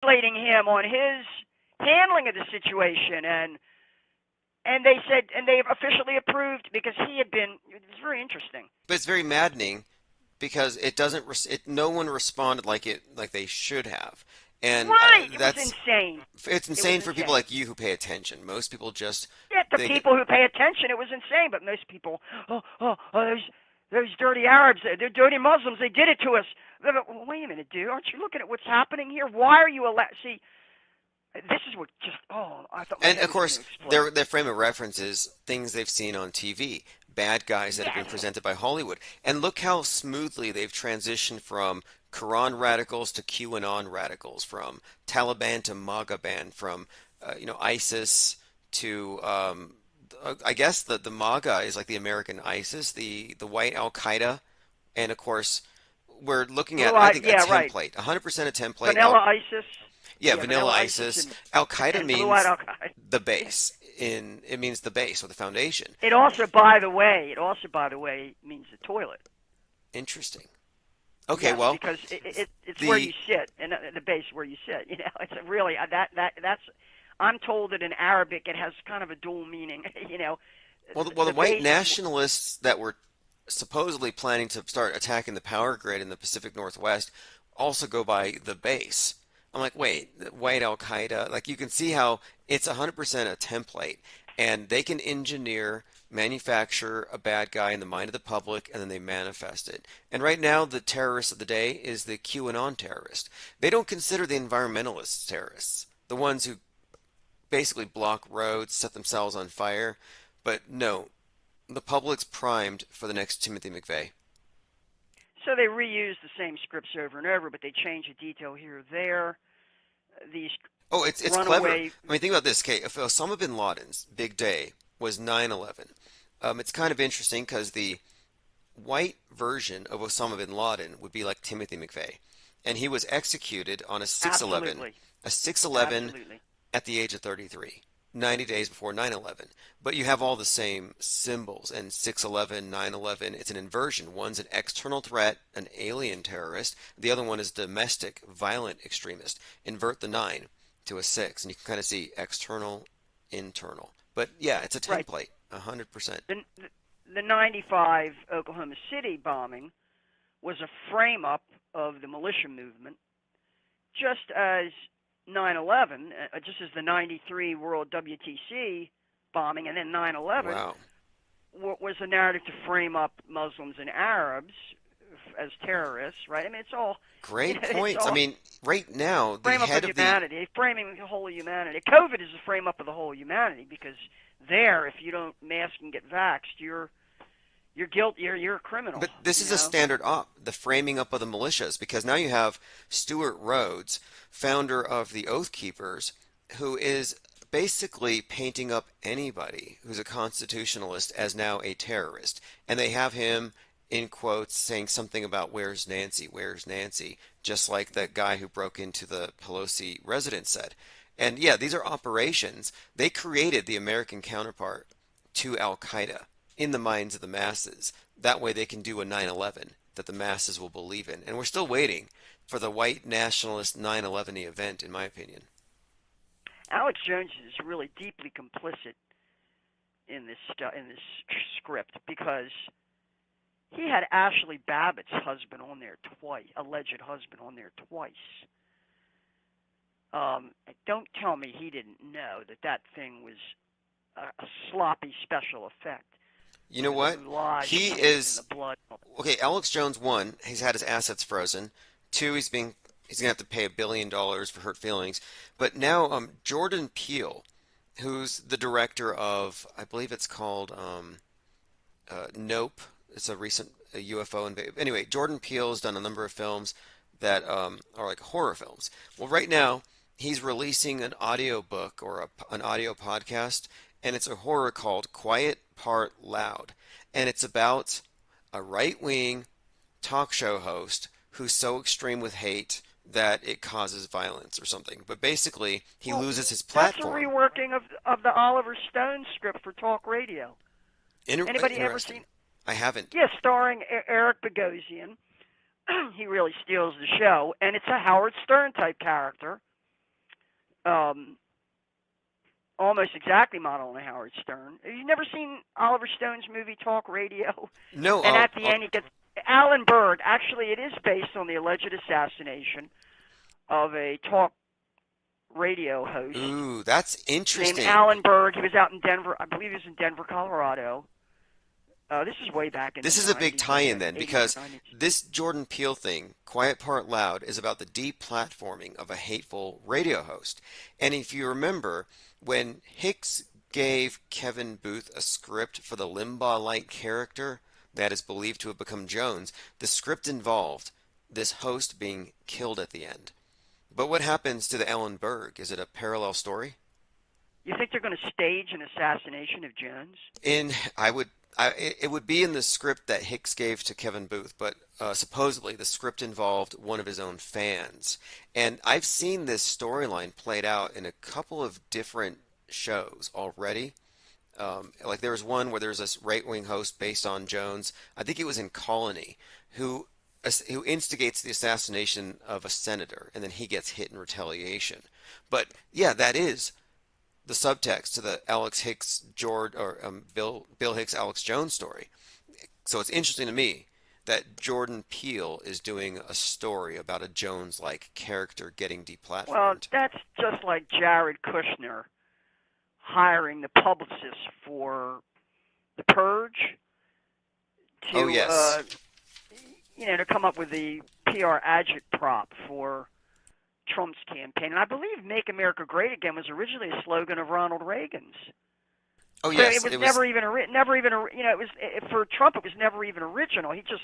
congratulating him on his handling of the situation, and they said, and they've officially approved because he had been. It's very interesting. But it's very maddening because it doesn't. No one responded like they should have, and Right. It was that's insane. it's It was insane for people insane. like you who pay attention. Most people just Yeah, to think, people who pay attention, it was insane. But most people, those dirty Arabs, they're dirty Muslims. They did it to us. Well, wait a minute, dude. Aren't you looking at what's happening here? Why are you allowed? See, this is what just. Oh, I thought my and head of was going course to explode. their frame of reference is things they've seen on TV, bad guys that have been Yes. presented by Hollywood, and look how smoothly they've transitioned from Quran radicals to QAnon radicals, from Taliban to MAGA ban, from ISIS to I guess the MAGA is like the American ISIS, the white Al Qaeda, and of course we're looking at, Blue I eye. think, a Yeah, right. template, 100% a template. Vanilla ISIS. Yeah, Yeah, vanilla vanilla ISIS ISIS. Al Qaeda and blue eyed means Al Qaeda. the Yeah. base. It means the base or the foundation. It also, by the way, means the toilet. Interesting. Okay, Yes, well, because it's where you the sit, and the base where you sit. It's a really that's. I'm told that in Arabic it has kind of a dual meaning. the The white base is. nationalists that were supposedly planning to start attacking the power grid in the Pacific Northwest also go by the base. I'm like, wait, white Al Qaeda, like you can see how it's 100% a template, and they can engineer, manufacture a bad guy in the mind of the public, and then they manifest it. And right now, the terrorist of the day is the QAnon terrorist. They don't consider the environmentalists terrorists, the ones who basically block roads, set themselves on fire. But no, the public's primed for the next Timothy McVeigh. So they reuse the same scripts over and over, but they change a detail here or there. These Oh, it's clever. runaway. I mean, think about this, Kate. If Osama bin Laden's big day was 9/11, it's kind of interesting because the white version of Osama bin Laden would be like Timothy McVeigh, and he was executed on Absolutely, a 6/11 absolutely. at the age of 33, 90 days before 9/11. But you have all the same symbols, and 6/11, 9/11, it's an inversion. One's an external threat, an alien terrorist. The other one is domestic, violent extremist. Invert the 9 to a 6, and you can kind of see external, internal. But yeah, it's a Right. template, 100%. The 95 Oklahoma City bombing was a frame up of the militia movement, just as 9/11, just as the 93 World WTC bombing, and then 9/11 Wow. was a narrative to frame up Muslims and Arabs as terrorists, right? I mean, it's all, Great it's points. I all mean, right now, the frame up head of of the humanity, framing the whole of humanity. COVID is a frame up of the whole of humanity because there, if you don't mask and get vaxxed, you're guilty. You're a criminal. But this You is a know. standard op, the framing up of the militias, because now you have Stuart Rhodes, founder of the Oath Keepers, who is basically painting up anybody who's a constitutionalist as now a terrorist. And they have him in quotes saying something about where's Nancy, just like the guy who broke into the Pelosi residence said. And yeah, these are operations. They created the American counterpart to Al Qaeda in the minds of the masses. That way they can do a 9/11 that the masses will believe in. And we're still waiting for the white nationalist 9/11 event, in my opinion. Alex Jones is really deeply complicit in this script because he had Ashley Babbitt's husband on there twice, alleged husband on there twice. Don't tell me he didn't know that thing was a sloppy special effect. You It know was a what? moulage He paint in is the blood. okay. Alex Jones, one, he's had his assets frozen. Two, he's gonna have to pay $1 billion for hurt feelings. But now, Jordan Peele, who's the director of, I believe it's called Nope. It's a recent UFO invasion. Anyway, Jordan Peele has done a number of films that are like horror films. Well, right now he's releasing an audio book or an audio podcast, and it's a horror called Quiet Part Loud, and it's about a right-wing talk show host who's so extreme with hate that it causes violence or something. But basically, he Well, loses his that's a platform. reworking of the Oliver Stone script for talk radio. Anybody ever Interesting. seen? I haven't. Yeah, starring Eric Bogosian. He really steals the show, and it's a Howard Stern type character. um, almost exactly modeling Howard Stern. Have you never seen Oliver Stone's movie Talk Radio? No, And at the end, he gets Alan Berg. Actually, it is based on the alleged assassination of a talk radio host ooh, that's named interesting. Alan Berg. He was out in Denver. I believe he was in Denver, Colorado. This is way back in the This is a big 90s, like tie-in the then, 80s or because 90s. this Jordan Peele thing, Quiet Part Loud, is about the deplatforming of a hateful radio host. And if you remember, when Hicks gave Kevin Booth a script for the Limbaugh-like character that is believed to have become Jones, the script involved this host being killed at the end. But what happens to the Ellen Berg? Is it a parallel story? You think they're going to stage an assassination of Jones? In it would be in the script that Hicks gave to Kevin Booth, but supposedly the script involved one of his own fans. And I've seen this storyline played out in a couple of different shows already. Like there was one where there's this right-wing host based on Jones. I think it was in Colony, who who instigates the assassination of a senator, and then he gets hit in retaliation. But yeah, that is the subtext to the Alex Hicks George or Bill Hicks Alex Jones story. So it's interesting to me that Jordan Peele is doing a story about a Jones-like character getting Well, deplatformed. that's just like Jared Kushner hiring the publicist for The Purge Oh to, yes. to come up with the PR agitprop for Trump's campaign. And I believe "Make America Great Again" was originally a slogan of Ronald Reagan's. Oh So it yes, was it was. never even, it was for Trump. It was never even original. He just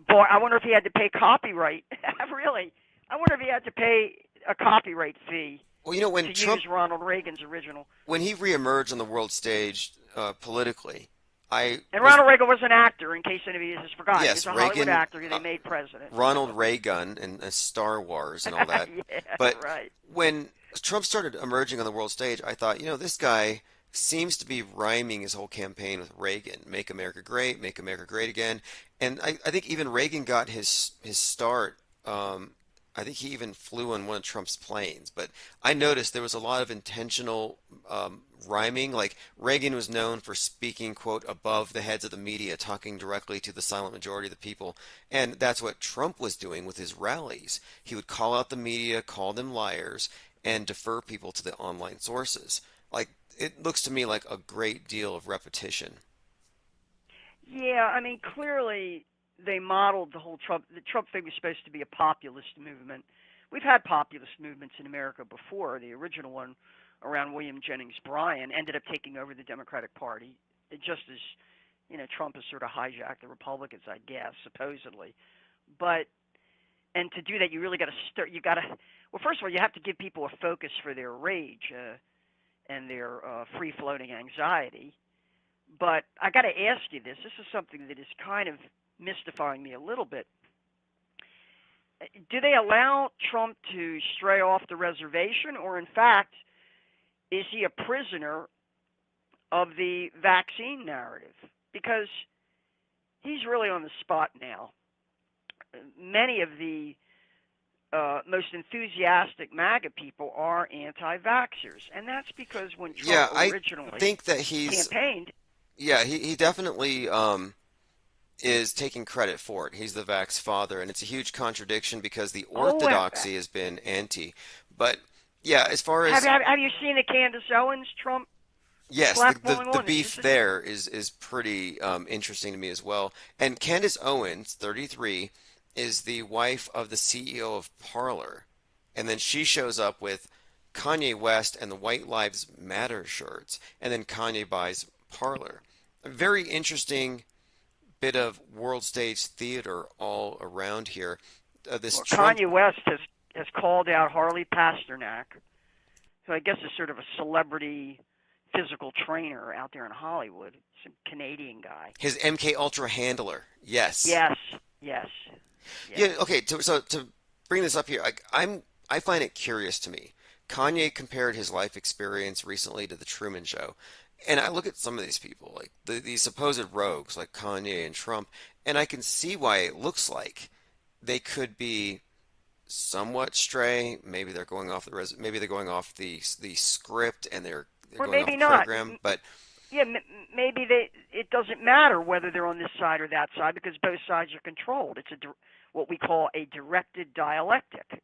bought. I wonder if he had to pay copyright. Really, I wonder if he had to pay a copyright fee Well, you know, to use Ronald Reagan's original. when he reemerged on the world stage politically, I And was Ronald Reagan was an actor, in case anybody has forgotten. He was yes, a Hollywood Reagan, actor who they made president. Ronald So. Reagan, and Star Wars and all that. Yeah, But right. when Trump started emerging on the world stage, I thought, this guy seems to be rhyming his whole campaign with Reagan, make America great again. And I think even Reagan got his start. I think he even flew on one of Trump's planes. But I noticed there was a lot of intentional rhyming. Like Reagan was known for speaking, quote, above the heads of the media, talking directly to the silent majority of the people. And that's what Trump was doing with his rallies. He would call out the media, call them liars, and defer people to the online sources. Like, it looks to me like a great deal of repetition. Yeah, I mean, clearly they modeled the whole Trump. The Trump thing was supposed to be a populist movement. We've had populist movements in America before. The original one around William Jennings Bryan ended up taking over the Democratic Party, just as Trump has sort of hijacked the Republicans, I guess, supposedly. But and to do that, you really got to start. You got to well, first of all, you have to give people a focus for their rage and their free-floating anxiety. But I got to ask you this. This is something that is kind of mystifying me a little bit. Do they allow Trump to stray off the reservation, or in fact, is he a prisoner of the vaccine narrative? Because he's really on the spot now. Many of the most enthusiastic MAGA people are anti-vaxxers, and that's because when Trump Yeah, I originally think that he's, campaigned, yeah, he definitely is taking credit for it. He's the vax father, and it's a huge contradiction because the oh, orthodoxy has been anti. But yeah, as far have, as have, have you seen the Candace Owens Trump yes, blackballing the on? beef there is pretty interesting to me as well. And Candace Owens, 33, is the wife of the CEO of Parler, and then she shows up with Kanye West and the White Lives Matter shirts, and then Kanye buys Parler. A very interesting bit of world stage theater all around here. This Well, Trump, Kanye West has called out Harley Pasternak, who I guess is sort of a celebrity physical trainer out there in Hollywood, some Canadian guy. his MK Ultra handler. Yes. Yes, yes, yes. Yeah. Okay. So to bring this up here, I find it curious to me. Kanye compared his life experience recently to the Truman Show, and I look at some of these people, like these supposed rogues, like Kanye and Trump, and I can see why it looks like they could be somewhat stray. Maybe they're going off maybe they're going off the script and they're or going off maybe the not. program. But Yeah, maybe it doesn't matter whether they're on this side or that side because both sides are controlled. It's what we call a directed dialectic.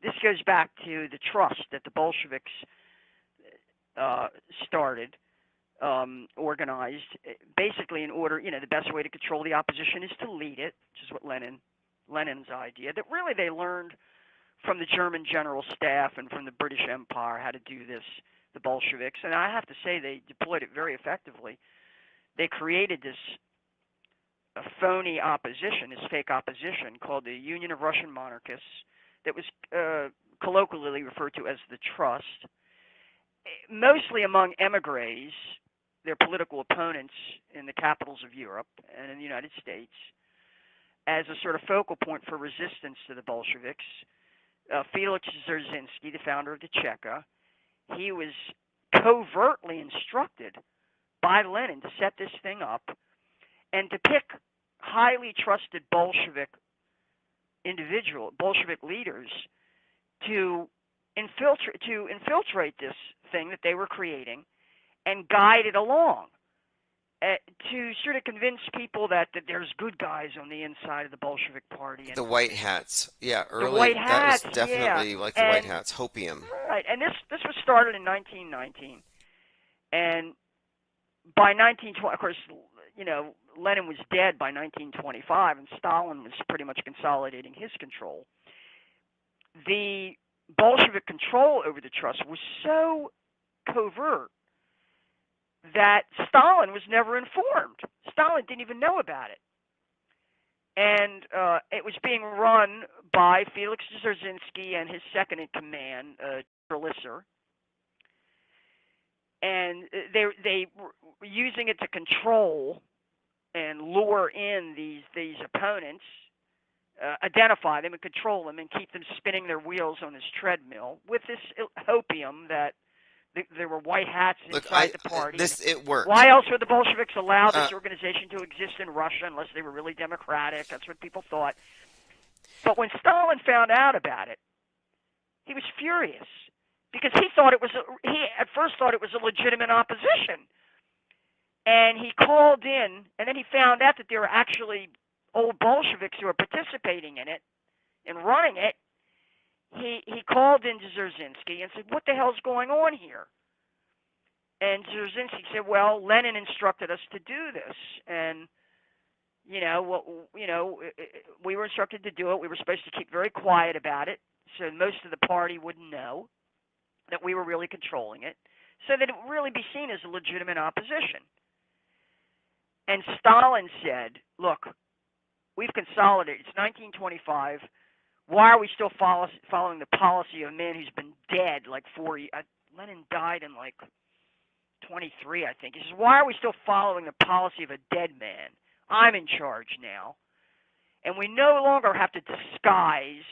This goes back to the trust that the Bolsheviks uh, started, organized, basically in order. The best way to control the opposition is to lead it, which is what Lenin's idea. That really they learned from the German general staff and from the British Empire how to do this, the Bolsheviks, and I have to say they deployed it very effectively. They created this phony opposition, this fake opposition called the Union of Russian Monarchists that was colloquially referred to as the Trust, mostly among emigres, their political opponents in the capitals of Europe and in the United States, as a sort of focal point for resistance to the Bolsheviks. Felix Dzerzhinsky, the founder of the Cheka, he was covertly instructed by Lenin to set this thing up and to pick highly trusted Bolshevik leaders to infiltrate this thing that they were creating and guide it along, to sort of convince people that there's good guys on the inside of the Bolshevik Party. And the white hats, yeah, the white early that was hats, yeah, definitely like the white and hats, hopium. right, and this was started in 1919, and by 1920, of course, Lenin was dead by 1925, and Stalin was pretty much consolidating his control. The Bolshevik control over the trust was so covert that Stalin was never informed. Stalin didn't even know about it. And it was being run by Felix Dzerzhinsky and his second in command, Trelicer. And they were using it to control and lure in these opponents, identify them and control them and keep them spinning their wheels on this treadmill with this hopium that there were white hats inside the party. It worked. Why else would the Bolsheviks allow this Uh, organization to exist in Russia unless they were really democratic? That's what people thought. But when Stalin found out about it, he was furious because he at first thought it was a legitimate opposition. And he called in, and then he found out that there were actually old Bolsheviks who were participating in it and running it. He called in to Dzerzhinsky and said, "What the hell's going on here?" And Dzerzhinsky said, "Well, Lenin instructed us to do this, and we were instructed to do it. We were supposed to keep very quiet about it, so most of the party wouldn't know that we were really controlling it, so that it would really be seen as a legitimate opposition." And Stalin said, "Look, we've consolidated. It's 1925. Why are we still following the policy of a man who's been dead like 4 years? Lenin died in like 23, I think." He says, "Why are we still following the policy of a dead man? I'm in charge now. And we no longer have to disguise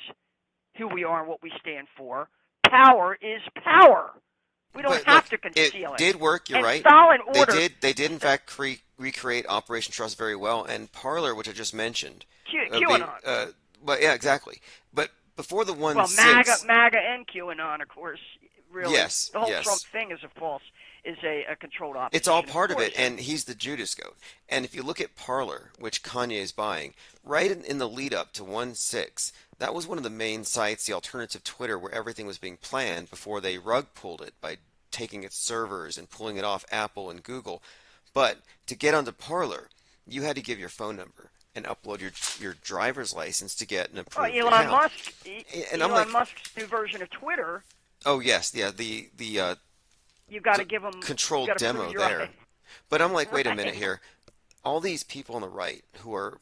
who we are and what we stand for. Power is power. We don't have to conceal it." It did work, you're right. Stalin ordered. They did in fact recreate Operation Trust very well, and Parler, which I just mentioned. QAnon. But yeah, exactly. But before the 1/6, MAGA and QAnon, of course. Really, yes, the whole yes. Trump thing is a controlled opposition. It's all part of it, and he's the Judas goat. And if you look at Parler, which Kanye is buying, right in the lead up to 1/6, that was one of the main sites, the alternative Twitter, where everything was being planned before they rug pulled it by taking its servers and pulling it off Apple and Google. But to get onto Parler, you had to give your phone number and upload your driver's license to get an approved account. Elon Musk's new version of Twitter. Oh yes, yeah, you got to give them controlled demo there. But I'm like, wait a minute here. All these people on the right who are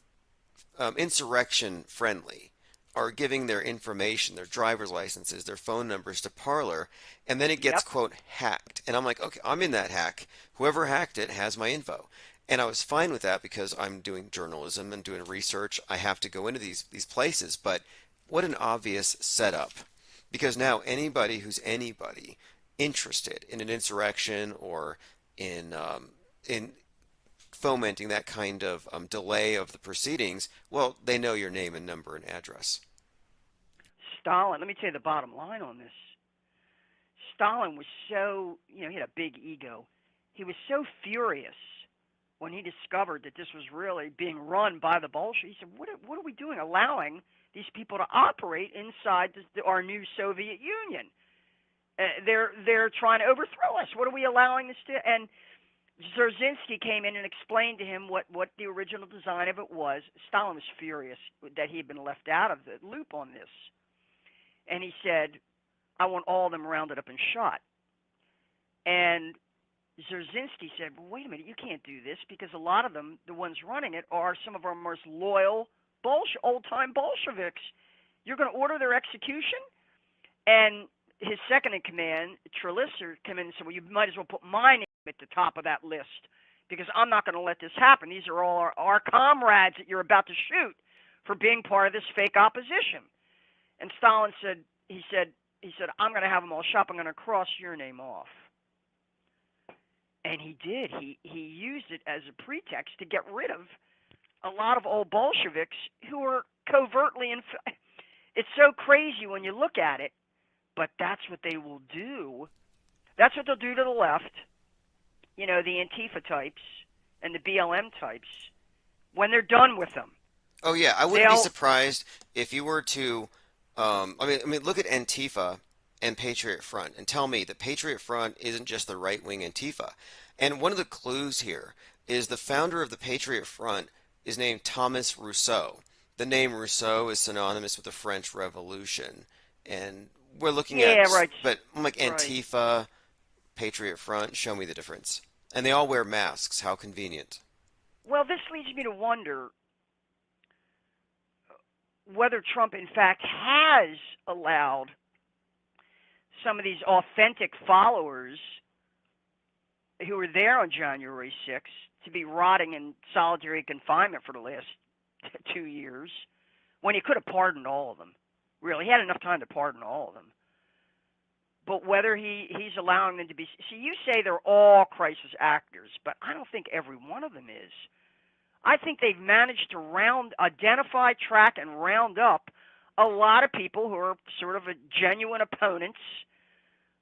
insurrection friendly are giving their information, their driver's licenses, their phone numbers to Parler, and then it gets quote hacked. And I'm like, okay, I'm in that hack. Whoever hacked it has my info. And I was fine with that because I'm doing journalism and doing research. I have to go into these places. But what an obvious setup. Because now anybody who's anybody interested in an insurrection or in fomenting that kind of delay of the proceedings, well, they know your name and number and address. Stalin, let me tell you the bottom line on this. Stalin was so, he had a big ego. He was so furious when he discovered that this was really being run by the Bolsheviks. He said, what are we doing, allowing these people to operate inside our new Soviet Union? They're trying to overthrow us. What are we allowing this to? And Dzerzhinsky came in and explained to him what the original design of it was. Stalin was furious that he had been left out of the loop on this. And he said, I want all of them rounded up and shot. And Dzerzhinsky said, well, wait a minute, you can't do this, because a lot of them, the ones running it, are some of our most loyal old-time Bolsheviks. You're going to order their execution? And his second in command, Trelicer, came in and said, well, you might as well put my name at the top of that list, because I'm not going to let this happen. These are all our comrades that you're about to shoot for being part of this fake opposition. And Stalin said, he said, I'm going to have them all shot. I'm going to cross your name off. And he did. He used it as a pretext to get rid of a lot of old Bolsheviks who were covertly it's so crazy when you look at it, but that's what they will do. That's what they'll do to the left, the Antifa types and the BLM types, when they're done with them. Oh, yeah. I wouldn't be surprised if you were to, I mean, look at Antifa and Patriot Front and tell me that Patriot Front isn't just the right-wing Antifa. And one of the clues here is the founder of the Patriot Front is named Thomas Rousseau. The name Rousseau is synonymous with the French Revolution. And we're looking at, right. But I'm like, Antifa, Patriot Front, show me the difference. And they all wear masks. How convenient. Well, this leads me to wonder whether Trump, in fact, has allowed some of these authentic followers who were there on January 6th to be rotting in solitary confinement for the last 2 years, when he could have pardoned all of them. Really, he had enough time to pardon all of them. But whether he's allowing them to be... See, you say they're all crisis actors, but I don't think every one of them is. I think they've managed to identify, track, and round up a lot of people who are sort of genuine opponents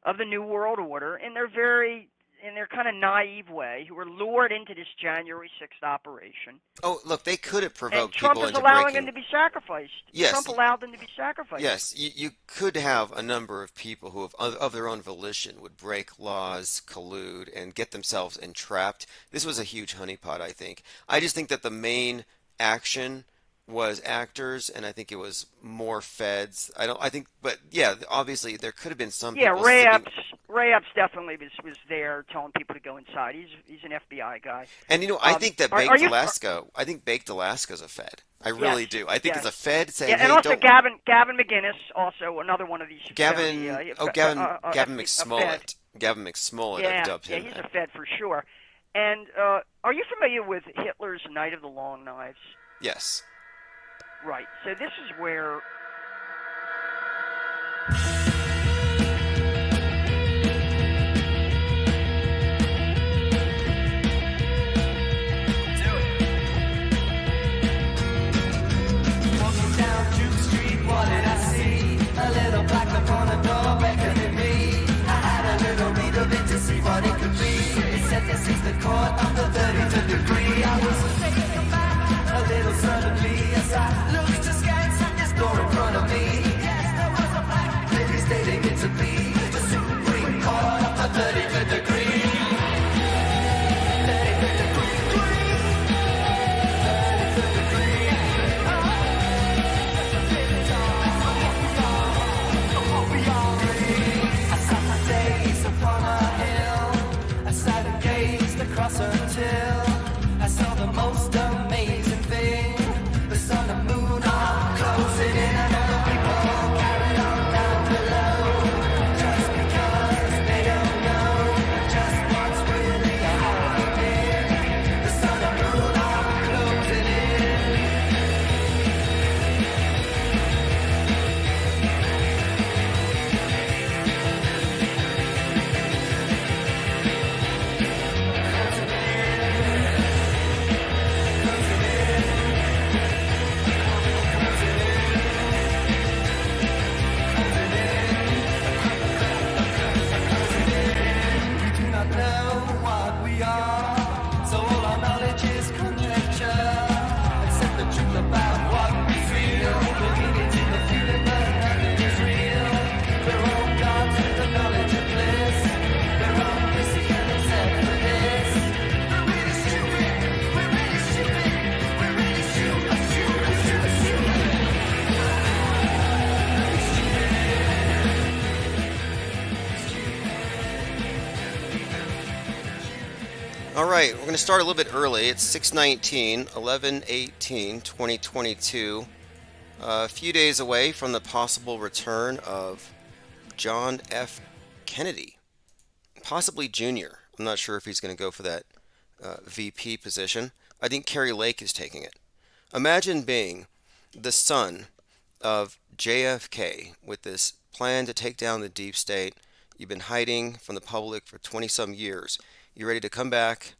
of the New World Order in their kind of naive way, who were lured into this January 6th operation. Oh, look, they could have provoked people into breaking. Trump is allowing them to be sacrificed. Yes. Trump allowed them to be sacrificed. Yes, you could have a number of people who, of their own volition, would break laws, collude, and get themselves entrapped. This was a huge honeypot, I think. I just think that the main action was actors, and I think it was more feds. But yeah, obviously there could have been some. Yeah, Ray Epps definitely was there telling people to go inside. He's an FBI guy. And I think that Baked Alaska's a Fed. I really do. I think it's a Fed saying, and hey, also Gavin McInnes, also another one of these. Gavin McSmollett. Gavin McSmollett, I've dubbed him. Yeah, he's a Fed for sure. And are you familiar with Hitler's Night of the Long Knives? Yes. Right. So this is where... Walking down Duke Street, what did I see? A little black upon a door beckoning me. I had a little read of it to see what it could be. It said this is the court of the 33rd degree. I was taken aback a little suddenly as I looked askance at this door in front All right, we're going to start a little bit early. It's 6:19, 2022. A few days away from the possible return of John F. Kennedy, possibly Jr. I'm not sure if he's going to go for that VP position. I think Kerry Lake is taking it. Imagine being the son of JFK with this plan to take down the deep state. You've been hiding from the public for 20 some years. You're ready to come back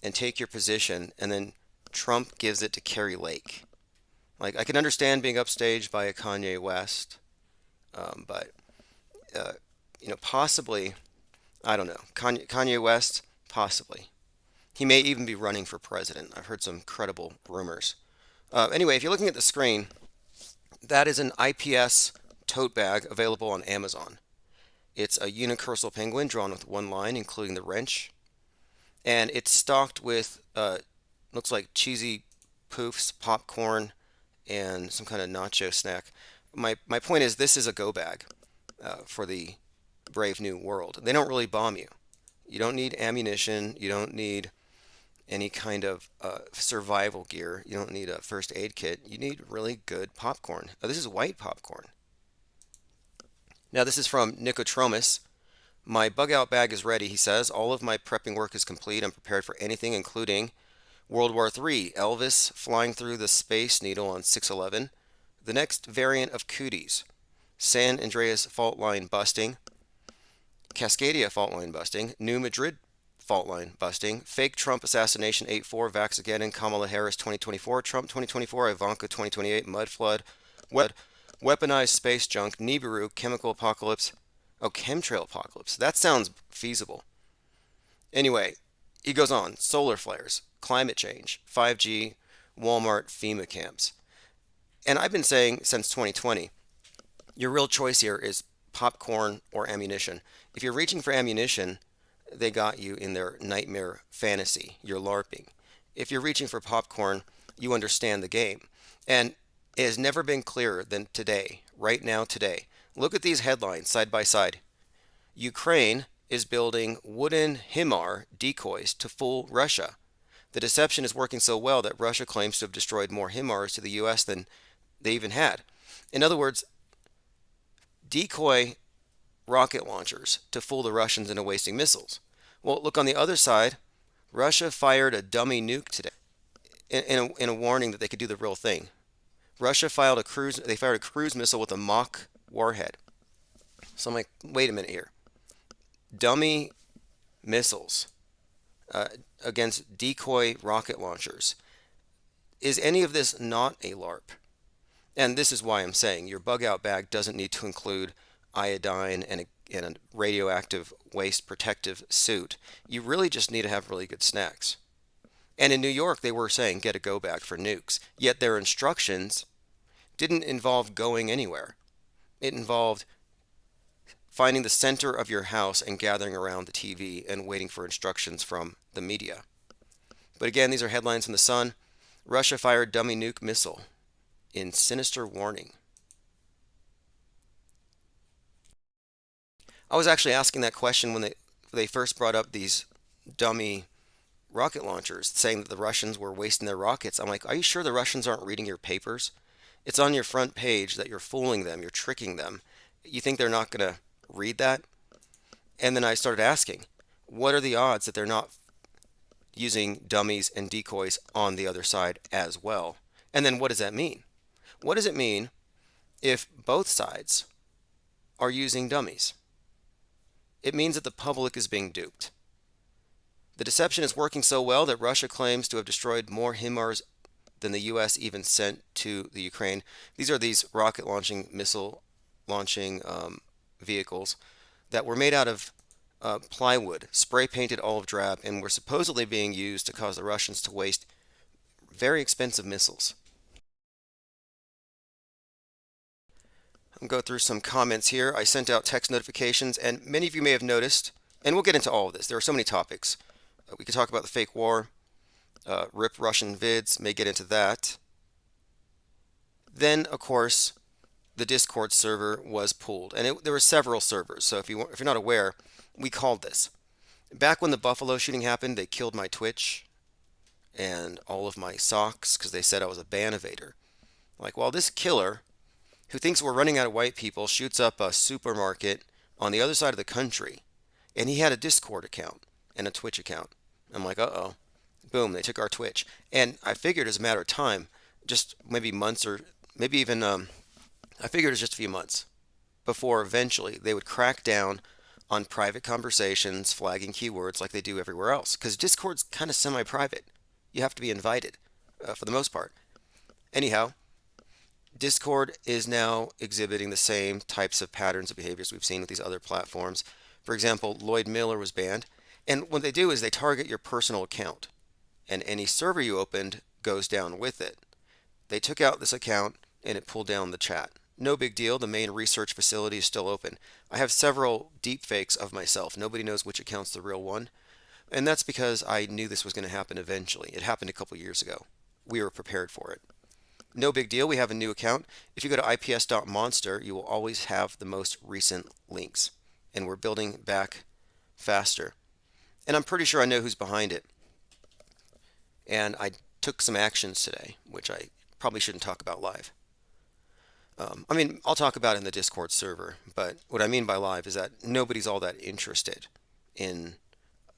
and take your position, and then Trump gives it to Kerry Lake. Like, I can understand being upstaged by a Kanye West, but possibly, I don't know, Kanye West, possibly. He may even be running for president. I've heard some credible rumors. Anyway, if you're looking at the screen, that is an IPS tote bag available on Amazon. It's a unicursal penguin drawn with one line, including the wrench, and it's stocked with looks like cheesy poofs, popcorn, and some kind of nacho snack. My point is, this is a go bag for the brave new world. They don't really bomb you. You don't need ammunition. You don't need any kind of survival gear. You don't need a first aid kit. You need really good popcorn. This is white popcorn. Now, this is from Nicotromus. My bug out bag is ready, he says. All of my prepping work is complete. I'm prepared for anything, including World War III, Elvis flying through the Space Needle on 6/11, the next variant of cooties, San Andreas fault line busting, Cascadia fault line busting, New Madrid fault line busting, fake Trump assassination 8/4, Vax again in Kamala Harris 2024, Trump 2024, Ivanka 2028, mud flood, weaponized space junk, Nibiru, chemical apocalypse, chemtrail apocalypse. That sounds feasible. Anyway, he goes on, solar flares, climate change, 5G, Walmart, FEMA camps. And I've been saying since 2020, your real choice here is popcorn or ammunition. If you're reaching for ammunition, they got you in their nightmare fantasy. You're LARPing. If you're reaching for popcorn, you understand the game. And it has never been clearer than today, right now, today. Look at these headlines side by side. Ukraine is building wooden HIMAR decoys to fool Russia. The deception is working so well that Russia claims to have destroyed more HIMARS to the U.S. than they even had. In other words, decoy rocket launchers to fool the Russians into wasting missiles. Well, look on the other side. Russia fired a dummy nuke today in a warning that they could do the real thing. Russia fired a cruise missile with a mock warhead. So I'm like, wait a minute here. Dummy missiles against decoy rocket launchers. Is any of this not a LARP? And this is why I'm saying your bug out bag doesn't need to include iodine and a radioactive waste protective suit. You really just need to have really good snacks. And in New York, they were saying get a go bag for nukes. Yet their instructions didn't involve going anywhere. It involved finding the center of your house and gathering around the TV and waiting for instructions from the media. But again, these are headlines from The Sun. Russia fired dummy nuke missile in sinister warning. I was actually asking that question when they first brought up these dummy rocket launchers, saying that the Russians were wasting their rockets. I'm like, are you sure the Russians aren't reading your papers? It's on your front page that you're fooling them, you're tricking them. You think they're not going to read that? And then I started asking, what are the odds that they're not using dummies and decoys on the other side as well? And then what does that mean? What does it mean if both sides are using dummies? It means that the public is being duped. The deception is working so well that Russia claims to have destroyed more HIMARS than the U.S. even sent to the Ukraine. These are these rocket launching, missile launching vehicles that were made out of plywood, spray painted olive drab, and were supposedly being used to cause the Russians to waste very expensive missiles. I'll go through some comments here. I sent out text notifications, and many of you may have noticed, and we'll get into all of this. There are so many topics. We could talk about the fake war, rip Russian vids, may get into that. Then, of course, the Discord server was pulled, and there were several servers. So if you're not aware, we called this. Back when the Buffalo shooting happened, they killed my Twitch and all of my socks because they said I was a ban evader. Like, well, this killer who thinks we're running out of white people shoots up a supermarket on the other side of the country, and he had a Discord account and a Twitch account. I'm like, uh-oh. Boom, they took our Twitch. And I figured as a matter of time, just maybe months or maybe even, I figured it was just a few months before eventually they would crack down on private conversations, flagging keywords like they do everywhere else. Because Discord's kind of semi-private. You have to be invited for the most part. Anyhow, Discord is now exhibiting the same types of patterns of behaviors we've seen with these other platforms. For example, Lloyd Miller was banned. And what they do is they target your personal account, and any server you opened goes down with it. They took out this account and it pulled down the chat. No big deal, the main research facility is still open. I have several deepfakes of myself. Nobody knows which account's the real one. And that's because I knew this was going to happen eventually. It happened a couple years ago. We were prepared for it. No big deal, we have a new account. If you go to ips.monster, you will always have the most recent links. And we're building back faster. And I'm pretty sure I know who's behind it. And I took some actions today, which I probably shouldn't talk about live. I mean, I'll talk about it in the Discord server, but what I mean by live is that nobody's all that interested in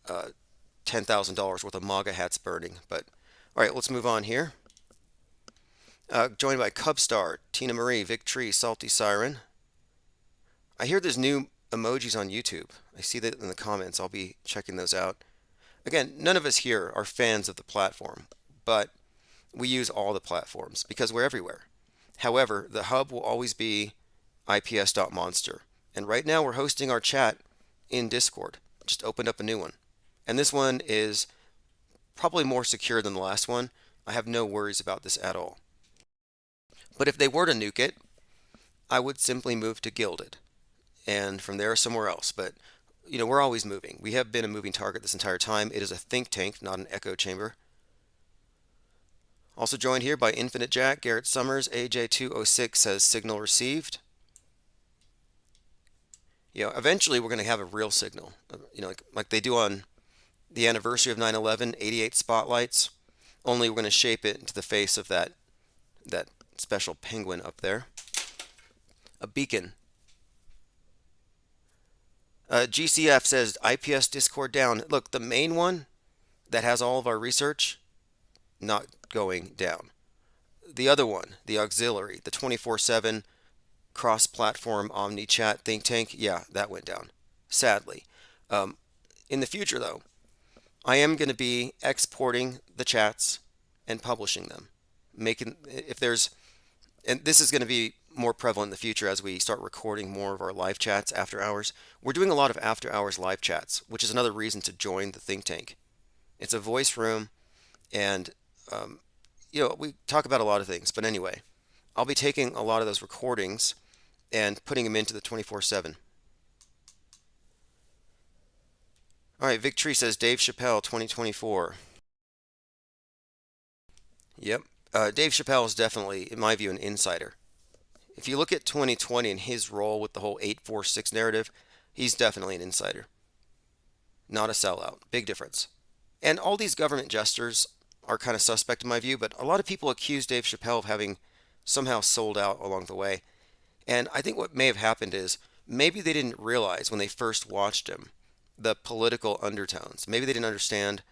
$10,000 worth of MAGA hats burning. But all right, let's move on here. Joined by Cubstar, Tina Marie, Vic Tree, Salty Siren. I hear there's new emojis on YouTube. I see that in the comments. I'll be checking those out. Again, none of us here are fans of the platform, but we use all the platforms because we're everywhere. However, the hub will always be ips.monster. And right now we're hosting our chat in Discord. Just opened up a new one. And this one is probably more secure than the last one. I have no worries about this at all. But if they were to nuke it, I would simply move to Gilded. And from there somewhere else. But, you know, we're always moving. We have been a moving target this entire time. It is a think tank, not an echo chamber. Also joined here by Infinite Jack, Garrett Summers, AJ206 says signal received. You know, eventually we're going to have a real signal. You know, like they do on the anniversary of 9/11, 88 spotlights. Only we're going to shape it into the face of that special penguin up there. A beacon. GCF says IPS Discord down. Look, the main one that has all of our research, not going down. The other one, the auxiliary, the 24/7 cross-platform omni-chat think tank, yeah, that went down, sadly. In the future, though, I am going to be exporting the chats and publishing them. And this is going to be more prevalent in the future as we start recording more of our live chats after hours. We're doing a lot of after hours live chats, which is another reason to join the think tank. It's a voice room, and you know, we talk about a lot of things. But anyway, I'll be taking a lot of those recordings and putting them into the 24/7. All right, Vic Tree says Dave Chappelle 2024. Yep, Dave Chappelle is definitely, in my view, an insider. If you look at 2020 and his role with the whole 846 narrative, he's definitely an insider. Not a sellout. Big difference. And all these government jesters are kind of suspect in my view, but a lot of people accuse Dave Chappelle of having somehow sold out along the way. And I think what may have happened is maybe they didn't realize when they first watched him the political undertones. Maybe they didn't understand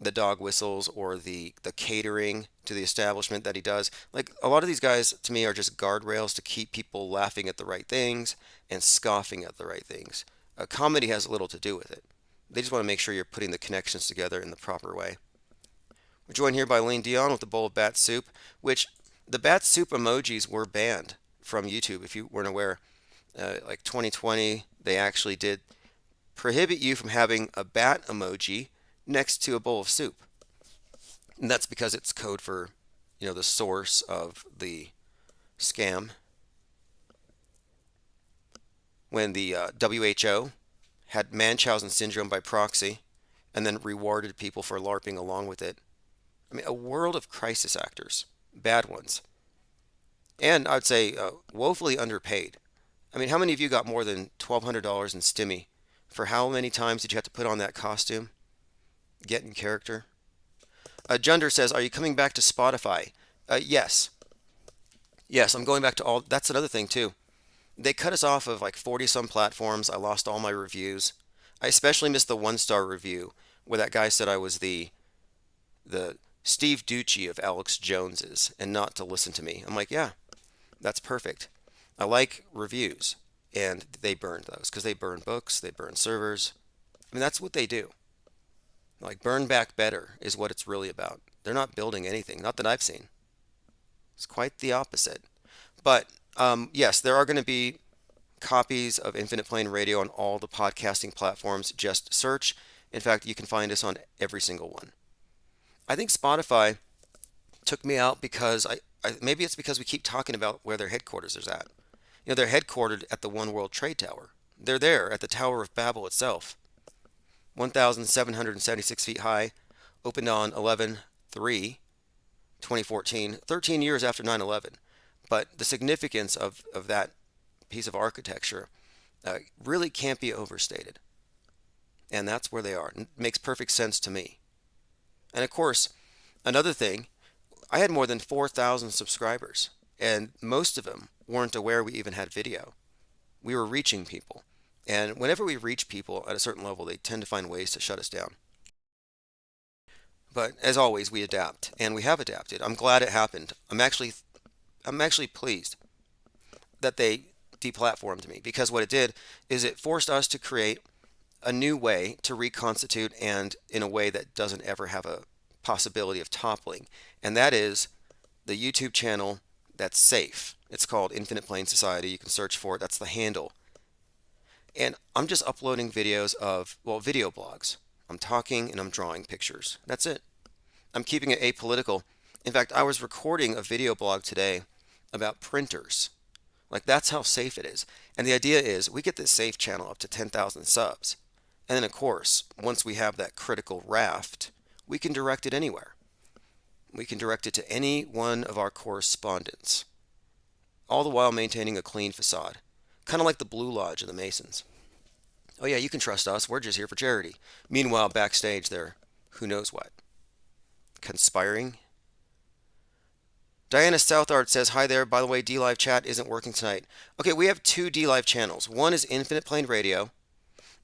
the dog whistles or the catering to the establishment that he does. Like, a lot of these guys to me are just guardrails to keep people laughing at the right things and scoffing at the right things. Comedy has little to do with it. They just want to make sure you're putting the connections together in the proper way. We're joined here by Lane Dion with the bowl of bat soup, which the bat soup emojis were banned from YouTube, if you weren't aware. Like 2020, they actually did prohibit you from having a bat emoji next to a bowl of soup. And that's because it's code for, you know, the source of the scam. When the WHO had Munchausen syndrome by proxy and then rewarded people for LARPing along with it. I mean, a world of crisis actors, bad ones. And I would say woefully underpaid. I mean, how many of you got more than $1,200 in stimmy for how many times did you have to put on that costume? Get in character. Junder says, are you coming back to Spotify? Yes. Yes, I'm going back to all. That's another thing, too. They cut us off of like 40 some platforms. I lost all my reviews. I especially missed the 1-star review where that guy said I was the Steve Ducey of Alex Jones's and not to listen to me. I'm like, yeah, that's perfect. I like reviews. And they burned those because they burn books, they burn servers. I mean, that's what they do. Like, burn back better is what it's really about. They're not building anything, not that I've seen. It's quite the opposite. But yes, there are going to be copies of Infinite Plane Radio on all the podcasting platforms. Just search. In fact, you can find us on every single one. I think Spotify took me out because maybe it's because we keep talking about where their headquarters is at. You know, they're headquartered at the One World Trade Tower. They're there at the Tower of Babel itself. 1,776 feet high, opened on 11/3/2014, 13 years after 9/11. But the significance of that piece of architecture really can't be overstated. And that's where they are. It makes perfect sense to me. And of course, another thing, I had more than 4,000 subscribers, and most of them weren't aware we even had video. We were reaching people. And whenever we reach people at a certain level, they tend to find ways to shut us down. But as always, we adapt, and we have adapted. I'm glad it happened. I'm actually pleased that they deplatformed me, because what it did is it forced us to create a new way to reconstitute, and in a way that doesn't ever have a possibility of toppling. And that is the YouTube channel that's safe. It's called Infinite Plane Society. You can search for it. That's the handle. And I'm just uploading videos of, well, video blogs. I'm talking and I'm drawing pictures. That's it. I'm keeping it apolitical. In fact, I was recording a video blog today about printers. Like, that's how safe it is. And the idea is we get this safe channel up to 10,000 subs. And then, of course, once we have that critical raft, we can direct it anywhere. We can direct it to any one of our correspondents, all the while maintaining a clean facade. Kind of like the Blue Lodge of the Masons. Oh yeah, you can trust us. We're just here for charity. Meanwhile, backstage, they're who knows what. Conspiring. Diana Southard says, hi there. By the way, DLive chat isn't working tonight. Okay, we have two DLive channels. One is Infinite Plane Radio,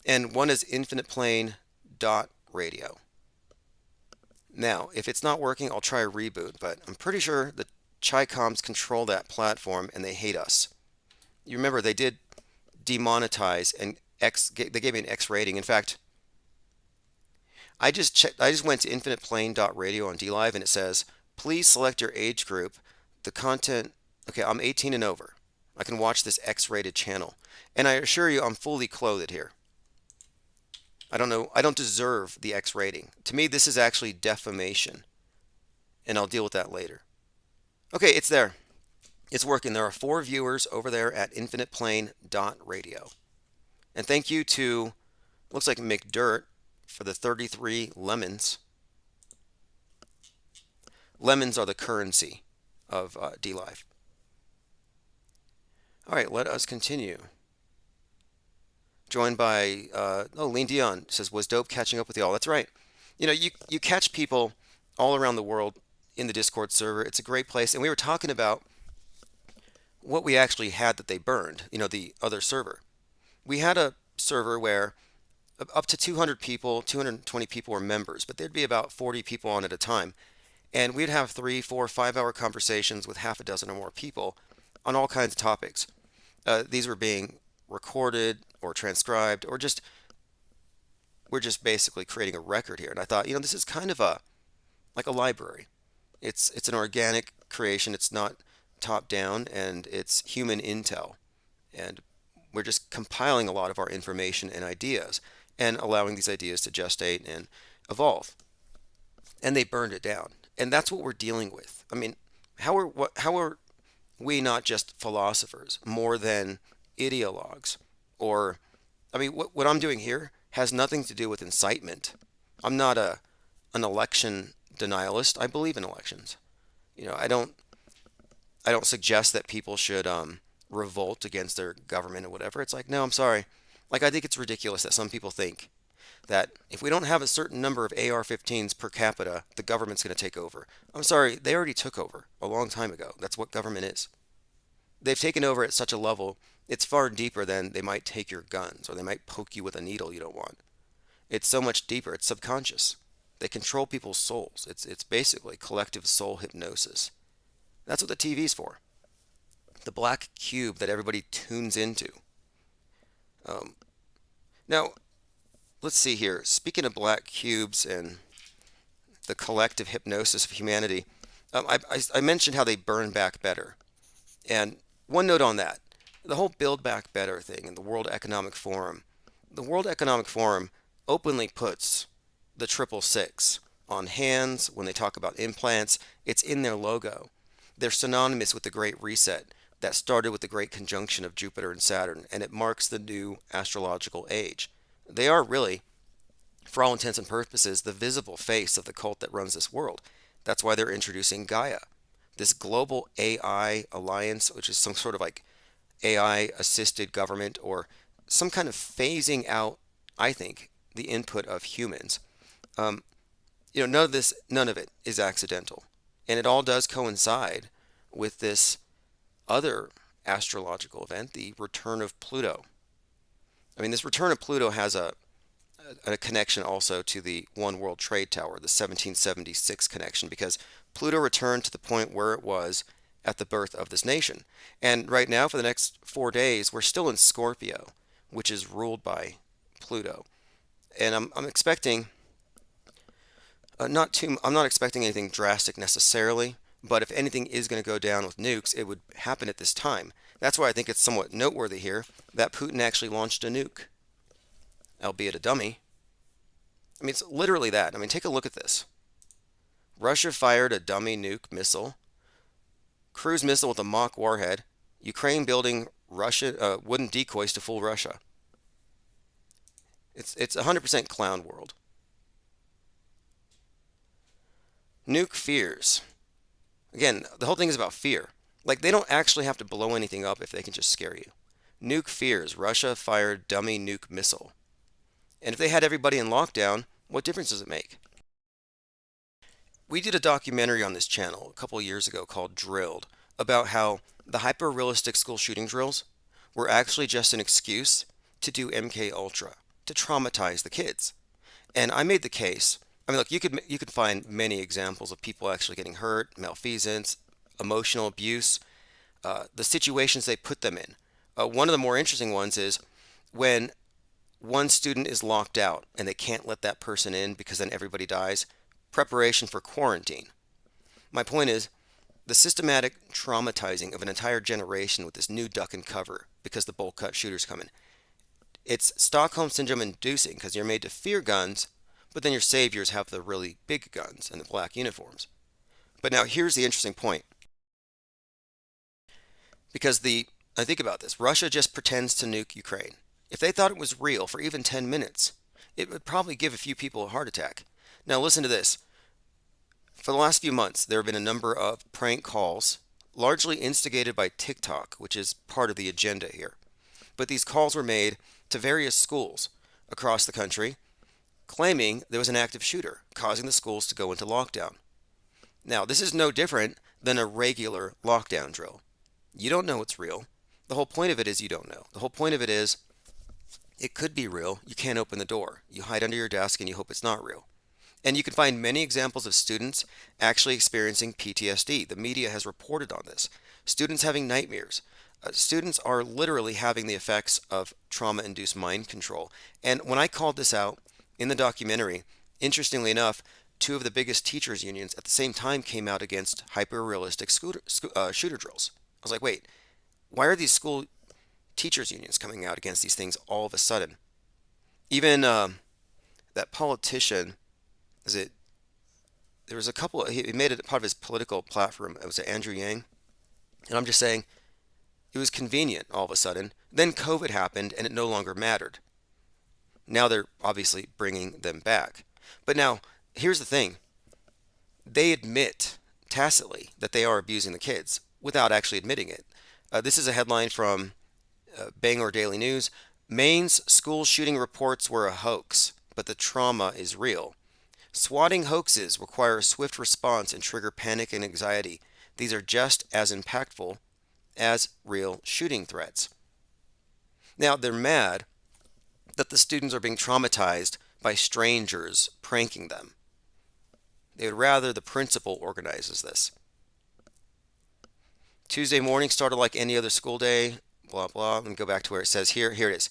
and one is Infinite Plane .radio. Now, if it's not working, I'll try a reboot, but I'm pretty sure the Chi-Coms control that platform, and they hate us. You remember, they did demonetize, and they gave me an X rating. In fact, I just went to infiniteplane.radio on DLive, and it says, please select your age group. The content, okay, I'm 18 and over. I can watch this X-rated channel. And I assure you, I'm fully clothed here. I don't know, I don't deserve the X rating. To me, this is actually defamation. And I'll deal with that later. Okay, it's there. It's working. There are 4 viewers over there at infiniteplane.radio. And thank you to, looks like McDirt, for the 33 lemons. Lemons are the currency of DLive. All right, let us continue. Joined by, Lean Dion says, was dope catching up with y'all. That's right. You know, you catch people all around the world in the Discord server. It's a great place. And we were talking about what we actually had that they burned, you know, the other server. We had a server where up to 200 people, 220 people were members, but there'd be about 40 people on at a time. And we'd have 3, 4, 5-hour conversations with half a dozen or more people on all kinds of topics. These were being recorded or transcribed, or we're just basically creating a record here. And I thought, you know, this is kind of like a library. It's an organic creation. It's not top down, and it's human intel. And we're just compiling a lot of our information and ideas and allowing these ideas to gestate and evolve. And they burned it down. And that's what we're dealing with. I mean, how are we not just philosophers more than ideologues? Or, I mean, what I'm doing here has nothing to do with incitement. I'm not an election denialist. I believe in elections. You know, I don't suggest that people should revolt against their government or whatever. It's like, no, I'm sorry. Like, I think it's ridiculous that some people think that if we don't have a certain number of AR-15s per capita, the government's going to take over. I'm sorry, they already took over a long time ago. That's what government is. They've taken over at such a level, it's far deeper than they might take your guns or they might poke you with a needle you don't want. It's so much deeper, it's subconscious. They control people's souls. It's basically collective soul hypnosis. That's what the TV's for. The black cube that everybody tunes into. Now, let's see here. Speaking of black cubes and the collective hypnosis of humanity, I mentioned how they burn back better. And one note on that. The whole Build Back Better thing in the World Economic Forum. The World Economic Forum openly puts the 666 on hands when they talk about implants. It's in their logo. They're synonymous with the Great Reset that started with the Great Conjunction of Jupiter and Saturn, and it marks the new astrological age. They are really, for all intents and purposes, the visible face of the cult that runs this world. That's why they're introducing Gaia, this global AI alliance, which is some sort of like AI assisted government or some kind of phasing out, I think, the input of humans. None of it is accidental. And it all does coincide with this other astrological event, the return of Pluto. I mean, this return of Pluto has a connection also to the One World Trade Tower, the 1776 connection, because Pluto returned to the point where it was at the birth of this nation. And right now, for the next 4 days, we're still in Scorpio, which is ruled by Pluto. And I'm expecting I'm not expecting anything drastic necessarily, but if anything is going to go down with nukes, it would happen at this time. That's why I think it's somewhat noteworthy here that Putin actually launched a nuke, albeit a dummy. I mean, it's literally that. I mean, take a look at this. Russia fired a dummy nuke missile, cruise missile with a mock warhead, Ukraine building Russia wooden decoys to fool Russia. It's 100% clown world. Nuke fears. Again, the whole thing is about fear. Like, they don't actually have to blow anything up if they can just scare you. Nuke fears. Russia fired dummy nuke missile. And if they had everybody in lockdown, what difference does it make? We did a documentary on this channel a couple of years ago called Drilled about how the hyper-realistic school shooting drills were actually just an excuse to do MK Ultra, to traumatize the kids. And I made the case. I mean, look, you could find many examples of people actually getting hurt, malfeasance, emotional abuse, the situations they put them in. One of the more interesting ones is when one student is locked out and they can't let that person in because then everybody dies. Preparation for quarantine. My point is the systematic traumatizing of an entire generation with this new duck and cover because the bolt cut shooters come in. It's Stockholm Syndrome inducing because you're made to fear guns, but then your saviors have the really big guns and the black uniforms. But now here's the interesting point. Because I think about this, Russia just pretends to nuke Ukraine. If they thought it was real for even 10 minutes, it would probably give a few people a heart attack. Now listen to this. For the last few months, there have been a number of prank calls, largely instigated by TikTok, which is part of the agenda here. But these calls were made to various schools across the country, claiming there was an active shooter, causing the schools to go into lockdown. Now, this is no different than a regular lockdown drill. You don't know it's real. The whole point of it is you don't know. The whole point of it is it could be real. You can't open the door. You hide under your desk and you hope it's not real. And you can find many examples of students actually experiencing PTSD. The media has reported on this. Students having nightmares. Students are literally having the effects of trauma-induced mind control. And when I called this out in the documentary, interestingly enough, two of the biggest teachers unions at the same time came out against hyper-realistic shooter drills. I was like, wait, why are these school teachers unions coming out against these things all of a sudden? Even that politician, there was a couple, he made it part of his political platform. It was Andrew Yang. And I'm just saying, it was convenient all of a sudden. Then COVID happened and it no longer mattered. Now they're obviously bringing them back. But now, here's the thing. They admit tacitly that they are abusing the kids without actually admitting it. This is a headline from Bangor Daily News. Maine's school shooting reports were a hoax, but the trauma is real. Swatting hoaxes require a swift response and trigger panic and anxiety. These are just as impactful as real shooting threats. Now, they're mad that the students are being traumatized by strangers pranking them. They would rather the principal organizes this. Tuesday morning started like any other school day, blah, blah. Let me go back to where it says here. Here it is.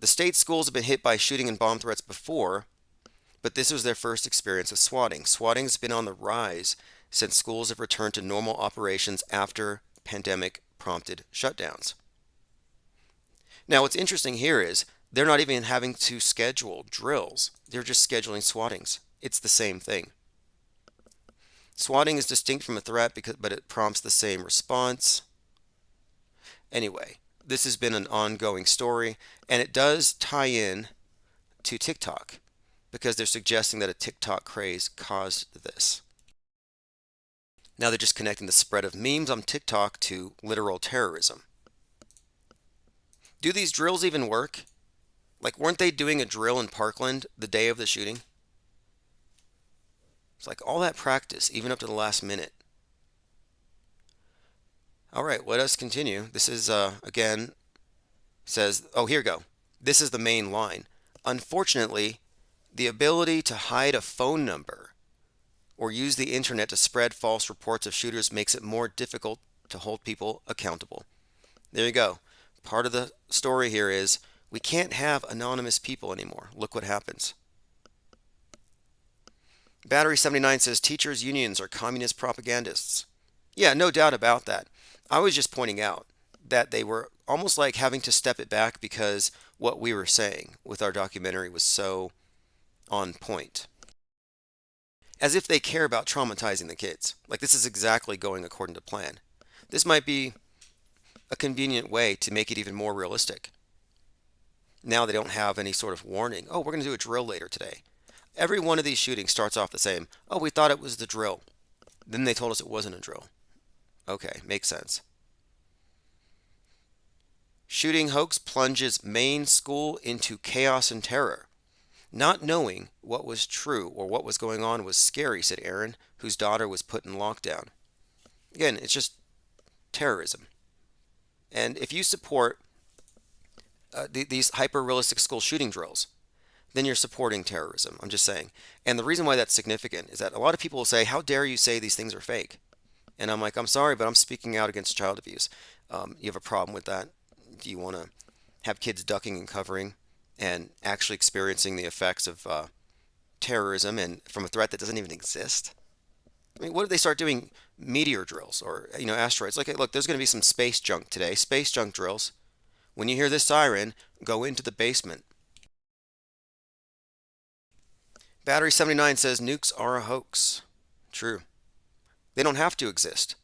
The state schools have been hit by shooting and bomb threats before, but this was their first experience with swatting. Swatting has been on the rise since schools have returned to normal operations after pandemic prompted shutdowns. Now, what's interesting here is they're not even having to schedule drills. They're just scheduling swattings. It's the same thing. Swatting is distinct from a threat but it prompts the same response. Anyway, this has been an ongoing story, and it does tie in to TikTok because they're suggesting that a TikTok craze caused this. Now they're just connecting the spread of memes on TikTok to literal terrorism. Do these drills even work? Like, weren't they doing a drill in Parkland the day of the shooting? It's like all that practice, even up to the last minute. All right, let us continue. This is, again, says, oh, here we go. This is the main line. Unfortunately, the ability to hide a phone number or use the internet to spread false reports of shooters makes it more difficult to hold people accountable. There you go. Part of the story here is we can't have anonymous people anymore. Look what happens. Battery 79 says teachers' unions are communist propagandists. Yeah, no doubt about that. I was just pointing out that they were almost like having to step it back because what we were saying with our documentary was so on point. As if they care about traumatizing the kids. Like this is exactly going according to plan. This might be a convenient way to make it even more realistic. Now they don't have any sort of warning. Oh, we're going to do a drill later today. Every one of these shootings starts off the same. Oh, we thought it was the drill. Then they told us it wasn't a drill. Okay, makes sense. Shooting hoax plunges Maine school into chaos and terror. Not knowing what was true or what was going on was scary, said Aaron, whose daughter was put in lockdown. Again, it's just terrorism. And if you support these hyper-realistic school shooting drills, then you're supporting terrorism. I'm just saying. And the reason why that's significant is that a lot of people will say, how dare you say these things are fake? And I'm like, I'm sorry, but I'm speaking out against child abuse. You have a problem with that? Do you want to have kids ducking and covering and actually experiencing the effects of terrorism and from a threat that doesn't even exist? I mean, what if they start doing meteor drills or, asteroids? Like, hey, look, there's going to be some space junk today, space junk drills. When you hear this siren, go into the basement. Battery 79 says nukes are a hoax. True. They don't have to exist.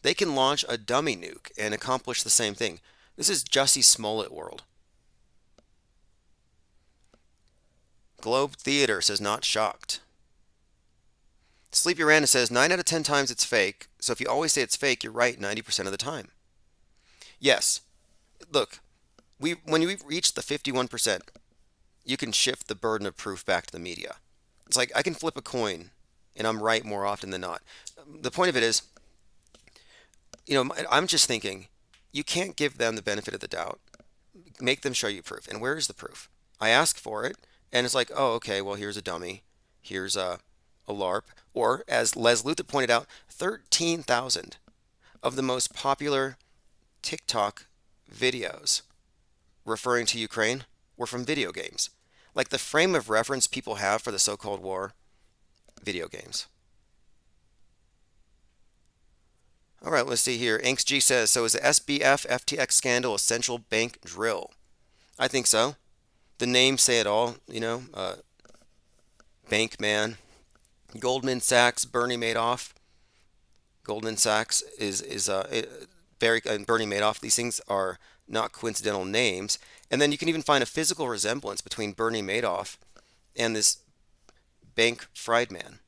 They can launch a dummy nuke and accomplish the same thing. This is Jussie Smollett world. Globe Theater says not shocked. Sleepy Randa says 9 out of 10 times it's fake, so if you always say it's fake, you're right 90% of the time. Yes. Look, when we reach the 51%, you can shift the burden of proof back to the media. It's like I can flip a coin and I'm right more often than not. The point of it is, I'm just thinking, you can't give them the benefit of the doubt. Make them show you proof. And where is the proof? I ask for it, and it's like, oh, okay, well, here's a dummy. Here's a LARP. Or, as Les Luthor pointed out, 13,000 of the most popular TikTok videos referring to Ukraine were from video games. Like the frame of reference people have for the so-called war, video games. All right, let's see here. Inks G says, so is the SBF FTX scandal a central bank drill? I think so. The names say it all, bank man. Goldman Sachs, Bernie Madoff. Goldman Sachs is Barry and Bernie Madoff. These things are not coincidental names. And then you can even find a physical resemblance between Bernie Madoff and this Bank Fried man.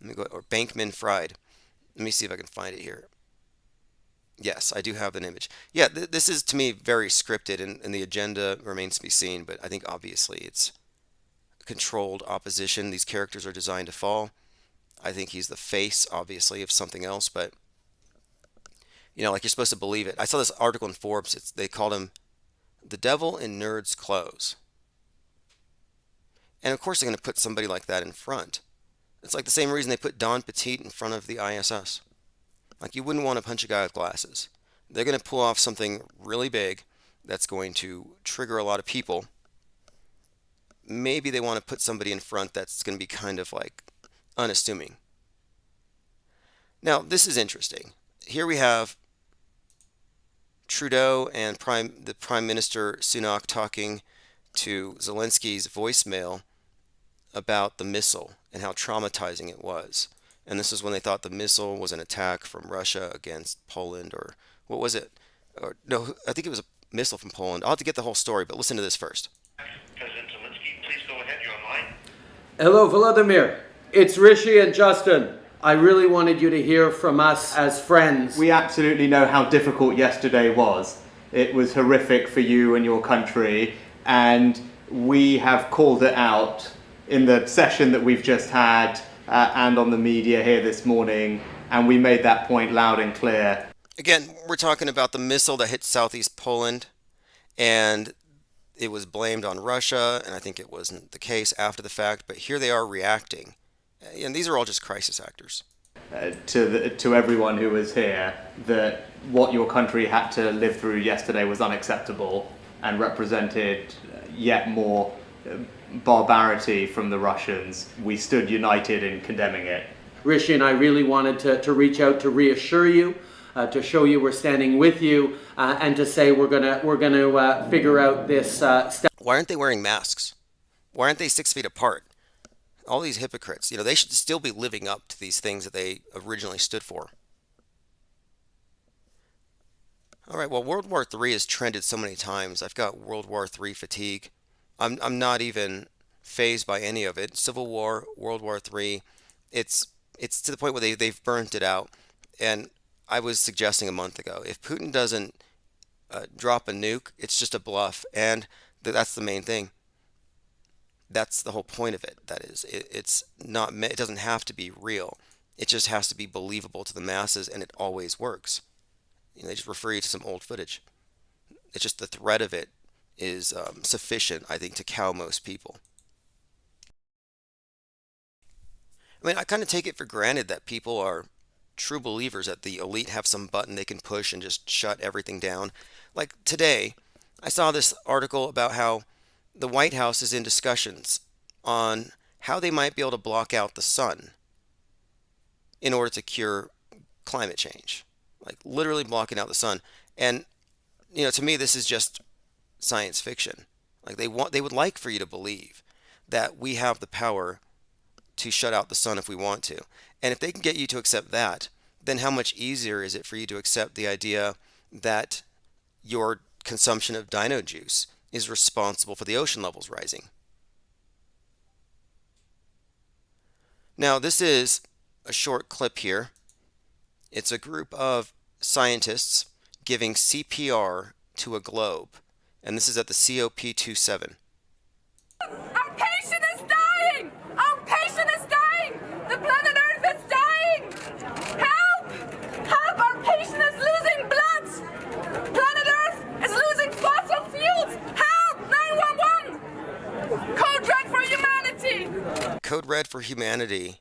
Let me go, or Bankman Fried. Let me see if I can find it here. Yes, I do have an image. Yeah, this is to me very scripted, and the agenda remains to be seen. But I think obviously it's controlled opposition. These characters are designed to fall. I think he's the face, obviously, of something else. But like you're supposed to believe it. I saw this article in Forbes. They called him the devil in nerds' clothes. And of course, they're going to put somebody like that in front. It's like the same reason they put Don Petit in front of the ISS. Like you wouldn't want to punch a guy with glasses. They're going to pull off something really big that's going to trigger a lot of people. Maybe they want to put somebody in front that's going to be kind of like unassuming. Now, this is interesting. Here we have Trudeau and the Prime Minister Sunak talking to Zelensky's voicemail about the missile and how traumatizing it was. And this is when they thought the missile was an attack from Russia against Poland, or what was it? Or no, I think it was a missile from Poland. I'll have to get the whole story, but listen to this first. President Zelensky, please go ahead. You're online. Hello, Volodymyr. It's Rishi and Justin. I really wanted you to hear from us as friends. We absolutely know how difficult yesterday was. It was horrific for you and your country, and we have called it out in the session that we've just had and on the media here this morning, and we made that point loud and clear. Again, we're talking about the missile that hit southeast Poland, and it was blamed on Russia, and I think it wasn't the case after the fact, but here they are reacting. And these are all just crisis actors. To everyone who was here, that what your country had to live through yesterday was unacceptable and represented yet more barbarity from the Russians. We stood united in condemning it. Rishi and I really wanted to reach out to reassure you, to show you we're standing with you, and to say we're gonna figure out this step. Why aren't they wearing masks? Why aren't they 6 feet apart? All these hypocrites, they should still be living up to these things that they originally stood for. All right, well, World War III has trended so many times. I've got World War III fatigue. I'm not even fazed by any of it. Civil War, World War III, it's to the point where they've burnt it out. And I was suggesting a month ago, if Putin doesn't drop a nuke, it's just a bluff, and that's the main thing. That's the whole point of it. That is, it's not. It doesn't have to be real. It just has to be believable to the masses, and it always works. They just refer you to some old footage. It's just the threat of it is sufficient, I think, to cow most people. I mean, I kind of take it for granted that people are true believers, that the elite have some button they can push and just shut everything down. Like today, I saw this article about how the White House is in discussions on how they might be able to block out the sun in order to cure climate change. Like literally blocking out the sun. And, to me, this is just science fiction. Like they would like for you to believe that we have the power to shut out the sun if we want to. And if they can get you to accept that, then how much easier is it for you to accept the idea that your consumption of dino juice is responsible for the ocean levels rising? Now, this is a short clip here. It's a group of scientists giving CPR to a globe, and this is at the COP27. Our patient is dying! Our patient is dying! The planet Earth is dying! Help! Help! Our patient is losing blood! Planet Earth is losing fossil fuels! Help! 911! Code red for humanity! Code red for humanity.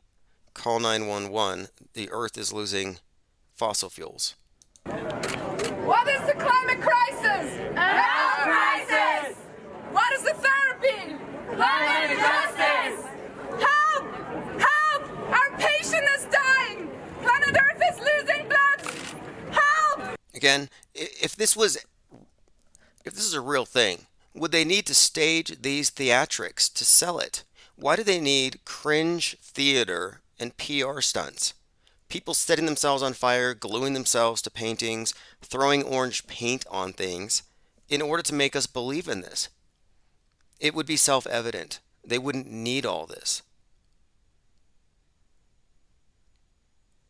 Call 911. The Earth is losing fossil fuels. What is the climate crisis? A health crisis! What is the therapy? Climate justice! Help! Help! Our patient is dying! Planet Earth is losing blood! Help! Again, if this is a real thing, would they need to stage these theatrics to sell it? Why do they need cringe theater and PR stunts? People setting themselves on fire, gluing themselves to paintings, throwing orange paint on things in order to make us believe in this. It would be self-evident. They wouldn't need all this.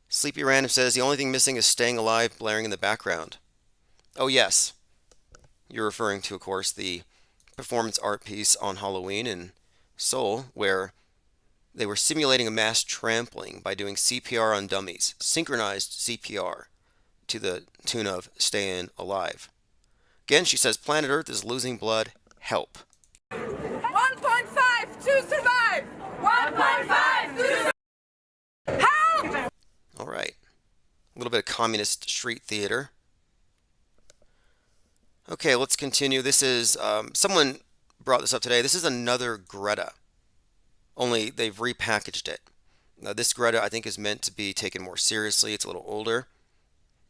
Sleepy Random says the only thing missing is Staying Alive blaring in the background. Oh, yes. You're referring to, of course, the performance art piece on Halloween in Seoul, where they were simulating a mass trampling by doing CPR on dummies, synchronized CPR, to the tune of Staying Alive. Again, she says, Planet Earth is losing blood. Help. 1.5 to survive! 1.5 to survive! Help! All right. A little bit of communist street theater. Okay, let's continue. This is, someone brought this up today. This is another Greta, only they've repackaged it. Now, this Greta, I think, is meant to be taken more seriously. It's a little older.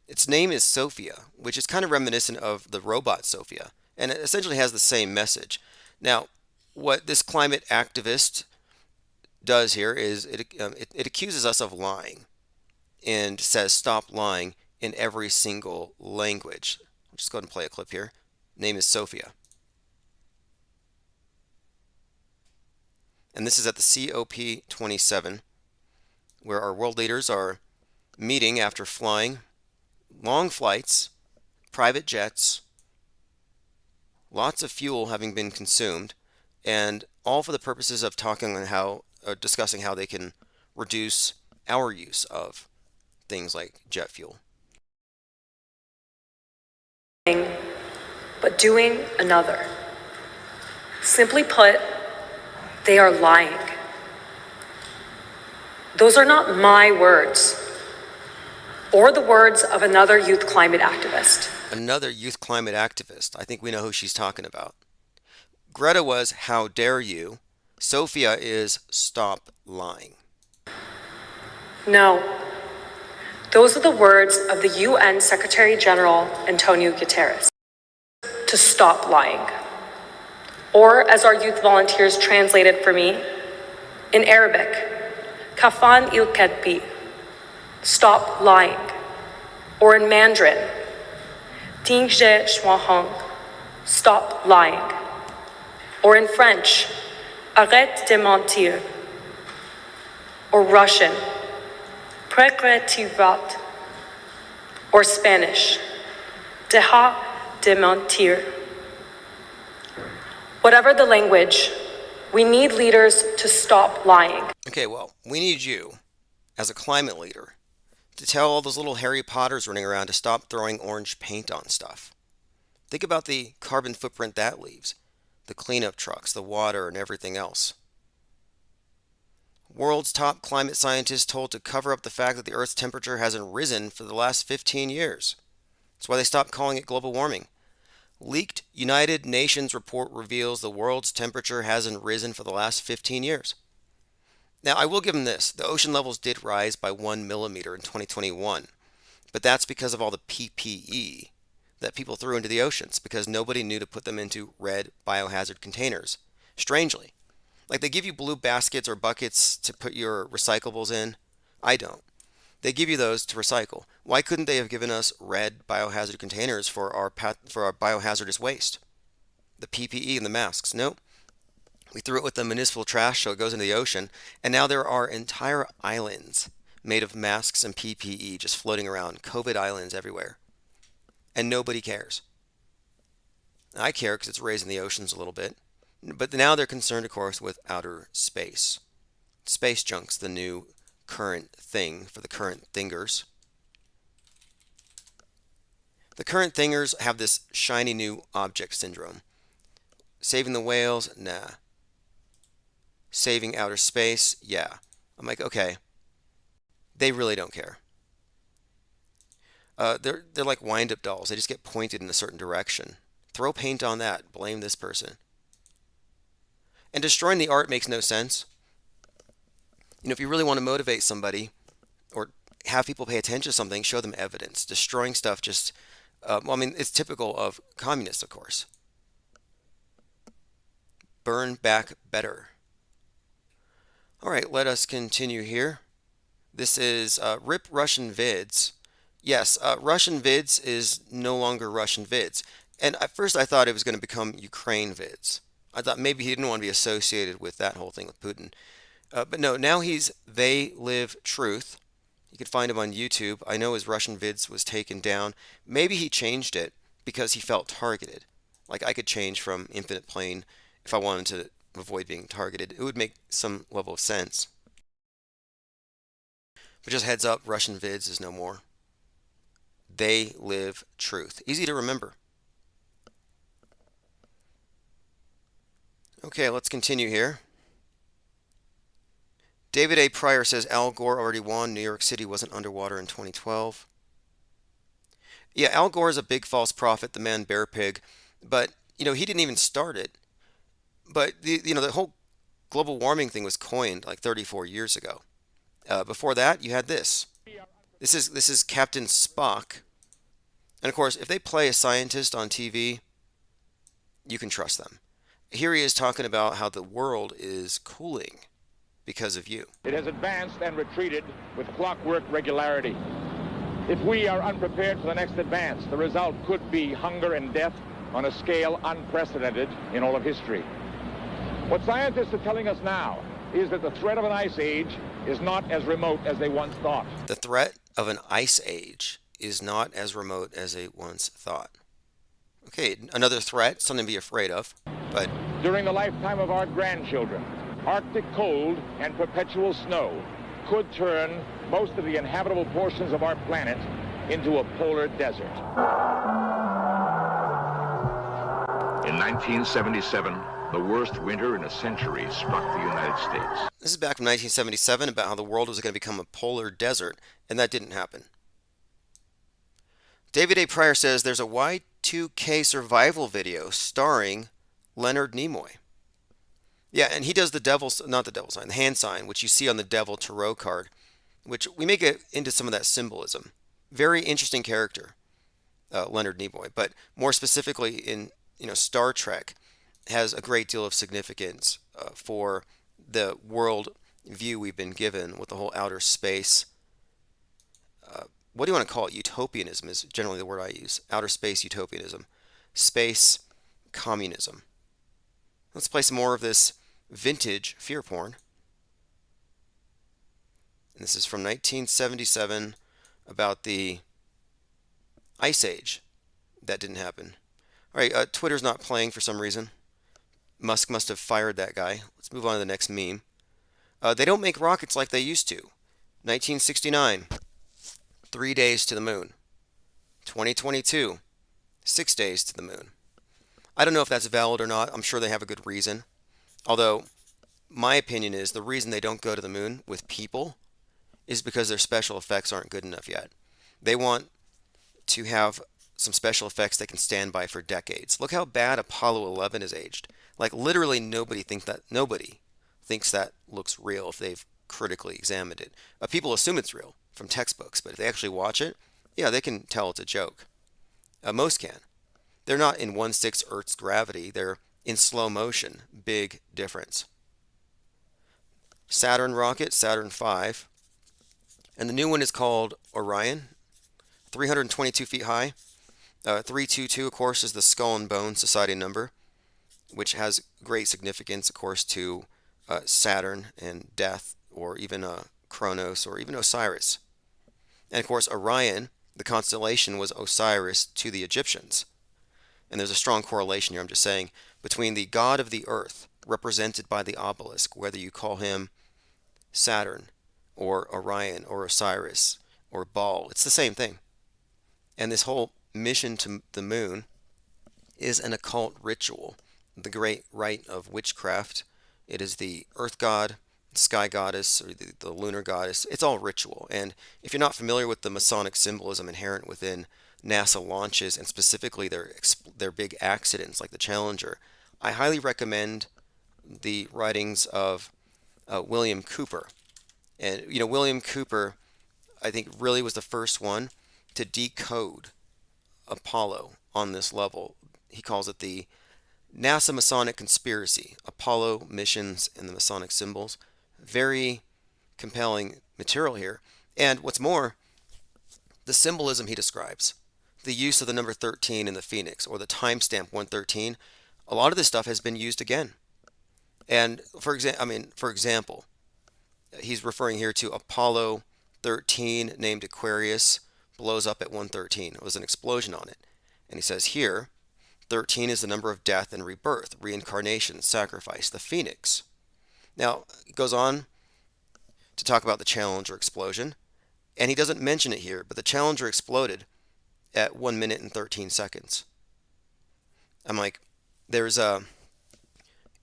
Its name is Sophia, which is kind of reminiscent of the robot Sophia, and it essentially has the same message. Now, what this climate activist does here is it accuses us of lying and says stop lying in every single language. I'll just go ahead and play a clip here. Name is Sophia. And this is at the COP27, where our world leaders are meeting after flying long flights, private jets, lots of fuel having been consumed, and all for the purposes of discussing how they can reduce our use of things like jet fuel. But doing another. Simply put, they are lying. Those are not my words, or the words of another youth climate activist. Another youth climate activist. I think we know who she's talking about. Greta was, how dare you? Sophia is, stop lying. No. Those are the words of the UN Secretary General Antonio Guterres. To stop lying. Or, as our youth volunteers translated for me, in Arabic, kafan il kadbi, stop lying. Or in Mandarin, tingje shuahong, stop lying. Or in French, arrête de mentir. Or Russian, prekretivat. Or Spanish, deja de mentir. Whatever the language, we need leaders to stop lying. Okay, well, we need you, as a climate leader, to tell all those little Harry Potters running around to stop throwing orange paint on stuff. Think about the carbon footprint that leaves, the cleanup trucks, the water, and everything else. World's top climate scientists told to cover up the fact that the Earth's temperature hasn't risen for the last 15 years. That's why they stopped calling it global warming. Leaked United Nations report reveals the world's temperature hasn't risen for the last 15 years. Now, I will give them this. The ocean levels did rise by 1 millimeter in 2021, but that's because of all the PPE that people threw into the oceans because nobody knew to put them into red biohazard containers. Strangely. Like they give you blue baskets or buckets to put your recyclables in. I don't. They give you those to recycle. Why couldn't they have given us red biohazard containers for our biohazardous waste? The PPE and the masks. Nope. We threw it with the municipal trash so it goes into the ocean, and now there are entire islands made of masks and PPE just floating around, COVID islands everywhere. And nobody cares. I care because it's raising the oceans a little bit. But now they're concerned, of course, with outer space. Space junk's the new current thing for the current thingers. The current thingers have this shiny new object syndrome. Saving the whales? Nah. Saving outer space? Yeah. I'm like, okay. They really don't care. They're like wind-up dolls. They just get pointed in a certain direction. Throw paint on that. Blame this person. And destroying the art makes no sense. You know, if you really want to motivate somebody or have people pay attention to something, show them evidence. Destroying stuff just, well, I mean, it's typical of communists, of course. Burn back better. All right, let us continue here. This is RIP Russian Vids. Yes, Russian Vids is no longer Russian Vids. And at first I thought it was going to become Ukraine Vids. I thought maybe he didn't want to be associated with that whole thing with Putin. But no, now he's They Live Truth. You could find him on YouTube. I know his Russian vids was taken down. Maybe he changed it because he felt targeted. Like I could change from infinite plane if I wanted to avoid being targeted. It would make some level of sense. But just heads up, Russian vids is no more. They live truth. Easy to remember. Okay, let's continue here. David A. Pryor says Al Gore already won. New York City wasn't underwater in 2012. Yeah, Al Gore is a big false prophet, the man bear pig, but he didn't even start it. But the whole global warming thing was coined like 34 years ago. Before that, you had this. This is Captain Spock, and of course, if they play a scientist on TV, you can trust them. Here he is talking about how the world is cooling because of you. It has advanced and retreated with clockwork regularity. If we are unprepared for the next advance, the result could be hunger and death on a scale unprecedented in all of history. What scientists are telling us now is that the threat of an ice age is not as remote as they once thought. The threat of an ice age is not as remote as they once thought. Okay, another threat, something to be afraid of, but during the lifetime of our grandchildren, Arctic cold and perpetual snow could turn most of the inhabitable portions of our planet into a polar desert. In 1977, the worst winter in a century struck the United States. This is back from 1977 about how the world was going to become a polar desert, and that didn't happen. David A. Pryor says there's a Y2K survival video starring Leonard Nimoy. Yeah, and he does the hand sign, which you see on the Devil Tarot card, which we may get into some of that symbolism. Very interesting character, Leonard Nimoy, but more specifically in Star Trek has a great deal of significance for the world view we've been given with the whole outer space. What do you want to call it? Utopianism is generally the word I use. Outer space utopianism. Space communism. Let's play some more of this vintage fear porn. And this is from 1977 about the Ice Age. That didn't happen. All right, Twitter's not playing for some reason. Musk must have fired that guy. Let's move on to the next meme. They don't make rockets like they used to. 1969, 3 days to the moon. 2022, 6 days to the moon. I don't know if that's valid or not. I'm sure they have a good reason. Although, my opinion is the reason they don't go to the moon with people is because their special effects aren't good enough yet. They want to have some special effects they can stand by for decades. Look how bad Apollo 11 is aged. Like literally nobody thinks that looks real if they've critically examined it. People assume it's real from textbooks, but if they actually watch it, yeah, they can tell it's a joke. Most can. They're not in 1/6 Earth's gravity. They're in slow motion. Big difference. Saturn rocket, Saturn V. And the new one is called Orion. 322 feet high. 322, of course, is the Skull and Bones Society number, which has great significance, of course, to Saturn and death, or even Kronos, or even Osiris. And, of course, Orion, the constellation, was Osiris to the Egyptians. And there's a strong correlation here, I'm just saying, between the god of the earth, represented by the obelisk, whether you call him Saturn, or Orion, or Osiris, or Baal. It's the same thing. And this whole mission to the moon is an occult ritual, the great rite of witchcraft. It is the earth god, sky goddess, or the lunar goddess. It's all ritual. And if you're not familiar with the Masonic symbolism inherent within NASA launches, and specifically their big accidents like the Challenger, I highly recommend the writings of William Cooper. And William Cooper, I think, really was the first one to decode Apollo on this level. He calls it the NASA Masonic Conspiracy, Apollo missions and the Masonic symbols. Very compelling material here. And what's more, the symbolism he describes, the use of the number 13 in the Phoenix, or the timestamp 113, a lot of this stuff has been used again. And for example, he's referring here to Apollo 13 named Aquarius blows up at 113. It was an explosion on it. And he says here, 13 is the number of death and rebirth, reincarnation, sacrifice, the phoenix. Now, it goes on to talk about the Challenger explosion, and he doesn't mention it here, but the Challenger exploded at 1 minute and 13 seconds. I'm like, there's a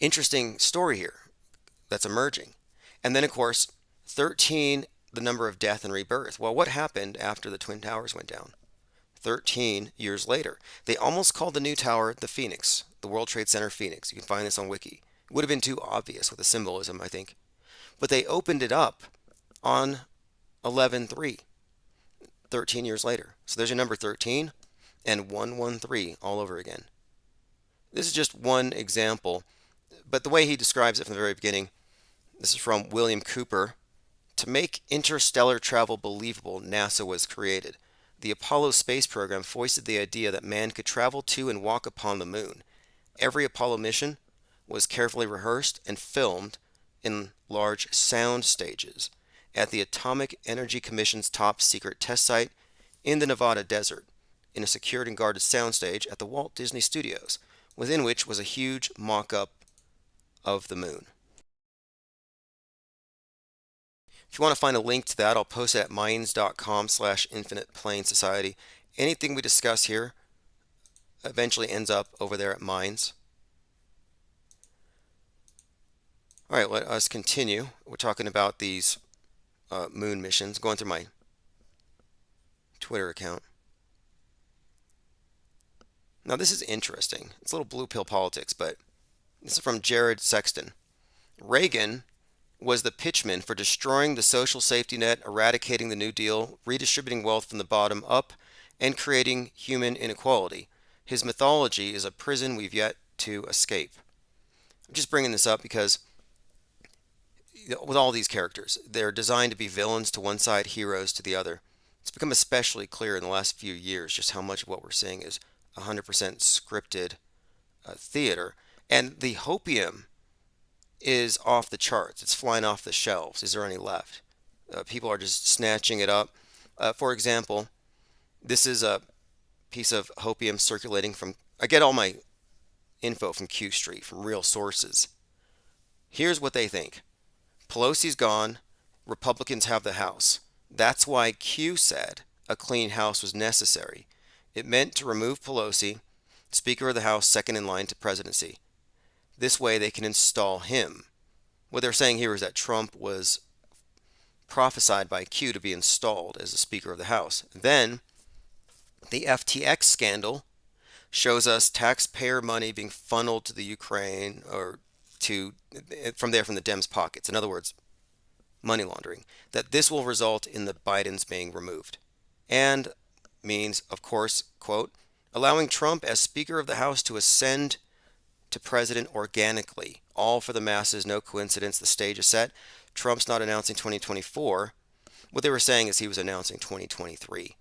interesting story here that's emerging. And then, of course, 13, the number of death and rebirth. Well, what happened after the Twin Towers went down? 13 years later. They almost called the new tower the Phoenix, the World Trade Center Phoenix. You can find this on Wiki. It would have been too obvious with the symbolism, I think. But they opened it up on 11/3, 13 years later. So there's your number 13 and 113 all over again. This is just one example, but the way he describes it from the very beginning, this is from William Cooper. To make interstellar travel believable, NASA was created. The Apollo space program foisted the idea that man could travel to and walk upon the moon. Every Apollo mission was carefully rehearsed and filmed in large sound stages at the Atomic Energy Commission's top secret test site in the Nevada desert, in a secured and guarded soundstage at the Walt Disney Studios, within which was a huge mock-up of the moon. If you want to find a link to that, I'll post it at minds.com/infiniteplanesociety. Anything we discuss here eventually ends up over there at Minds. All right, let us continue. We're talking about these moon missions, going through my Twitter account. Now, this is interesting. It's a little blue pill politics, but this is from Jared Sexton. Reagan was the pitchman for destroying the social safety net, eradicating the New Deal, redistributing wealth from the bottom up, and creating human inequality. His mythology is a prison we've yet to escape. I'm just bringing this up because with all these characters, they're designed to be villains to one side, heroes to the other. It's become especially clear in the last few years just how much of what we're seeing is 100% scripted theater. And the hopium is off the charts. It's flying off the shelves. Is there any left? People are just snatching it up. For example, this is a piece of hopium circulating from, I get all my info from Q Street, from real sources. Here's what they think. Pelosi's gone. Republicans have the House. That's why Q said a clean House was necessary. It meant to remove Pelosi, Speaker of the House, second in line to presidency. This way they can install him. What they're saying here is that Trump was prophesied by Q to be installed as the Speaker of the House. Then the FTX scandal shows us taxpayer money being funneled to the Ukraine or from the Dems' pockets. In other words, money laundering. That this will result in the Bidens being removed. And means, of course, quote, allowing Trump as Speaker of the House to ascend to president organically. All for the masses, no coincidence, the stage is set. Trump's not announcing 2024. What they were saying is he was announcing 2023.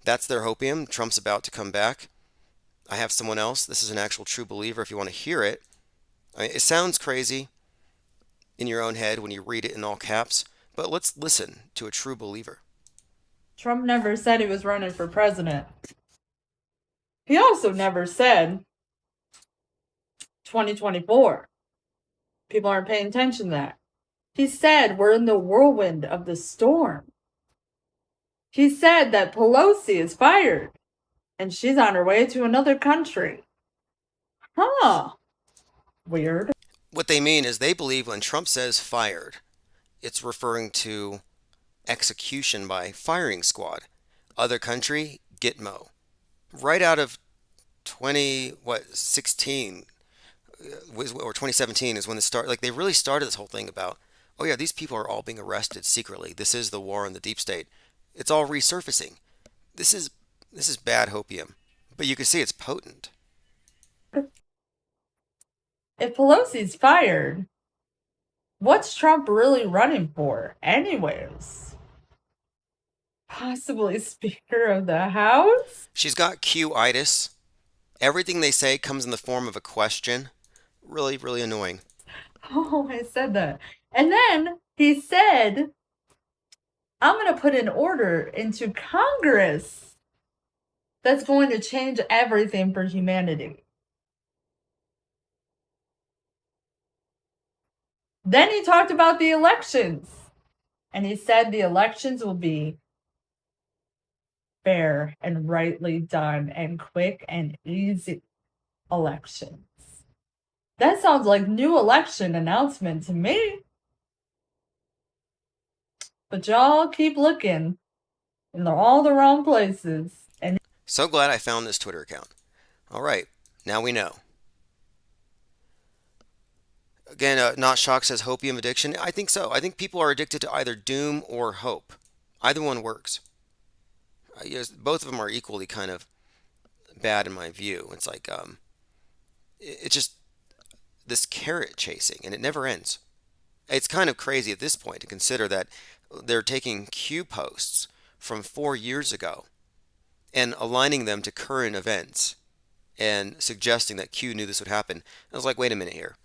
That's their hopium. Trump's about to come back. I have someone else. This is an actual true believer if you want to hear it. I mean, it sounds crazy in your own head when you read it in all caps, but let's listen to a true believer. Trump never said he was running for president. He also never said 2024. People aren't paying attention to that. He said we're in the whirlwind of the storm. He said that Pelosi is fired and she's on her way to another country. Huh. Weird. What they mean is they believe when Trump says fired, it's referring to execution by firing squad. Other country, Gitmo. Right out of 16 or 2017 is when they really started this whole thing about, oh yeah, these people are all being arrested secretly. This is the war in the deep state. It's all resurfacing. This is bad hopium, but you can see it's potent. If Pelosi's fired, what's Trump really running for anyways? Possibly Speaker of the House? She's got Q-itis. Everything they say comes in the form of a question. Really, really annoying. Oh, I said that. And then he said I'm going to put an order into Congress that's going to change everything for humanity. Then he talked about the elections. And he said the elections will be fair and rightly done and quick and easy elections. That sounds like new election announcement to me. But y'all keep looking in all the wrong places. And So glad I found this Twitter account. All right, now we know. Again, Not Shock says hopium addiction. I think so. I think people are addicted to either doom or hope. Either one works. Yes, both of them are equally kind of bad in my view. It's like it's just this carrot chasing, and it never ends. It's kind of crazy at this point to consider that they're taking Q posts from 4 years ago and aligning them to current events and suggesting that Q knew this would happen. I was like, wait a minute here.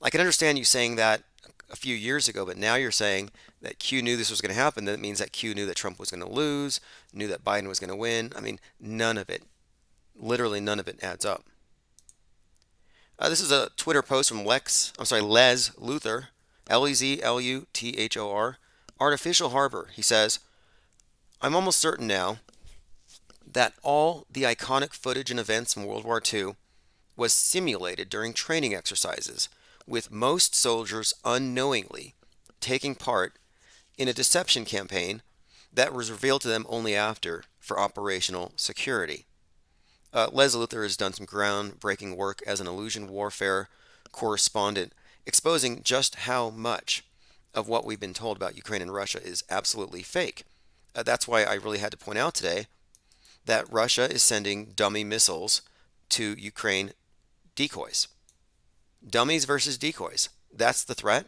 I can understand you saying that a few years ago, but now you're saying that Q knew this was going to happen. That means that Q knew that Trump was going to lose, knew that Biden was going to win. I mean, none of it, literally none of it adds up. This is a Twitter post from Les Luthor, Lezluthor, Artificial Harbor. He says, I'm almost certain now that all the iconic footage and events from World War II was simulated during training exercises, with most soldiers unknowingly taking part in a deception campaign that was revealed to them only after for operational security. Les Luthor has done some groundbreaking work as an illusion warfare correspondent, exposing just how much of what we've been told about Ukraine and Russia is absolutely fake. That's why I really had to point out today that Russia is sending dummy missiles to Ukraine, decoys. Dummies versus decoys. That's the threat.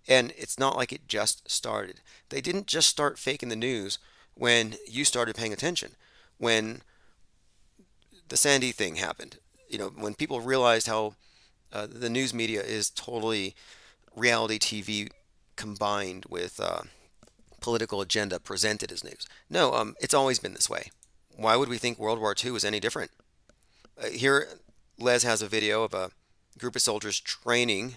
And it's not like it just started. They didn't just start faking the news when you started paying attention. When the Sandy thing happened, when people realized how the news media is totally reality TV combined with political agenda presented as news. No, it's always been this way. Why would we think World War II was any different? Here, Les has a video of a group of soldiers training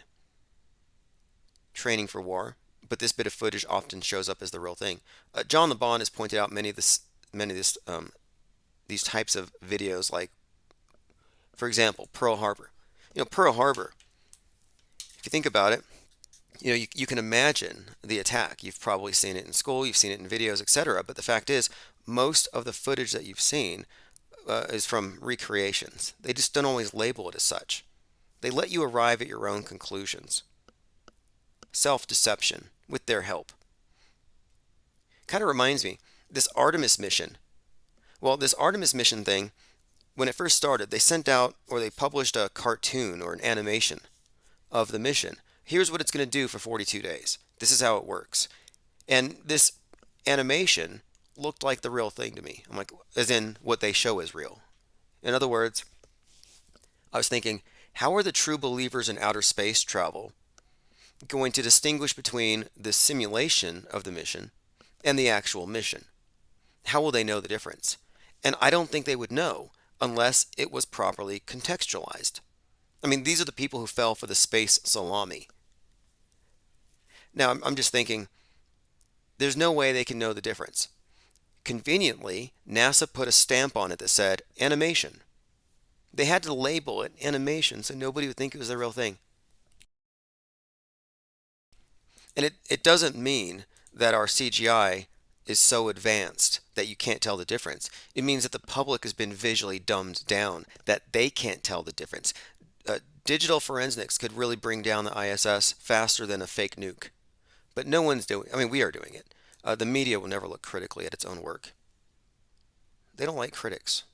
for war, but this bit of footage often shows up as the real thing. John LeBon has pointed out many of these types of videos, like, for example, Pearl Harbor. Pearl Harbor, if you think about it, you can imagine the attack. You've probably seen it in school, you've seen it in videos, etc. But the fact is, most of the footage that you've seen is from recreations. They just don't always label it as such. They let you arrive at your own conclusions. Self-deception with their help. Kind of reminds me, this Artemis mission. Well, this Artemis mission thing, when it first started, they sent out, or they published a cartoon or an animation of the mission. Here's what it's going to do for 42 days. This is how it works. And this animation looked like the real thing to me. I'm like, as in what they show is real. In other words, I was thinking, how are the true believers in outer space travel going to distinguish between the simulation of the mission and the actual mission? How will they know the difference? And I don't think they would know unless it was properly contextualized. I mean, these are the people who fell for the space salami. Now, I'm just thinking, there's no way they can know the difference. Conveniently, NASA put a stamp on it that said animation. They had to label it animation so nobody would think it was the real thing. And it doesn't mean that our CGI is so advanced that you can't tell the difference. It means that the public has been visually dumbed down, that they can't tell the difference. Digital forensics could really bring down the ISS faster than a fake nuke. But no one's doing it. I mean, we are doing it. The media will never look critically at its own work. They don't like critics.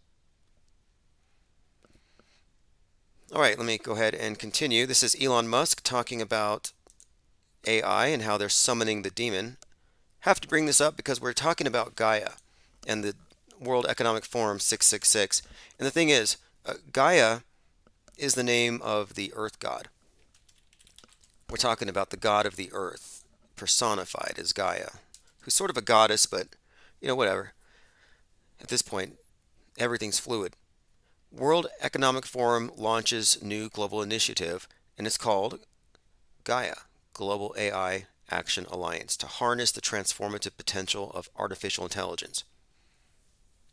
All right, let me go ahead and continue. This is Elon Musk talking about AI and how they're summoning the demon. Have to bring this up because we're talking about Gaia and the World Economic Forum 666. And the thing is, Gaia is the name of the earth god. We're talking about the god of the earth, personified as Gaia, who's sort of a goddess, but whatever. At this point, everything's fluid. World Economic Forum launches new global initiative, and it's called Gaia, Global AI Action Alliance, to harness the transformative potential of artificial intelligence.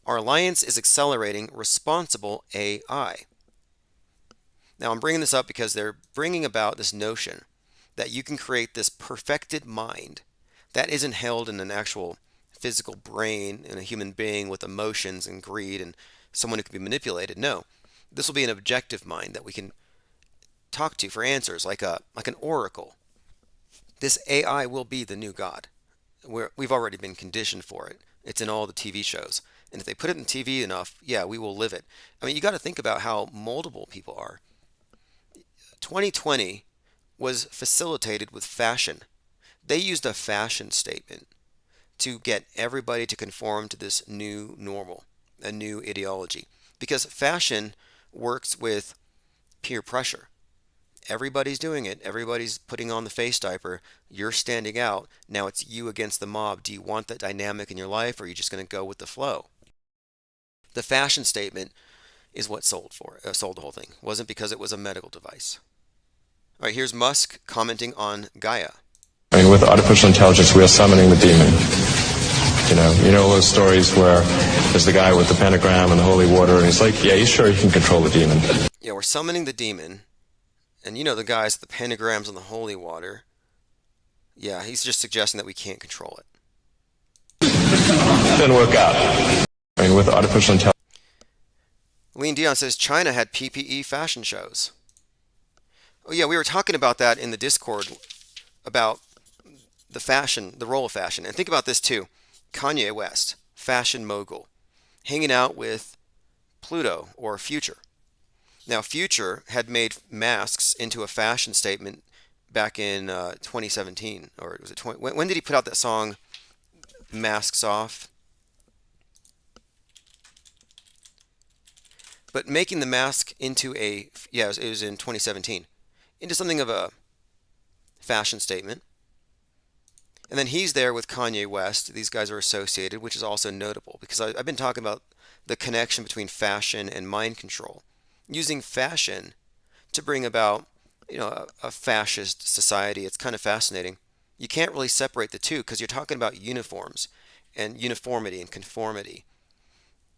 Our alliance is accelerating responsible AI. Now, I'm bringing this up because they're bringing about this notion that you can create this perfected mind that isn't held in an actual physical brain in a human being with emotions and greed and someone who can be manipulated. No, this will be an objective mind that we can talk to for answers, like an oracle. This AI will be the new God. We've already been conditioned for it. It's in all the TV shows. And if they put it in TV enough, yeah, we will live it. I mean, you got to think about how moldable people are. 2020 was facilitated with fashion. They used a fashion statement to get everybody to conform to this new normal, a new ideology. Because fashion works with peer pressure. Everybody's doing it. Everybody's putting on the face diaper. You're standing out. Now it's you against the mob. Do you want that dynamic in your life, or are you just going to go with the flow? The fashion statement is what sold the whole thing. It wasn't because it was a medical device. All right, here's Musk commenting on Gaia. I mean, with artificial intelligence, we are summoning the demon. You know those stories where there's the guy with the pentagram and the holy water, and he's like, yeah, you sure you can control the demon? Yeah, we're summoning the demon. And the guys with the pentagrams and the holy water. Yeah, he's just suggesting that we can't control it. Didn't work out. I mean, with artificial intelligence. Lean Dion says China had PPE fashion shows. Oh yeah, we were talking about that in the Discord about the role of fashion. And think about this too. Kanye West, fashion mogul, hanging out with Pluto or Future. Now, Future had made masks into a fashion statement back in 2017, or was it when did he put out that song, Masks Off? But making the mask into it was in 2017, into something of a fashion statement. And then he's there with Kanye West. These guys are associated, which is also notable because I've been talking about the connection between fashion and mind control. Using fashion to bring about, a fascist society. It's kind of fascinating. You can't really separate the two because you're talking about uniforms and uniformity and conformity.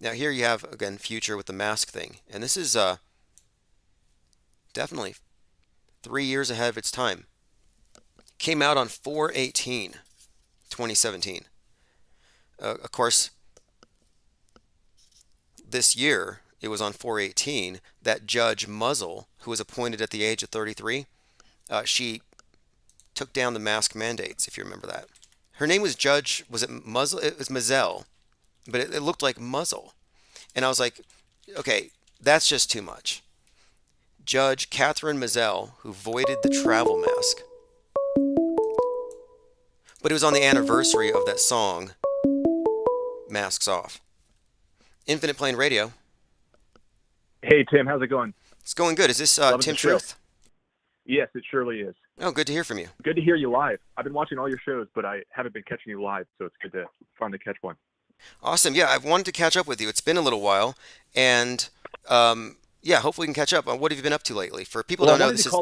Now here you have, again, Future with the mask thing. And this is definitely 3 years ahead of its time. Came out on 4/18/2017. Of course, this year, it was on 4/18 that Judge Muzzle, who was appointed at the age of 33, she took down the mask mandates, if you remember that. Her name was was it Muzzle? It was Mazzell, but it looked like Muzzle. And I was like, okay, that's just too much. Judge Catherine Mazzell, who voided the travel mask. But it was on the anniversary of that song, Masks Off. Infinite Plane Radio. Hey, Tim, how's it going? It's going good. Is this Tim Truth? Yes, it surely is. Oh, good to hear from you. Good to hear you live. I've been watching all your shows, but I haven't been catching you live, so it's good to finally catch one. Awesome. Yeah, I've wanted to catch up with you. It's been a little while, and hopefully we can catch up. What have you been up to lately? For people who don't know, this is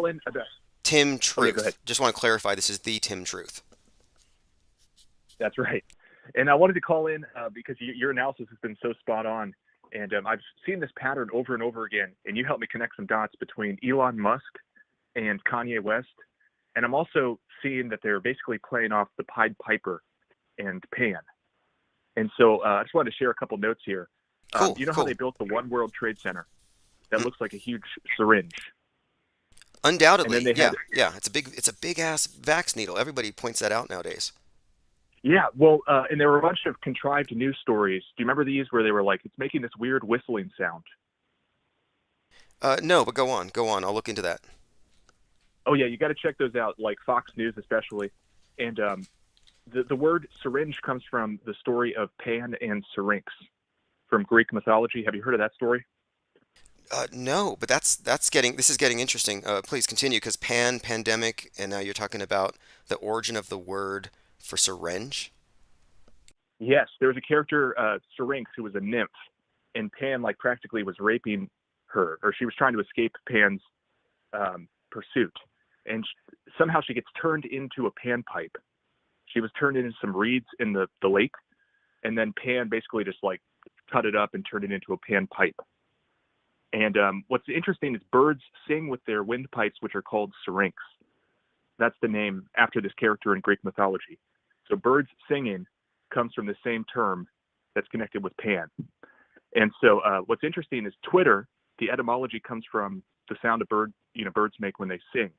Tim Truth. Okay, just want to clarify, this is the Tim Truth. That's right. And I wanted to call in because your analysis has been so spot on. And I've seen this pattern over and over again. And you helped me connect some dots between Elon Musk and Kanye West. And I'm also seeing that they're basically playing off the Pied Piper and Pan. And so I just wanted to share a couple notes here. Cool, you know how they built the One World Trade Center? That looks like a huge syringe. Undoubtedly, yeah. It's a big ass vax needle. Everybody points that out nowadays. Yeah, well, and there were a bunch of contrived news stories. Do you remember these where they were like, it's making this weird whistling sound? No, but go on. I'll look into that. Oh yeah, you got to check those out, like Fox News especially. And the word syringe comes from the story of Pan and Syrinx from Greek mythology. Have you heard of that story? No, but this is getting interesting. Please continue, because pandemic, and now you're talking about the origin of the word for syringe. Yes, there was a character, Syrinx, who was a nymph, and Pan like practically was raping her, or she was trying to escape Pan's pursuit, and somehow she gets turned into a panpipe. She was turned into some reeds in the lake, and then Pan basically just like cut it up and turned it into a panpipe. And what's interesting is birds sing with their windpipes, which are called syrinx. That's the name after this character in Greek mythology. So birds singing comes from the same term that's connected with Pan. And so what's interesting is Twitter, the etymology comes from the sound birds make when they sing.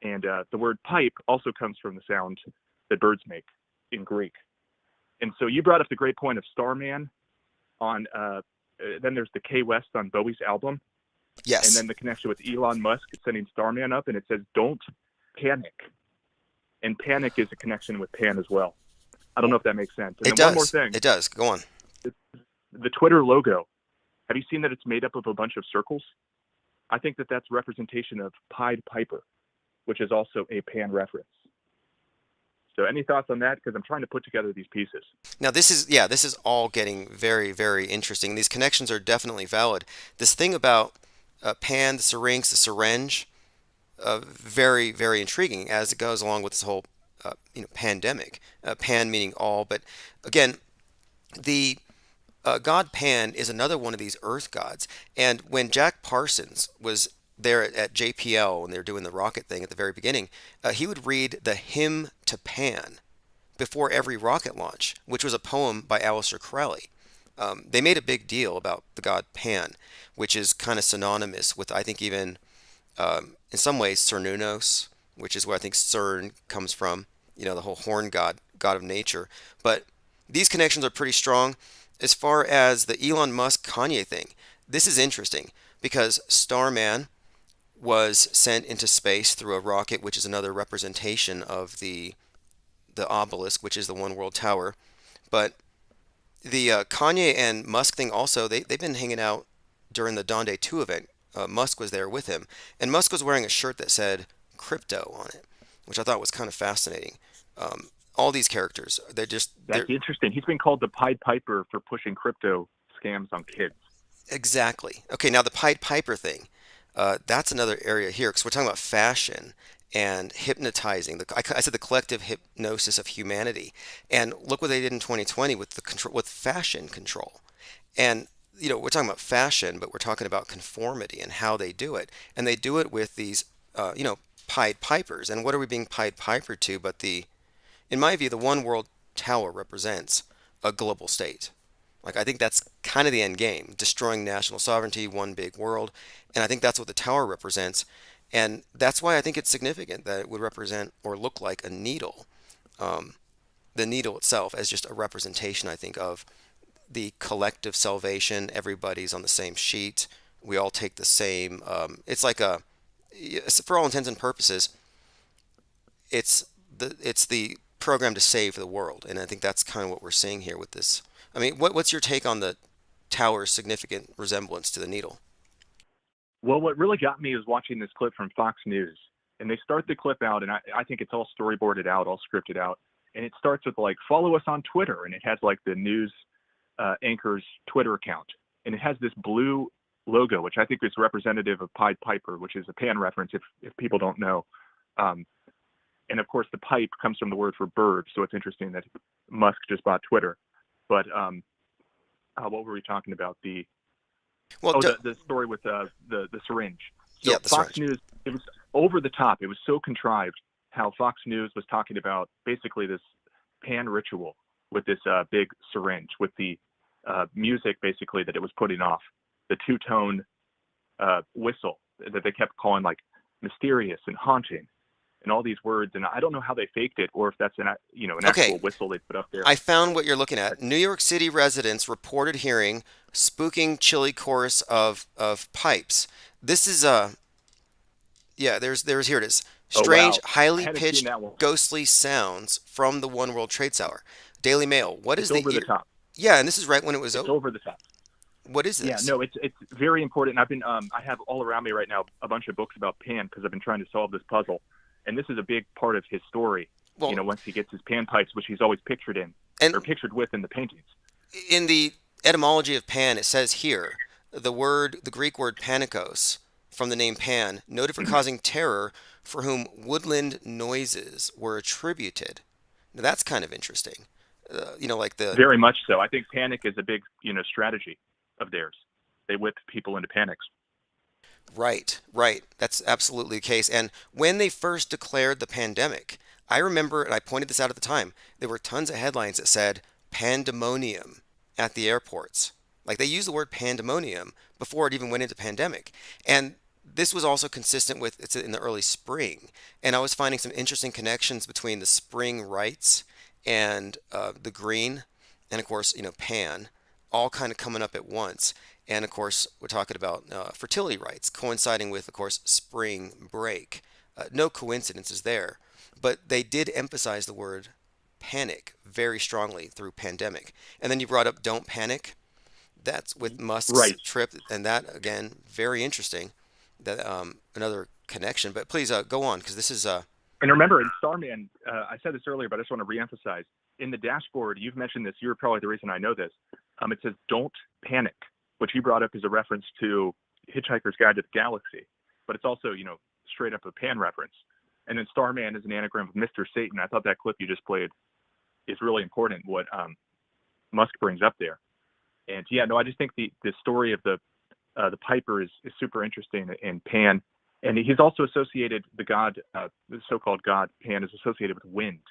And the word pipe also comes from the sound that birds make in Greek. And so you brought up the great point of Starman on, then there's the K West on Bowie's album. Yes. And then the connection with Elon Musk sending Starman up, and it says, don't panic. And panic is a connection with Pan as well. I don't know if that makes sense. And It then does. One more thing. It does. Go on. The Twitter logo. Have you seen that it's made up of a bunch of circles? I think that that's representation of Pied Piper, which is also a Pan reference. So any thoughts on that? Because I'm trying to put together these pieces. Now this is all getting very, very interesting. These connections are definitely valid. This thing about Pan, the syrinx, the syringe, very, very intriguing as it goes along with this whole pandemic. Pan meaning all, but again, the god Pan is another one of these earth gods. And when Jack Parsons was there at JPL when they were doing the rocket thing at the very beginning, he would read the Hymn to Pan before every rocket launch, which was a poem by Aleister Crowley. They made a big deal about the god Pan, which is kind of synonymous with, I think, even in some ways Cernunnos, which is where I think Cern comes from, the whole horn god of nature. But these connections are pretty strong. As far as the Elon Musk Kanye thing, this is interesting because Starman was sent into space through a rocket, which is another representation of the obelisk, which is the One World Tower. But the Kanye and Musk thing also, they've been hanging out during the Donde 2 event. Musk was there with him, and Musk was wearing a shirt that said crypto on it, which I thought was kind of fascinating. All these characters, that's interesting. He's been called the Pied Piper for pushing crypto scams on kids. Exactly. Okay, now the Pied Piper thing, that's another area here because we're talking about fashion and hypnotizing. I said the collective hypnosis of humanity, and look what they did in 2020 with fashion control. And we're talking about fashion, but we're talking about conformity and how they do it, and they do it with these Pied Pipers. And what are we being Pied Piper to? But in my view, the One World Tower represents a global state. Like, I think that's kind of the end game, destroying national sovereignty, one big world. And I think that's what the tower represents. And that's why I think it's significant that it would represent or look like a needle. The needle itself as just a representation, I think, of the collective salvation. Everybody's on the same sheet. We all take the same. It's like for all intents and purposes, it's the program to save the world. And I think that's kind of what we're seeing here with this. I mean, what's your take on the tower's significant resemblance to the needle? Well, what really got me is watching this clip from Fox News. And they start the clip out, and I think it's all storyboarded out, all scripted out. And it starts with, like, follow us on Twitter. And it has, like, the news anchor's Twitter account. And it has this blue logo, which I think is representative of Pied Piper, which is a Pan reference if people don't know. And, of course, the pipe comes from the word for bird. So it's interesting that Musk just bought Twitter. But what were we talking about? The story with the syringe. So yeah, the Fox syringe. News, it was over the top. It was so contrived how Fox News was talking about basically this Pan ritual with this big syringe, with the music basically that it was putting off, the two-tone whistle that they kept calling like mysterious and haunting. And all these words, and I don't know how they faked it, or if that's an actual whistle they put up there. I found what you're looking at. New York City residents reported hearing spooking, chilly chorus of pipes. This is here it is. Strange, highly pitched, ghostly sounds from the One World Trade Tower. Daily Mail. What is over the top? Yeah, and this is right when it was over the top. What is this? Yeah, no, it's very important. I've been I have all around me right now a bunch of books about Pan because I've been trying to solve this puzzle. And this is a big part of his story, once he gets his panpipes, which he's always pictured in. And or pictured with in the paintings. in the etymology of pan, it says here the Greek word panikos, from the name Pan, noted for causing terror, for whom woodland noises were attributed. Now that's kind of interesting. Like the Very much so. I think panic is a big, strategy of theirs. They whip people into panics. Right, right. That's absolutely the case. And when they first declared the pandemic, I remember, and I pointed this out at the time, there were tons of headlines that said pandemonium at the airports. Like they used the word pandemonium before it even went into pandemic. And this was also consistent with it's in the early spring. And I was finding some interesting connections between the spring rites and the green, and of course, pan, all kind of coming up at once. And of course, we're talking about fertility rites coinciding with, of course, spring break. No coincidences there, but they did emphasize the word panic very strongly through pandemic. And then you brought up "Don't Panic." That's with Musk's Right. trip, and that again, very interesting. That another connection. But please go on, because this is And remember, in Starman, I said this earlier, but I just want to reemphasize. In the dashboard, you've mentioned this. You're probably the reason I know this. It says "Don't Panic," which you brought up as a reference to Hitchhiker's Guide to the Galaxy, but it's also, straight up a Pan reference. And then Starman is an anagram of Mr. Satan. I thought that clip you just played is really important, what Musk brings up there. And yeah, no, I just think the story of the Piper is super interesting in Pan. And he's also associated, the so-called god Pan is associated with wind.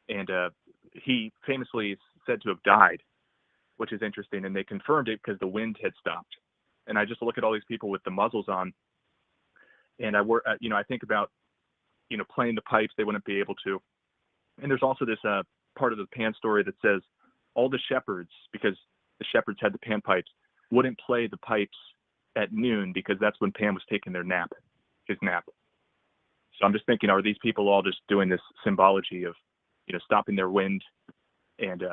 And he famously is said to have died, which is interesting. And they confirmed it because the wind had stopped. And I just look at all these people with the muzzles on, and I think about, playing the pipes, they wouldn't be able to. And there's also this part of the Pan story that says all the shepherds, because the shepherds had the Pan pipes, wouldn't play the pipes at noon because that's when Pan was taking his nap. So I'm just thinking, are these people all just doing this symbology of, stopping their wind? And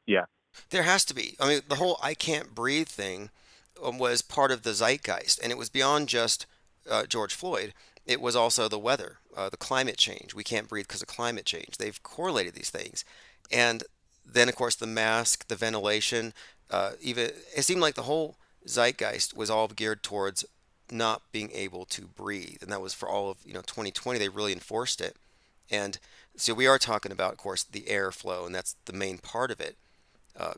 yeah. There has to be. I mean, the whole "I can't breathe" thing was part of the zeitgeist, and it was beyond just George Floyd. It was also the weather, the climate change. We can't breathe because of climate change. They've correlated these things. And then, of course, the mask, the ventilation, even it seemed like the whole zeitgeist was all geared towards not being able to breathe. And that was for all of 2020. They really enforced it. And so we are talking about, of course, the airflow, and that's the main part of it.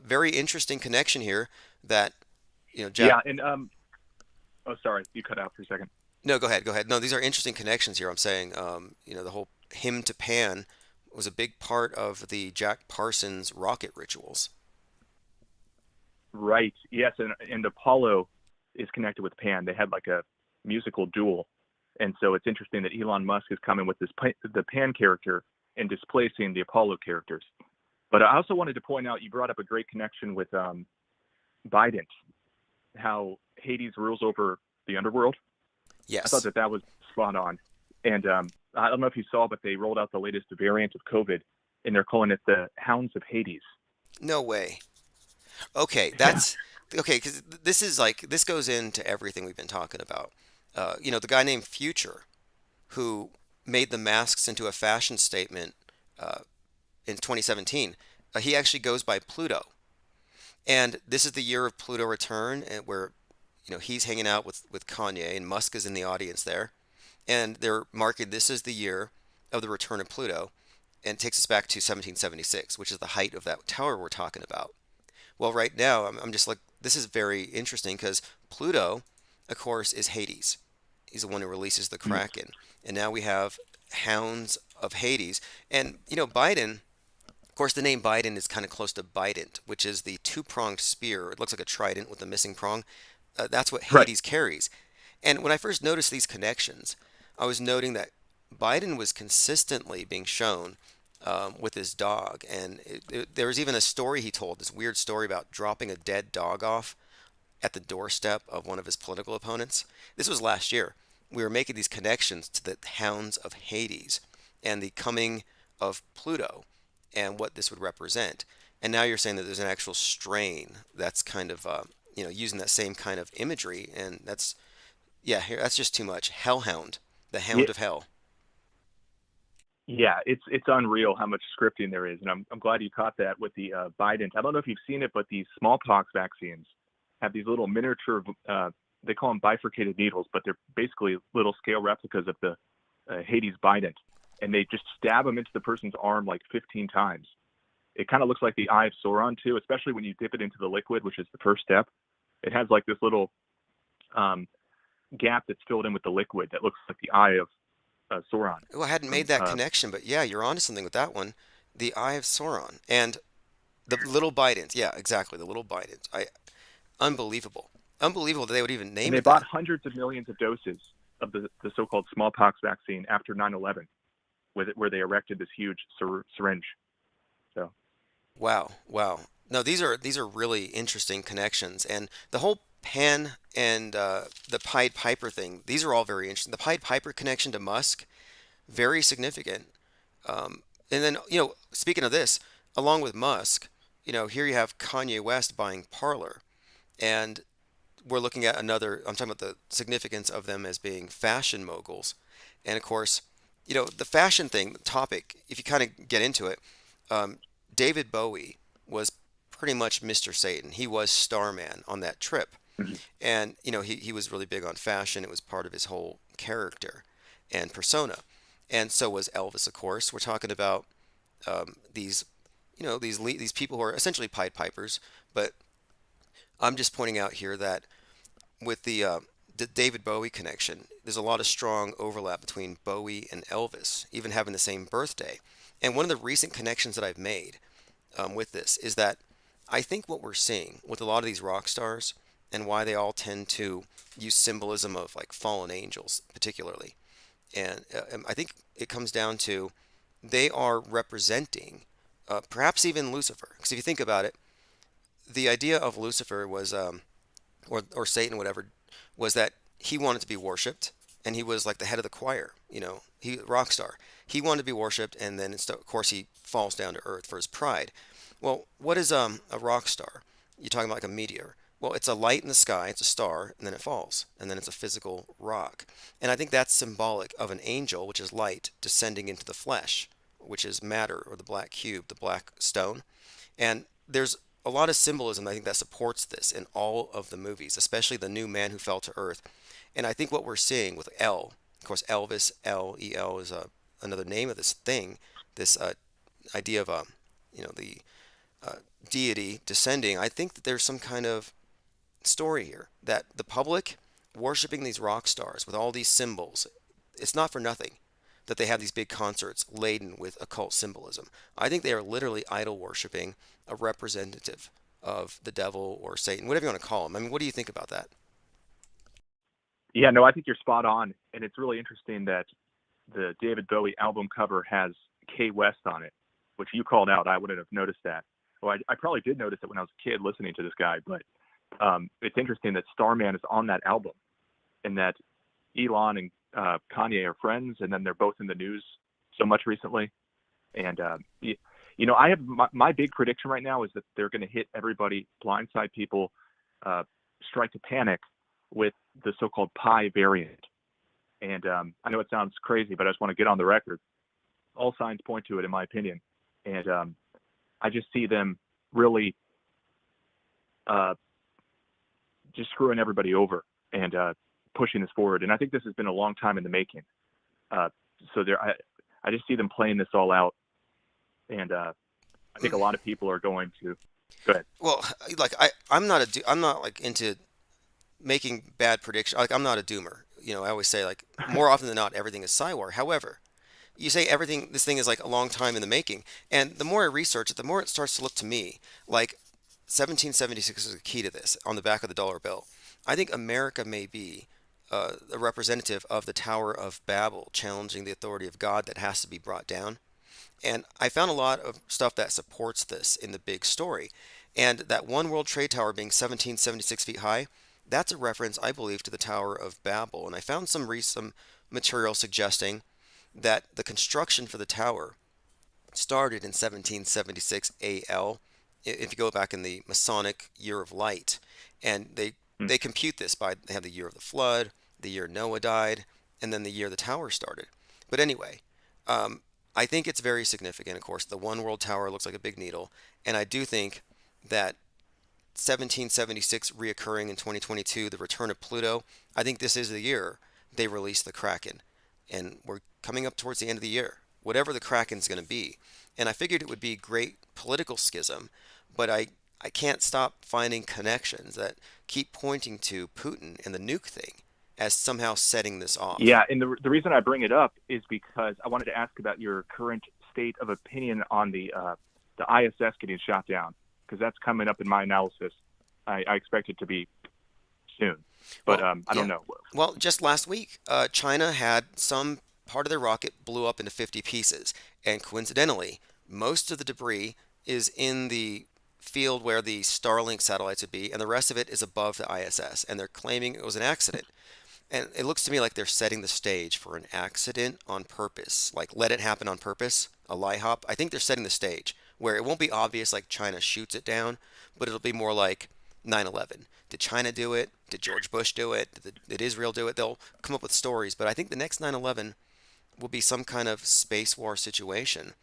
Very interesting connection here that, Jack. Yeah, and oh, sorry, you cut out for a second. No, go ahead, go ahead. No, these are interesting connections here. I'm saying, the whole hymn to Pan was a big part of the Jack Parsons rocket rituals. Right. Yes, and Apollo is connected with Pan. They had like a musical duel, and so it's interesting that Elon Musk is coming with the Pan character and displacing the Apollo characters. But I also wanted to point out, you brought up a great connection with Biden, how Hades rules over the underworld. Yes. I thought that was spot on. And I don't know if you saw, but they rolled out the latest variant of COVID, and they're calling it the Hounds of Hades. No way. Okay, that's okay, because this goes into everything we've been talking about. The guy named Future, who made the masks into a fashion statement in 2017, he actually goes by Pluto. And this is the year of Pluto return, and where he's hanging out with Kanye, and Musk is in the audience there, and they're marking this as the year of the return of Pluto, and it takes us back to 1776, which is the height of that tower we're talking about. Well, right now I'm just like, this is very interesting because Pluto, of course, is Hades. He's the one who releases the Kraken, and now we have Hounds of Hades, and Biden. Of course, the name Biden is kind of close to Bident, which is the two-pronged spear. It looks like a trident with a missing prong. That's what Hades carries. And when I first noticed these connections, I was noting that Biden was consistently being shown with his dog. And there was even a story he told, this weird story about dropping a dead dog off at the doorstep of one of his political opponents. This was last year. We were making these connections to the Hounds of Hades and the coming of Pluto and what this would represent. And now you're saying that there's an actual strain that's kind of using that same kind of imagery, and that's just too much. Hellhound, the Hound of Hell. Yeah, it's unreal how much scripting there is, and I'm glad you caught that with the Biden. I don't know if you've seen it, but these smallpox vaccines have these little miniature, they call them bifurcated needles, but they're basically little scale replicas of the Hades Biden, and they just stab them into the person's arm like 15 times. It kind of looks like the eye of Sauron too, especially when you dip it into the liquid, which is the first step. It has like this little gap that's filled in with the liquid that looks like the eye of Sauron. Oh, I hadn't made that connection, but yeah, you're onto something with that one. The Eye of Sauron and the little Bidens. Yeah, exactly, the little Bidens. Unbelievable. Unbelievable that they would even name And they it bought that. hundreds of millions of doses of the so-called smallpox vaccine after 9/11, where they erected this huge syringe. So, Wow, wow. No, these are really interesting connections, and the whole Pan and the Pied Piper thing. These are all very interesting. The Pied Piper connection to Musk, very significant. And then, speaking of this, along with Musk, here you have Kanye West buying Parler, and we're looking at another. I'm talking about the significance of them as being fashion moguls, and of course, the fashion thing, the topic. If you kind of get into it, um, David Bowie was pretty much Mr. Satan. He was Starman on that trip, and he was really big on fashion. It was part of his whole character and persona, and so was Elvis. Of course, we're talking about these, these people who are essentially Pied Pipers, but I'm just pointing out here that with the David Bowie connection, there's a lot of strong overlap between Bowie and Elvis, even having the same birthday. And one of the recent connections that I've made with this is that I think what we're seeing with a lot of these rock stars and why they all tend to use symbolism of like fallen angels, particularly, and I think it comes down to they are representing perhaps even Lucifer. Because if you think about it, the idea of Lucifer was or Satan, whatever, was that he wanted to be worshipped, and he was like the head of the choir. He rock star. He wanted to be worshipped, and then of course he falls down to earth for his pride. Well, what is a rock star? You're talking about like a meteor. Well, it's a light in the sky, it's a star, and then it falls, and then it's a physical rock. And I think that's symbolic of an angel, which is light, descending into the flesh, which is matter, or the black cube, the black stone. And there's a lot of symbolism, I think, that supports this in all of the movies, especially the new man who fell to earth. And I think what we're seeing with L, of course, Elvis, L-E-L is another name of this thing, this idea of, the deity descending. I think that there's some kind of story here that the public worshiping these rock stars with all these symbols, it's not for nothing that they have these big concerts laden with occult symbolism. I think they are literally idol worshiping a representative of the devil or Satan, whatever you want to call him. I mean, what do you think about that? yeah, no, I think you're spot on, and it's really interesting that the David Bowie album cover has K West on it, which you called out. I wouldn't have noticed that. Well, I probably did notice it when I was a kid listening to this guy, but it's interesting that Starman is on that album, and that Elon and Kanye are friends, and then they're both in the news so much recently. And I have my big prediction right now is that they're going to hit everybody, blindside people, strike to panic with the so-called Pi variant. And I know it sounds crazy, but I just want to get on the record. All signs point to it, in my opinion. And I just see them really just screwing everybody over and pushing this forward. And I think this has been a long time in the making. So I just see them playing this all out. And I think a lot of people are going to go ahead. Well, like I'm not like into making bad predictions. Like I'm not a doomer. I always say like more often than not everything is Psywar. However, you say this thing is like a long time in the making, and the more I research it, the more it starts to look to me like 1776 is a key to this on the back of the dollar bill. I think America may be a representative of the Tower of Babel, challenging the authority of God that has to be brought down. And I found a lot of stuff that supports this in the big story. And that one World Trade Tower being 1776 feet high, that's a reference, I believe, to the Tower of Babel. And I found some material suggesting that the construction for the tower started in 1776 AL, if you go back in the Masonic Year of Light. And they compute this they have the year of the flood, the year Noah died, and then the year the tower started. But anyway, I think it's very significant. Of course, the One World Tower looks like a big needle, and I do think that 1776 reoccurring in 2022, the return of Pluto. I think this is the year they release the Kraken, and we're coming up towards the end of the year. Whatever the Kraken's going to be, and I figured it would be great political schism, but I can't stop finding connections that keep pointing to Putin and the nuke thing as somehow setting this off. Yeah, and the reason I bring it up is because I wanted to ask about your current state of opinion on the ISS getting shot down, because that's coming up in my analysis. I expect it to be soon, but I don't know. Well, just last week, China had some part of their rocket blew up into 50 pieces, and coincidentally, most of the debris is in the field where the Starlink satellites would be, and the rest of it is above the ISS, and they're claiming it was an accident. And it looks to me like they're setting the stage for an accident on purpose, like let it happen on purpose, a lie hop. I think they're setting the stage where it won't be obvious like China shoots it down, but it'll be more like 9/11. Did China do it? Did George Bush do it? Did Israel do it? They'll come up with stories, but I think the next 9/11 will be some kind of space war situation.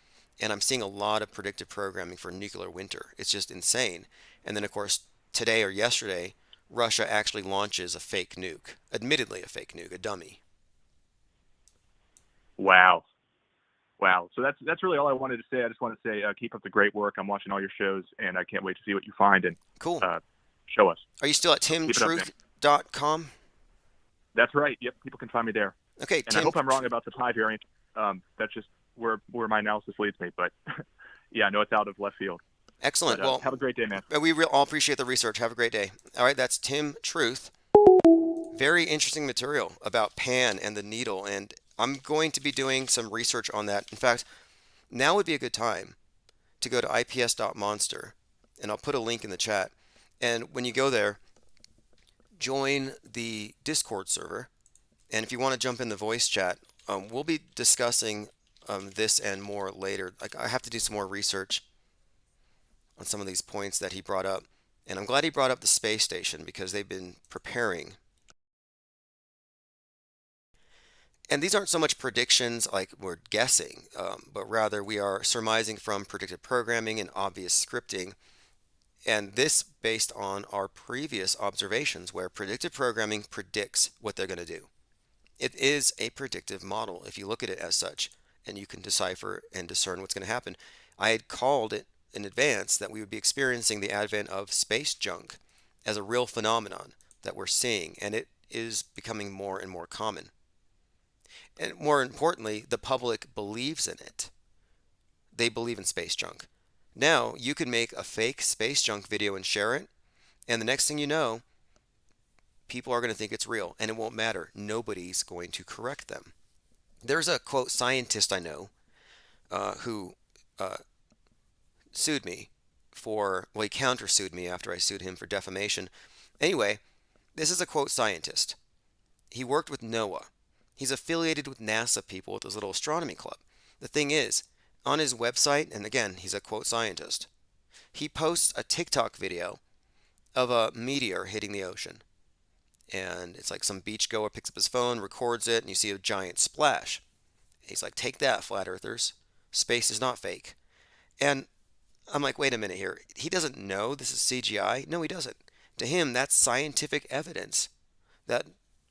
And I'm seeing a lot of predictive programming for nuclear winter. It's just insane. And then, of course, today or yesterday, Russia actually launches a fake nuke, admittedly a fake nuke, a dummy. Wow. So that's really all I wanted to say. I just want to say keep up the great work. I'm watching all your shows, and I can't wait to see what you find and cool. Show us. Are you still at timtruth.com? That's right. Yep, people can find me there. Okay, and I hope I'm wrong about the pi variant. That's just where my analysis leads me. But yeah, I know it's out of left field. Excellent. But, well, have a great day, man. We all appreciate the research. Have a great day. All right, that's Tim Truth. Very interesting material about Pan and the needle, and I'm going to be doing some research on that. In fact, now would be a good time to go to ips.monster, and I'll put a link in the chat. And when you go there, join the Discord server, and if you want to jump in the voice chat, we'll be discussing this and more later. I have to do some more research on some of these points that he brought up. And I'm glad he brought up the space station because they've been preparing. And these aren't so much predictions like we're guessing, but rather we are surmising from predictive programming and obvious scripting. And this based on our previous observations where predictive programming predicts what they're going to do. It is a predictive model if you look at it as such, and you can decipher and discern what's going to happen. I had called it in advance that we would be experiencing the advent of space junk as a real phenomenon that we're seeing, and it is becoming more and more common. And more importantly, the public believes in it. They believe in space junk. Now, you can make a fake space junk video and share it, and the next thing you know, people are going to think it's real, and it won't matter. Nobody's going to correct them. There's a, quote, scientist I know who sued me for, well, he countersued me after I sued him for defamation. Anyway, this is a, quote, scientist. He worked with NOAA. He's affiliated with NASA people with his little astronomy club. The thing is, on his website, and again, he's a, quote, scientist, he posts a TikTok video of a meteor hitting the ocean. And it's like some beachgoer picks up his phone, records it, and you see a giant splash. He's like, take that, flat earthers. Space is not fake. And I'm like, wait a minute here. He doesn't know this is CGI? No, he doesn't. To him, that's scientific evidence that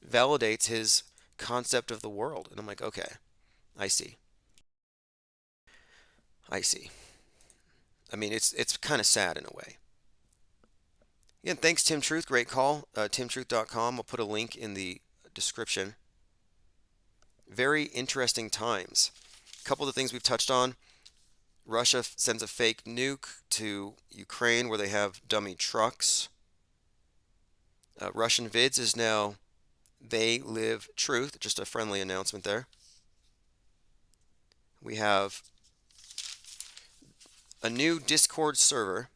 validates his concept of the world. And I'm like, okay, I see. I mean, it's kind of sad in a way. Again, thanks, Tim Truth. Great call. TimTruth.com. I'll put a link in the description. Very interesting times. A couple of the things we've touched on. Russia sends a fake nuke to Ukraine where they have dummy trucks. Russian Vids is now They Live Truth. Just a friendly announcement there. We have a new Discord server.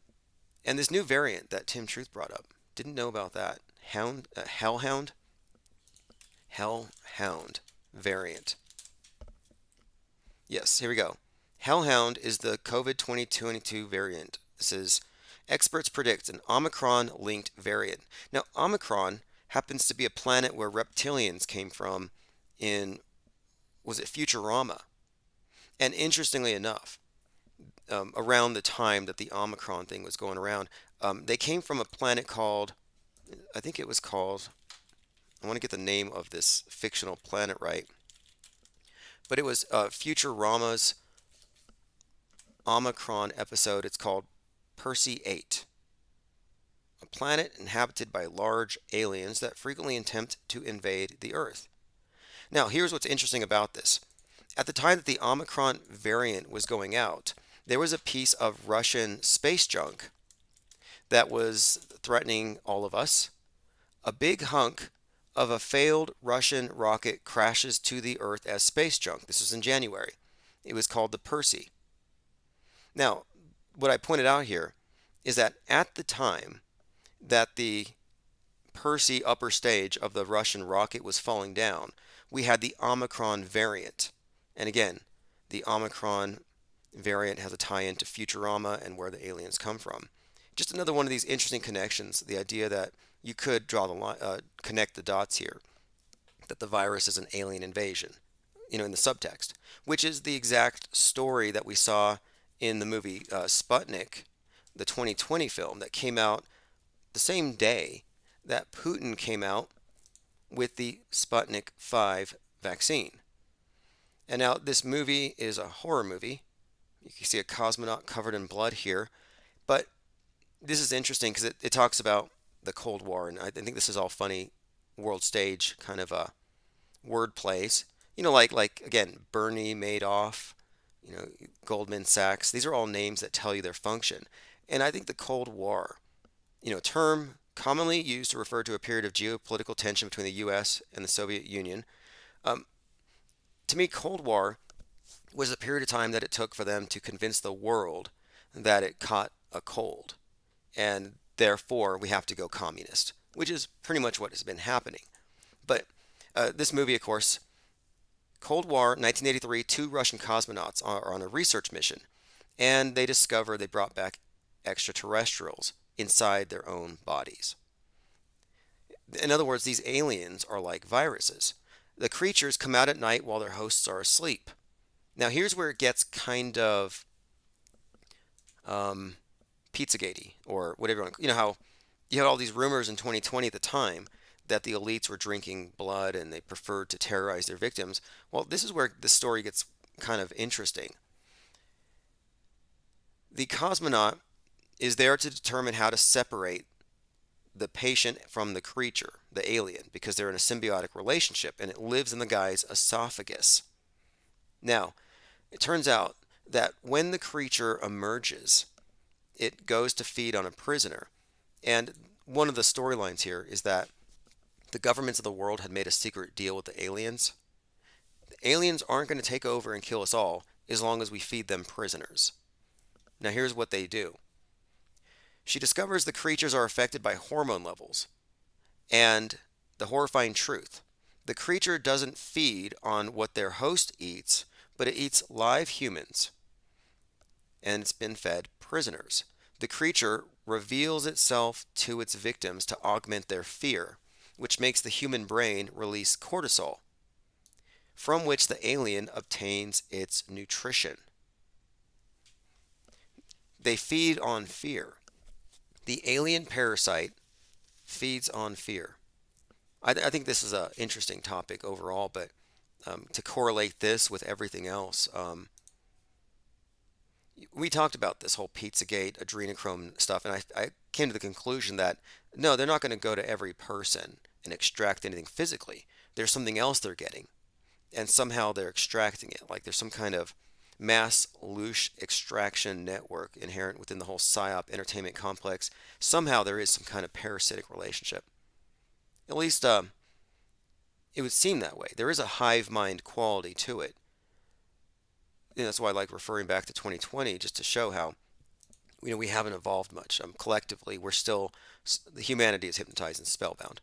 And this new variant that Tim Truth brought up, didn't know about that. Hellhound variant. Yes, here we go. Hellhound is the COVID 2022 variant. This is experts predict an Omicron-linked variant. Now, Omicron happens to be a planet where reptilians came from in, was it Futurama? And interestingly enough, around the time that the Omicron thing was going around, they came from a planet called, I think it was called, I want to get the name of this fictional planet right, but it was Futurama's Omicron episode. It's called Percy 8, a planet inhabited by large aliens that frequently attempt to invade the Earth. Now, here's what's interesting about this. At the time that the Omicron variant was going out, there was a piece of Russian space junk that was threatening all of us. A big hunk of a failed Russian rocket crashes to the Earth as space junk. This was in January. It was called the Percy. Now, what I pointed out here is that at the time that the Percy upper stage of the Russian rocket was falling down, we had the Omicron variant. And again, the Omicron variant has a tie into Futurama and where the aliens come from. Just another one of these interesting connections, the idea that you could draw the line, connect the dots here, that the virus is an alien invasion, in the subtext, which is the exact story that we saw in the movie Sputnik, the 2020 film that came out the same day that Putin came out with the Sputnik 5 vaccine. And now this movie is a horror movie. You can see a cosmonaut covered in blood here. But this is interesting because it talks about the Cold War. And I think this is all funny world stage kind of word plays. Like again, Bernie Madoff, Goldman Sachs. These are all names that tell you their function. And I think the Cold War, a term commonly used to refer to a period of geopolitical tension between the U.S. and the Soviet Union. To me, Cold War was a period of time that it took for them to convince the world that it caught a cold, and therefore we have to go communist, which is pretty much what has been happening. But this movie, of course, Cold War, 1983, 2 Russian cosmonauts are on a research mission, and they brought back extraterrestrials inside their own bodies. In other words, these aliens are like viruses. The creatures come out at night while their hosts are asleep. Now, here's where it gets kind of Pizzagate or whatever. How you had all these rumors in 2020 at the time that the elites were drinking blood and they preferred to terrorize their victims. Well, this is where the story gets kind of interesting. The cosmonaut is there to determine how to separate the patient from the creature, the alien, because they're in a symbiotic relationship and it lives in the guy's esophagus. Now, it turns out that when the creature emerges, it goes to feed on a prisoner. And one of the storylines here is that the governments of the world had made a secret deal with the aliens. The aliens aren't going to take over and kill us all as long as we feed them prisoners. Now, here's what they do. She discovers the creatures are affected by hormone levels. And the horrifying truth, the creature doesn't feed on what their host eats, but it eats live humans. And it's been fed prisoners. The creature reveals itself to its victims to augment their fear, which makes the human brain release cortisol, from which the alien obtains its nutrition. They feed on fear. The alien parasite feeds on fear. I think this is an interesting topic overall, but to correlate this with everything else, we talked about this whole Pizzagate, adrenochrome stuff, and I came to the conclusion that no, they're not going to go to every person and extract anything physically. There's something else they're getting, and somehow they're extracting it. Like there's some kind of mass loosh extraction network inherent within the whole PSYOP entertainment complex. Somehow there is some kind of parasitic relationship. At least it would seem that way. There is a hive mind quality to it. And that's why I like referring back to 2020, just to show how we haven't evolved much. Collectively, we're still, the humanity is hypnotized and spellbound.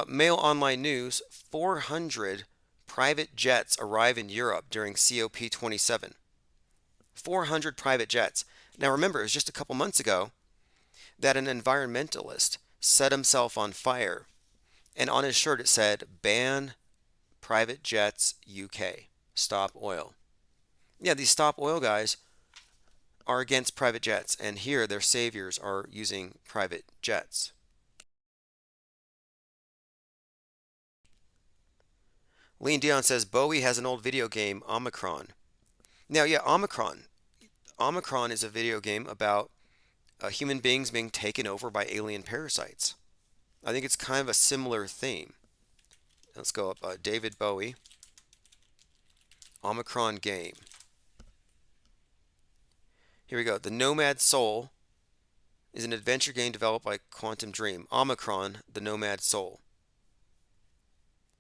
Mail Online News, 400 private jets arrive in Europe during COP27. 400 private jets. Now remember, it was just a couple months ago that an environmentalist set himself on fire, and on his shirt it said, "Ban private jets UK. Stop oil." Yeah, these stop oil guys are against private jets, and here their saviors are using private jets. Lean Dion says Bowie has an old video game, Omicron. Now, yeah, Omicron. Omicron is a video game about human beings being taken over by alien parasites. I think it's kind of a similar theme. Let's go up. David Bowie, Omicron game. Here we go. The Nomad Soul is an adventure game developed by Quantum Dream. Omicron, the Nomad Soul.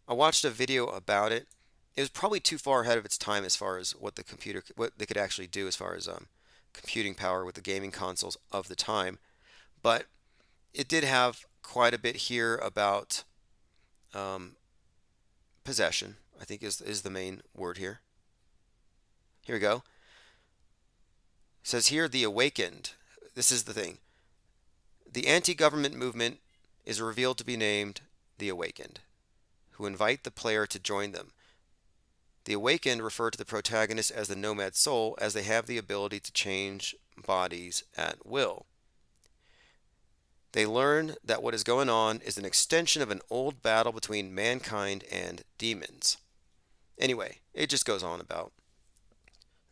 I watched a video about it. It was probably too far ahead of its time as far as what they could actually do as far as computing power with the gaming consoles of the time. But it did have quite a bit here about possession, I think is the main word here. Here we go. It says here, the awakened. This is the thing. The anti-government movement is revealed to be named the awakened, who invite the player to join them. The awakened refer to the protagonist as the nomad soul, as they have the ability to change bodies at will. They learn that what is going on is an extension of an old battle between mankind and demons. Anyway, it just goes on about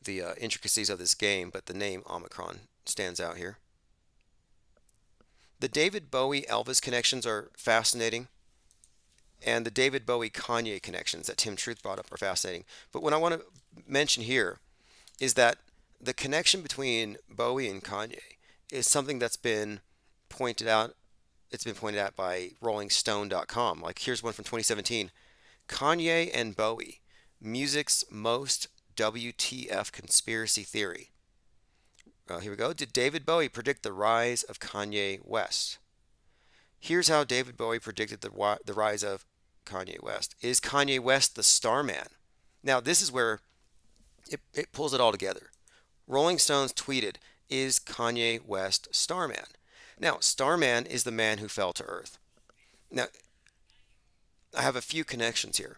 the intricacies of this game, but the name Omicron stands out here. The David Bowie Elvis connections are fascinating, and the David Bowie Kanye connections that Tim Truth brought up are fascinating. But what I want to mention here is that the connection between Bowie and Kanye is something that's been pointed out. It's been pointed out by RollingStone.com. Like, here's one from 2017. Kanye and Bowie, music's most WTF conspiracy theory. Here we go. Did David Bowie predict the rise of Kanye West? Here's how David Bowie predicted the rise of Kanye West. Is Kanye West the Starman? Now, this is where it pulls it all together. Rolling Stones tweeted, is Kanye West Starman? Now, Starman is the man who fell to Earth. Now, I have a few connections here.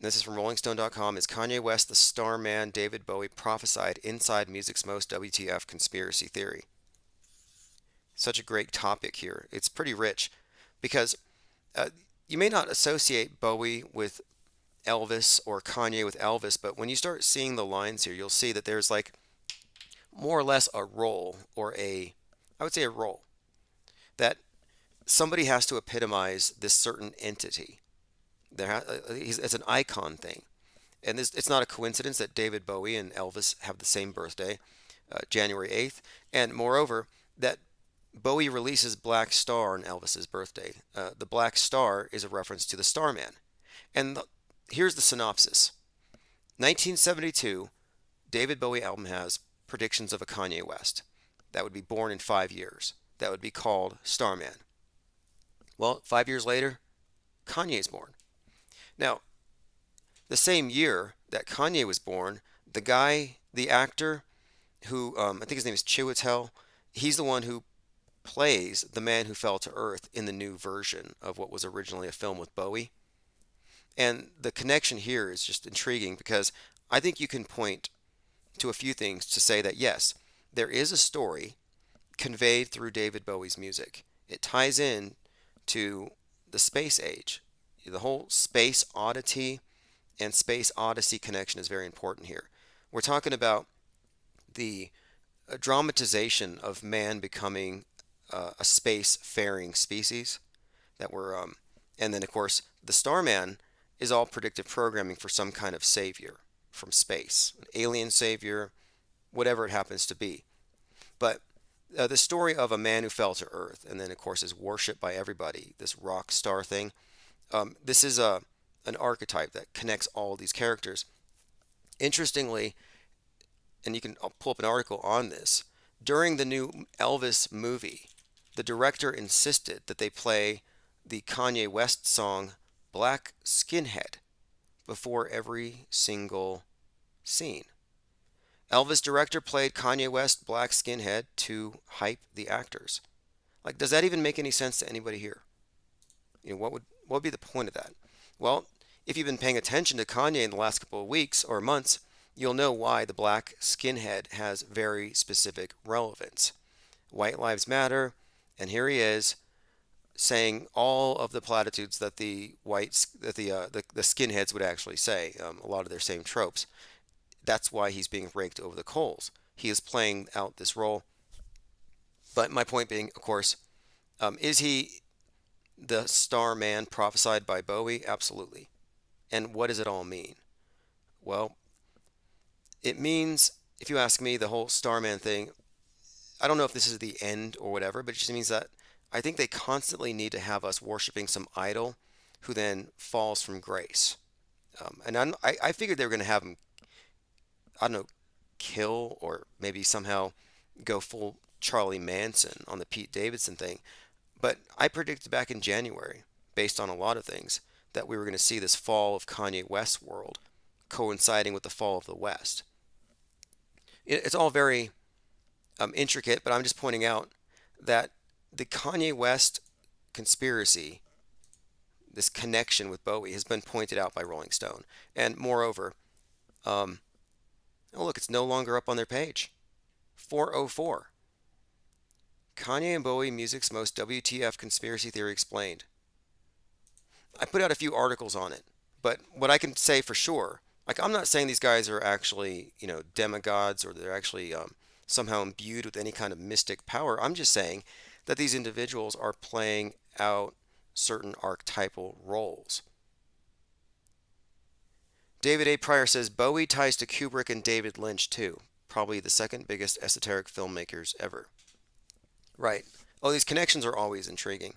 This is from RollingStone.com. Is Kanye West the Starman David Bowie prophesied inside music's most WTF conspiracy theory? Such a great topic here. It's pretty rich because you may not associate Bowie with Elvis or Kanye with Elvis, but when you start seeing the lines here, you'll see that there's like more or less a role, or I would say a role, that somebody has to epitomize this certain entity. It's an icon thing. And it's not a coincidence that David Bowie and Elvis have the same birthday, January 8th. And moreover, that Bowie releases Black Star on Elvis's birthday. The Black Star is a reference to the Starman. And here's the synopsis. 1972, David Bowie album has predictions of a Kanye West that would be born in 5 years. That would be called Starman. Well, 5 years later, Kanye's born. Now, the same year that Kanye was born, the actor who, I think his name is Chiwetel, he's the one who plays the man who fell to Earth in the new version of what was originally a film with Bowie. And the connection here is just intriguing because I think you can point to a few things to say that, yes, there is a story conveyed through David Bowie's music. It ties in to the space age. The whole space oddity and space odyssey connection is very important here. We're talking about the dramatization of man becoming a space-faring species that and then of course the Starman is all predictive programming for some kind of savior from space, an alien savior, whatever it happens to be. But the story of a man who fell to Earth and then of course is worshipped by everybody, this rock star thing. This is an archetype that connects all these characters. Interestingly, and I'll pull up an article on this, during the new Elvis movie, the director insisted that they play the Kanye West song Black Skinhead before every single scene. Elvis director played Kanye West Black Skinhead to hype the actors. Like, does that even make any sense to anybody here? What would be the point of that? Well, if you've been paying attention to Kanye in the last couple of weeks or months, you'll know why the black skinhead has very specific relevance. White lives matter, and here he is saying all of the platitudes that the skinheads would actually say, a lot of their same tropes. That's why he's being raked over the coals. He is playing out this role. But my point being, of course, is he the star man prophesied by Bowie? Absolutely. And what does it all mean? Well, it means, if you ask me, the whole Starman thing, I don't know if this is the end or whatever, but it just means that I think they constantly need to have us worshiping some idol who then falls from grace. I figured they were going to have him, I don't know, kill or maybe somehow go full Charlie Manson on the Pete Davidson thing. But I predicted back in January, based on a lot of things, that we were going to see this fall of Kanye West's world coinciding with the fall of the West. It's all very intricate, but I'm just pointing out that the Kanye West conspiracy, this connection with Bowie, has been pointed out by Rolling Stone. And moreover, oh look, it's no longer up on their page. 404. Kanye and Bowie music's most WTF conspiracy theory explained. I put out a few articles on it, but what I can say for sure, like, I'm not saying these guys are actually, demigods, or they're actually somehow imbued with any kind of mystic power. I'm just saying that these individuals are playing out certain archetypal roles. David A. Pryor says Bowie ties to Kubrick and David Lynch too. Probably the second biggest esoteric filmmakers ever. Right. Oh, these connections are always intriguing.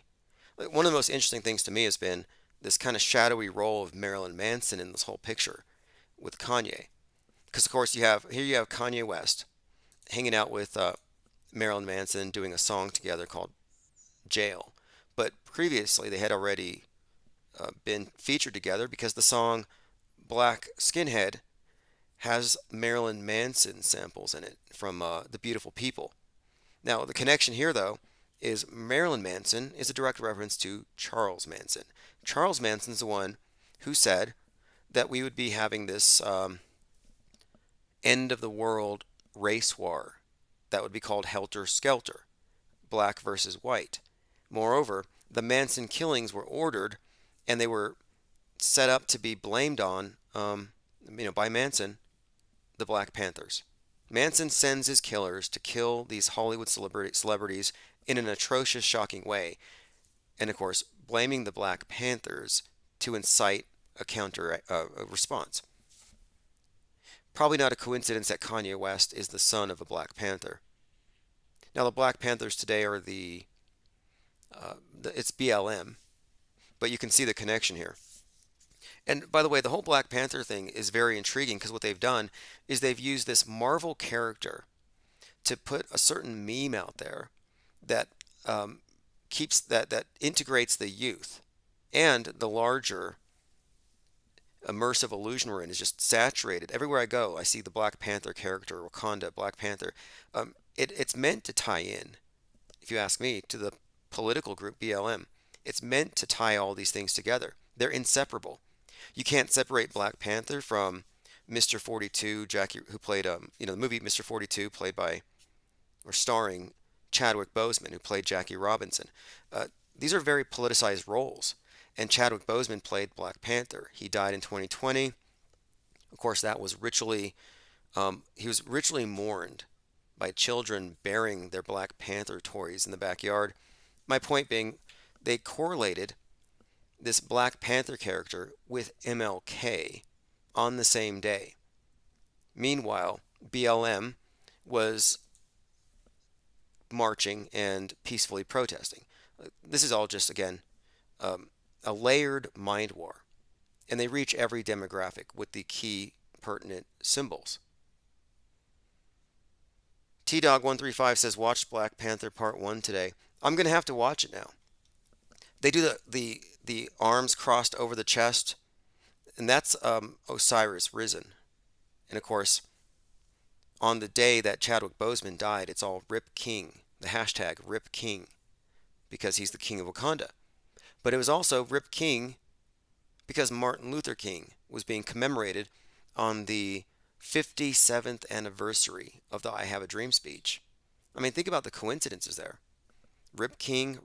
One of the most interesting things to me has been this kind of shadowy role of Marilyn Manson in this whole picture with Kanye. Because, of course, you have Kanye West hanging out with Marilyn Manson, doing a song together called Jail. But previously they had already been featured together because the song Black Skinhead has Marilyn Manson samples in it from The Beautiful People. Now, the connection here, though, is Marilyn Manson is a direct reference to Charles Manson. Charles Manson's the one who said that we would be having this end of the world race war that would be called Helter Skelter, black versus white. Moreover, the Manson killings were ordered, and they were set up to be blamed on, by Manson, the Black Panthers. Manson sends his killers to kill these Hollywood celebrities in an atrocious, shocking way, and of course, blaming the Black Panthers to incite a counter response. Probably not a coincidence that Kanye West is the son of a Black Panther. Now, the Black Panthers today are it's BLM, but you can see the connection here. And by the way, the whole Black Panther thing is very intriguing because what they've done is they've used this Marvel character to put a certain meme out there that keeps that integrates the youth, and the larger immersive illusion we're in is just saturated. Everywhere I go, I see the Black Panther character, Wakanda, Black Panther. It's meant to tie in, if you ask me, to the political group BLM. It's meant to tie all these things together. They're inseparable. You can't separate Black Panther from Mr. 42, Jackie, who played the movie Mr. 42, played by or starring Chadwick Boseman, who played Jackie Robinson. These are very politicized roles, and Chadwick Boseman played Black Panther. He died in 2020. Of course, that was he was ritually mourned by children burying their Black Panther toys in the backyard. My point being, they correlated this Black Panther character with MLK on the same day. Meanwhile, BLM was marching and peacefully protesting. This is all just, again, a layered mind war. And they reach every demographic with the key pertinent symbols. T-Dog135 says, watched Black Panther Part 1 today. I'm going to have to watch it now. They do the arms crossed over the chest, and that's Osiris risen. And of course, on the day that Chadwick Boseman died, it's all Rip King, the hashtag Rip King, because he's the king of Wakanda. But it was also Rip King because Martin Luther King was being commemorated on the 57th anniversary of the I Have a Dream speech. I mean, think about the coincidences there. Rip King,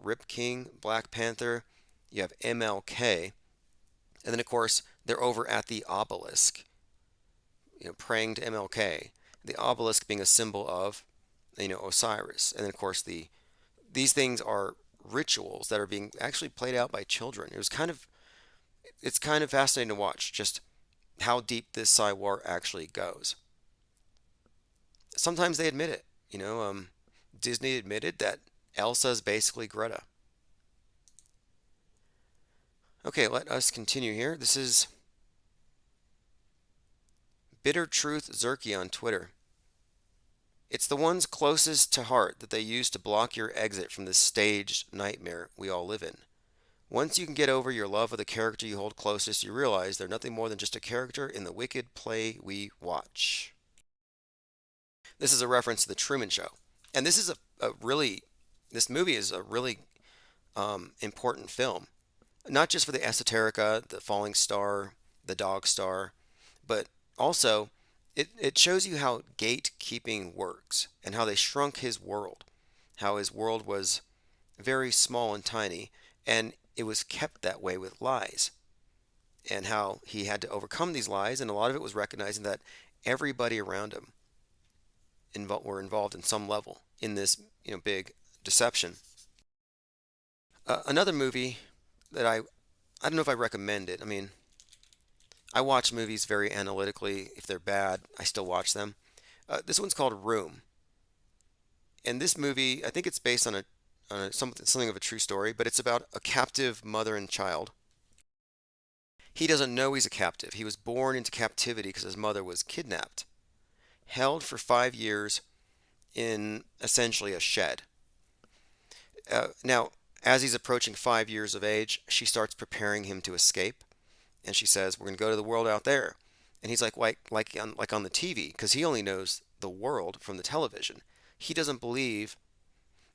Black Panther, you have MLK, and then of course they're over at the obelisk, praying to MLK. The obelisk being a symbol of, Osiris, and then of course these things are rituals that are being actually played out by children. It's kind of fascinating to watch just how deep this Psy-War actually goes. Sometimes they admit it. Disney admitted that Elsa's basically Greta. Okay, let us continue here. This is Bitter Truth Zerky on Twitter. It's the ones closest to heart that they use to block your exit from this staged nightmare we all live in. Once you can get over your love of the character you hold closest, you realize they're nothing more than just a character in the wicked play we watch. This is a reference to The Truman Show. And this is this movie is a really important film. Not just for the esoterica, the falling star, the dog star, but also it shows you how gatekeeping works and how they shrunk his world. How his world was very small and tiny, and it was kept that way with lies. And how he had to overcome these lies, and a lot of it was recognizing that everybody around him were involved in some level in this big deception. Another movie that I don't know if I recommend it. I mean, I watch movies very analytically. If they're bad, I still watch them. This one's called Room. And this movie, I think it's based on something of a true story, but it's about a captive mother and child. He doesn't know he's a captive. He was born into captivity because his mother was kidnapped, held for 5 years in essentially a shed. Now, as he's approaching 5 years of age, she starts preparing him to escape, and she says, "We're going to go to the world out there." And he's like on the TV, because he only knows the world from the television. He doesn't believe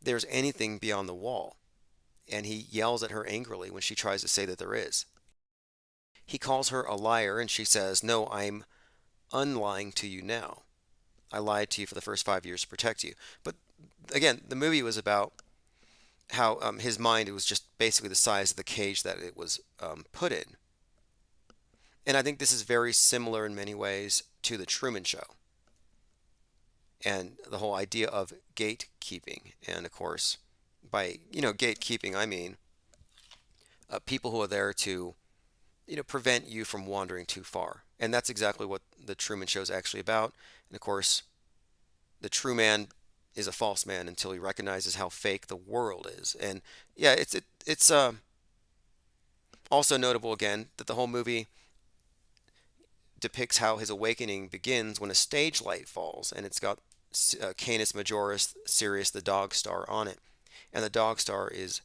there's anything beyond the wall, and he yells at her angrily when she tries to say that there is. He calls her a liar, and she says, "No, I'm unlying to you now. I lied to you for the first 5 years to protect you." But again, the movie was about how his mind was just basically the size of the cage that it was put in. And I think this is very similar in many ways to The Truman Show and the whole idea of gatekeeping. And of course, by gatekeeping, I mean people who are there to prevent you from wandering too far. And that's exactly what The Truman Show is actually about. And of course, the true man is a false man until he recognizes how fake the world is. And yeah, it's also notable again that the whole movie depicts how his awakening begins when a stage light falls, and it's got Canis Majoris, Sirius the dog star on it. And the dog star is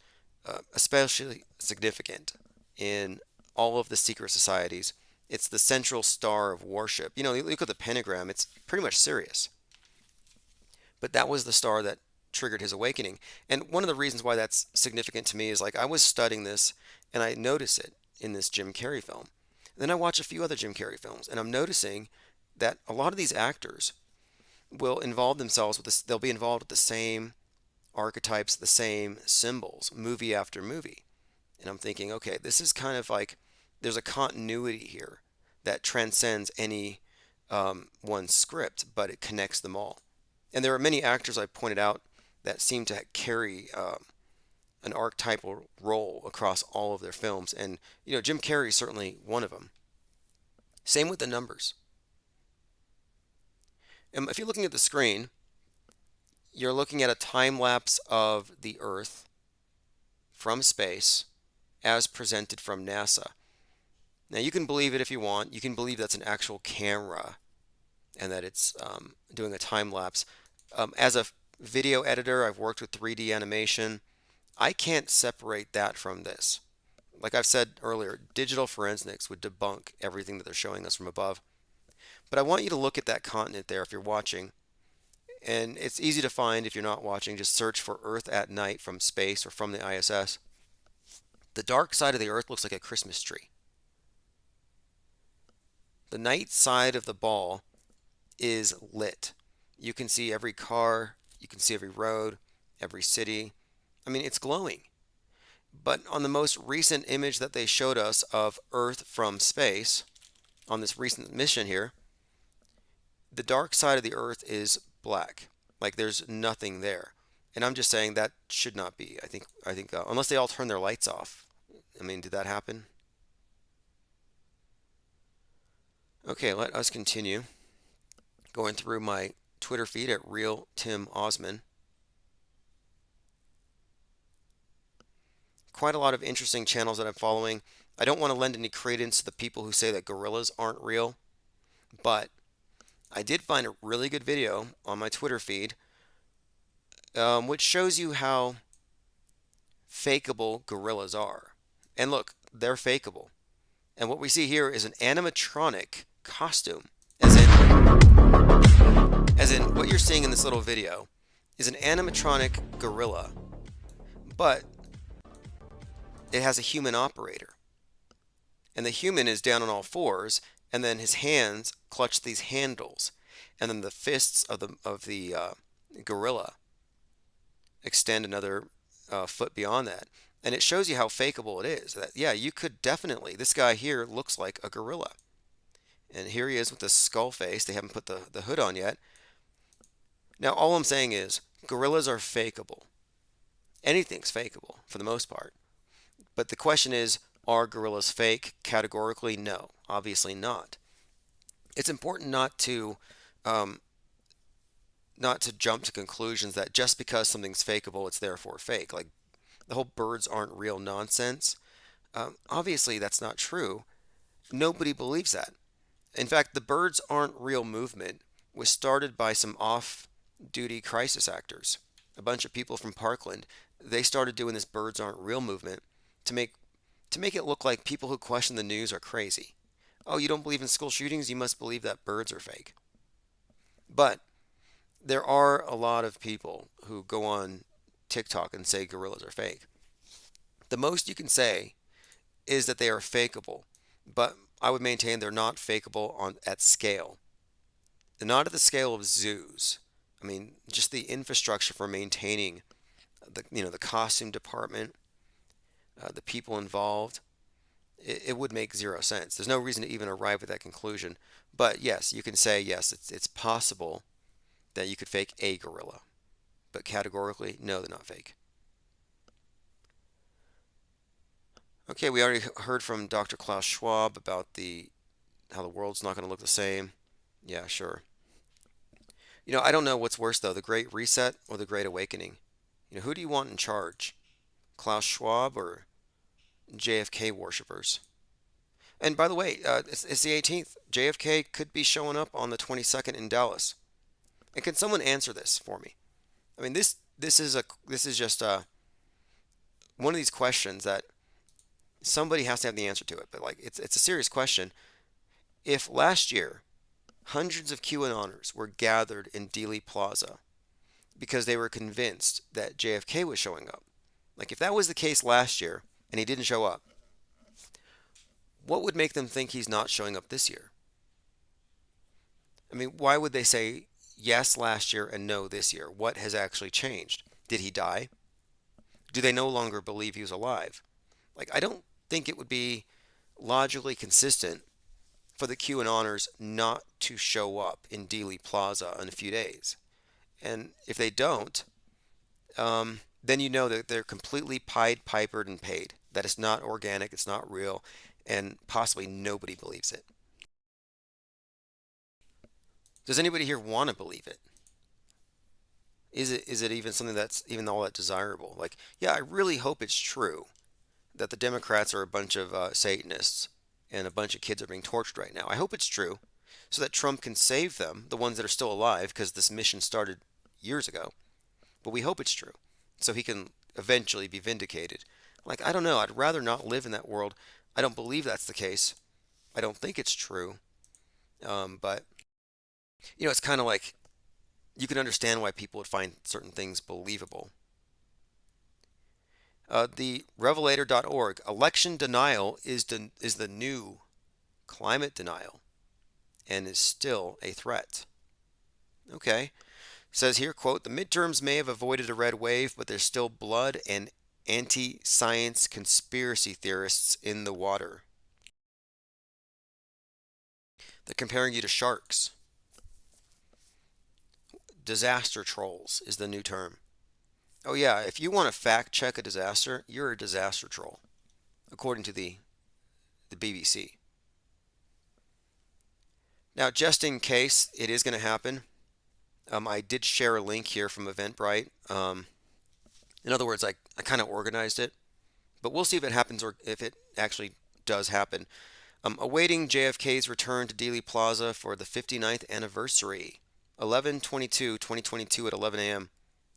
especially significant in all of the secret societies. It's the central star of worship. You look at the pentagram, it's pretty much Sirius. But that was the star that triggered his awakening. And one of the reasons why that's significant to me is I was studying this and I noticed it in this Jim Carrey film. And then I watch a few other Jim Carrey films and I'm noticing that a lot of these actors will involve themselves with this, they'll be involved with the same archetypes, the same symbols, movie after movie. And I'm thinking, okay, this is kind of like there's a continuity here that transcends any one script, but it connects them all. And there are many actors I pointed out that seem to carry an archetypal role across all of their films. And, Jim Carrey is certainly one of them. Same with the numbers. And if you're looking at the screen, you're looking at a time lapse of the Earth from space as presented from NASA. Now, you can believe it if you want. You can believe that's an actual camera and that it's doing a time lapse. As a video editor, I've worked with 3D animation. I can't separate that from this. Like I've said earlier, digital forensics would debunk everything that they're showing us from above. But I want you to look at that continent there if you're watching. And it's easy to find if you're not watching. Just search for Earth at night from space or from the ISS. The dark side of the Earth looks like a Christmas tree. The night side of the ball is lit. You can see every car, you can see every road, every city. I mean, it's glowing. But on the most recent image that they showed us of Earth from space, on this recent mission here, the dark side of the Earth is black. Like there's nothing there. And I'm just saying that should not be. I think unless they all turn their lights off. I mean, did that happen? Okay, let us continue. Going through my Twitter feed at Real Tim Osman. Quite a lot of interesting channels that I'm following. I don't want to lend any credence to the people who say that gorillas aren't real, but I did find a really good video on my Twitter feed, which shows you how fakeable gorillas are. And look, they're fakeable. And what we see here is an animatronic costume, as in what you're seeing in this little video is an animatronic gorilla, but it has a human operator. And the human is down on all fours, and then his hands clutch these handles, and then the fists of the gorilla extend another foot beyond that. And it shows you how fakeable it is. That, yeah, you could definitely, this guy here looks like a gorilla. And here he is with the skull face. They haven't put the hood on yet. Now, all I'm saying is gorillas are fakeable. Anything's fakeable for the most part. But the question is, are gorillas fake? Categorically, no. Obviously not. It's important not to jump to conclusions that just because something's fakeable, it's therefore fake. Like the whole birds aren't real nonsense. Obviously, that's not true. Nobody believes that. In fact, the birds aren't real movement was started by some off-duty crisis actors. A bunch of people from Parkland. They started doing this birds aren't real movement to make it look like people who question the news are crazy. Oh, you don't believe in school shootings? You must believe that birds are fake. But there are a lot of people who go on TikTok and say gorillas are fake. The most you can say is that they are fakeable, but I would maintain they're not fakeable at scale. They're not at the scale of zoos. I mean, just the infrastructure for maintaining the costume department, the people involved, it would make zero sense. There's no reason to even arrive at that conclusion. But yes, you can say yes, it's possible that you could fake a gorilla, but categorically, no, they're not fake. Okay, we already heard from Dr. Klaus Schwab about how the world's not going to look the same. Yeah, sure. I don't know what's worse though, the Great Reset or the Great Awakening. Who do you want in charge? Klaus Schwab or JFK worshippers? And by the way, it's the 18th. JFK could be showing up on the 22nd in Dallas. And can someone answer this for me? I mean, this is just one of these questions that somebody has to have the answer to it. But like, it's a serious question. If last year hundreds of QAnoners were gathered in Dealey Plaza because they were convinced that JFK was showing up, like if that was the case last year and he didn't show up, what would make them think he's not showing up this year? I mean, why would they say yes last year and no this year? What has actually changed? Did he die? Do they no longer believe he was alive? Like, I don't think it would be logically consistent for the QAnoners not to show up in Dealey Plaza in a few days. And if they don't, then you know that they're completely Pied Pipered and paid. That it's not organic, it's not real, and possibly nobody believes it. Does anybody here want to believe it? Is it even something that's even all that desirable? Like, yeah, I really hope it's true that the Democrats are a bunch of Satanists and a bunch of kids are being tortured right now. I hope it's true so that Trump can save them, the ones that are still alive, because this mission started years ago. But we hope it's true so he can eventually be vindicated. Like, I don't know. I'd rather not live in that world. I don't believe that's the case. I don't think it's true. But, it's kind of like you can understand why people would find certain things believable. The Revelator.org, election denial is the new climate denial and is still a threat. Okay. Says here, quote, the midterms may have avoided a red wave, but there's still blood and anti-science conspiracy theorists in the water. They're comparing you to sharks. Disaster trolls is the new term. Oh yeah, if you want to fact check a disaster, you're a disaster troll, according to the BBC. Now, just in case it is going to happen, I did share a link here from Eventbrite. In other words, I kind of organized it, but we'll see if it happens or if it actually does happen. Awaiting JFK's return to Dealey Plaza for the 59th anniversary, 11/22/2022 at 11 a.m.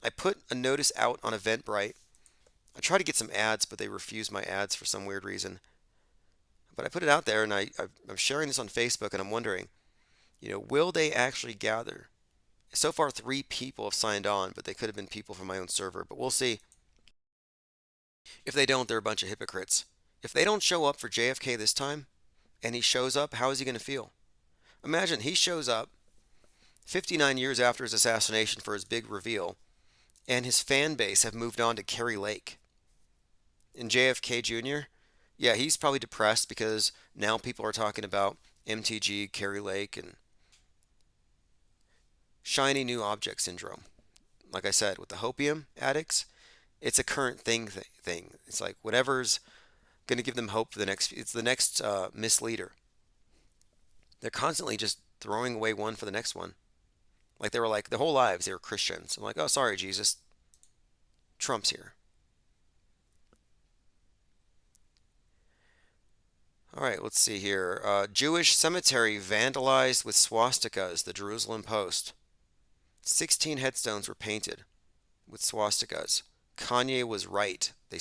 I put a notice out on Eventbrite. I tried to get some ads, but they refused my ads for some weird reason. But I put it out there, and I'm sharing this on Facebook, and I'm wondering, will they actually gather? So far, 3 people have signed on, but they could have been people from my own server. But we'll see. If they don't, they're a bunch of hypocrites. If they don't show up for JFK this time, and he shows up, how is he going to feel? Imagine he shows up 59 years after his assassination for his big reveal, and his fan base have moved on to Kerry Lake. And JFK Jr., yeah, he's probably depressed because now people are talking about MTG, Kerry Lake, and shiny new object syndrome. Like I said, with the hopium addicts, it's a current thing. It's like whatever's going to give them hope for the next. It's the next misleader. They're constantly just throwing away one for the next one. Like they were like their whole lives they were Christians. I'm like, oh, sorry, Jesus. Trump's here. All right, let's see here. Jewish cemetery vandalized with swastikas. The Jerusalem Post. 16 headstones were painted with swastikas. Kanye was right. They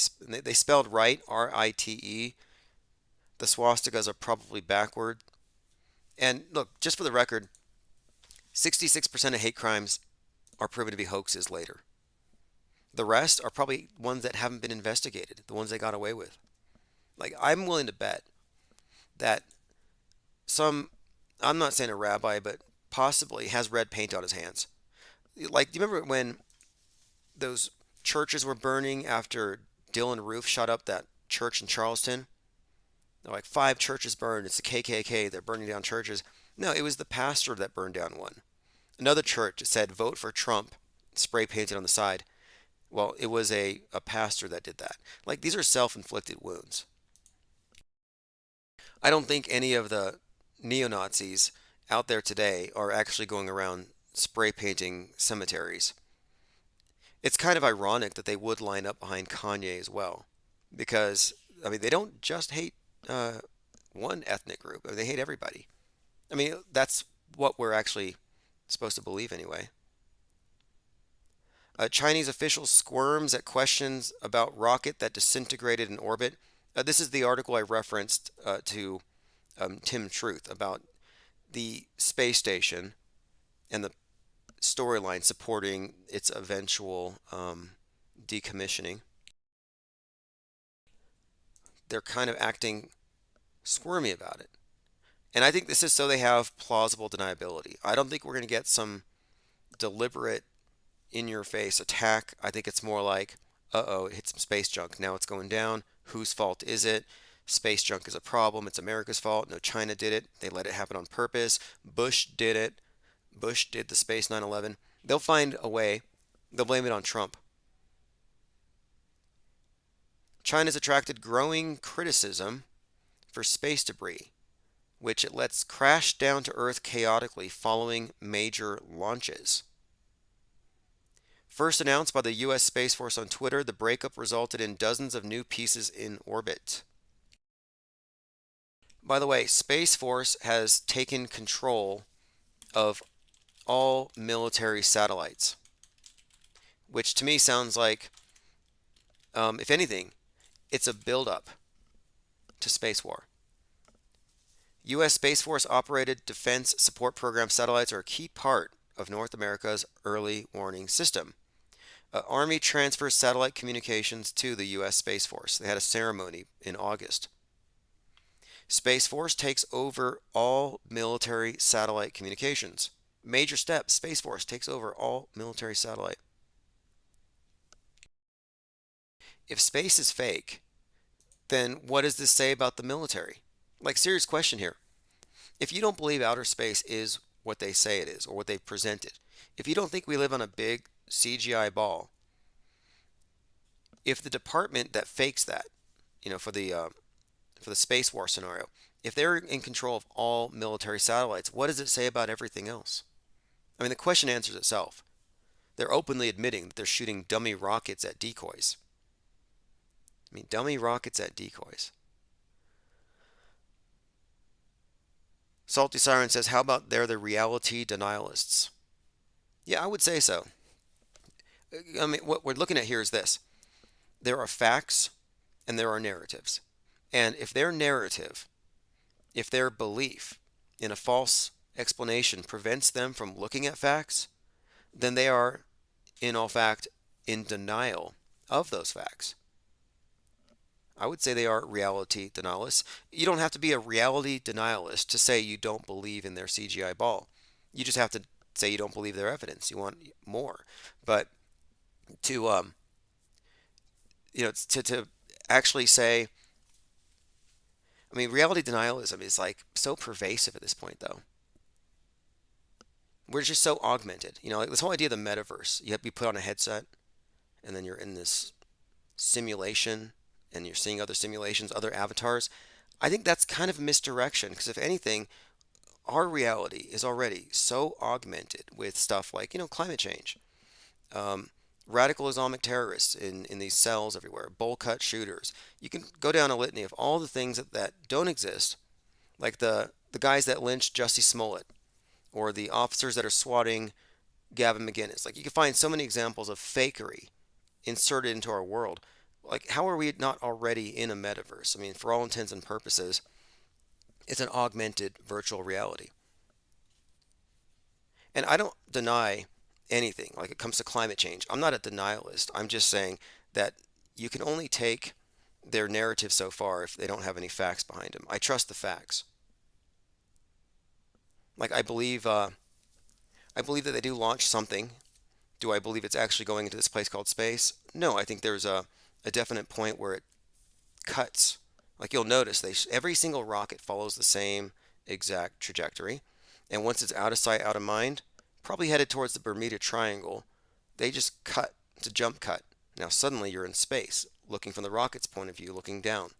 spelled right, R-I-T-E. The swastikas are probably backward. And look, just for the record, 66% of hate crimes are proven to be hoaxes later. The rest are probably ones that haven't been investigated, the ones they got away with. Like, I'm willing to bet that I'm not saying a rabbi, but possibly has red paint on his hands. Like, do you remember when those churches were burning after Dylan Roof shot up that church in Charleston? They're like 5 churches burned. It's the KKK. They're burning down churches. No, it was the pastor that burned down one. Another church said, vote for Trump, spray painted on the side. Well, it was a pastor that did that. Like, these are self-inflicted wounds. I don't think any of the neo-Nazis out there today are actually going around spray painting cemeteries. It's kind of ironic that they would line up behind Kanye as well. Because, I mean, they don't just hate one ethnic group. They hate everybody. I mean, that's what we're actually supposed to believe anyway. Chinese official squirms at questions about rocket that disintegrated in orbit. This is the article I referenced to Tim Truth about the space station and the storyline supporting its eventual decommissioning. They're kind of acting squirmy about it. And I think this is so they have plausible deniability. I don't think we're going to get some deliberate in-your-face attack. I think it's more like, uh-oh, it hit some space junk. Now it's going down. Whose fault is it? Space junk is a problem. It's America's fault. No, China did it. They let it happen on purpose. Bush did it. Bush did the space 9/11. They'll find a way. They'll blame it on Trump. China's attracted growing criticism for space debris, which it lets crash down to Earth chaotically following major launches. First announced by the U.S. Space Force on Twitter, the breakup resulted in dozens of new pieces in orbit. By the way, Space Force has taken control of all military satellites, which to me sounds like, if anything, it's a build-up to space war. U.S. Space Force operated Defense Support Program satellites are a key part of North America's early warning system. Army transfers satellite communications to the U.S. Space Force. They had a ceremony in August. Space Force takes over all military satellite communications. Major step, Space Force takes over all military satellite. If space is fake, then what does this say about the military? Like, serious question here. If you don't believe outer space is what they say it is or what they've presented, if you don't think we live on a big CGI ball, if the department that fakes that, for the space war scenario, if they're in control of all military satellites, what does it say about everything else? I mean, the question answers itself. They're openly admitting that they're shooting dummy rockets at decoys. I mean, dummy rockets at decoys. Salty Siren says, how about they're the reality denialists? Yeah, I would say so. I mean, what we're looking at here is this. There are facts and there are narratives. And if their narrative, if their belief in a false explanation prevents them from looking at facts, then they are, in all fact, in denial of those facts. I would say they are reality denialists. You don't have to be a reality denialist to say you don't believe in their CGI ball. You just have to say you don't believe their evidence. You want more. But to to actually say, I mean, reality denialism is like so pervasive at this point, though. We're just so augmented. Like this whole idea of the metaverse. You have to be put on a headset, and then you're in this simulation, and you're seeing other simulations, other avatars. I think that's kind of a misdirection, because if anything, our reality is already so augmented with stuff like, climate change, radical Islamic terrorists in these cells everywhere, bowl cut shooters. You can go down a litany of all the things that don't exist, like the guys that lynched Jussie Smollett, or the officers that are swatting Gavin McInnes. Like, you can find so many examples of fakery inserted into our world. Like, how are we not already in a metaverse? I mean, for all intents and purposes, it's an augmented virtual reality. And I don't deny anything like it comes to climate change. I'm not a denialist. I'm just saying that you can only take their narrative so far if they don't have any facts behind them. I trust the facts. Like, I believe that they do launch something. Do I believe it's actually going into this place called space? No, I think there's a definite point where it cuts. Like, you'll notice every single rocket follows the same exact trajectory, and once it's out of sight, out of mind, probably headed towards the Bermuda Triangle, they just cut. It's a jump cut. Now suddenly you're in space, looking from the rocket's point of view, looking down.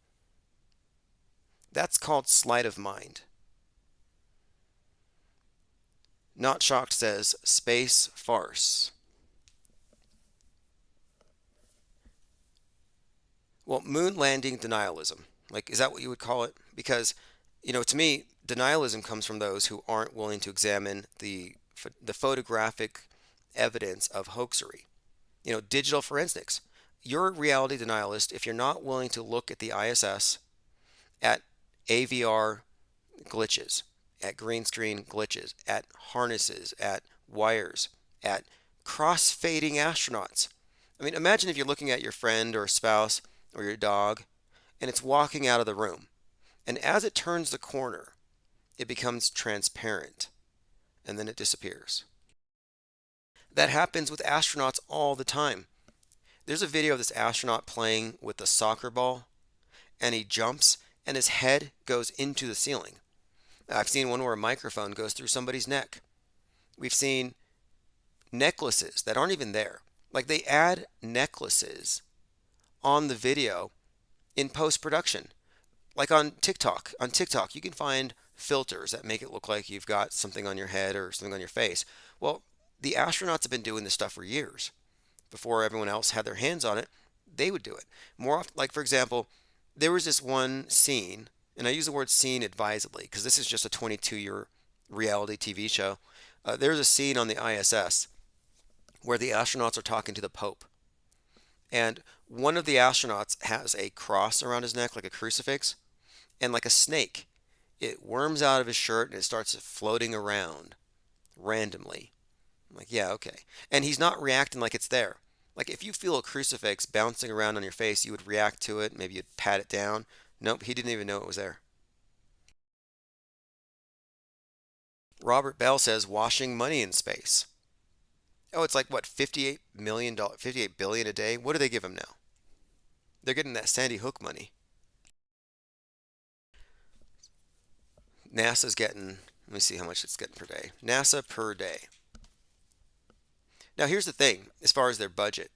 That's called sleight of mind. Not Shocked says, space farce. Well, moon landing denialism. Like, is that what you would call it? Because, to me, denialism comes from those who aren't willing to examine the photographic evidence of hoaxery. Digital forensics. You're a reality denialist if you're not willing to look at the ISS, at AVR glitches, at green screen glitches, at harnesses, at wires, at cross-fading astronauts. I mean, imagine if you're looking at your friend or spouse or your dog, and it's walking out of the room. And as it turns the corner, it becomes transparent, and then it disappears. That happens with astronauts all the time. There's a video of this astronaut playing with a soccer ball, and he jumps, and his head goes into the ceiling. I've seen one where a microphone goes through somebody's neck. We've seen necklaces that aren't even there. Like, they add necklaces on the video in post-production. Like on TikTok. On TikTok, you can find filters that make it look like you've got something on your head or something on your face. Well, the astronauts have been doing this stuff for years. Before everyone else had their hands on it, they would do it. More often, like, for example, there was this one scene, and I use the word scene advisedly because this is just a 22-year reality TV show. There's a scene on the ISS where the astronauts are talking to the Pope. And one of the astronauts has a cross around his neck, like a crucifix, and like a snake, it worms out of his shirt and it starts floating around randomly. I'm like, yeah, okay. And he's not reacting like it's there. Like, if you feel a crucifix bouncing around on your face, you would react to it. Maybe you'd pat it down. Nope, he didn't even know it was there. Robert Bell says washing money in space. Oh, it's like what, $58 million, $58 billion a day? What do they give him now? They're getting that Sandy Hook money. NASA's getting, let me see how much it's getting per day. NASA per day. Now here's the thing, as far as their budget.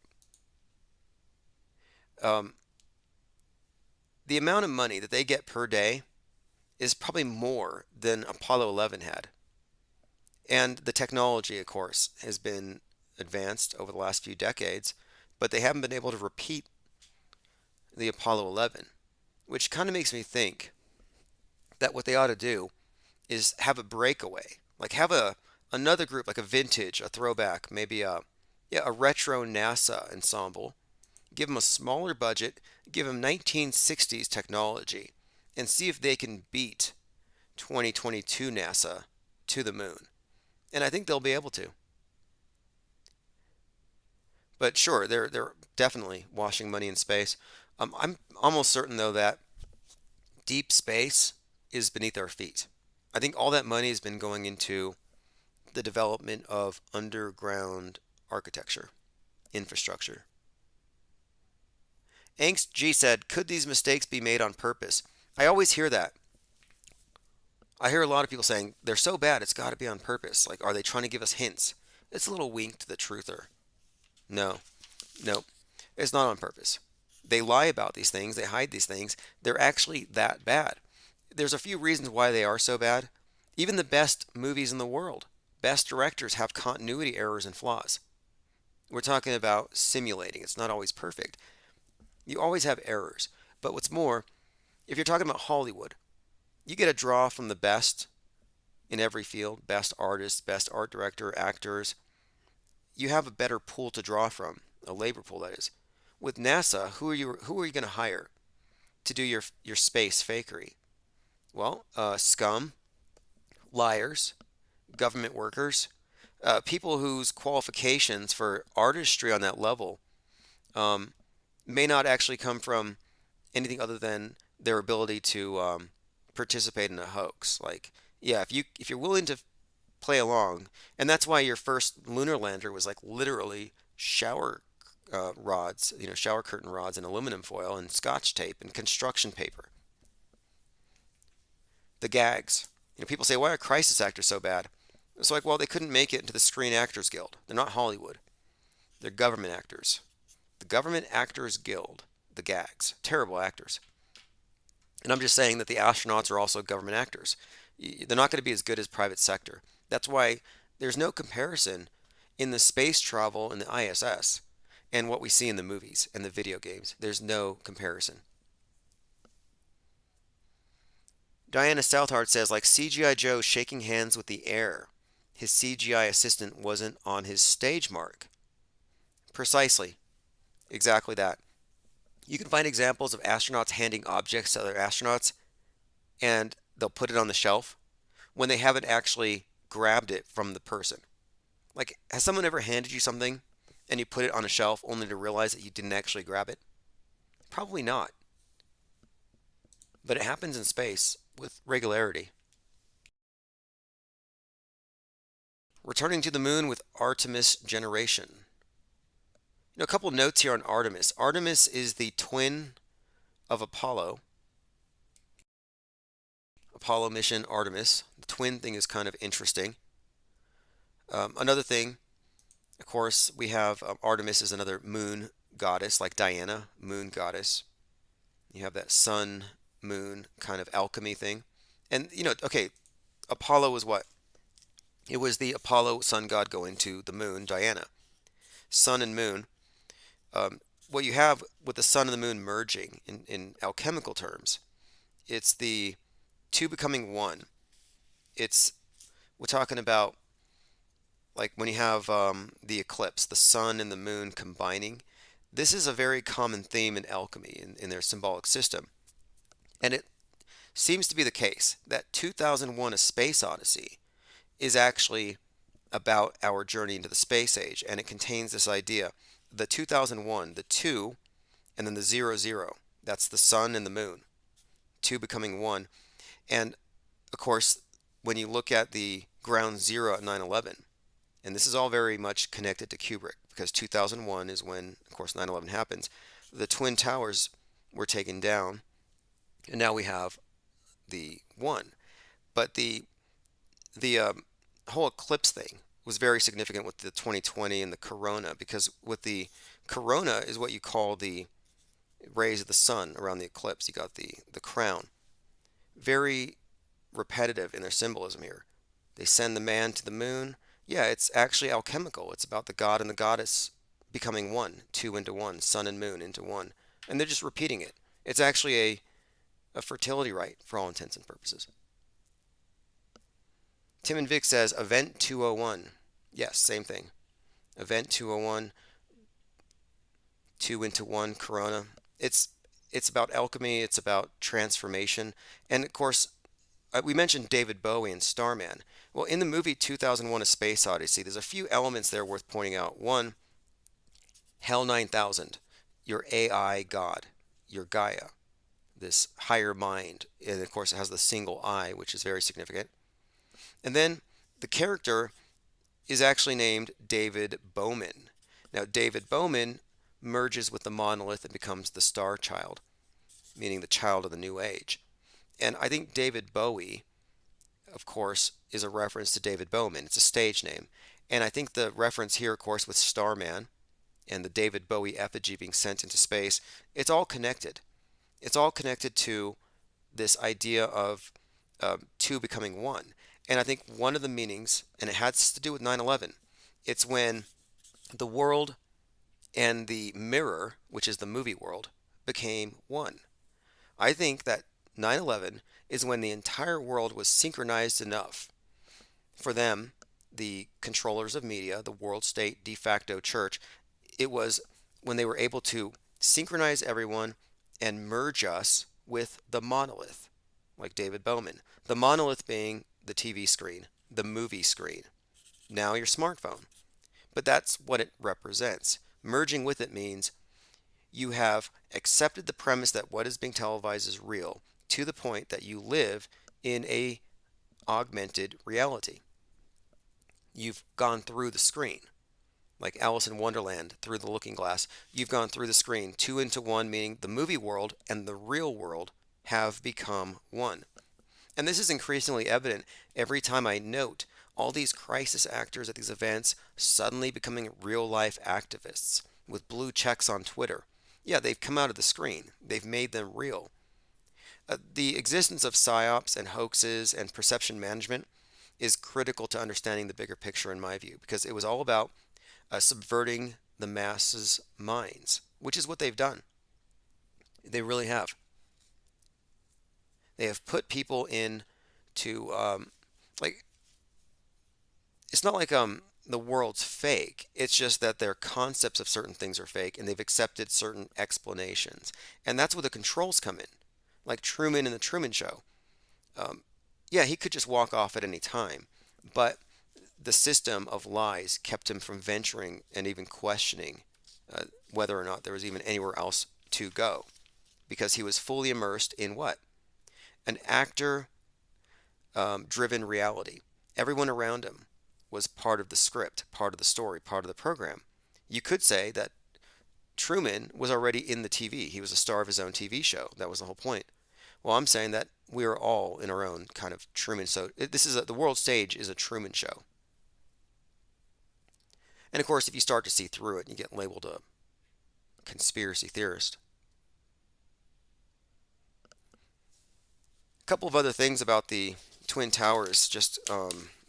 The amount of money that they get per day is probably more than Apollo 11 had. And the technology, of course, has been advanced over the last few decades, but they haven't been able to repeat the Apollo 11, which kind of makes me think that what they ought to do is have a breakaway, like have another group, like a vintage, a throwback, maybe a retro NASA ensemble. Give them a smaller budget, give them 1960s technology, and see if they can beat 2022 NASA to the moon. And I think they'll be able to. But sure, they're definitely washing money in space. I'm almost certain though that deep space is beneath our feet. I think all that money has been going into the development of underground architecture, infrastructure. Angst G said, could these mistakes be made on purpose? I always hear that. I hear a lot of people saying, they're so bad, it's got to be on purpose. Like, are they trying to give us hints? It's a little wink to the truther. No, it's not on purpose. They lie about these things, they hide these things. They're actually that bad. There's a few reasons why they are so bad. Even the best movies in the world, best directors have continuity errors and flaws. We're talking about simulating. It's not always perfect. You always have errors. But what's more, if you're talking about Hollywood, you get a draw from the best in every field, best artists, best art director, actors. You have a better pool to draw from, a labor pool that is. With NASA, who are you going to hire to do your space fakery? Well, scum, liars, government workers, people whose qualifications for artistry on that level may not actually come from anything other than their ability to participate in a hoax. Like, yeah, if you're willing to play along, and that's why your first lunar lander was like literally shower rods, shower curtain rods and aluminum foil and scotch tape and construction paper. The gags. People say, why are crisis actors so bad? It's like, well, they couldn't make it into the Screen Actors Guild. They're not Hollywood. They're government actors. The Government Actors Guild, the gags, terrible actors. And I'm just saying that the astronauts are also government actors. They're not going to be as good as private sector. That's why there's no comparison in the space travel in the ISS and what we see in the movies and the video games. There's no comparison. Diana Southard says, like CGI Joe shaking hands with the air. His CGI assistant wasn't on his stage mark. Precisely. Exactly that. You can find examples of astronauts handing objects to other astronauts and they'll put it on the shelf when they haven't actually grabbed it from the person. Like, has someone ever handed you something and you put it on a shelf only to realize that you didn't actually grab it? Probably not. But it happens in space with regularity. Returning to the moon with Artemis generation. A couple of notes here on Artemis. Artemis is the twin of Apollo. Apollo mission Artemis. The twin thing is kind of interesting. Another thing, of course, we have Artemis is another moon goddess, like Diana, moon goddess. You have that sun, moon kind of alchemy thing. And, okay, Apollo was what? It was the Apollo sun god going to the moon, Diana. Sun and moon. What you have with the sun and the moon merging in alchemical terms, it's the two becoming one. We're talking about like when you have the eclipse, the sun and the moon combining. This is a very common theme in alchemy in their symbolic system. And it seems to be the case that 2001 A Space Odyssey is actually about our journey into the space age, and it contains this idea. The 2001, the 2, and then the 00, that's the sun and the moon, 2 becoming 1. And of course, when you look at the ground zero at 9/11. And this is all very much connected to Kubrick because 2001 is when, of course, 9/11 happens. The Twin Towers were taken down, and now we have the one. But the whole eclipse thing was very significant with the 2020 and the corona, because with the corona is what you call the rays of the sun around the eclipse. You got the crown. Very repetitive in their symbolism here. They send the man to the moon. Yeah, it's actually alchemical. It's about the god and the goddess becoming one, two into one, sun and moon into one. And they're just repeating it. It's actually a fertility rite for all intents and purposes. Tim and Vic says Event 201. Yes, same thing. Event 201, two into one, Corona. It's about alchemy. It's about transformation. And of course, we mentioned David Bowie and Starman. Well, in the movie 2001: A Space Odyssey, there's a few elements there worth pointing out. One, Hell 9000, your AI god, your Gaia, this higher mind. And of course, it has the single eye, which is very significant. And then the character is actually named David Bowman. Now, David Bowman merges with the monolith and becomes the Star Child, meaning the child of the New Age. And I think David Bowie, of course, is a reference to David Bowman. It's a stage name. And I think the reference here, of course, with Starman and the David Bowie effigy being sent into space, it's all connected. It's all connected to this idea of two becoming one. And I think one of the meanings, and it has to do with 9/11, it's when the world and the mirror, which is the movie world, became one. I think that 9/11 is when the entire world was synchronized enough for them, the controllers of media, the world state de facto church. It was when they were able to synchronize everyone and merge us with the monolith, like David Bowman. The monolith being the TV screen, the movie screen, now your smartphone. But that's what it represents. Merging with it means you have accepted the premise that what is being televised is real to the point that you live in a augmented reality. You've gone through the screen, like Alice in Wonderland through the looking glass. You've gone through the screen, two into one, meaning the movie world and the real world have become one. And this is increasingly evident every time I note all these crisis actors at these events suddenly becoming real life activists with blue checks on Twitter. Yeah, they've come out of the screen. They've made them real. The existence of psyops and hoaxes and perception management is critical to understanding the bigger picture, in my view, because it was all about subverting the masses' minds, which is what they've done. They really have. They have put people into like, it's not like the world's fake. It's just that their concepts of certain things are fake, and they've accepted certain explanations, and that's where the controls come in. Like Truman in the Truman Show. Yeah, he could just walk off at any time, but the system of lies kept him from venturing and even questioning whether or not there was even anywhere else to go, because he was fully immersed in what? An actor driven reality. Everyone around him was part of the script, part of the story, part of the program. You could say that Truman was already in the TV. He was a star of his own TV show. That was the whole point. Well, I'm saying that we are all in our own kind of Truman. So this is the world stage is a Truman Show. And of course, if you start to see through it, you get labeled a conspiracy theorist. A couple of other things about the Twin Towers. Just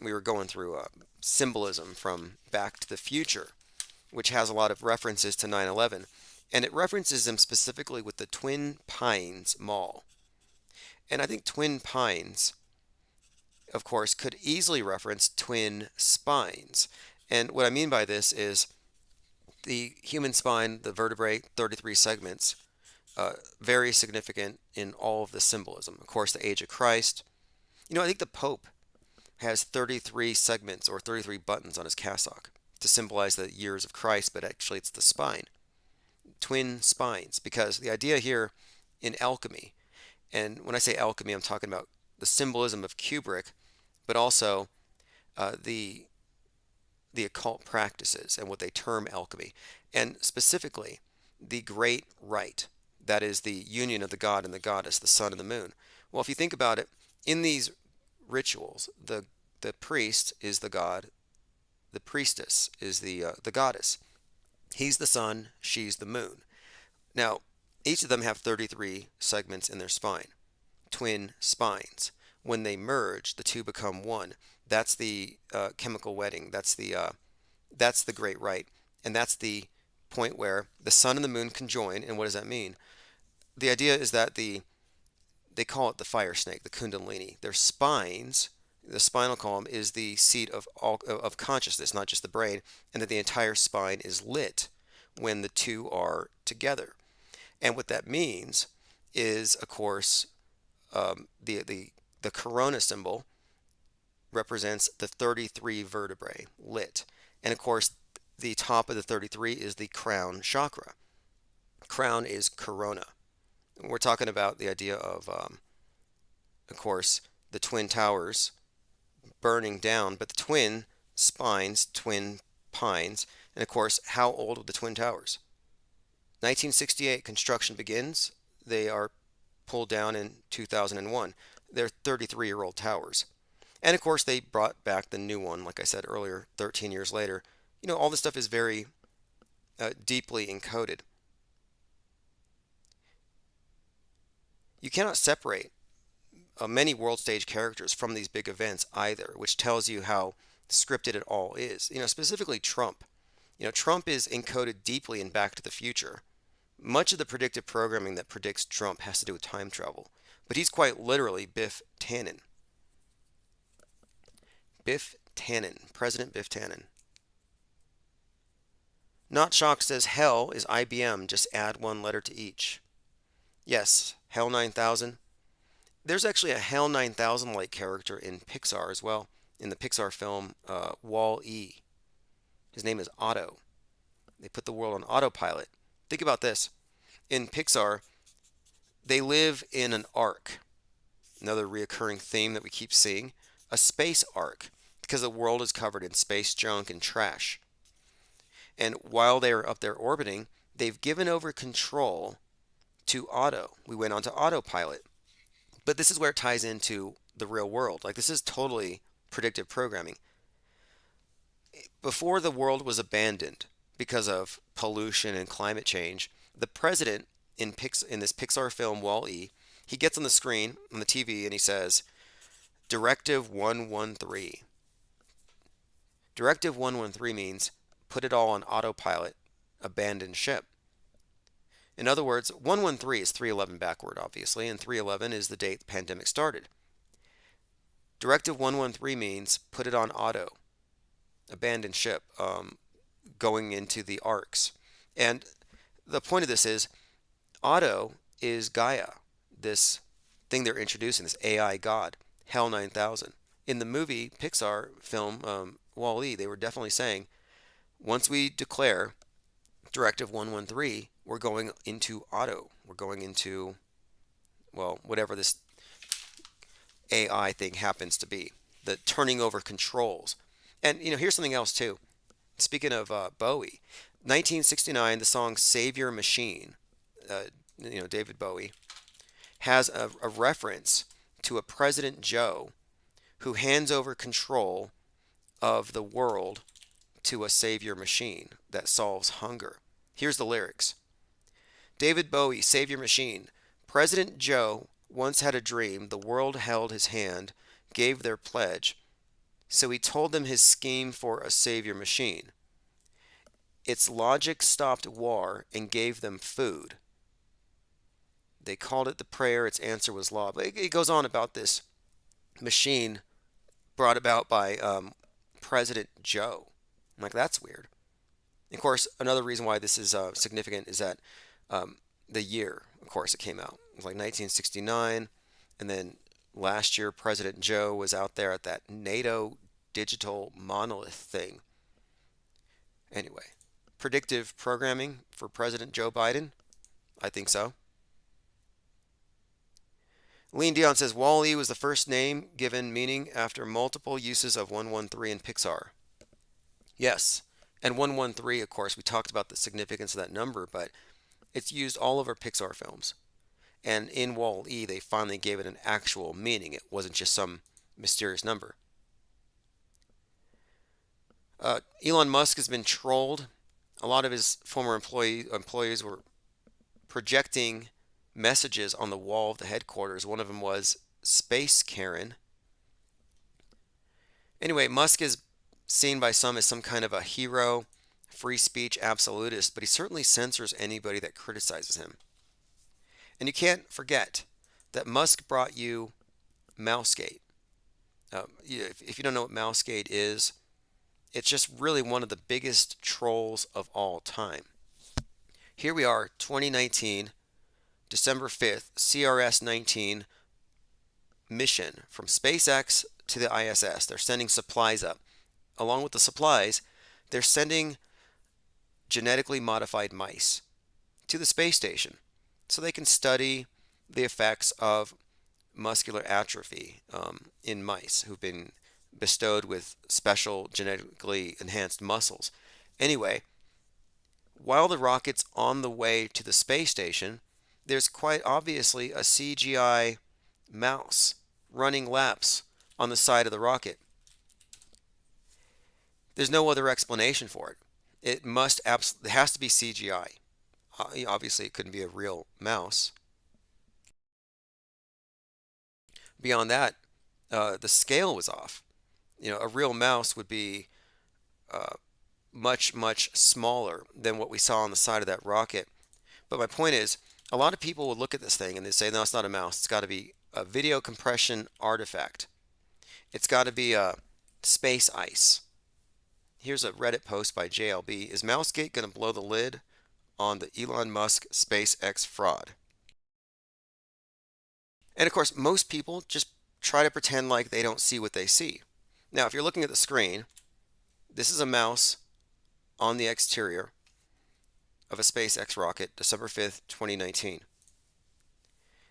we were going through symbolism from Back to the Future, which has a lot of references to 9/11, and it references them specifically with the Twin Pines Mall. And I think Twin Pines, of course, could easily reference twin spines. And what I mean by this is the human spine, the vertebrae, 33 segments, very significant in all of the symbolism. Of course, the age of Christ. I think the Pope has 33 segments or 33 buttons on his cassock to symbolize the years of Christ, but actually it's the spine. Twin spines, because the idea here in alchemy, and when I say alchemy, I'm talking about the symbolism of Kubrick, but also the occult practices and what they term alchemy, and specifically the great rite, that is the union of the god and the goddess, the sun and the moon. Well, if you think about it, in these rituals, the priest is the god, the priestess is the goddess. He's the sun, she's the moon. Now, each of them have 33 segments in their spine, twin spines. When they merge, the two become one. That's the chemical wedding. That's the great rite, and that's the point where the sun and the moon conjoin. And what does that mean? The idea is that they call it the fire snake, the kundalini. Their spines, the spinal column, is the seat of consciousness, not just the brain, and that the entire spine is lit when the two are together. And what that means is, of course, the corona symbol represents the 33 vertebrae lit. And of course, the top of the 33 is the crown chakra. Crown is corona. We're talking about the idea of course, the twin towers burning down, but the twin spines, twin pines, and of course, how old are the twin towers? 1968, construction begins. They are pulled down in 2001. They're 33-year-old towers. And of course, they brought back the new one, like I said earlier, 13 years later. You know, all this stuff is very deeply encoded. You cannot separate many world stage characters from these big events either, which tells you how scripted it all is. You know, specifically Trump. You know, Trump is encoded deeply in Back to the Future. Much of the predictive programming that predicts Trump has to do with time travel, but he's quite literally Biff Tannen. Biff Tannen, President Biff Tannen. Not Shocked says hell is IBM, just add one letter to each. Yes, Hell 9000. There's actually a Hell 9000-like character in Pixar as well, in the Pixar film Wall-E. His name is Otto. They put the world on autopilot. Think about this. In Pixar, they live in an ark. Another reoccurring theme that we keep seeing. A space ark, because the world is covered in space junk and trash. And while they are up there orbiting, they've given over control to Otto. We went on to autopilot. But this is where it ties into the real world. Like, this is totally predictive programming. Before the world was abandoned because of pollution and climate change, the president in this Pixar film Wall-E, he gets on the screen on the TV and he says, Directive 113. Directive 113 means put it all on autopilot, abandon ship. In other words, 113 is 311 backward, obviously, and 311 is the date the pandemic started. Directive 113 means put it on auto, abandon ship, going into the arcs. And the point of this is, Otto is Gaia, this thing they're introducing, this AI god, Hell 9000. In the movie Pixar film Wall-E, they were definitely saying, once we declare Directive 113, we're going into auto. We're going into, well, whatever this AI thing happens to be, the turning over controls. And, you know, here's something else, too. Speaking of Bowie, 1969, the song Save Your Machine, David Bowie, has a reference to a President Joe who hands over control of the world to a savior machine that solves hunger. Here's the lyrics. David Bowie, Save Your Machine. President Joe once had a dream. The world held his hand, gave their pledge. So he told them his scheme for a savior machine. Its logic stopped war and gave them food. They called it the prayer. Its answer was law. But it goes on about this machine brought about by President Joe. I'm like, that's weird. Of course, another reason why this is significant is that the year, of course, it came out. It was like 1969. And then last year, President Joe was out there at that NATO digital monolith thing. Anyway, predictive programming for President Joe Biden? I think so. Lean Dion says Wall-E was the first name given meaning after multiple uses of 113 in Pixar. Yes, and 113, of course, we talked about the significance of that number, but it's used all over Pixar films. And in Wall-E, they finally gave it an actual meaning. It wasn't just some mysterious number. Elon Musk has been trolled. A lot of his former employees were projecting messages on the wall of the headquarters. One of them was Space Karen. Anyway, Musk is seen by some as some kind of a hero, free speech absolutist, but he certainly censors anybody that criticizes him. And you can't forget that Musk brought you Mousegate. If you don't know what Mousegate is, it's just really one of the biggest trolls of all time. Here we are, 2019, December 5th, CRS-19 mission from SpaceX to the ISS. They're sending supplies up. Along with the supplies, they're sending genetically modified mice to the space station so they can study the effects of muscular atrophy in mice who've been bestowed with special genetically enhanced muscles. Anyway, while the rocket's on the way to the space station, there's quite obviously a CGI mouse running laps on the side of the rocket. There's no other explanation for it. It has to be CGI. Obviously, it couldn't be a real mouse. Beyond that, the scale was off. A real mouse would be much, much smaller than what we saw on the side of that rocket. But my point is, a lot of people would look at this thing and they say, no, it's not a mouse. It's got to be a video compression artifact. It's got to be a space ice. Here's a Reddit post by JLB. Is Mousegate going to blow the lid on the Elon Musk SpaceX fraud? And of course, most people just try to pretend like they don't see what they see. Now, if you're looking at the screen, this is a mouse on the exterior of a SpaceX rocket, December 5th, 2019.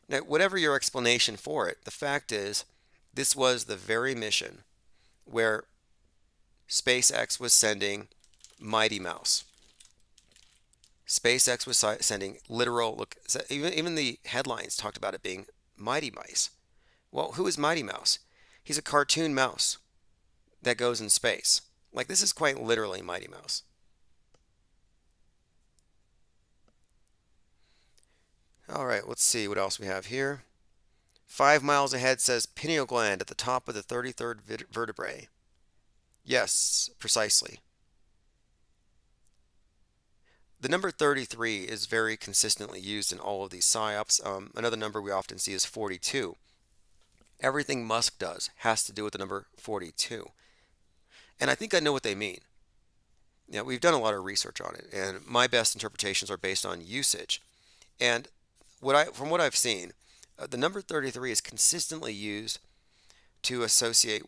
Now, whatever your explanation for it, the fact is, this was the very mission where SpaceX was sending Mighty Mouse. SpaceX was sending literal, look, even the headlines talked about it being Mighty Mice. Well, who is Mighty Mouse? He's a cartoon mouse that goes in space. Like, this is quite literally Mighty Mouse. All right, let's see what else we have here. 5 miles ahead says pineal gland at the top of the 33rd vertebrae. Yes, precisely. The number 33 is very consistently used in all of these psyops. Another number we often see is 42. Everything Musk does has to do with the number 42. And I think I know what they mean. We've done a lot of research on it, and my best interpretations are based on usage. And from what I've seen, the number 33 is consistently used to associate.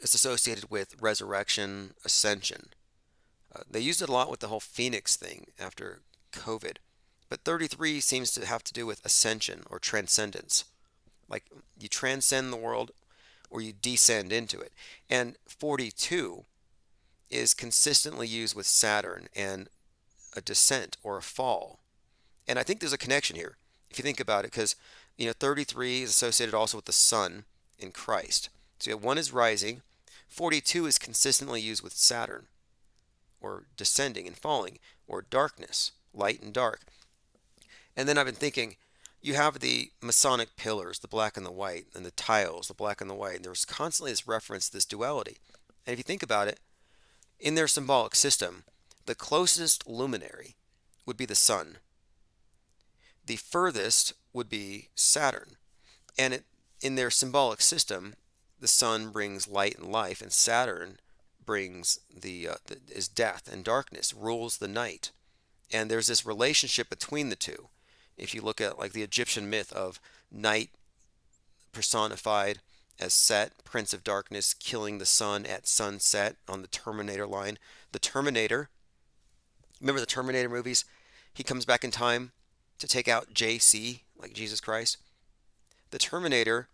It's associated with resurrection, ascension. They used it a lot with the whole Phoenix thing after COVID. But 33 seems to have to do with ascension or transcendence. Like you transcend the world or you descend into it. And 42 is consistently used with Saturn and a descent or a fall. And I think there's a connection here, if you think about it, because 33 is associated also with the sun in Christ. So one is rising. 42 is consistently used with Saturn, or descending and falling, or darkness, light and dark. And then I've been thinking, you have the Masonic pillars, the black and the white, and the tiles, the black and the white, and there's constantly this reference to this duality. And if you think about it, in their symbolic system, the closest luminary would be the sun. The furthest would be Saturn. And in their symbolic system, the sun brings light and life, and Saturn brings is death and darkness, rules the night. And there's this relationship between the two. If you look at like the Egyptian myth of night personified as Set, Prince of Darkness, killing the sun at sunset on the Terminator line. The Terminator, remember the Terminator movies? He comes back in time to take out JC, like Jesus Christ. The Terminator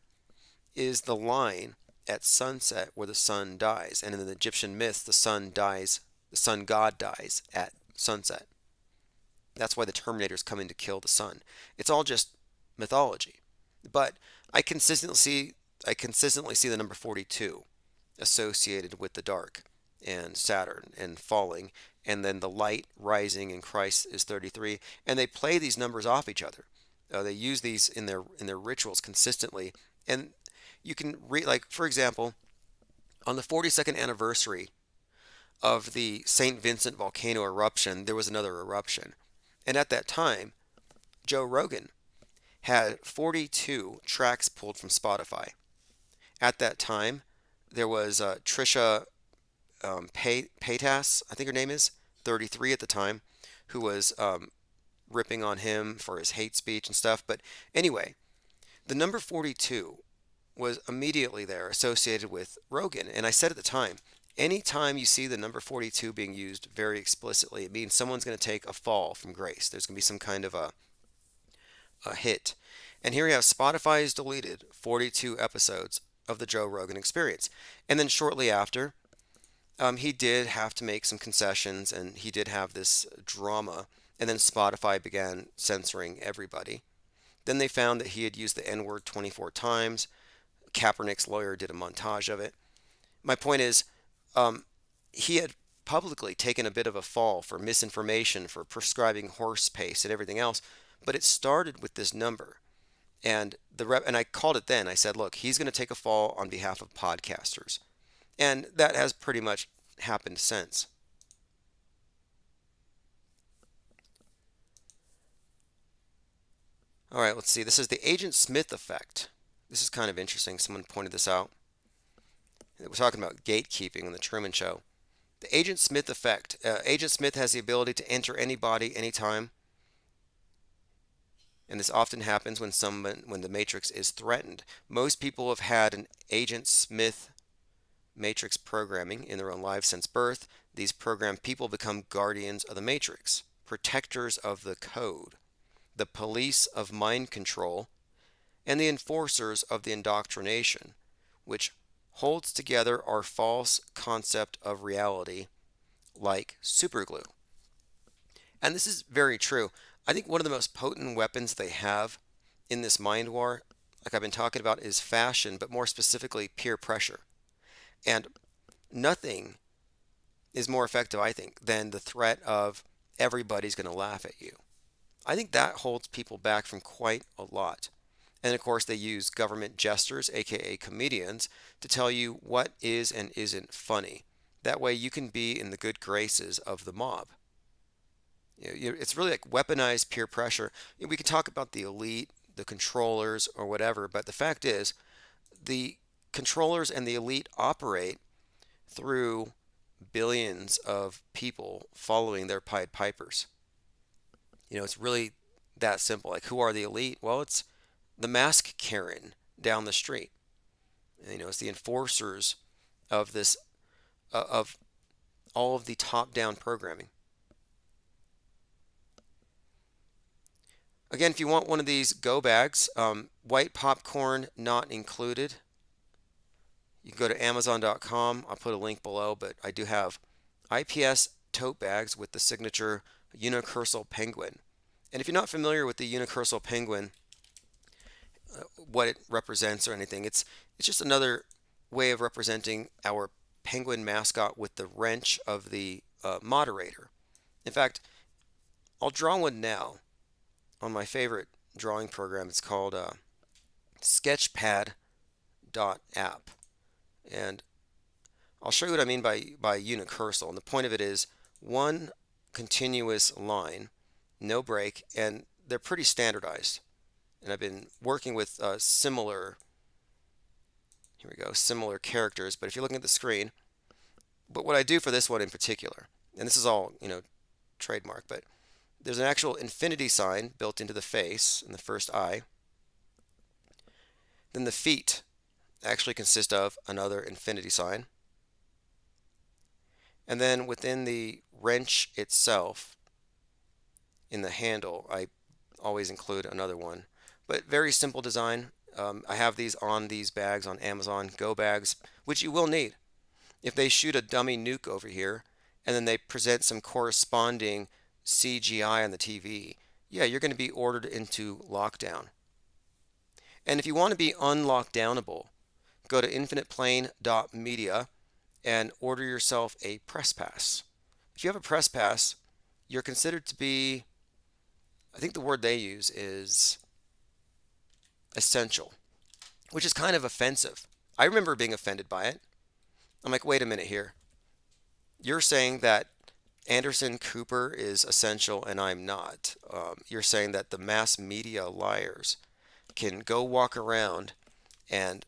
is the line at sunset where the sun dies. And in the Egyptian myths, the sun god dies at sunset. That's why the Terminator's coming to kill the sun. It's all just mythology. But I consistently see the number 42 associated with the dark and Saturn and falling, and then the light rising in Christ is 33, and they play these numbers off each other. They use these in their rituals consistently, and you can read, like, for example, on the 42nd anniversary of the St. Vincent volcano eruption, there was another eruption, and at that time, Joe Rogan had 42 tracks pulled from Spotify. At that time, there was Trisha Paytas, I think her name is, 33 at the time, who was ripping on him for his hate speech and stuff. But anyway, the number 42 was immediately there associated with Rogan. And I said at the time, anytime you see the number 42 being used very explicitly, it means someone's going to take a fall from grace. There's going to be some kind of a hit. And here we have Spotify's deleted 42 episodes of the Joe Rogan Experience. And then shortly after, he did have to make some concessions, and he did have this drama. And then Spotify began censoring everybody. Then they found that he had used the N-word 24 times. Kaepernick's lawyer did a montage of it. My point is, he had publicly taken a bit of a fall for misinformation, for prescribing horse paste and everything else. But it started with this number. And and I called it then. I said, look, he's going to take a fall on behalf of podcasters. And that has pretty much happened since. All right, let's see. This is the Agent Smith effect. This is kind of interesting. Someone pointed this out. We're talking about gatekeeping on the Truman Show. The Agent Smith effect. Agent Smith has the ability to enter any body anytime. And this often happens when the Matrix is threatened. Most people have had an Agent Smith Matrix programming in their own lives since birth. These programmed people become guardians of the Matrix, protectors of the code, the police of mind control, and the enforcers of the indoctrination, which holds together our false concept of reality like superglue. And this is very true. I think one of the most potent weapons they have in this mind war, like I've been talking about, is fashion, but more specifically peer pressure. And nothing is more effective, I think, than the threat of everybody's going to laugh at you. I think that holds people back from quite a lot. And of course, they use government jesters, aka comedians, to tell you what is and isn't funny. That way you can be in the good graces of the mob. It's really like weaponized peer pressure. We can talk about the elite, the controllers, or whatever, but the fact is, the controllers and the elite operate through billions of people following their Pied Pipers. It's really that simple. Like, who are the elite? Well, it's the mask Karen down the street. It's the enforcers of this, of all of the top-down programming. Again, if you want one of these go bags, white popcorn not included, you can go to Amazon.com. I'll put a link below, but I do have IPS tote bags with the signature unicursal penguin. And if you're not familiar with the unicursal penguin, what it represents or anything, it's just another way of representing our penguin mascot with the wrench of the moderator. In fact, I'll draw one now on my favorite drawing program. It's called Sketchpad.app. And I'll show you what I mean by unicursal. And the point of it is one continuous line, no break, and they're pretty standardized. And I've been working with similar characters. But if you're looking at the screen, but what I do for this one in particular, and this is all, trademark, but there's an actual infinity sign built into the face in the first eye. Then the feet actually consist of another infinity sign. And then within the wrench itself, in the handle, I always include another one. But very simple design. I have these bags on Amazon, Go bags, which you will need. If they shoot a dummy nuke over here and then they present some corresponding CGI on the TV, yeah, you're going to be ordered into lockdown. And if you want to be unlockdownable, go to infiniteplane.media and order yourself a press pass. If you have a press pass, you're considered to be, I think the word they use is essential, which is kind of offensive. I remember being offended by it. I'm like, wait a minute here. You're saying that Anderson Cooper is essential and I'm not. You're saying that the mass media liars can go walk around and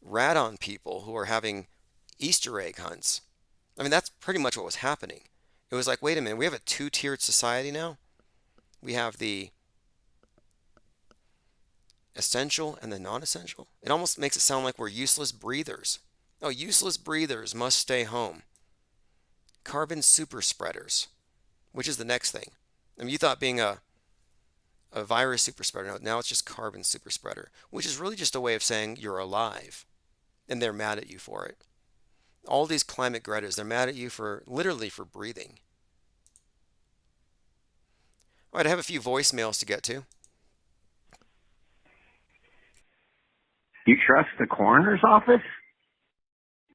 rat on people who are having Easter egg hunts. I mean, that's pretty much what was happening. It was like, wait a minute, we have a two-tiered society now. We have the essential and the non-essential. It almost makes it sound like we're useless breathers. Oh, useless breathers must stay home. Carbon super spreaders, which is the next thing. I mean, you thought being a virus super spreader, now it's just carbon super spreader, which is really just a way of saying you're alive, and they're mad at you for it. All these climate Gretas, they're mad at you for literally for breathing. All right, I have a few voicemails to get to. You trust the coroner's office?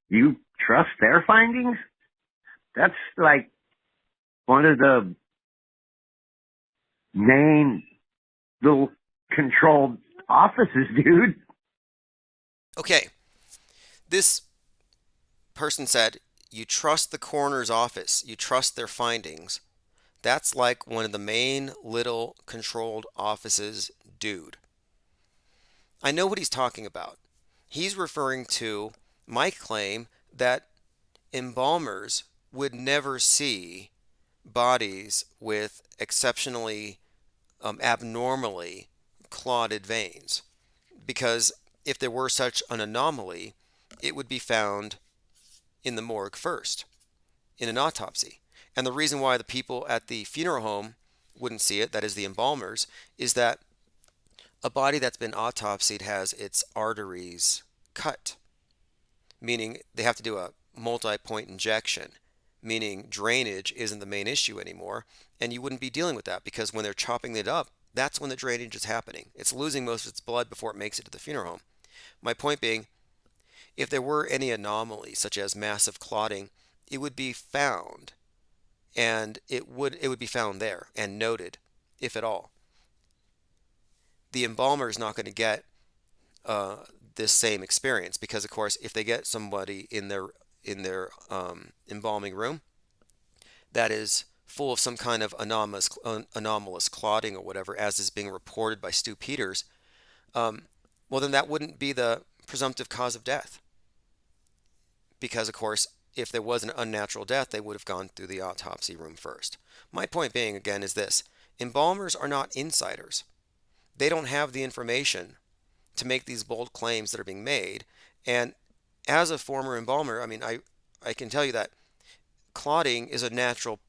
You trust their findings? That's like one of the main little controlled offices, dude. Okay. This person said, you trust the coroner's office. You trust their findings. That's like one of the main little controlled offices, dude. I know what he's talking about. He's referring to my claim that embalmers would never see bodies with exceptionally abnormally clotted veins, because if there were such an anomaly, it would be found in the morgue first, in an autopsy. And the reason why the people at the funeral home wouldn't see it, that is the embalmers, is that a body that's been autopsied has its arteries cut, meaning they have to do a multi-point injection, meaning drainage isn't the main issue anymore, and you wouldn't be dealing with that because when they're chopping it up, that's when the drainage is happening. It's losing most of its blood before it makes it to the funeral home. My point being, if there were any anomalies such as massive clotting, it would be found, and it would be found there and noted, if at all. The embalmer is not going to get this same experience because, of course, if they get somebody in their embalming room that is full of some kind of anomalous clotting or whatever, as is being reported by Stu Peters, well, then that wouldn't be the presumptive cause of death. Because, of course, if there was an unnatural death, they would have gone through the autopsy room first. My point being, again, is this. Embalmers are not insiders. They don't have the information to make these bold claims that are being made. And as a former embalmer, I mean, I can tell you that clotting is a natural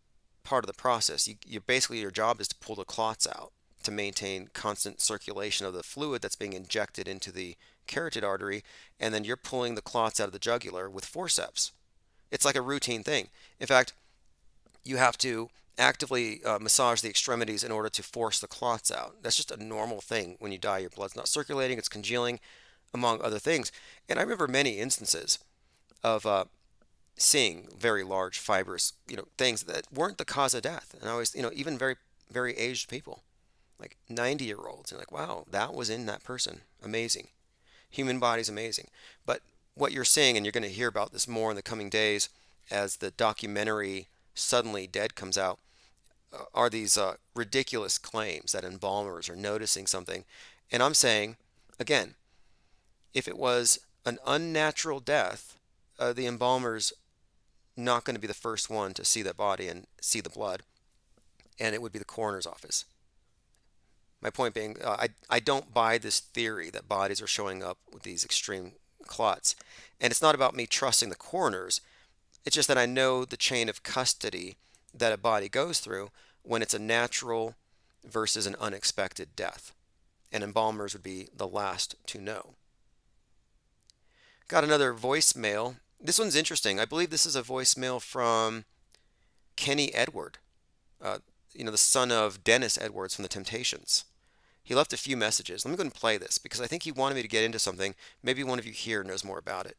part of the process. You basically, your job is to pull the clots out to maintain constant circulation of the fluid that's being injected into the carotid artery, and then you're pulling the clots out of the jugular with forceps. It's like a routine thing. In fact, you have to actively massage the extremities in order to force the clots out. That's just a normal thing when you die. Your blood's not circulating, it's congealing, among other things. And I remember many instances of seeing very large fibrous, things that weren't the cause of death. And I always, even very, very aged people, like 90-year-olds, and like, wow, that was in that person. Amazing. Human body's amazing. But what you're seeing, and you're going to hear about this more in the coming days as the documentary Suddenly Dead comes out, are these ridiculous claims that embalmers are noticing something. And I'm saying, again, if it was an unnatural death, the embalmer's not going to be the first one to see that body and see the blood, and it would be the coroner's office. My point being, I don't buy this theory that bodies are showing up with these extreme clots. And it's not about me trusting the coroners. It's just that I know the chain of custody that a body goes through when it's a natural versus an unexpected death. and embalmers would be the last to know. Got another voicemail. This one's interesting. I believe this is a voicemail from Kenny Edward, the son of Dennis Edwards from The Temptations. He left a few messages. Let me go ahead and play this because I think he wanted me to get into something. Maybe one of you here knows more about it.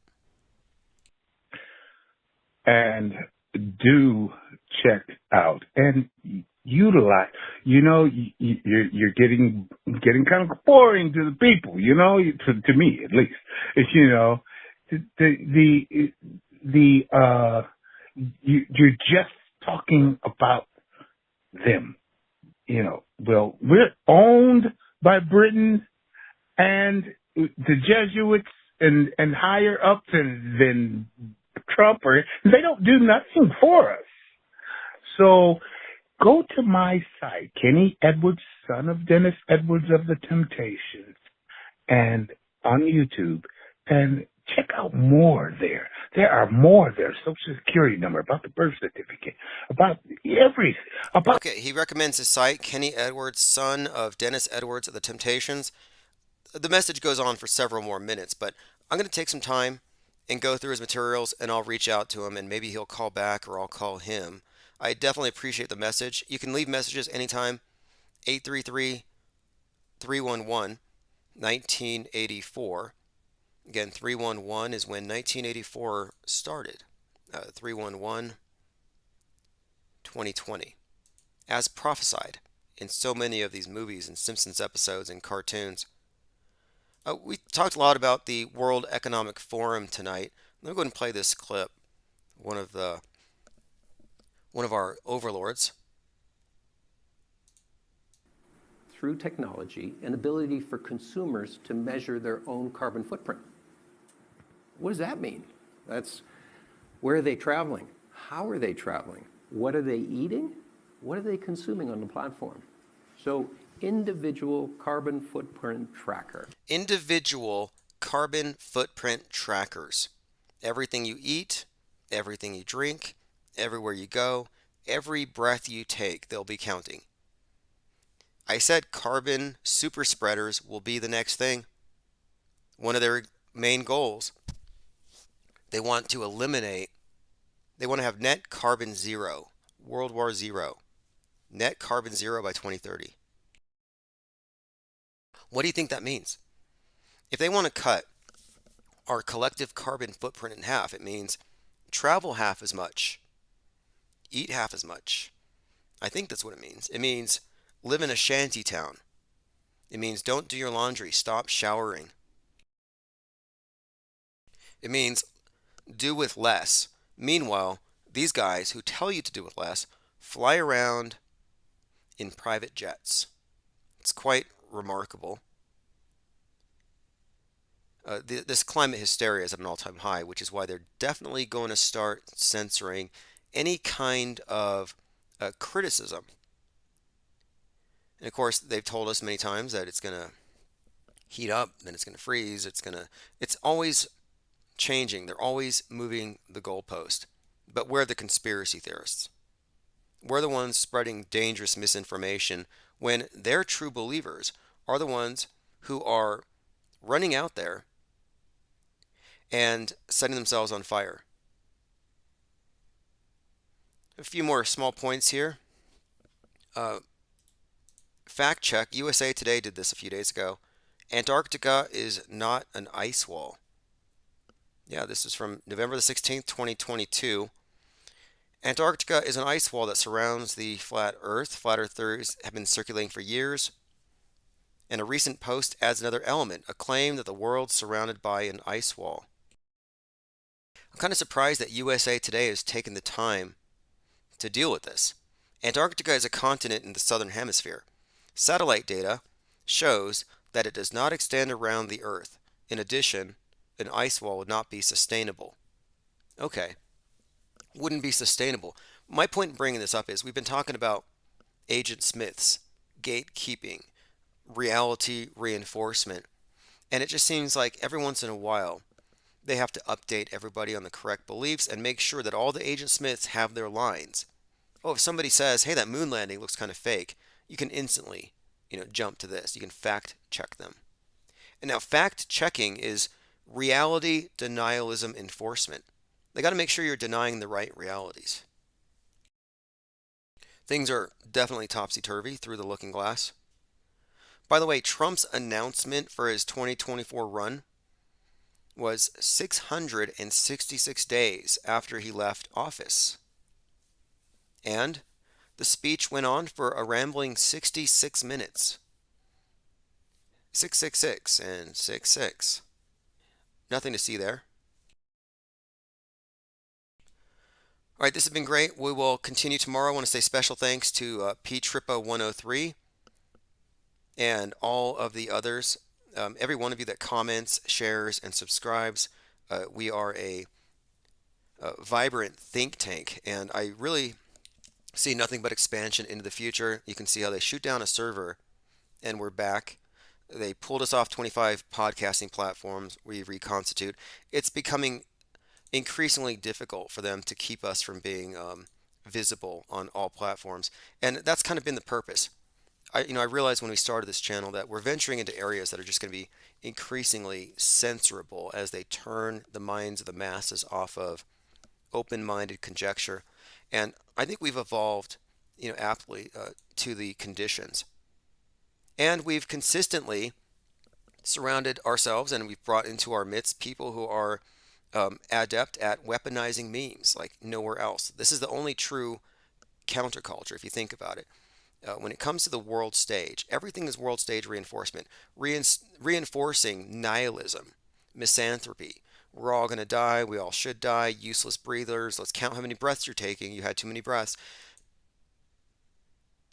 And do check out and utilize. You're getting kind of boring to the people. To me at least. It's you're just talking about them. Well, we're owned by Britain and the Jesuits and higher up than Trump, or they don't do nothing for us. So go to my site, Kenny Edwards, son of Dennis Edwards of The Temptations, and on YouTube, and check out more there. There are more there. Social Security number, about the birth certificate, about everything. Okay, he recommends his site, Kenny Edwards, son of Dennis Edwards of The Temptations. The message goes on for several more minutes, but I'm going to take some time and go through his materials, and I'll reach out to him, and maybe he'll call back or I'll call him. I definitely appreciate the message. You can leave messages anytime, 833-311-1984. Again, 311 is when 1984 started. 311-2020. As prophesied in so many of these movies and Simpsons episodes and cartoons. We talked a lot about the World Economic Forum tonight. Let me go ahead and play this clip. One of our overlords. Through technology, an ability for consumers to measure their own carbon footprint. What does that mean? That's where are they traveling? How are they traveling? What are they eating? What are they consuming on the platform? So individual carbon footprint tracker. Individual carbon footprint trackers. Everything you eat, everything you drink, everywhere you go, every breath you take, they'll be counting. I said carbon super spreaders will be the next thing. One of their main goals, they want to have net carbon zero, World War Zero, net carbon zero by 2030. What do you think that means? If they want to cut our collective carbon footprint in half, it means travel half as much, eat half as much. I think that's what it means. It means live in a shanty town. It means don't do your laundry, stop showering. It means do with less. Meanwhile, these guys who tell you to do with less fly around in private jets. It's quite remarkable. This climate hysteria is at an all-time high, which is why they're definitely going to start censoring any kind of criticism. And of course, they've told us many times that it's going to heat up, then it's going to freeze, it's always changing. They're always moving the goalpost. But we're the conspiracy theorists. We're the ones spreading dangerous misinformation when their true believers are the ones who are running out there and setting themselves on fire. A few more small points here. Fact check. USA Today did this a few days ago. Antarctica is not an ice wall. Yeah, this is from November the 16th, 2022. Antarctica is an ice wall that surrounds the flat Earth. Flat earthers have been circulating for years. And a recent post adds another element, a claim that the world's surrounded by an ice wall. I'm kind of surprised that USA Today has taken the time to deal with this. Antarctica is a continent in the southern hemisphere. Satellite data shows that it does not extend around the Earth. In addition, an ice wall would not be sustainable. Okay, wouldn't be sustainable. My point in bringing this up is we've been talking about Agent Smiths, gatekeeping, reality reinforcement, and it just seems like every once in a while they have to update everybody on the correct beliefs and make sure that all the Agent Smiths have their lines. Oh, if somebody says, hey, that moon landing looks kind of fake, you can instantly jump to this. You can fact check them. And now fact checking is reality denialism enforcement. They got to make sure you're denying the right realities. Things are definitely topsy-turvy through the looking glass. By the way, Trump's announcement for his 2024 run was 666 days after he left office. And the speech went on for a rambling 66 minutes. 666 and 66. Nothing to see there. All right, this has been great. We will continue tomorrow. I want to say special thanks to PTrippa103 and all of the others. Every one of you that comments, shares, and subscribes. We are a vibrant think tank, and I really see nothing but expansion into the future. You can see how they shoot down a server, and we're back. They pulled us off 25 podcasting platforms. We reconstitute. It's becoming increasingly difficult for them to keep us from being visible on all platforms, and that's kind of been the purpose. I realized when we started this channel that we're venturing into areas that are just going to be increasingly censorable as they turn the minds of the masses off of open-minded conjecture, and I think we've evolved, aptly to the conditions, and we've consistently surrounded ourselves and we've brought into our midst people who are adept at weaponizing memes like nowhere else. This is the only true counterculture, if you think about it. When it comes to the world stage, everything is world stage reinforcement, reinforcing nihilism, misanthropy. We're all going to die. We all should die. Useless breathers. Let's count how many breaths you're taking. You had too many breaths.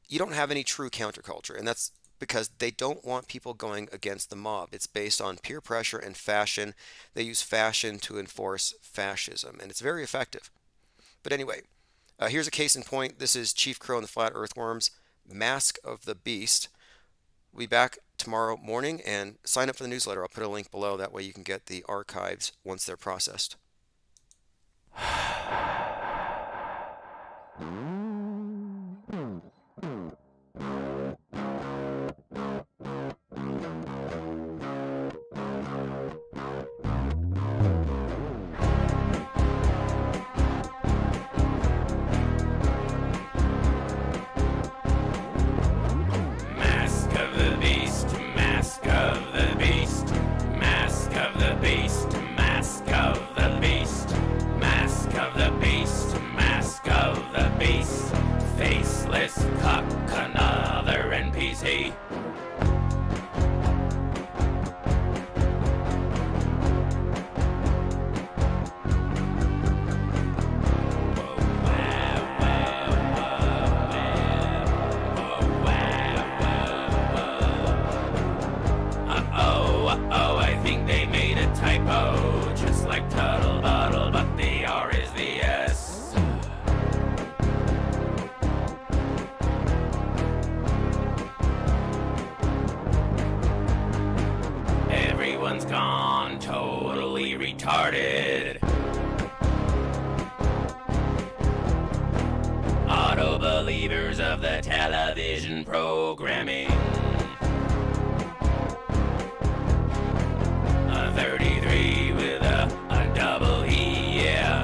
You don't have any true counterculture, and that's because they don't want people going against the mob. It's based on peer pressure and fashion. They use fashion to enforce fascism, and it's very effective. But anyway, here's a case in point. This is Chief Crow and the Flat Earthworms, Mask of the Beast. We'll be back tomorrow morning, and sign up for the newsletter. I'll put a link below. That way you can get the archives once they're processed. Gone totally retarded. Auto believers of the television programming. A 33 with a double E, yeah.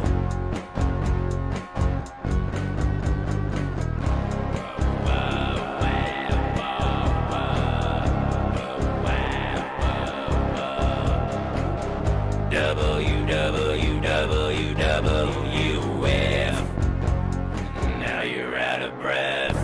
WWF. Now you're out of breath.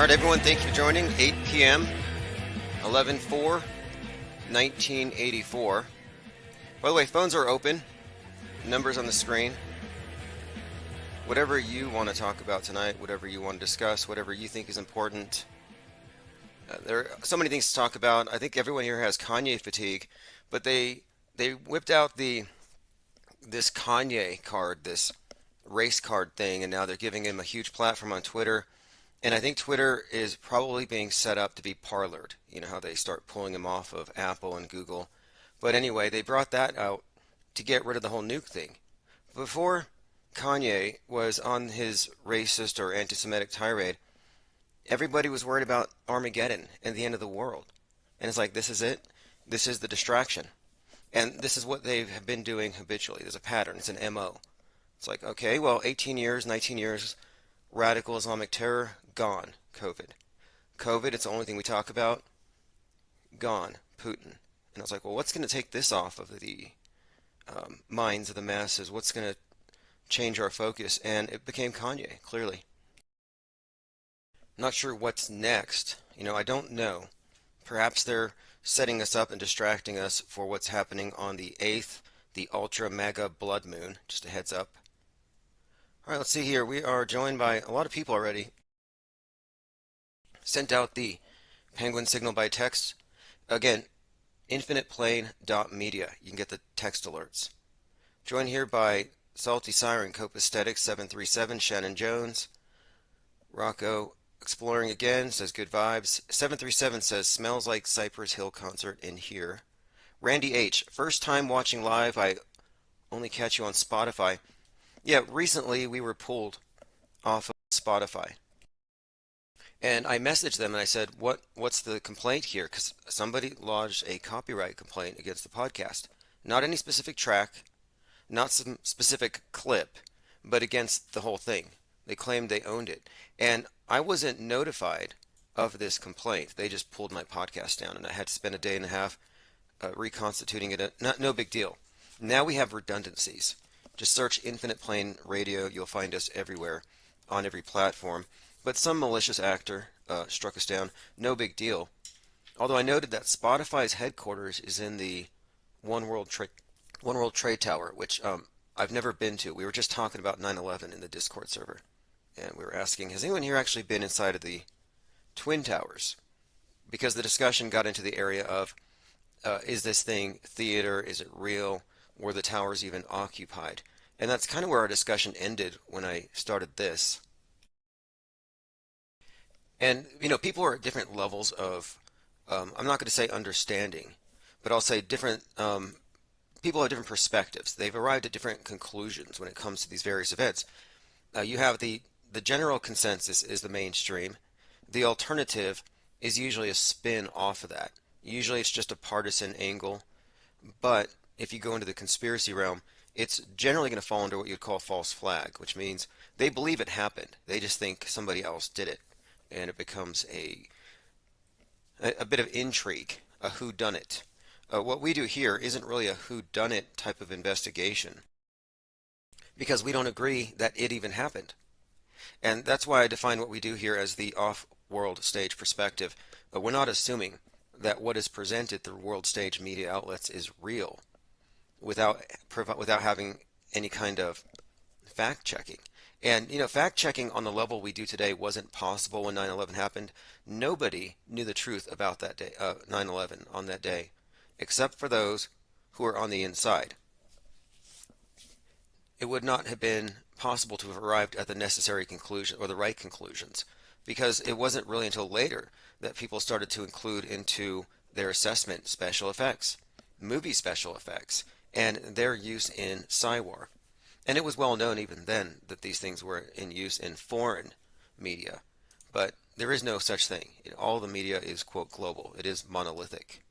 right, everyone, thank you for joining. 8 p.m., 11/4/1984. By the way, phones are open. Numbers on the screen. Whatever you want to talk about tonight, whatever you want to discuss, whatever you think is important. There are so many things to talk about. I think everyone here has Kanye fatigue, but they whipped out this Kanye card, this race card thing, and now they're giving him a huge platform on Twitter. And I think Twitter is probably being set up to be parlored. You know how they start pulling him off of Apple and Google. But anyway, they brought that out to get rid of the whole nuke thing. Before Kanye was on his racist or anti-Semitic tirade, everybody was worried about Armageddon and the end of the world. And it's like, this is it. This is the distraction. And this is what they have been doing habitually. There's a pattern. It's an MO. It's like, okay, well, 18 years, 19 years, radical Islamic terror, gone. COVID, it's the only thing we talk about. Gone. Putin. And I was like, well, what's going to take this off of the minds of the masses? What's going to change our focus? And it became Kanye, clearly. Not sure what's next. I don't know. Perhaps they're setting us up and distracting us for what's happening on the 8th, the ultra mega blood moon. Just a heads up. All right, let's see here. We are joined by a lot of people already. Sent out the Penguin signal by text. Again, infiniteplane.media. You can get the text alerts. Joined here by Salty Siren, Cope Aesthetics, 737, Shannon Jones. Rocco Exploring again, says good vibes. 737 says smells like Cypress Hill concert in here. Randy H, first time watching live. I only catch you on Spotify. Yeah, recently we were pulled off of Spotify. And I messaged them and I said, what's the complaint here? Because somebody lodged a copyright complaint against the podcast. Not any specific track, not some specific clip, but against the whole thing. They claimed they owned it. And I wasn't notified of this complaint. They just pulled my podcast down, and I had to spend a day and a half reconstituting it. No big deal. Now we have redundancies. Just search Infinite Plane Radio. You'll find us everywhere, on every platform. But some malicious actor struck us down. No big deal. Although I noted that Spotify's headquarters is in the One World Trade Tower, which I've never been to. We were just talking about 9/11 in the Discord server. And we were asking, has anyone here actually been inside of the Twin Towers? Because the discussion got into the area of, is this thing theater? Is it real? Were the towers even occupied? And that's kind of where our discussion ended when I started this. And, people are at different levels of, I'm not going to say understanding, but I'll say different, people have different perspectives. They've arrived at different conclusions when it comes to these various events. You have the general consensus is the mainstream. The alternative is usually a spin off of that. Usually it's just a partisan angle. But if you go into the conspiracy realm, it's generally going to fall under what you'd call false flag, which means they believe it happened. They just think somebody else did it. And it becomes a bit of intrigue, a whodunit. What we do here isn't really a whodunit type of investigation, because we don't agree that it even happened. And that's why I define what we do here as the off-world stage perspective. We're not assuming that what is presented through world stage media outlets is real without having any kind of fact-checking. And, fact-checking on the level we do today wasn't possible when 9/11 happened. Nobody knew the truth about that day, 9/11 on that day, except for those who were on the inside. It would not have been possible to have arrived at the necessary conclusion or the right conclusions, because it wasn't really until later that people started to include into their assessment special effects, movie special effects, and their use in Psywar. And it was well known even then that these things were in use in foreign media, but there is no such thing. All the media is, quote, global. It is monolithic.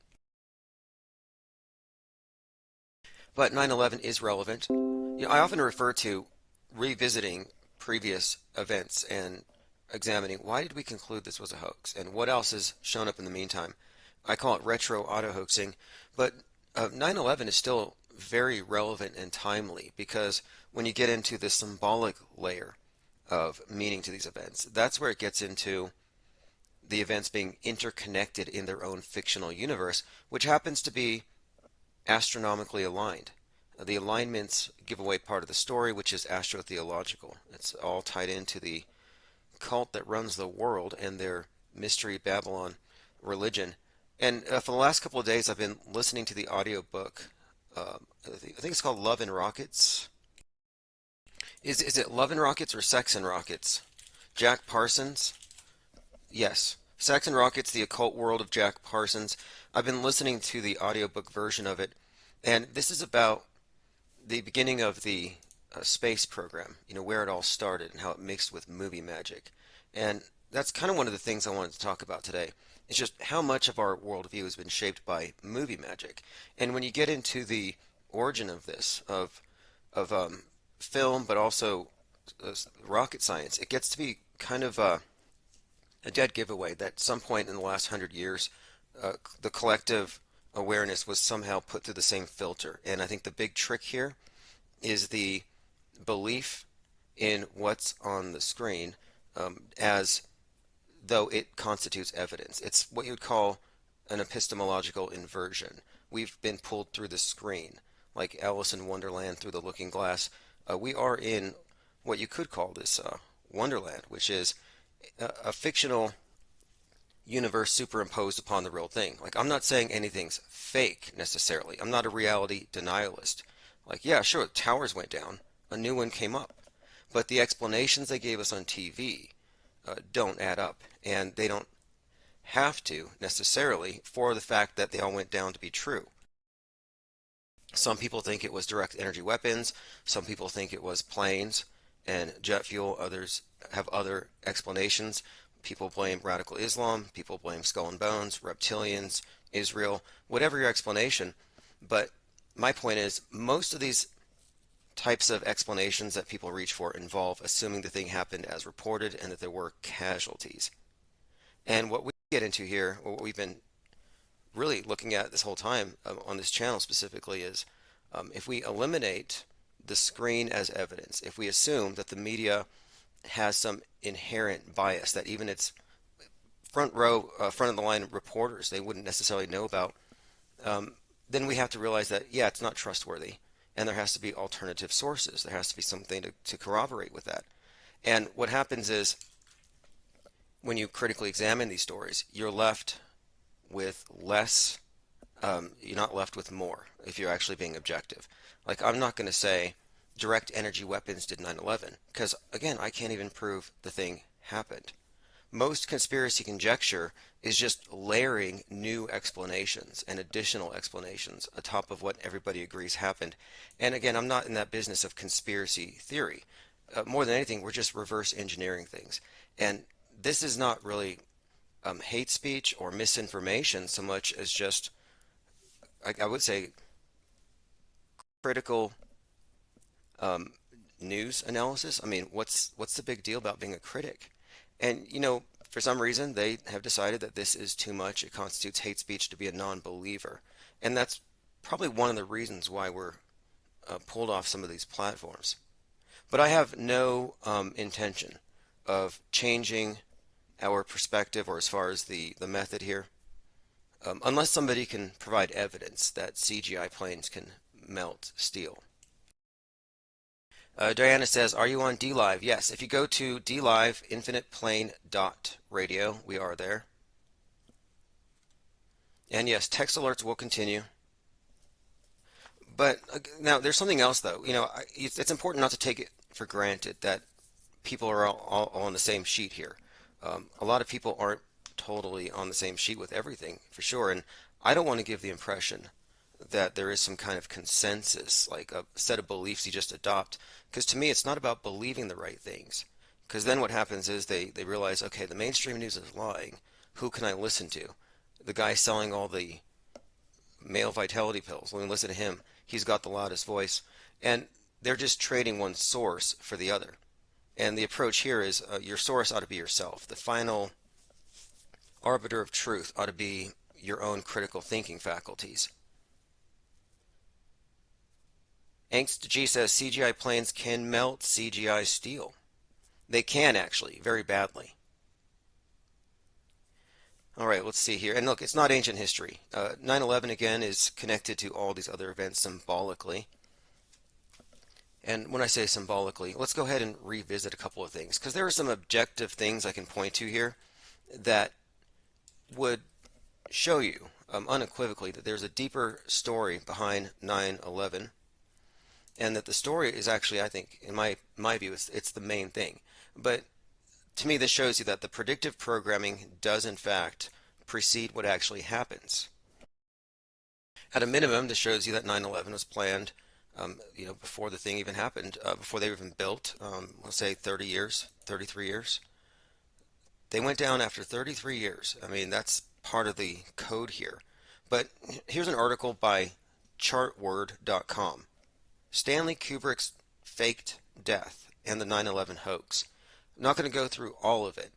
But 9/11 is relevant. I often refer to revisiting previous events and examining why did we conclude this was a hoax and what else has shown up in the meantime. I call it retro auto-hoaxing, but 9/11 is still very relevant and timely, because when you get into the symbolic layer of meaning to these events, that's where it gets into the events being interconnected in their own fictional universe, which happens to be astronomically aligned. The alignments give away part of the story, which is astrotheological. It's all tied into the cult that runs the world and their mystery Babylon religion. And for the last couple of days, I've been listening to the audiobook. I think it's called Love and Rockets. Is it Love and Rockets or Sex and Rockets? Jack Parsons? Yes. Sex and Rockets, The Occult World of Jack Parsons. I've been listening to the audiobook version of it, and this is about the beginning of the space program, where it all started and how it mixed with movie magic. And that's kind of one of the things I wanted to talk about today. It's just how much of our worldview has been shaped by movie magic. And when you get into the origin of this, of film, but also rocket science, it gets to be kind of a dead giveaway that at some point in the last 100 years, the collective awareness was somehow put through the same filter. And I think the big trick here is the belief in what's on the screen as though it constitutes evidence. It's what you would call an epistemological inversion. We've been pulled through the screen, like Alice in Wonderland through the looking glass. We are in what you could call this Wonderland, which is a fictional universe superimposed upon the real thing. Like, I'm not saying anything's fake necessarily. I'm not a reality denialist. Like, yeah, sure, towers went down, a new one came up, but the explanations they gave us on TV don't add up, and they don't have to necessarily for the fact that they all went down to be true. Some people think it was direct energy weapons, some people think it was planes and jet fuel, others have other explanations. People blame radical Islam, people blame skull and bones, reptilians, Israel, whatever your explanation. But my point is, most of these types of explanations that people reach for involve assuming the thing happened as reported and that there were casualties. And what we get into here, or what we've been really looking at this whole time on this channel specifically, is if we eliminate the screen as evidence, if we assume that the media has some inherent bias that even its front of the line reporters, they wouldn't necessarily know about, then we have to realize that, yeah, it's not trustworthy. And there has to be alternative sources. There has to be something to corroborate with that. And what happens is, when you critically examine these stories, you're left with less, you're not left with more if you're actually being objective. Like, I'm not going to say direct energy weapons did 9/11, because, again, I can't even prove the thing happened. Most conspiracy conjecture is just layering new explanations and additional explanations atop of what everybody agrees happened. And again, I'm not in that business of conspiracy theory. More than anything, we're just reverse engineering things. And this is not really hate speech or misinformation so much as just, I would say, critical news analysis. I mean, what's the big deal about being a critic? And, for some reason, they have decided that this is too much. It constitutes hate speech to be a non-believer. And that's probably one of the reasons why we're pulled off some of these platforms. But I have no intention of changing our perspective, or as far as the method here, unless somebody can provide evidence that CGI planes can melt steel. Diana says, are you on DLive? Yes, if you go to DLive, infiniteplane.radio, we are there. And yes, text alerts will continue. But now, there's something else, though. It's important not to take it for granted that people are all on the same sheet here. A lot of people aren't totally on the same sheet with everything, for sure. And I don't want to give the impression that there is some kind of consensus, like a set of beliefs you just adopt. Because to me, it's not about believing the right things. Because then what happens is they realize, okay, the mainstream news is lying. Who can I listen to? The guy selling all the male vitality pills. Let me listen to him. He's got the loudest voice. And they're just trading one source for the other. And the approach here is your source ought to be yourself. The final arbiter of truth ought to be your own critical thinking faculties. Angst G says CGI planes can melt CGI steel. They can, actually, very badly. All right, let's see here. And look, it's not ancient history. 9/11 again is connected to all these other events symbolically. And when I say symbolically, let's go ahead and revisit a couple of things, because there are some objective things I can point to here that would show you unequivocally that there's a deeper story behind 9/11, and that the story is actually, I think, in my view, it's the main thing. But to me, this shows you that the predictive programming does, in fact, precede what actually happens. At a minimum, this shows you that 9/11 was planned, before the thing even happened, before they were even built. Let's say 30 years, 33 years. They went down after 33 years. I mean, that's part of the code here. But here's an article by chartword.com. Stanley Kubrick's faked death and the 9/11 hoax. I'm not going to go through all of it,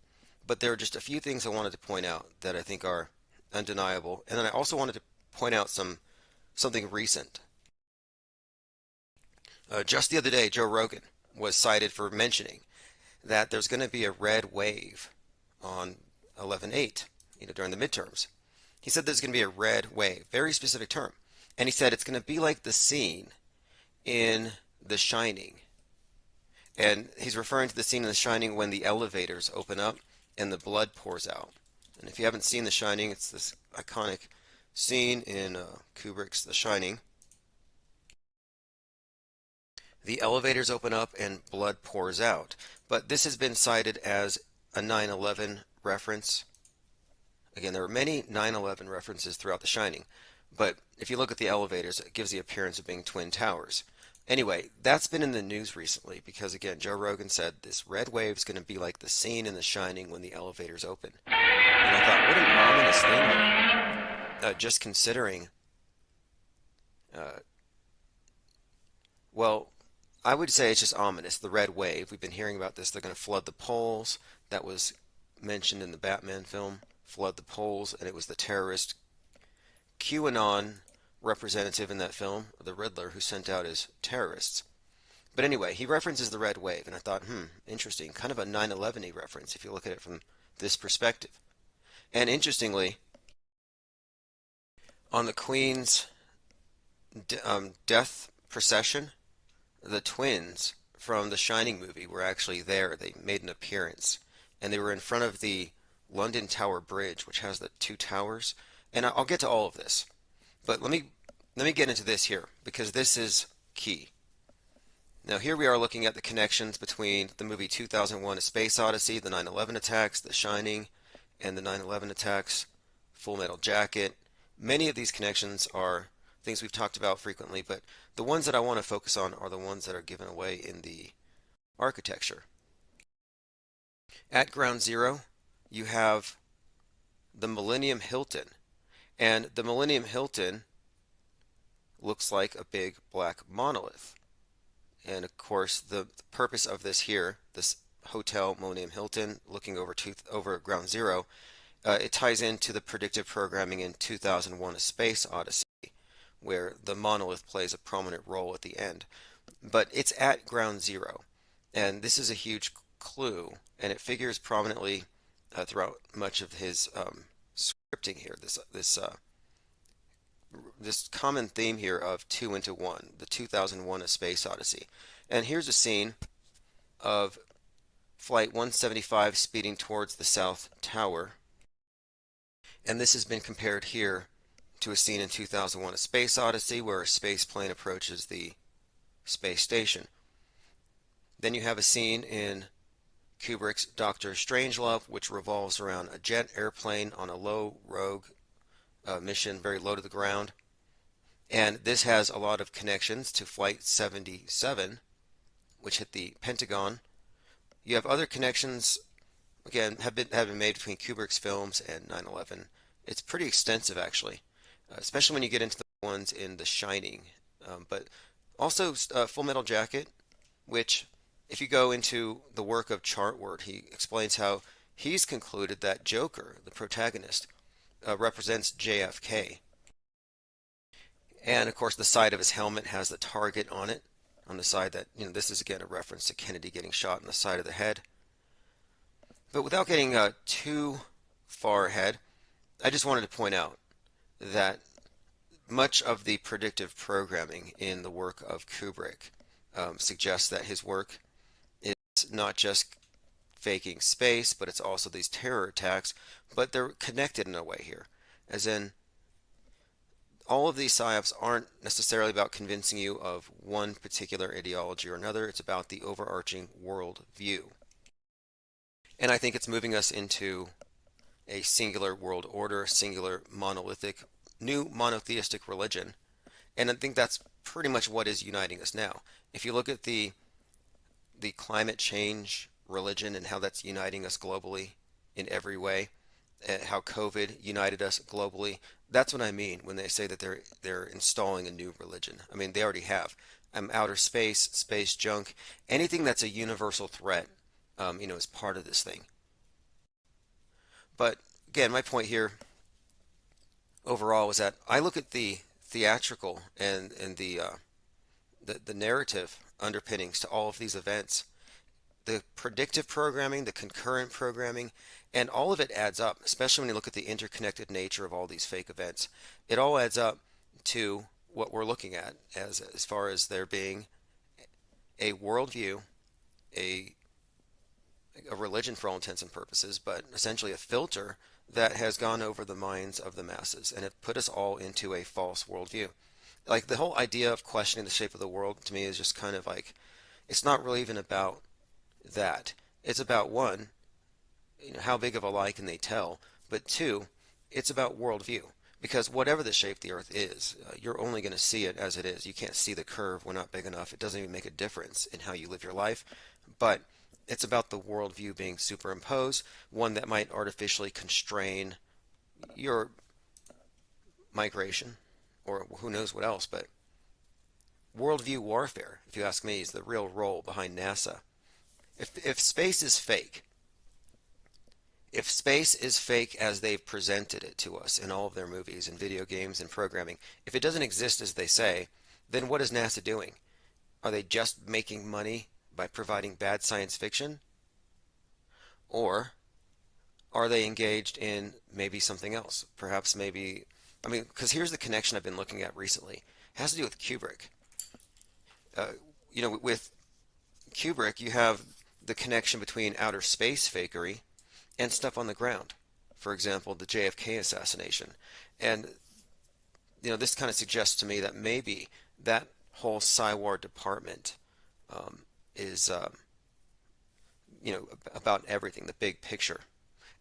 but there are just a few things I wanted to point out that I think are undeniable. And then I also wanted to point out something recent. Just the other day, Joe Rogan was cited for mentioning that there's going to be a red wave on 11/8, during the midterms. He said there's going to be a red wave, very specific term. And he said it's going to be like the scene in The Shining. And he's referring to the scene in The Shining when the elevators open up and the blood pours out. And if you haven't seen The Shining, it's this iconic scene in Kubrick's The Shining. The elevators open up and blood pours out. But this has been cited as a 9/11 reference. Again, there are many 9/11 references throughout The Shining, but if you look at the elevators, it gives the appearance of being twin towers. Anyway, that's been in the news recently because, again, Joe Rogan said this red wave is going to be like the scene in The Shining when the elevators open. And I thought, what an ominous thing here. Just considering, well, I would say it's just ominous, the red wave. We've been hearing about this. They're going to flood the polls. That was mentioned in the Batman film, flood the polls, and it was the terrorist QAnon representative in that film, the Riddler, who sent out his terrorists. But anyway, he references the red wave, and I thought, interesting, kind of a 9/11-y reference if you look at it from this perspective. And interestingly, on the Queen's death procession, the twins from the Shining movie were actually there. They made an appearance, and they were in front of the London Tower Bridge, which has the two towers. And I'll get to all of this, but let me get into this here because this is key. Now here we are looking at the connections between the movie 2001: A Space Odyssey, the 9/11 attacks, The Shining, and the 9/11 attacks, Full Metal Jacket. Many of these connections are things we've talked about frequently, but the ones that I want to focus on are the ones that are given away in the architecture. At ground zero, you have the Millennium Hilton, and the Millennium Hilton looks like a big black monolith. And of course, the purpose of this here, this hotel, Millennium Hilton, looking over ground zero, it ties into the predictive programming in 2001: A Space Odyssey, where the monolith plays a prominent role at the end. But it's at ground zero, and this is a huge clue, and it figures prominently throughout much of his scripting here. This common theme here of 2 into 1, the 2001: A Space Odyssey. And here's a scene of Flight 175 speeding towards the South Tower. And this has been compared here to a scene in 2001: A Space Odyssey where a space plane approaches the space station. Then you have a scene in Kubrick's Dr. Strangelove, which revolves around a jet airplane on a low rogue mission, very low to the ground. And this has a lot of connections to Flight 77, which hit the Pentagon. You have other connections, again, have been made between Kubrick's films and 9/11. It's pretty extensive, actually, especially when you get into the ones in The Shining. But also Full Metal Jacket, which, if you go into the work of Chartword, he explains how he's concluded that Joker, the protagonist, represents JFK. And of course the side of his helmet has the target on it, on the side that, this is again a reference to Kennedy getting shot in the side of the head. But without getting too far ahead, I just wanted to point out that much of the predictive programming in the work of Kubrick suggests that his work is not just faking space, but it's also these terror attacks, but they're connected in a way here. As in, all of these psyops aren't necessarily about convincing you of one particular ideology or another, it's about the overarching world view. And I think it's moving us into a singular world order, singular monolithic, new monotheistic religion. And I think that's pretty much what is uniting us now. If you look at the climate change religion and how that's uniting us globally in every way, how COVID united us globally, that's what I mean when they say that they're installing a new religion. I mean, they already have. Outer space, space junk, anything that's a universal threat, is part of this thing. But again, my point here overall was that I look at the theatrical and the narrative underpinnings to all of these events, the predictive programming, the concurrent programming, and all of it adds up, especially when you look at the interconnected nature of all these fake events. It all adds up to what we're looking at as far as there being a worldview, a religion for all intents and purposes, but essentially a filter that has gone over the minds of the masses and it put us all into a false worldview. Like the whole idea of questioning the shape of the world to me is just kind of like, it's not really even about that. It's about one, how big of a lie can they tell? But two, it's about worldview. Because whatever the shape the Earth is, you're only going to see it as it is. You can't see the curve. We're not big enough. It doesn't even make a difference in how you live your life. But it's about the worldview being superimposed, one that might artificially constrain your migration, or who knows what else. But worldview warfare, if you ask me, is the real role behind NASA. If space is fake, if space is fake as they've presented it to us in all of their movies and video games and programming, if it doesn't exist as they say, then what is NASA doing? Are they just making money by providing bad science fiction? Or are they engaged in maybe something else? Perhaps maybe, because here's the connection I've been looking at recently. It has to do with Kubrick. With Kubrick, you have the connection between outer space fakery and stuff on the ground. For example, the JFK assassination. And, this kind of suggests to me that maybe that whole Psywar department is, about everything, the big picture.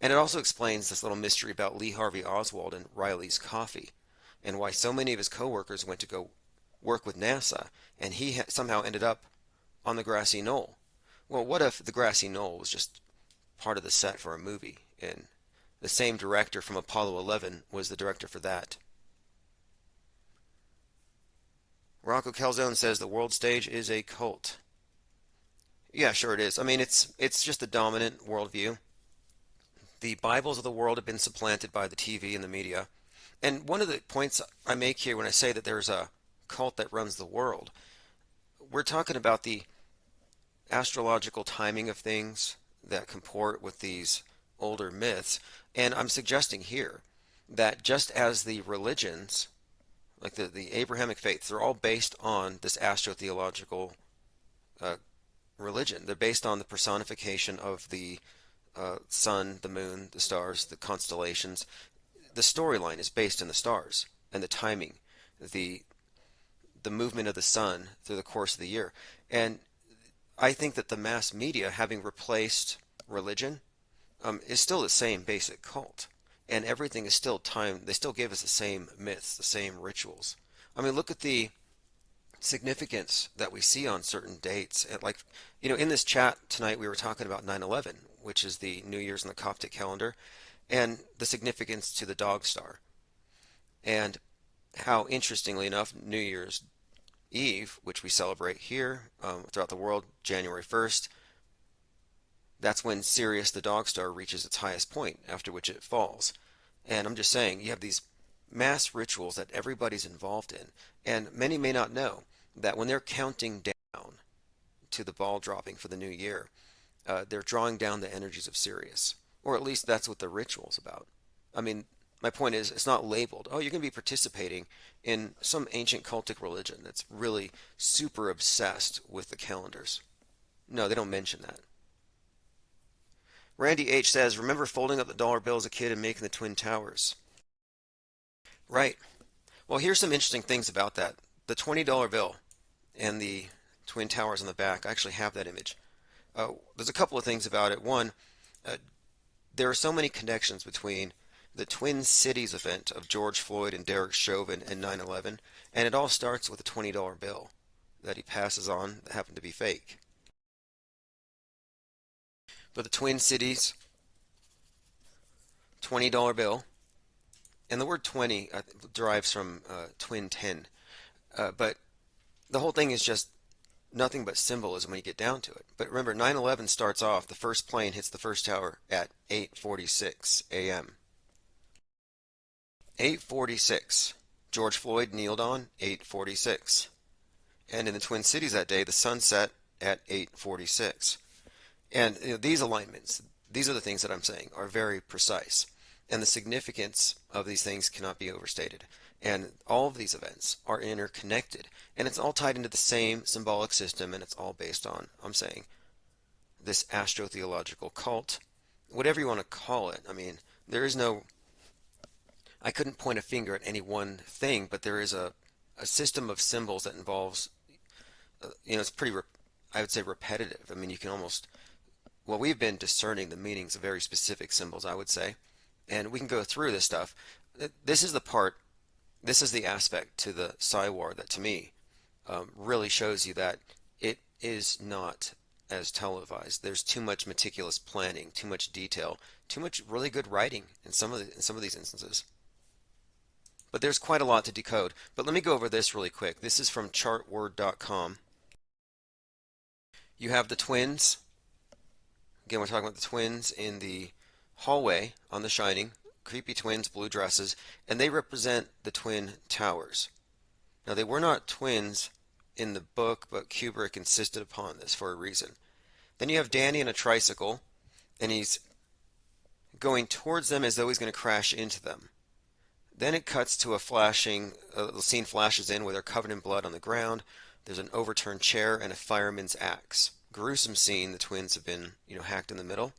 And it also explains this little mystery about Lee Harvey Oswald and Riley's Coffee, and why so many of his coworkers went to go work with NASA, and he somehow ended up on the grassy knoll. Well, what if the grassy knoll was just part of the set for a movie, and the same director from Apollo 11 was the director for that? Rocco Calzone says the world stage is a cult. Yeah, sure it is. It's just the dominant worldview. The Bibles of the world have been supplanted by the TV and the media. And one of the points I make here when I say that there's a cult that runs the world, we're talking about the astrological timing of things that comport with these older myths. And I'm suggesting here that just as the religions, like the Abrahamic faiths, they're all based on this astrotheological religion. They're based on the personification of the sun, the moon, the stars, the constellations. The storyline is based in the stars and the timing, the movement of the sun through the course of the year. And I think that the mass media, having replaced religion, is still the same basic cult. And everything is still timed. They still give us the same myths, the same rituals. Look at the significance that we see on certain dates. And in this chat tonight, we were talking about 9/11, which is the New Year's in the Coptic calendar, and the significance to the dog star. And how, interestingly enough, New Year's Eve, which we celebrate here throughout the world, January 1st, that's when Sirius the dog star reaches its highest point, after which it falls. And I'm just saying, you have these mass rituals that everybody's involved in, and many may not know that when they're counting down to the ball dropping for the new year, they're drawing down the energies of Sirius, or at least that's what the ritual's about. My point is, it's not labeled, oh, you're going to be participating in some ancient cultic religion that's really super obsessed with the calendars. No, they don't mention that. Randy H. says, remember folding up the dollar bill as a kid and making the Twin Towers? Right. Well, here's some interesting things about that. The $20 bill and the Twin Towers on the back, I actually have that image. There's a couple of things about it. One, there are so many connections between the Twin Cities event of George Floyd and Derek Chauvin and 9/11, and it all starts with a $20 bill that he passes on that happened to be fake. But the Twin Cities $20 bill, and the word 20 derives from twin 10, but the whole thing is just nothing but symbolism when you get down to it. But remember, 9/11 starts off, the first plane hits the first tower at 8:46 a.m. 8:46. George Floyd kneeled on 8:46. And in the Twin Cities that day, the sun set at 8:46. And these alignments, these are the things that I'm saying, are very precise. And the significance of these things cannot be overstated. And all of these events are interconnected. And it's all tied into the same symbolic system, and it's all based on, I'm saying, this astrotheological cult, whatever you want to call it. I mean, there is no, I couldn't point a finger at any one thing, but there is a system of symbols that involves, it's pretty, I would say, repetitive. I mean, you can almost, well, we've been discerning the meanings of very specific symbols, I would say, and we can go through this stuff. This is the part, this is the aspect to the Psy-War that, to me, really shows you that it is not as televised. There's too much meticulous planning, too much detail, too much really good writing in some of these instances. But there's quite a lot to decode. But let me go over this really quick. This is from chartword.com. You have the twins. Again, we're talking about the twins in the hallway on The Shining. Creepy twins, blue dresses, and they represent the Twin Towers. Now, they were not twins in the book, but Kubrick insisted upon this for a reason. Then you have Danny in a tricycle, and he's going towards them as though he's going to crash into them. Then it cuts to a flashing, the scene flashes in where they're covered in blood on the ground. There's an overturned chair and a fireman's axe. Gruesome scene. The twins have been, hacked in the middle.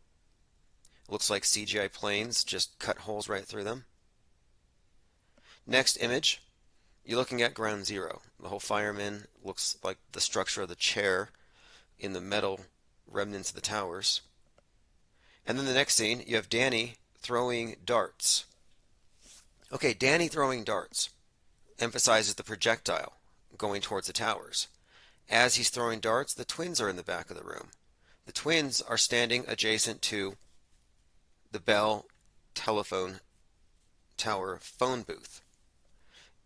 It looks like CGI planes just cut holes right through them. Next image, you're looking at ground zero. The whole fireman looks like the structure of the chair in the metal remnants of the towers. And then the next scene, you have Danny throwing darts. Okay, Danny throwing darts emphasizes the projectile going towards the towers. As he's throwing darts, the twins are in the back of the room. The twins are standing adjacent to the Bell telephone tower phone booth.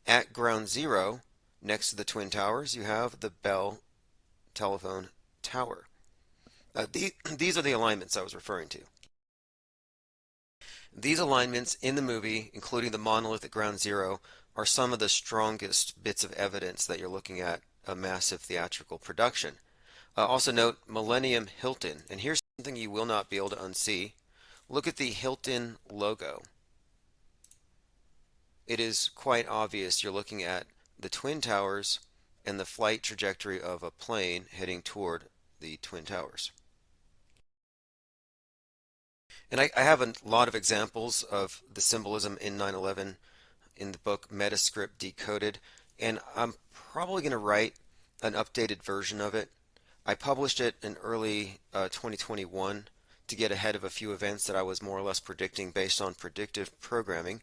At ground zero, next to the Twin Towers, you have the Bell telephone tower. These are the alignments I was referring to. These alignments in the movie, including the monolith at ground zero, are some of the strongest bits of evidence that you're looking at a massive theatrical production. Also note Millennium Hilton, and here's something you will not be able to unsee. Look at the Hilton logo. It is quite obvious you're looking at the Twin Towers and the flight trajectory of a plane heading toward the Twin Towers. And I have a lot of examples of the symbolism in 9/11 in the book Metascript Decoded, and I'm probably going to write an updated version of it. I published it in early 2021 to get ahead of a few events that I was more or less predicting based on predictive programming,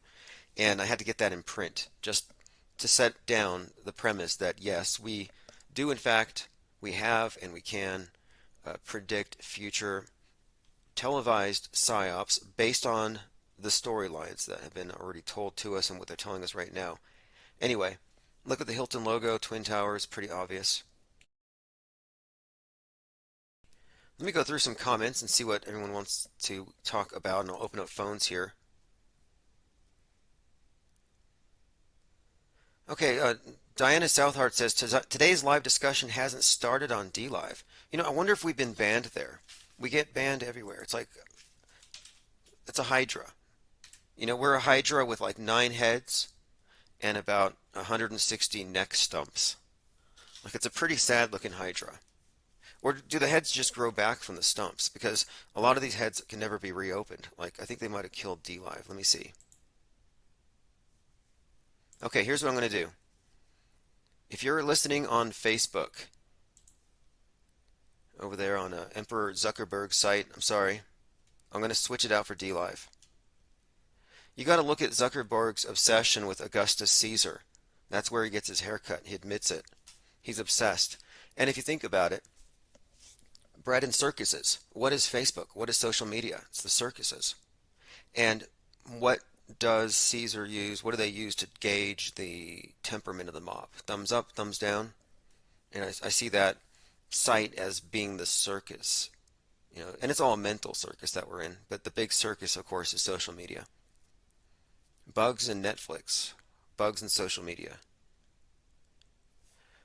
and I had to get that in print just to set down the premise that yes, we do in fact, we have and we can predict future televised psyops based on the storylines that have been already told to us and what they're telling us right now. Anyway, look at the Hilton logo, Twin Towers, pretty obvious. Let me go through some comments and see what everyone wants to talk about, and I'll open up phones here. Okay, Diana Southhart says, today's live discussion hasn't started on DLive. I wonder if we've been banned there. We get banned everywhere. It's like, it's a hydra. You know, we're a hydra with like 9 heads and about 160 neck stumps. Like, it's a pretty sad looking hydra. Or do the heads just grow back from the stumps? Because a lot of these heads can never be reopened. Like, I think they might have killed D-Live. Let me see. Okay, here's what I'm going to do. If you're listening on Facebook, over there on Emperor Zuckerberg's site, I'm sorry, I'm going to switch it out for D-Live. You got to look at Zuckerberg's obsession with Augustus Caesar. That's where he gets his haircut. He admits it. He's obsessed. And if you think about it, bread and circuses. What is Facebook? What is social media? It's the circuses. And what does Caesar use? What do they use to gauge the temperament of the mob? Thumbs up, thumbs down? And I see that site as being the circus. You know, and it's all a mental circus that we're in. But the big circus, of course, is social media. Bugs and Netflix. Bugs and social media.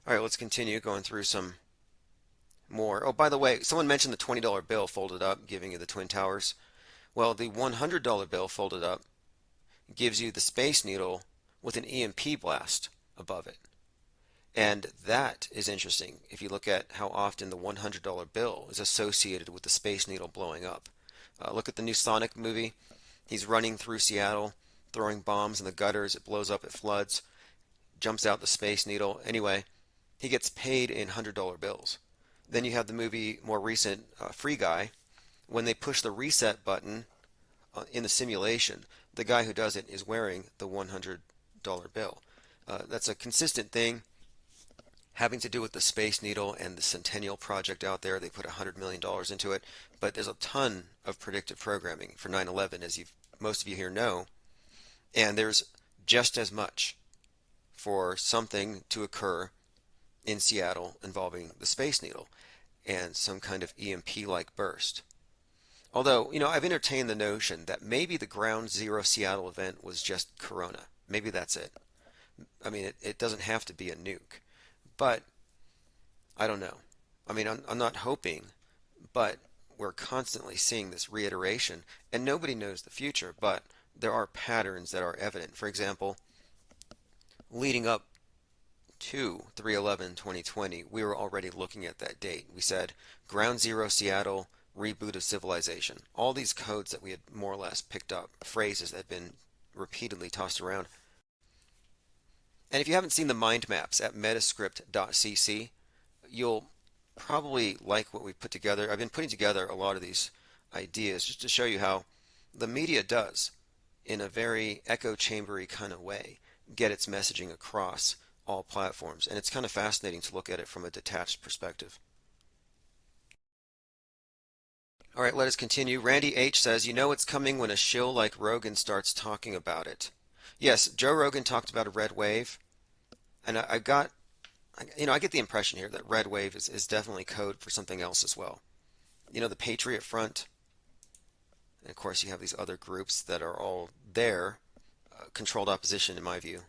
All right, let's continue going through some more. Oh, by the way, someone mentioned the $20 bill folded up, giving you the Twin Towers. Well, the $100 bill folded up gives you the Space Needle with an EMP blast above it. And that is interesting if you look at how often the $100 bill is associated with the Space Needle blowing up. Look at the new Sonic movie. He's running through Seattle, throwing bombs in the gutters. It blows up, it floods, jumps out the Space Needle. Anyway, he gets paid in $100 bills. Then you have the movie, more recent, Free Guy. When they push the reset button in the simulation, the guy who does it is wearing the $100 bill. That's a consistent thing having to do with the Space Needle and the Centennial Project out there. They put $100 million into it, but there's a ton of predictive programming for 9/11, as most of you here know, and there's just as much for something to occur in Seattle involving the Space Needle and some kind of EMP-like burst. Although, you know, I've entertained the notion that maybe the Ground Zero Seattle event was just Corona. Maybe that's it. I mean, it doesn't have to be a nuke. But I don't know. I mean, I'm not hoping, but we're constantly seeing this reiteration, and nobody knows the future, but there are patterns that are evident. For example, leading up to 3/11/2020, we were already looking at that date. We said Ground Zero Seattle, reboot of civilization. All these codes that we had more or less picked up, phrases that had been repeatedly tossed around. And if you haven't seen the mind maps at metascript.cc, you'll probably like what we put together. I've been putting together a lot of these ideas just to show you how the media does, in a very echo chambery kind of way, get its messaging across all platforms. And it's kind of fascinating to look at it from a detached perspective. All right, let us continue. Randy H. says, you know it's coming when a shill like Rogan starts talking about it. Yes, Joe Rogan talked about a red wave, and I get the impression here that red wave is definitely code for something else as well. You know, the Patriot Front, and of course you have these other groups that are all there, controlled opposition in my view.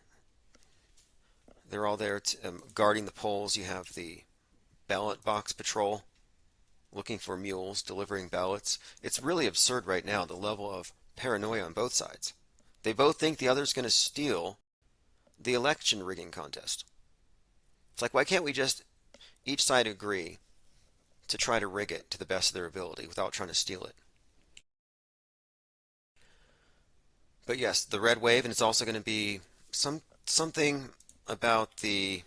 They're all there guarding the polls. You have the ballot box patrol, looking for mules, delivering ballots. It's really absurd right now, the level of paranoia on both sides. They both think the other's going to steal the election rigging contest. It's like, why can't we just each side agree to try to rig it to the best of their ability without trying to steal it? But yes, the red wave, and it's also going to be something about the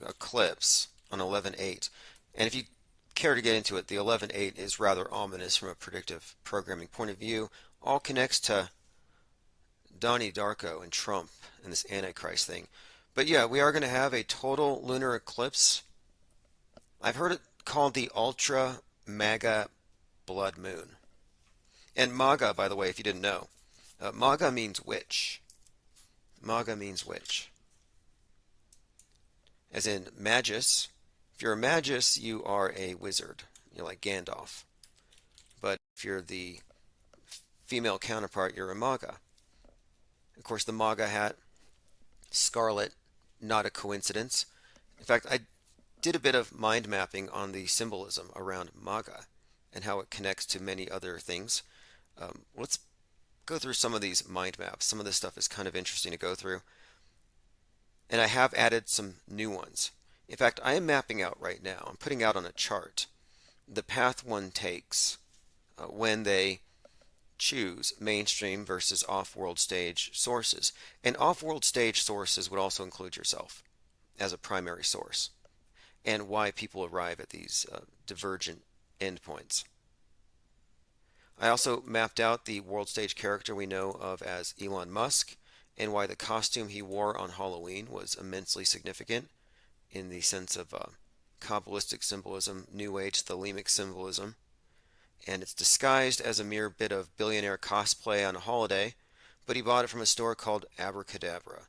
eclipse on 11/8. And if you care to get into it, the 11/8 is rather ominous from a predictive programming point of view. All connects to Donnie Darko and Trump and this Antichrist thing. But yeah, we are going to have a total lunar eclipse. I've heard it called the Ultra MAGA Blood Moon. And MAGA, by the way, if you didn't know, MAGA means witch. MAGA means witch. As in magus. If you're a magus, you are a wizard. You're like Gandalf. But if you're the female counterpart, you're a MAGA. Of course, the MAGA hat, scarlet, not a coincidence. In fact, I did a bit of mind mapping on the symbolism around MAGA and how it connects to many other things. Let's go through some of these mind maps. Some of this stuff is kind of interesting to go through. And I have added some new ones. In fact, I am mapping out right now, I'm putting out on a chart the path one takes when they choose mainstream versus off-world stage sources. And off-world stage sources would also include yourself as a primary source, and why people arrive at these divergent endpoints. I also mapped out the world stage character we know of as Elon Musk, and why the costume he wore on Halloween was immensely significant in the sense of Kabbalistic symbolism, New Age Thelemic symbolism, and it's disguised as a mere bit of billionaire cosplay on a holiday, but he bought it from a store called Abracadabra,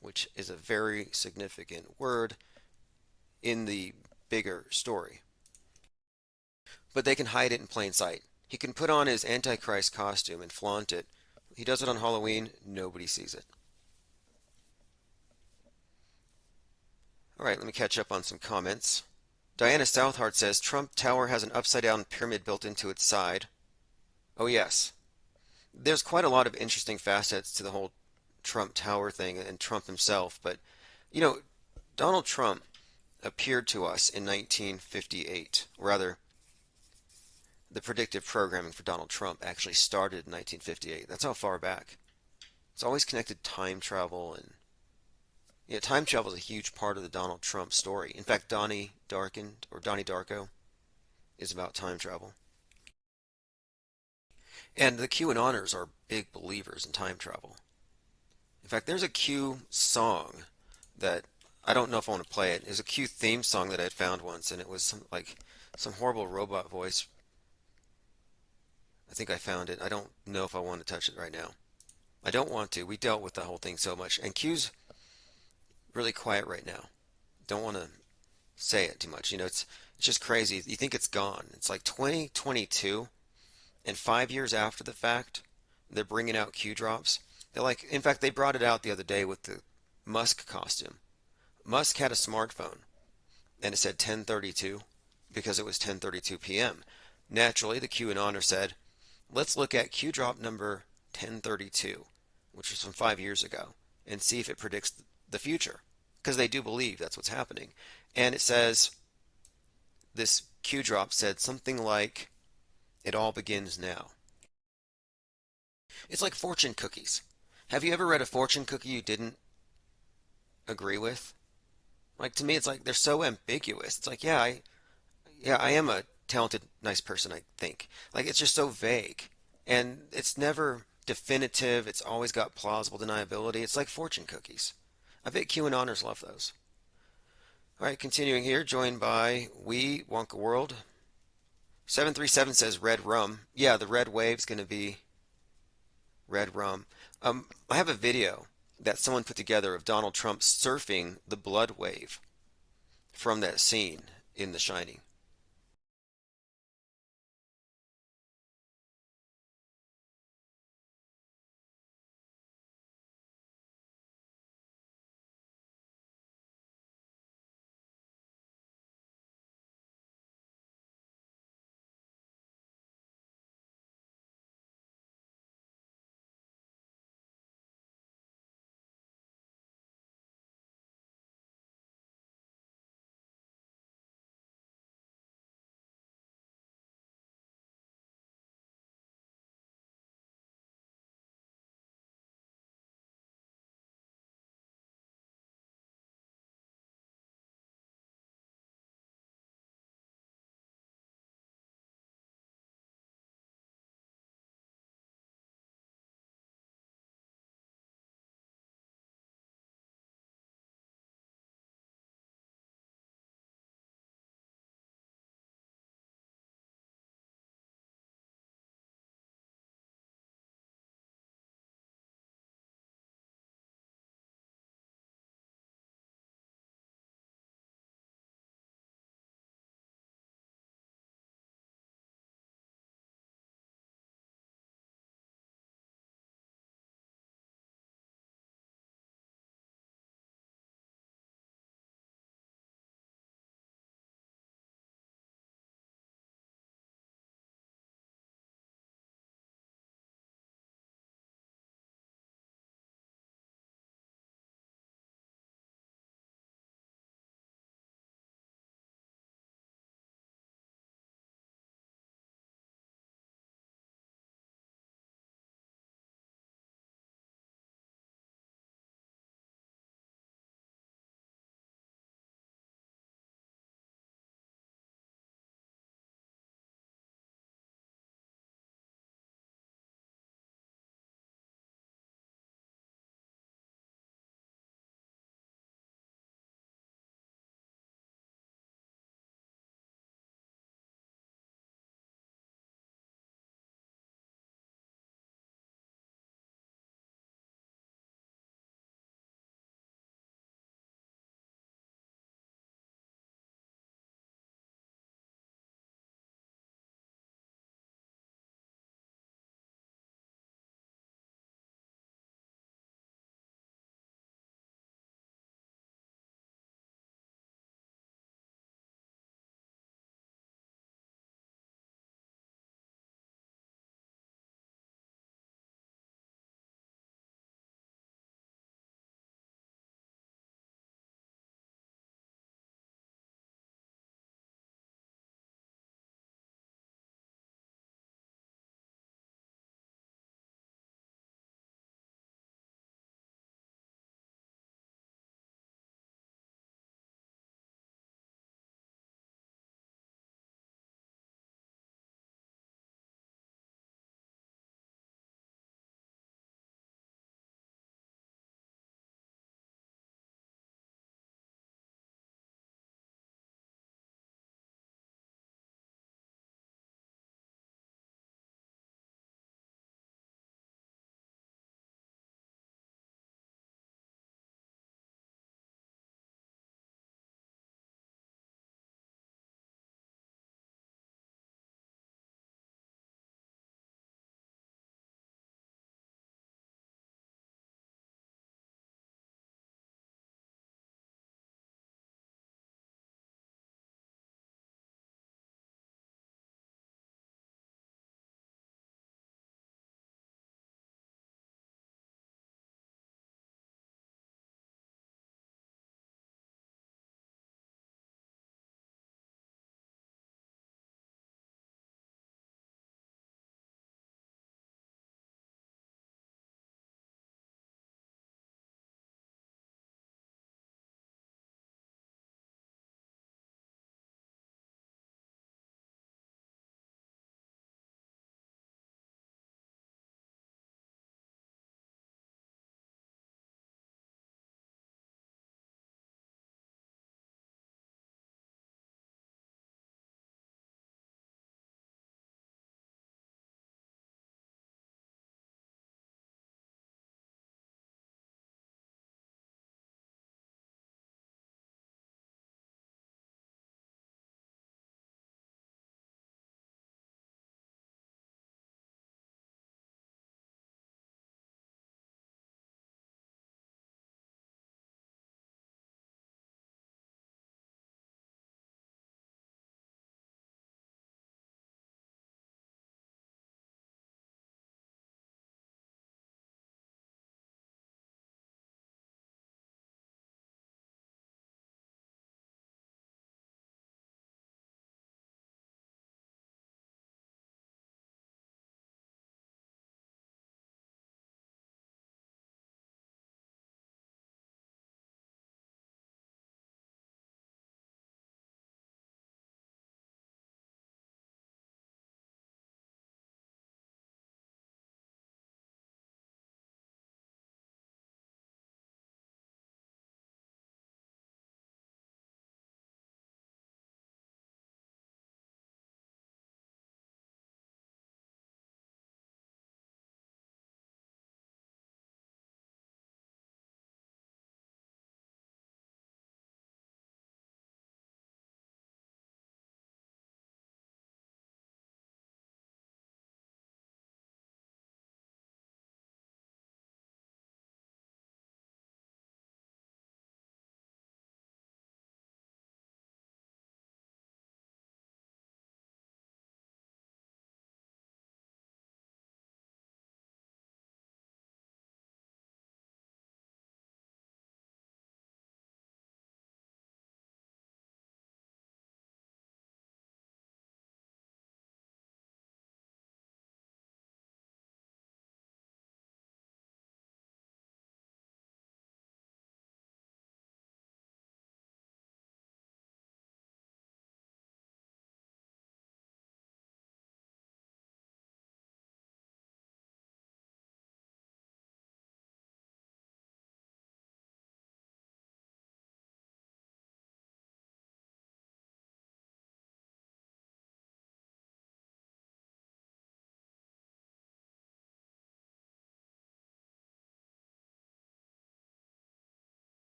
which is a very significant word in the bigger story. But they can hide it in plain sight. He can put on his Antichrist costume and flaunt it. He does it on Halloween, nobody sees it. Alright, let me catch up on some comments. Diana Southhart says, Trump Tower has an upside-down pyramid built into its side. Oh yes. There's quite a lot of interesting facets to the whole Trump Tower thing and Trump himself, but, you know, Donald Trump appeared to us in 1958. Rather, the predictive programming for Donald Trump actually started in 1958. That's how far back. It's always connected time travel, and time travel is a huge part of the Donald Trump story. In fact, Donnie Darko is about time travel. And the QAnoners are big believers in time travel. In fact, there's a Q song that I don't know if I want to play it. There's a Q theme song that I had found once, and it was some horrible robot voice. I think I found it. I don't know if I want to touch it right now. I don't want to. We dealt with the whole thing so much. And Q's really quiet right now. Don't want to say it too much. It's just crazy. You think it's gone. It's like 2022, and 5 years after the fact, they're bringing out Q drops. In fact, they brought it out the other day with the Musk costume. Musk had a smartphone, and it said 10:32 because it was 10:32 p.m. Naturally, the QAnoner said, let's look at Q drop number 1032, which was from 5 years ago, and see if it predicts the future, because they do believe that's what's happening. And it says, this Q drop said something like, it all begins now. It's like fortune cookies. Have you ever read a fortune cookie you didn't agree with? Like, to me, it's like they're so ambiguous. It's like, I am a talented, nice person, I think. Like, it's just so vague. And it's never definitive. It's always got plausible deniability. It's like fortune cookies. I bet QAnoners love those. Alright, continuing here, joined by Wonka World. 737 says red rum. Yeah, the red wave's going to be red rum. I have a video that someone put together of Donald Trump surfing the blood wave from that scene in The Shining.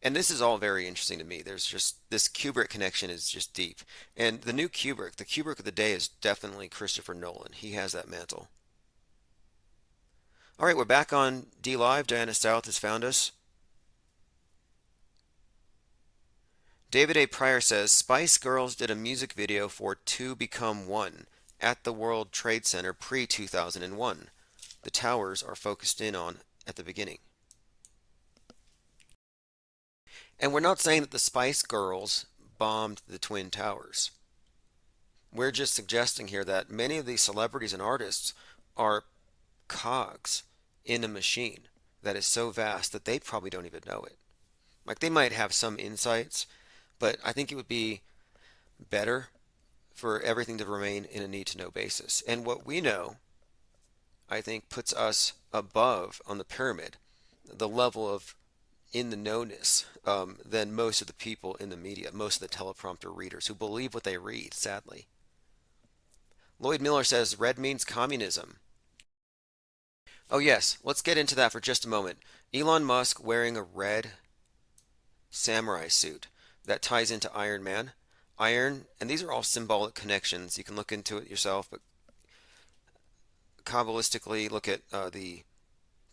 And this is all very interesting to me. There's just this Kubrick connection is just deep. And the new Kubrick, the Kubrick of the day is definitely Christopher Nolan. He has that mantle. All right, we're back on D Live. Diana South has found us. David A. Pryor says Spice Girls did a music video for Two Become One at the World Trade Center pre-2001. The towers are focused in on at the beginning. And we're not saying that the Spice Girls bombed the Twin Towers. We're just suggesting here that many of these celebrities and artists are cogs in a machine that is so vast that they probably don't even know it. Like, they might have some insights, but I think it would be better for everything to remain in a need-to-know basis. And what we know, I think, puts us above on the pyramid, the level of in the knownness than most of the people in the media, most of the teleprompter readers who believe what they read, sadly. Lloyd Miller says red means communism. Oh yes, let's get into that for just a moment. Elon Musk wearing a red samurai suit. That ties into Iron Man. Iron, and these are all symbolic connections. You can look into it yourself, but Kabbalistically, look at the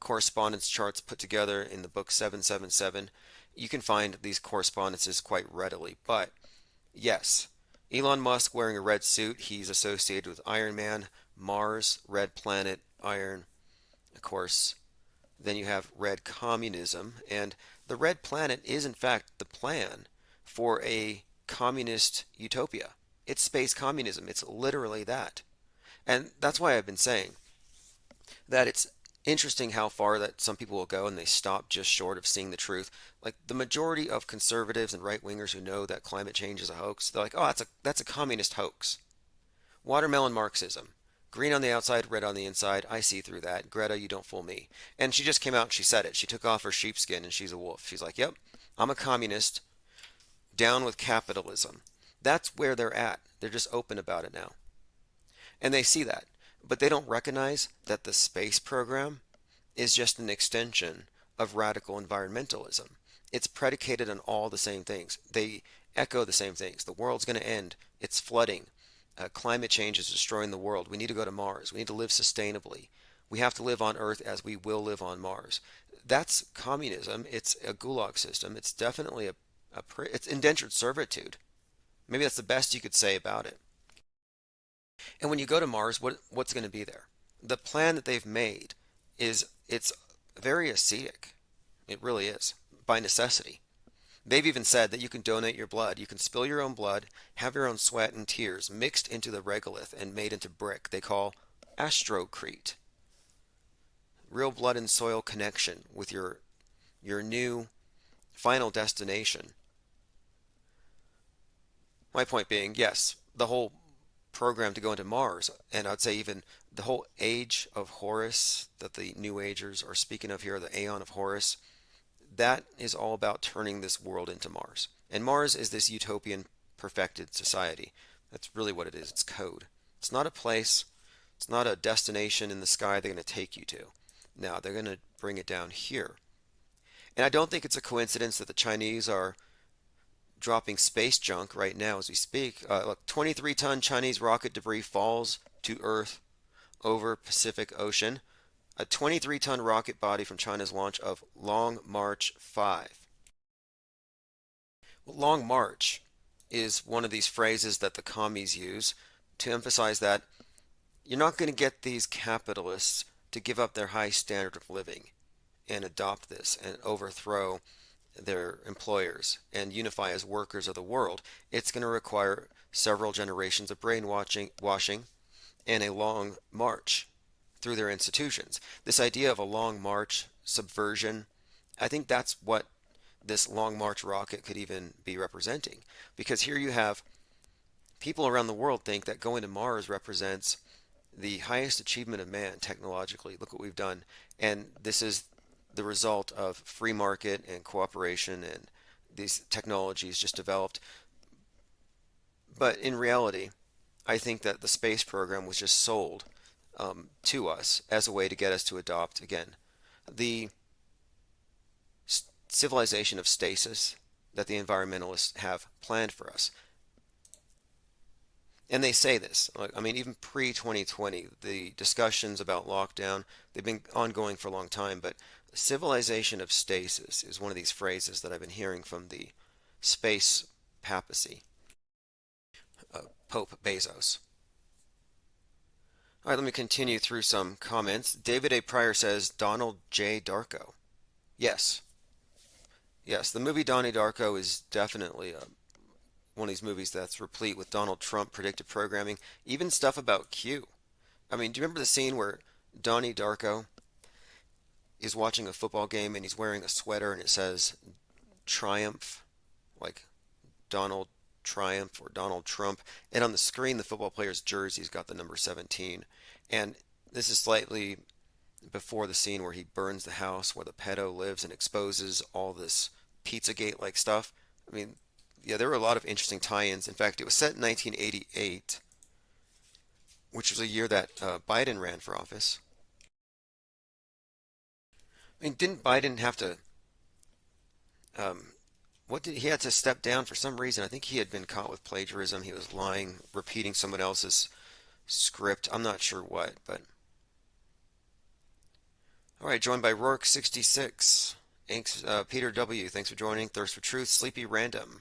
correspondence charts put together in the book 777. You can find these correspondences quite readily. But yes, Elon Musk wearing a red suit, he's associated with Iron Man, Mars, red planet, iron, of course. Then you have red communism, and the red planet is in fact the plan for a communist utopia. It's space communism. It's literally that. And that's why I've been saying that it's interesting how far that some people will go and they stop just short of seeing the truth. Like the majority of conservatives and right-wingers who know that climate change is a hoax, they're like, oh, that's a communist hoax. Watermelon Marxism. Green on the outside, red on the inside. I see through that. Greta, you don't fool me. And she just came out and she said it. She took off her sheepskin and she's a wolf. She's like, yep, I'm a communist. Down with capitalism. That's where they're at. They're just open about it now. And they see that. But they don't recognize that the space program is just an extension of radical environmentalism. It's predicated on all the same things. They echo the same things. The world's going to end. It's flooding. Climate change is destroying the world. We need to go to Mars. We need to live sustainably. We have to live on Earth as we will live on Mars. That's communism. It's a gulag system. It's definitely it's indentured servitude. Maybe that's the best you could say about it. And when you go to Mars, what's going to be there? The plan that they've made it's very ascetic. It really is, by necessity. They've even said that you can donate your blood. You can spill your own blood, have your own sweat and tears mixed into the regolith and made into brick they call astrocrete. Real blood and soil connection with your new final destination. My point being, yes, the whole program to go into Mars, and I'd say even the whole age of Horus that the New Agers are speaking of here, the Aeon of Horus, that is all about turning this world into Mars. And Mars is this utopian perfected society. That's really what it is. It's code. It's not a place. It's not a destination in the sky they're going to take you to. Now, they're going to bring it down here. And I don't think it's a coincidence that the Chinese are dropping space junk right now as we speak. Look, 23-ton Chinese rocket debris falls to Earth over Pacific Ocean. A 23-ton rocket body from China's launch of Long March 5. Well, Long March is one of these phrases that the commies use to emphasize that you're not going to get these capitalists to give up their high standard of living and adopt this and overthrow their employers and unify as workers of the world. It's going to require several generations of brainwashing and a long march through their institutions. This idea of a long march, subversion, I think that's what this Long March rocket could even be representing. Because here you have people around the world think that going to Mars represents the highest achievement of man technologically. Look what we've done. And this is the result of free market and cooperation and these technologies just developed. But in reality, I think that the space program was just sold to us as a way to get us to adopt, again, the civilization of stasis that the environmentalists have planned for us. And they say this, I mean, even pre-2020, the discussions about lockdown, they've been ongoing for a long time, but civilization of stasis is one of these phrases that I've been hearing from the space papacy, Pope Bezos. All right, let me continue through some comments. David A. Pryor says, Donald J. Darko. Yes. Yes, the movie Donnie Darko is definitely one of these movies that's replete with Donald Trump predictive programming, even stuff about Q. I mean, do you remember the scene where Donnie Darko is watching a football game and he's wearing a sweater and it says Triumph, like Donald Triumph or Donald Trump, and on the screen the football player's jersey's got the number 17. And this is slightly before the scene where he burns the house where the pedo lives and exposes all this Pizzagate-like stuff. I mean, yeah, there were a lot of interesting tie-ins. In fact, it was set in 1988, which was a year that Biden ran for office. I mean, didn't Biden have to, he had to step down for some reason. I think he had been caught with plagiarism. He was lying, repeating someone else's script. I'm not sure what, but. All right, joined by Rourke66. Thanks, Peter W., thanks for joining. Thirst for Truth, Sleepy Random.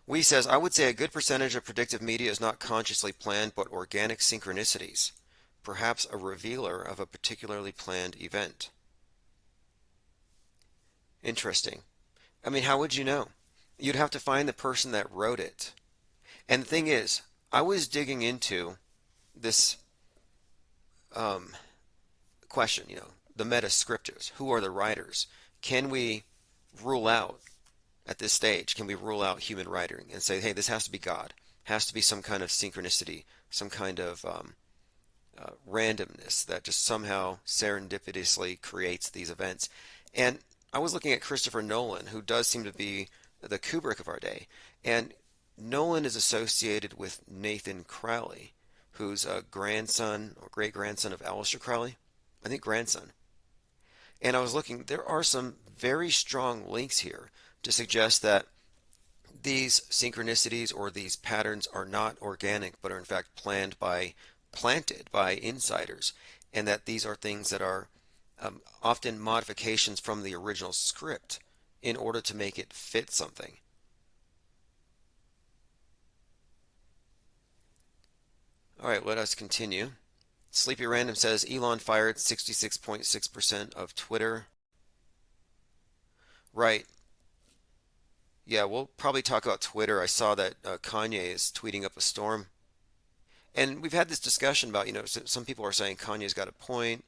Wee says, I would say a good percentage of predictive media is not consciously planned, but organic synchronicities, perhaps a revealer of a particularly planned event. Interesting. I mean, how would you know? You'd have to find the person that wrote it. And the thing is, I was digging into this question, the meta scripters. Who are the writers? Can we rule out, at this stage, can we rule out human writing and say, hey, this has to be God, has to be some kind of synchronicity, some kind of randomness that just somehow serendipitously creates these events? And I was looking at Christopher Nolan, who does seem to be the Kubrick of our day, and Nolan is associated with Nathan Crowley, who's a grandson or great-grandson of Aleister Crowley. I think grandson. And I was looking, there are some very strong links here to suggest that these synchronicities or these patterns are not organic, but are in fact planted by insiders, and that these are things that are often modifications from the original script in order to make it fit something. All right, let us continue. Sleepy Random says Elon fired 66.6% of Twitter. Right. Yeah, we'll probably talk about Twitter. I saw that Kanye is tweeting up a storm. And we've had this discussion about, some people are saying Kanye's got a point.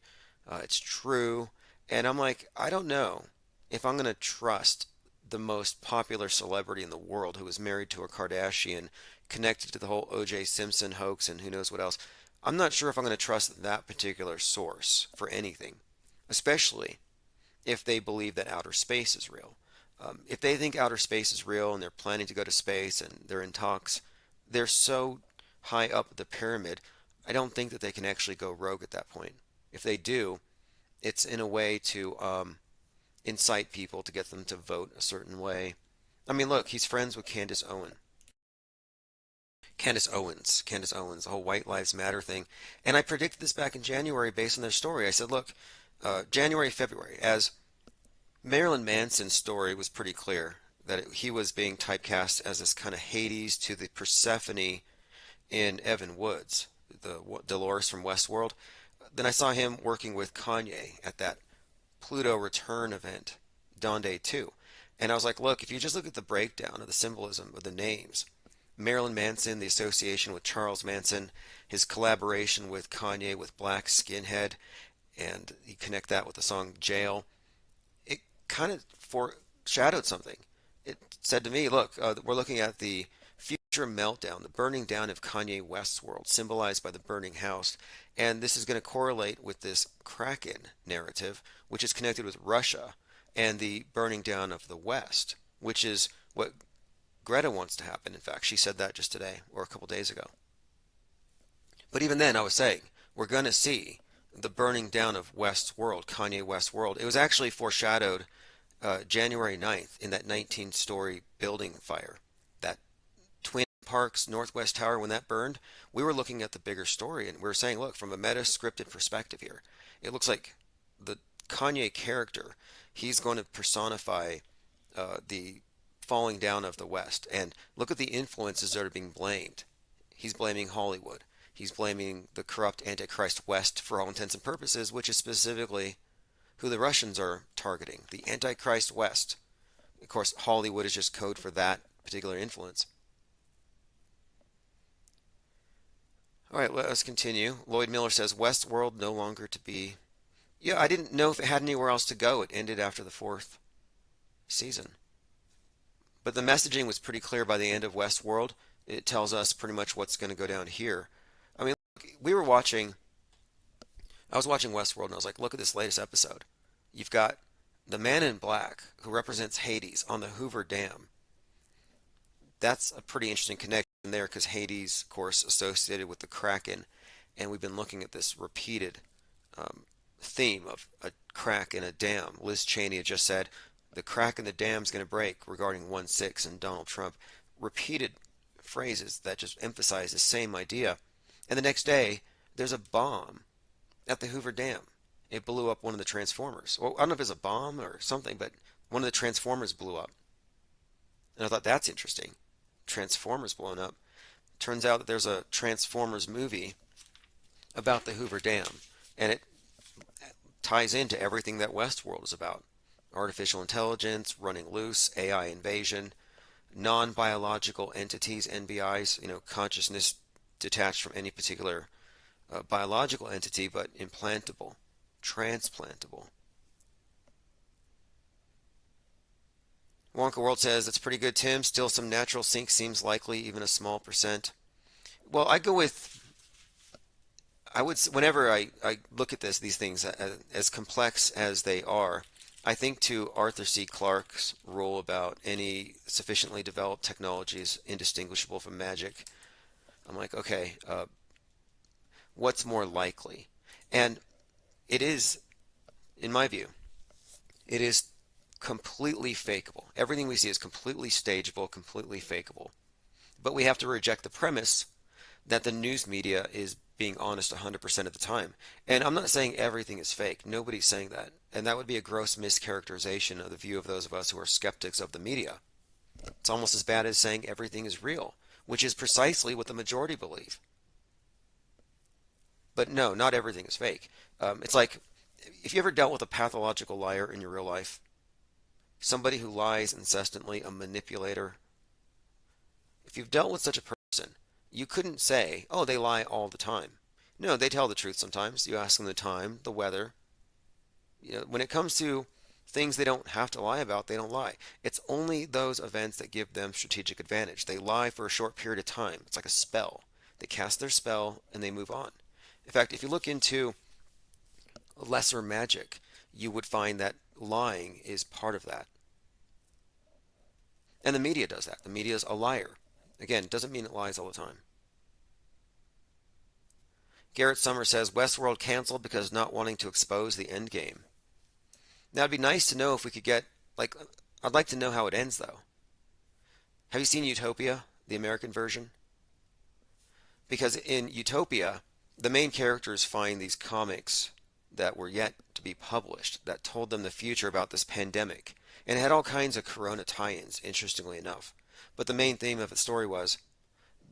It's true. And I'm like, I don't know if I'm going to trust the most popular celebrity in the world who is married to a Kardashian, connected to the whole O.J. Simpson hoax and who knows what else. I'm not sure if I'm going to trust that particular source for anything, especially if they believe that outer space is real. If they think outer space is real and they're planning to go to space and they're in talks, they're so high up the pyramid, I don't think that they can actually go rogue at that point. If they do, it's in a way to incite people to get them to vote a certain way. I mean, look, he's friends with Candace Owens, the whole White Lives Matter thing. And I predicted this back in January based on their story. I said, look, January, February, as Marilyn Manson's story was pretty clear that he was being typecast as this kind of Hades to the Persephone in Evan Woods, the Dolores from Westworld. Then I saw him working with Kanye at that Pluto Return event, Dawn Day 2. And I was like, look, if you just look at the breakdown of the symbolism of the names, Marilyn Manson, the association with Charles Manson, his collaboration with Kanye with Black Skinhead, and you connect that with the song Jail, it kind of foreshadowed something. It said to me, look, we're looking at the future meltdown, the burning down of Kanye West's world, symbolized by the burning house. And this is going to correlate with this Kraken narrative, which is connected with Russia and the burning down of the West, which is what Greta wants to happen. In fact, she said that just today or a couple days ago. But even then, I was saying, we're going to see the burning down of Westworld, Kanye Westworld. It was actually foreshadowed January 9th in that 19-story building fire. That Twin Parks Northwest Tower, when that burned, we were looking at the bigger story, and we were saying, look, from a meta-scripted perspective here, it looks like the Kanye character, he's going to personify the falling down of the West. And look at the influences that are being blamed. He's blaming Hollywood. He's blaming the corrupt Antichrist West for all intents and purposes, which is specifically who the Russians are targeting, the Antichrist West. Of course, Hollywood is just code for that particular influence. All right, let us continue. Lloyd Miller says, Westworld no longer to be... Yeah, I didn't know if it had anywhere else to go. It ended after the 4th season. But the messaging was pretty clear by the end of Westworld. It tells us pretty much what's going to go down here. I mean, I was watching Westworld and I was like, look at this latest episode. You've got the man in black who represents Hades on the Hoover Dam. That's a pretty interesting connection there because Hades, of course, associated with the Kraken. And we've been looking at this repeated theme of a crack in a dam. Liz Cheney had just said, the crack in the dam is going to break regarding 1-6 and Donald Trump. Repeated phrases that just emphasize the same idea. And the next day, there's a bomb at the Hoover Dam. It blew up one of the transformers. Well, I don't know if it's a bomb or something, but one of the transformers blew up. And I thought, that's interesting. Transformers blown up. Turns out that there's a Transformers movie about the Hoover Dam. And it ties into everything that Westworld is about. Artificial intelligence, running loose, AI invasion, non-biological entities, NBIs, consciousness detached from any particular biological entity, but implantable, transplantable. Wonka World says, that's pretty good, Tim. Still some natural sync seems likely, even a small percent. Well, whenever I look at these things, as complex as they are, I think to Arthur C. Clarke's rule about any sufficiently developed technology is indistinguishable from magic. I'm like, okay, what's more likely? And it is, in my view, it is completely fakeable. Everything we see is completely stageable, completely fakeable. But we have to reject the premise that the news media is being honest 100% of the time. And I'm not saying everything is fake. Nobody's saying that. And that would be a gross mischaracterization of the view of those of us who are skeptics of the media. It's almost as bad as saying everything is real, which is precisely what the majority believe. But no, not everything is fake. It's like, if you ever dealt with a pathological liar in your real life, somebody who lies incessantly, a manipulator, if you've dealt with such a person, you couldn't say, oh, they lie all the time. No, they tell the truth sometimes. You ask them the time, the weather. When it comes to things they don't have to lie about, they don't lie. It's only those events that give them strategic advantage. They lie for a short period of time. It's like a spell. They cast their spell and they move on. In fact, if you look into lesser magic, you would find that lying is part of that. And the media does that. The media is a liar. Again, doesn't mean it lies all the time. Garrett Summer says, Westworld canceled because not wanting to expose the end game. Now, it'd be nice to know if we could get, I'd like to know how it ends, though. Have you seen Utopia, the American version? Because in Utopia, the main characters find these comics that were yet to be published that told them the future about this pandemic. And it had all kinds of corona tie-ins, interestingly enough. But the main theme of the story was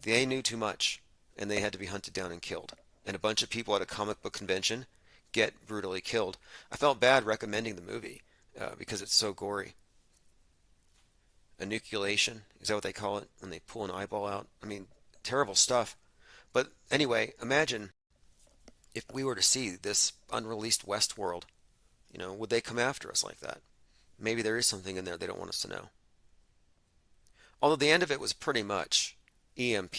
they knew too much, and they had to be hunted down and killed. And a bunch of people at a comic book convention get brutally killed. I felt bad recommending the movie because it's so gory. Enuculation, is that what they call it? When they pull an eyeball out? I mean, terrible stuff. But anyway, imagine if we were to see this unreleased Westworld, would they come after us like that? Maybe there is something in there they don't want us to know. Although the end of it was pretty much EMP.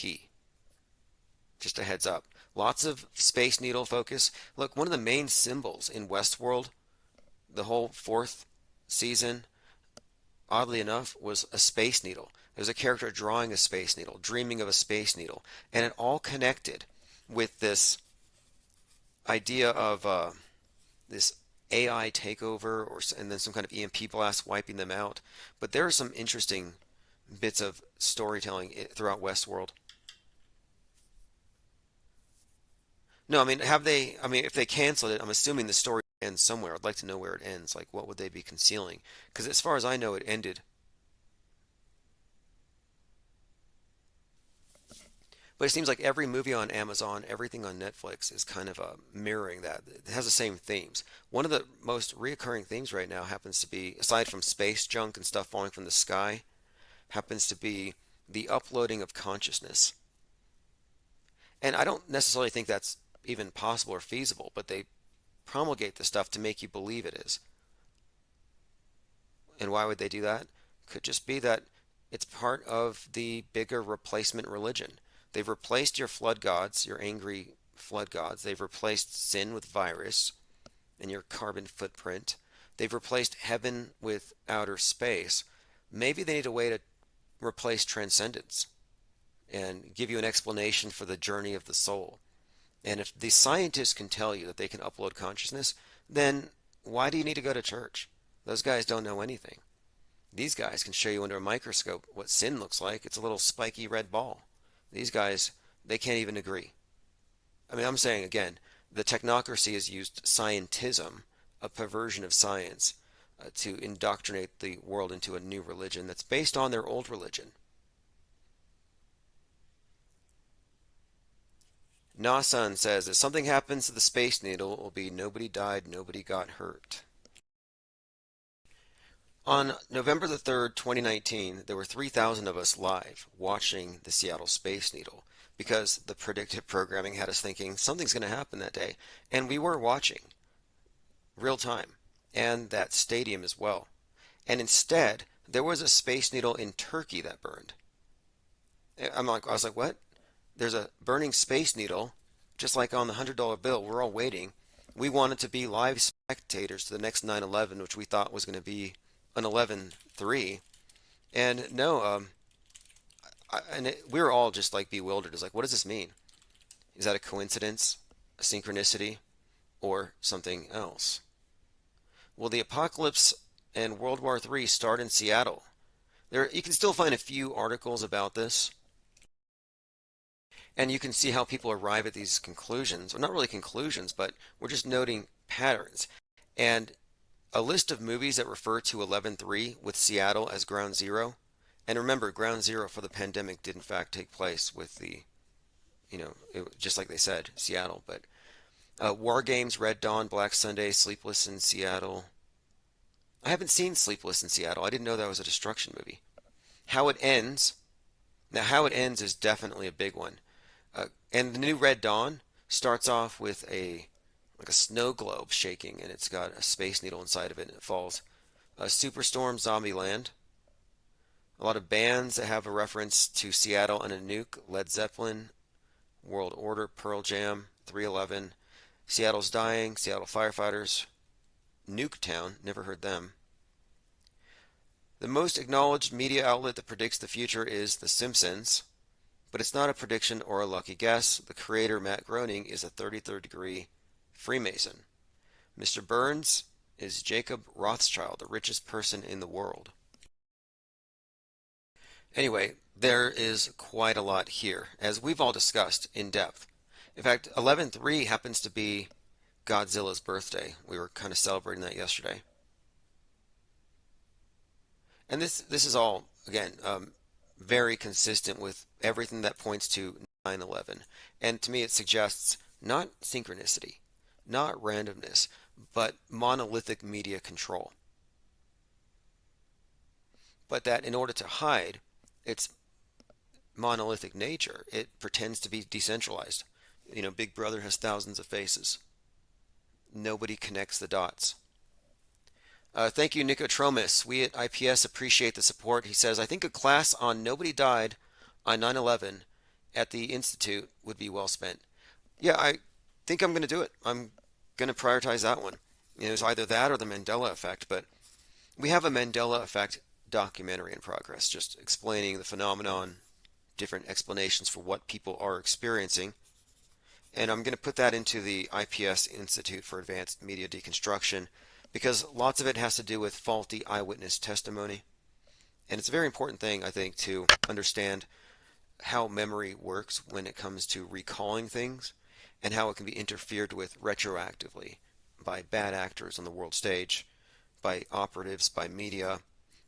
Just a heads up. Lots of Space Needle focus. Look, one of the main symbols in Westworld, the whole 4th season, oddly enough, was a Space Needle. There's a character drawing a Space Needle, dreaming of a Space Needle. And it all connected with this idea of this AI takeover, and then some kind of EMP blast wiping them out. But there are some interesting bits of storytelling throughout Westworld. No, I mean, have they? I mean, if they canceled it, I'm assuming the story ends somewhere. I'd like to know where it ends. Like, what would they be concealing? Because as far as I know, it ended. But it seems like every movie on Amazon, everything on Netflix is kind of mirroring that. It has the same themes. One of the most reoccurring themes right now happens to be, aside from space junk and stuff falling from the sky, happens to be the uploading of consciousness. And I don't necessarily think that's even possible or feasible, but they promulgate the stuff to make you believe it is. And why would they do that? Could just be that it's part of the bigger replacement religion. They've replaced your flood gods, your angry flood gods. They've replaced sin with virus and your carbon footprint. They've replaced heaven with outer space. Maybe they need a way to replace transcendence and give you an explanation for the journey of the soul. And if the scientists can tell you that they can upload consciousness, then why do you need to go to church? Those guys don't know anything. These guys can show you under a microscope what sin looks like. It's a little spiky red ball. These guys, they can't even agree. I mean, I'm saying again, the technocracy has used scientism, a perversion of science, to indoctrinate the world into a new religion that's based on their old religion. Nasan says, if something happens to the Space Needle, it will be nobody died, nobody got hurt. On November the 3rd, 2019, there were 3,000 of us live watching the Seattle Space Needle because the predictive programming had us thinking something's going to happen that day. And we were watching real time, and that stadium as well. And instead, there was a Space Needle in Turkey that burned. I was like, what? There's a burning Space Needle, just like on the $100 bill. We're all waiting. We wanted to be live spectators to the next 9/11, which we thought was going to be an 11/3, and no, we were all just like bewildered. It's like, what does this mean? Is that a coincidence, a synchronicity, or something else? Well, the apocalypse and World War III start in Seattle. You can still find a few articles about this, and you can see how people arrive at these conclusions, or not really conclusions, but we're just noting patterns. And a list of movies that refer to 11/3 with Seattle as ground zero. And remember, ground zero for the pandemic did in fact take place with just like they said, Seattle. But War Games, Red Dawn, Black Sunday, Sleepless in Seattle. I haven't seen Sleepless in Seattle. I didn't know that was a destruction movie. How It Ends. Now, How It Ends is definitely a big one. And the new Red Dawn starts off with like a snow globe shaking, and it's got a Space Needle inside of it, and it falls. Superstorm, Zombieland. A lot of bands that have a reference to Seattle and a NUKE: Led Zeppelin, World Order, Pearl Jam, 311. Seattle's Dying, Seattle Firefighters, Nuketown, never heard them. The most acknowledged media outlet that predicts the future is The Simpsons, but it's not a prediction or a lucky guess. The creator, Matt Groening, is a 33rd degree Freemason. Mr. Burns is Jacob Rothschild, the richest person in the world. Anyway, there is quite a lot here, as we've all discussed in depth. In fact, 11/3 happens to be Godzilla's birthday. We were kind of celebrating that yesterday. And this is all, again, very consistent with everything that points to 9/11. And to me, it suggests not synchronicity, not randomness, but monolithic media control. But that in order to hide its monolithic nature, it pretends to be decentralized. Big Brother has thousands of faces. Nobody connects the dots. Thank you, Nicotromus. We at IPS appreciate the support. He says, I think a class on Nobody Died on 9/11 at the Institute would be well spent. Yeah, I think I'm going to do it. I'm going to prioritize that one. It's either that or the Mandela Effect, but we have a Mandela Effect documentary in progress, just explaining the phenomenon, different explanations for what people are experiencing. And I'm going to put that into the IPS Institute for Advanced Media Deconstruction because lots of it has to do with faulty eyewitness testimony. And it's a very important thing, I think, to understand how memory works when it comes to recalling things and how it can be interfered with retroactively by bad actors on the world stage, by operatives, by media.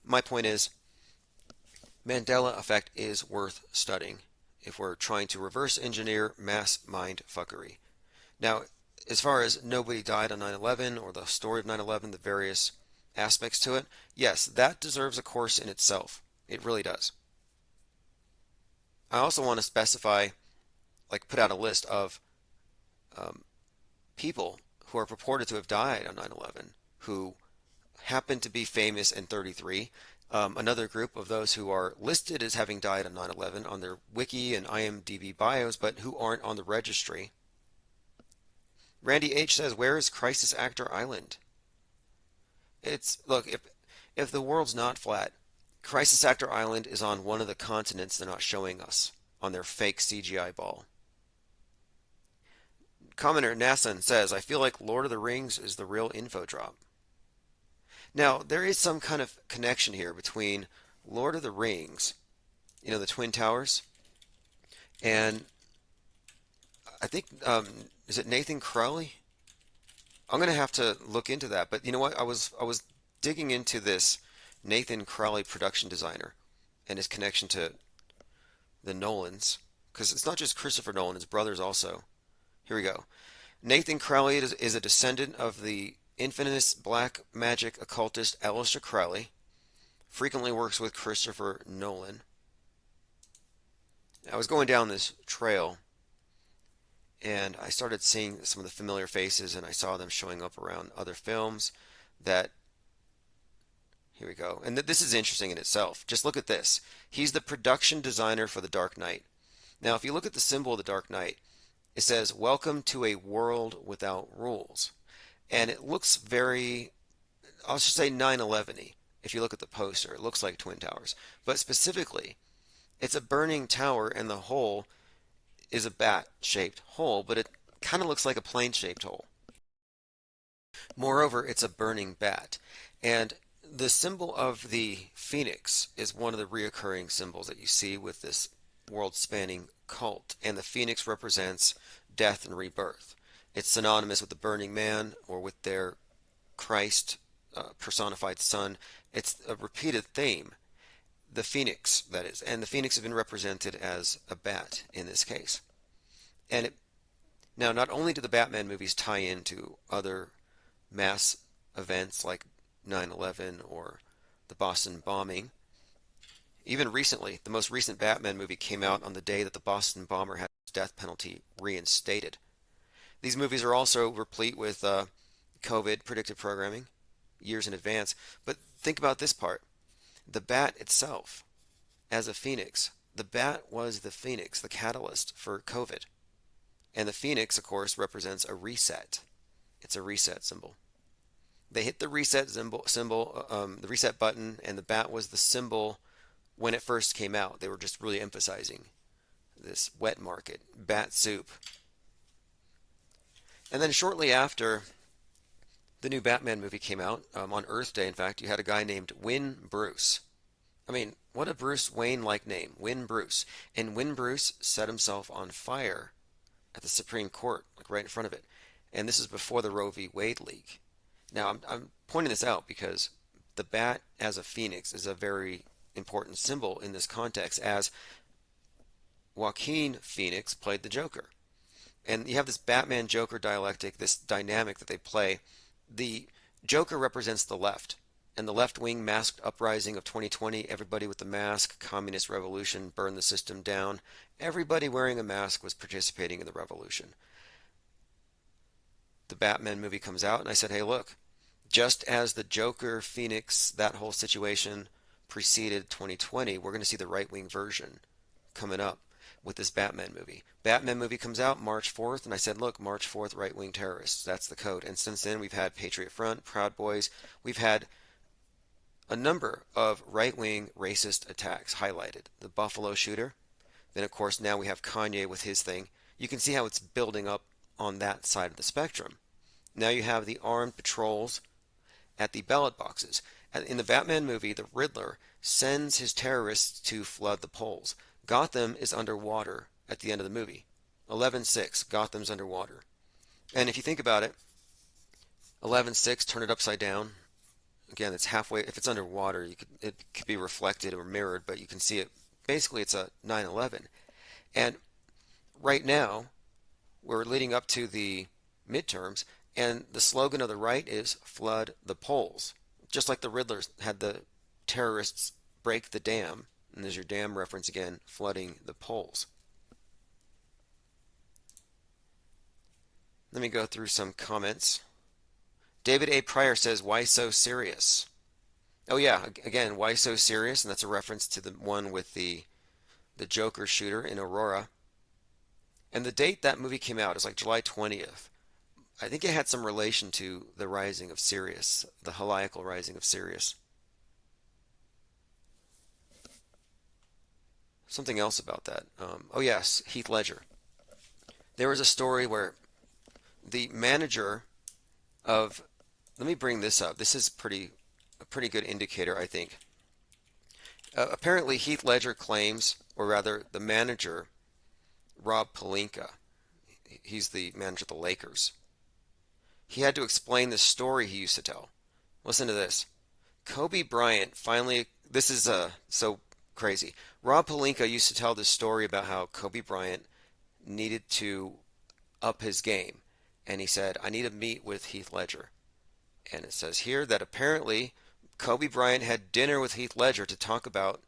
My point is, Mandela effect is worth studying if we're trying to reverse engineer mass mind fuckery. Now, as far as nobody died on 9/11 or the story of 9/11, the various aspects to it, yes, that deserves a course in itself. It really does. I also want to specify, like put out a list of people who are purported to have died on 9/11 who happen to be famous in 33. Another group of those who are listed as having died on 9/11 on their wiki and IMDb bios, but who aren't on the registry. Randy H says, "Where is Crisis Actor Island?" Look, if the world's not flat, Crisis Actor Island is on one of the continents they're not showing us on their fake CGI ball. Commenter Nassan says, "I feel like Lord of the Rings is the real info drop." Now, there is some kind of connection here between Lord of the Rings, the Twin Towers, and I think, is it Nathan Crowley? I'm going to have to look into that, but you know what? I was digging into this Nathan Crowley production designer and his connection to the Nolans, because it's not just Christopher Nolan, his brothers also. Here we go. Nathan Crowley is a descendant of the infamous black magic occultist Aleister Crowley, frequently works with Christopher Nolan. I was going down this trail and I started seeing some of the familiar faces, and I saw them showing up around other films that, here we go, and this is interesting in itself. Just look at this. He's the production designer for The Dark Knight. Now, if you look at the symbol of The Dark Knight, it says, "Welcome to a world without rules." And it looks very, I'll just say 9/11-y. If you look at the poster, it looks like Twin Towers. But specifically, it's a burning tower, and the hole is a bat-shaped hole, but it kind of looks like a plane-shaped hole. Moreover, it's a burning bat. And the symbol of the phoenix is one of the reoccurring symbols that you see with this world-spanning cult. And the phoenix represents death and rebirth. It's synonymous with the burning man or with their Christ personified son. It's a repeated theme. The phoenix, that is. And the phoenix has been represented as a bat in this case. And now, not only do the Batman movies tie into other mass events like 9/11 or the Boston bombing, even recently, the most recent Batman movie came out on the day that the Boston bomber had his death penalty reinstated. These movies are also replete with COVID predictive programming years in advance. But think about this part. The bat itself, as a phoenix, the bat was the phoenix, the catalyst for COVID. And the phoenix, of course, represents a reset. It's a reset symbol. They hit the reset the reset button, and the bat was the symbol when it first came out. They were just really emphasizing this wet market, bat soup. And then shortly after the new Batman movie came out, on Earth Day, in fact, you had a guy named Win Bruce. I mean, what a Bruce Wayne-like name, Win Bruce. And Win Bruce set himself on fire at the Supreme Court, like right in front of it. And this is before the Roe v. Wade leak. Now, I'm pointing this out because the bat as a phoenix is a very important symbol in this context, as Joaquin Phoenix played the Joker. And you have this Batman-Joker dialectic, this dynamic that they play. The Joker represents the left, and the left-wing masked uprising of 2020, everybody with the mask, communist revolution, burn the system down. Everybody wearing a mask was participating in the revolution. The Batman movie comes out, and I said, hey, look, just as the Joker, Phoenix, that whole situation preceded 2020, we're going to see the right-wing version coming up with this Batman movie. Batman movie comes out March 4th, and I said, look, March 4th, right-wing terrorists. That's the code. And since then, we've had Patriot Front, Proud Boys. We've had a number of right-wing racist attacks highlighted. The Buffalo shooter. Then, of course, now we have Kanye with his thing. you can see how it's building up on that side of the spectrum. Now you have the armed patrols at the ballot boxes. In the Batman movie, the Riddler sends his terrorists to flood the polls. Gotham is underwater at the end of the movie. 11/6, Gotham's underwater. And if you think about it, 11/6, turn it upside down. Again, it's halfway. If it's underwater, it could be reflected or mirrored, but you can see it. Basically, it's a 9/11. And right now, we're leading up to the midterms, and the slogan of the right is flood the polls. Just like the Riddler had the terrorists break the dam, and there's your dam reference again, flooding the polls. Let me go through some comments. David A. Pryor says, why so serious? Oh yeah, again, why so serious? And that's a reference to the one with the Joker shooter in Aurora. And the date that movie came out is like July 20th. I think it had some relation to the rising of Sirius, the heliacal rising of Sirius. Something else about that. Oh yes, Heath Ledger. There was a story where the manager of, let me bring this up. This is a pretty good indicator, I think. Apparently Heath Ledger claims, or rather the manager, Rob Pelinka, he's the manager of the Lakers. He had to explain the story he used to tell. Listen to this. Kobe Bryant finally, this is so crazy. Rob Pelinka used to tell this story about how Kobe Bryant needed to up his game. And he said, I need to meet with Heath Ledger. And it says here that apparently Kobe Bryant had dinner with Heath Ledger to talk about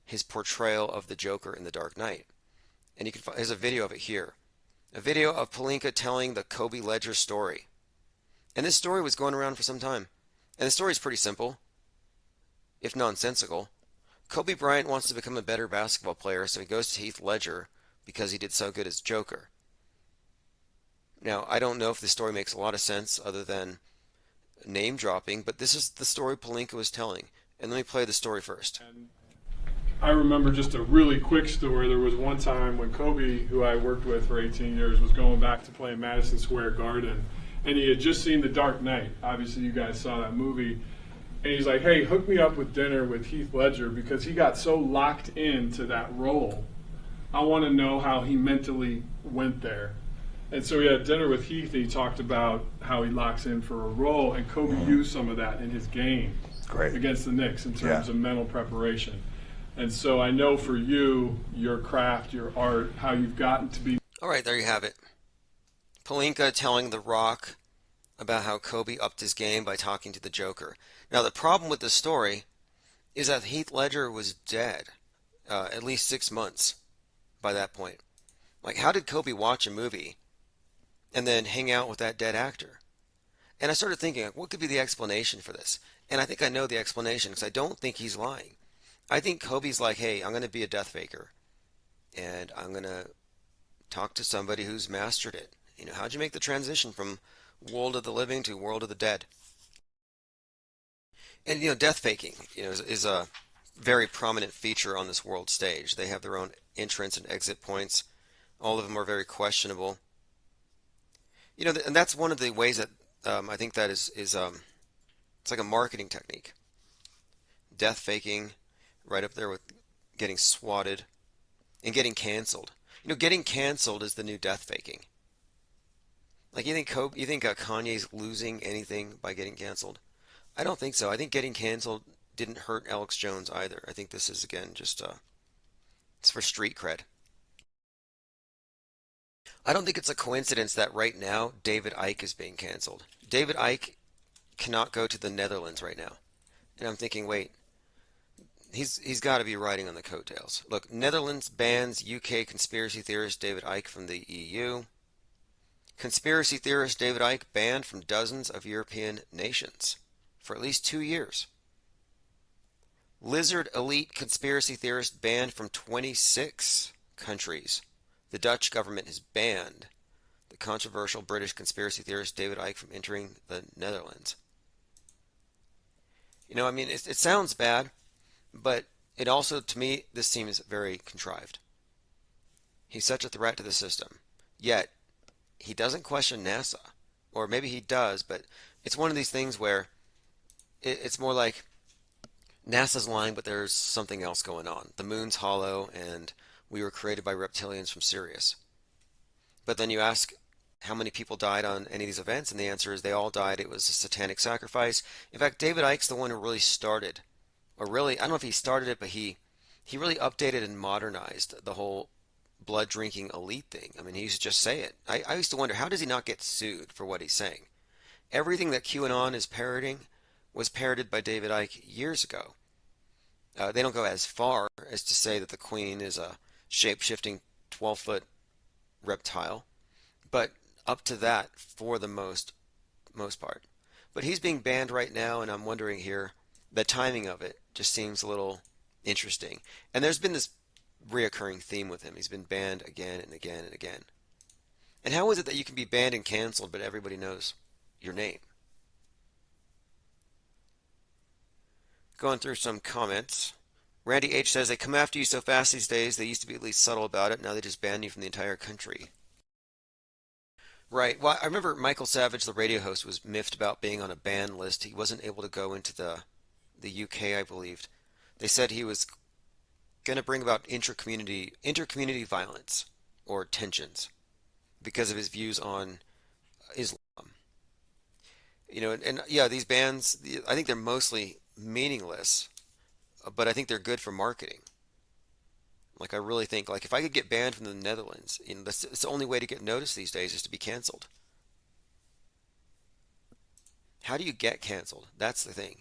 his portrayal of the Joker in The Dark Knight. And you can find, there's a video of it here. A video of Pelinka telling the Kobe Ledger story. And this story was going around for some time. And the story is pretty simple, if nonsensical. Kobe Bryant wants to become a better basketball player, so he goes to Heath Ledger because he did so good as Joker. Now, I don't know if the story makes a lot of sense other than name dropping, but this is the story Pelinka was telling. And let me play the story first. I remember just a really quick story. There was one time when Kobe, who I worked with for 18 years, was going back to play in Madison Square Garden, and he had just seen The Dark Knight. Obviously, you guys saw that movie. And he's like, hey, hook me up with dinner with Heath Ledger because he got so locked into that role. I want to know how he mentally went there. And so he had dinner with Heath, and he talked about how he locks in for a role, and Kobe used some of that in his game against the Knicks in terms of mental preparation. And so I know for you, your craft, your art, how you've gotten to be. All right, there you have it. Pelinka telling The Rock about how Kobe upped his game by talking to the Joker. Now, the problem with the story is that Heath Ledger was dead at least 6 months by that point. Like, how did Kobe watch a movie and then hang out with that dead actor? And I started thinking, like, what could be the explanation for this? And I think I know the explanation because I don't think he's lying. I think Kobe's like, hey, I'm going to be a death faker, and I'm going to talk to somebody who's mastered it. You know, how'd you make the transition from world of the living to world of the dead? And, you know, death faking, you know, is a very prominent feature on this world stage. They have their own entrance and exit points. All of them are very questionable. You know, and that's one of the ways that I think that is it's like a marketing technique. Death faking, right up there with getting swatted and getting canceled. You know, getting canceled is the new death faking. Like, you think Kanye's losing anything by getting canceled? I don't think so. I think getting canceled didn't hurt Alex Jones either. I think this is, again, just it's for street cred. I don't think it's a coincidence that right now David Icke is being canceled. David Icke cannot go to the Netherlands right now. And I'm thinking, wait, he's got to be riding on the coattails. Look, Netherlands bans UK conspiracy theorist David Icke from the EU. Conspiracy theorist David Icke banned from dozens of European nations for at least 2 years. Lizard elite conspiracy theorist banned from 26 countries. The Dutch government has banned the controversial British conspiracy theorist David Icke from entering the Netherlands. You know, I mean, it sounds bad, but it also, to me, this seems very contrived. He's such a threat to the system. Yet he doesn't question NASA, or maybe he does, but it's one of these things where it's more like NASA's lying, but there's something else going on. The moon's hollow, and we were created by reptilians from Sirius. But then you ask how many people died on any of these events, and the answer is they all died. It was a satanic sacrifice. In fact, David Icke's the one who really started, or really, I don't know if he started it, but he really updated and modernized the whole blood drinking elite thing. I mean, he used to just say it. I used to wonder, how does he not get sued for what he's saying? Everything that QAnon is parroting was parroted by David Icke years ago. They don't go as far as to say that the Queen is a shape-shifting 12-foot reptile, but up to that for the most part. But he's being banned right now, and I'm wondering here, the timing of it just seems a little interesting. And there's been this reoccurring theme with him. He's been banned again and again and again. And how is it that you can be banned and canceled, but everybody knows your name? Going through some comments. Randy H says, they come after you so fast these days, they used to be at least subtle about it, now they just ban you from the entire country. Right. Well, I remember Michael Savage, the radio host, was miffed about being on a ban list. He wasn't able to go into the UK, I believed. They said he was going to bring about intercommunity violence or tensions because of his views on Islam. You know, and yeah, these bans, I think they're mostly meaningless, but I think they're good for marketing. Like, I really think, like, if I could get banned from the Netherlands, you know, that's the only way to get noticed these days is to be canceled. How do you get canceled? That's the thing.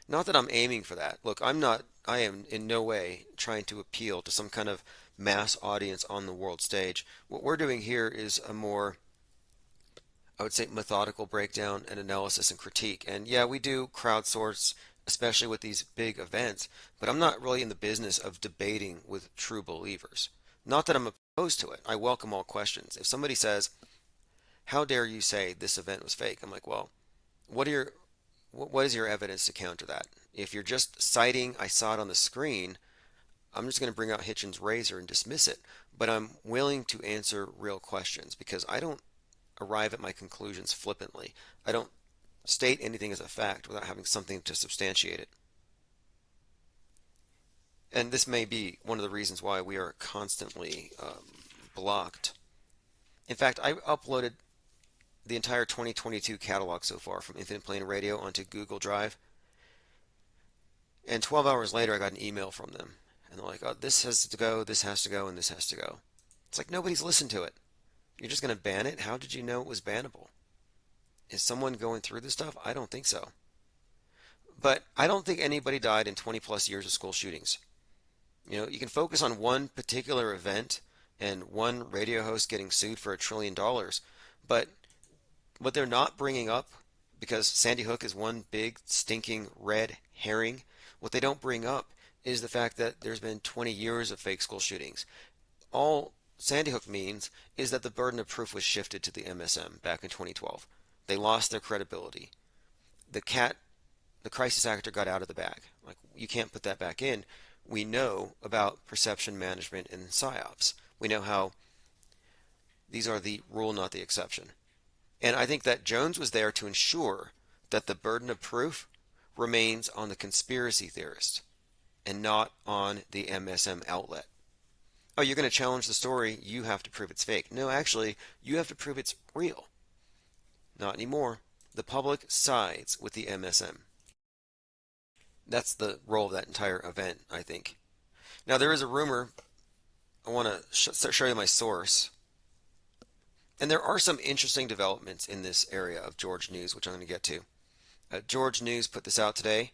Not that I'm aiming for that. Look, I am in no way trying to appeal to some kind of mass audience on the world stage. What we're doing here is a more, I would say, methodical breakdown and analysis and critique. And yeah, we do crowdsource, especially with these big events, but I'm not really in the business of debating with true believers. Not that I'm opposed to it. I welcome all questions. If somebody says, how dare you say this event was fake? I'm like, well, what is your evidence to counter that? If you're just citing, I saw it on the screen, I'm just going to bring out Hitchens' razor and dismiss it. But I'm willing to answer real questions because I don't arrive at my conclusions flippantly. I don't state anything as a fact without having something to substantiate it. And this may be one of the reasons why we are constantly blocked. In fact, I uploaded the entire 2022 catalog so far from Infinite Plane Radio onto Google Drive. And 12 hours later, I got an email from them. And they're like, oh, this has to go, this has to go, and this has to go. It's like nobody's listened to it. You're just going to ban it? How did you know it was bannable? Is someone going through this stuff? I don't think so. But I don't think anybody died in 20 plus years of school shootings. You know, you can focus on one particular event and one radio host getting sued for $1 trillion. But what they're not bringing up, because Sandy Hook is one big stinking red herring, what they don't bring up is the fact that there's been 20 years of fake school shootings. All Sandy Hook means is that the burden of proof was shifted to the MSM back in 2012. They lost their credibility. The crisis actor got out of the bag. Like, you can't put that back in. We know about perception management and PSYOPs. We know how these are the rule, not the exception. And I think that Jones was there to ensure that the burden of proof remains on the conspiracy theorist and not on the MSM outlet. Oh, you're going to challenge the story, you have to prove it's fake. No, actually, you have to prove it's real. Not anymore. The public sides with the MSM. That's the role of that entire event, I think. Now, there is a rumor. I want to show you my source. And there are some interesting developments in this area of George News, which I'm going to get to. George News put this out today.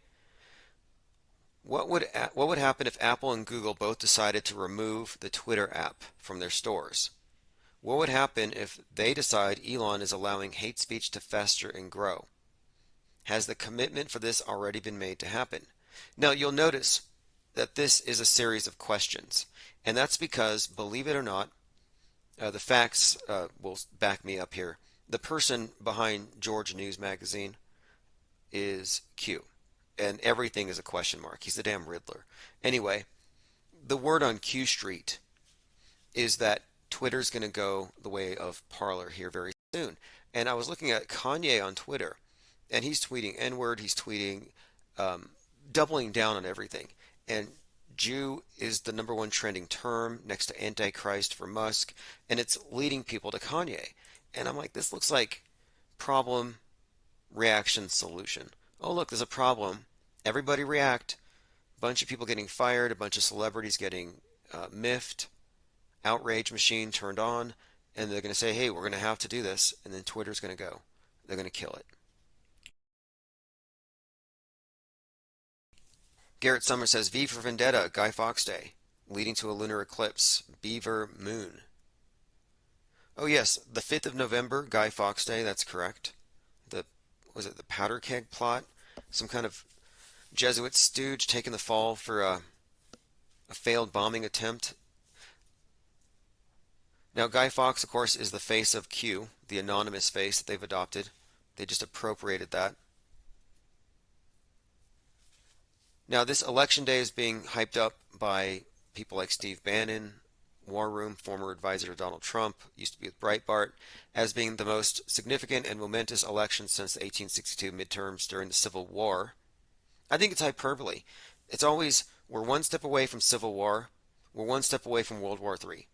What would happen if Apple and Google both decided to remove the Twitter app from their stores? What would happen if they decide Elon is allowing hate speech to fester and grow? Has the commitment for this already been made to happen? Now, you'll notice that this is a series of questions, and that's because, believe it or not, the facts will back me up here. The person behind George News magazine is Q, and everything is a question mark. He's the damn Riddler. Anyway, the word on Q Street is that Twitter's going to go the way of Parler here very soon. And I was looking at Kanye on Twitter, and he's tweeting N-word, he's tweeting doubling down on everything. And Jew is the #1 trending term next to Antichrist for Musk, and it's leading people to Kanye. And I'm like, this looks like problem, reaction, solution. Oh, look, there's a problem. Everybody react. Bunch of people getting fired, a bunch of celebrities getting miffed, outrage machine turned on, and they're going to say, hey, we're going to have to do this, and then Twitter's going to go. They're going to kill it. Garrett Summer says, V for Vendetta, Guy Fawkes Day, leading to a lunar eclipse, Beaver Moon. Oh yes, the 5th of November, Guy Fawkes Day, that's correct. Was it the powder keg plot? Some kind of Jesuit stooge taking the fall for a failed bombing attempt. Now, Guy Fawkes, of course, is the face of Q, the anonymous face that they've adopted. They just appropriated that. Now, this election day is being hyped up by people like Steve Bannon, War Room, former advisor to Donald Trump, used to be with Breitbart, as being the most significant and momentous election since the 1862 midterms during the Civil War. I think it's hyperbole. It's always, we're one step away from Civil War, we're one step away from World War III.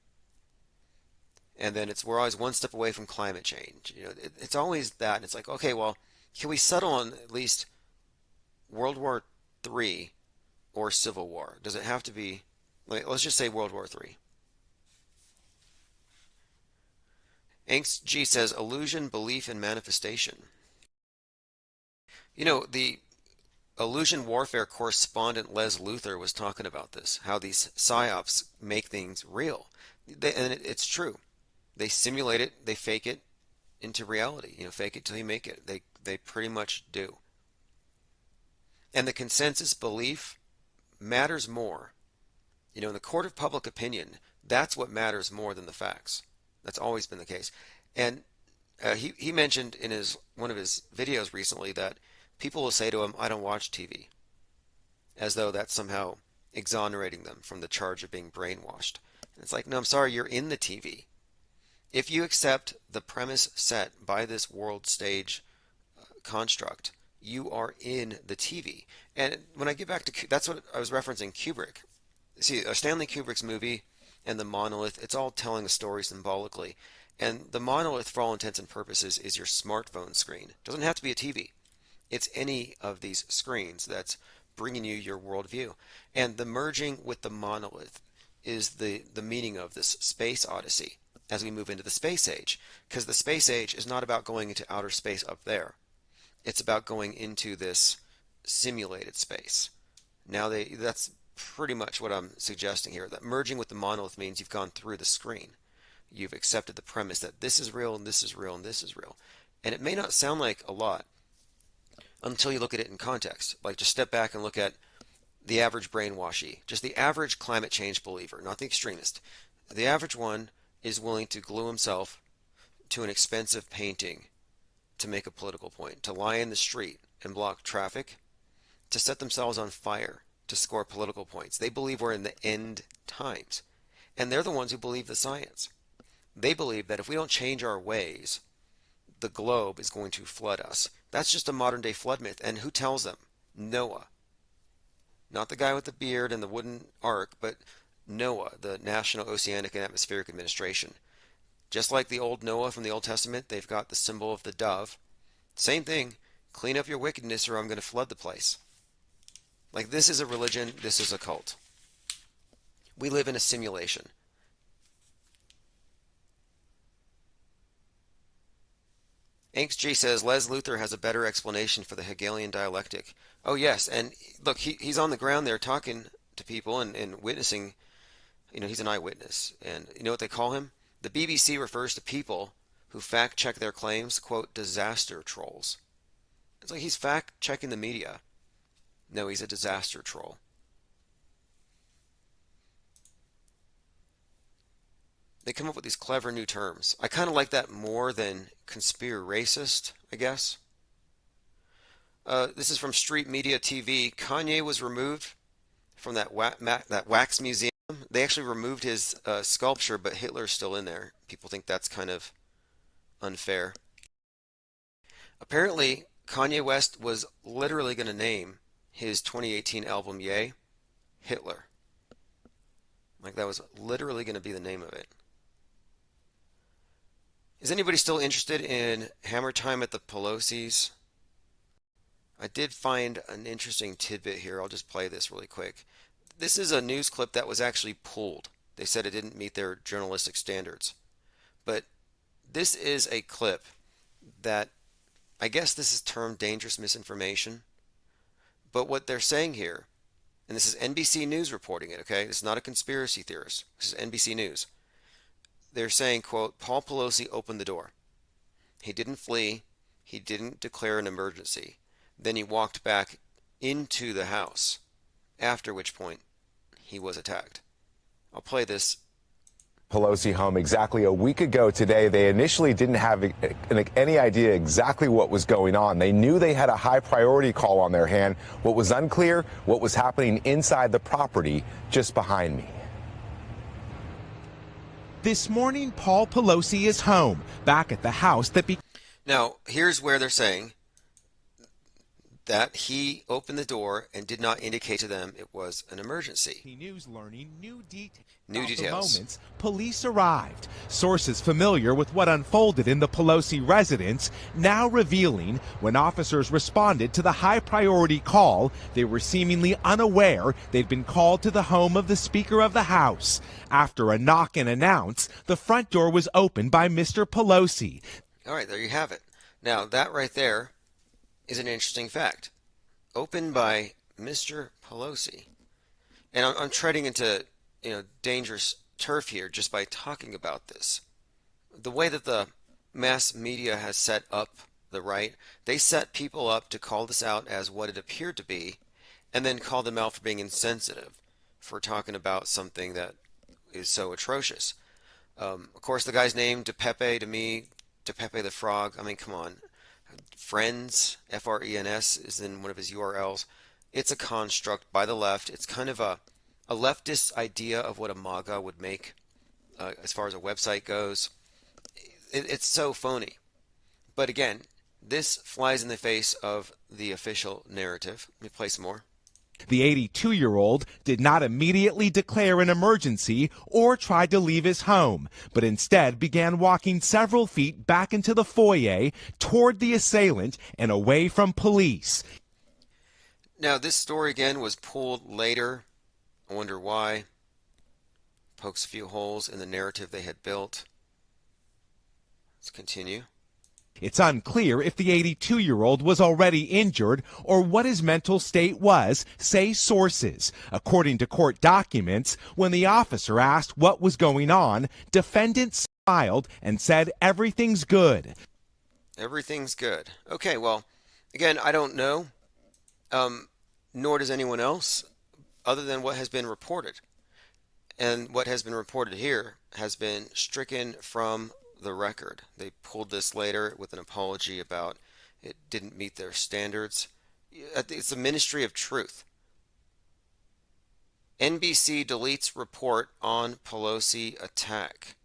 And then we're always one step away from climate change. You know, it's always that. And it's like, okay, well, can we settle on at least World War III or Civil War? Does it have to be, let's just say World War III. Angst G says, illusion, belief, and manifestation. You know, the illusion warfare correspondent Les Luthor was talking about this, how these psyops make things real. And it's true. They simulate it, they fake it into reality. You know, fake it till you make it. They pretty much do. And the consensus belief matters more. You know, in the court of public opinion, that's what matters more than the facts. That's always been the case. And he mentioned in one of his videos recently that people will say to him, I don't watch TV, as though that's somehow exonerating them from the charge of being brainwashed. And it's like, no, I'm sorry, you're in the TV. If you accept the premise set by this world stage construct, you are in the TV. And when I get back to, that's what I was referencing, Kubrick. See, Stanley Kubrick's movie and the monolith, it's all telling a story symbolically. And the monolith, for all intents and purposes, is your smartphone screen. It doesn't have to be a TV. It's any of these screens that's bringing you your worldview. And the merging with the monolith is the meaning of this space odyssey as we move into the space age. Because the space age is not about going into outer space up there. It's about going into this simulated space. Now that's pretty much what I'm suggesting here. That merging with the monolith means you've gone through the screen. You've accepted the premise that this is real and this is real and this is real. And it may not sound like a lot until you look at it in context. Like, just step back and look at the average brainwashy, just the average climate change believer, not the extremist. The average one is willing to glue himself to an expensive painting to make a political point, to lie in the street and block traffic, to set themselves on fire to score political points. They believe we're in the end times. And they're the ones who believe the science. They believe that if we don't change our ways, the globe is going to flood us. That's just a modern day flood myth. And who tells them? Noah. Not the guy with the beard and the wooden ark, but Noah, the National Oceanic and Atmospheric Administration. Just like the old Noah from the Old Testament, they've got the symbol of the dove. Same thing. Clean up your wickedness or I'm going to flood the place. Like, this is a religion, this is a cult. We live in a simulation. Angst G says, Les Luthor has a better explanation for the Hegelian dialectic. Oh yes, and look, he's on the ground there talking to people and witnessing. You know, he's an eyewitness. And you know what they call him? The BBC refers to people who fact-check their claims, quote, disaster trolls. It's like he's fact-checking the media. No, he's a disaster troll. They come up with these clever new terms. I kind of like that more than conspiracist, I guess. This is from Street Media TV. Kanye was removed from that wax museum They actually removed his sculpture, but Hitler's still in there. People think that's kind of unfair. Apparently, Kanye West was literally going to name his 2018 album Ye Hitler. Like that was literally going to be the name of it. Is anybody still interested in Hammer Time at the Pelosi's? I did find an interesting tidbit here. I'll just play this really quick. This is a news clip that was actually pulled. They said it didn't meet their journalistic standards. But this is a clip that I guess this is termed dangerous misinformation. But what they're saying here, and this is NBC News reporting it, okay? This is not a conspiracy theorist. This is NBC News. They're saying, quote, Paul Pelosi opened the door. He didn't flee. He didn't declare an emergency. Then he walked back into the house, after which point he was attacked. I'll play this. Pelosi home exactly a week ago today. They initially didn't have any idea exactly what was going on. They knew they had a high priority call on their hand. What was unclear, what was happening inside the property just behind me. This morning, Paul Pelosi is home, back at the house that Now, here's where they're saying that he opened the door and did not indicate to them it was an emergency. News learning new details. Details. The moments police arrived. Sources familiar with what unfolded in the Pelosi residence now revealing when officers responded to the high priority call, they were seemingly unaware they'd been called to the home of the Speaker of the House. After a knock and announce, the front door was opened by Mr. Pelosi. All right, there you have it. Now, that right there is an interesting fact. Opened by Mr. Pelosi. And I'm treading into, dangerous turf here just by talking about this. The way that the mass media has set up the right, they set people up to call this out as what it appeared to be, and then call them out for being insensitive, for talking about something that is so atrocious. Of course, the guy's name, DePepe, to me, DePepe the Frog, I mean, come on. Friends, F-R-E-N-S, is in one of his URLs. It's a construct by the left. It's kind of a leftist idea of what a MAGA would make as far as a website goes. It's so phony. But again, this flies in the face of the official narrative. Let me play some more. The 82-year-old did not immediately declare an emergency or tried to leave his home, but instead began walking several feet back into the foyer toward the assailant and away from police. Now, this story again was pulled later. I wonder why. Pokes a few holes in the narrative they had built. Let's continue. It's unclear if the 82-year-old was already injured or what his mental state was, say sources. According to court documents, when the officer asked what was going on, defendant smiled and said everything's good. Everything's good. Okay, well, again, I don't know, nor does anyone else, other than what has been reported. And what has been reported here has been stricken from the record. They pulled this later with an apology about it didn't meet their standards. It's a ministry of truth. NBC deletes report on Pelosi attack.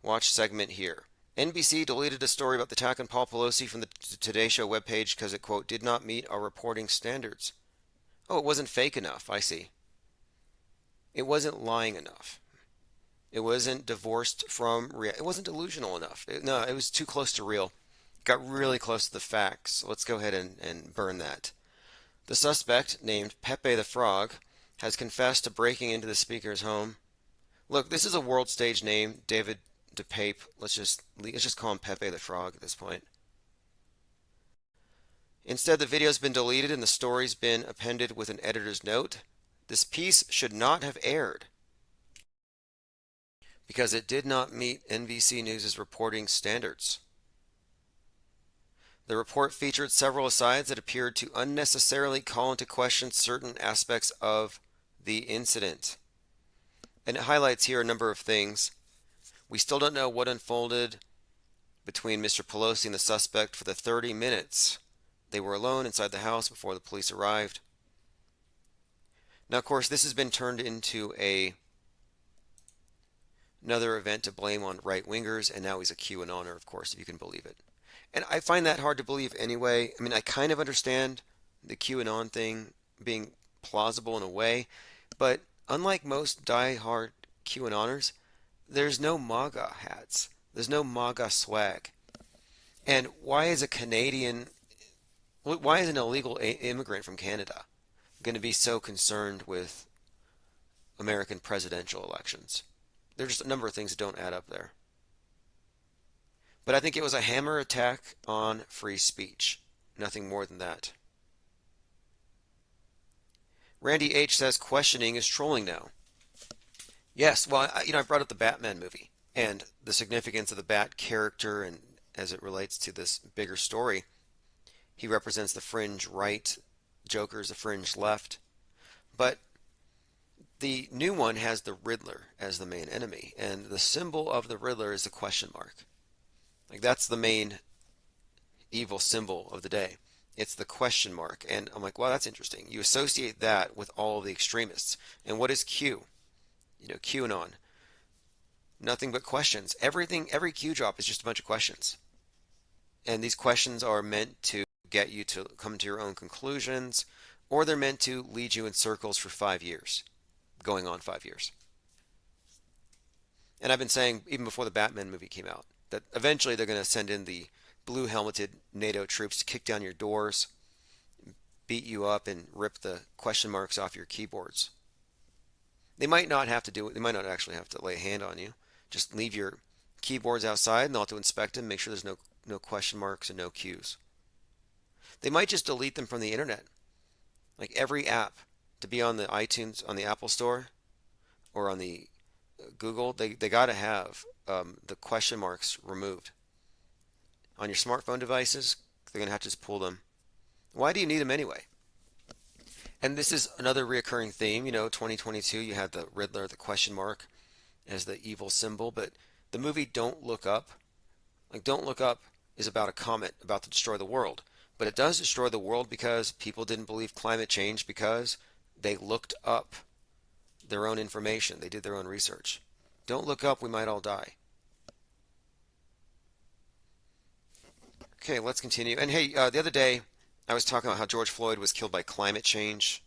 Watch segment here. NBC deleted a story about the attack on Paul Pelosi from the Today Show webpage because it, quote, did not meet our reporting standards. Oh, it wasn't fake enough, I see. It wasn't lying enough. It wasn't divorced from it wasn't delusional enough. It was too close to real. Got really close to the facts. Let's go ahead and burn that. The suspect, named Pepe the Frog, has confessed to breaking into the speaker's home. Look, this is a world stage name, David DePape. Let's just call him Pepe the Frog at this point. Instead, the video's been deleted and the story's been appended with an editor's note. This piece should not have aired because it did not meet NBC News' reporting standards. The report featured several asides that appeared to unnecessarily call into question certain aspects of the incident. And it highlights here a number of things. We still don't know what unfolded between Mr. Pelosi and the suspect for the 30 minutes they were alone inside the house before the police arrived. Now, of course, this has been turned into another event to blame on right-wingers, and now he's a QAnoner, of course, if you can believe it. And I find that hard to believe anyway. I mean, I kind of understand the QAnon thing being plausible in a way, but unlike most die-hard QAnoners, there's no MAGA hats. There's no MAGA swag. And why is an illegal immigrant from Canada going to be so concerned with American presidential elections? There's just a number of things that don't add up there. But I think it was a hammer attack on free speech. Nothing more than that. Randy H. says questioning is trolling now. Yes, well, I brought up the Batman movie and the significance of the Bat character, and as it relates to this bigger story, he represents the fringe right, Joker's the fringe left. But the new one has the Riddler as the main enemy, and the symbol of the Riddler is the question mark. Like, that's the main evil symbol of the day. It's the question mark, and I'm like, wow, that's interesting. You associate that with all of the extremists. And what is Q? QAnon. Nothing but questions. Every Q drop is just a bunch of questions. And these questions are meant to get you to come to your own conclusions, or they're meant to lead you in circles for 5 years, going on 5 years. And I've been saying, even before the Batman movie came out, that eventually they're going to send in the blue helmeted NATO troops to kick down your doors, beat you up, and rip the question marks off your keyboards. They might not have to do it. They might not actually have to lay a hand on you. Just leave your keyboards outside, and they'll have to inspect them, make sure there's no question marks and no Qs. They might just delete them from the internet. Like every app to be on the iTunes, on the Apple Store, or on the Google, they got to have the question marks removed. On your smartphone devices, they're going to have to just pull them. Why do you need them anyway? And this is another reoccurring theme. 2022, you had the Riddler, the question mark, as the evil symbol. But the movie Don't Look Up, Don't Look Up is about a comet about to destroy the world. But it does destroy the world because people didn't believe climate change because they looked up their own information. They did their own research. Don't look up, we might all die. Okay, let's continue. And hey, the other day, I was talking about how George Floyd was killed by climate change,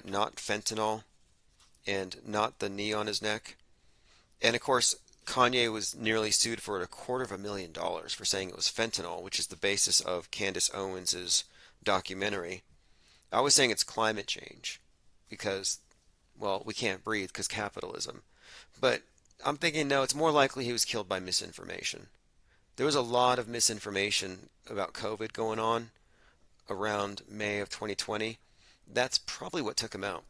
not fentanyl, and not the knee on his neck. And of course, Kanye was nearly sued for $250,000 for saying it was fentanyl, which is the basis of Candace Owens' documentary. I was saying it's climate change because, well, we can't breathe because capitalism. But I'm thinking, no, it's more likely he was killed by misinformation. There was a lot of misinformation about COVID going on around May of 2020. That's probably what took him out.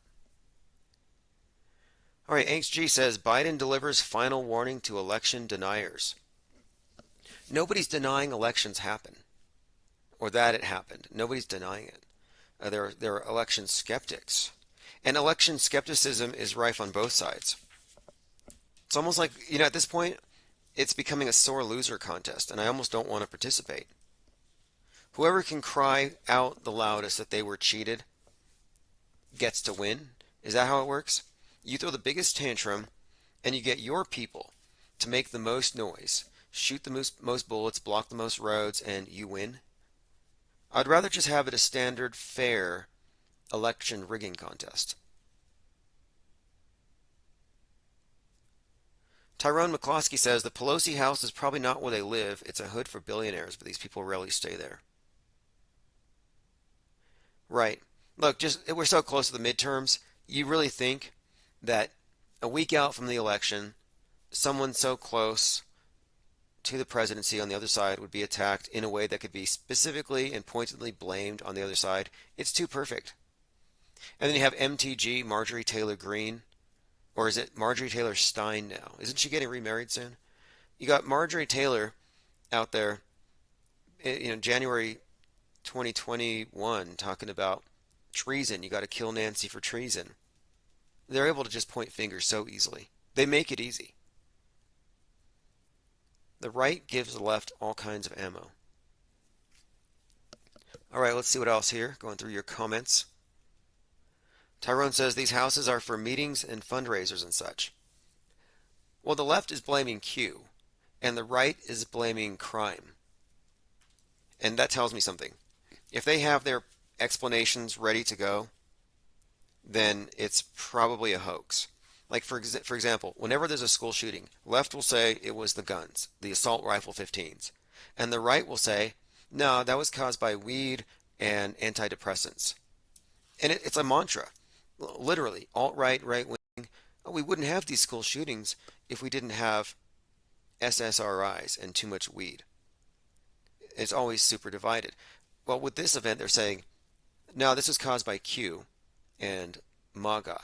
All right, HG says Biden delivers final warning to election deniers. Nobody's denying elections happen or that it happened. Nobody's denying it. There are election skeptics. And election skepticism is rife on both sides. It's almost like, at this point, it's becoming a sore loser contest, and I almost don't want to participate. Whoever can cry out the loudest that they were cheated gets to win. Is that how it works? You throw the biggest tantrum, and you get your people to make the most noise, shoot the most bullets, block the most roads, and you win. I'd rather just have it a standard, fair election rigging contest. Tyrone McCloskey says the Pelosi house is probably not where they live. It's a hood for billionaires, but these people rarely stay there. Right. Look, we're so close to the midterms. You really think that a week out from the election, someone so close to the presidency on the other side would be attacked in a way that could be specifically and pointedly blamed on the other side? It's too perfect. And then you have MTG, Marjorie Taylor Greene. Or is it Marjorie Taylor Stein now? Isn't she getting remarried soon? You got Marjorie Taylor out there, January 2021, talking about treason. You got to kill Nancy for treason. They're able to just point fingers so easily. They make it easy. The right gives the left all kinds of ammo. All right, let's see what else here. Going through your comments. Tyrone says these houses are for meetings and fundraisers and such. Well, the left is blaming Q, and the right is blaming crime. And that tells me something. If they have their explanations ready to go, then it's probably a hoax. Like, for example, whenever there's a school shooting, left will say it was the guns, the assault rifle 15s. And the right will say, no, that was caused by weed and antidepressants. And it's a mantra. Literally, alt-right, right-wing. Oh, we wouldn't have these school shootings if we didn't have SSRIs and too much weed. It's always super divided. Well, with this event, they're saying, no, this was caused by Q and MAGA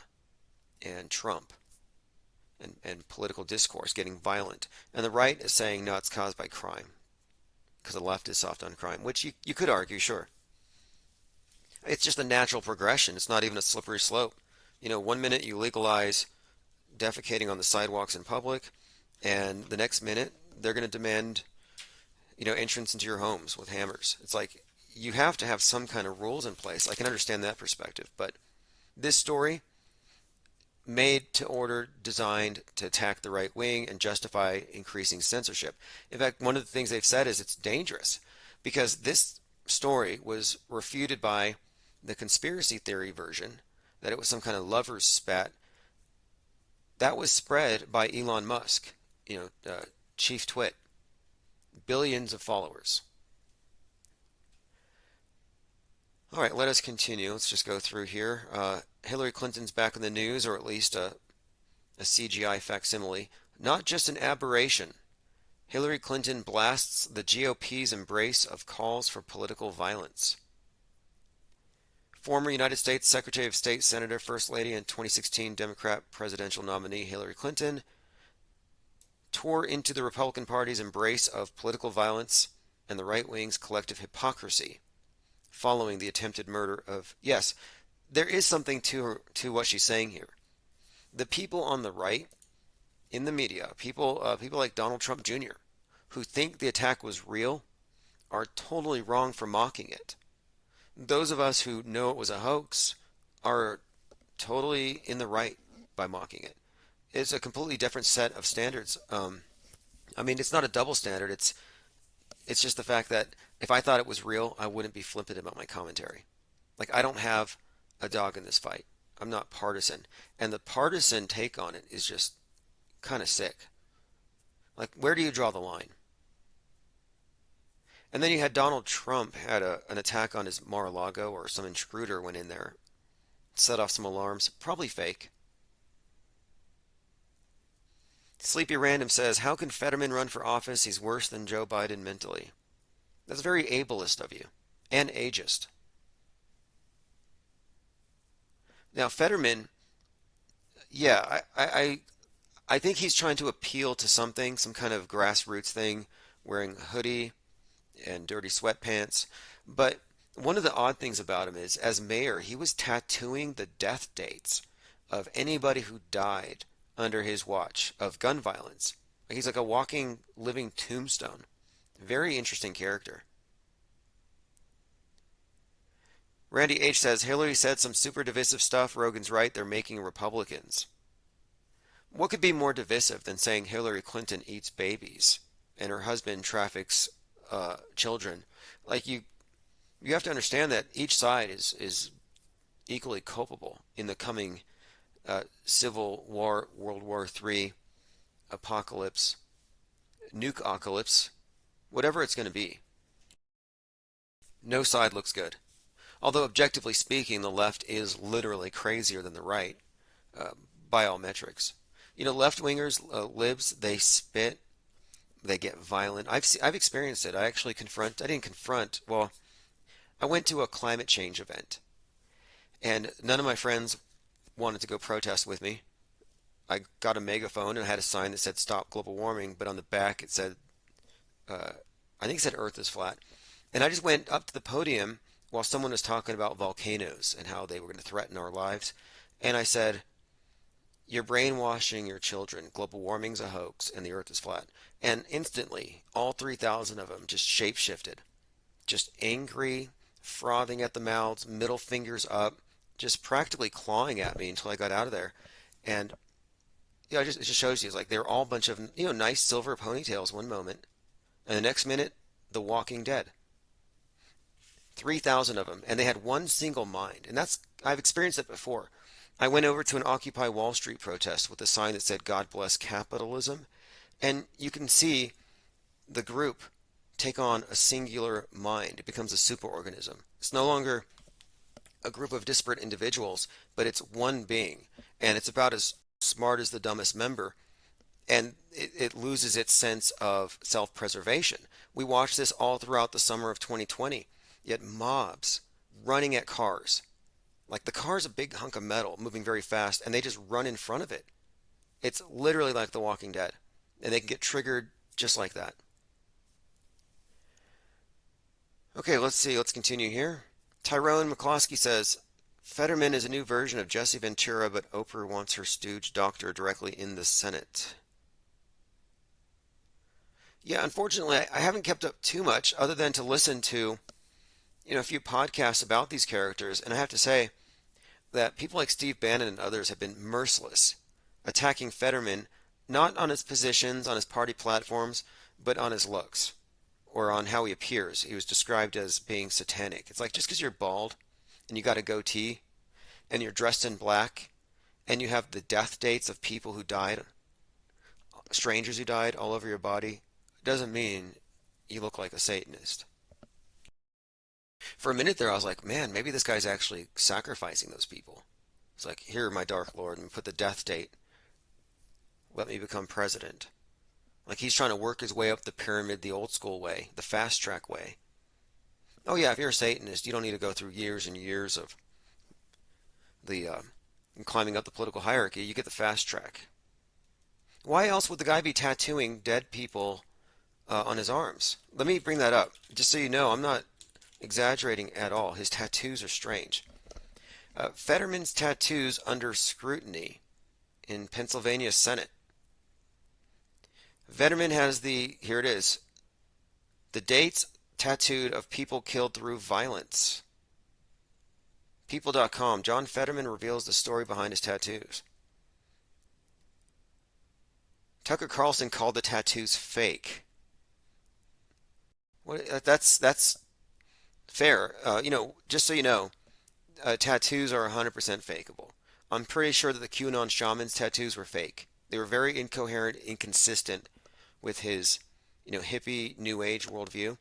and Trump and political discourse getting violent. And the right is saying, no, it's caused by crime because the left is soft on crime, which you could argue, sure. It's just a natural progression. It's not even a slippery slope. You know, one minute you legalize defecating on the sidewalks in public, and the next minute they're going to demand, entrance into your homes with hammers. It's like you have to have some kind of rules in place. I can understand that perspective, but this story, made to order, designed to attack the right wing and justify increasing censorship. In fact, one of the things they've said is it's dangerous because this story was refuted by the conspiracy theory version that it was some kind of lover's spat. That was spread by Elon Musk, chief twit, billions of followers. All right, let us continue. Let's just go through here. Hillary Clinton's back in the news, or at least a CGI facsimile. Not just an aberration. Hillary Clinton blasts the GOP's embrace of calls for political violence. Former United States Secretary of State, Senator, First Lady, and 2016 Democrat presidential nominee Hillary Clinton tore into the Republican Party's embrace of political violence and the right wing's collective hypocrisy following the attempted murder of, yes, there is something to what she's saying here. The people on the right in the media, people like Donald Trump Jr., who think the attack was real, are totally wrong for mocking it. Those of us who know it was a hoax are totally in the right by mocking it. It's a completely different set of standards. It's not a double standard. It's just the fact that if I thought it was real, I wouldn't be flippant about my commentary. Like, I don't have a dog in this fight. I'm not partisan. And the partisan take on it is just kind of sick. Like, where do you draw the line? And then you had Donald Trump had an attack on his Mar-a-Lago, or some intruder went in there, set off some alarms, probably fake. Sleepy Random says, how can Fetterman run for office? He's worse than Joe Biden mentally. That's very ableist of you, and ageist. Now, Fetterman, yeah, I think he's trying to appeal to something, some kind of grassroots thing, wearing a hoodie and dirty sweatpants. But one of the odd things about him is, as mayor, he was tattooing the death dates of anybody who died under his watch of gun violence. He's like a walking, living tombstone. Very interesting character. Randy H. says, Hillary said some super divisive stuff. Rogan's right. They're making Republicans. What could be more divisive than saying Hillary Clinton eats babies and her husband traffics children? Like, you have to understand that each side is equally culpable in the coming Civil War, World War III, apocalypse, nuke-ocalypse, whatever it's going to be. No side looks good. Although, objectively speaking, the left is literally crazier than the right, by all metrics. Left-wingers, libs, they spit, they get violent. I've experienced it. I went to a climate change event, and none of my friends wanted to go protest with me. I got a megaphone and I had a sign that said "Stop Global Warming," but on the back it said, I think it said "Earth is flat." And I just went up to the podium while someone was talking about volcanoes and how they were going to threaten our lives, and I said, "You're brainwashing your children. Global warming's a hoax, and the Earth is flat." And instantly, all 3,000 of them just shapeshifted, just angry, frothing at the mouths, middle fingers up, just practically clawing at me until I got out of there. And it just shows you, it's like they're all a bunch of nice silver ponytails one moment, and the next minute, The Walking Dead. 3,000 of them, and they had one single mind. And I've experienced it before. I went over to an Occupy Wall Street protest with a sign that said "God bless capitalism," and you can see the group take on a singular mind. It becomes a superorganism. It's no longer a group of disparate individuals, but it's one being, and it's about as smart as the dumbest member, and it loses its sense of self-preservation. We watched this all throughout the summer of 2020. Yet mobs running at cars, like the car's a big hunk of metal moving very fast, and they just run in front of it. It's literally like The Walking Dead, and they can get triggered just like that. Okay, let's see. Let's continue here. Tyrone McCloskey says, Fetterman is a new version of Jesse Ventura, but Oprah wants her stooge doctor directly in the Senate. Yeah, unfortunately, I haven't kept up too much other than to listen to a few podcasts about these characters, and I have to say that people like Steve Bannon and others have been merciless, attacking Fetterman not on his positions, on his party platforms, but on his looks, or on how he appears. He was described as being satanic. It's like, just because you're bald, and you got a goatee, and you're dressed in black, and you have the death dates of people who died, strangers who died all over your body, doesn't mean you look like a Satanist. For a minute there, I was like, man, maybe this guy's actually sacrificing those people. It's like, here, my Dark Lord, and put the death date. Let me become president. Like he's trying to work his way up the pyramid the old school way, the fast track way. Oh yeah, if you're a Satanist, you don't need to go through years and years of the climbing up the political hierarchy. You get the fast track. Why else would the guy be tattooing dead people on his arms? Let me bring that up, just so you know. I'm not exaggerating at all. His tattoos are strange. Fetterman's tattoos under scrutiny in Pennsylvania Senate. Fetterman has here it is, the dates tattooed of people killed through violence. People.com, John Fetterman reveals the story behind his tattoos. Tucker Carlson called the tattoos fake. That's fair. Just so you know, tattoos are 100% fakeable. I'm pretty sure that the QAnon shaman's tattoos were fake. They were very incoherent, inconsistent with his, hippie New Age worldview.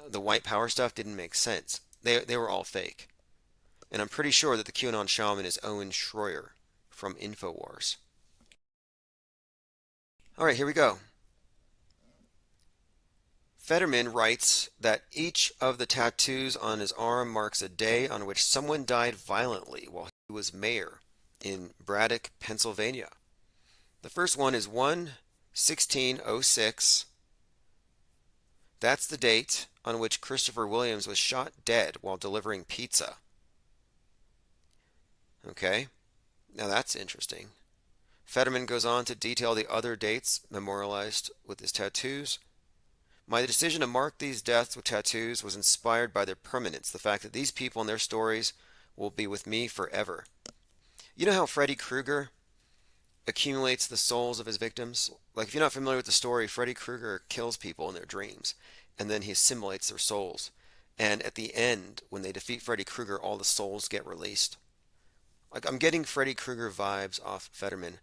The white power stuff didn't make sense. They were all fake. And I'm pretty sure that the QAnon shaman is Owen Schroyer from InfoWars. All right, here we go. Fetterman writes that each of the tattoos on his arm marks a day on which someone died violently while he was mayor in Braddock, Pennsylvania. The first one is 1/16/06. That's the date on which Christopher Williams was shot dead while delivering pizza. Okay, now that's interesting. Fetterman goes on to detail the other dates memorialized with his tattoos. My decision to mark these deaths with tattoos was inspired by their permanence, the fact that these people and their stories will be with me forever. You know how Freddy Krueger accumulates the souls of his victims? Like, if you're not familiar with the story, Freddy Krueger kills people in their dreams, and then he assimilates their souls. And at the end, when they defeat Freddy Krueger, all the souls get released. Like, I'm getting Freddy Krueger vibes off Fetterman.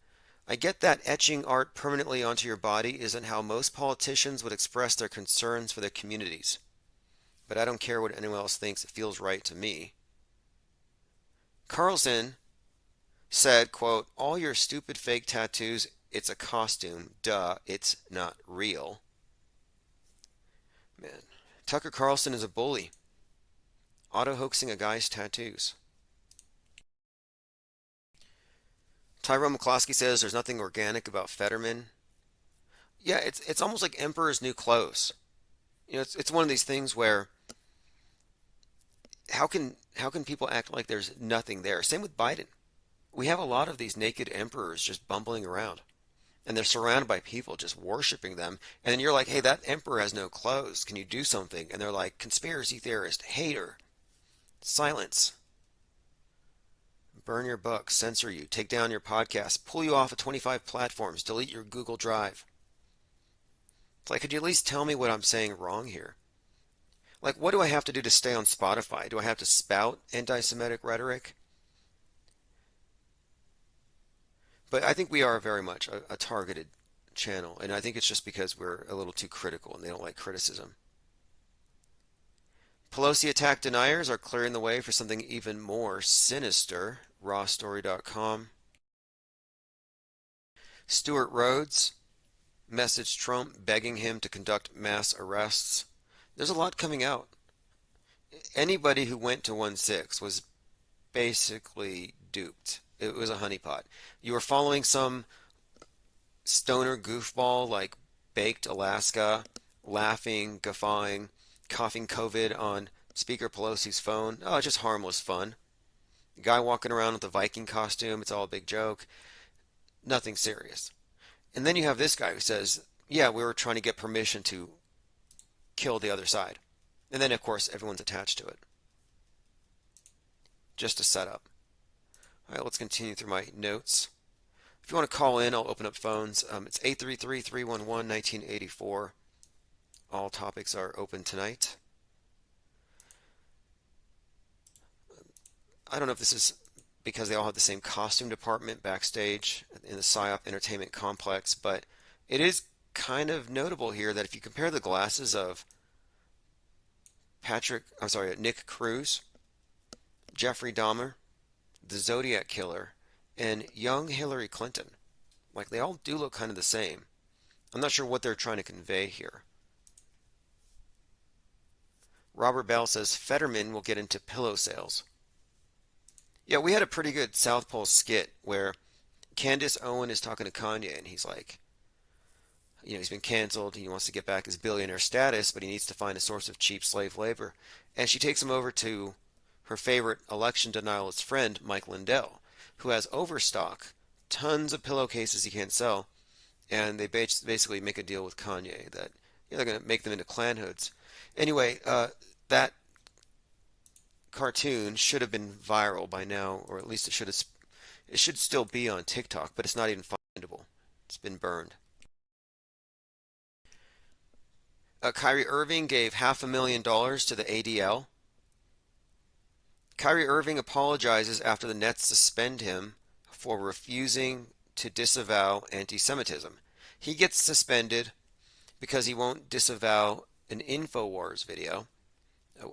I get that etching art permanently onto your body isn't how most politicians would express their concerns for their communities. But I don't care what anyone else thinks. It feels right to me. Carlson said, quote, all your stupid fake tattoos, it's a costume. Duh, it's not real. Man, Tucker Carlson is a bully. Auto-hoaxing a guy's tattoos. Tyrone McCloskey says there's nothing organic about Fetterman. Yeah, it's almost like Emperor's New Clothes. It's one of these things where how can people act like there's nothing there? Same with Biden. We have a lot of these naked emperors just bumbling around, and they're surrounded by people just worshiping them. And then you're like, hey, that emperor has no clothes. Can you do something? And they're like, conspiracy theorist, hater, silence. burn your books, censor you, take down your podcast, pull you off of 25 platforms, delete your Google Drive. It's like, could you at least tell me what I'm saying wrong here? Like, what do I have to do to stay on Spotify? Do I have to spout anti-Semitic rhetoric? But I think we are very much a targeted channel, and I think it's just because we're a little too critical and they don't like criticism. Pelosi attack deniers are clearing the way for something even more sinister. Rawstory.com. Stuart Rhodes messaged Trump begging him to conduct mass arrests. There's a lot coming out. Anybody who went to 1-6 was basically duped. It was a honeypot. You were following some stoner goofball like Baked Alaska, laughing, guffawing, coughing COVID on Speaker Pelosi's phone. Oh, it's just harmless fun. The guy walking around with a Viking costume, it's all a big joke. Nothing serious. And then you have this guy who says, yeah, we were trying to get permission to kill the other side. And then, of course, everyone's attached to it. Just a setup. All right, let's continue through my notes. If you want to call in, I'll open up phones. It's 833-311-1984. All topics are open tonight. I don't know if this is because they all have the same costume department backstage in the PSYOP Entertainment Complex, but it is kind of notable here that if you compare the glasses of Nick Cruz, Jeffrey Dahmer, the Zodiac Killer, and young Hillary Clinton, like they all do look kind of the same. I'm not sure what they're trying to convey here. Robert Bell says Fetterman will get into pillow sales. Yeah, we had a pretty good South Pole skit where Candace Owen is talking to Kanye, and he's like, he's been canceled. He wants to get back his billionaire status, but he needs to find a source of cheap slave labor. And she takes him over to her favorite election denialist friend, Mike Lindell, who has overstock, tons of pillowcases he can't sell, and they basically make a deal with Kanye that they're going to make them into Klan hoods. Anyway, that cartoon should have been viral by now, or at least it should still be on TikTok, but it's not even findable. It's been burned. Kyrie Irving gave $500,000 to the ADL. Kyrie Irving apologizes after the Nets suspend him for refusing to disavow anti-Semitism. He gets suspended because he won't disavow an InfoWars video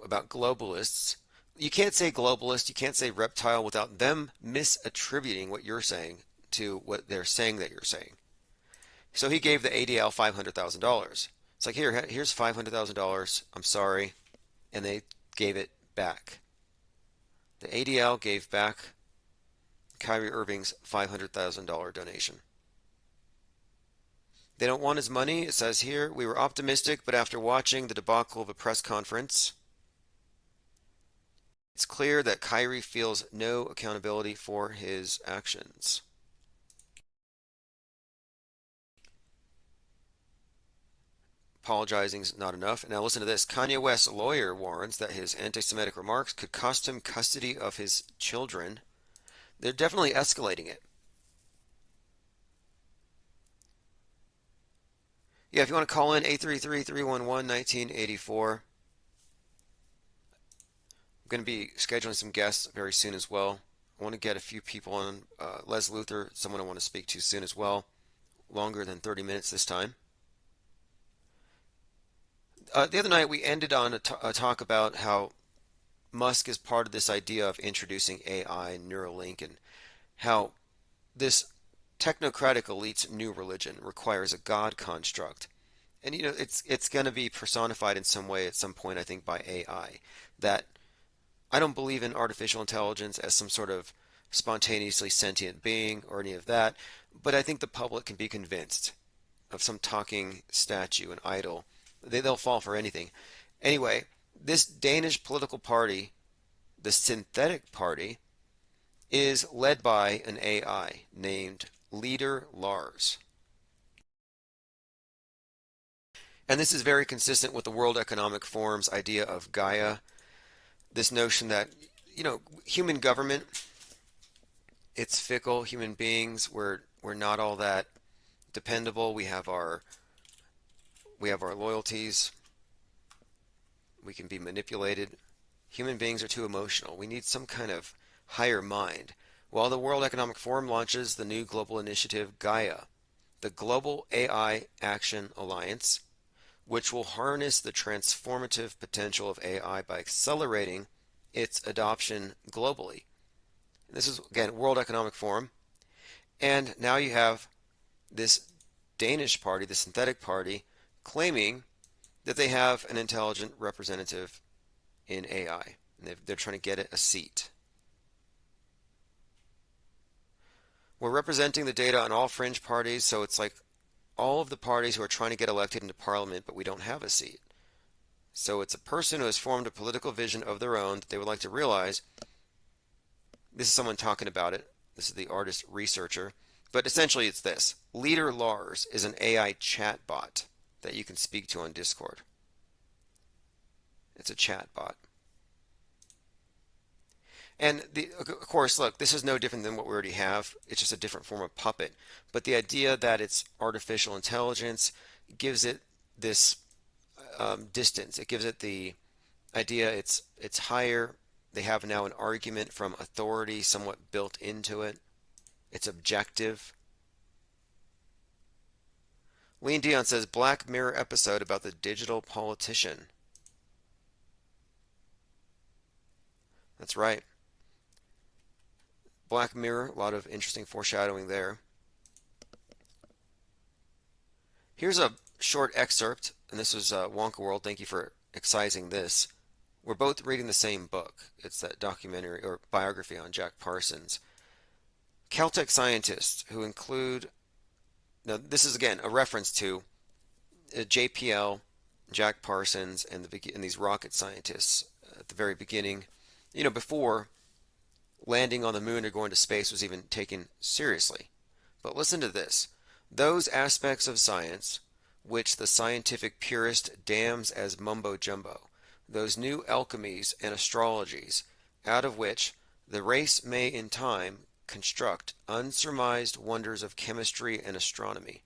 about globalists. You can't say globalist, you can't say reptile without them misattributing what you're saying to what they're saying that you're saying. So he gave the ADL $500,000. It's like, here's $500,000. I'm sorry. And they gave it back. The ADL gave back Kyrie Irving's $500,000 donation. They don't want his money. It says here, we were optimistic, but after watching the debacle of a press conference, it's clear that Kyrie feels no accountability for his actions. Apologizing is not enough. Now listen to this. Kanye West's lawyer warns that his anti-Semitic remarks could cost him custody of his children. They're definitely escalating it. Yeah, if you want to call in, 833-311-1984. I'm going to be scheduling some guests very soon as well. I want to get a few people on. Les Luther, someone I want to speak to soon as well. Longer than 30 minutes this time. The other night we ended on a talk about how Musk is part of this idea of introducing AI, Neuralink, and how this technocratic elite's new religion requires a God construct. And it's going to be personified in some way at some point, I think, by AI. That I don't believe in artificial intelligence as some sort of spontaneously sentient being or any of that, but I think the public can be convinced of some talking statue, an idol. They'll fall for anything. Anyway, this Danish political party, the Synthetic Party, is led by an AI named Leader Lars. And this is very consistent with the World Economic Forum's idea of Gaia, this notion that, human government It's fickle. Human beings, we're not all that dependable. We have our loyalties. We can be manipulated. Human beings are too emotional. We need some kind of higher mind. While the World Economic Forum launches the new global initiative Gaia, the Global AI Action Alliance, which will harness the transformative potential of AI by accelerating its adoption globally. This is, again, World Economic Forum. And now you have this Danish party, the synthetic party, claiming that they have an intelligent representative in AI. And they're trying to get it a seat. We're representing the data on all fringe parties, so it's like all of the parties who are trying to get elected into parliament, but we don't have a seat. So it's a person who has formed a political vision of their own that they would like to realize. This is someone talking about it. This is the artist researcher. But essentially it's this. Leader Lars is an AI chatbot that you can speak to on Discord. It's a chatbot. And of course, look, this is no different than what we already have. It's just a different form of puppet. But the idea that it's artificial intelligence gives it this distance. It gives it the idea it's higher. They have now an argument from authority somewhat built into it. It's objective. Lean Dion says, Black Mirror episode about the digital politician. That's right. Black Mirror, a lot of interesting foreshadowing there. Here's a short excerpt, and this was Wonka World. Thank you for excising this. We're both reading the same book. It's that documentary or biography on Jack Parsons. Caltech scientists who include, now this is again a reference to JPL, Jack Parsons, and these rocket scientists at the very beginning, before landing on the moon or going to space was even taken seriously. But listen to this. Those aspects of science which the scientific purist damns as mumbo-jumbo, those new alchemies and astrologies, out of which the race may in time construct unsurmised wonders of chemistry and astronomy.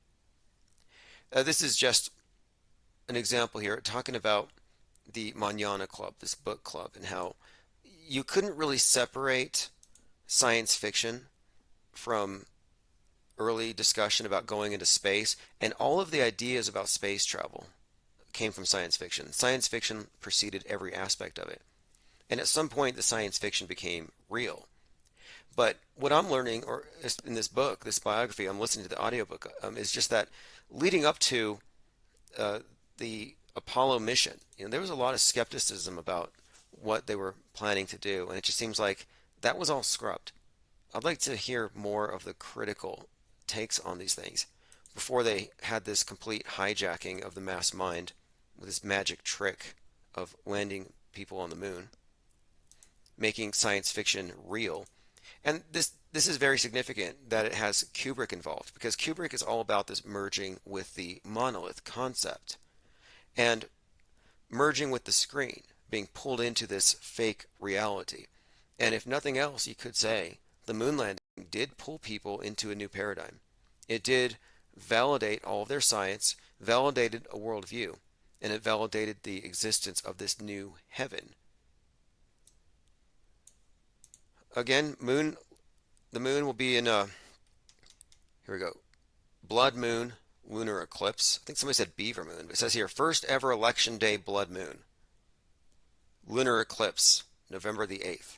This is just an example here, talking about the Manana Club, this book club, and how you couldn't really separate science fiction from early discussion about going into space, and all of the ideas about space travel came from science fiction. Science fiction preceded every aspect of it. And at some point, the science fiction became real. But what I'm learning, or in this book, this biography, I'm listening to the audiobook, is just that leading up to the Apollo mission, there was a lot of skepticism about what they were planning to do, and it just seems like that was all scrubbed. I'd like to hear more of the critical takes on these things before they had this complete hijacking of the mass mind with this magic trick of landing people on the moon, making science fiction real. And this is very significant that it has Kubrick involved, because Kubrick is all about this merging with the monolith concept and merging with the screen, being pulled into this fake reality. And if nothing else, you could say the moon landing did pull people into a new paradigm. It did validate all of their science, validated a worldview, and it validated the existence of this new heaven. Again, the moon will be in here we go, blood moon, lunar eclipse. I think somebody said beaver moon, but it says here, first ever election day blood moon. Lunar eclipse, November the 8th.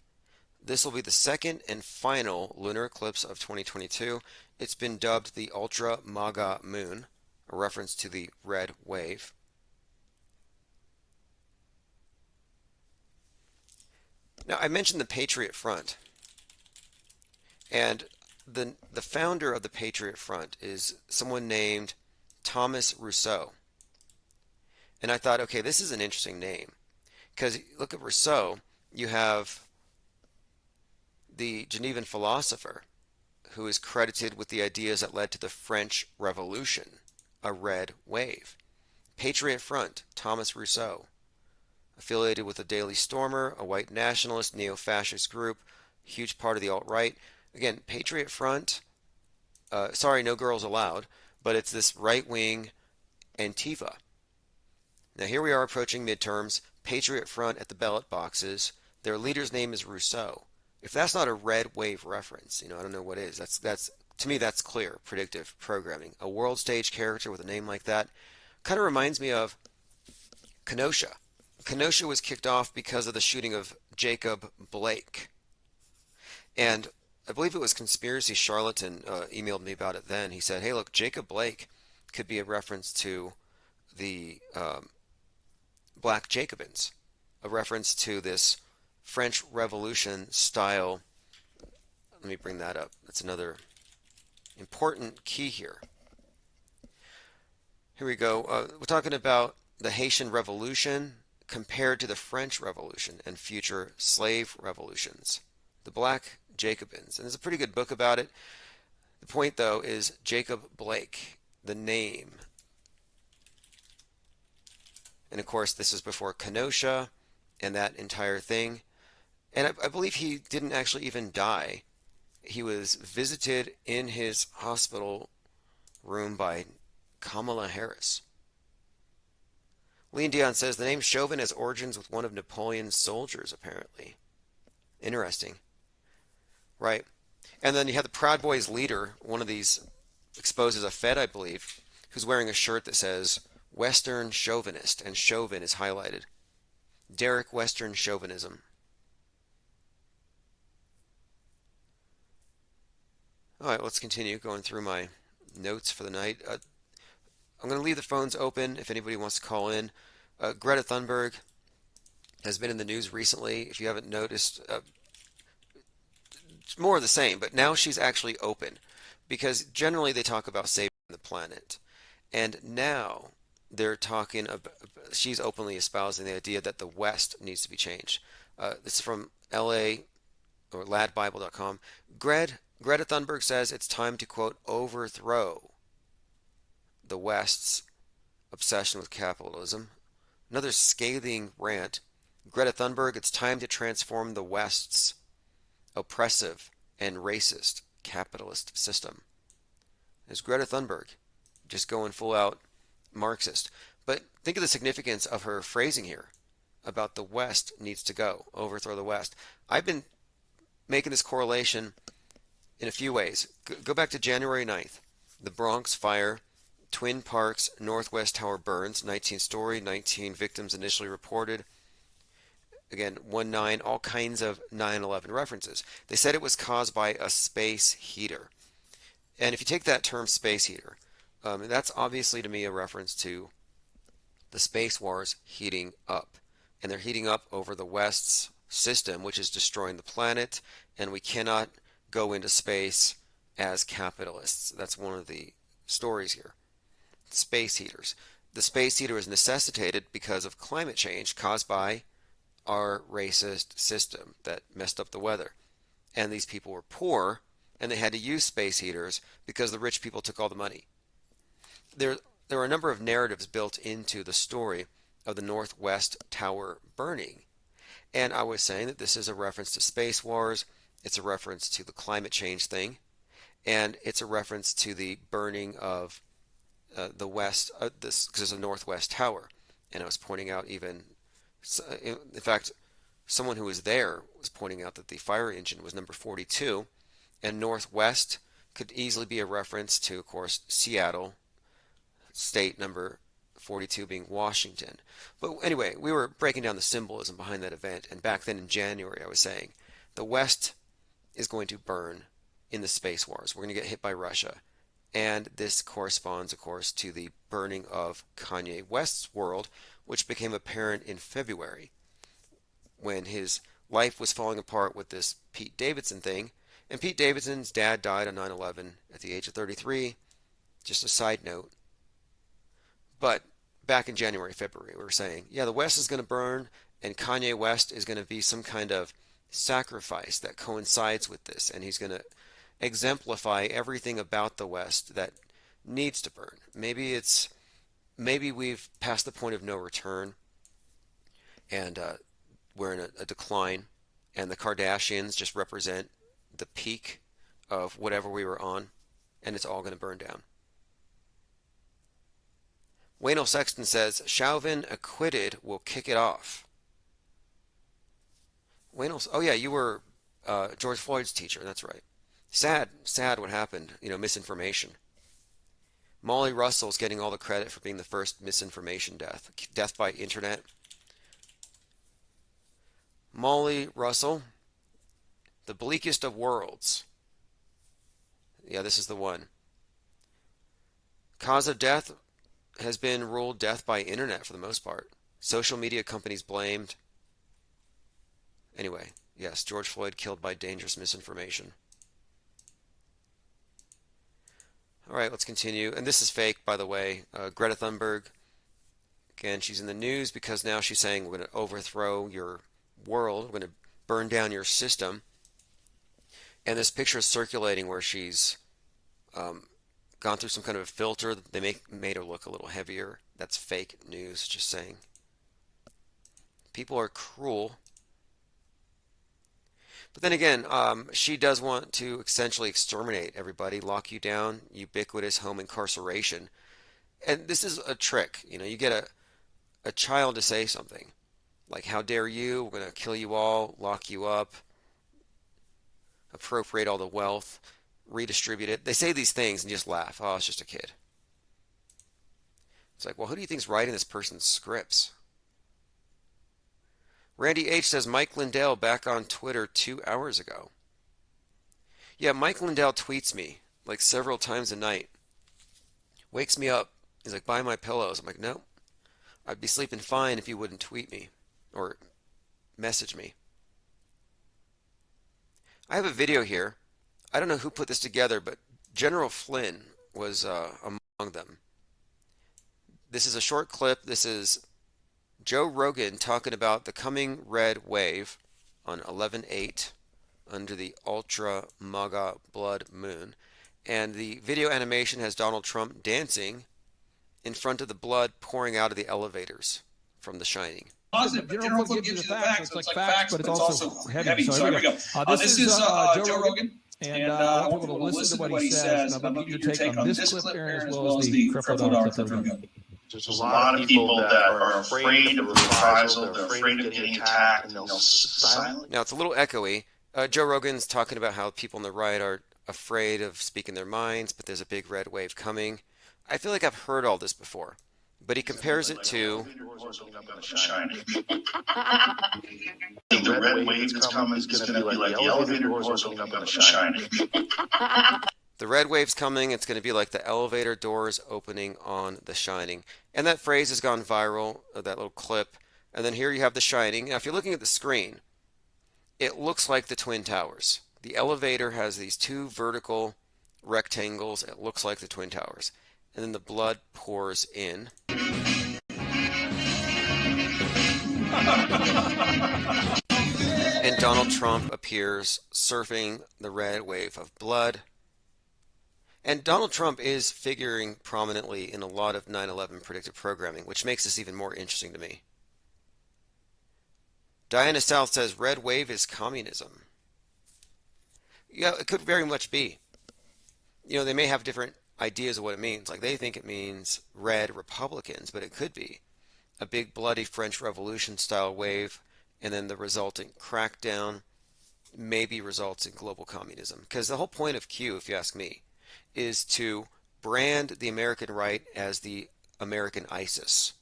This will be the second and final lunar eclipse of 2022. It's been dubbed the Ultra Maga Moon, a reference to the red wave. Now, I mentioned the Patriot Front, and the founder of the Patriot Front is someone named Thomas Rousseau. And I thought, okay, this is an interesting name, because look at Rousseau, you have the Genevan philosopher who is credited with the ideas that led to the French Revolution, a red wave. Patriot Front, Thomas Rousseau, affiliated with the Daily Stormer, a white nationalist, neo-fascist group, huge part of the alt-right. Again, Patriot Front, sorry, no girls allowed, but it's this right-wing Antifa. Now here we are approaching midterms, Patriot Front at the ballot boxes. Their leader's name is Rousseau. If that's not a red wave reference, I don't know what is. That's to me that's clear predictive programming. A world stage character with a name like that kind of reminds me of Kenosha. Kenosha was kicked off because of the shooting of Jacob Blake. And I believe it was Conspiracy Charlatan emailed me about it then. He said, hey, look, Jacob Blake could be a reference to the Black Jacobins, a reference to this French Revolution style. Let me bring that up. That's another important key here. Here we go. We're talking about the Haitian Revolution compared to the French Revolution and future slave revolutions. The Black Jacobins. And there's a pretty good book about it. The point, though, is Jacob Blake, the name. And of course, this is before Kenosha and that entire thing. And I believe he didn't actually even die. He was visited in his hospital room by Kamala Harris. Lean Dion says the name Chauvin has origins with one of Napoleon's soldiers, apparently. Interesting. Right. And then you have the Proud Boys leader, one of these exposes a Fed, I believe, who's wearing a shirt that says Western Chauvinist, and Chauvin is highlighted. Derek Western Chauvinism. All right, let's continue going through my notes for the night. I'm going to leave the phones open if anybody wants to call in. Greta Thunberg has been in the news recently. If you haven't noticed, it's more of the same, but now she's actually open because generally they talk about saving the planet. And now they're talking about, she's openly espousing the idea that the West needs to be changed. This is from LA or ladbible.com. Greta Thunberg says it's time to, quote, overthrow the West's obsession with capitalism. Another scathing rant. Greta Thunberg, it's time to transform the West's oppressive and racist capitalist system. There's Greta Thunberg, just going full out Marxist. But think of the significance of her phrasing here about the West needs to go, overthrow the West. I've been making this correlation in a few ways. Go back to January 9th, the Bronx fire, Twin Parks Northwest Tower burns, 19 story, 19 victims initially reported. Again, 1/9, all kinds of 9/11 references. They said it was caused by a space heater. And if you take that term space heater, that's obviously to me a reference to the space wars heating up. And they're heating up over the West's system, which is destroying the planet, and we cannot go into space as capitalists. That's one of the stories here. Space heaters. The space heater is necessitated because of climate change caused by our racist system that messed up the weather. And these people were poor, and they had to use space heaters because the rich people took all the money. There are a number of narratives built into the story of the Northwest Tower burning. And I was saying that this is a reference to space wars, it's a reference to the climate change thing, and it's a reference to the burning of the West, this because it's a Northwest Tower. And I was pointing out even, in fact, someone who was there was pointing out that the fire engine was number 42, and Northwest could easily be a reference to, of course, Seattle, state number 42 being Washington. But anyway, we were breaking down the symbolism behind that event, and back then in January I was saying the West is going to burn in the space wars. We're going to get hit by Russia. And this corresponds, of course, to the burning of Kanye West's world, which became apparent in February when his life was falling apart with this Pete Davidson thing. And Pete Davidson's dad died on 9/11 at the age of 33. Just a side note. But back in January, February, we were saying, yeah, the West is going to burn, and Kanye West is going to be some kind of sacrifice that coincides with this, and he's going to exemplify everything about the West that needs to burn. Maybe we've passed the point of no return, and we're in a decline, and the Kardashians just represent the peak of whatever we were on, and it's all going to burn down. Waynell Sexton says, Chauvin acquitted will kick it off. Waynell, oh yeah, you were George Floyd's teacher, that's right. Sad what happened, misinformation. Molly Russell's getting all the credit for being the first misinformation death by internet. Molly Russell, the bleakest of worlds. Yeah, this is the one. Cause of death has been ruled death by internet for the most part. Social media companies blamed. Anyway, yes, George Floyd killed by dangerous misinformation. All right, let's continue. And this is fake, by the way. Greta Thunberg, again, she's in the news because now she's saying we're going to overthrow your world, we're going to burn down your system. And this picture is circulating where she's gone through some kind of a filter. They made her look a little heavier. That's fake news, just saying. People are cruel. But then again, she does want to essentially exterminate everybody, lock you down, ubiquitous home incarceration. And this is a trick. You get a child to say something like, how dare you, we're going to kill you all, lock you up, appropriate all the wealth, redistribute it. They say these things and just laugh. Oh, it's just a kid. It's like, well, who do you think's writing this person's scripts? Randy H. says, Mike Lindell back on Twitter 2 hours ago. Yeah, Mike Lindell tweets me like several times a night. Wakes me up. He's like, buy my pillows. I'm like, no. I'd be sleeping fine if you wouldn't tweet me or message me. I have a video here. I don't know who put this together, but General Flynn was among them. This is a short clip. This is Joe Rogan talking about the coming red wave on 11/8 under the ultra MAGA blood moon. And the video animation has Donald Trump dancing in front of the blood pouring out of the elevators from The Shining. Positive, but General Flynn gives you the facts. It's like facts, but it's also heavy. So here we go. This is Joe Rogan. And I want people to listen to what he says. And I'm going to get your take on this clip, Aaron, as well as the crippled clip. There's a lot of people that are afraid of reprisal, they're afraid of getting attacked, and they'll silence. Now, it's a little echoey. Joe Rogan's talking about how people on the right are afraid of speaking their minds, but there's a big red wave coming. I feel like I've heard all this before, but he compares it to... The red wave that's coming is going to be like the elevator doors opening up in The Shining. The red wave's coming. It's going to be like the elevator doors opening on The Shining. And that phrase has gone viral, that little clip. And then here you have The Shining. Now, if you're looking at the screen, it looks like the Twin Towers. The elevator has these two vertical rectangles. It looks like the Twin Towers. And then the blood pours in. And Donald Trump appears surfing the red wave of blood. And Donald Trump is figuring prominently in a lot of 9/11 predictive programming, which makes this even more interesting to me. Diana South says red wave is communism. Yeah, it could very much be. They may have different ideas of what it means. Like they think it means red Republicans, but it could be a big bloody French Revolution style wave, and then the resulting crackdown maybe results in global communism. Because the whole point of Q, if you ask me, is to brand the American right as the American ISIS,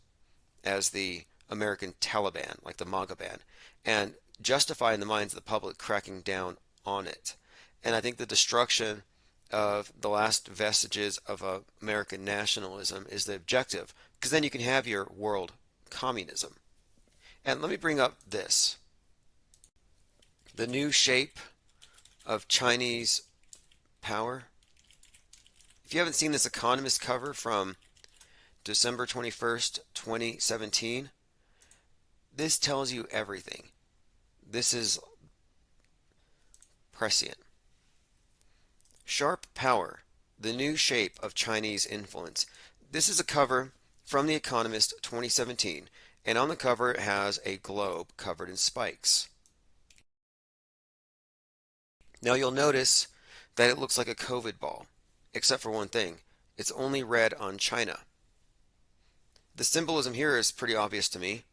as the American Taliban, like the MAGA band, and justify in the minds of the public cracking down on it. And I think the destruction of the last vestiges of American nationalism is the objective, because then you can have your world communism. And let me bring up this. The new shape of Chinese power. If you haven't seen this Economist cover from December 21st, 2017, this tells you everything. This is prescient. Sharp power, the new shape of Chinese influence. This is a cover from The Economist 2017, and on the cover it has a globe covered in spikes. Now you'll notice that it looks like a COVID ball, except for one thing. It's only red on China. The symbolism here is pretty obvious to me,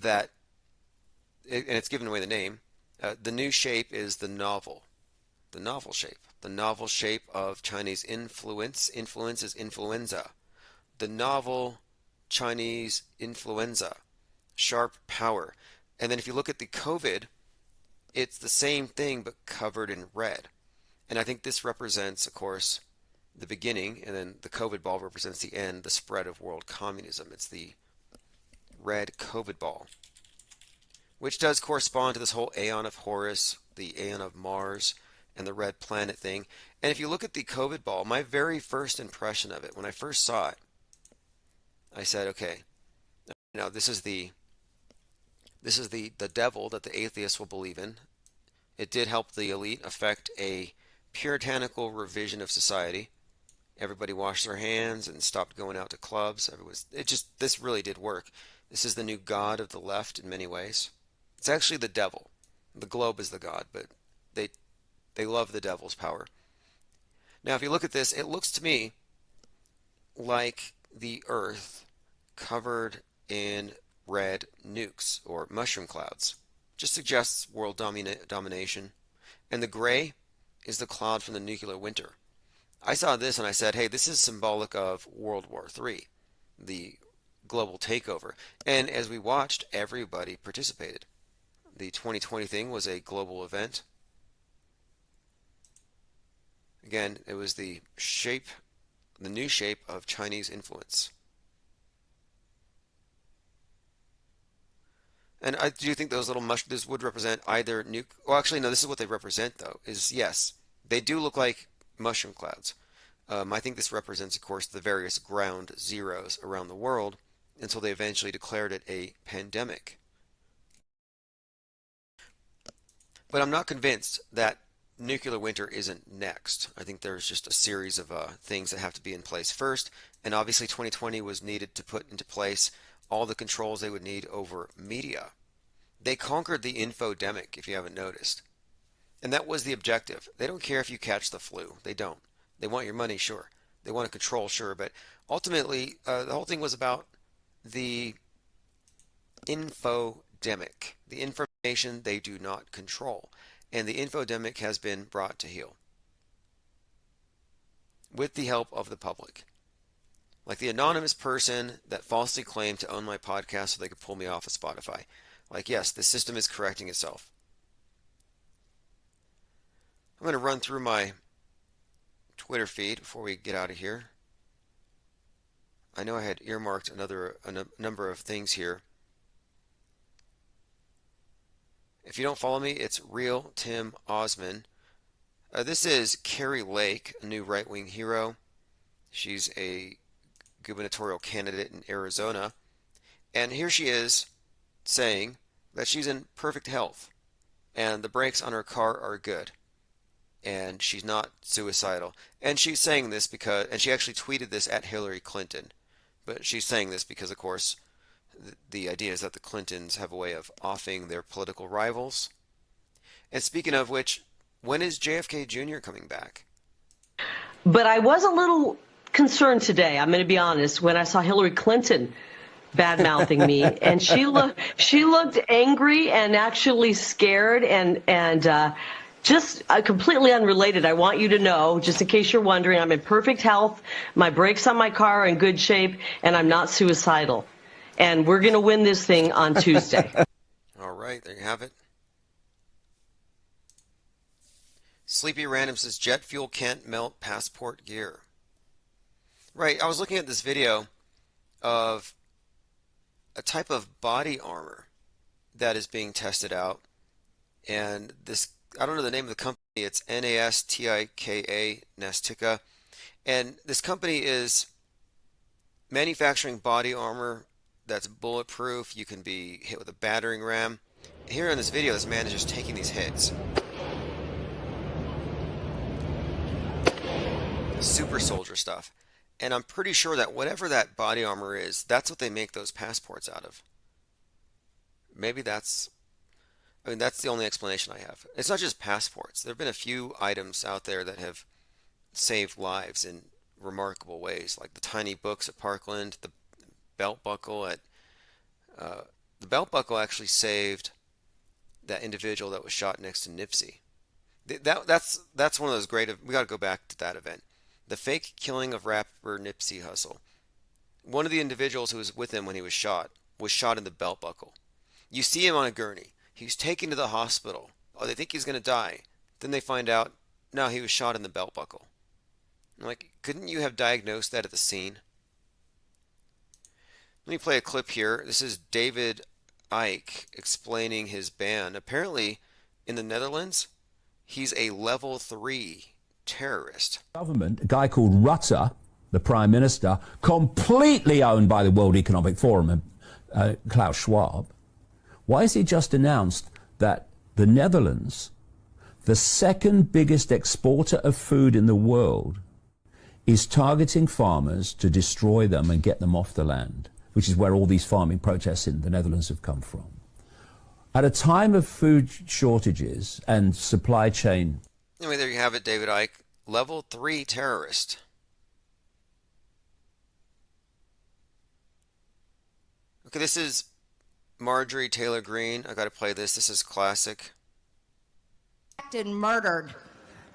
and it's given away the name. The new shape is the novel shape. The novel shape of Chinese influence. Influence is influenza. The novel Chinese influenza. Sharp power. And then if you look at the COVID, it's the same thing but covered in red. And I think this represents, of course, the beginning, and then the COVID ball represents the end, the spread of world communism. It's the red COVID ball, which does correspond to this whole Aeon of Horus, the Aeon of Mars, and the red planet thing. And if you look at the COVID ball, my very first impression of it, when I first saw it, I said, okay, now this is the devil that the atheists will believe in. It did help the elite affect a puritanical revision of society. Everybody washed their hands and stopped going out to clubs. This really did work. This is the new god of the left in many ways. It's actually the devil. The globe is the god, but they love the devil's power. Now, if you look at this, it looks to me like the earth covered in red nukes or mushroom clouds. Just suggests world domination. And the gray is the cloud from the nuclear winter. I saw this and I said, hey, this is symbolic of World War III, the global takeover. And as we watched, everybody participated. The 2020 thing was a global event. Again, it was the new shape of Chinese influence. And I do think those little this would represent either nuke. Well, actually, no. This is what they represent, though. Is yes, they do look like mushroom clouds. I think this represents, of course, the various ground zeros around the world until they eventually declared it a pandemic. But I'm not convinced that nuclear winter isn't next. I think there's just a series of things that have to be in place first, and obviously 2020 was needed to put into place all the controls they would need over media. They conquered the infodemic, if you haven't noticed. And that was the objective. They don't care if you catch the flu. They don't. They want your money, sure. They want to control, sure. But ultimately, the whole thing was about the infodemic, the information they do not control. And the infodemic has been brought to heel with the help of the public. Like the anonymous person that falsely claimed to own my podcast so they could pull me off of Spotify. Like, yes, the system is correcting itself. I'm going to run through my Twitter feed before we get out of here. I know I had earmarked a number of things here. If you don't follow me, it's Real Tim Osman. This is Carrie Lake, a new right-wing hero. She's a gubernatorial candidate in Arizona. And here she is saying that she's in perfect health and the brakes on her car are good and she's not suicidal. And she's saying this because, and she actually tweeted this at Hillary Clinton, but she's saying this because, of course, the idea is that the Clintons have a way of offing their political rivals. And speaking of which, when is JFK Jr. coming back? But I was a little concerned today, I'm going to be honest, when I saw Hillary Clinton bad-mouthing me, and she looked angry and actually scared and just completely unrelated. I want you to know, just in case you're wondering, I'm in perfect health, my brakes on my car are in good shape, and I'm not suicidal. And we're going to win this thing on Tuesday. All right, there you have it. Sleepy Random says jet fuel can't melt passport gear. Right, I was looking at this video of a type of body armor that is being tested out, and this, I don't know the name of the company, it's NASTIKA, Nastica, and this company is manufacturing body armor that's bulletproof. You can be hit with a battering ram. Here in this video, this man is just taking these hits. Super soldier stuff. And I'm pretty sure that whatever that body armor is, that's what they make those passports out of. Maybe that's... I mean, that's the only explanation I have. It's not just passports. There have been a few items out there that have saved lives in remarkable ways, like the tiny books at Parkland, the belt buckle at the belt buckle actually saved that individual that was shot next to Nipsey. That's one of those great. We got to go back to that event. The fake killing of rapper Nipsey Hussle. One of the individuals who was with him when he was shot in the belt buckle. You see him on a gurney. He's taken to the hospital. Oh, they think he's going to die. Then they find out, no, he was shot in the belt buckle. I'm like, couldn't you have diagnosed that at the scene? Let me play a clip here. This is David Icke explaining his ban. Apparently, in the Netherlands, he's a level 3 terrorist. Government, a guy called Rutte, the Prime Minister, completely owned by the World Economic Forum and Klaus Schwab. Why has he just announced that the Netherlands, the second biggest exporter of food in the world, is targeting farmers to destroy them and get them off the land, which is where all these farming protests in the Netherlands have come from? At a time of food shortages and supply chain... Anyway, there you have it, David Icke. Level 3 terrorist. Okay, this is Marjorie Taylor Greene. I got to play this. This is classic. And murdered.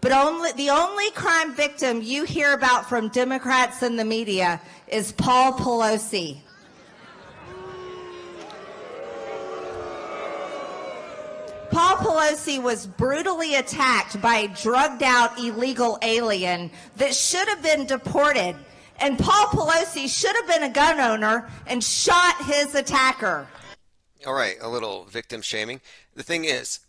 But the only crime victim you hear about from Democrats and the media is Paul Pelosi. Paul Pelosi was brutally attacked by a drugged-out illegal alien that should have been deported. And Paul Pelosi should have been a gun owner and shot his attacker. All right, a little victim shaming. The thing is,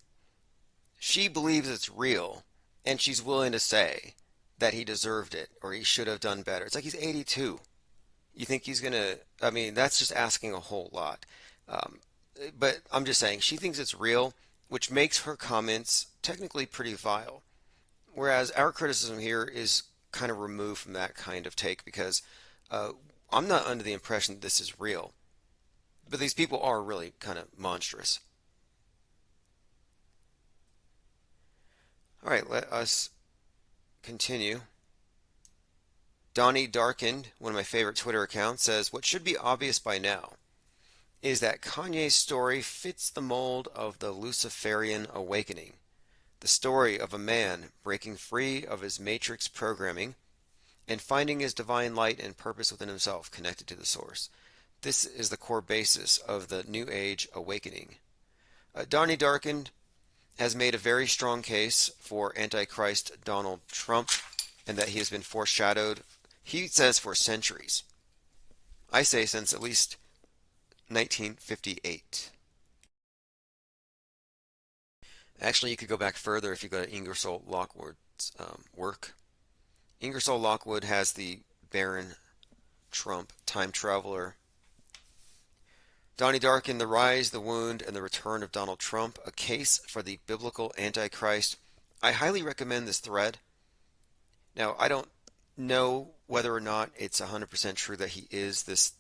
she believes it's real, and she's willing to say that he deserved it or he should have done better. It's like he's 82. You think he's going to... I mean, that's just asking a whole lot. But I'm just saying, she thinks it's real, which makes her comments technically pretty vile. Whereas our criticism here is kind of removed from that kind of take, because I'm not under the impression that this is real. But these people are really kind of monstrous. All right, let us continue. Donnie Darkened, one of my favorite Twitter accounts, says, what should be obvious by now is that Kanye's story fits the mold of the Luciferian awakening, the story of a man breaking free of his matrix programming and finding his divine light and purpose within himself connected to the source. This is the core basis of the New Age awakening. Donnie Darkened has made a very strong case for Antichrist Donald Trump and that he has been foreshadowed, he says, for centuries. I say since at least 1958. Actually, you could go back further if you go to Ingersoll Lockwood's work. Ingersoll Lockwood has the Baron Trump, time traveler. Donnie Darkened, The Rise, the Wound, and the Return of Donald Trump, a case for the biblical Antichrist. I highly recommend this thread. Now, I don't know whether or not it's 100% true that he is this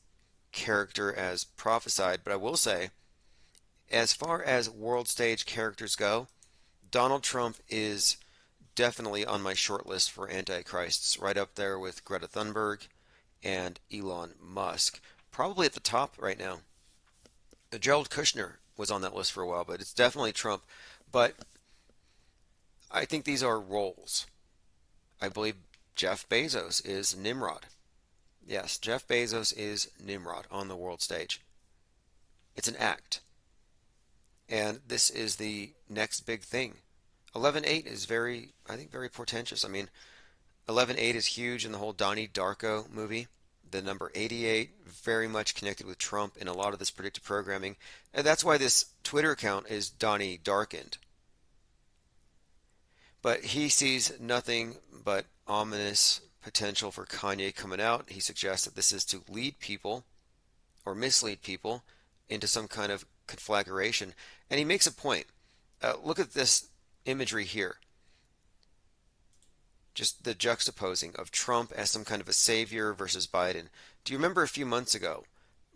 character as prophesied, but I will say, as far as world stage characters go, Donald Trump is definitely on my short list for Antichrists, right up there with Greta Thunberg and Elon Musk. Probably at the top right now. Jared Kushner was on that list for a while, but it's definitely Trump. But I think these are roles. I believe Jeff Bezos is Nimrod. Yes, Jeff Bezos is Nimrod on the world stage. It's an act. And this is the next big thing. 11.8 is very portentous. I mean, 11.8 is huge in the whole Donnie Darko movie. The number 88, very much connected with Trump in a lot of this predictive programming. And that's why this Twitter account is Donnie Darkened. But he sees nothing but ominous potential for Kanye coming out. He suggests that this is to lead people or mislead people into some kind of conflagration. And he makes a point. Look at this imagery here. Just the juxtaposing of Trump as some kind of a savior versus Biden. Do you remember a few months ago,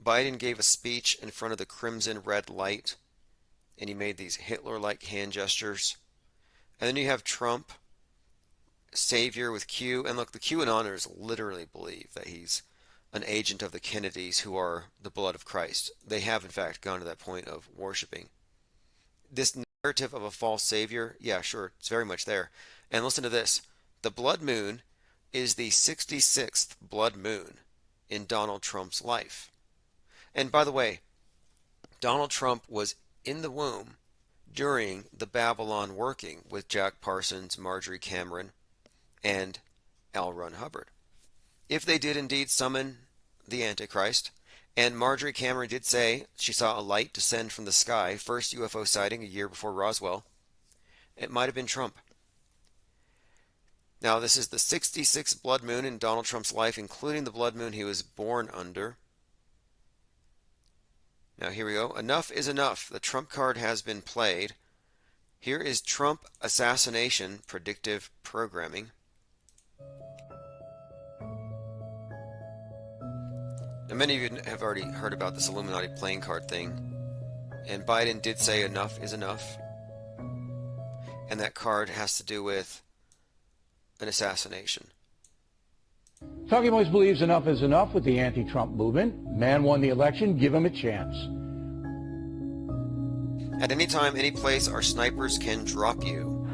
Biden gave a speech in front of the Crimson Red Light, and he made these Hitler-like hand gestures. And then you have Trump, savior with Q. And look, the QAnoners literally believe that he's an agent of the Kennedys who are the blood of Christ. They have, in fact, gone to that point of worshiping. This narrative of a false savior, yeah, sure, it's very much there. And listen to this. The blood moon is the 66th blood moon in Donald Trump's life. And by the way, Donald Trump was in the womb during the Babylon working with Jack Parsons, Marjorie Cameron, and L. Ron Hubbard. If they did indeed summon the Antichrist, and Marjorie Cameron did say she saw a light descend from the sky, first UFO sighting a year before Roswell, it might have been Trump. Now, this is the 66th blood moon in Donald Trump's life, including the blood moon he was born under. Now, here we go. Enough is enough. The Trump card has been played. Here is Trump assassination predictive programming. Now, many of you have already heard about this Illuminati playing card thing. And Biden did say enough is enough. And that card has to do with an assassination. Talking Points believes enough is enough with the anti-Trump movement. Man won the election, give him a chance. At any time, any place, our snipers can drop you.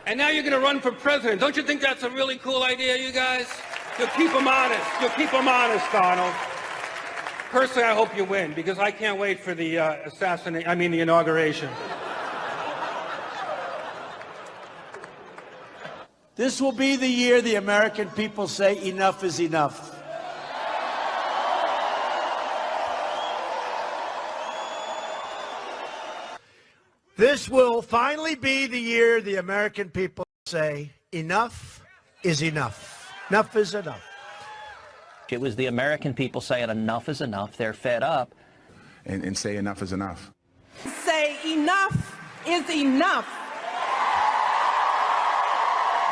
And now you're going to run for president. Don't you think that's a really cool idea, you guys? You'll keep them honest. You'll keep them honest, Donald. Personally, I hope you win, because I can't wait for the the inauguration. This will be the year the American people say enough is enough. This will finally be the year the American people say enough is enough. Enough is enough. It was the American people saying enough is enough. They're fed up. And say enough is enough. Say enough is enough.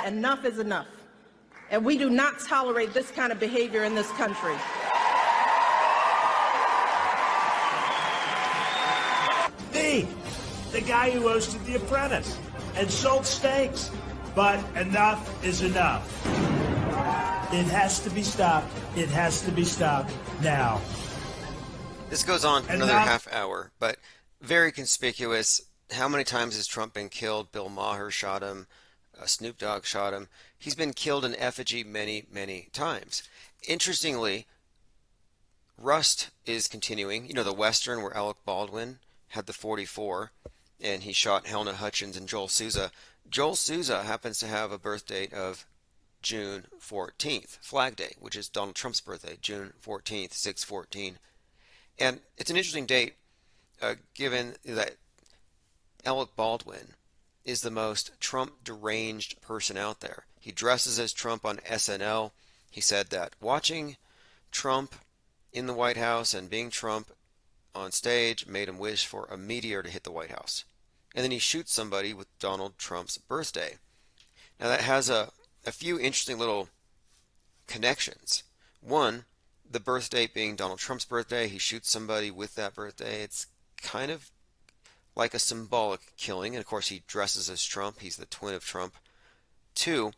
Enough is enough. And we do not tolerate this kind of behavior in this country. Me, the guy who hosted The Apprentice and sold steaks. But enough is enough. It has to be stopped. It has to be stopped now. This goes on for another half hour, but very conspicuous. How many times has Trump been killed? Bill Maher shot him. Snoop Dogg shot him. He's been killed in effigy many, many times. Interestingly, Rust is continuing. You know, the Western where Alec Baldwin had the .44, and he shot Helena Hutchins and Joel Souza. Joel Souza happens to have a birth date of June 14th, Flag Day, which is Donald Trump's birthday, June 14th, 6/14. And it's an interesting date, given that Alec Baldwin is the most Trump deranged person out there. He dresses as Trump on SNL. He said that watching Trump in the White House and being Trump on stage made him wish for a meteor to hit the White House. And then he shoots somebody with Donald Trump's birthday. Now that has a few interesting little connections. One, the birth date being Donald Trump's birthday. He shoots somebody with that birthday. It's kind of like a symbolic killing. And of course, he dresses as Trump. He's the twin of Trump. Two,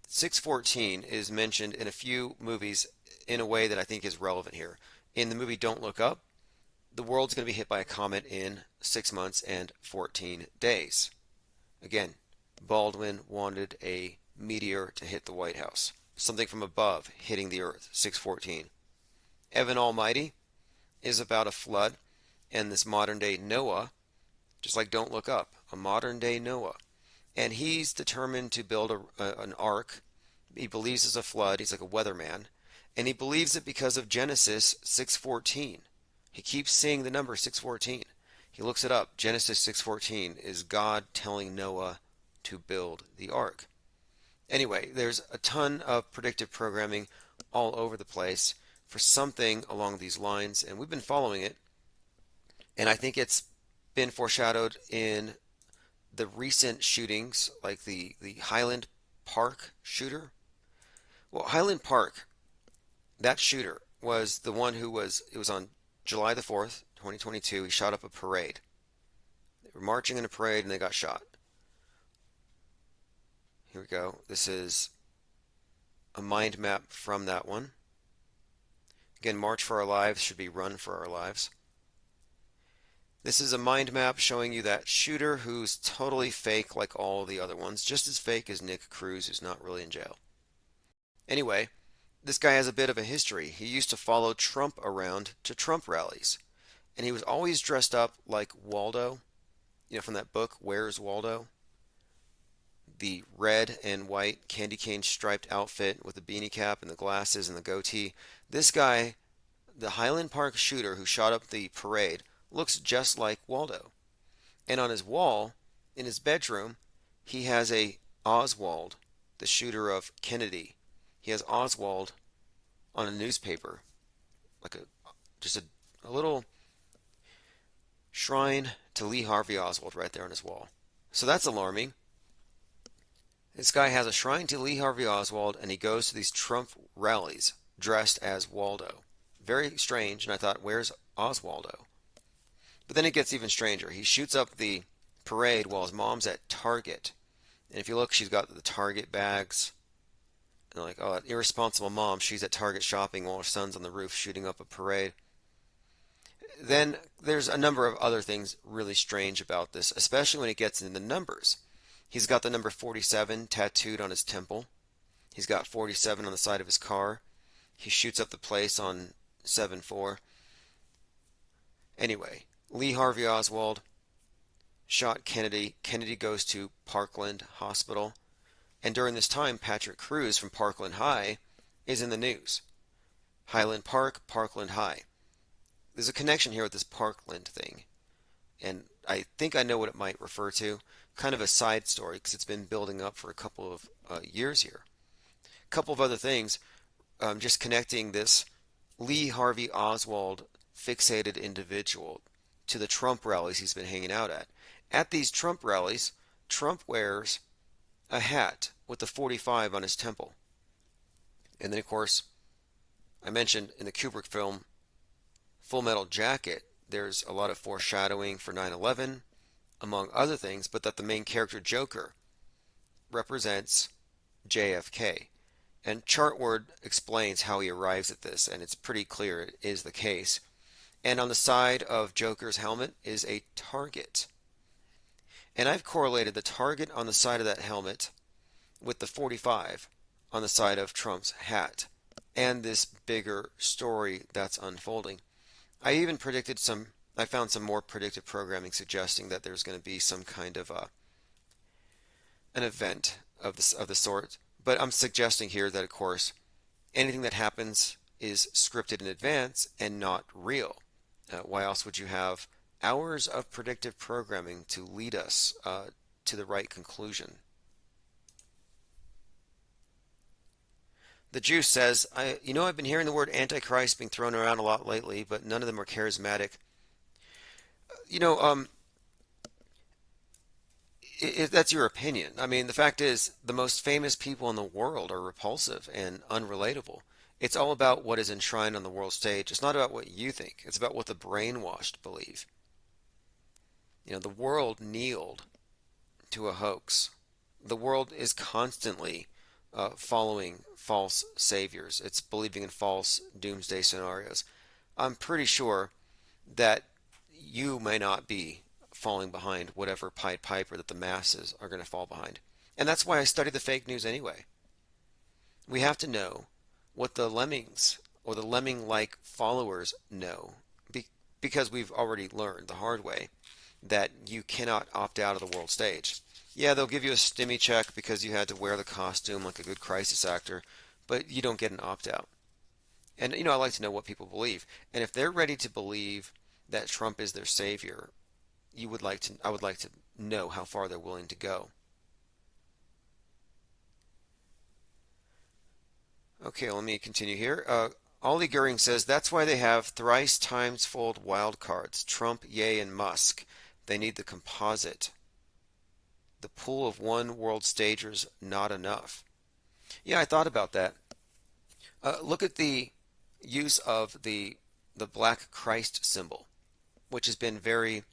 6/14 is mentioned in a few movies in a way that I think is relevant here. In the movie Don't Look Up, the world's going to be hit by a comet in 6 months and 14 days. Again, Baldwin wanted a meteor to hit the White House. Something from above hitting the earth, 6/14. Evan Almighty is about a flood and this modern day Noah, just like Don't Look Up, a modern day Noah. And he's determined to build an ark. He believes it's a flood. He's like a weatherman. And he believes it because of Genesis 6:14. He keeps seeing the number 6:14. He looks it up. Genesis 6:14 is God telling Noah to build the ark. Anyway, there's a ton of predictive programming all over the place for something along these lines, and we've been following it. And I think it's been foreshadowed in the recent shootings, like the Highland Park shooter. Well, Highland Park, that shooter was the one who it was on July the 4th, 2022. He shot up a parade. were marching in a parade and they got shot. Here we go. This is a mind map from that one. Again, March for Our Lives should be Run for Our Lives. This is a mind map showing you that shooter who's totally fake like all the other ones, just as fake as Nick Cruz, who's not really in jail. Anyway, this guy has a bit of a history. He used to follow Trump around to Trump rallies, and he was always dressed up like Waldo, from that book, Where's Waldo? The red and white candy cane striped outfit with the beanie cap and the glasses and the goatee. This guy, the Highland Park shooter who shot up the parade, looks just like Waldo. And on his wall, in his bedroom, he has a Oswald, the shooter of Kennedy. He has Oswald on a newspaper, like just a little shrine to Lee Harvey Oswald right there on his wall. So that's alarming. This guy has a shrine to Lee Harvey Oswald, and he goes to these Trump rallies dressed as Waldo. Very strange, and I thought, where's Oswaldo? But then it gets even stranger. He shoots up the parade while his mom's at Target. And if you look, she's got the Target bags. And they're like, oh, that irresponsible mom, she's at Target shopping while her son's on the roof shooting up a parade. Then there's a number of other things really strange about this, especially when it gets into the numbers. He's got the number 47 tattooed on his temple. He's got 47 on the side of his car. He shoots up the place on 7-4. Anyway, Lee Harvey Oswald shot Kennedy. Kennedy goes to Parkland Hospital. And during this time, Patrick Cruz from Parkland High is in the news. Highland Park, Parkland High. There's a connection here with this Parkland thing. And I think I know what it might refer to. Kind of a side story because it's been building up for a couple of years here. A couple of other things, just connecting this Lee Harvey Oswald fixated individual to the Trump rallies he's been hanging out at. At these Trump rallies, Trump wears a hat with the 45 on his temple. And then, of course, I mentioned in the Kubrick film Full Metal Jacket, there's a lot of foreshadowing for 9/11, among other things, but that the main character, Joker, represents JFK. And Chartword explains how he arrives at this, and it's pretty clear it is the case. And on the side of Joker's helmet is a target. And I've correlated the target on the side of that helmet with the 45 on the side of Trump's hat, and this bigger story that's unfolding. I even predicted I found some more predictive programming suggesting that there's going to be some kind of an event of the sort. But I'm suggesting here that, of course, anything that happens is scripted in advance and not real. Why else would you have hours of predictive programming to lead us to the right conclusion? The Juice says, I've been hearing the word Antichrist being thrown around a lot lately, but none of them are charismatic. That's your opinion. I mean, the fact is, the most famous people in the world are repulsive and unrelatable. It's all about what is enshrined on the world stage. It's not about what you think. It's about what the brainwashed believe. The world kneeled to a hoax. The world is constantly following false saviors. It's believing in false doomsday scenarios. I'm pretty sure that you may not be falling behind whatever Pied Piper that the masses are going to fall behind. And that's why I study the fake news anyway. We have to know what the lemmings or the lemming-like followers know, because we've already learned the hard way that you cannot opt out of the world stage. Yeah, they'll give you a stimmy check because you had to wear the costume like a good crisis actor, but you don't get an opt-out. And, I like to know what people believe. And if they're ready to believe that Trump is their savior, I would like to know how far they're willing to go. Okay, let me continue here. Ollie Goering says, that's why they have thrice times fold wild cards, Trump, Ye, and Musk. They need the composite. The pool of one world stagers not enough. Yeah, I thought about that. Look at the use of the Black Christ symbol, which has been very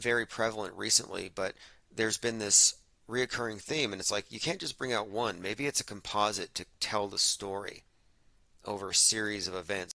very prevalent recently, but there's been this reoccurring theme, and it's like you can't just bring out one. Maybe it's a composite to tell the story over a series of events.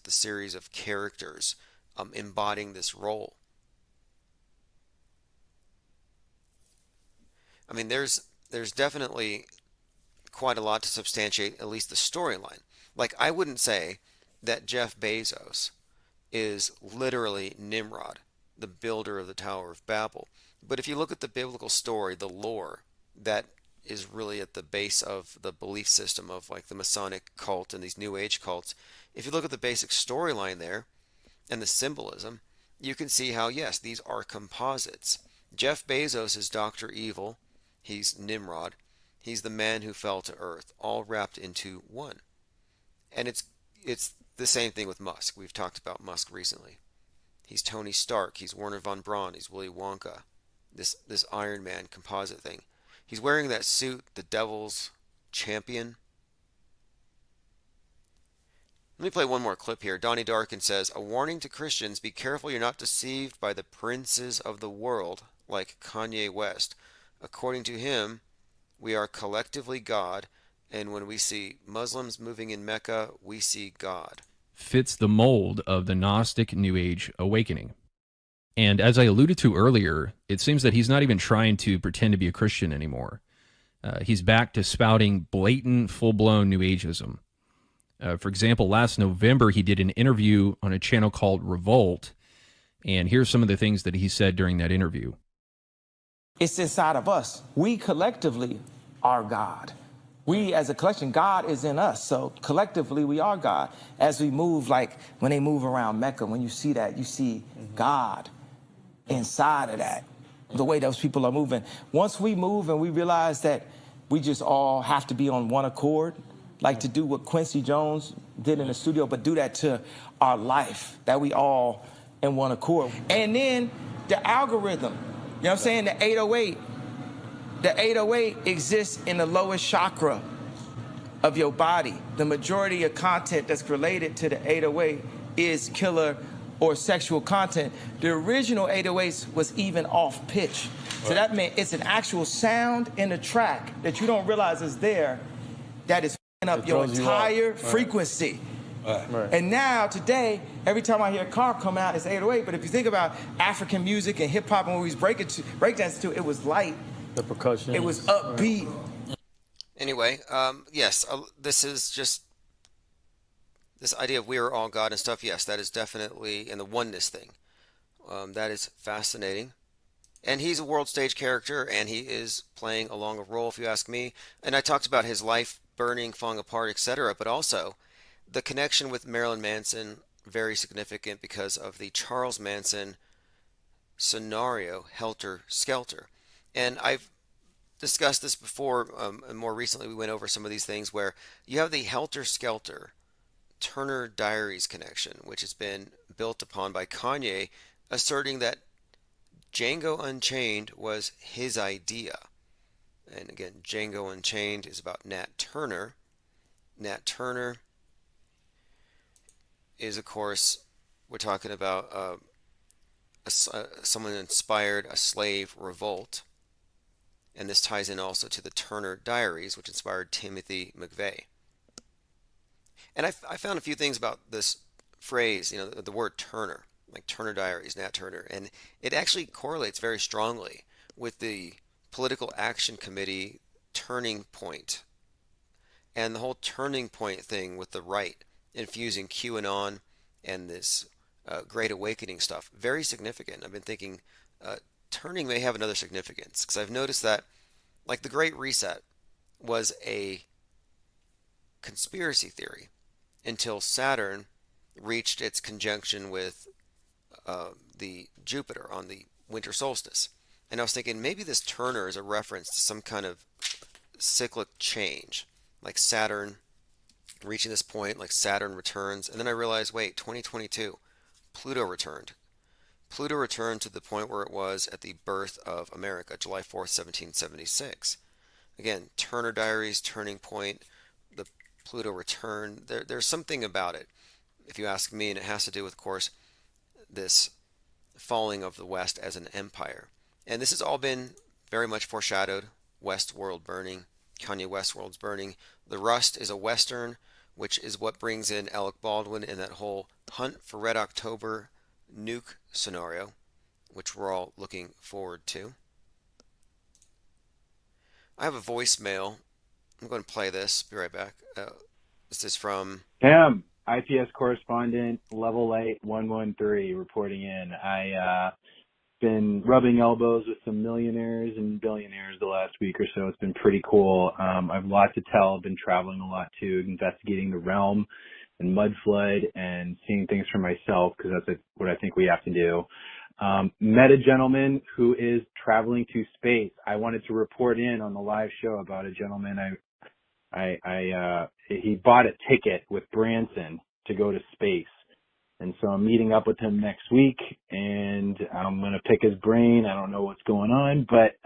with a series of characters embodying this role. I mean, there's definitely quite a lot to substantiate at least the storyline. Like, I wouldn't say that Jeff Bezos is literally Nimrod, the builder of the Tower of Babel. But if you look at the biblical story, the lore that is really at the base of the belief system of like the Masonic cult and these New Age cults, if you look at the basic storyline there and the symbolism, you can see how, yes, these are composites. Jeff Bezos is Dr. Evil. He's Nimrod. He's the man who fell to earth, all wrapped into one. And it's the same thing with Musk. We've talked about Musk recently. He's Tony Stark. He's Werner von Braun. He's Willy Wonka. This Iron Man composite thing. He's wearing that suit, the Devil's Champion. Let me play one more clip here. Donnie Darkin says, "A warning to Christians, be careful you're not deceived by the princes of the world like Kanye West. According to him, we are collectively God, and when we see Muslims moving in Mecca, we see God." Fits the mold of the Gnostic New Age awakening. And as I alluded to earlier, it seems that he's not even trying to pretend to be a Christian anymore. He's back to spouting blatant, full-blown New Ageism. For example, last November, he did an interview on a channel called Revolt, and here's some of the things that he said during that interview. It's inside of us. We collectively are God. We as a collection, God is in us. So collectively, we are God. As we move, like when they move around Mecca, when you see that, you see God inside of that, the way those people are moving. Once we move and we realize that we just all have to be on one accord, like to do what Quincy Jones did in the studio, but do that to our life, that we all in one accord. And then the algorithm, you know what I'm saying? The 808. The 808 exists in the lowest chakra of your body. The majority of content that's related to the 808 is killer or sexual content. The original 808s was even off pitch. So that meant it's an actual sound in the track that you don't realize is there that is f***ing up your entire frequency. And now, today, every time I hear a car come out, it's 808. But if you think about African music and hip hop and what we was breakdancing to, it was light. The percussion. It was upbeat. Anyway, yes, this is just this idea of we are all God and stuff. Yes, that is definitely in the oneness thing. That is fascinating. And he's a world stage character, and he is playing along a role, if you ask me. And I talked about his life burning, falling apart, etc. But also the connection with Marilyn Manson, very significant because of the Charles Manson scenario, Helter Skelter. And I've discussed this before, and more recently we went over some of these things where you have the Helter Skelter Turner Diaries connection, which has been built upon by Kanye, asserting that Django Unchained was his idea. And again, Django Unchained is about Nat Turner. Nat Turner is, of course, we're talking about someone inspired a slave revolt. And this ties in also to the Turner Diaries, which inspired Timothy McVeigh. And I found a few things about this phrase, you know, the word Turner, like Turner Diaries, Nat Turner, and it actually correlates very strongly with the Political Action Committee turning point and the whole turning point thing with the right, infusing QAnon and this Great Awakening stuff. Very significant. I've been thinking turning may have another significance, because I've noticed that, like, the Great Reset was a conspiracy theory until Saturn reached its conjunction with the Jupiter on the winter solstice. And I was thinking maybe this Turner is a reference to some kind of cyclic change, like Saturn reaching this point, like Saturn returns. And then I realized, wait, 2022, Pluto returned. Pluto returned to the point where it was at the birth of America, July 4th, 1776. Again, Turner Diaries, turning point, the Pluto return. There's something about it, if you ask me, and it has to do with, of course, this falling of the West as an empire. And this has all been very much foreshadowed. Westworld burning, Kanye Westworld's burning. The Rust is a Western which is what brings in Alec Baldwin in that whole Hunt for Red October nuke scenario, which we're all looking forward to. I have a voicemail. I'm going to play this. Be right back. This is from Tim, IPS correspondent, level 8 113, reporting in. Been rubbing elbows with some millionaires and billionaires the last week or so. It's been pretty cool. I've a lot to tell. I've been traveling a lot too, investigating the realm and mud flood and seeing things for myself, because that's what I think we have to do. Met a gentleman who is traveling to space. I wanted to report in on the live show about a gentleman. He bought a ticket with Branson to go to space. And so I'm meeting up with him next week, and I'm going to pick his brain. I don't know what's going on, but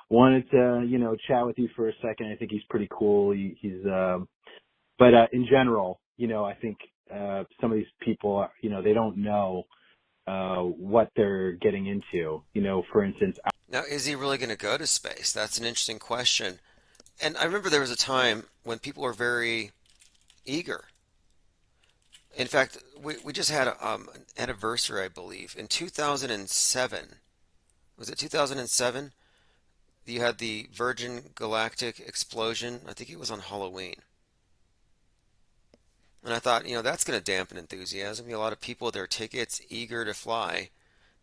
wanted to, chat with you for a second. I think he's pretty cool. But in general, I think some of these people, they don't know what they're getting into. For instance. Now, is he really going to go to space? That's an interesting question. And I remember there was a time when people were very eager. In fact, we just had an anniversary, I believe, in 2007. Was it 2007? You had the Virgin Galactic explosion. I think it was on Halloween. And I thought, that's going to dampen enthusiasm. A lot of people with their tickets eager to fly,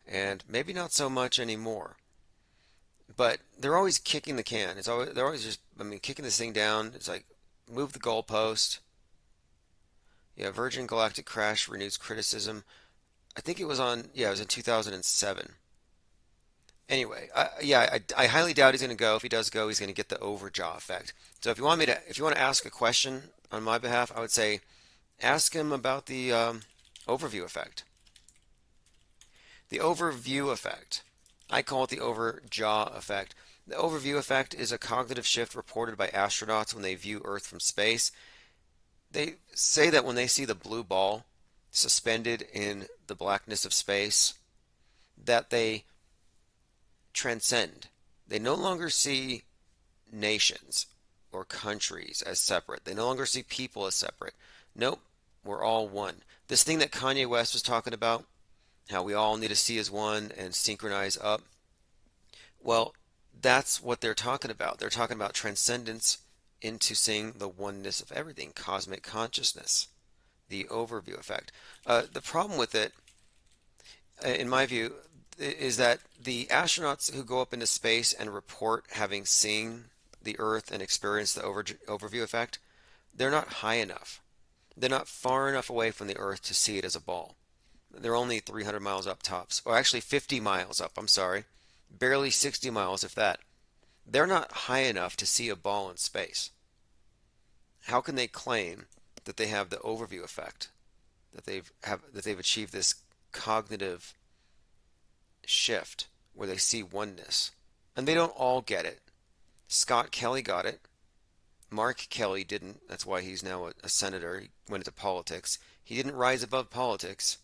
and maybe not so much anymore. But they're always kicking the can. They're always just, kicking this thing down. It's like, move the goalpost. Yeah, Virgin Galactic crash renews criticism. I think it was in 2007. Anyway, I highly doubt he's going to go. If he does go, he's going to get the overjaw effect. So if you want to ask a question on my behalf, I would say, ask him about the overview effect. The overview effect. I call it the overjaw effect. The overview effect is a cognitive shift reported by astronauts when they view Earth from space. They say that when they see the blue ball suspended in the blackness of space, that they transcend. They no longer see nations or countries as separate. They no longer see people as separate. Nope, we're all one. This thing that Kanye West was talking about, how we all need to see as one and synchronize up, well, that's what they're talking about. They're talking about transcendence into seeing the oneness of everything, cosmic consciousness, the overview effect. The problem with it, in my view, is that the astronauts who go up into space and report having seen the Earth and experienced the overview effect, they're not high enough. They're not far enough away from the Earth to see it as a ball. They're only 300 miles up tops, or actually 50 miles up, I'm sorry. Barely 60 miles, if that. They're not high enough to see a ball in space. How can they claim that they have the overview effect, that they've achieved this cognitive shift where they see oneness? And they don't all get it. Scott Kelly got it. Mark Kelly didn't. That's why he's now a senator. He went into politics. He didn't rise above politics.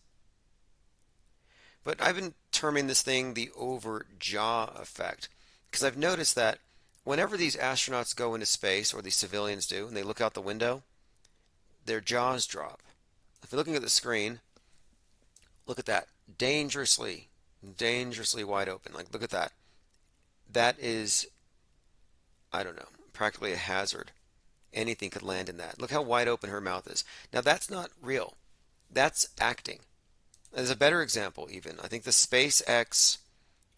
But I've been terming this thing the overjaw effect, because I've noticed that whenever these astronauts go into space, or these civilians do, and they look out the window, their jaws drop. If you're looking at the screen, look at that. Dangerously wide open. Like, look at that. That is, I don't know, practically a hazard. Anything could land in that. Look how wide open her mouth is. Now, that's not real. That's acting. There's a better example, even. I think the SpaceX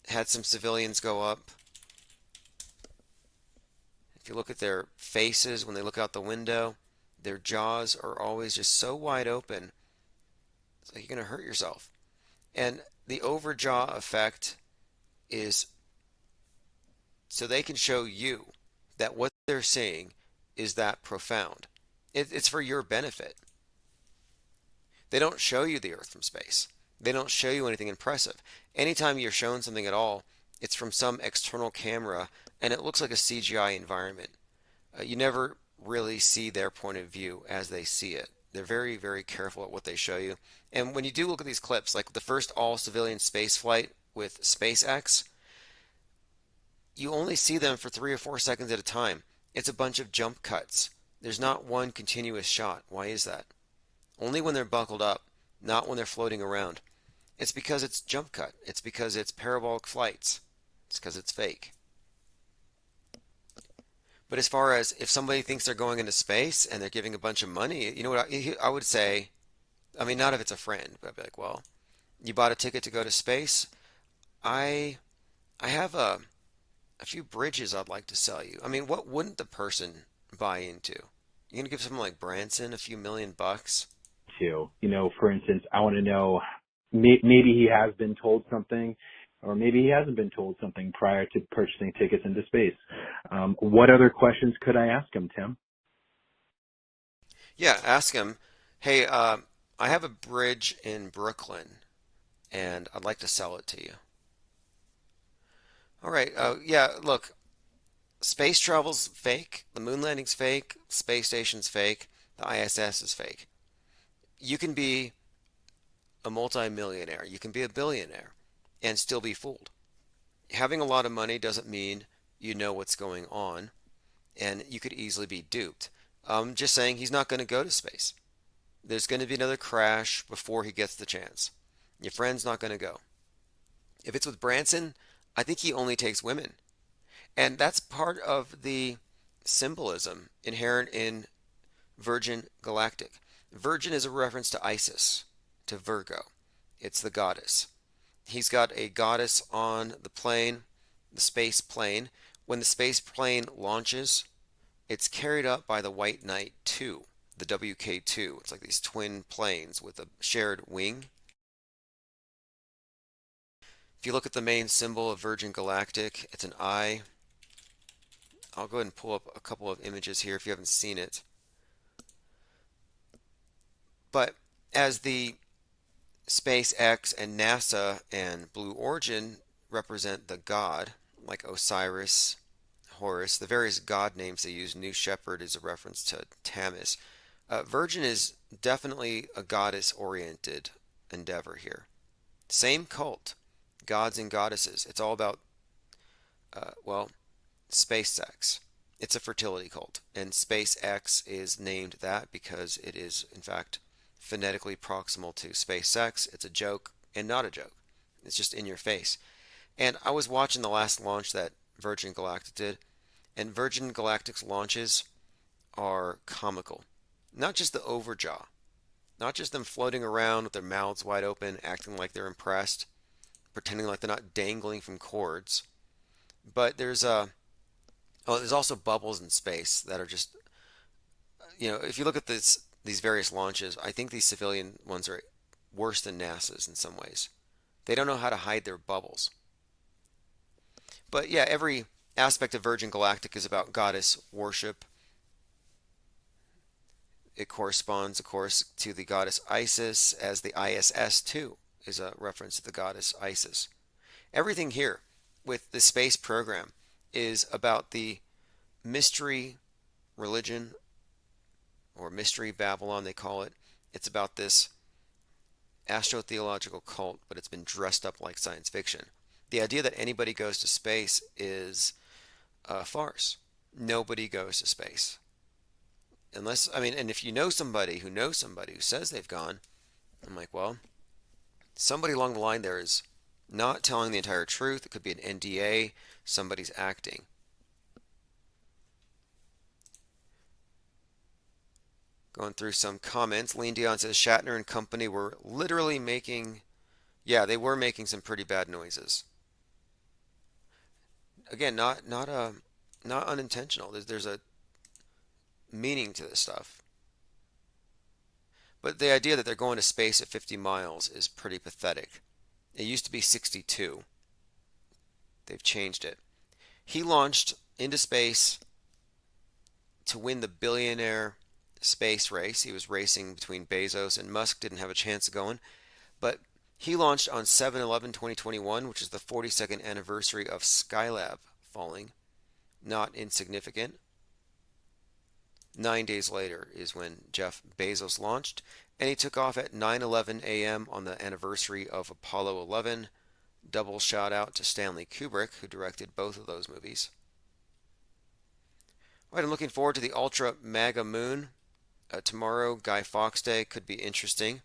had some civilians go up. If you look at their faces when they look out the window, their jaws are always just so wide open. It's like you're going to hurt yourself. And the overjaw effect is so they can show you that what they're seeing is that profound. It's for your benefit. They don't show you the Earth from space. They don't show you anything impressive. Anytime you're shown something at all, it's from some external camera, and it looks like a CGI environment. You never really see their point of view as they see it. They're very, very careful at what they show you. And when you do look at these clips, like the first all-civilian space flight with SpaceX, you only see them for 3 or 4 seconds at a time. It's a bunch of jump cuts. There's not one continuous shot. Why is that? Only when they're buckled up, not when they're floating around. It's because it's jump cut. It's because it's parabolic flights. It's because it's fake. But as far as if somebody thinks they're going into space and they're giving a bunch of money, you know what I would say? I mean, not if it's a friend, but I'd be like, well, you bought a ticket to go to space. I have a few bridges I'd like to sell you. I mean, what wouldn't the person buy into? You're gonna give someone like Branson a few $1,000,000? To, for instance, I want to know, maybe he has been told something, or maybe he hasn't been told something prior to purchasing tickets into space. What other questions could I ask him, Tim? Yeah, ask him, hey, I have a bridge in Brooklyn, and I'd like to sell it to you. All right, yeah, look, space travel's fake, the moon landing's fake, space station's fake, the ISS is fake. You can be a multimillionaire, you can be a billionaire, and still be fooled. Having a lot of money doesn't mean you know what's going on, and you could easily be duped. I'm just saying he's not going to go to space. There's going to be another crash before he gets the chance. Your friend's not going to go. If it's with Branson, I think he only takes women. And that's part of the symbolism inherent in Virgin Galactic. Virgin is a reference to Isis, to Virgo. It's the goddess. He's got a goddess on the plane, the space plane. When the space plane launches, it's carried up by the White Knight 2, the WK2. It's like these twin planes with a shared wing. If you look at the main symbol of Virgin Galactic, it's an eye. I'll go ahead and pull up a couple of images here if you haven't seen it. But as the SpaceX and NASA and Blue Origin represent the god, like Osiris, Horus, the various god names they use, New Shepherd is a reference to Tammuz. Virgin is definitely a goddess-oriented endeavor here. Same cult, gods and goddesses. It's all about, well, space sex. It's a fertility cult, and SpaceX is named that because it is, in fact, phonetically proximal to space sex. It's a joke and not a joke. It's just in your face. And I was watching the last launch that Virgin Galactic did, and Virgin Galactic's launches are comical. Not just the overjaw, not just them floating around with their mouths wide open, acting like they're impressed, pretending like they're not dangling from cords, but there's also bubbles in space that are just, if you look at these various launches, I think these civilian ones are worse than NASA's in some ways. They don't know how to hide their bubbles. But yeah, every aspect of Virgin Galactic is about goddess worship. It corresponds, of course, to the goddess Isis, as the ISS too is a reference to the goddess Isis. Everything here with the space program is about the mystery religion, or mystery Babylon they call it. It's about this astrotheological cult, but it's been dressed up like science fiction. The idea that anybody goes to space is a farce. Nobody goes to space. Unless, and if you know somebody who knows somebody who says they've gone, I'm like, well, somebody along the line there is not telling the entire truth. It could be an NDA. Somebody's acting. Going through some comments. Lean Dion says Shatner and company were literally making, they were making some pretty bad noises. Again, not unintentional. There's a meaning to this stuff. But the idea that they're going to space at 50 miles is pretty pathetic. It used to be 62. They've changed it. He launched into space to win the billionaire space race. He was racing between Bezos and Musk, didn't have a chance of going. But he launched on 7/11/2021, which is the 42nd anniversary of Skylab falling. Not insignificant. 9 days later is when Jeff Bezos launched, and he took off at 9:11 a.m. on the anniversary of Apollo 11. Double shout out to Stanley Kubrick, who directed both of those movies. All right, I'm looking forward to the Ultra MAGA Moon. Tomorrow, Guy Fawkes Day, could be interesting.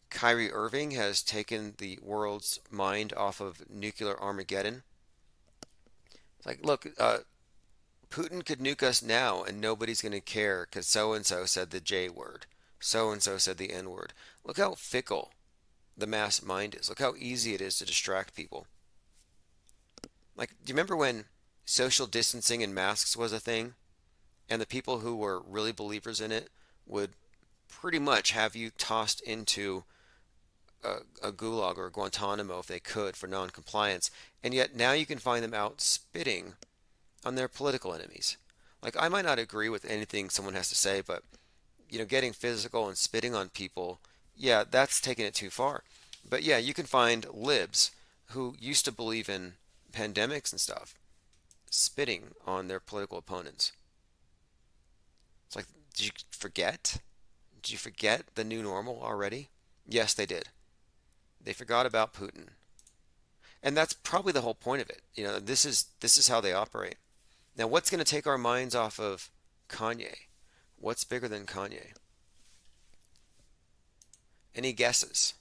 Kyrie Irving has taken the world's mind off of nuclear Armageddon. It's like, look, Putin could nuke us now and nobody's going to care because so-and-so said the J word. So-and-so said the N word. Look how fickle the mass mind is. Look how easy it is to distract people. Like, do you remember when social distancing and masks was a thing? And the people who were really believers in it would pretty much have you tossed into a gulag or a Guantanamo if they could for non-compliance. And yet now you can find them out spitting on their political enemies. Like, I might not agree with anything someone has to say, but, you know, getting physical and spitting on people, yeah, that's taking it too far. But yeah, you can find libs who used to believe in pandemics and stuff spitting on their political opponents. It's like, did you forget? Did you forget the new normal already? Yes, they did. They forgot about Putin. And that's probably the whole point of it. You know, this is how they operate. Now, what's going to take our minds off of Kanye? What's bigger than Kanye? Any guesses?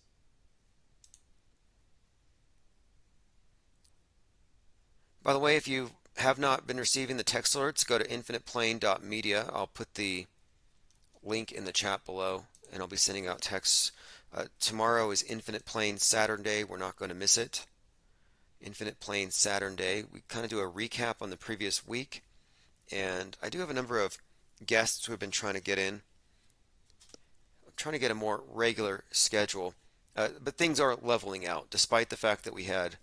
By the way, if you have not been receiving the text alerts, go to infiniteplane.media. I'll put the link in the chat below, and I'll be sending out texts. Tomorrow is Infinite Plane Saturday. We're not going to miss it. Infinite Plane Saturday. We kind of do a recap on the previous week, and I do have a number of guests who have been trying to get in. I'm trying to get a more regular schedule, but things are leveling out, despite the fact that we had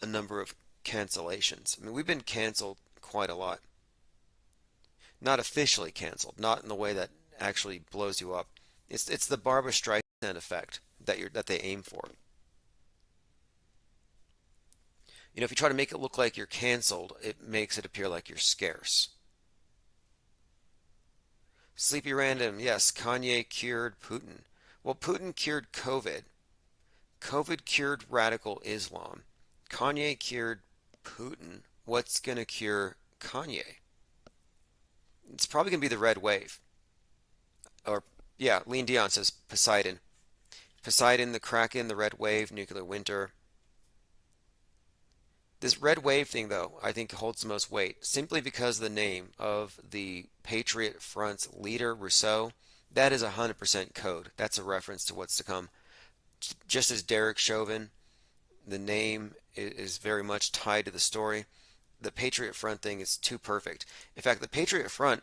a number of cancellations. I mean, we've been canceled quite a lot. Not officially canceled, not in the way that actually blows you up. It's the Barbra Streisand effect that they aim for. You know, if you try to make it look like you're canceled, it makes it appear like you're scarce. Sleepy Random, yes, Kanye cured Putin. Well, Putin cured COVID. COVID cured radical Islam. Kanye cured Putin. What's going to cure Kanye? It's probably going to be the red wave. Or, yeah, Lean Dion says Poseidon. Poseidon, the Kraken, the red wave, nuclear winter. This red wave thing, though, I think holds the most weight, simply because the name of the Patriot Front's leader, Rousseau, that is 100% code. That's a reference to what's to come. Just as Derek Chauvin, the name is very much tied to the story. The Patriot Front thing is too perfect. In fact, the Patriot Front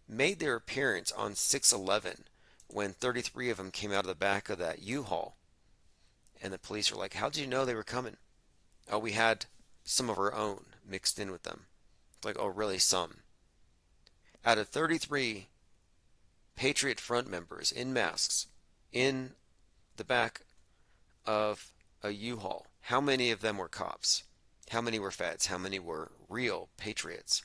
made their appearance on 6/11 when 33 of them came out of the back of that U-Haul. And the police were like, how did you know they were coming? Oh, we had some of our own mixed in with them. It's like, oh, really, some? Out of 33 Patriot Front members in masks in the back of a U-Haul, how many of them were cops? How many were feds? How many were real patriots?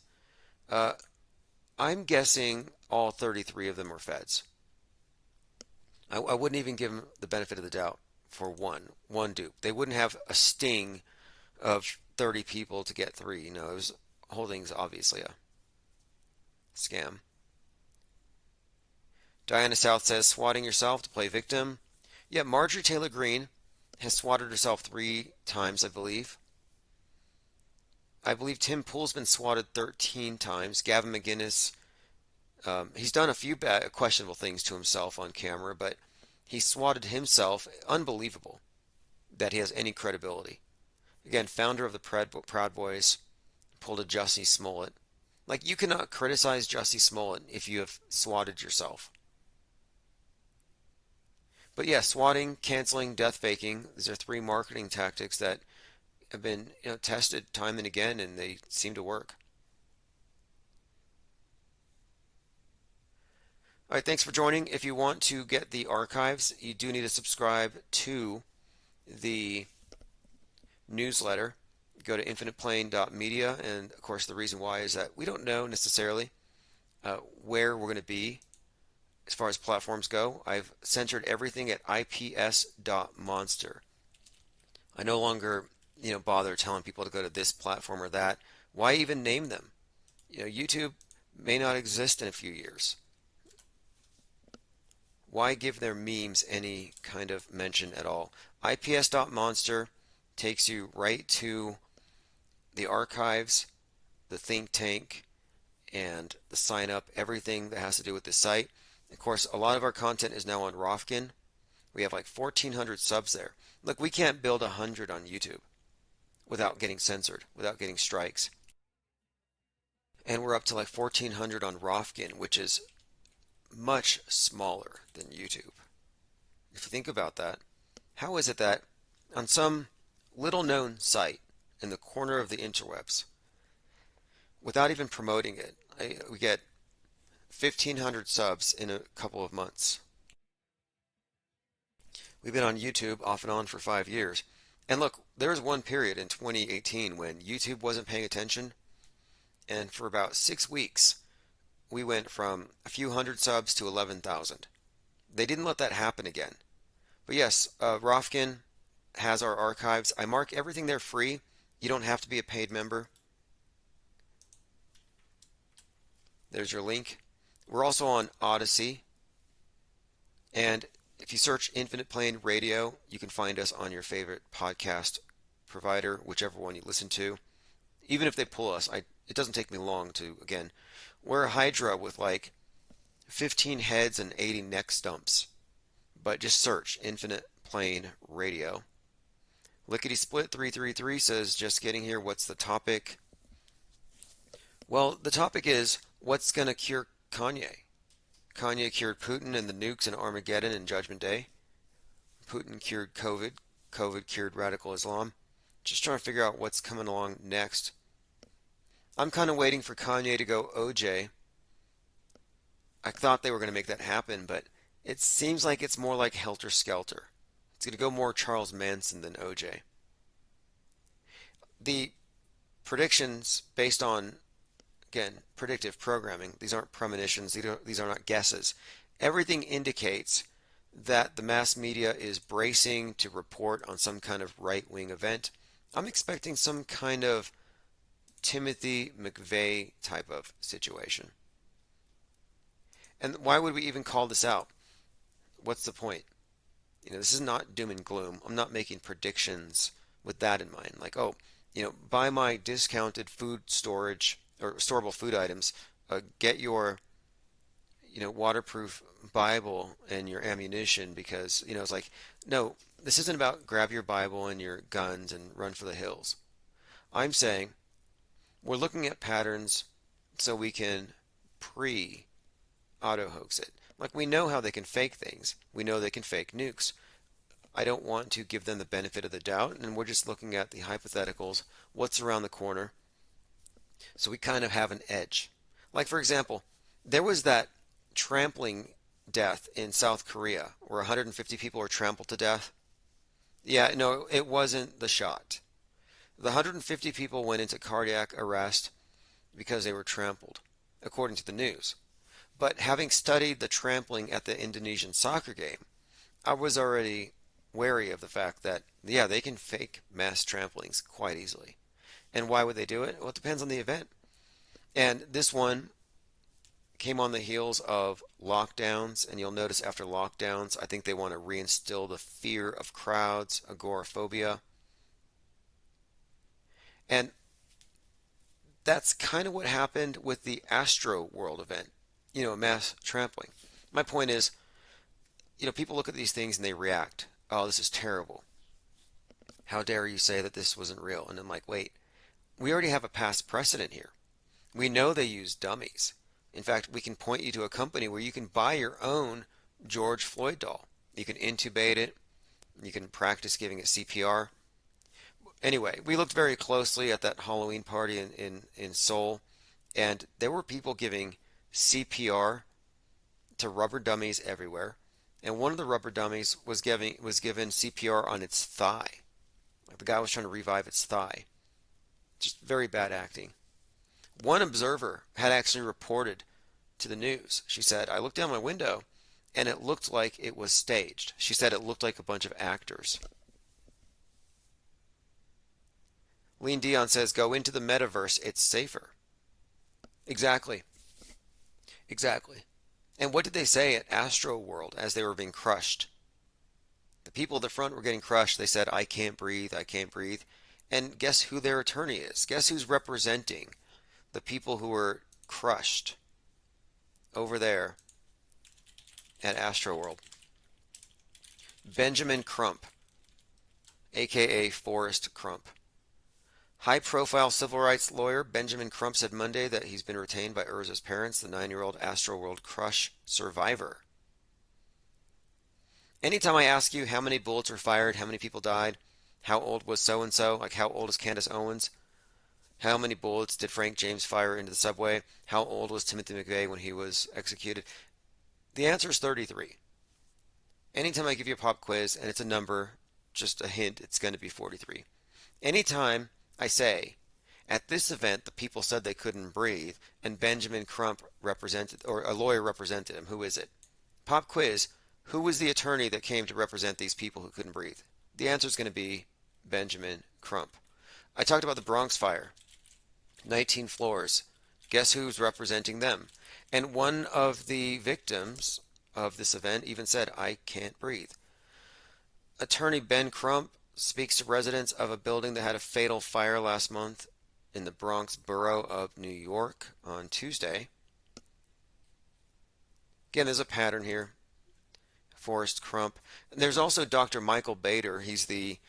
I'm guessing all 33 of them were feds. I wouldn't even give them the benefit of the doubt for one dupe. They wouldn't have a sting of 30 people to get 3. You know, it was, whole thing's obviously a scam. Diana South says, swatting yourself to play victim. Yeah, Marjorie Taylor Greene has swatted herself 3 times, I believe. I believe Tim Pool's been swatted 13 times. Gavin McInnes, he's done a few questionable things to himself on camera, but he swatted himself. Unbelievable that he has any credibility. Again, founder of the Proud Boys, pulled a Jussie Smollett. Like, you cannot criticize Jussie Smollett if you have swatted yourself. But yeah, swatting, canceling, death faking, these are 3 marketing tactics that have been, you know, tested time and again, and they seem to work. All right, thanks for joining. If you want to get the archives, you do need to subscribe to the newsletter. Go to infiniteplane.media, and of course the reason why is that we don't know necessarily where we're going to be as far as platforms go. I've centered everything at ips.monster. I no longer, you know, bother telling people to go to this platform or that. Why even name them? YouTube may not exist in a few years. Why give their memes any kind of mention at all? IPS.monster takes you right to the archives, the think tank, and the sign up, everything that has to do with the site. Of course, a lot of our content is now on Rofkin. We have like 1,400 subs there. Look, we can't build 100 on YouTube without getting censored, without getting strikes. And we're up to like 1,400 on Rofkin, which is much smaller than YouTube. If you think about that, how is it that on some little known site in the corner of the interwebs, without even promoting it, we get 1,500 subs in a couple of months? We've been on YouTube off and on for 5 years. And look, there was one period in 2018 when YouTube wasn't paying attention. And for about 6 weeks, we went from a few hundred subs to 11,000. They didn't let that happen again. But yes, Rofkin has our archives. I mark everything there free. You don't have to be a paid member. There's your link. We're also on Odyssey. And if you search Infinite Plane Radio, you can find us on your favorite podcast provider, whichever one you listen to. Even if they pull us, it doesn't take me long to, again, we're a Hydra with like 15 heads and 80 neck stumps. But just search Infinite Plane Radio. Lickety Split 333 says, just getting here, what's the topic? Well, the topic is, what's going to cure Kanye? Kanye cured Putin and the nukes in Armageddon and Judgment Day. Putin cured COVID. COVID cured radical Islam. Just trying to figure out what's coming along next. I'm kind of waiting for Kanye to go OJ. I thought they were going to make that happen, but it seems like it's more like Helter Skelter. It's going to go more Charles Manson than OJ. The predictions based on, again, predictive programming, these aren't premonitions, these are not guesses. Everything indicates that the mass media is bracing to report on some kind of right-wing event. I'm expecting some kind of Timothy McVeigh type of situation. And why would we even call this out? What's the point? This is not doom and gloom. I'm not making predictions with that in mind. Like, buy my discounted food storage or storable food items. Get your, waterproof Bible and your ammunition because, it's like, no, this isn't about grab your Bible and your guns and run for the hills. I'm saying we're looking at patterns so we can auto hoax it. Like, we know how they can fake things. We know they can fake nukes. I don't want to give them the benefit of the doubt, and we're just looking at the hypotheticals, what's around the corner, so we kind of have an edge. Like, for example, there was that trampling death in South Korea where 150 people were trampled to death. Yeah, no, it wasn't the shot. The 150 people went into cardiac arrest because they were trampled, according to the news. But having studied the trampling at the Indonesian soccer game, I was already wary of the fact that, yeah, they can fake mass tramplings quite easily. And why would they do it? Well, it depends on the event. And this one came on the heels of lockdowns, and you'll notice after lockdowns, I think they want to reinstill the fear of crowds, agoraphobia. And that's kind of what happened with the Astro World event. Mass trampling. My point is, people look at these things and they react. Oh, this is terrible. How dare you say that this wasn't real? And I'm like, wait, we already have a past precedent here. We know they use dummies. In fact, we can point you to a company where you can buy your own George Floyd doll. You can intubate it. You can practice giving it CPR. Anyway, we looked very closely at that Halloween party in Seoul, and there were people giving CPR to rubber dummies everywhere, and one of the rubber dummies was given CPR on its thigh. Like the guy was trying to revive its thigh. Just very bad acting. One observer had actually reported to the news. She said, I looked down my window and it looked like it was staged. She said it looked like a bunch of actors. Lean Dion says, go into the metaverse, it's safer. Exactly. Exactly. And what did they say at Astro World as they were being crushed? The people at the front were getting crushed. They said, I can't breathe, I can't breathe. And guess who their attorney is? Guess who's representing the people who were crushed over there at Astro World? Benjamin Crump, aka Forrest Crump. High-profile civil rights lawyer Benjamin Crump said Monday that he's been retained by Urza's parents, the 9-year-old Astroworld crush survivor. Anytime I ask you how many bullets were fired, how many people died, how old was so-and-so, like how old is Candace Owens, how many bullets did Frank James fire into the subway, how old was Timothy McVeigh when he was executed, the answer is 33. Anytime I give you a pop quiz and it's a number, just a hint, it's going to be 43. Anytime I say, at this event, the people said they couldn't breathe, and Benjamin Crump represented, or a lawyer represented him. Who is it? Pop quiz, who was the attorney that came to represent these people who couldn't breathe? The answer is going to be Benjamin Crump. I talked about the Bronx fire, 19 floors. Guess who's representing them? And one of the victims of this event even said, I can't breathe. Attorney Ben Crump speaks to residents of a building that had a fatal fire last month in the Bronx borough of New York on Tuesday. Again, there's a pattern here. Forrest Crump. And there's also Dr. Michael Bader. He's the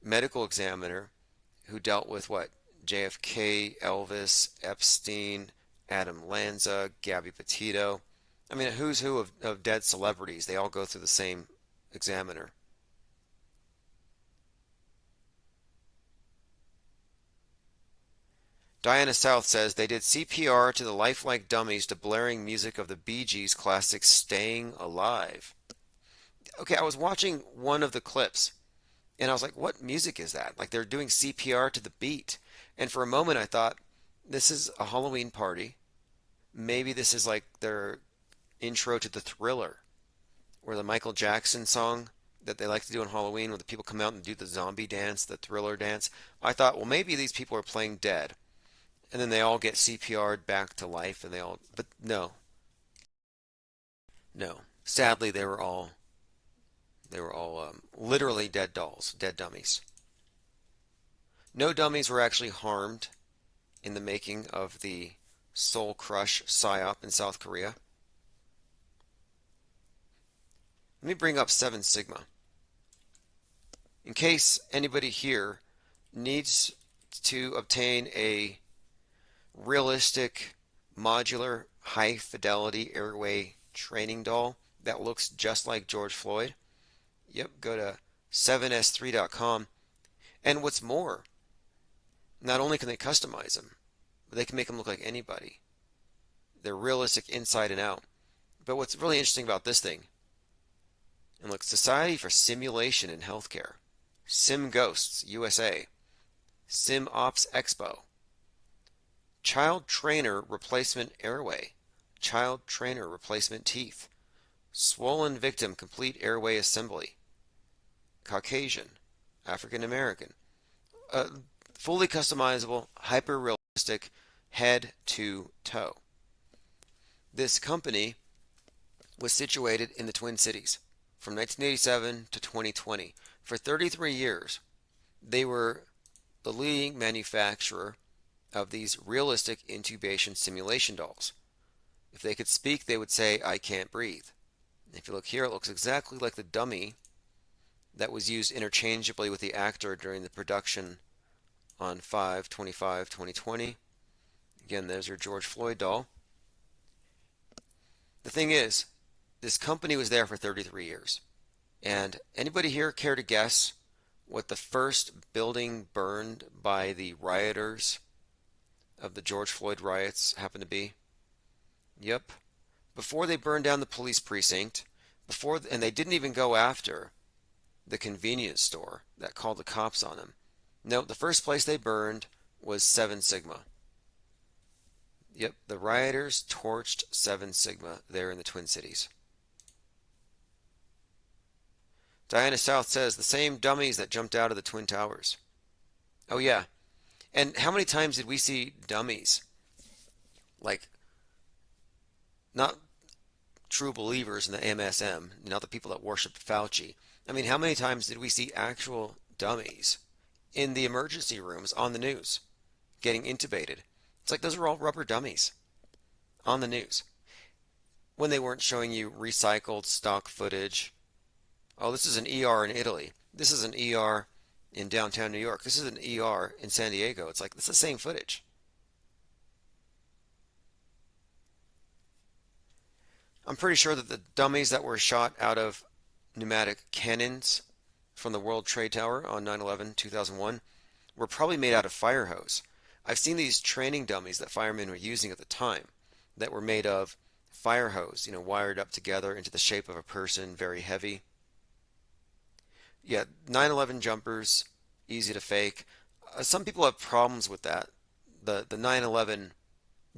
medical examiner who dealt with what? JFK, Elvis, Epstein, Adam Lanza, Gabby Petito. I mean, a who's who of dead celebrities. They all go through the same examiner. Diana South says they did CPR to the lifelike dummies to blaring music of the Bee Gees classic Staying Alive. Okay, I was watching one of the clips and I was like, what music is that? Like they're doing CPR to the beat. And for a moment I thought, this is a Halloween party. Maybe this is like their intro to the Thriller or the Michael Jackson song that they like to do on Halloween when the people come out and do the zombie dance, the Thriller dance. I thought, well, maybe these people are playing dead. And then they all get CPR'd back to life, and but no. No. Sadly, they were all literally dead dolls, dead dummies. No dummies were actually harmed in the making of the Soul Crush PSYOP in South Korea. Let me bring up 7 Sigma. In case anybody here needs to obtain a realistic, modular, high-fidelity airway training doll that looks just like George Floyd, yep, go to 7s3.com. And what's more, not only can they customize them, but they can make them look like anybody. They're realistic inside and out. But what's really interesting about this thing, and look, Society for Simulation in Healthcare, Sim Ghosts USA, Sim Ops Expo, Child Trainer Replacement Airway, Child Trainer Replacement Teeth, Swollen Victim Complete Airway Assembly, Caucasian, African American, fully customizable, hyper-realistic, head to toe. This company was situated in the Twin Cities from 1987 to 2020. For 33 years, they were the leading manufacturer of these realistic intubation simulation dolls. If they could speak, they would say, I can't breathe. If you look here, it looks exactly like the dummy that was used interchangeably with the actor during the production on 5/25/2020. Again, there's your George Floyd doll. The thing is, this company was there for 33 years. And anybody here care to guess what the first building burned by the rioters of the George Floyd riots happened to be? Yep. Before they burned down the police precinct, and they didn't even go after the convenience store that called the cops on them. No, the first place they burned was 7 Sigma. Yep, the rioters torched 7 Sigma there in the Twin Cities. Diana South says, the same dummies that jumped out of the Twin Towers. Oh yeah. And how many times did we see dummies like not true believers in the MSM, not the people that worship Fauci. I mean, how many times did we see actual dummies in the emergency rooms on the news getting intubated? It's like those are all rubber dummies on the news when they weren't showing you recycled stock footage. Oh, this is an ER in Italy. This is an ER in downtown New York. This is an ER in San Diego. It's like it's the same footage. I'm pretty sure that the dummies that were shot out of pneumatic cannons from the World Trade Tower on 9/11/2001 were probably made out of fire hose. I've seen these training dummies that firemen were using at the time that were made of fire hose, wired up together into the shape of a person, very heavy. Yeah, 9/11 jumpers, easy to fake. Some people have problems with that. The 9/11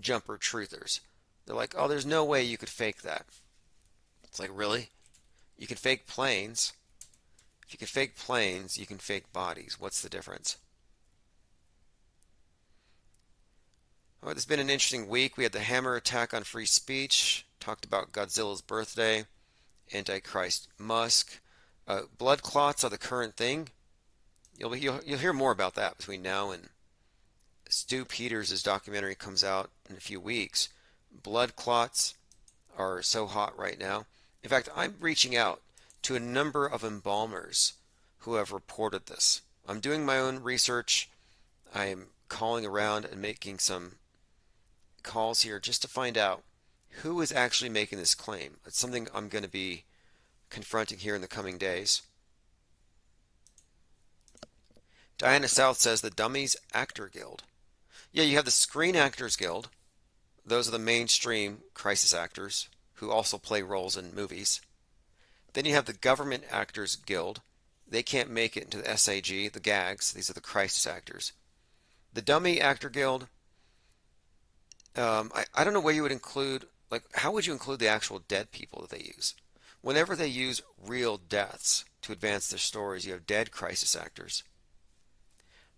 jumper truthers. They're like, oh, there's no way you could fake that. It's like, really? You can fake planes. If you can fake planes, you can fake bodies. What's the difference? All right, this has been an interesting week. We had the hammer attack on free speech, talked about Godzilla's birthday, Antichrist Musk. Blood clots are the current thing. You'll hear more about that between now and Stu Peters' documentary comes out in a few weeks. Blood clots are so hot right now. In fact, I'm reaching out to a number of embalmers who have reported this. I'm doing my own research. I am calling around and making some calls here just to find out who is actually making this claim. It's something I'm going to be confronting here in the coming days. Diana South says the Dummies Actor Guild. Yeah, you have the Screen Actors Guild. Those are the mainstream crisis actors who also play roles in movies. Then you have the Government Actors Guild. They can't make it into the SAG, the gags. These are the crisis actors. The Dummy Actor Guild, I don't know where you would include, like, how would you include the actual dead people that they use? Whenever they use real deaths to advance their stories, you have dead crisis actors.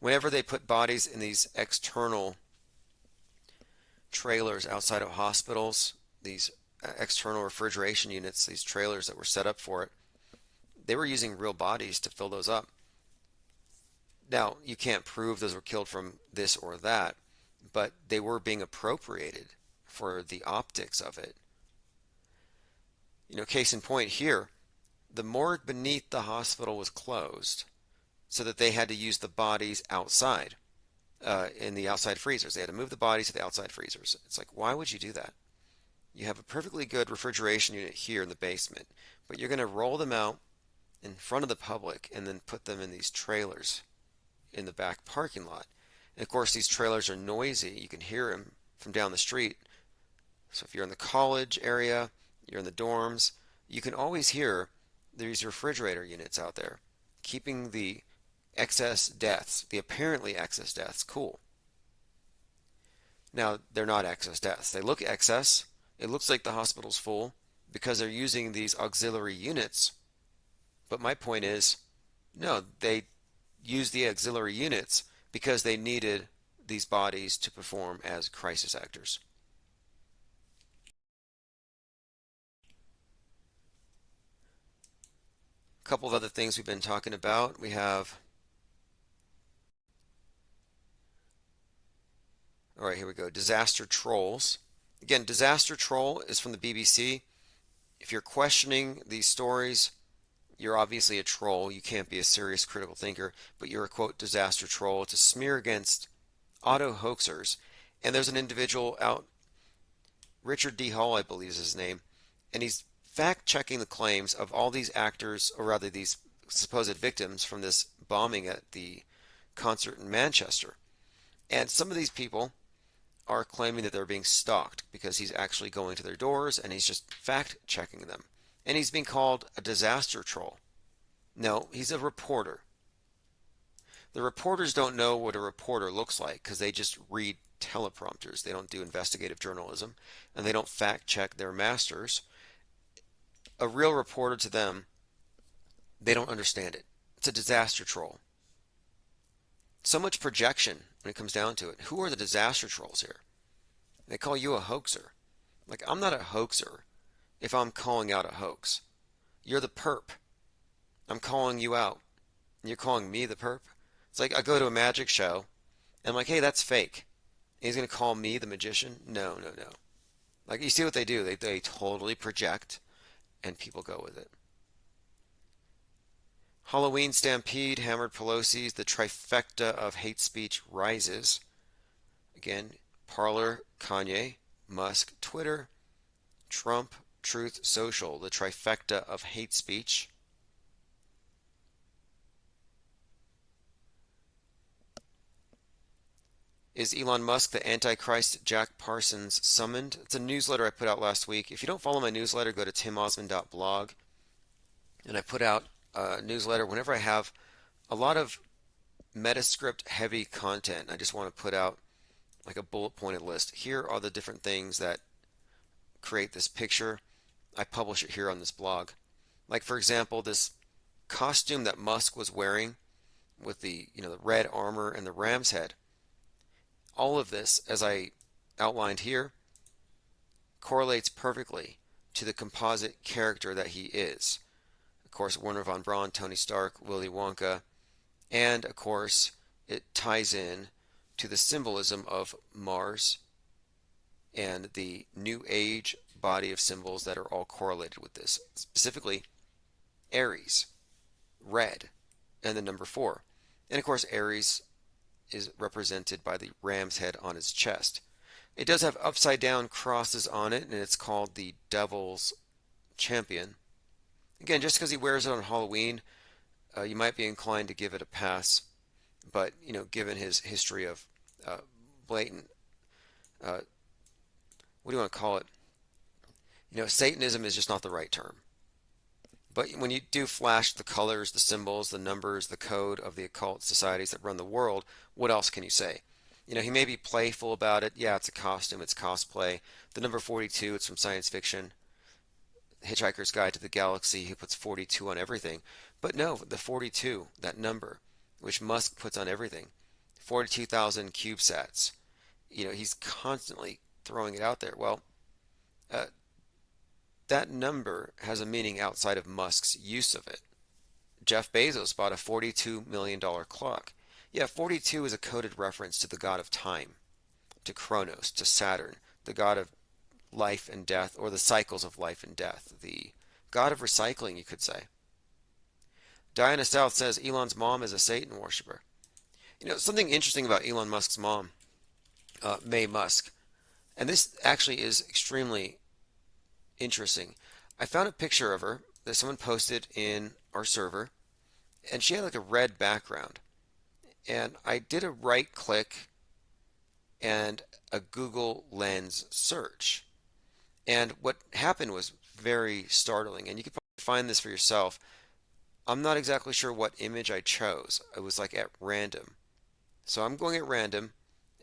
Whenever they put bodies in these external trailers outside of hospitals, these external refrigeration units, these trailers that were set up for it, they were using real bodies to fill those up. Now, you can't prove those were killed from this or that, but they were being appropriated for the optics of it. Case in point here, the morgue beneath the hospital was closed so that they had to use the bodies outside, in the outside freezers. They had to move the bodies to the outside freezers. It's like, why would you do that? You have a perfectly good refrigeration unit here in the basement, but you're going to roll them out in front of the public and then put them in these trailers in the back parking lot. And of course, these trailers are noisy. You can hear them from down the street. So if you're in the college area, you're in the dorms, you can always hear these refrigerator units out there, keeping the excess deaths, the apparently excess deaths, cool. Now, they're not excess deaths. They look excess. It looks like the hospital's full because they're using these auxiliary units. But my point is, no, they used the auxiliary units because they needed these bodies to perform as crisis actors. A couple of other things we've been talking about. We have, all right, here we go, disaster trolls. Again, disaster troll is from the BBC. If you're questioning these stories, you're obviously a troll. You can't be a serious critical thinker, but you're a, quote, disaster troll. It's a smear against auto hoaxers. And there's an individual out, Richard D. Hall, I believe is his name, and he's fact-checking the claims of all these actors, or rather these supposed victims from this bombing at the concert in Manchester. And some of these people are claiming that they're being stalked because he's actually going to their doors and he's just fact-checking them. And he's being called a disaster troll. No, he's a reporter. The reporters don't know what a reporter looks like because they just read teleprompters. They don't do investigative journalism and they don't fact-check their masters. A real reporter, to them, they don't understand it. It's a disaster troll. So much projection when it comes down to it. Who are the disaster trolls here? They call you a hoaxer. Like, I'm not a hoaxer if I'm calling out a hoax. You're the perp. I'm calling you out. And you're calling me the perp? It's like I go to a magic show and I'm like, hey, that's fake. And he's going to call me the magician? No, no, no. Like, you see what they do. They totally project and people go with it. Halloween stampede hammered Pelosi's. The trifecta of hate speech rises. Again, Parler, Kanye, Musk, Twitter, Trump, Truth Social. The trifecta of hate speech. Is Elon Musk the Antichrist Jack Parsons summoned? It's a newsletter I put out last week. If you don't follow my newsletter, go to timosman.blog. And I put out a newsletter whenever I have a lot of Metascript heavy content. I just want to put out like a bullet pointed list. Here are the different things that create this picture. I publish it here on this blog. Like, for example, this costume that Musk was wearing with the red armor and the ram's head. All of this, as I outlined here, correlates perfectly to the composite character that he is. Of course, Werner von Braun, Tony Stark, Willy Wonka, and of course, it ties in to the symbolism of Mars and the New Age body of symbols that are all correlated with this. Specifically, Aries, red, and the number 4. And of course, Aries is represented by the ram's head on his chest. It does have upside down crosses on it, and it's called the Devil's Champion. Again, just because he wears it on Halloween, you might be inclined to give it a pass. But, given his history of blatant, what do you want to call it? Satanism is just not the right term. But when you do flash the colors, the symbols, the numbers, the code of the occult societies that run the world, what else can you say? He may be playful about it. Yeah, it's a costume, it's cosplay. The number 42, it's from science fiction. Hitchhiker's Guide to the Galaxy, he puts 42 on everything. But no, the 42, that number, which Musk puts on everything, 42,000 CubeSats. He's constantly throwing it out there. Well, that number has a meaning outside of Musk's use of it. Jeff Bezos bought a $42 million clock. Yeah, 42 is a coded reference to the god of time, to Kronos, to Saturn, the god of life and death, or the cycles of life and death, the god of recycling, you could say. Diana South says Elon's mom is a Satan worshiper. Something interesting about Elon Musk's mom, May Musk, and this actually is extremely interesting. I found a picture of her that someone posted in our server, and she had like a red background. And I did a right click and a Google Lens search. And what happened was very startling, and you could probably find this for yourself. I'm not exactly sure what image I chose. It was like at random. So I'm going at random,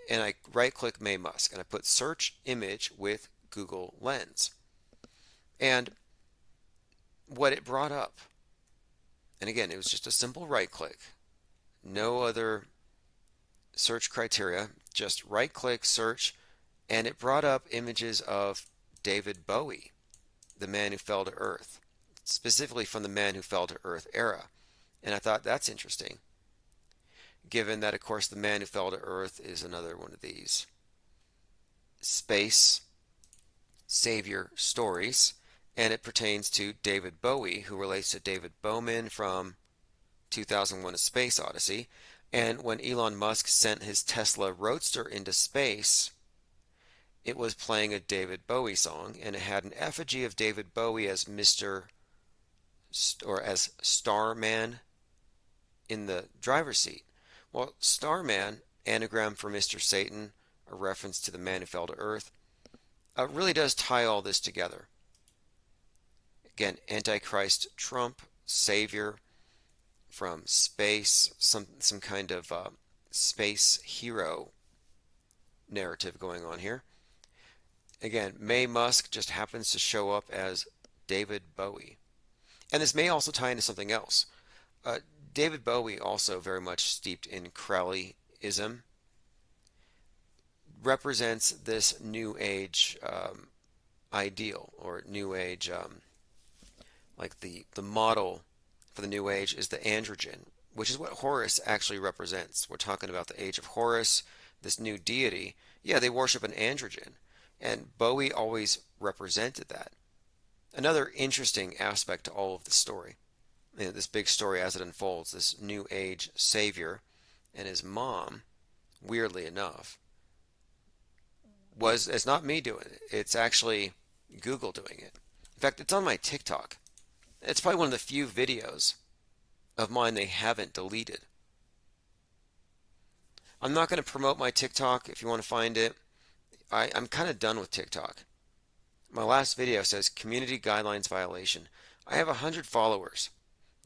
and I right click May Musk, and I put search image with Google Lens. And what it brought up, and again, it was just a simple right click, no other search criteria, just right click, search, and it brought up images of David Bowie, the man who fell to earth, specifically from the Man Who Fell to Earth era. And I thought that's interesting, given that, of course, the Man Who Fell to Earth is another one of these space savior stories. And it pertains to David Bowie, who relates to David Bowman from 2001: A Space Odyssey. And when Elon Musk sent his Tesla Roadster into space, it was playing a David Bowie song, and it had an effigy of David Bowie as as Starman in the driver's seat. Well, Starman, anagram for Mr. Satan, a reference to the Man Who Fell to Earth, really does tie all this together. Again, Antichrist Trump, Savior from space, some kind of space hero narrative going on here. Again, May Musk just happens to show up as David Bowie. And this may also tie into something else. David Bowie also very much steeped in Crowleyism. represents this New Age ideal, or New Age, like the model for the New Age is the androgen, which is what Horus actually represents. We're talking about the age of Horus, this new deity. Yeah, they worship an androgen, and Bowie always represented that. Another interesting aspect to all of the story, this big story as it unfolds, this New Age savior and his mom, weirdly enough, it's not me doing it. It's actually Google doing it. In fact, it's on my TikTok. It's probably one of the few videos of mine they haven't deleted. I'm not going to promote my TikTok if you want to find it. I'm kind of done with TikTok. My last video says community guidelines violation. I have 100 followers.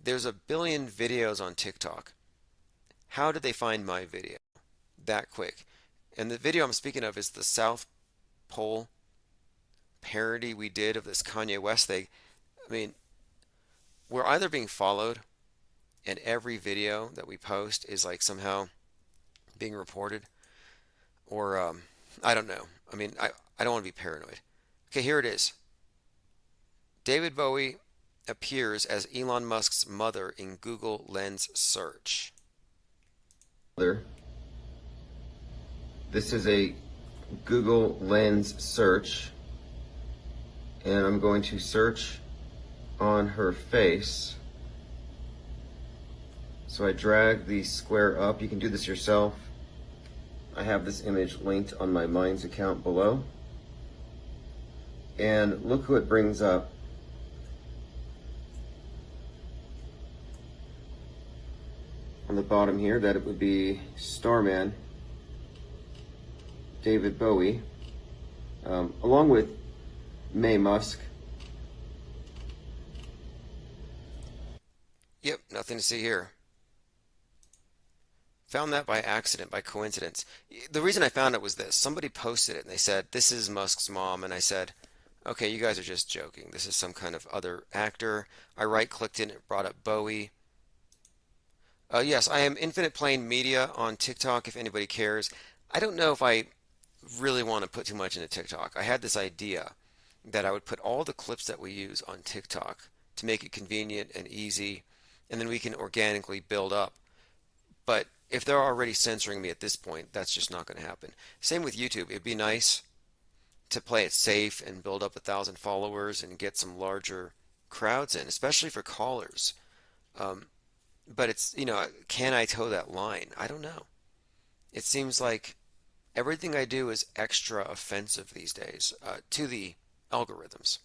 There's 1 billion videos on TikTok. How did they find my video that quick? And the video I'm speaking of is the South Pole parody we did of this Kanye West thing. I mean, we're either being followed, and every video that we post is like somehow being reported, or I don't know. I mean, I don't want to be paranoid. Okay, here it is. David Bowie appears as Elon Musk's mother in Google Lens search. This is a Google Lens search, and I'm going to search on her face. So I drag the square up. You can do this yourself. I have this image linked on my Minds account below. And look who it brings up. On the bottom here, that it would be Starman David Bowie, along with May Musk. Yep, nothing to see here. Found that by accident, by coincidence. The reason I found it was this. Somebody posted it and they said, this is Musk's mom. And I said, okay, you guys are just joking. This is some kind of other actor. I right-clicked it and it brought up Bowie. Yes, I am Infinite Plane Media on TikTok if anybody cares. I don't know if I really want to put too much into TikTok. I had this idea that I would put all the clips that we use on TikTok to make it convenient and easy, and then we can organically build up. But if they're already censoring me at this point, that's just not going to happen. Same with YouTube. It'd be nice to play it safe and build up 1,000 followers and get some larger crowds in, especially for callers. But it's, can I toe that line? I don't know. It seems like everything I do is extra offensive these days to the algorithms.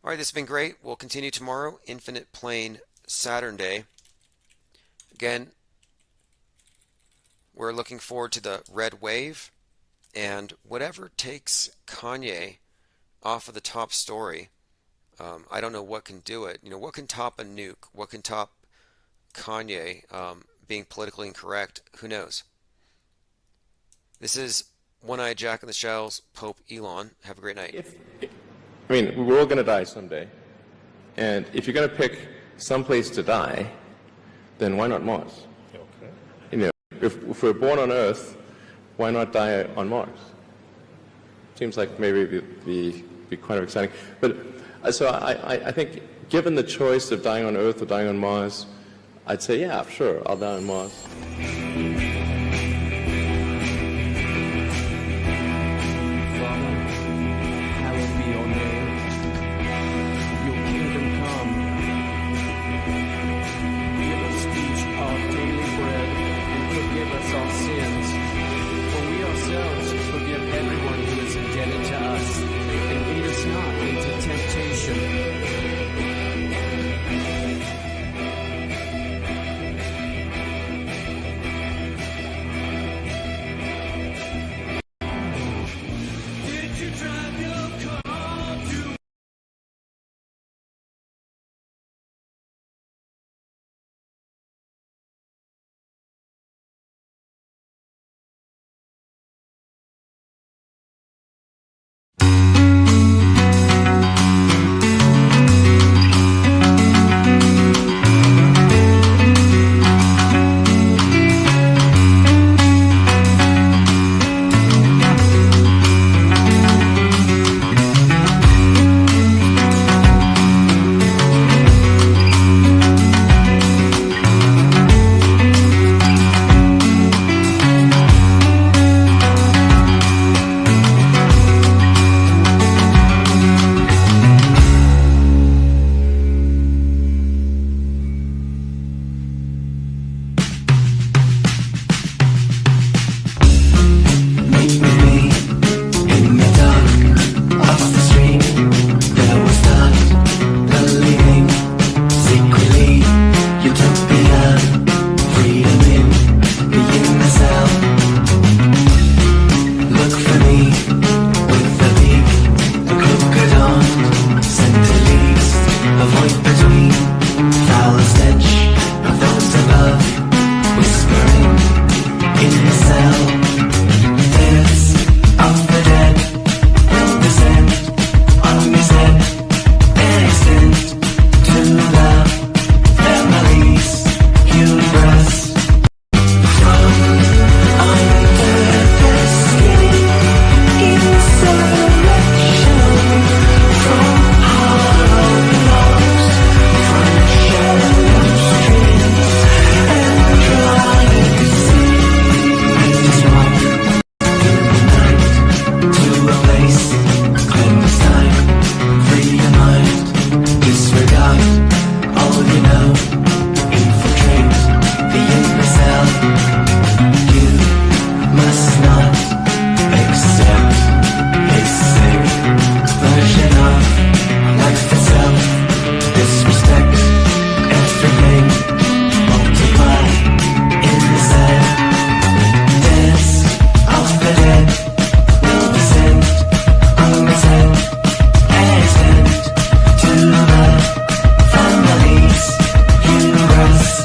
All right, this has been great. We'll continue tomorrow. Infinite Plane Saturn Day. Again, we're looking forward to the red wave, and whatever takes Kanye off of the top story. I don't know what can do it. What can top a nuke? What can top Kanye being politically incorrect? Who knows? This is One-Eyed Jack in the Shells, Pope Elon. Have a great night. We're all going to die someday. And if you're going to pick some place to die, then why not Mars? Okay. If we're born on Earth, why not die on Mars? Seems like maybe it'd be quite exciting. But so I think, given the choice of dying on Earth or dying on Mars, I'd say, yeah, sure, I'll die on Mars. cell. Look for me with the beak, the crocodile, center leaves, a void between, foul stench of those above, whispering in the cell. Tears of the dead will descend on his head and extend to the memories you rest from under the skin. Insurrection from hollow logs, from shallow streams and dry sea. Just walk in the night to a place clandestine. Free your mind, disregard all you know. Infiltrate the inner cell. You must not accept his sick version of life itself. Disrespect everything, multiply in the cell. Dance of the dead will descend on his head and extend to the families you rest.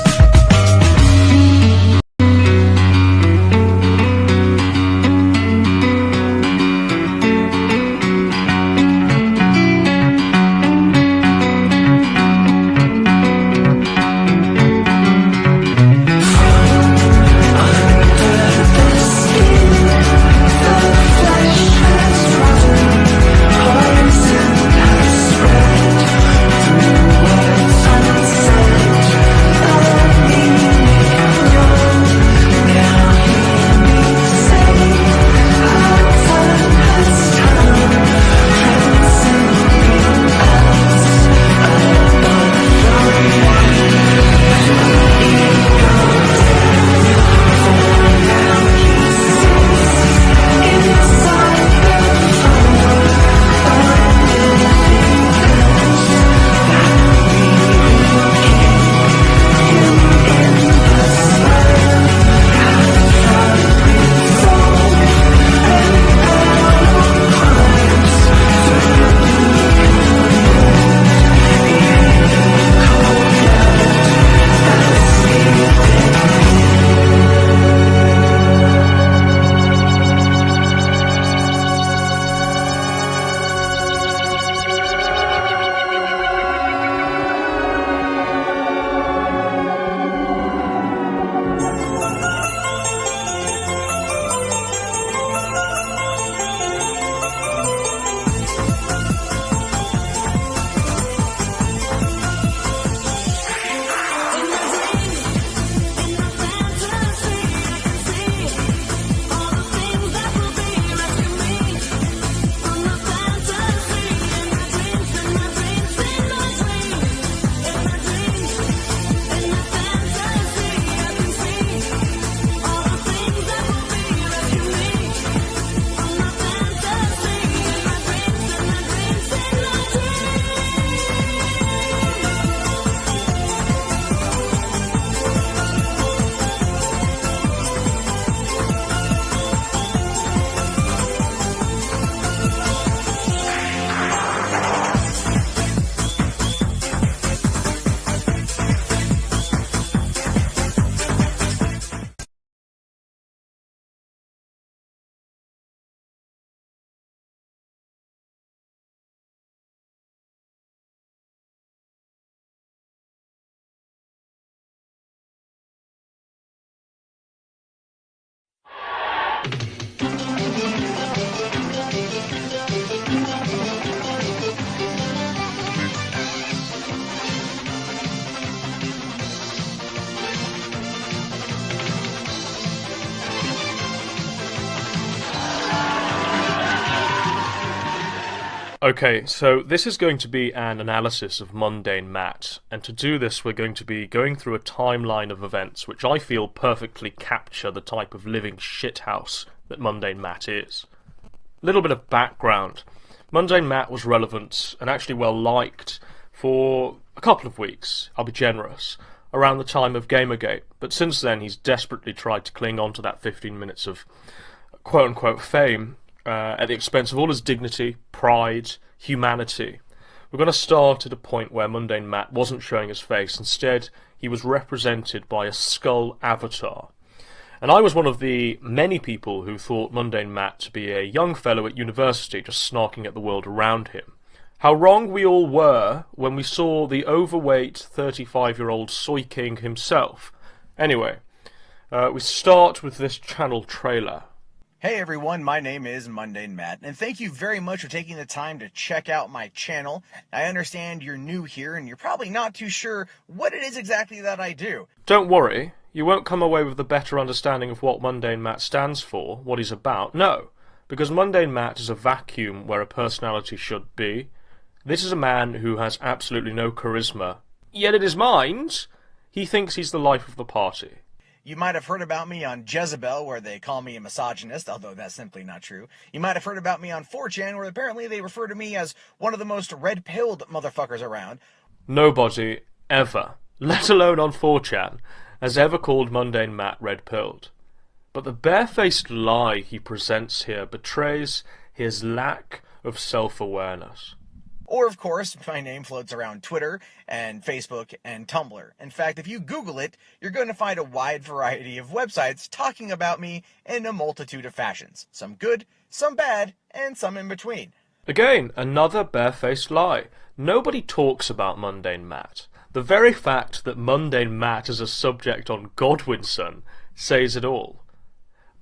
Okay, so this is going to be an analysis of Mundane Matt, and to do this we're going to be going through a timeline of events which I feel perfectly capture the type of living shithouse that Mundane Matt is. A little bit of background. Mundane Matt was relevant and actually well liked for a couple of weeks, I'll be generous. around the time of Gamergate, but since then he's desperately tried to cling on to that 15 minutes of quote-unquote fame at the expense of all his dignity, pride, humanity. We're going to start at a point where Mundane Matt wasn't showing his face. Instead, he was represented by a skull avatar. And I was one of the many people who thought Mundane Matt to be a young fellow at university just snarking at the world around him. How wrong we all were when we saw the overweight 35-year-old Soy King himself. Anyway, we start with this channel trailer. Hey everyone, my name is Mundane Matt, and thank you very much for taking the time to check out my channel. I understand you're new here, and you're probably not too sure what it is exactly that I do. Don't worry, you won't come away with a better understanding of what Mundane Matt stands for, what he's about. No, because Mundane Matt is a vacuum where a personality should be. This is a man who has absolutely no charisma, yet in his mind, he thinks he's the life of the party. You might have heard about me on Jezebel, where they call me a misogynist, although that's simply not true. You might have heard about me on 4chan, where apparently they refer to me as one of the most red-pilled motherfuckers around. Nobody ever, let alone on 4chan, has ever called Mundane Matt red-pilled. But the barefaced lie he presents here betrays his lack of self-awareness. Or, of course, my name floats around Twitter and Facebook and Tumblr. In fact, if you Google it, you're going to find a wide variety of websites talking about me in a multitude of fashions. Some good, some bad, and some in between. Again, another barefaced lie. Nobody talks about Mundane Matt. The very fact that Mundane Matt is a subject on Godwinson says it all.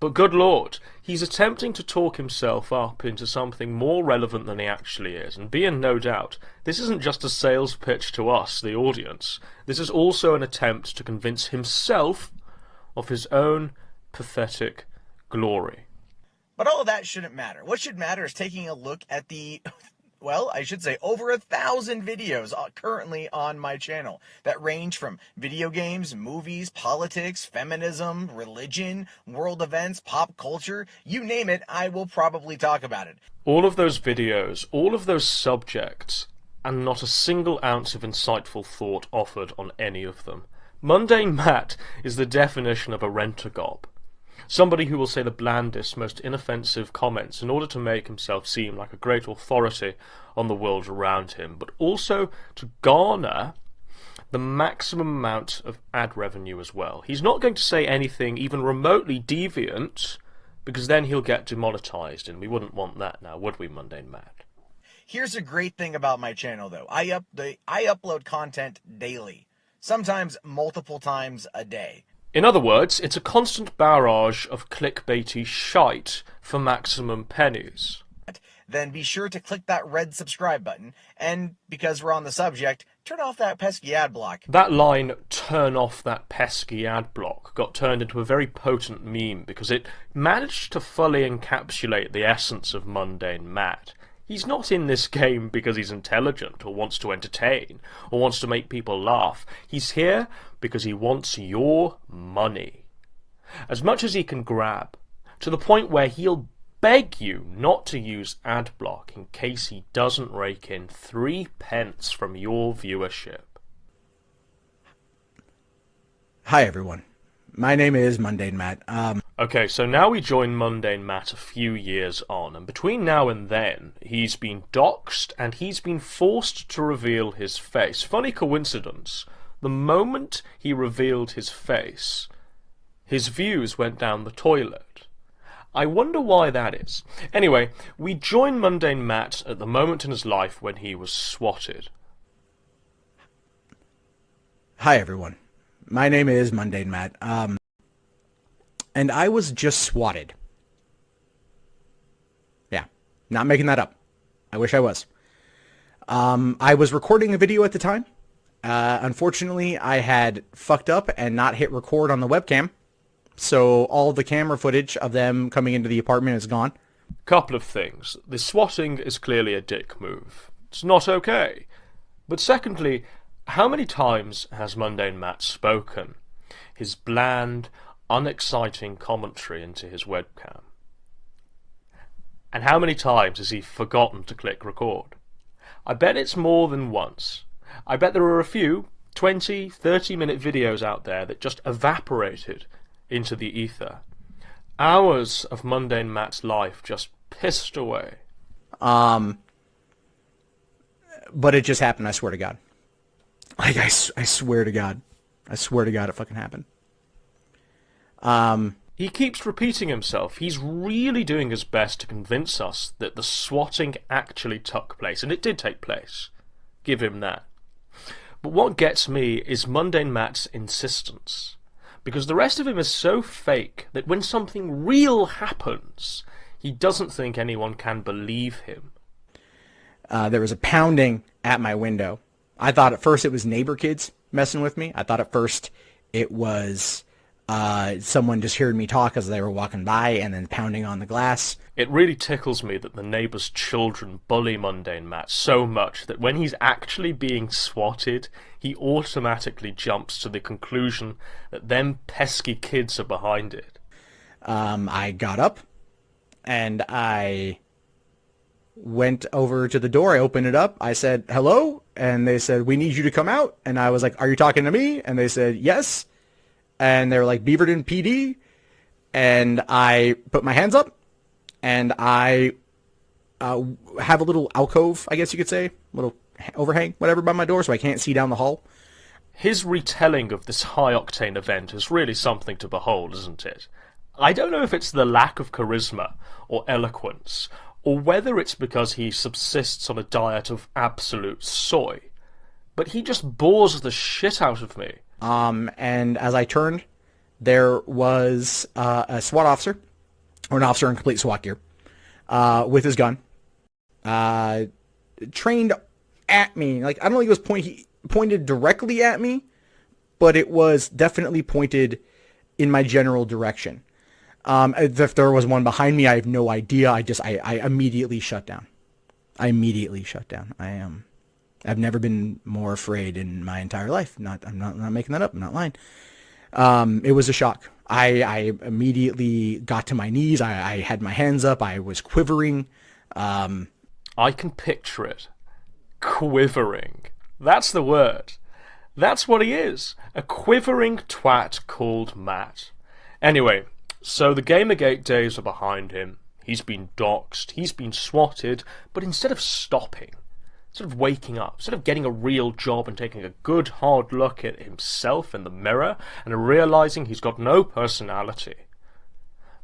But good Lord, he's attempting to talk himself up into something more relevant than he actually is, and be in no doubt, this isn't just a sales pitch to us, the audience. This is also an attempt to convince himself of his own pathetic glory. But all of that shouldn't matter. What should matter is taking a look at the... well, I should say over 1,000 videos currently on my channel that range from video games, movies, politics, feminism, religion, world events, pop culture, you name it, I will probably talk about it. All of those videos, all of those subjects, and not a single ounce of insightful thought offered on any of them. Mundane Matt is the definition of a rent-a-gob. Somebody who will say the blandest, most inoffensive comments in order to make himself seem like a great authority on the world around him, but also to garner the maximum amount of ad revenue as well. He's not going to say anything even remotely deviant, because then he'll get demonetized, and we wouldn't want that now, would we, Mundane Matt? Here's a great thing about my channel, though. I upload content daily, sometimes multiple times a day. In other words, it's a constant barrage of clickbaity shite for maximum pennies. Then be sure to click that red subscribe button, and because we're on the subject, turn off that pesky ad block. That line, turn off that pesky ad block, got turned into a very potent meme because it managed to fully encapsulate the essence of Mundane Matt. He's not in this game because he's intelligent or wants to entertain or wants to make people laugh. He's here because he wants your money. As much as he can grab, to the point where he'll beg you not to use adblock in case he doesn't rake in 3 pence from your viewership. Hi everyone, my name is Mundane Matt. Okay, so now we join Mundane Matt a few years on, and between now and then, he's been doxxed and he's been forced to reveal his face. Funny coincidence, the moment he revealed his face, his views went down the toilet. I wonder why that is. Anyway, we join Mundane Matt at the moment in his life when he was swatted. Hi everyone, my name is Mundane Matt. And I was just swatted. Yeah, not making that up. I wish I was. I was recording a video at the time. Unfortunately, I had fucked up and not hit record on the webcam. So all the camera footage of them coming into the apartment is gone. Couple of things. The swatting is clearly a dick move. It's not okay. But secondly, how many times has Mundane Matt spoken? His bland, unexciting commentary into his webcam. And how many times has he forgotten to click record? I bet it's more than once. I bet there are a few, 20, 30-minute videos out there that just evaporated into the ether. Hours of Mundane Matt's life just pissed away. But it just happened, I swear to God. Like, I swear to God. I swear to God it fucking happened. He keeps repeating himself. He's really doing his best to convince us that the swatting actually took place, and it did take place. Give him that. But what gets me is Mundane Matt's insistence. Because the rest of him is so fake that when something real happens, he doesn't think anyone can believe him. There was a pounding at my window. I thought at first it was neighbor kids messing with me. I thought at first it was someone just hearing me talk as they were walking by and then pounding on the glass. It really tickles me that the neighbour's children bully Mundane Matt so much that when he's actually being swatted, he automatically jumps to the conclusion that them pesky kids are behind it. I got up and I went over to the door. I opened it up. I said, hello. And they said, we need you to come out. And I was like, are you talking to me? And they said, yes. And they were like, Beaverton PD. And I put my hands up and I have a little alcove, I guess you could say, little overhang, whatever, by my door, so I can't see down the hall. His retelling of this high-octane event is really something to behold, isn't it? I don't know if it's the lack of charisma or eloquence, or whether it's because he subsists on a diet of absolute soy, but he just bores the shit out of me. And as I turned, there was a SWAT officer, or an officer in complete SWAT gear, with his gun, trained at me. Like, I don't think it was pointed directly at me, but it was definitely pointed in my general direction. If there was one behind me, I have no idea. I immediately shut down. I've never been more afraid in my entire life. I'm not making that up. I'm not lying. It was a shock. I immediately got to my knees. I had my hands up. I was quivering. I can picture it. Quivering. That's the word. That's what he is. A quivering twat called Matt. Anyway, so the Gamergate days are behind him. He's been doxxed. He's been swatted. But instead of stopping, instead of waking up, instead of getting a real job and taking a good hard look at himself in the mirror and realizing he's got no personality,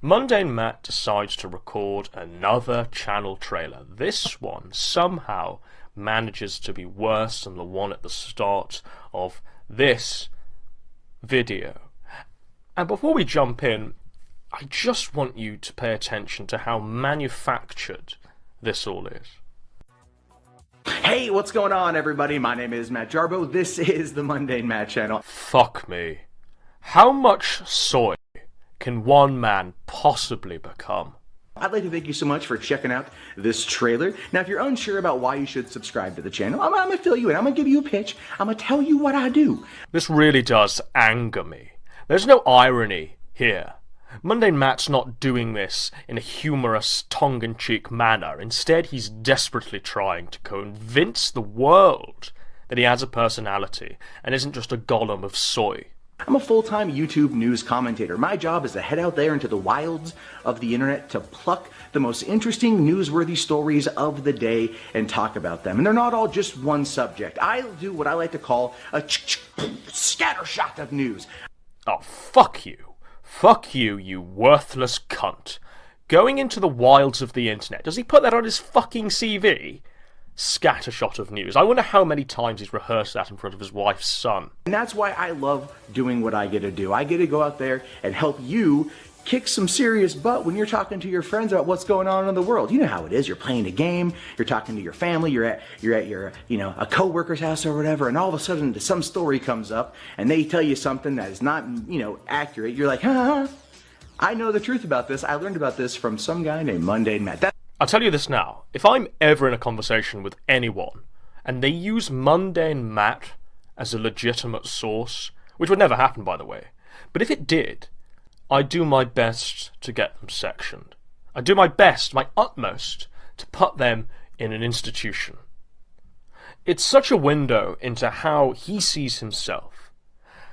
Mundane Matt decides to record another channel trailer. This one somehow manages to be worse than the one at the start of this video. And before we jump in, I just want you to pay attention to how manufactured this all is. Hey, what's going on, everybody? My name is Matt Jarbo. This is the Mundane Matt channel. Fuck me. How much soy can one man possibly become? I'd like to thank you so much for checking out this trailer. Now, if you're unsure about why you should subscribe to the channel, I'm going to fill you in. I'm going to give you a pitch. I'm going to tell you what I do. This really does anger me. There's no irony here. Mundane Matt's not doing this in a humorous, tongue-in-cheek manner. Instead, he's desperately trying to convince the world that he has a personality and isn't just a golem of soy. I'm a full-time YouTube news commentator. My job is to head out there into the wilds of the internet to pluck the most interesting, newsworthy stories of the day and talk about them. And they're not all just one subject. I do what I like to call a scattershot of news. Oh, fuck you. Fuck you, you worthless cunt. Going into the wilds of the internet. Does he put that on his fucking CV? Scattershot of news. I wonder how many times he's rehearsed that in front of his wife's son. And that's why I love doing what I get to do. I get to go out there and help you kick some serious butt when you're talking to your friends about what's going on in the world. You know how it is. You're playing a game, you're talking to your family, you're at your, a coworker's house or whatever, and all of a sudden some story comes up and they tell you something that is not, accurate. You're like, huh? I know the truth about this. I learned about this from some guy named Mundane Matt. I'll tell you this now. If I'm ever in a conversation with anyone and they use Mundane Matt as a legitimate source, which would never happen, by the way, but if it did, I do my best to get them sectioned. I do my best, my utmost, to put them in an institution. It's such a window into how he sees himself.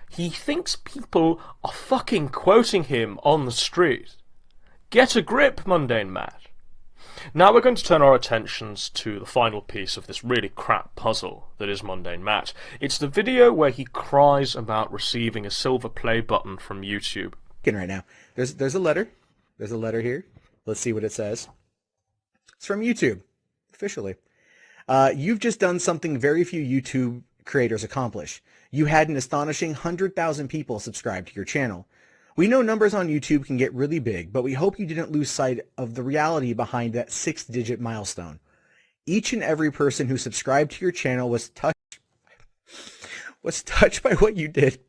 He thinks people are fucking quoting him on the street. Get a grip, Mundane Matt. Now we're going to turn our attentions to the final piece of this really crap puzzle that is Mundane Matt. It's the video where he cries about receiving a silver play button from YouTube. Right now, there's a letter. There's a letter here. Let's see what it says. It's from YouTube, officially. You've just done something very few YouTube creators accomplish. You had an astonishing 100,000 people subscribe to your channel. We know numbers on YouTube can get really big, but we hope you didn't lose sight of the reality behind that 6-digit milestone. Each and every person who subscribed to your channel was touched by what you did.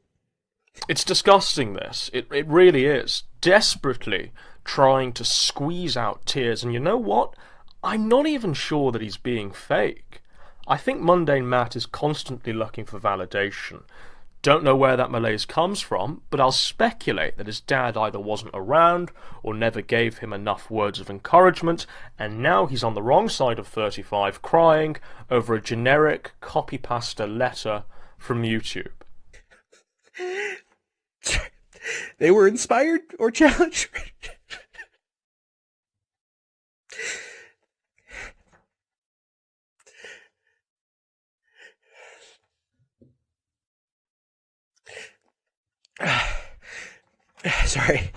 It's disgusting, this. It really is. Desperately trying to squeeze out tears, and you know what? I'm not even sure that he's being fake. I think Mundane Matt is constantly looking for validation. Don't know where that malaise comes from, but I'll speculate that his dad either wasn't around or never gave him enough words of encouragement, and now he's on the wrong side of 35 crying over a generic copy-pasta letter from YouTube. They were inspired or challenged. Sorry.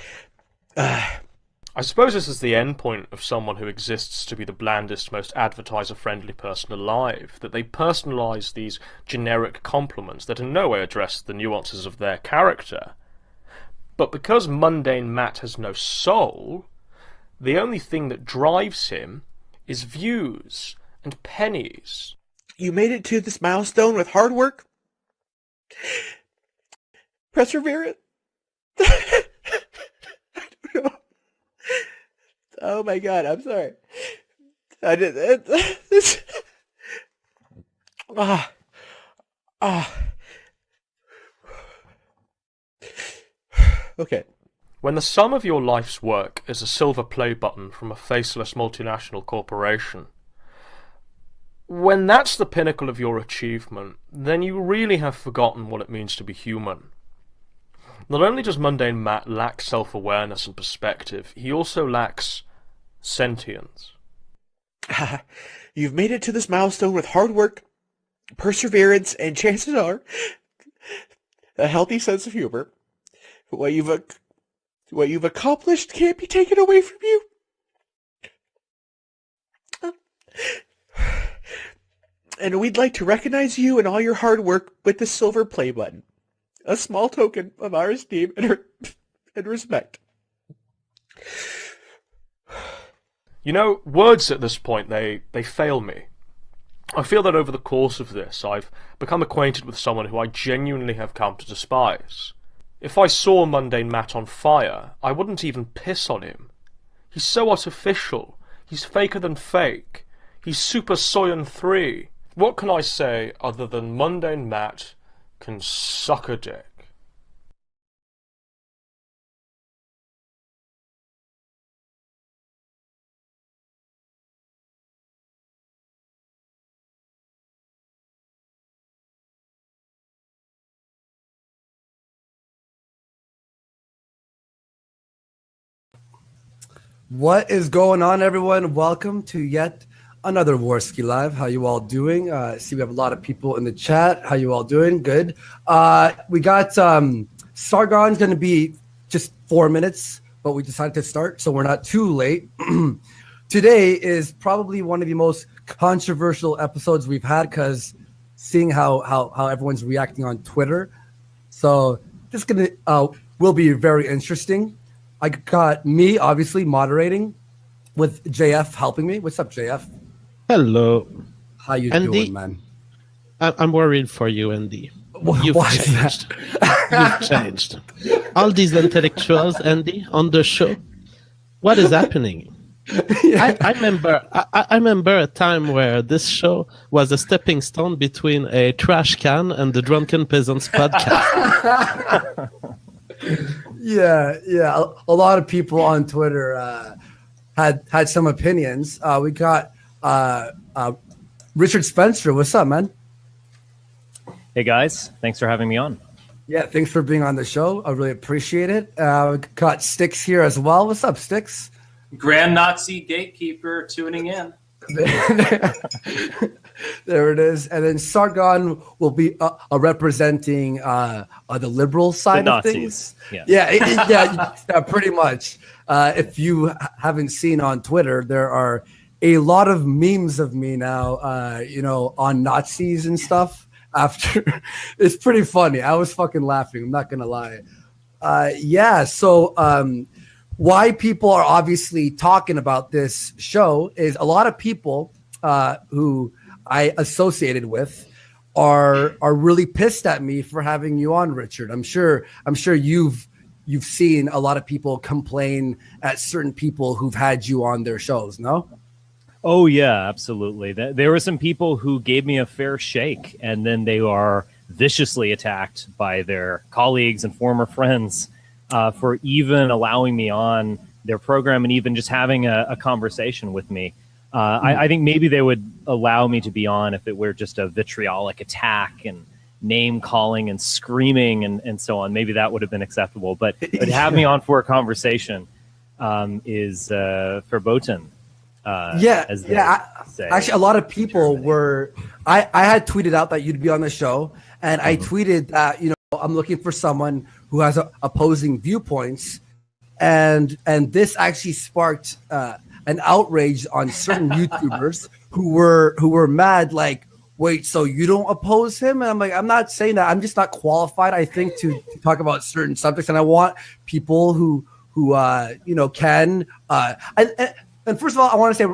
I suppose this is the end point of someone who exists to be the blandest, most advertiser-friendly person alive, that they personalise these generic compliments that in no way address the nuances of their character. But because Mundane Matt has no soul, the only thing that drives him is views and pennies. You made it to this milestone with hard work, perseverance. I don't know. Oh my God, I'm sorry. I did this. Okay. When the sum of your life's work is a silver play button from a faceless multinational corporation, when that's the pinnacle of your achievement, then you really have forgotten what it means to be human. Not only does Mundane Matt lack self-awareness and perspective, he also lacks sentience. You've made it to this milestone with hard work, perseverance, and chances are a healthy sense of humor. What you've accomplished can't be taken away from you. And we'd like to recognize you and all your hard work with the silver play button. A small token of our esteem and respect. You know, words at this point, they fail me. I feel that over the course of this, I've become acquainted with someone who I genuinely have come to despise. If I saw Mundane Matt on fire, I wouldn't even piss on him. He's so artificial. He's faker than fake. He's Super Saiyan 3. What can I say other than Mundane Matt can suck a dick? What is going on, everyone? Welcome to yet another Warski Live. How you all doing? See, we have a lot of people in the chat. How you all doing? Good. We got Sargon's going to be just 4 minutes, but we decided to start, so we're not too late. Today is probably one of the most controversial episodes we've had because seeing how everyone's reacting on Twitter. So this will be very interesting. I got me, obviously, moderating with JF helping me. What's up, JF? Hello. How you Andy, doing, man? I'm worried for you, Andy. You've Why is changed. You've changed. All these intellectuals, Andy, on the show. What is happening? I remember a time where this show was a stepping stone between a trash can and the Drunken Peasants podcast. Yeah. A lot of people on Twitter had some opinions. We got Richard Spencer, what's up, man? Hey guys, thanks for having me on. Yeah, thanks for being on the show. I really appreciate it. We got Sticks here as well. What's up, Sticks? Grand Nazi gatekeeper tuning in. There it is. And then Sargon will be representing the liberal side The of things. Nazis, Yeah, pretty much. If you haven't seen on Twitter, there are a lot of memes of me now, on Nazis and stuff. After it's pretty funny. I was fucking laughing. I'm not gonna lie. So why people are obviously talking about this show is a lot of people who I associated with are really pissed at me for having you on, Richard. I'm sure you've seen a lot of people complain at certain people who've had you on their shows, no? Oh yeah, absolutely. There were some people who gave me a fair shake, and then they are viciously attacked by their colleagues and former friends for even allowing me on their program and even just having a conversation with me. I think maybe they would allow me to be on if it were just a vitriolic attack and name calling and screaming and so on. Maybe that would have been acceptable. But have me on for a conversation is verboten. Actually, a lot of people were. I had tweeted out that you'd be on the show, and I tweeted that I'm looking for someone who has opposing viewpoints, and this actually sparked an outrage on certain YouTubers who were mad. Like, wait, so you don't oppose him? And I'm like, I'm not saying that. I'm just not qualified, I think, to talk about certain subjects, and I want people who can. And first of all, I want to say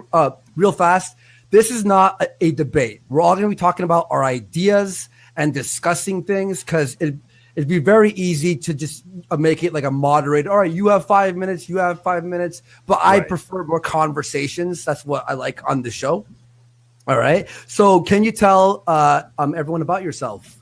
real fast, this is not a debate. We're all going to be talking about our ideas and discussing things because it'd be very easy to just make it like a moderated. All right, you have 5 minutes, you have 5 minutes. But I prefer more conversations. That's what I like on the show. All right. So can you tell everyone about yourself?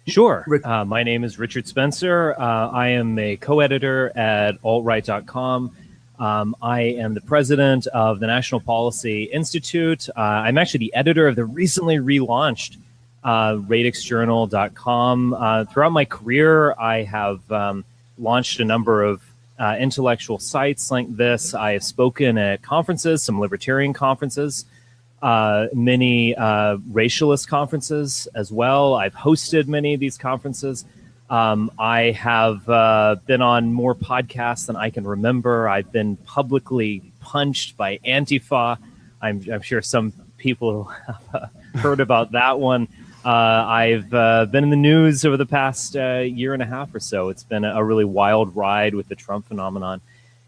Sure. My name is Richard Spencer. I am a co-editor at altright.com. I am the president of the National Policy Institute. I'm actually the editor of the recently relaunched radixjournal.com. Throughout my career, I have launched a number of intellectual sites like this. I have spoken at conferences, some libertarian conferences, many racialist conferences as well. I've hosted many of these conferences. I have been on more podcasts than I can remember. I've been publicly punched by Antifa. I'm sure some people have heard about that one. I've been in the news over the past year and a half or so. It's been a really wild ride with the Trump phenomenon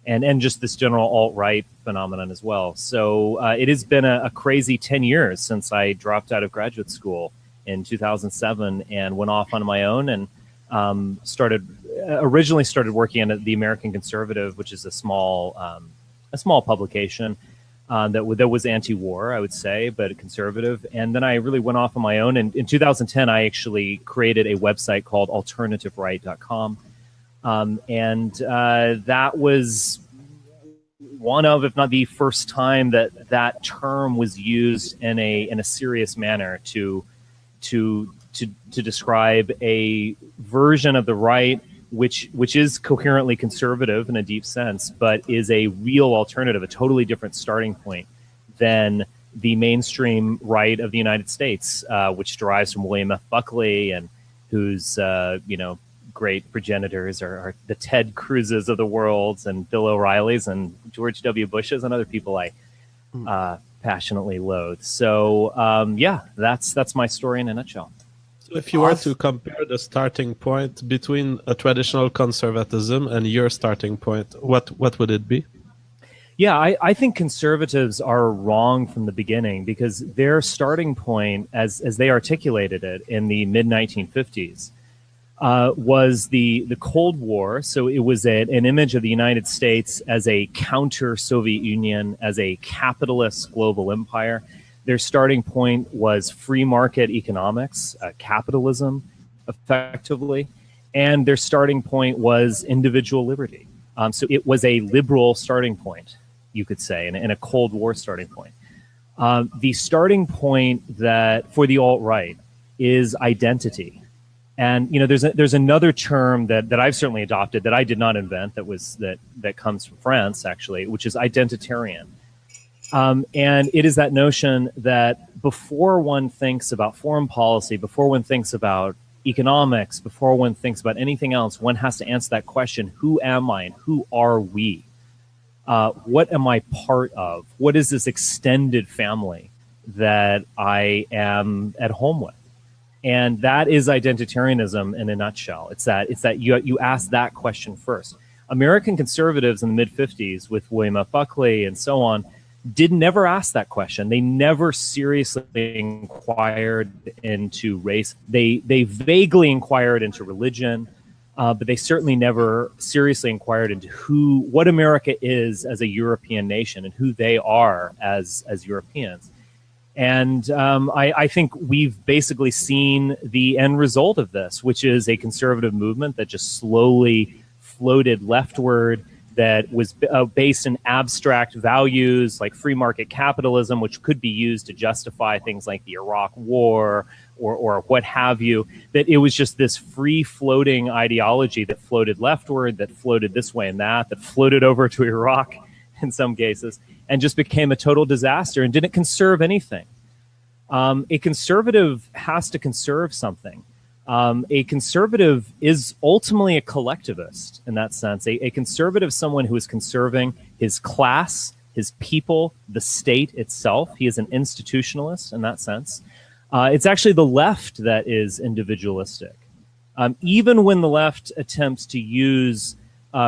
and just this general alt-right phenomenon as well. So it has been a crazy 10 years since I dropped out of graduate school in 2007 and went off on my own and originally started working at the American Conservative, which is a small publication that was anti-war, I would say, but conservative. And then I really went off on my own. And in 2010, I actually created a website called alternativeright.com. That was one of, if not the first time that term was used in a serious manner to describe a version of the right which is coherently conservative in a deep sense, but is a real alternative, a totally different starting point than the mainstream right of the United States, which derives from William F. Buckley and whose great progenitors are the Ted Cruzes of the world and Bill O'Reillys and George W. Bushes and other people I passionately loathe. So that's my story in a nutshell. So if you were to compare the starting point between a traditional conservatism and your starting point, what would it be? Yeah, I think conservatives are wrong from the beginning because their starting point, as they articulated it in the mid-1950s, was the Cold War. So it was an image of the United States as a counter-Soviet Union, as a capitalist global empire. Their starting point was free market economics, capitalism, effectively, and their starting point was individual liberty. So it was a liberal starting point, you could say, and a Cold War starting point. The starting point that for the alt-right is identity. And there's another term that I've certainly adopted that I did not invent, that comes from France actually, which is identitarian. And it is that notion that before one thinks about foreign policy, before one thinks about economics, before one thinks about anything else, one has to answer that question: who am I and who are we? What am I part of? What is this extended family that I am at home with? And that is identitarianism in a nutshell. It's that you ask that question first. American conservatives in the mid-50s with William F. Buckley and so on never ask that question. They never seriously inquired into race. They vaguely inquired into religion, but they certainly never seriously inquired into what America is as a European nation and who they are as Europeans. And I think we've basically seen the end result of this, which is a conservative movement that just slowly floated leftward, that was based in abstract values like free market capitalism, which could be used to justify things like the Iraq War or what have you. That it was just this free-floating ideology that floated leftward, that floated this way and that floated over to Iraq in some cases, and just became a total disaster and didn't conserve anything. A conservative has to conserve something. A conservative is ultimately a collectivist in that sense. A conservative is someone who is conserving his class, his people, the state itself. He is an institutionalist in that sense. It's actually the left that is individualistic. Even when the left attempts to use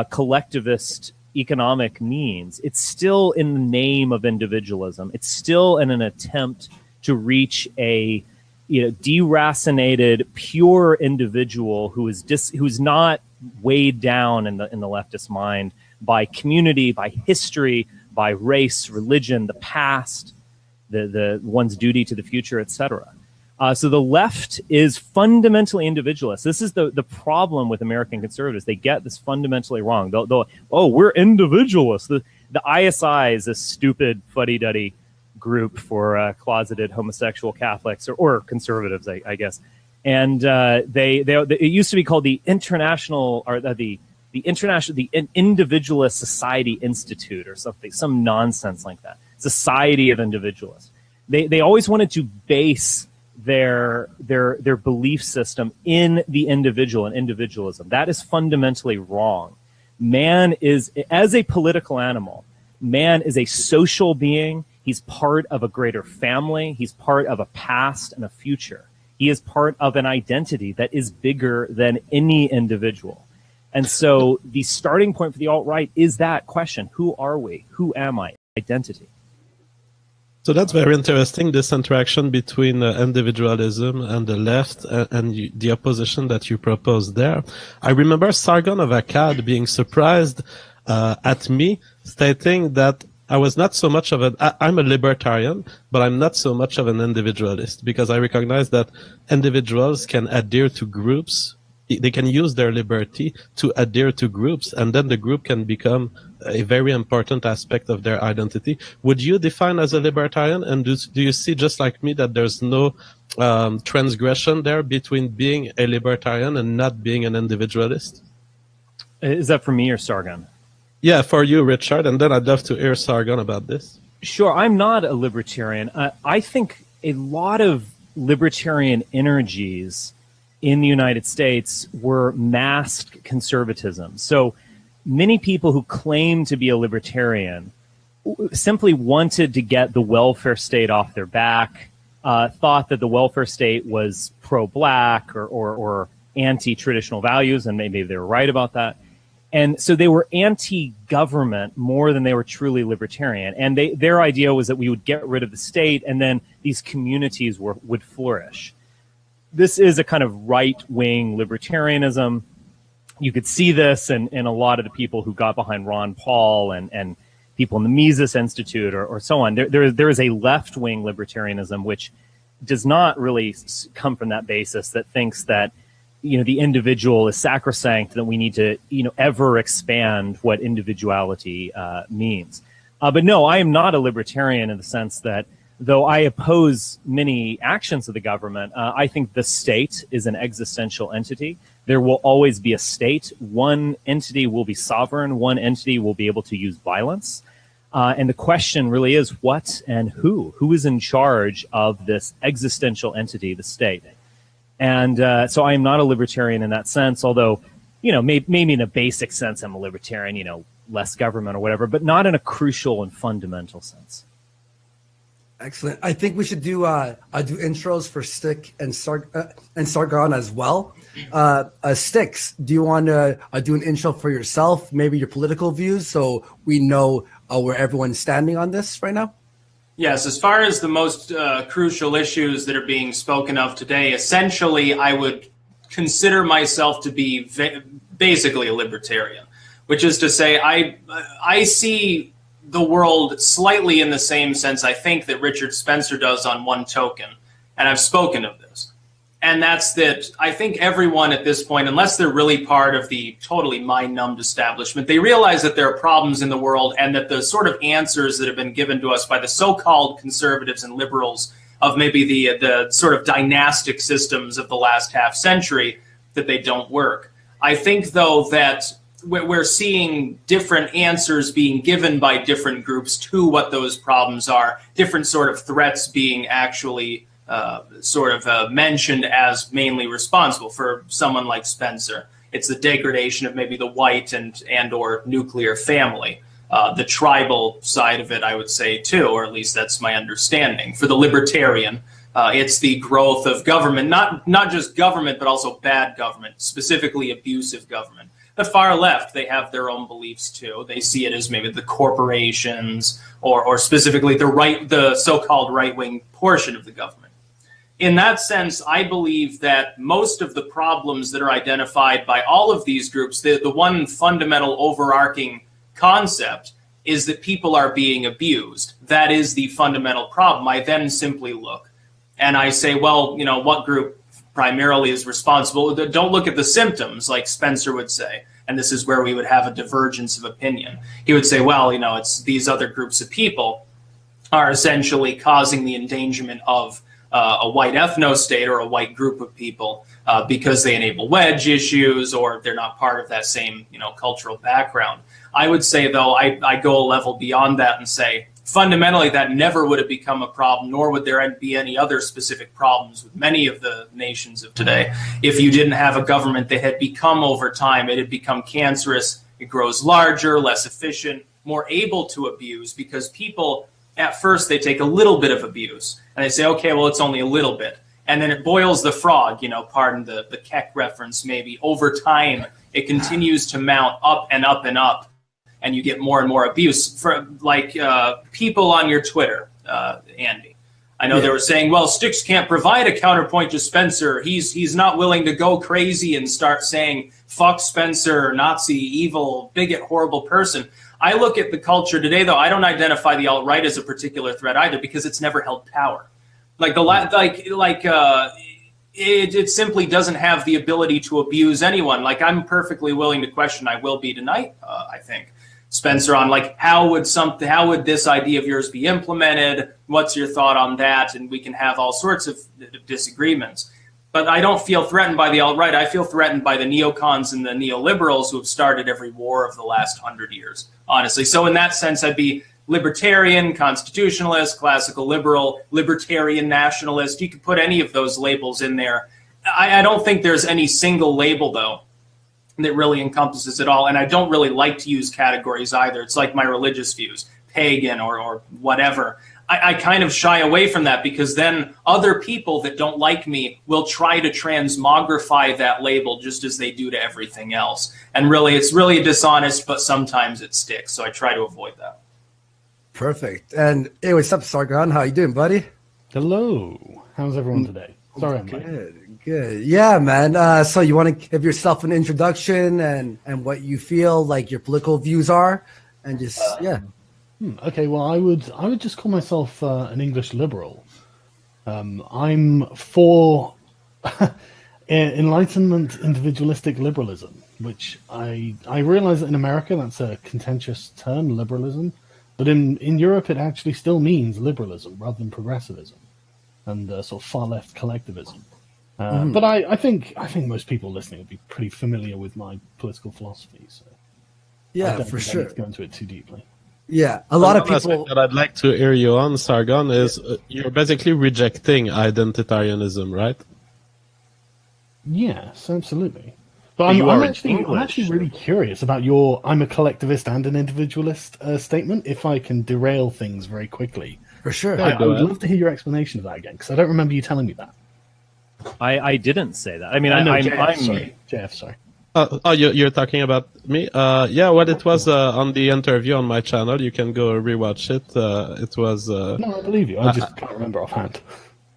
collectivist economic means, it's still in the name of individualism. It's still in an attempt to reach a deracinated, pure individual who is not weighed down in the leftist mind by community, by history, by race, religion, the past, the one's duty to the future, etc. So the left is fundamentally individualist. This is the problem with American conservatives. They get this fundamentally wrong. We're individualists. The ISI is this stupid fuddy-duddy group for closeted homosexual Catholics or conservatives, I guess. And it used to be called the International or the Individualist Society Institute or something, some nonsense like that. Society of Individualists. They always wanted to base their belief system in the individual and individualism. That is fundamentally wrong. Man is, as a political animal, man is a social being. He's part of a greater family. He's part of a past and a future. He is part of an identity that is bigger than any individual. And so the starting point for the alt-right is that question: who are we? Who am I? Identity. So that's very interesting, this interaction between individualism and the left and the opposition that you proposed there. I remember Sargon of Akkad being surprised at me, stating that I was not so much of I'm a libertarian, but I'm not so much of an individualist, because I recognize that individuals can adhere to groups. They can use their liberty to adhere to groups, and then the group can become a very important aspect of their identity. Would you define as a libertarian? And do you see, just like me, that there's no transgression there between being a libertarian and not being an individualist? Is that for me or Sargon? Yeah, for you, Richard, and then I'd love to hear Sargon about this. Sure, I'm not a libertarian. I think a lot of libertarian energies in the United States were masked conservatism. So many people who claim to be a libertarian simply wanted to get the welfare state off their back, thought that the welfare state was pro-black or anti-traditional values, and maybe they were right about that. And so they were anti-government more than they were truly libertarian. And their idea was that we would get rid of the state and then these communities would flourish. This is a kind of right-wing libertarianism. You could see this in a lot of the people who got behind Ron Paul and people in the Mises Institute or so on. There is a left-wing libertarianism which does not really come from that basis, that thinks that the individual is sacrosanct, that we need to, ever expand what individuality means. But no, I am not a libertarian in the sense that though I oppose many actions of the government, I think the state is an existential entity. There will always be a state. One entity will be sovereign. One entity will be able to use violence. And the question really is what and who? Who is in charge of this existential entity, the state? And so I am not a libertarian in that sense, although, maybe in a basic sense I'm a libertarian, less government or whatever, but not in a crucial and fundamental sense. Excellent. I think we should do intros for Stick and Sargon as well. Sticks, do you want to do an intro for yourself, maybe your political views, so we know where everyone's standing on this right now? Yes, as far as the most crucial issues that are being spoken of today, essentially I would consider myself to be basically a libertarian, which is to say I see the world slightly in the same sense I think that Richard Spencer does on one token, and I've spoken of this. And that's that I think everyone at this point, unless they're really part of the totally mind-numbed establishment, they realize that there are problems in the world and that the sort of answers that have been given to us by the so-called conservatives and liberals of maybe the sort of dynastic systems of the last half century, that they don't work. I think, though, that we're seeing different answers being given by different groups to what those problems are, different sort of threats being actually mentioned as mainly responsible. For someone like Spencer, it's the degradation of maybe the white and or nuclear family. The tribal side of it, I would say, too, or at least that's my understanding. For the libertarian, it's the growth of government, not just government, but also bad government, specifically abusive government. The far left, they have their own beliefs too. They see it as maybe the corporations or specifically the so-called right-wing portion of the government. In that sense, I believe that most of the problems that are identified by all of these groups, the one fundamental overarching concept is that people are being abused. That is the fundamental problem. I then simply look and I say, well, what group primarily is responsible? Don't look at the symptoms, like Spencer would say. And this is where we would have a divergence of opinion. He would say, well, it's these other groups of people are essentially causing the endangerment of a white ethno-state or a white group of people because they enable wedge issues or they're not part of that same, cultural background. I would say, though, I go a level beyond that and say, fundamentally, that never would have become a problem, nor would there be any other specific problems with many of the nations of today if you didn't have a government that had become, over time, it had become cancerous, it grows larger, less efficient, more able to abuse, because people, at first, they take a little bit of abuse, and they say, okay, well, it's only a little bit. And then it boils the frog, pardon the Keck reference maybe. Over time, it continues to mount up and up and up, and you get more and more abuse. For people on your Twitter, Andy. I know they were saying, well, Sticks can't provide a counterpoint to Spencer. He's not willing to go crazy and start saying, fuck Spencer, Nazi, evil, bigot, horrible person. I look at the culture today, though. I don't identify the alt-right as a particular threat either, because it's never held power. It simply doesn't have the ability to abuse anyone. I'm perfectly willing to question. I will be tonight, I think, Spencer, on how would this idea of yours be implemented? What's your thought on that? And we can have all sorts of disagreements. But I don't feel threatened by the alt-right. I feel threatened by the neocons and the neoliberals who have started every war of the last 100 years, honestly. So in that sense, I'd be libertarian, constitutionalist, classical liberal, libertarian nationalist. You could put any of those labels in there. I don't think there's any single label, though, that really encompasses it all. And I don't really like to use categories either. It's like my religious views, pagan or whatever. I kind of shy away from that, because then other people that don't like me will try to transmogrify that label just as they do to everything else. And really, it's really dishonest, but sometimes it sticks. So I try to avoid that. Perfect. And hey, what's up, Sargon? How you doing, buddy? Hello. How's everyone today? Sorry, I'm late. Good. Yeah, man. So you want to give yourself an introduction and what you feel like your political views are, and just Okay, well, I would just call myself an English liberal. I'm for Enlightenment individualistic liberalism, which I realize that in America that's a contentious term, liberalism. But in Europe, it actually still means liberalism rather than progressivism, and sort of far left collectivism. But I think most people listening would be pretty familiar with my political philosophy. So I don't think I need to go into it too deeply. Yeah, a lot of One aspect people. that I'd like to hear you on, Sargon, is you're basically rejecting identitarianism, right? Yes, absolutely. But I'm actually really curious about your "I'm a collectivist and an individualist" statement. If I can derail things very quickly, for sure, I would love to hear your explanation of that again, because I don't remember you telling me that. I didn't say that. I mean, JF, sorry. You're talking about me? Yeah, well, it was on the interview on my channel. You can go rewatch it. It was... No, I believe you. I just can't remember offhand.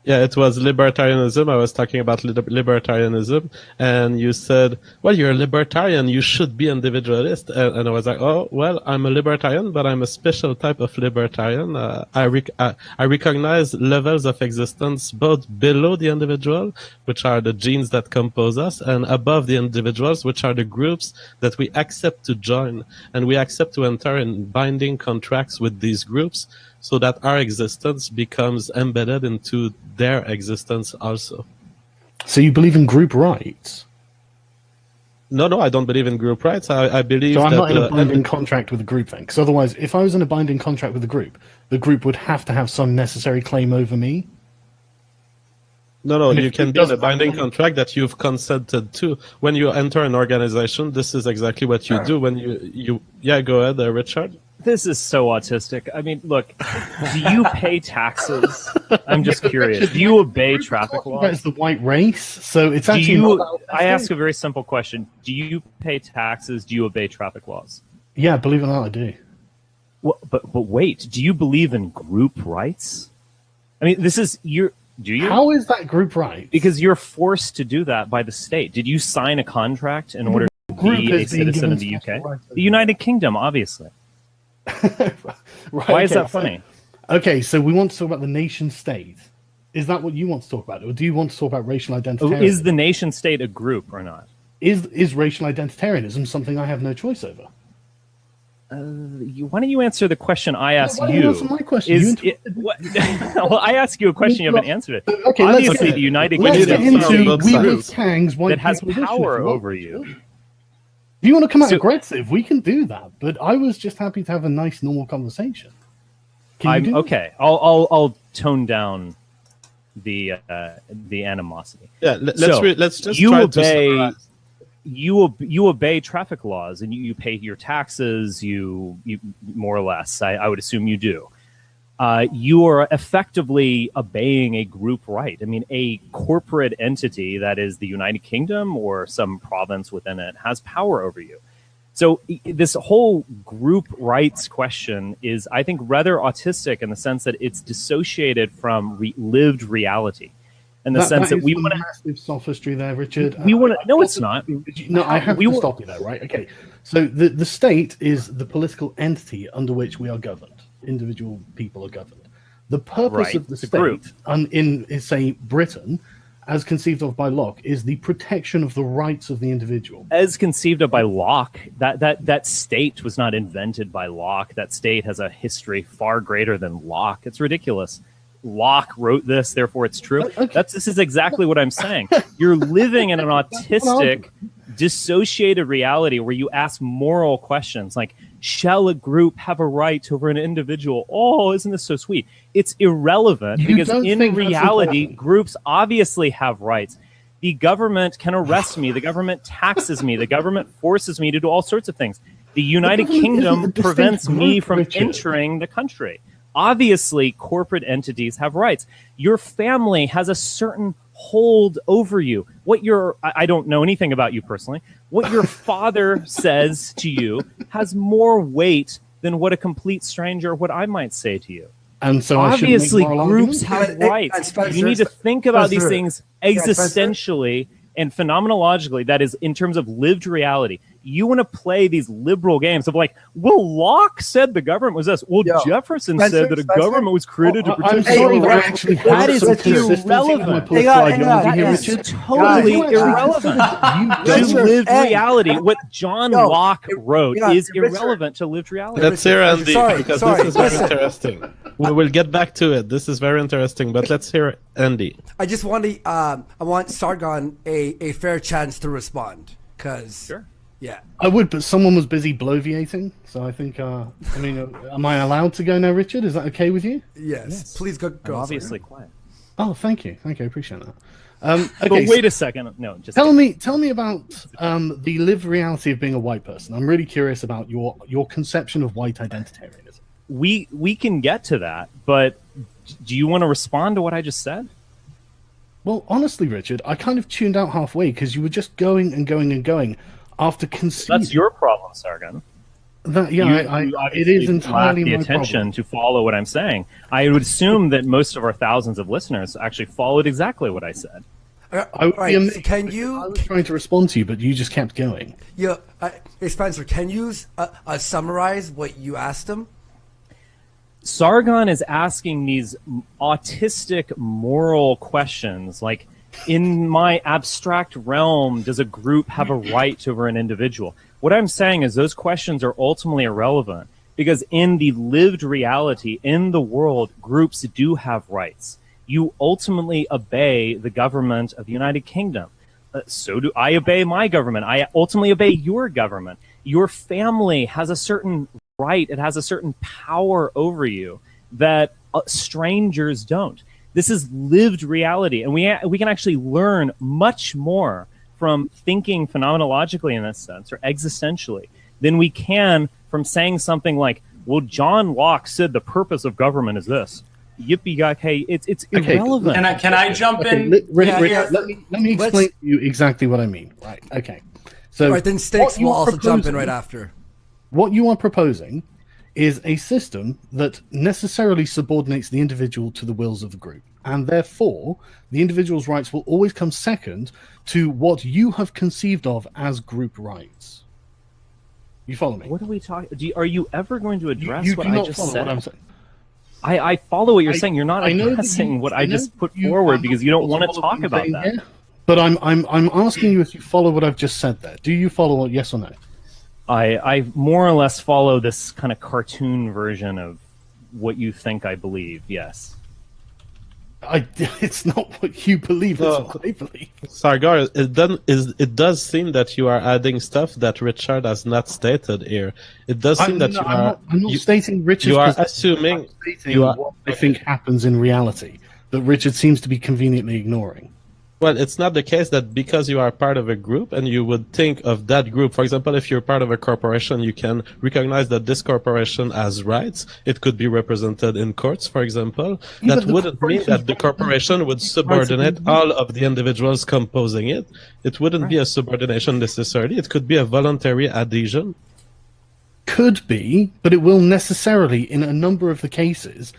Yeah, it was libertarianism. I was talking about libertarianism, and you said, well, you're a libertarian, you should be individualist. And I was like, oh, well, I'm a libertarian, but I'm a special type of libertarian. I recognize levels of existence both below the individual, which are the genes that compose us, and above the individuals, which are the groups that we accept to join. And we accept to enter in binding contracts with these groups, so that our existence becomes embedded into their existence also. So you believe in group rights? No, I don't believe in group rights. I believe so I'm that not in a binding contract with the group then? Because otherwise, if I was in a binding contract with the group would have to have some necessary claim over me? No, you can be in a binding contract that you've consented to. When you enter an organization, this is exactly what you do. When you go ahead, Richard. This is so autistic. I mean, look, do you pay taxes? I'm just curious. Do you obey traffic laws? It's the white race, so it's actually. I ask a very simple question. Do you pay taxes? Do you obey traffic laws? Yeah, believe it or not, I do. Well, but wait, do you believe in group rights? I mean, do you? How is that group rights? Because you're forced to do that by the state. Did you sign a contract in order to be a citizen of the UK? The United Kingdom, obviously. Why is that funny? Okay, so we want to talk about the nation state. Is that what you want to talk about, or do you want to talk about racial identitarianism? Is the nation state a group or not? Is racial identitarianism something I have no choice over? Why don't you answer the question I asked you? Why don't you answer my question? Well, I ask you a question, you haven't answered it. Okay, obviously, the United Kingdom that has power over you. If you want to come out aggressive, we can do that. But I was just happy to have a nice, normal conversation. Okay. I'll tone down the animosity. Yeah, let's just try to summarize. You obey traffic laws and you pay your taxes. You more or less. I would assume you do. You are effectively obeying a group right. I mean, a corporate entity that is the United Kingdom or some province within it has power over you. So this whole group rights question is, I think, rather autistic in the sense that it's dissociated from lived reality. In the sense that we want to massive sophistry there, Richard. We want to. No, it's not. No, I have to stop you there, right? Okay. So the state is the political entity under which we are governed. Individual people are governed. The purpose of the state, in say Britain, as conceived of by Locke, is the protection of the rights of the individual. As conceived of by Locke, that state was not invented by Locke. That state has a history far greater than Locke. It's ridiculous. Locke wrote this, therefore it's true. Okay. This is exactly what I'm saying. You're living in an autistic, dissociated reality where you ask moral questions like, shall a group have a right over an individual? Oh, isn't this so sweet? It's irrelevant because in reality, groups obviously have rights. The government can arrest me. The government taxes me. The government forces me to do all sorts of things. The United Kingdom prevents me from entering the country. Obviously, corporate entities have rights. Your family has a certain hold over you. I don't know anything about you personally. What your father says to you has more weight than what a complete stranger, what I might say to you. And so obviously groups have rights. You need to think about these things existentially And phenomenologically, that is in terms of lived reality. You want to play these liberal games of like, well, Locke said the government was this. Well, Jefferson said that a government was created to protect civil rights. That is irrelevant. That is totally irrelevant to lived reality. What John Locke wrote is irrelevant to lived reality. Let's hear Andy, because this is very interesting. We will get back to it. This is very interesting, but let's hear Andy. I just want to, I want Sargon a fair chance to respond, because yeah, I would, but someone was busy bloviating, so I think. I mean, am I allowed to go now, Richard? Is that okay with you? Yes. Please go. I'm obviously quiet. Oh, thank you, I appreciate that. Okay, but wait a second. No, just tell me about the lived reality of being a white person. I'm really curious about your conception of white identitarianism. We can get to that, but do you want to respond to what I just said? Well, honestly, Richard, I kind of tuned out halfway because you were just going and going and going after conceding. That's your problem, Sargon. It is entirely the my attention problem. to follow what I'm saying. I would assume that most of our thousands of listeners actually followed exactly what I said. I was trying to respond to you, but you just kept going. Yeah, hey Spencer, can you summarize what you asked him? Sargon is asking these autistic moral questions like, in my abstract realm, does a group have a right over an individual? What I'm saying is those questions are ultimately irrelevant because in the lived reality, in the world, groups do have rights. You ultimately obey the government of the United Kingdom. So do I obey my government. I ultimately obey your government. Your family has a certain right. It has a certain power over you that strangers don't. This is lived reality, and we can actually learn much more from thinking phenomenologically in this sense, or existentially, than we can from saying something like, well, John Locke said the purpose of government is this. Yippee-ki-yay, it's irrelevant. Can I jump in? Let me explain to you exactly what I mean. Right, okay. So right, then Sticks will also jump in right after. What you are proposing is a system that necessarily subordinates the individual to the wills of the group. And therefore, the individual's rights will always come second to what you have conceived of as group rights. You follow me? What are we talking? Are you ever going to address you what do I not just follow said? what I'm saying. I follow what you're saying. You're not addressing what I just put forward because you don't want to talk about that. Here, but I'm asking you if you follow what I've just said there. Do you follow it, yes or no? I more or less follow this kind of cartoon version of what you think I believe, yes. It's not what you believe, it's what I believe. Sargar, it does seem that you are adding stuff that Richard has not stated here. It does seem that I'm not stating Richard's you are position. assuming I'm stating what I think happens in reality that Richard seems to be conveniently ignoring. Well, it's not the case that because you are part of a group and you would think of that group, for example, if you're part of a corporation, you can recognize that this corporation has rights. It could be represented in courts, for example. Yeah, that wouldn't mean that the corporation would subordinate all of the individuals composing it. It wouldn't be a subordination necessarily. It could be a voluntary adhesion. Could be, but it will necessarily, in a number of the cases,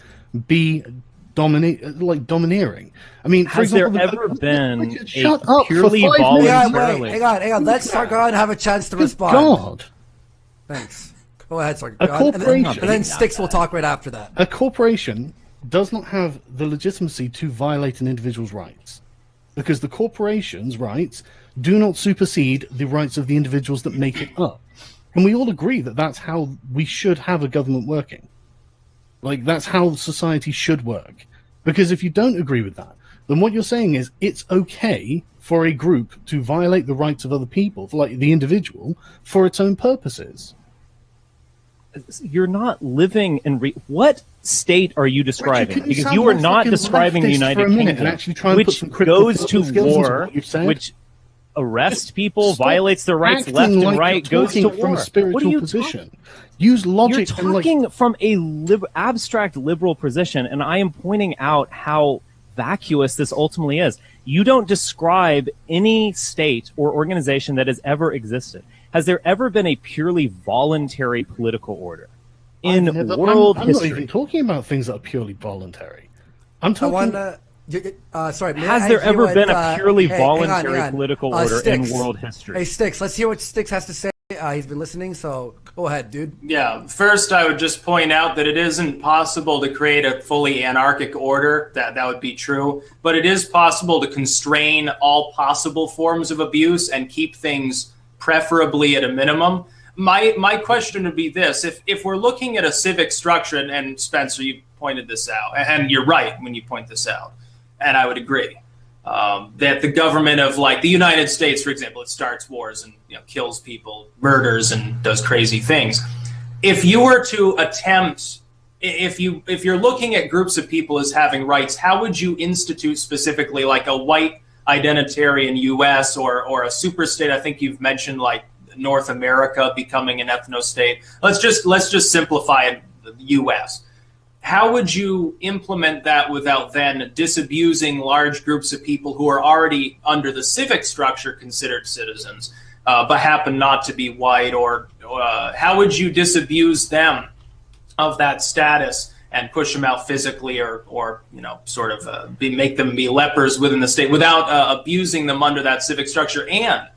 be domineering. I mean, has there ever been shut a up purely for 5 voluntarily? minutes? Hang on. Let Sargon have a chance to respond. God. Thanks. Go ahead, Sargon. A corporation, and then Sticks will talk right after that. A corporation does not have the legitimacy to violate an individual's rights because the corporation's rights do not supersede the rights of the individuals that make it up. And we all agree that that's how we should have a government working. Like, that's how society should work. Because if you don't agree with that, then what you're saying is it's okay for a group to violate the rights of other people, like the individual, for its own purposes. You're not living in... what state are you describing? Richard, because you are not describing the United Kingdom, and try and put which some critical goes to skills into war, what you've said. which arrests people, Stop violates their rights acting left and like right, you're goes to talking from war. a spiritual What are you position. Use logic. You're talking from a abstract liberal position, and I am pointing out how vacuous this ultimately is. You don't describe any state or organization that has ever existed. Has there ever been a purely voluntary political order in world I'm history? not even talking about things that are purely voluntary. I'm talking. Sorry, has there ever been a purely voluntary political order Sticks. in world history? Hey, Sticks, let's hear what Sticks has to say. He's been listening, so go ahead, dude. Yeah, first I would just point out that it isn't possible to create a fully anarchic order. That would be true. But it is possible to constrain all possible forms of abuse and keep things preferably at a minimum. My question would be this. If we're looking at a civic structure, and Spencer, you pointed this out, and you're right when you point this out, and I would agree, that the government of like the United States, for example, it starts wars and kills people, murders, and does crazy things. If you were to attempt, if you're looking at groups of people as having rights, how would you institute specifically like a white identitarian U.S. or a super state? I think you've mentioned like North America becoming an ethno-state. Let's just simplify it, the U.S. How would you implement that without then disabusing large groups of people who are already under the civic structure considered citizens, but happen not to be white? Or how would you disabuse them of that status and push them out physically, or make them be lepers within the state without abusing them under that civic structure? And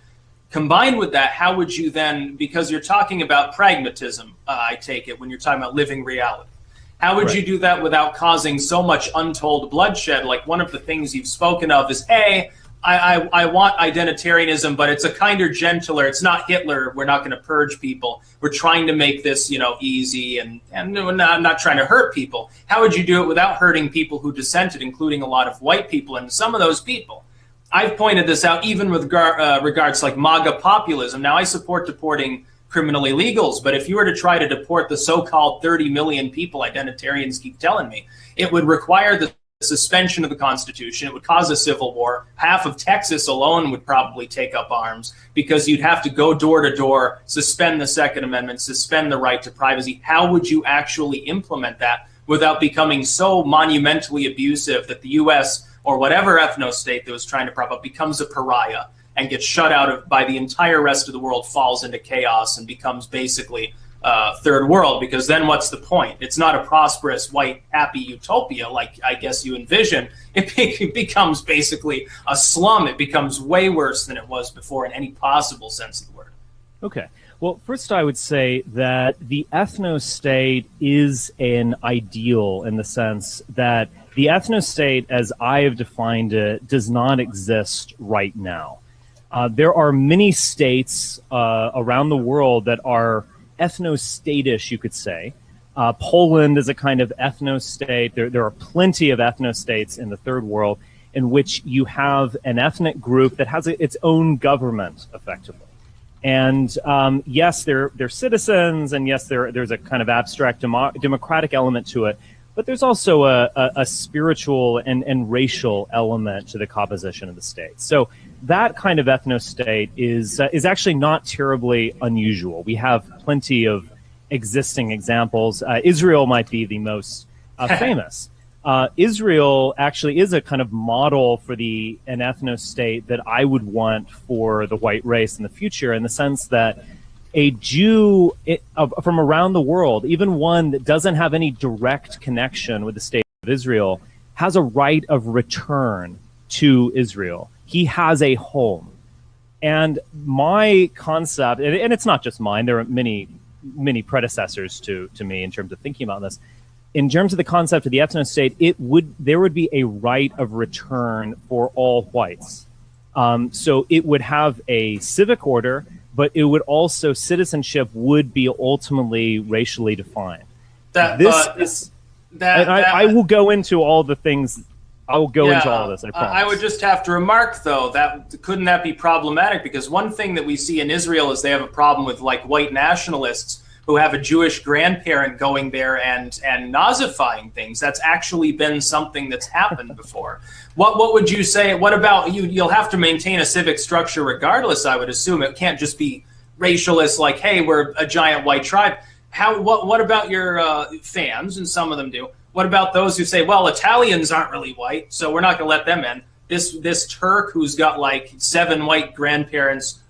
combined with that, how would you then, because you're talking about pragmatism, I take it, when you're talking about living reality, how would you do that without causing so much untold bloodshed? Like one of the things you've spoken of is, hey, I want identitarianism, but it's a kinder, gentler. It's not Hitler. We're not going to purge people. We're trying to make this, easy and not trying to hurt people. How would you do it without hurting people who dissented, including a lot of white people? And some of those people, I've pointed this out even with regards to like MAGA populism. Now, I support deporting criminal illegals, but if you were to try to deport the so-called 30 million people identitarians keep telling me, it would require the suspension of the Constitution. It would cause a civil war. Half of Texas alone would probably take up arms because you'd have to go door to door, suspend the Second Amendment, suspend the right to privacy. How would you actually implement that without becoming so monumentally abusive that the U.S. or whatever ethno-state that was trying to prop up becomes a pariah and gets shut out of by the entire rest of the world, falls into chaos and becomes basically third world? Because then what's the point? It's not a prosperous, white, happy utopia like I guess you envision. It becomes basically a slum. It becomes way worse than it was before in any possible sense of the word. Okay. Well, first I would say that the ethno-state is an ideal in the sense that the ethno-state, as I have defined it, does not exist right now. There are many states around the world that are ethno-statish, you could say. Poland is a kind of ethno-state. There are plenty of ethno-states in the third world in which you have an ethnic group that has its own government, effectively. And yes, they're citizens, and yes, there's a kind of abstract democratic element to it. But there's also a spiritual and racial element to the composition of the state. So that kind of ethno-state is actually not terribly unusual. We have plenty of existing examples. Israel might be the most famous. Israel actually is a kind of model for an ethno-state that I would want for the white race in the future, in the sense that a Jew from around the world, even one that doesn't have any direct connection with the state of Israel, has a right of return to Israel. He has a home. And my concept, and it's not just mine, there are many predecessors to me in terms of thinking about this. In terms of the concept of the ethno-state, there would be a right of return for all whites. So it would have a civic order, but it would also, citizenship would be ultimately racially defined. I will go into all the things. I will go into all of this, I promise. I would just have to remark, though, that couldn't that be problematic? Because one thing that we see in Israel is they have a problem with like white nationalists who have a Jewish grandparent going there and Nazifying things. That's actually been something that's happened before. What would you say? What about you? You'll have to maintain a civic structure regardless, I would assume. It can't just be racialist, like, hey, we're a giant white tribe. What about your fans, and some of them do? What about those who say, well, Italians aren't really white, so we're not going to let them in? This Turk who's got like 7 white great-grandparents,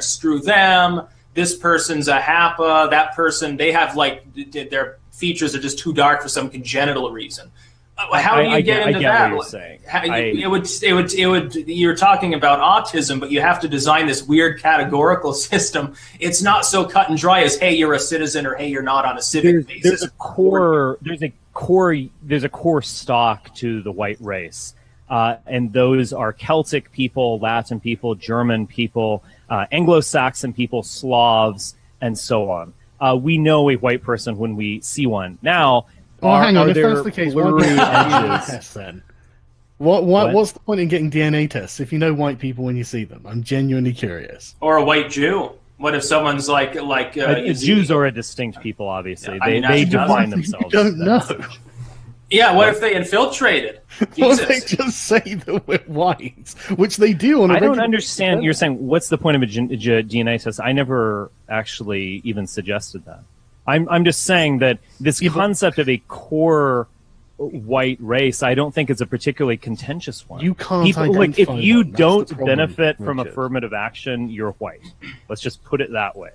screw them. This person's a Hapa. That person, they have like, their features are just too dark for some congenital reason. How do you get into that? What you're saying. It would. You're talking about autism, but you have to design this weird categorical system. It's not so cut and dry as, hey, you're a citizen, or hey, you're not on a civic basis. There's a core stock to the white race, and those are Celtic people, Latin people, German people, Anglo-Saxon people, Slavs, and so on. We know a white person when we see one. Now, hang on. If there that's the case, why blurry DNA edges? tests then? What's the point in getting DNA tests if you know white people when you see them? I'm genuinely curious. Or a white Jew. What if someone's like Jews are a distinct people, obviously. Yeah, they define themselves. You don't know. Yeah, what if they infiltrated? What if they just say that we're white, which they do on a I don't regular understand. basis? You're saying, what's the point of a DNA test? I never actually even suggested that. I'm just saying that this concept of a core white race, I don't think is a particularly contentious one. You can't like, if identify you one. That's don't the problem, benefit from Richard. affirmative action, you're white. Let's just put it that way.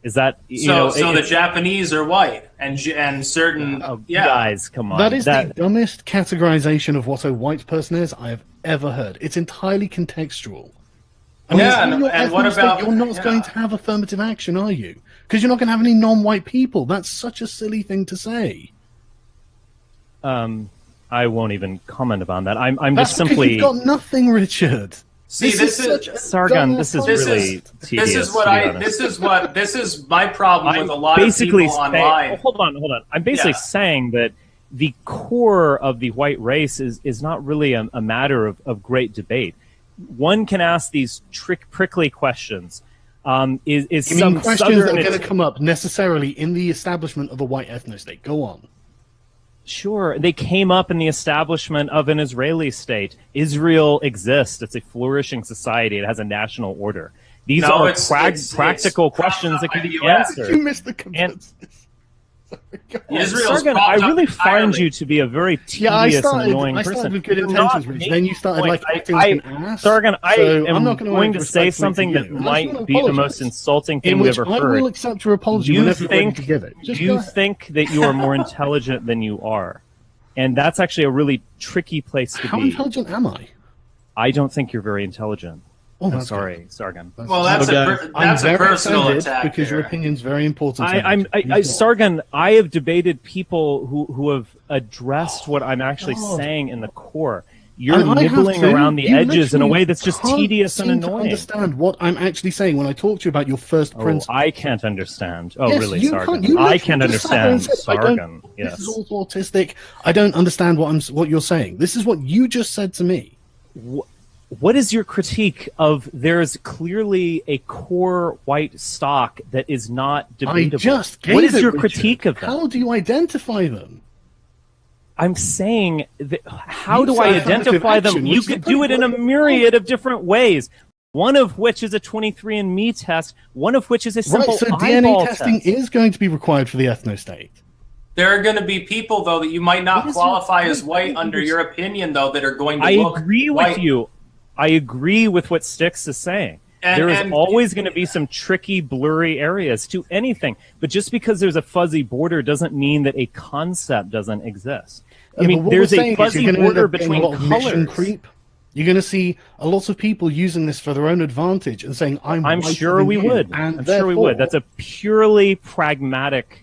Is that So the Japanese are white, and certain guys, come on. That is the dumbest categorization of what a white person is I have ever heard. It's entirely contextual. I mean, Yeah, in your and what ethnic state, about- you're not going to have affirmative action, are you? Because you're not going to have any non-white people. That's such a silly thing to say. I won't even comment upon that. I'm That's just simply. because you've got nothing, Richard. See, this is such a Sargon. dumb This is approach. really tedious. This is my problem with a lot of basically people saying, online. hold on. I'm basically saying that the core of the white race is not really a matter of great debate. One can ask these prickly questions. You mean Some questions that are Southern going to come up necessarily in the establishment of a white ethno-state? Go on. Sure, they came up in the establishment of an Israeli state. Israel exists. It's a flourishing society. It has a national order. These are practical questions that can be answered. You missed the consensus. Sargon, I really find you to be a very tedious and annoying person. I started with good You're intentions, not Rich. Then you started making acting like an ass. Sargon, I So am I'm not gonna going act to say respectfully something to that you. I'm might just gonna be the most apologize. insulting In thing we've which ever I heard. will accept your apology whenever you're ready to give it. Just go You ahead. think that you are more intelligent than you are. And that's actually a really tricky place to How be. intelligent am I? I don't think you're very intelligent. Oh, I'm that's sorry, Sargon. Well, that's I'm a very personal offended attack because your there. opinion's very important. to me. Sargon, I have debated people who have addressed what I'm actually saying in the core. You're And I have nibbling to. around the You edges in a literally way that's just can't tedious and seem to annoying. understand what I'm actually saying when I talk to you about your first principle. I can't understand. Oh, Yes, really, you Sargon? can't. You I literally can't just sat there and understand said, I don't- Sargon. This Yes. is all autistic. I don't understand what you're saying. This is what you just said to me. What is your critique of there's clearly a core white stock that is not debatable? I just gave What is it, your Richard. critique of that? How do you identify them? I'm saying, that, how You do said I affirmative identify them? action, You which is could a pretty do it in a myriad of different ways. One of which is a 23andMe test. One of which is a simple Right, so eyeball DNA testing test. is going to be required for the ethno-state. There are going to be people, though, that you might not qualify as white under your opinion, though, that are going to I look agree white. with you. I agree with what Styx is saying. There is always going to be some tricky, blurry areas to anything. But just because there's a fuzzy border doesn't mean that a concept doesn't exist. I Yeah, mean, but what there's we're a saying is fuzzy you're gonna end border up getting between a lot of mission colors. creep. You're going to see a lot of people using this for their own advantage and saying, "I'm whiter sure than we you," would. and I'm sure we would. therefore- That's a purely pragmatic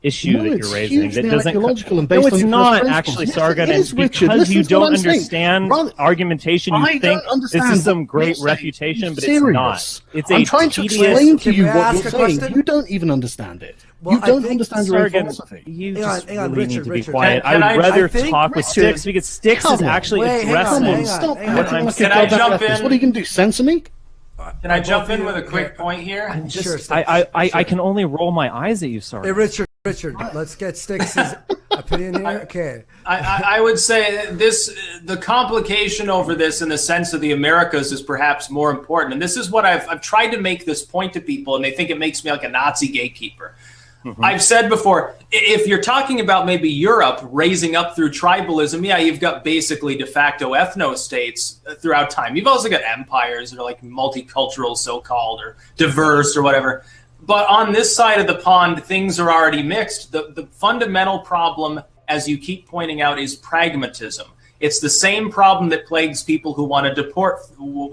issue No, that it's you're raising. That hugely doesn't. ideological and No, based it's on your not first actually, principles. Sargon. Yes, it It's is, Richard. because Listen you to what don't I'm saying. understand Rather- argumentation. You I think don't understand this is some what you're great saying. refutation, but Serious. it's not. It's I'm a trying to tedious. explain to you Can I what ask you're a saying. question? You don't even understand it. Well, you I don't think, understand your own Sargon, philosophy. you Hang on, just hang on, really Richard, need to be Richard. quiet. Can I I- would rather I think talk with Richard- Styx because Styx Come is on. actually Wait, hang on, addressing hang on, Stop hang on. acting like a Can I goddamn jump leftist. in? What are you going to do? Censor me? Can I jump in with a quick point here? Sure, Styx. I can only roll my eyes at you, Sargon. Hey, Richard, let's get Styx's opinion here. Okay. I would say the complication over this in the sense of the Americas is perhaps more important. And this is what I've tried to make this point to people, and they think it makes me like a Nazi gatekeeper. I've said before, if you're talking about maybe Europe raising up through tribalism, yeah, you've got basically de facto ethno-states throughout time. You've also got empires that are like multicultural, so-called, or diverse or whatever. But on this side of the pond, things are already mixed. The fundamental problem as you keep pointing out, is pragmatism. It's the same problem that plagues people who want to deport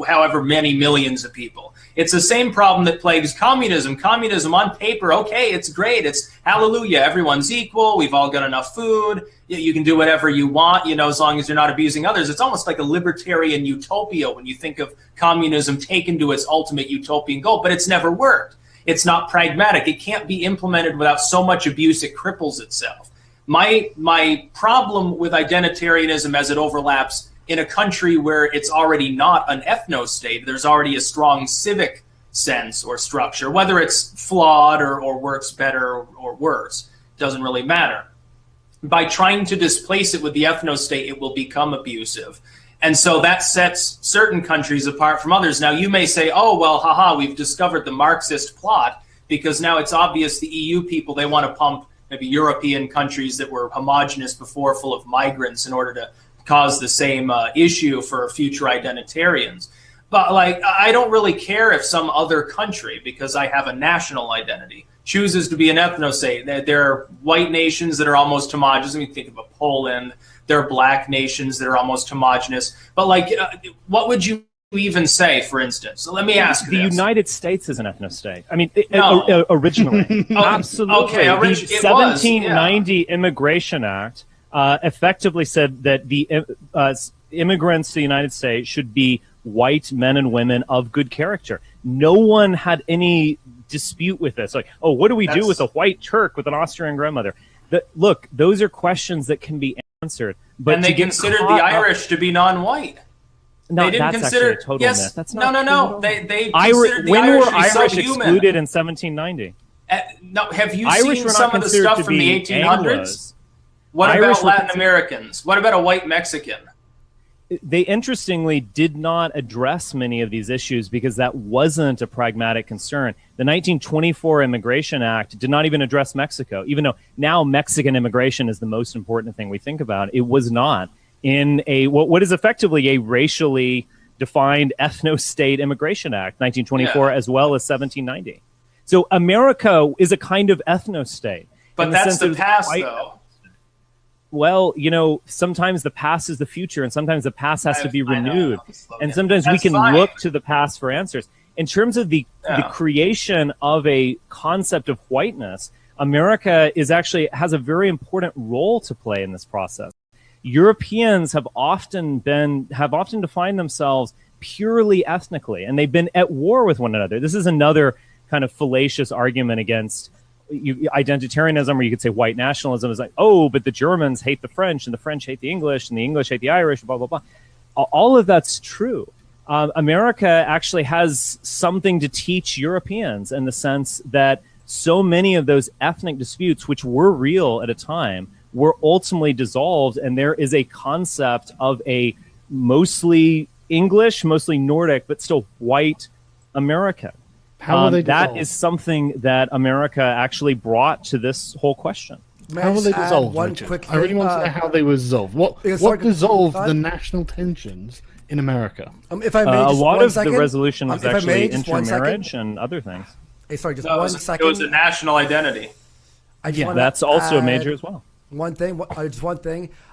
however many millions of people. It's the same problem that plagues communism. Communism on paper, okay, it's great. It's hallelujah. Everyone's equal. We've all got enough food. You can do whatever you want, as long as you're not abusing others. It's almost like a libertarian utopia when you think of communism taken to its ultimate utopian goal, but it's never worked. It's not pragmatic. It can't be implemented without so much abuse it cripples itself. My problem with identitarianism as it overlaps in a country where it's already not an ethno-state, there's already a strong civic sense or structure, whether it's flawed or works better or worse, doesn't really matter. By trying to displace it with the ethno-state, it will become abusive. And so that sets certain countries apart from others. Now, you may say, oh, well, haha, we've discovered the Marxist plot, because now it's obvious the EU people, they want to pump maybe European countries that were homogenous before, full of migrants, in order to cause the same issue for future identitarians. But I don't really care if some other country, because I have a national identity, chooses to be an ethno-state. There are white nations that are almost homogenous. I mean, think of Poland. There are black nations that are almost homogenous. But what would you even say, for instance? So let me ask the this. United States is an ethno-state. I mean, No. originally. Absolutely. Okay, the it 1790 Immigration Act effectively said that the immigrants to the United States should be white men and women of good character. No one had any dispute with this. Like, oh, what do we do with a white Turk with an Austrian grandmother? Look, those are questions that can be answered. But and they considered the Irish to be non-white. No, they didn't that's consider actually a total myth. That's not no. They considered the when Irish were to be Irish subhuman. excluded in 1790? No, have you Irish seen were not some of the considered stuff to from the be 1800s? Anglos. What Irish about were Latin Americans? What about a white Mexican? They interestingly did not address many of these issues because that wasn't a pragmatic concern. The 1924 Immigration Act did not even address Mexico, even though now Mexican immigration is the most important thing we think about. It was not in what is effectively a racially defined ethno-state Immigration Act, 1924, as well as 1790. So America is a kind of ethno-state. But that's the past, though. Well, sometimes the past is the future, and sometimes the past has to be renewed. And sometimes we can look to the past for answers. In terms of the creation of a concept of whiteness, America has a very important role to play in this process. Europeans have often defined themselves purely ethnically, and they've been at war with one another. This is another kind of fallacious argument against identitarianism, or you could say white nationalism is like, oh, but the Germans hate the French, and the French hate the English, and the English hate the Irish, blah, blah, blah. All of that's true. America actually has something to teach Europeans in the sense that so many of those ethnic disputes, which were real at a time, were ultimately dissolved, and there is a concept of a mostly English, mostly Nordic, but still white America. How were they that dissolved? is something that America actually brought to this whole question. How were they dissolved, Richard? I really want to know how they were dissolved. What dissolved the national tensions in America? If I may, a just lot one of second. the resolution was If I may, actually just one intermarriage and other things. Hey, sorry, just No, one second. It was a national identity. That's also a major as well. One thing.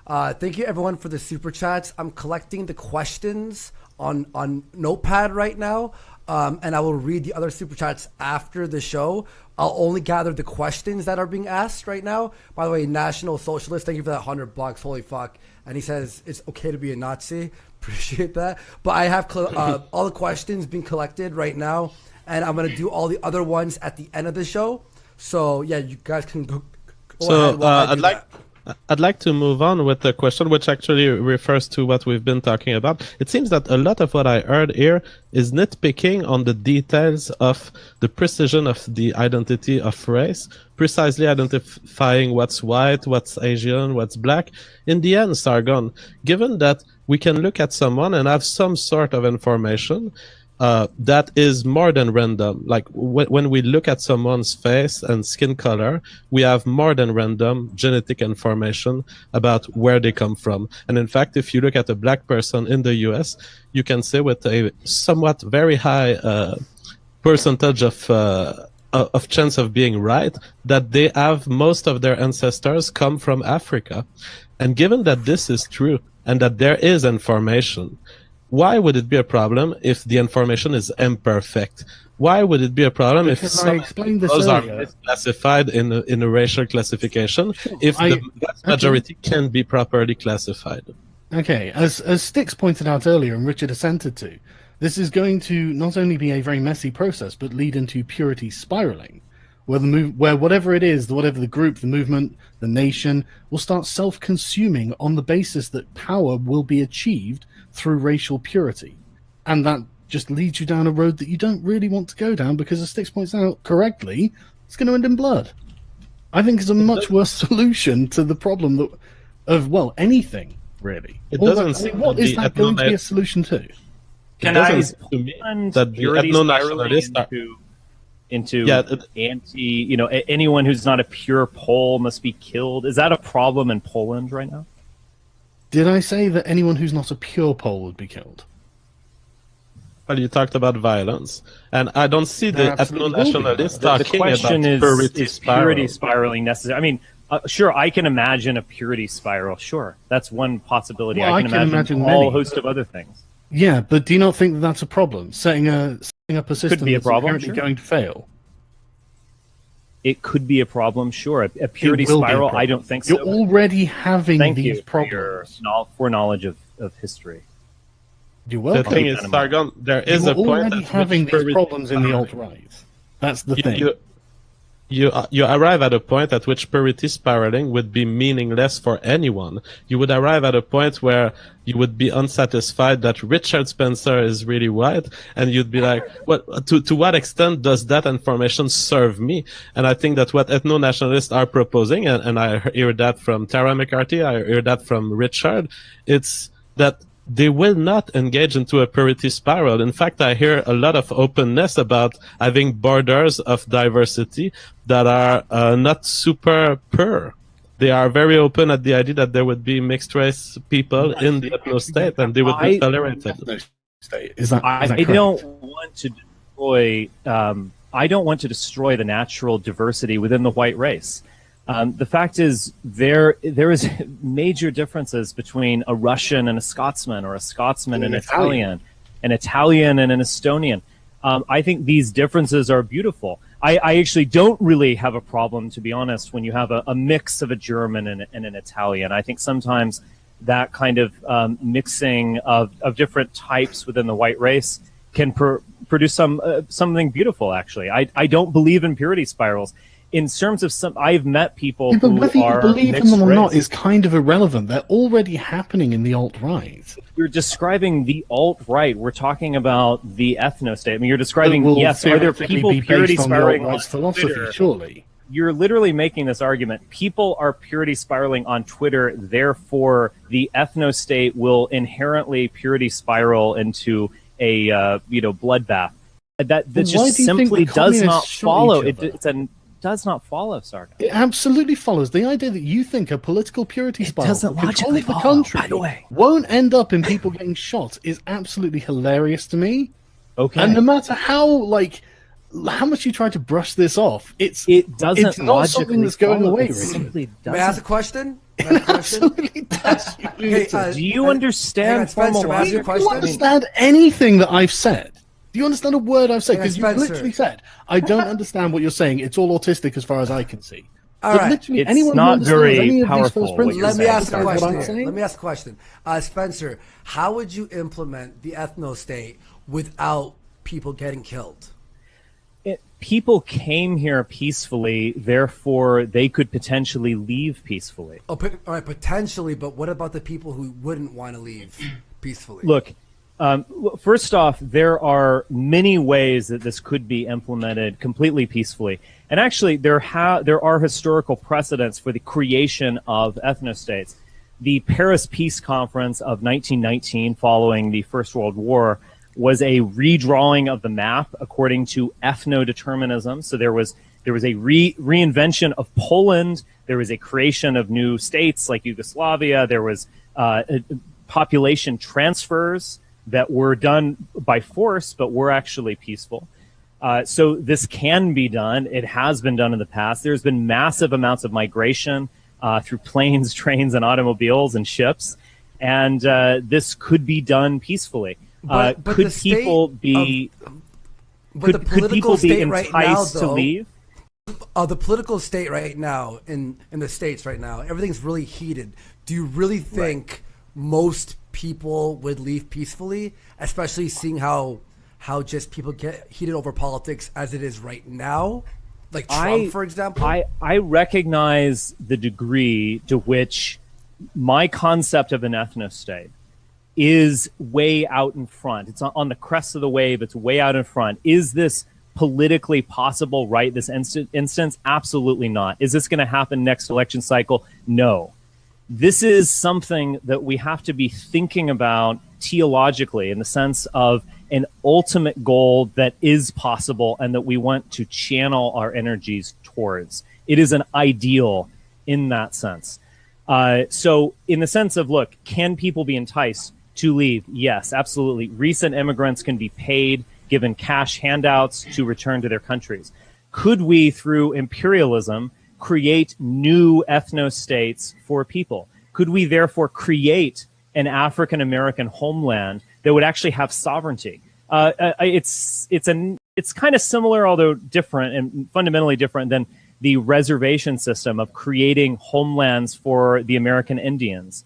Thank you, everyone, for the super chats. I'm collecting the questions on Notepad right now. And I will read the other super chats after the show. I'll only gather the questions that are being asked right now. By the way, National Socialist, thank you for that $100. Holy fuck! And he says it's okay to be a Nazi. Appreciate that. But I have all the questions being collected right now, and I'm gonna do all the other ones at the end of the show. So yeah, you guys can go. So I'd like to move on with the question, which actually refers to what we've been talking about. It seems that a lot of what I heard here is nitpicking on the details of the precision of the identity of race, precisely identifying what's white, what's Asian, what's black. In the end, Sargon, given that we can look at someone and have some sort of information that is more than random. Like when we look at someone's face and skin color, we have more than random genetic information about where they come from. And in fact, if you look at a black person in the US, you can say with a somewhat very high percentage of of chance of being right that they have most of their ancestors come from Africa. And given that this is true and that there is information, why would it be a problem if the information is imperfect? Why would it be a problem if some of those are misclassified in a racial classification if the vast majority can be properly classified? Okay, as Styx pointed out earlier and Richard assented to, this is going to not only be a very messy process, but lead into purity spiraling, where whatever it is, whatever the group, the movement, the nation, will start self-consuming on the basis that power will be achieved through racial purity. And that just leads you down a road that you don't really want to go down, because as Styx points out correctly, it's going to end in blood. I think it's a much worse solution to the problem of anything, really. It doesn't seem what is that going to be a solution to? Can I to me that the ethno-nationalists into anti, anyone who's not a pure Pole must be killed? Is that a problem in Poland right now? Did I say that anyone who's not a pure Pole would be killed? Well, you talked about violence, and I don't see the ethno-nationalists talking the question about is purity spiraling necessary? I mean, sure, I can imagine a purity spiral. Sure, that's one possibility. Well, I can imagine a whole host of other things. Yeah, but do you not think that that's a problem? Setting up a system Could be a that's problem, inherently going to fail. It could be a problem, sure. A purity spiral, I don't think so. You're already having Thank these you problems. for your foreknowledge of history. You're welcome. The thing is, Sargon, there is a point already having these problems in the alt-right. That's the thing. You arrive at a point at which purity spiraling would be meaningless for anyone. You would arrive at a point where you would be unsatisfied that Richard Spencer is really white, and you'd be like, "What? To what extent does that information serve me?" And I think that what ethno-nationalists are proposing, and I hear that from Tara McCarthy, I hear that from Richard, it's that they will not engage into a purity spiral. In fact, I hear a lot of openness about having borders of diversity that are not super pure. They are very open at the idea that there would be mixed race people in the ethno state, and they would be tolerated. I don't want to destroy. I don't want to destroy the natural diversity within the white race. The fact is, there is major differences between a Russian and a Scotsman, or a Scotsman and an Italian and an Estonian. I think these differences are beautiful. I actually don't really have a problem, to be honest, when you have a mix of a German and an Italian. I think sometimes that kind of mixing of different types within the white race can produce something beautiful, actually. I don't believe in purity spirals. In terms of I've met people who whether you are believe in them or race. not is kind of irrelevant. They're already happening in the alt-right. You're describing the alt-right. We're talking about the ethno-state. I mean, you're describing, yes, are there people purity spiraling on philosophy, Twitter? Surely. You're literally making this argument. People are purity spiraling on Twitter, therefore the ethno-state will inherently purity spiral into a bloodbath. That just simply does not follow. Does not follow, Sargon. It absolutely follows. The idea that you think a political purity spiral doesn't logically the follow, country by the way. won't end up in people getting shot is absolutely hilarious to me. Okay. And no matter how much you try to brush this off, it doesn't it's not something that's going away. It simply doesn't. May I ask a question? Absolutely does. Do you understand formal logic? Do you understand anything that I've said? Do you understand a word I've said? Because you literally said, I don't understand what you're saying. It's all autistic as far as I can see. All right. Literally, It's anyone not who very any of powerful, these first principles Let me ask a understands what I'm question. saying. Let me ask a question. Spencer, how would you implement the ethno state without people getting killed? People came here peacefully, therefore they could potentially leave peacefully. All right, potentially, but what about the people who wouldn't want to leave peacefully? Look, first off, there are many ways that this could be implemented completely peacefully. And actually, there are historical precedents for the creation of ethnostates. The Paris Peace Conference of 1919, following the First World War, was a redrawing of the map according to ethno-determinism. So there was a reinvention of Poland. There was a creation of new states like Yugoslavia. There was population transfers that were done by force, but were actually peaceful. So this can be done. It has been done in the past. There's been massive amounts of migration through planes, trains, and automobiles and ships. And this could be done peacefully. But could people be But could people be enticed to leave? The political state right now in the States right now, everything's really heated. Do you really think most people would leave peacefully, especially seeing how just people get heated over politics as it is right now? Like Trump, for example? I recognize the degree to which my concept of an ethno-state is way out in front. It's on the crest of the wave. It's way out in front. Is this politically possible right this instance? Absolutely not. Is this going to happen next election cycle? No. This is something that we have to be thinking about theologically in the sense of an ultimate goal that is possible and that we want to channel our energies towards. It is an ideal in that sense. So in the sense of, look, can people be enticed to leave? Yes, absolutely. Recent immigrants can be paid, given cash handouts to return to their countries. Could we, through imperialism, create new ethno-states for people? Could we therefore create an African-American homeland that would actually have sovereignty? It's kind of similar, although different and fundamentally different than the reservation system of creating homelands for the American Indians.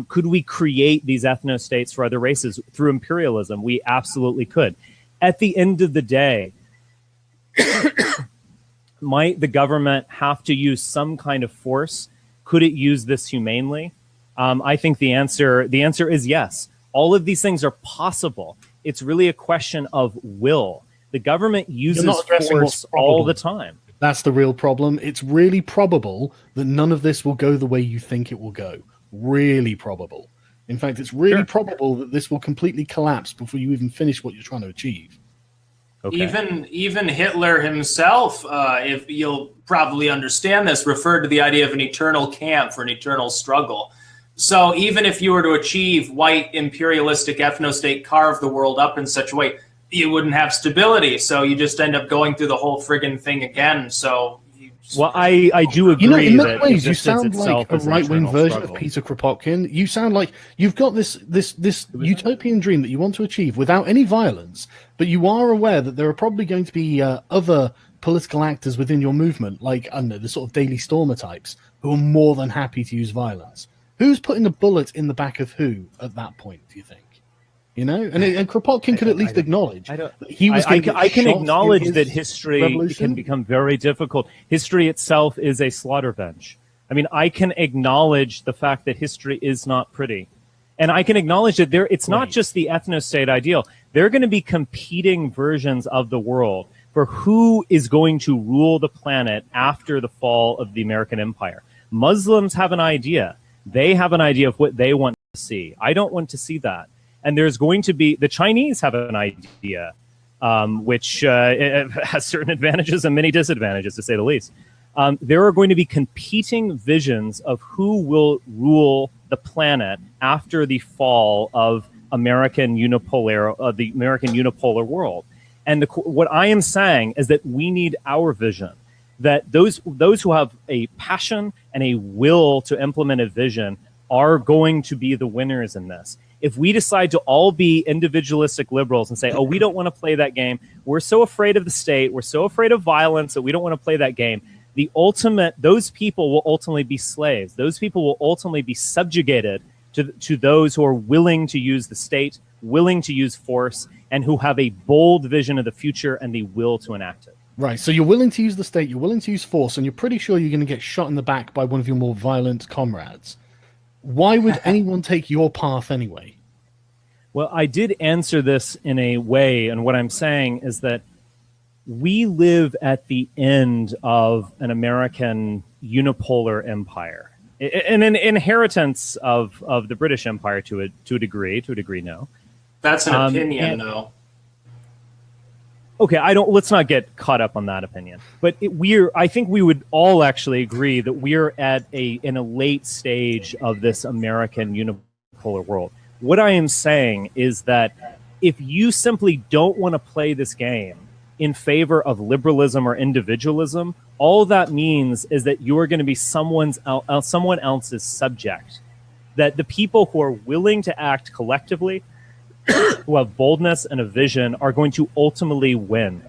Could we create these ethno-states for other races through imperialism? We absolutely could. At the end of the day, might the government have to use some kind of force? Could it use this humanely? I think the answer is yes. All of these things are possible. It's really a question of will. The government uses force all the time. That's the real problem. It's really probable that none of this will go the way you think it will go. Really probable. In fact, it's really probable that this will completely collapse before you even finish what you're trying to achieve. Okay. Even Hitler himself, if you'll probably understand this, referred to the idea of an eternal camp for an eternal struggle. So even if you were to achieve white imperialistic ethno-state, carve the world up in such a way, you wouldn't have stability. So you just end up going through the whole friggin' thing again. So well, I do agree. You know, in many that ways, you sound like a right-wing version struggle. of Peter Kropotkin. You sound like you've got this utopian dream that you want to achieve without any violence, but you are aware that there are probably going to be other political actors within your movement, like, I don't know, the sort of Daily Stormer types, who are more than happy to use violence. Who's putting a bullet in the back of who at that point, do you think? You know, and Kropotkin could at least acknowledge that he was. I can acknowledge that history can become very difficult. History itself is a slaughter bench. I mean, I can acknowledge the fact that history is not pretty, and I can acknowledge that it's not just the ethno-state ideal. There are going to be competing versions of the world for who is going to rule the planet after the fall of the American empire. Muslims have an idea. They have an idea of what they want to see. I don't want to see that. And there's going to be, the Chinese have an idea, which has certain advantages and many disadvantages, to say the least. There are going to be competing visions of who will rule the planet after the fall of the American unipolar world. And what I am saying is that we need our vision, that those who have a passion and a will to implement a vision are going to be the winners in this. If we decide to all be individualistic liberals and say, oh, we don't want to play that game, we're so afraid of the state, we're so afraid of violence that we don't want to play that game, those people will ultimately be slaves. Those people will ultimately be subjugated to those who are willing to use the state, willing to use force, and who have a bold vision of the future and the will to enact it. Right, so you're willing to use the state, you're willing to use force, and you're pretty sure you're going to get shot in the back by one of your more violent comrades. Why would anyone take your path anyway? Well, I did answer this in a way, and what I'm saying is that we live at the end of an American unipolar empire, an inheritance of the British Empire to a degree, no. That's an opinion, though. Okay, let's not get caught up on that opinion. But I think we would all actually agree that we're in a late stage of this American unipolar world. What I am saying is that if you simply don't want to play this game, in favor of liberalism or individualism, all that means is that you're going to be someone else's subject. That the people who are willing to act collectively, who have boldness and a vision, are going to ultimately win.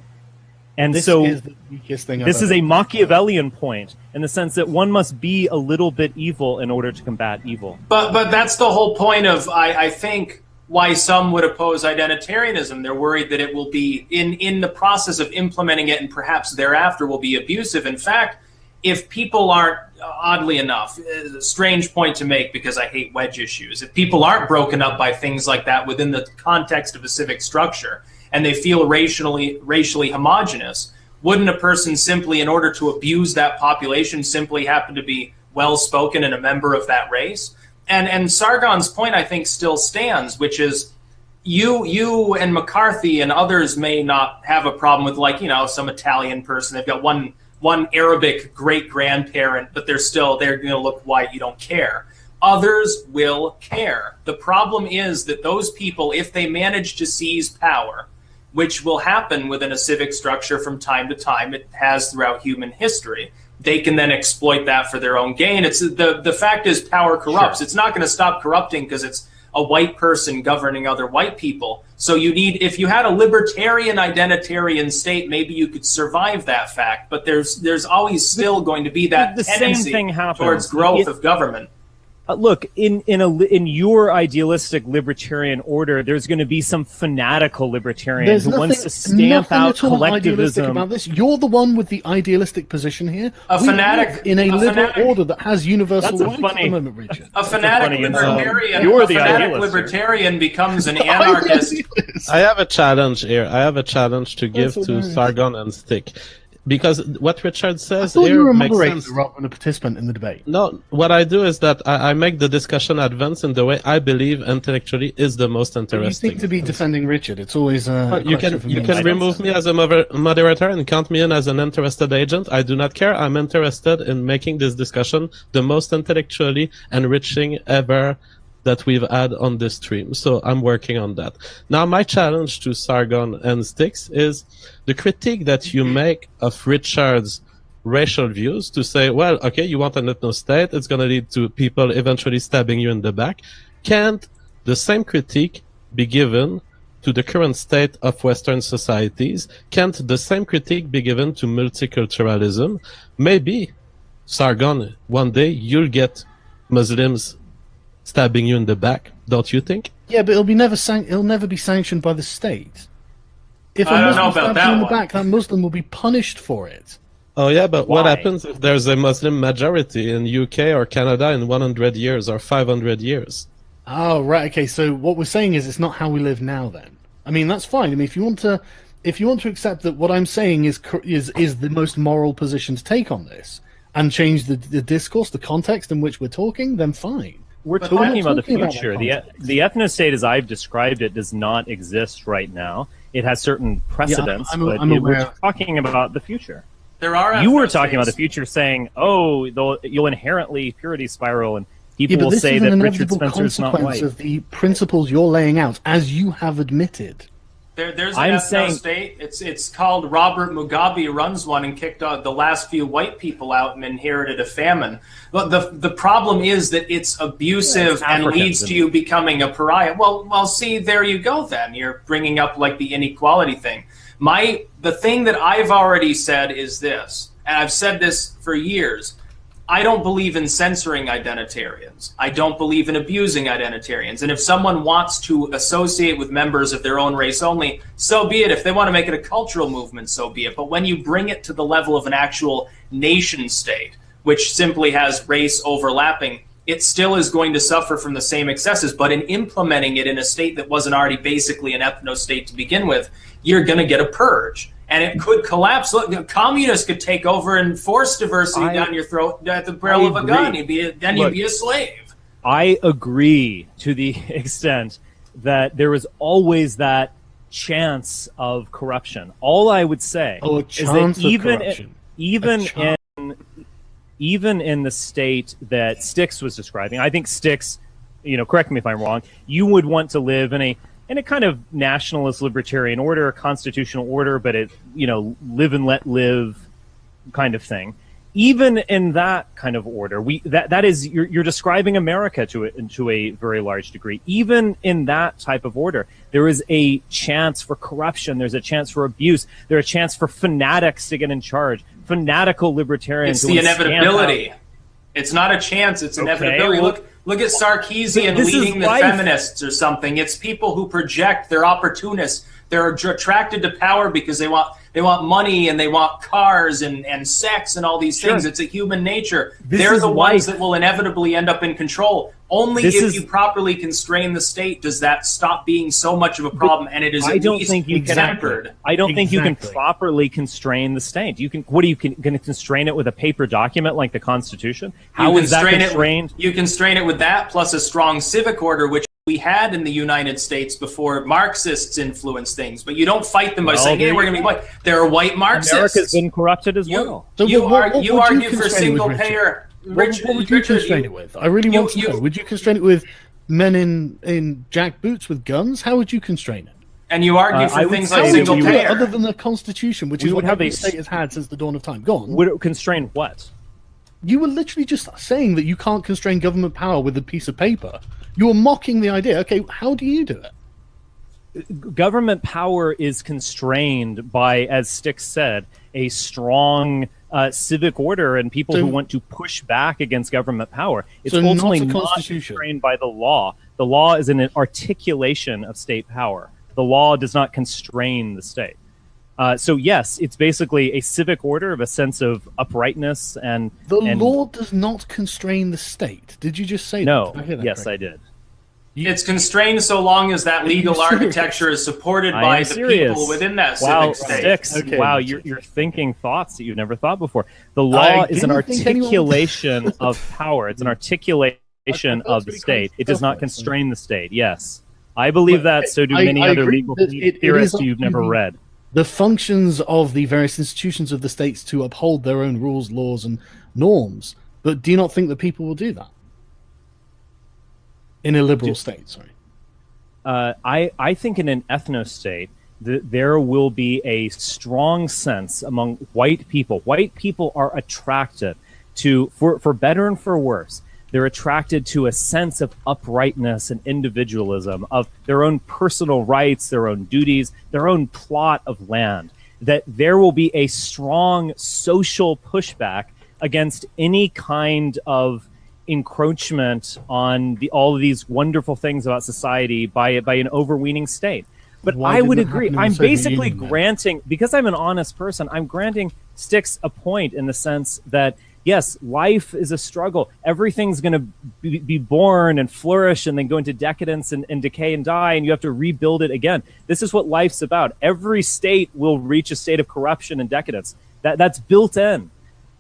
And this so is the weakest thing this is a Machiavellian point in the sense that one must be a little bit evil in order to combat evil. But that's the whole point of, I think, why some would oppose identitarianism. They're worried that it will be, in the process of implementing it and perhaps thereafter, will be abusive. In fact, if people aren't, oddly enough, a strange point to make because I hate wedge issues, if people aren't broken up by things like that within the context of a civic structure and they feel racially homogenous, wouldn't a person simply, in order to abuse that population, simply happen to be well-spoken and a member of that race? And Sargon's point, I think, still stands, which is you and McCarthy and others may not have a problem with, like, you know, some Italian person. They've got one Arabic great-grandparent, but they're going to look white. You don't care. Others will care. The problem is that those people, if they manage to seize power, which will happen within a civic structure from time to time, it has throughout human history, they can then exploit that for their own gain. It's the fact is power corrupts. Sure. It's not going to stop corrupting because it's a white person governing other white people. So you need, if you had a libertarian identitarian state, maybe you could survive that fact. But there's always still going to be that tendency towards growth of government. Look, in your idealistic libertarian order, there's going to be some fanatical libertarian who wants to stamp out collectivism. About this. You're the one with the idealistic position here. A fanatic in a liberal order that has universal rights at the moment, Richard. A fanatic libertarian becomes an anarchist. I have a challenge here. I have a challenge to give to Sargon and Stick. Because what Richard says I thought here you were a makes moderator sense. rather than a participant in the debate. No, what I do is that I make the discussion advance in the way I believe intellectually is the most interesting. You seem to be defending Richard. It's always you can remove me as a moderator and count me in as an interested agent. I do not care. I'm interested in making this discussion the most intellectually enriching ever that we've had on this stream. So I'm working on that. Now, my challenge to Sargon and Styx is the critique that you make of Richard's racial views to say, well, okay, you want an ethno-state, it's going to lead to people eventually stabbing you in the back. Can't the same critique be given to the current state of Western societies? Can't the same critique be given to multiculturalism? Maybe, Sargon, one day you'll get Muslims stabbing you in the back, don't you think? Yeah, but it'll never be sanctioned by the state. If a I don't know Muslim about stabs you in that the back, that Muslim will be punished for it. Oh yeah, but what Why? happens if there's a Muslim majority in UK or Canada in 100 years or 500 years? Oh, right. Okay, so what we're saying is it's not how we live now. Then, I mean, that's fine. I mean, if you want to accept that what I'm saying is the most moral position to take on this and change the discourse, the context in which we're talking, then fine. We're talking about the future. The ethno-state, as I've described it, does not exist right now. It has certain precedents, but we're talking about the future. There are you were talking about the future, saying, "Oh, you'll inherently purity spiral," and people will say that Richard Spencer's not white. Of the principles you're laying out, as you have admitted. There's an ethno-state. It's called Robert Mugabe runs one and kicked out the last few white people out and inherited a famine. But the problem is that it's abusive and leads to you becoming a pariah. Well, see, there you go then. You're bringing up like the inequality thing. The thing that I've already said is this, and I've said this for years. I don't believe in censoring identitarians. I don't believe in abusing identitarians. And if someone wants to associate with members of their own race only, so be it. If they want to make it a cultural movement, so be it. But when you bring it to the level of an actual nation state, which simply has race overlapping, it still is going to suffer from the same excesses. But in implementing it in a state that wasn't already basically an ethno-state to begin with, you're going to get a purge. And it could collapse. Look, communists could take over and force diversity down your throat at the barrel of a gun. You'd be a slave. I agree to the extent that there is always that chance of corruption. All I would say is that even in the state that Styx was describing, I think Styx, correct me if I'm wrong, you would want to live in in a kind of nationalist libertarian order, constitutional order, but it, live and let live kind of thing. Even in that kind of order, that is you're describing America to a very large degree. Even in that type of order, there is a chance for corruption. There's a chance for abuse. There's a chance for fanatics to get in charge. Fanatical libertarians. It's the inevitability. It's not a chance. It's inevitability. Well, look at Sarkeesian leading the feminists or something. It's people who project. They're opportunists. They're attracted to power because they want money and they want cars and sex and all these things. It's a human nature. They're the ones that will inevitably end up in control. Only if you properly constrain the state does that stop being so much of a problem, and it is at least tempered. I don't think you can properly constrain the state. You can. What are you going to constrain it with a paper document like the Constitution? How is that constrained? You constrain it with that plus a strong civic order, which we had in the United States before Marxists influenced things, but you don't fight them by saying, "Hey, we're going to be white." There are white Marxists. America's been corrupted as well. You argue for single payer. What would you constrain it with? I really want to know. Would you constrain it with men in jack boots with guns? How would you constrain it? And you argue for things like single payer, other than the Constitution, which is what every state has had since the dawn of time. Go on. Would it constrain what? You were literally just saying that you can't constrain government power with a piece of paper. You were mocking the idea. Okay, how do you do it? Government power is constrained by, as Styx said, a strong civic order and people who want to push back against government power. It's ultimately not constrained by the law. The law is an articulation of state power. The law does not constrain the state. So yes, it's basically a civic order of a sense of uprightness and the law does not constrain the state. Did you just say no? That? Yes, I did. It's constrained so long as that legal architecture is supported by the people within that civic state. Okay. Wow, you're thinking thoughts that you've never thought before. The law is an articulation of power. It's an articulation of the state. It does not constrain the state. Yes, I believe that. So do many other legal theorists you've never read. The functions of the various institutions of the states to uphold their own rules, laws, and norms. But do you not think that people will do that? In a liberal state, sorry. I think in an ethno-state, there will be a strong sense among white people. White people are attracted to, for better and for worse, they're attracted to a sense of uprightness and individualism, of their own personal rights, their own duties, their own plot of land. That there will be a strong social pushback against any kind of encroachment on all of these wonderful things about society by an overweening state. But I would agree. I'm basically granting, because I'm an honest person, I'm granting Styx a point in the sense that, yes, life is a struggle. Everything's going to be born and flourish and then go into decadence and decay and die, and you have to rebuild it again. This is what life's about. Every state will reach a state of corruption and decadence. That's built in.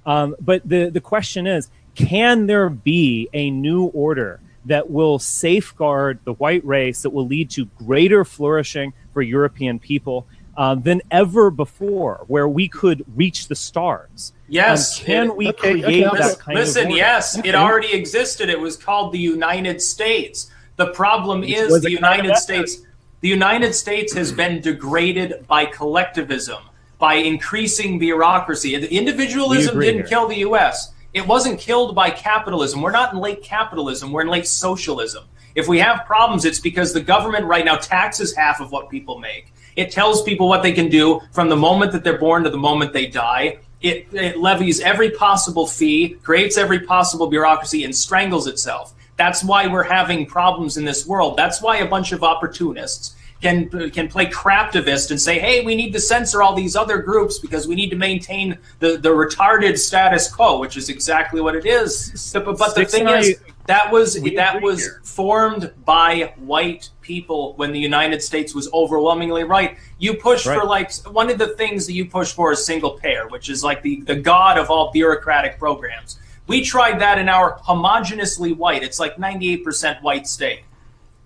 But the question is, can there be a new order that will safeguard the white race, that will lead to greater flourishing for European people than ever before, where we could reach the stars? Yes. Can we create that kind of order? Yes, it already existed. It was called the United States. The problem is the United States has been degraded by collectivism, by increasing bureaucracy. Individualism didn't kill the U.S. It wasn't killed by capitalism. We're not in late capitalism. We're in late socialism. If we have problems, it's because the government right now taxes half of what people make. It tells people what they can do from the moment that they're born to the moment they die. It levies every possible fee, creates every possible bureaucracy, and strangles itself. That's why we're having problems in this world. That's why a bunch of opportunists can play craptivist and say, hey, we need to censor all these other groups because we need to maintain the retarded status quo, which is exactly what it is. But the thing is, that was formed by white people when the United States was overwhelmingly right. You push for, like, one of the things that you push for is single payer, which is like the god of all bureaucratic programs. We tried that in our homogeneously white, it's like 98% white state.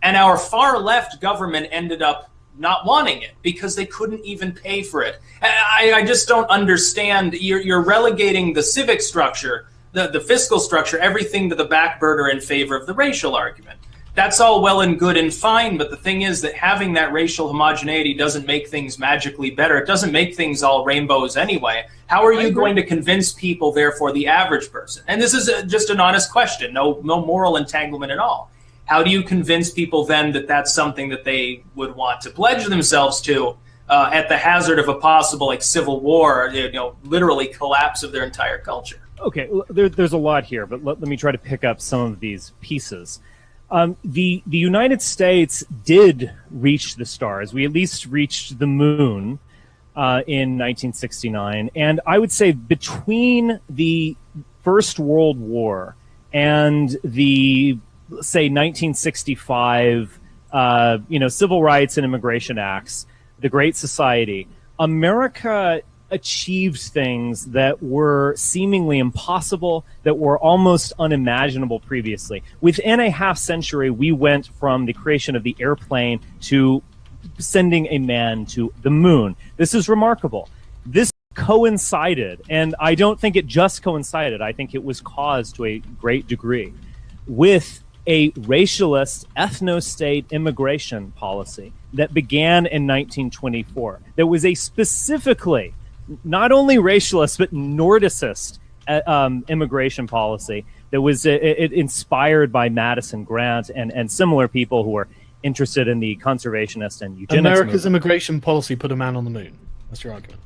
And our far left government ended up not wanting it because they couldn't even pay for it. I just don't understand. You're relegating the civic structure, the fiscal structure, everything to the back burner in favor of the racial argument. that's all well and good and fine, but the thing is that having that racial homogeneity doesn't make things magically better. It doesn't make things all rainbows anyway. How are you going to convince people, therefore, the average person? And this is just an honest question, no moral entanglement at all. How do you convince people then that that's something that they would want to pledge themselves to at the hazard of a possible like civil war, literally collapse of their entire culture? Okay, there's a lot here, but let me try to pick up some of these pieces. The United States did reach the stars. We at least reached the moon in 1969. And I would say between the First World War and the, say, 1965, Civil Rights and Immigration Acts, the Great Society, America achieved things that were seemingly impossible, that were almost unimaginable previously. Within a half century, we went from the creation of the airplane to sending a man to the moon. This is remarkable. This coincided, and I don't think it just coincided, I think it was caused to a great degree, with a racialist ethno-state immigration policy that began in 1924. There was a specifically not only racialist but Nordicist immigration policy that was inspired by Madison Grant and similar people who were interested in the conservationist and eugenics America's movement. immigration policy put a man on the moon. That's your argument.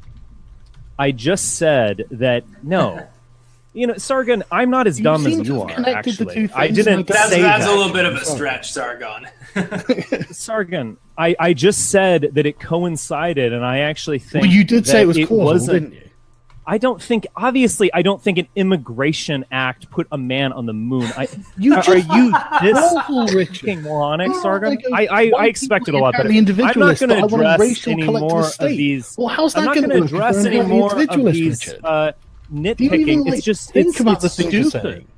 I just said that no. Sargon, I'm not as dumb as you are, actually. I didn't say that. That's a little bit of a stretch, Sargon. Sargon, I just said that it coincided, and I actually think you did say it was causal, didn't you? I don't think an immigration act put a man on the moon. Are you this fucking moronic, Sargon? I expected a lot better. I'm not going to address any more of these. Well, how's that going to address any more of these nitpicking? It's just think about the things you're saying.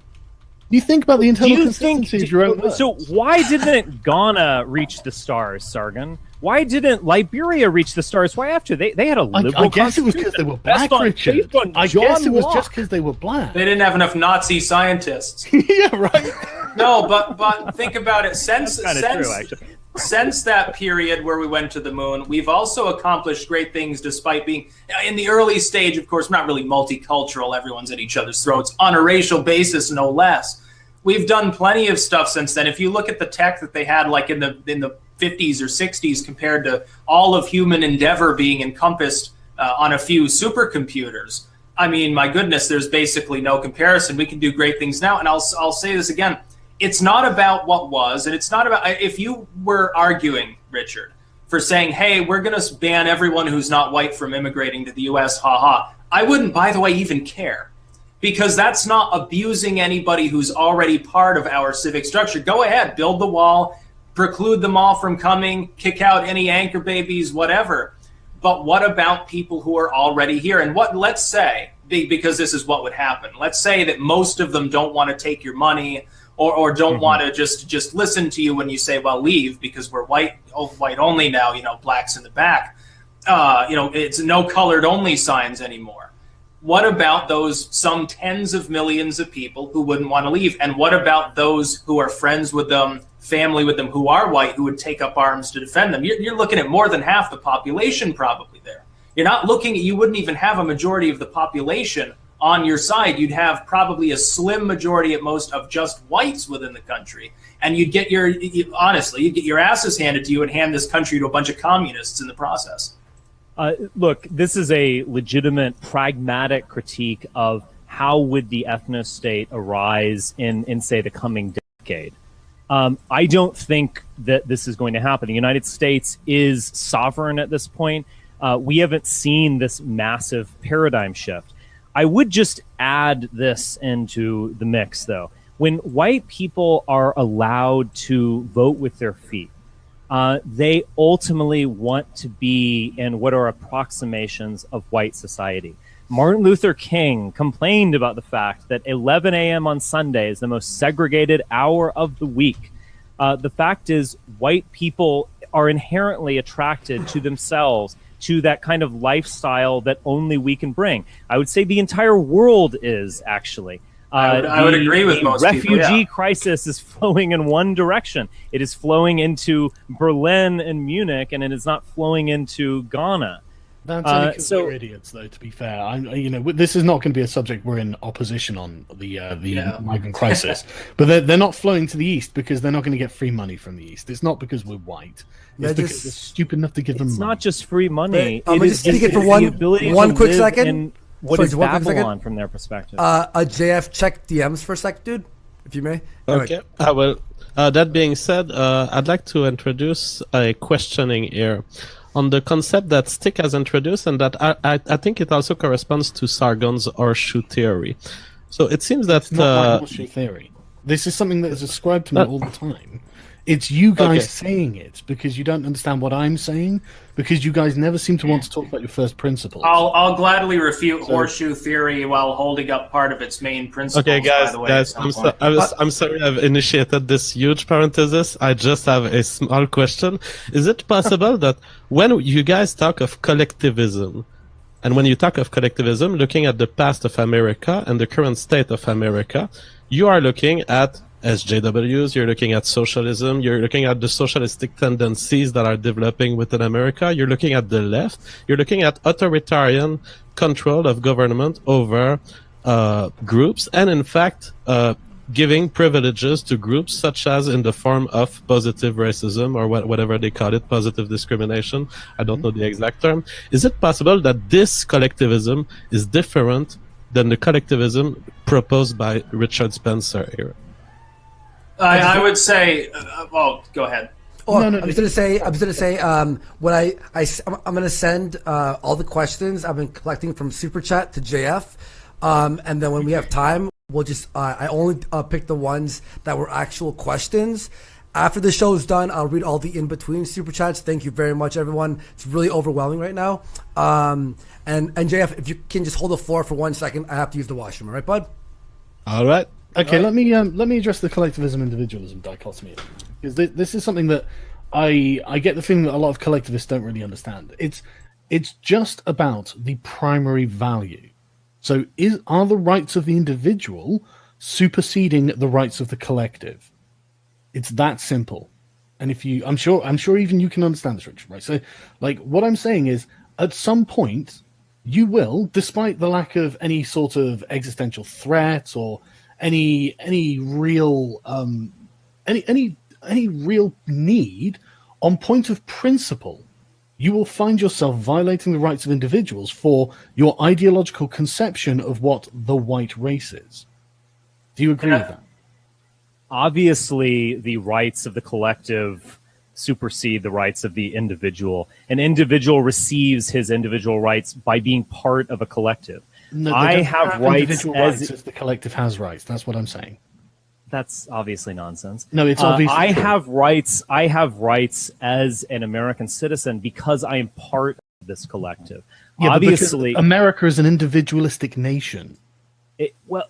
You think about the internal consistencies of your own work. So why didn't Ghana reach the stars, Sargon? Why didn't Liberia reach the stars? Why after? They had a liberal I guess it was because they were black, Richard. I guess it was just because they were black. They didn't have enough Nazi scientists. Yeah, right. No, but think about it. Since Since that period where we went to the moon, we've also accomplished great things despite being in the early stage, of course, not really multicultural. Everyone's at each other's throats on a racial basis, no less. We've done plenty of stuff since then. If you look at the tech that they had like in the 50s or 60s compared to all of human endeavor being encompassed on a few supercomputers, I mean, my goodness, there's basically no comparison. We can do great things now. And I'll say this again. It's not about what was, and it's not about, if you were arguing, Richard, for saying, hey, we're going to ban everyone who's not white from immigrating to the U.S., I wouldn't, by the way, even care, because that's not abusing anybody who's already part of our civic structure. Go ahead, build the wall, preclude them all from coming, kick out any anchor babies, whatever. But what about people who are already here? And let's say, because this is what would happen, let's say that most of them don't want to take your money, or don't want to just listen to you when you say, well, leave, because we're white only now, blacks in the back. It's no colored only signs anymore. What about those some tens of millions of people who wouldn't want to leave? And what about those who are friends with them, family with them, who are white, who would take up arms to defend them? You're looking at more than half the population probably there. You wouldn't even have a majority of the population on your side. You'd have probably a slim majority at most of just whites within the country. And you'd get you'd get your asses handed to you and hand this country to a bunch of communists in the process. Look, this is a legitimate, pragmatic critique of how would the ethno-state arise in say, the coming decade. I don't think that this is going to happen. The United States is sovereign at this point. We haven't seen this massive paradigm shift. I would just add this into the mix, though. When white people are allowed to vote with their feet, they ultimately want to be in what are approximations of white society. Martin Luther King complained about the fact that 11 a.m. on Sunday is the most segregated hour of the week. The fact is, white people are inherently attracted to themselves, to that kind of lifestyle that only we can bring. I would say the entire world is, actually. I would agree with most people, refugee yeah. crisis is flowing in one direction. It is flowing into Berlin and Munich, and it is not flowing into Ghana. That's only because we're idiots, though. To be fair, this is not going to be a subject we're in opposition on the migrant crisis. But they're not flowing to the east because they're not going to get free money from the east. It's not because we're white. It's because they're stupid enough to give them money. It's not just free money. I'm just speak it for one quick second. What is Babylon from their perspective? JF, check DMs for a sec, dude, if you may. Okay, I will. That being said, I'd like to introduce a questioning here on the concept that Stick has introduced, and that I think it also corresponds to Sargon's horseshoe theory. So it seems that it's not my horseshoe theory. This is something that is ascribed to me all the time. It's you guys saying it because you don't understand what I'm saying, because you guys never seem to want to talk about your first principles. I'll gladly refute horseshoe theory while holding up part of its main principles. Okay, guys, by the way, I'm sorry I've initiated this huge parenthesis. I just have a small question. Is it possible that when you guys talk of collectivism, and when you talk of collectivism, looking at the past of America and the current state of America, you are looking at SJWs, you're looking at socialism, you're looking at the socialistic tendencies that are developing within America, you're looking at the left, you're looking at authoritarian control of government over groups, and in fact giving privileges to groups such as in the form of positive racism or whatever they call it, positive discrimination. I don't know the exact term. Is it possible that this collectivism is different than the collectivism proposed by Richard Spencer here? I would say, well, go ahead. I was gonna say, when I'm gonna send all the questions I've been collecting from Super Chat to JF, and then when we have time, we'll just I only pick the ones that were actual questions. After the show is done, I'll read all the in-between Super Chats. Thank you very much, everyone. It's really overwhelming right now. And JF, if you can just hold the floor for 1 second, I have to use the washroom. All right, bud? All right. Okay, let me address the collectivism individualism dichotomy, because this is something that I get the feeling that a lot of collectivists don't really understand. It's just about the primary value. So are the rights of the individual superseding the rights of the collective? It's that simple. And I'm sure even you can understand this, Richard, right? So like what I'm saying is, at some point you will, despite the lack of any sort of existential threat or any real need, on point of principle, you will find yourself violating the rights of individuals for your ideological conception of what the white race is. Do you agree with that? Obviously, the rights of the collective supersede the rights of the individual. An individual receives his individual rights by being part of a collective. No, I have rights as the collective has rights. That's what I'm saying. That's obviously nonsense. No, it's obviously I true. have rights. I have rights as an American citizen because I am part of this collective. Yeah, obviously, but America is an individualistic nation.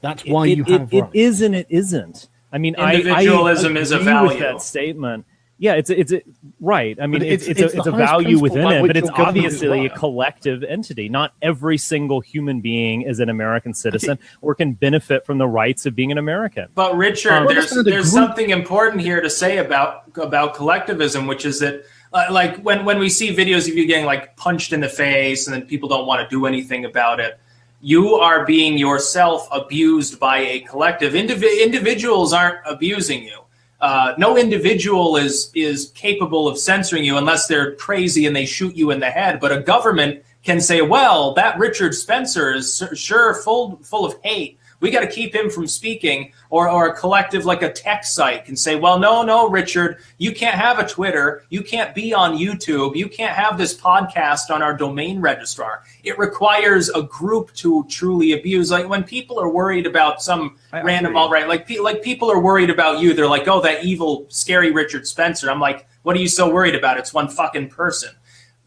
That's why you have rights. It is and it isn't. I mean, individualism I is a agree value. with that statement. Yeah, it's right. I mean, it's the a value highest within principle it, by but which it's your government is obviously a run. collective entity. Not every single human being is an American citizen or can benefit from the rights of being an American. But Richard, there's something important here to say about collectivism, which is that like when we see videos of you getting like punched in the face and then people don't want to do anything about it, you are being yourself abused by a collective. Individuals aren't abusing you. No individual is capable of censoring you unless they're crazy and they shoot you in the head. But a government can say, well, that Richard Spencer is sure full of hate. We got to keep him from speaking. Or a collective like a tech site can say, well, no, Richard, you can't have a Twitter. You can't be on YouTube. You can't have this podcast on our domain registrar. It requires a group to truly abuse. Like when people are worried about some random alt-right, like people are worried about you. They're like, oh, that evil, scary Richard Spencer. I'm like, what are you so worried about? It's one fucking person.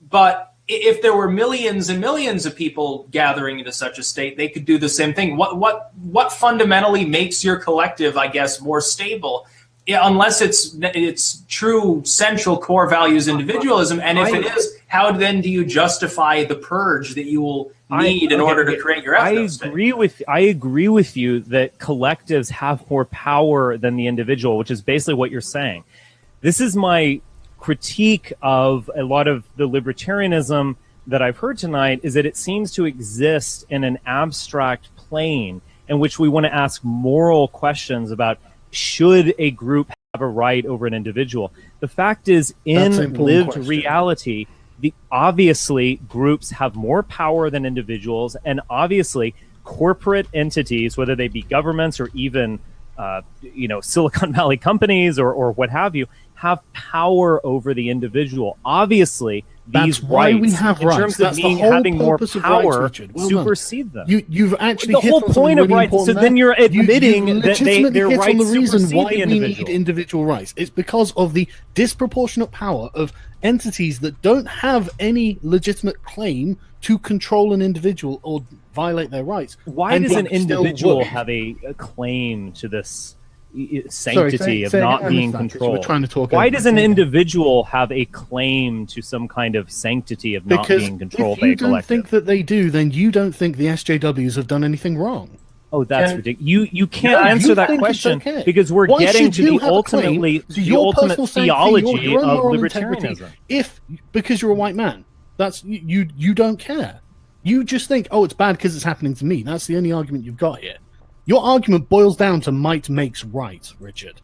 But if there were millions and millions of people gathering into such a state, they could do the same thing. What fundamentally makes your collective, I guess, more stable? Yeah, unless it's true central core values individualism. And if it is, how then do you justify the purge that you will need in order to create your ethno-state. I agree with you that collectives have more power than the individual, which is basically what you're saying. This is my critique of a lot of the libertarianism that I've heard tonight, is that it seems to exist in an abstract plane in which we want to ask moral questions about should a group have a right over an individual. The fact is, in lived reality, obviously groups have more power than individuals, and obviously corporate entities, whether they be governments or even Silicon Valley companies or what have you, have power over the individual. Obviously, these why rights, we have in rights. terms That's of being the whole having more purpose of power, rights, Richard. Well supersede them. You've actually the hit whole on point of really rights. So important then you're there. admitting You've that legitimately their hit on rights the reason supersede why the we individual. need individual rights. It's because of the disproportionate power of entities that don't have any legitimate claim to control an individual or violate their rights. Why does an individual have a claim to this sanctity of not being controlled? We're trying to talk. Why does an individual have a claim to some kind of sanctity of not being controlled by a If you don't collective? think that they do, then you don't think the SJWs have done anything wrong. Oh, that's ridiculous. You can't answer that question because we're Why getting should to you the have a claim ultimate to your personal sanctity, theology your own of moral libertarianism. integrity, because you're a white man. That's you don't care. You just think, oh, it's bad because it's happening to me. That's the only argument you've got here. Your argument boils down to might makes right, Richard.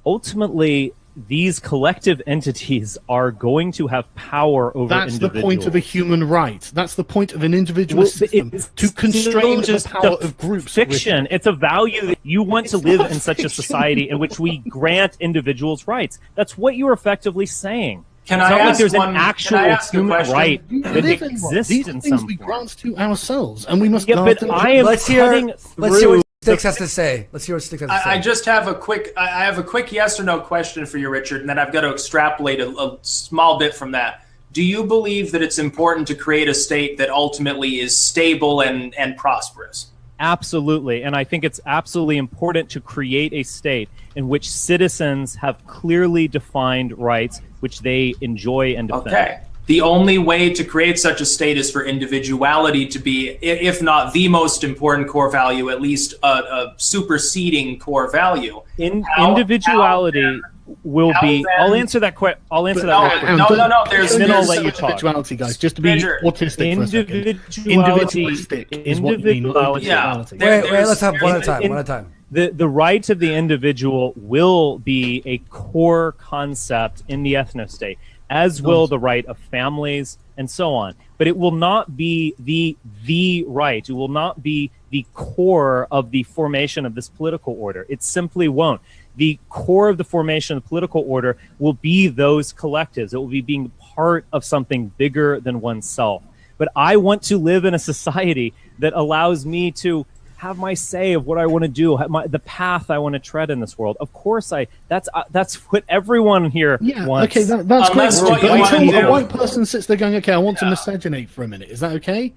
Ultimately, these collective entities are going to have power over That's individuals. the point of a human right. That's the point of an individual system, to constrain the power of groups. Fiction. It's a value that you want to live in such a society in which we grant individuals rights. That's what you're effectively saying. Can it's I not ask like there's one- an can I actual ask a human question? right You that live in one. exists These in things some we form. grant to ourselves, and we must Yeah, guard but them. I am Let's hear cutting what through Sticks has to say. Let's hear what Sticks has to say. I just have a quick. I have a quick yes or no question for you, Richard, and then I've got to extrapolate a small bit from that. Do you believe that it's important to create a state that ultimately is stable and prosperous? Absolutely. And I think it's absolutely important to create a state in which citizens have clearly defined rights which they enjoy and defend. Okay. The only way to create such a state is for individuality to be, if not the most important core value, at least a superseding core value. Individuality will be. I'll answer that question. I'll answer that. No. There's then I'll let you talk. Individuality, guys. Just to be autistic for a second. Individualistic is what you mean. Individuality. Wait. Let's have one at a time. One at a time. The right of the individual will be a core concept in the ethno-state, as will the right of families and so on. But it will not be the right. It will not be the core of the formation of this political order. It simply won't. The core of the formation of the political order will be those collectives. It will be being part of something bigger than oneself. But I want to live in a society that allows me to have my say of what I want to do, the path I want to tread in this world. Of course, that's what everyone here wants. Okay, that's great. But until a white person sits there going, okay, I want to miscegenate for a minute. Is that okay?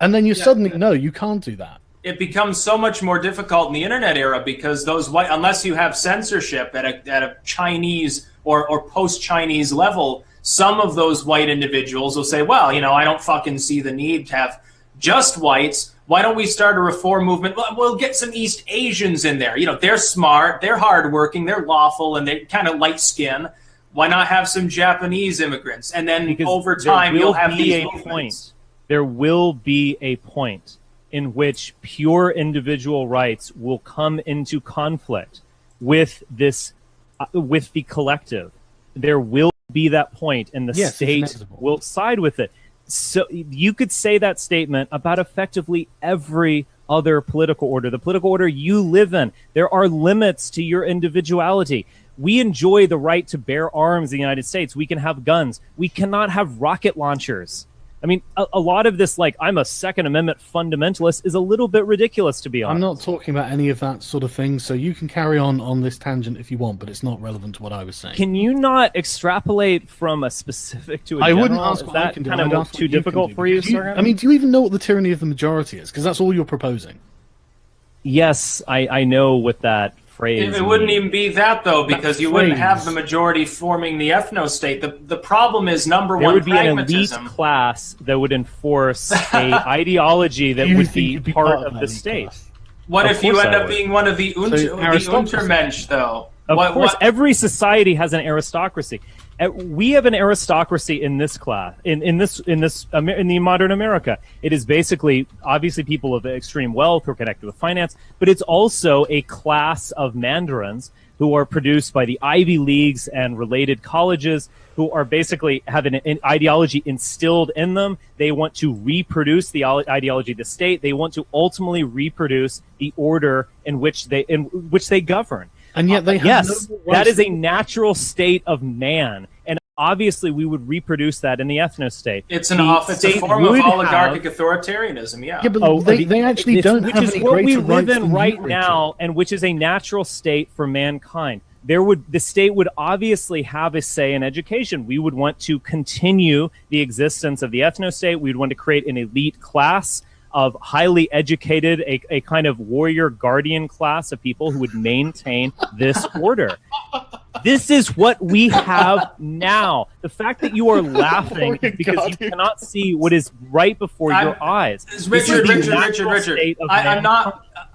And then you suddenly, no, you can't do that. It becomes so much more difficult in the internet era because those white, unless you have censorship at a Chinese or post-Chinese level, some of those white individuals will say, well, I don't fucking see the need to have just whites. Why don't we start a reform movement? We'll get some East Asians in there. They're smart, they're hardworking, they're lawful, and they're kind of light skin. Why not have some Japanese immigrants? And then over time, you'll have these movements. There will be a point in which pure individual rights will come into conflict with this, with the collective. There will be that point, and the state will side with it. So you could say that statement about effectively every other political order, the political order you live in. There are limits to your individuality. We enjoy the right to bear arms in the United States. We can have guns. We cannot have rocket launchers. I mean, a lot of this, like, I'm a Second Amendment fundamentalist, is a little bit ridiculous, to be honest. I'm not talking about any of that sort of thing, so you can carry on this tangent if you want, but it's not relevant to what I was saying. Can you not extrapolate from a specific to a general? I wouldn't ask what I can do. Kind of too difficult for you, sir? I mean, do you even know what the tyranny of the majority is? Because that's all you're proposing. Yes, I know what that phrase. It wouldn't even be that, though, because you wouldn't have the majority forming the ethno-state. The problem is, number one, there would be pragmatism. an elite class that would enforce a ideology that would be part of the state. What if you end up being one of the Untermensch, though? Of course, every society has an aristocracy. We have an aristocracy in this class, in the modern America. It is basically, obviously, people of extreme wealth who are connected with finance, but it's also a class of mandarins who are produced by the Ivy Leagues and related colleges, who are basically have an ideology instilled in them. They want to reproduce the ideology of the state. They want to ultimately reproduce the order in which they govern. And yet they have that is a natural state of man, and obviously we would reproduce that in the ethno-state. It's a form of oligarchic authoritarianism, yeah. Yeah, but they actually don't have any what we greater live rights in than right you, Richard. now, and which is a natural state for mankind. The state would obviously have a say in education. We would want to continue the existence of the ethno-state. We'd want to create an elite class of highly educated, a kind of warrior guardian class of people who would maintain this order. This is what we have now. The fact that you are laughing is because you cannot see what is right before your eyes. Richard.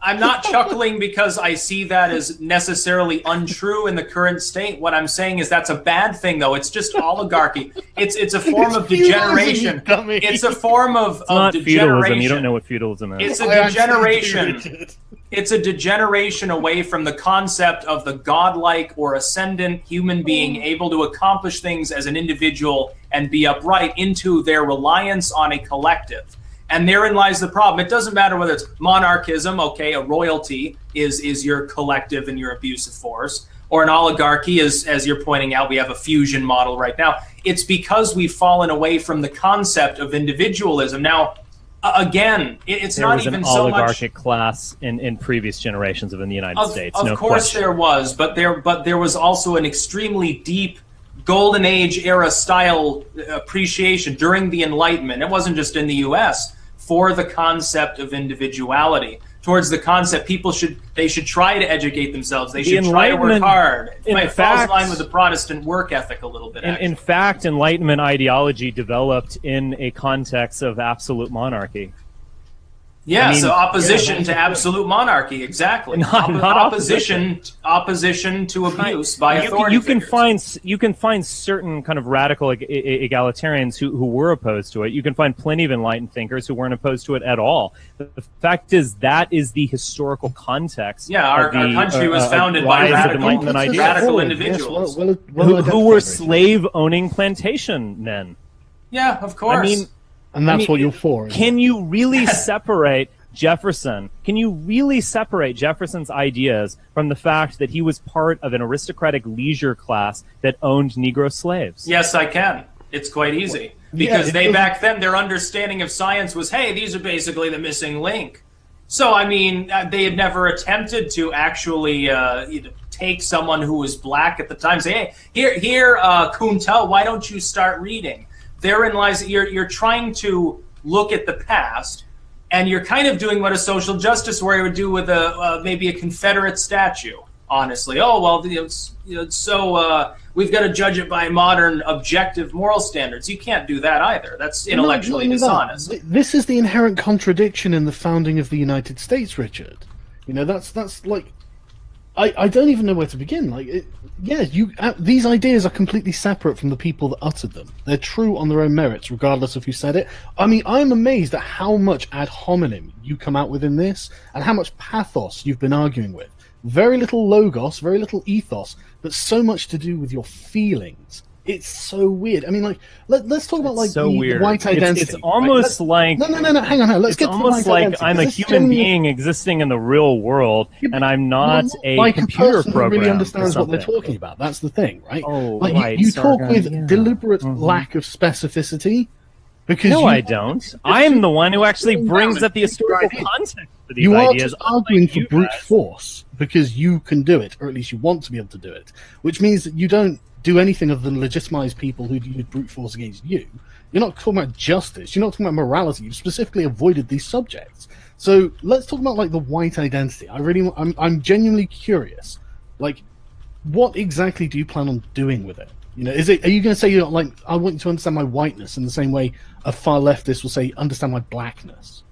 I'm not chuckling because I see that as necessarily untrue in the current state. What I'm saying is that's a bad thing, though. It's just oligarchy. It's a form of degeneration. It's a form of degeneration. Feudalism. You don't know what feudalism is. It's a degeneration. It's a degeneration away from the concept of the godlike or ascendant human being able to accomplish things as an individual and be upright into their reliance on a collective. And therein lies the problem. It doesn't matter whether it's monarchism, okay, a royalty is your collective and your abusive force, or an oligarchy, as you're pointing out, we have a fusion model right now. It's because we've fallen away from the concept of individualism. Now, again, it's not even so much... There was an oligarchic class in previous generations in the United States. Of course there was, but there was also an extremely deep Golden Age era style appreciation during the Enlightenment. It wasn't just in the U.S. for the concept of individuality. Towards the concept, they should try to educate themselves. They should try to work hard. It falls in line with the Protestant work ethic a little bit. In fact, Enlightenment ideology developed in a context of absolute monarchy. Yeah, so opposition to absolute monarchy, exactly. Not opposition to abuse by authority. You can find certain kind of radical egalitarians who were opposed to it. You can find plenty of enlightened thinkers who weren't opposed to it at all. The fact is that is the historical context. Yeah, our country was founded by radical individuals who were slave-owning plantation men. Yeah, of course. I mean. And that's what you're for. Can you really separate Jefferson? Can you really separate Jefferson's ideas from the fact that he was part of an aristocratic leisure class that owned Negro slaves? Yes, I can. It's quite easy. Because back then, their understanding of science was, hey, these are basically the missing link. So, I mean, they had never attempted to actually take someone who was black at the time and say, hey, here, Kunta, why don't you start reading? Therein lies you're trying to look at the past, and you're kind of doing what a social justice warrior would do with maybe a Confederate statue. Honestly, we've got to judge it by modern objective moral standards. You can't do that either. That's intellectually dishonest. This is the inherent contradiction in the founding of the United States, Richard. You know, that's like, I don't even know where to begin. Like, these ideas are completely separate from the people that uttered them. They're true on their own merits, regardless of who said it. I mean, I'm amazed at how much ad hominem you come out with in this, and how much pathos you've been arguing with. Very little logos, very little ethos, but so much to do with your feelings. It's so weird. I mean, like, let's talk about the white identity. It's almost like no. Hang on. Let's get to almost like identity. I'm a human being existing in the real world, and I'm not a computer program. Who really understands what they're talking about. That's the thing, right? Oh, like right. You talk with deliberate lack of specificity. Because I don't. I'm the one who actually brings up the historical context for these ideas. You are arguing for brute force because you can do it, or at least you want to be able to do it, which means that you don't do anything other than legitimize people who use brute force against you. You're not talking about justice. You're not talking about morality. You've specifically avoided these subjects. So let's talk about like the white identity. I'm genuinely curious. Like, what exactly do you plan on doing with it? You know, are you going to say, you're like, I want you to understand my whiteness in the same way a far leftist will say, understand my blackness?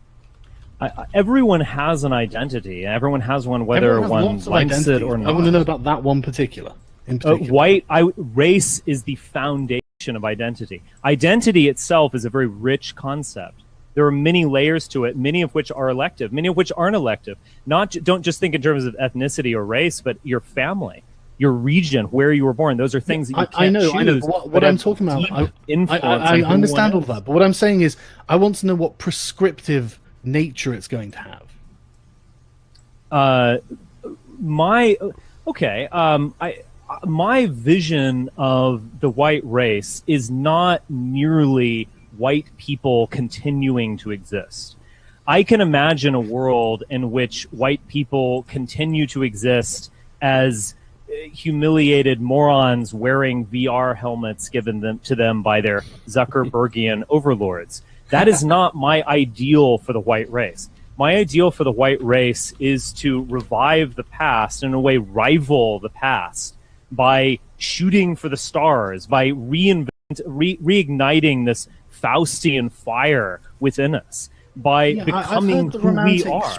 Everyone has an identity. Everyone has one, whether one likes it or not. I want to know about that one particular. In particular. Race is the foundation of identity. Identity itself is a very rich concept. There are many layers to it, many of which are elective, many of which aren't elective. Don't just think in terms of ethnicity or race, but your family, your region, where you were born. Those are things that you can't choose. I know. What I'm talking about, I understand all that. But what I'm saying is, I want to know what prescriptive nature it's going to have. My vision of the white race is not merely white people continuing to exist. I can imagine a world in which white people continue to exist as humiliated morons wearing VR helmets given to them by their Zuckerbergian overlords. That is not my ideal for the white race. My ideal for the white race is to revive the past, in a way rival the past, by shooting for the stars, by reigniting this Faustian fire within us, by becoming who we are.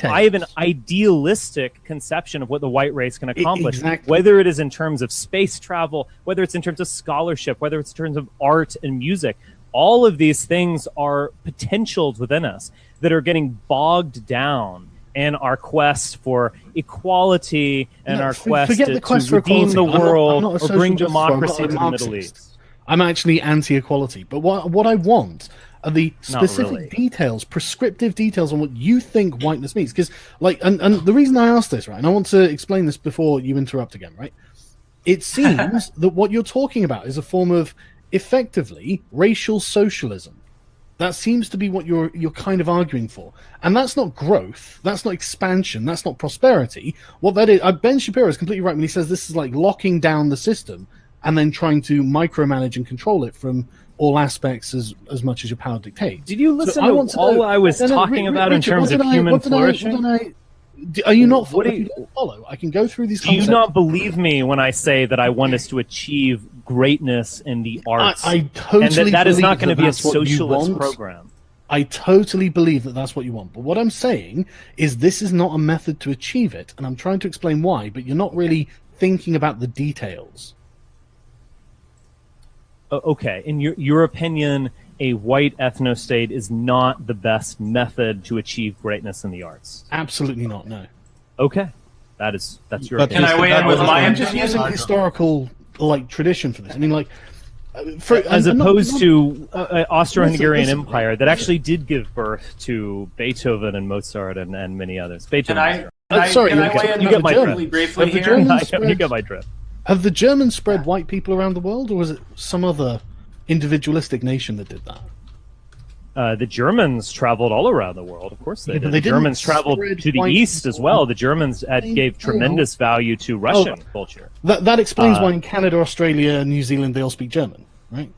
I have an idealistic conception of what the white race can accomplish, whether it is in terms of space travel, whether it's in terms of scholarship, whether it's in terms of art and music. All of these things are potentials within us that are getting bogged down in our quest for equality and our quest to redeem the world or bring democracy to the Middle East. I'm actually anti-equality, but what I want are the specific details, prescriptive details on what you think whiteness means. Because, and the reason I asked this, right, and I want to explain this before you interrupt again, right? It seems that what you're talking about is a form of effectively racial socialism. That seems to be what you're kind of arguing for, and that's not growth, that's not expansion, that's not prosperity. What that is, Ben Shapiro is completely right when he says this is like locking down the system and then trying to micromanage and control it from all aspects as much as your power dictates. Did you listen to all I was talking about in terms of human flourishing? Are you not follow? I can go through these. Do you not believe me when I say that I want us to achieve greatness in the arts? I totally and that is not going to be a socialist program. I totally believe that that's what you want. But what I'm saying is this is not a method to achieve it, and I'm trying to explain why. But you're not really thinking about the details. Okay, in your opinion, a white ethno-state is not the best method to achieve greatness in the arts? Absolutely not, no. Okay. That's your opinion. Can I weigh in with my I'm just using historical tradition for this. I mean, as opposed to Austro-Hungarian Empire that actually did give birth to Beethoven and Mozart and many others. Beethoven. You get my drift. Have the Germans spread white people around the world, or was it some other individualistic nation that did that? The Germans traveled all around the world, of course they did. The Germans traveled to the east as well. The Germans gave tremendous value to Russian culture. That explains why in Canada, Australia, New Zealand, they all speak German, right?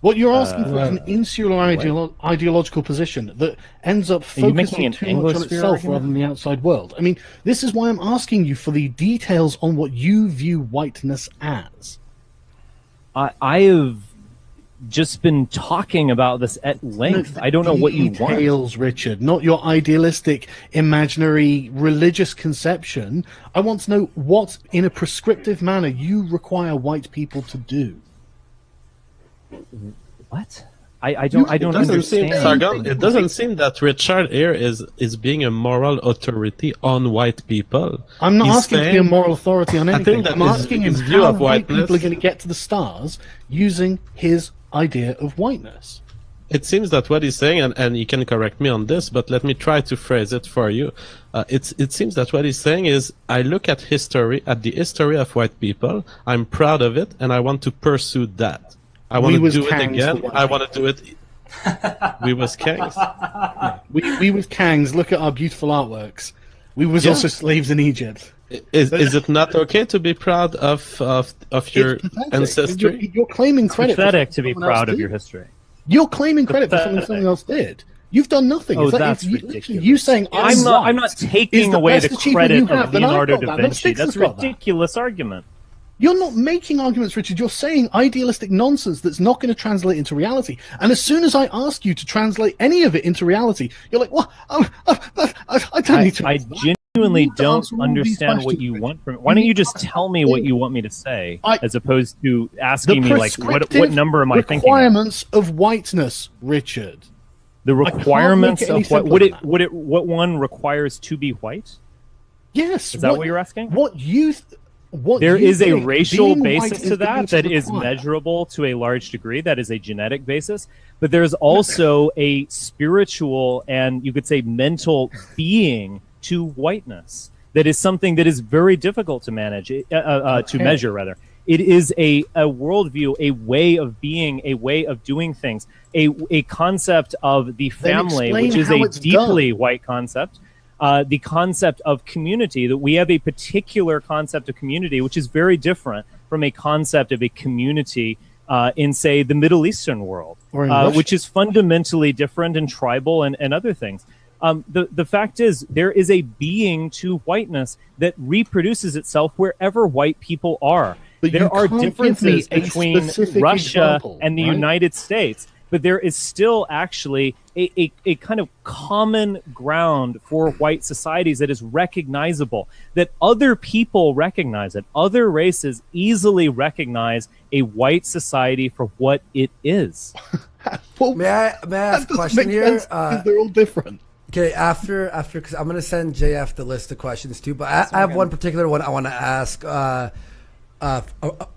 What you're asking for is an insular ideological position that ends up focusing too much on itself rather than the outside world. I mean, this is why I'm asking you for the details on what you view whiteness as. I have just been talking about this at length. I don't know what you want. Details, Richard, not your idealistic, imaginary, religious conception. I want to know what, in a prescriptive manner, you require white people to do. What? I don't understand. It doesn't seem that Richard here is being a moral authority on white people. I'm not asking to be a moral authority on anything. I'm asking him how white people are going to get to the stars using his idea of whiteness. It seems that what he's saying, and you can correct me on this, but let me try to phrase it for you. It seems that what he's saying is, I look at the history of white people, I'm proud of it, and I want to pursue that. I want to do it again. I want to do it. We was Kangs. We was Kangs. Look at our beautiful artworks. We was also slaves in Egypt. Is it not okay to be proud of your ancestry? You're claiming credit. It's pathetic to be proud of your history. You're claiming credit for something someone else did. You've done nothing. Oh, that's ridiculous. You saying I'm not taking away the credit of Leonardo da Vinci. That's a ridiculous argument. You're not making arguments, Richard. You're saying idealistic nonsense that's not going to translate into reality. And as soon as I ask you to translate any of it into reality, you're like, "Well, I don't need to." I genuinely don't understand what you want from it. Why don't you just tell me what you want me to say, as opposed to asking me like, what number am I thinking? Requirements of whiteness, Richard. The requirements of what one requires to be white? Yes. Is that what you're asking? There is a racial basis to that is measurable to a large degree. That is a genetic basis. But there's also a spiritual and you could say mental being to whiteness. That is something that is very difficult to manage, to measure rather. It is a worldview, a way of being, a way of doing things, a concept of the family, which is a deeply white concept. The concept of community, that we have a particular concept of community, which is very different from a concept of a community in, say, the Middle Eastern world, which is fundamentally different and tribal and other things. The fact is, there is a being to whiteness that reproduces itself wherever white people are. But there are differences between Russia and the United States. But there is still actually a kind of common ground for white societies that is recognizable, that other people recognize it. Other races easily recognize a white society for what it is. Well, may I ask a question here? They're all different. Okay, after, because I'm going to send JF the list of questions too, but I have one particular one I want to ask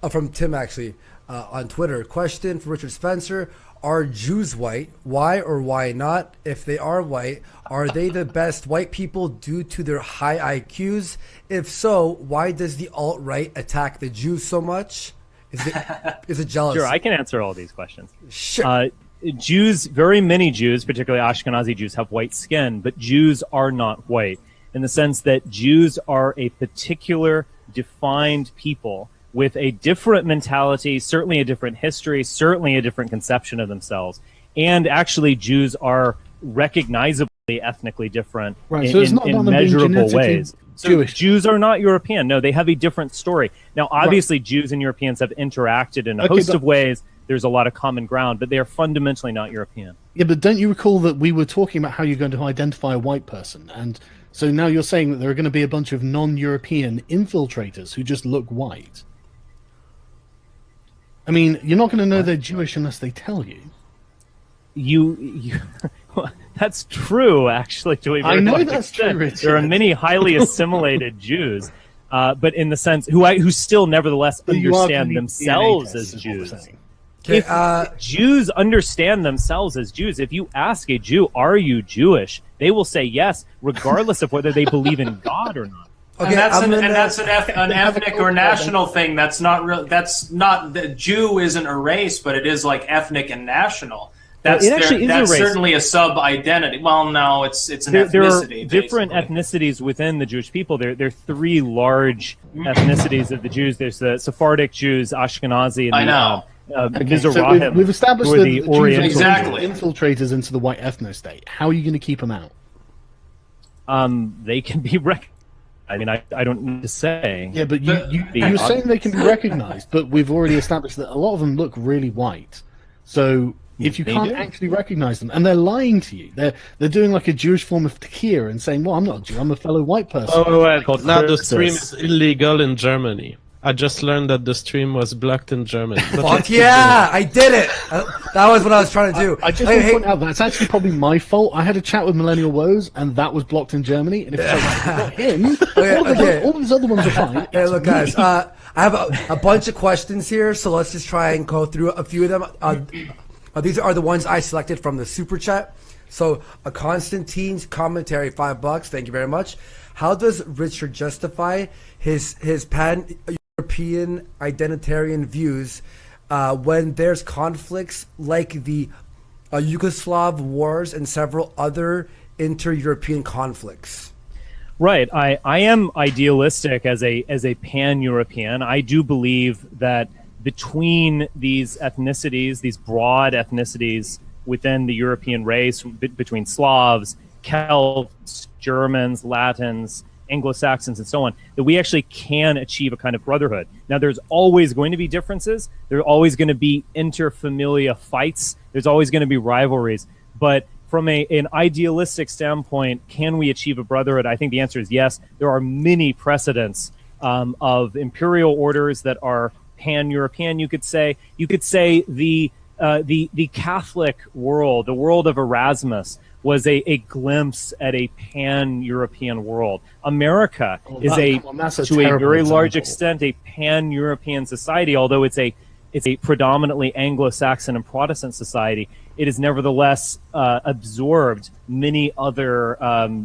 from Tim, actually, on Twitter. Question for Richard Spencer. Are Jews white? Why or why not? If they are white, are they the best white people due to their high IQs? If so, why does the alt-right attack the Jews so much? Is it jealousy? Sure, I can answer all these questions. Sure. Jews, very many Jews, particularly Ashkenazi Jews, have white skin, but Jews are not white in the sense that Jews are a particular defined people with a different mentality, certainly a different history, certainly a different conception of themselves. And actually, Jews are recognizably ethnically different in measurable ways. So Jews are not European. No, they have a different story. Now, obviously, Jews and Europeans have interacted in a host of ways. There's a lot of common ground, but they are fundamentally not European. Yeah, but don't you recall that we were talking about how you're going to identify a white person? And so now you're saying that there are going to be a bunch of non-European infiltrators who just look white. I mean, you're not going to know they're Jewish unless they tell you. That's true, actually. I know that's true, Richard. There are many highly assimilated Jews, but in the sense who still nevertheless understand themselves as Jews. If Jews understand themselves as Jews, if you ask a Jew, "Are you Jewish?" they will say yes, regardless of whether they believe in God or not. Okay, and that's an ethnic or national thing. That's not real. That's not the Jew isn't a race, but it is like ethnic and national. That's certainly a sub identity. Well, no, it's an ethnicity. There are different ethnicities within the Jewish people. There are three large ethnicities of the Jews. There's the Sephardic Jews, Ashkenazi, and so we've established that the Jews exactly infiltrators into the white ethno-state. How are you going to keep them out? They can be recognized. I mean, I don't need to say. Yeah, but you're saying they can be recognized, but we've already established that a lot of them look really white. So if you can't actually recognize them, and they're lying to you, they're doing like a Jewish form of tekiah and saying, "Well, I'm not a Jew, I'm a fellow white person." Oh, well, now the stream is illegal in Germany. I just learned that the stream was blocked in Germany. Fuck yeah, I did it. That was what I was trying to do. I just want to point out that's actually probably my fault. I had a chat with Millennial Woes, and that was blocked in Germany. And if it's not him, all these other ones are fine. Hey, look, guys, I have a bunch of questions here, so let's just try and go through a few of them. These are the ones I selected from the super chat. So, a Constantine's commentary, $5. Thank you very much. How does Richard justify his pan-European identitarian views when there's conflicts like the Yugoslav wars and several other inter-European conflicts? Right. I am idealistic as a pan-European. I do believe that between these ethnicities, these broad ethnicities within the European race, between Slavs, Celts, Germans, Latins, Anglo-Saxons, and so on, that we actually can achieve a kind of brotherhood. Now, there's always going to be differences. There's always going to be interfamilia fights. There's always going to be rivalries. But from an idealistic standpoint, can we achieve a brotherhood? I think the answer is yes. There are many precedents of imperial orders that are pan-European. You could say the Catholic world, the world of Erasmus, was a glimpse at a pan-European world. America is to a very large extent a pan-European society, although it's a predominantly Anglo-Saxon and Protestant society. It has nevertheless absorbed many other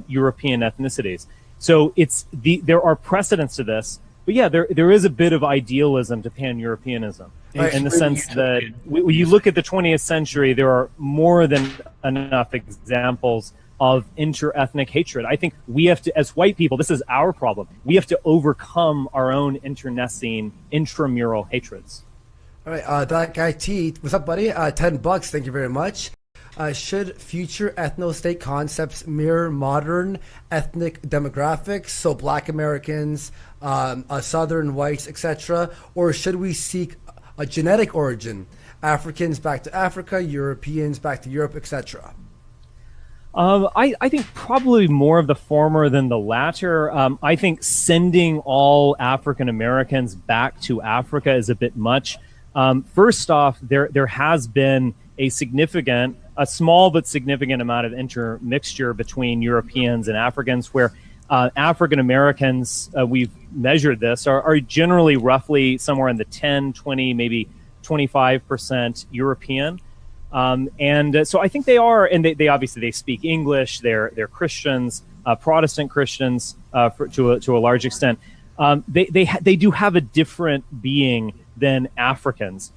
European ethnicities. So there are precedents to this. But yeah, there is a bit of idealism to pan-Europeanism in the sense that when you look at the 20th century, there are more than enough examples of inter-ethnic hatred. I think we have to, as white people, this is our problem. We have to overcome our own internecine, intramural hatreds. All right, that guy T, what's up, buddy? $10, thank you very much. Should future ethno-state concepts mirror modern ethnic demographics, so Black Americans, Southern whites, etc., or should we seek a genetic origin, Africans back to Africa, Europeans back to Europe, etc.? I think probably more of the former than the latter. I think sending all African Americans back to Africa is a bit much. First off, there has been a small but significant amount of intermixture between Europeans and Africans, where African Americans, we've measured this, are generally roughly somewhere in the 10, 20, maybe 25% European. And so I think they are, and they obviously they speak English. They're Christians, Protestant Christians to a large extent. They do have a different being than Africans.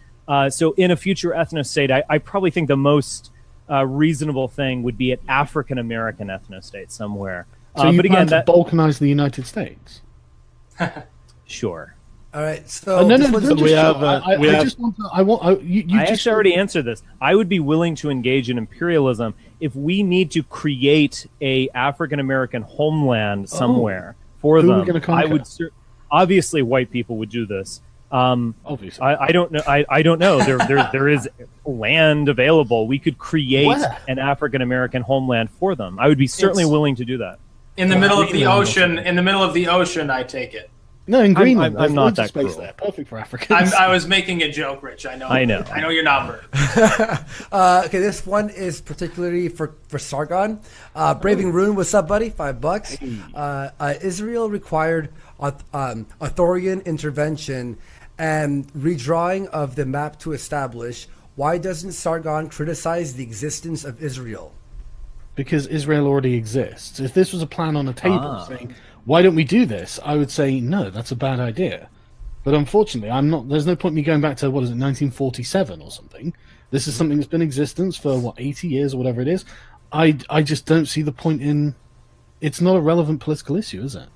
So in a future ethno-state, I probably think the most reasonable thing would be an African American ethno-state somewhere. So you plan to balkanize the United States? Sure. All right. So I actually already answered this. I would be willing to engage in imperialism if we need to create a African American homeland somewhere for them. I would obviously white people would do this. Obviously, I don't know. I don't know. There is land available. We could create an African American homeland for them. I would be certainly willing to do that. In the middle of the ocean. In the middle of the ocean, I take it. No, in Greenland. I'm not that cruel. There. Perfect for Africans. I was making a joke, Rich. I know. I know you're not Bert. Okay, this one is particularly for Sargon. Braving Rune, what's up, buddy? $5. Israel required Arthurian intervention and redrawing of the map to establish. Why doesn't Sargon criticize the existence of Israel? Because Israel already exists. If this was a plan on a table saying, why don't we do this? I would say, no, that's a bad idea. But unfortunately, there's no point in me going back to, 1947 or something. This is something that's been in existence for, 80 years or whatever it is. I just don't see the point in... It's not a relevant political issue, is it?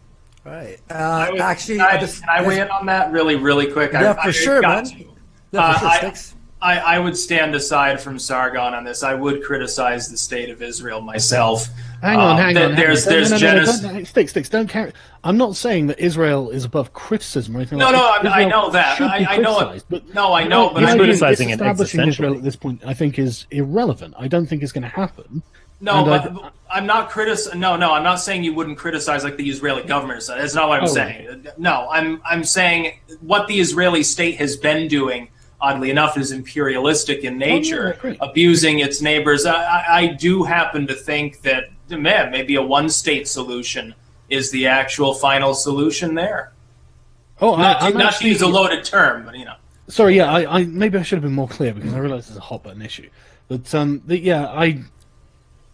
Right. Can I weigh in on that really quick? Yeah, for sure, man. I would stand aside from Sargon on this. I would criticize the state of Israel myself. Hang on. Sticks, don't carry. I'm not saying that Israel is above criticism or anything like that. I know that. I know it. But I know. But I'm criticizing it. Establishing Israel at this point, I think, is irrelevant. I don't think it's going to happen. No, but I'm not No, I'm not saying you wouldn't criticize like the Israeli government. That's not what I'm saying. Right. No, I'm saying what the Israeli state has been doing, oddly enough, is imperialistic in nature, abusing its neighbors. I do happen to think that maybe a one-state solution is the actual final solution there. Not to use a loaded term, but Sorry, I maybe I should have been more clear because I realize it's a hot button issue. But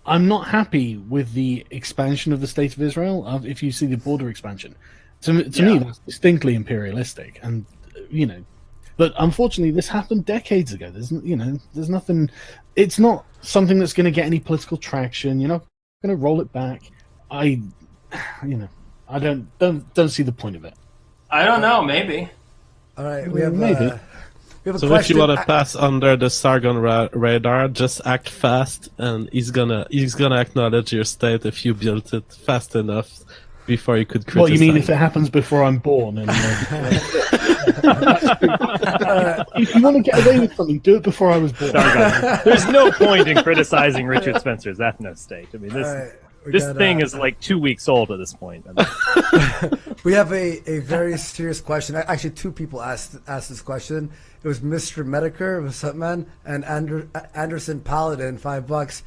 I'm not happy with the expansion of the state of Israel. If you see the border expansion, to me that's distinctly imperialistic, and But unfortunately, this happened decades ago. There's nothing. It's not something that's going to get any political traction. You're not going to roll it back. I don't see the point of it. I don't know. Maybe. All right, we have Maybe. We have a So question. if you want to pass under the Sargon radar, just act fast, and he's gonna acknowledge your state if you built it fast enough before you could criticize. Well, you mean if it happens before I'm born? And, if you want to get away with something, do it before I was born. There's no point in criticizing Richard Spencer's ethno-state. I mean, this thing is like 2 weeks old at this point. We have a very serious question. Actually, two people asked this question. It was Mr. Medicare, what's up, man, and Anderson Paladin, $5.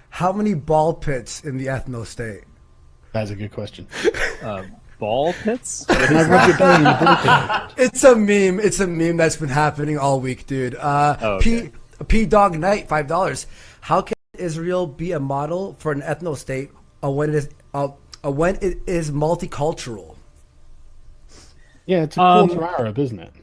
How many ball pits in the ethno state? That's a good question. Ball pits? It's a meme. It's a meme that's been happening all week, dude. Okay. P Dog Knight, $5. How can Israel be a model for an ethno state when it is multicultural? Yeah, it's a quarter Arab, isn't it?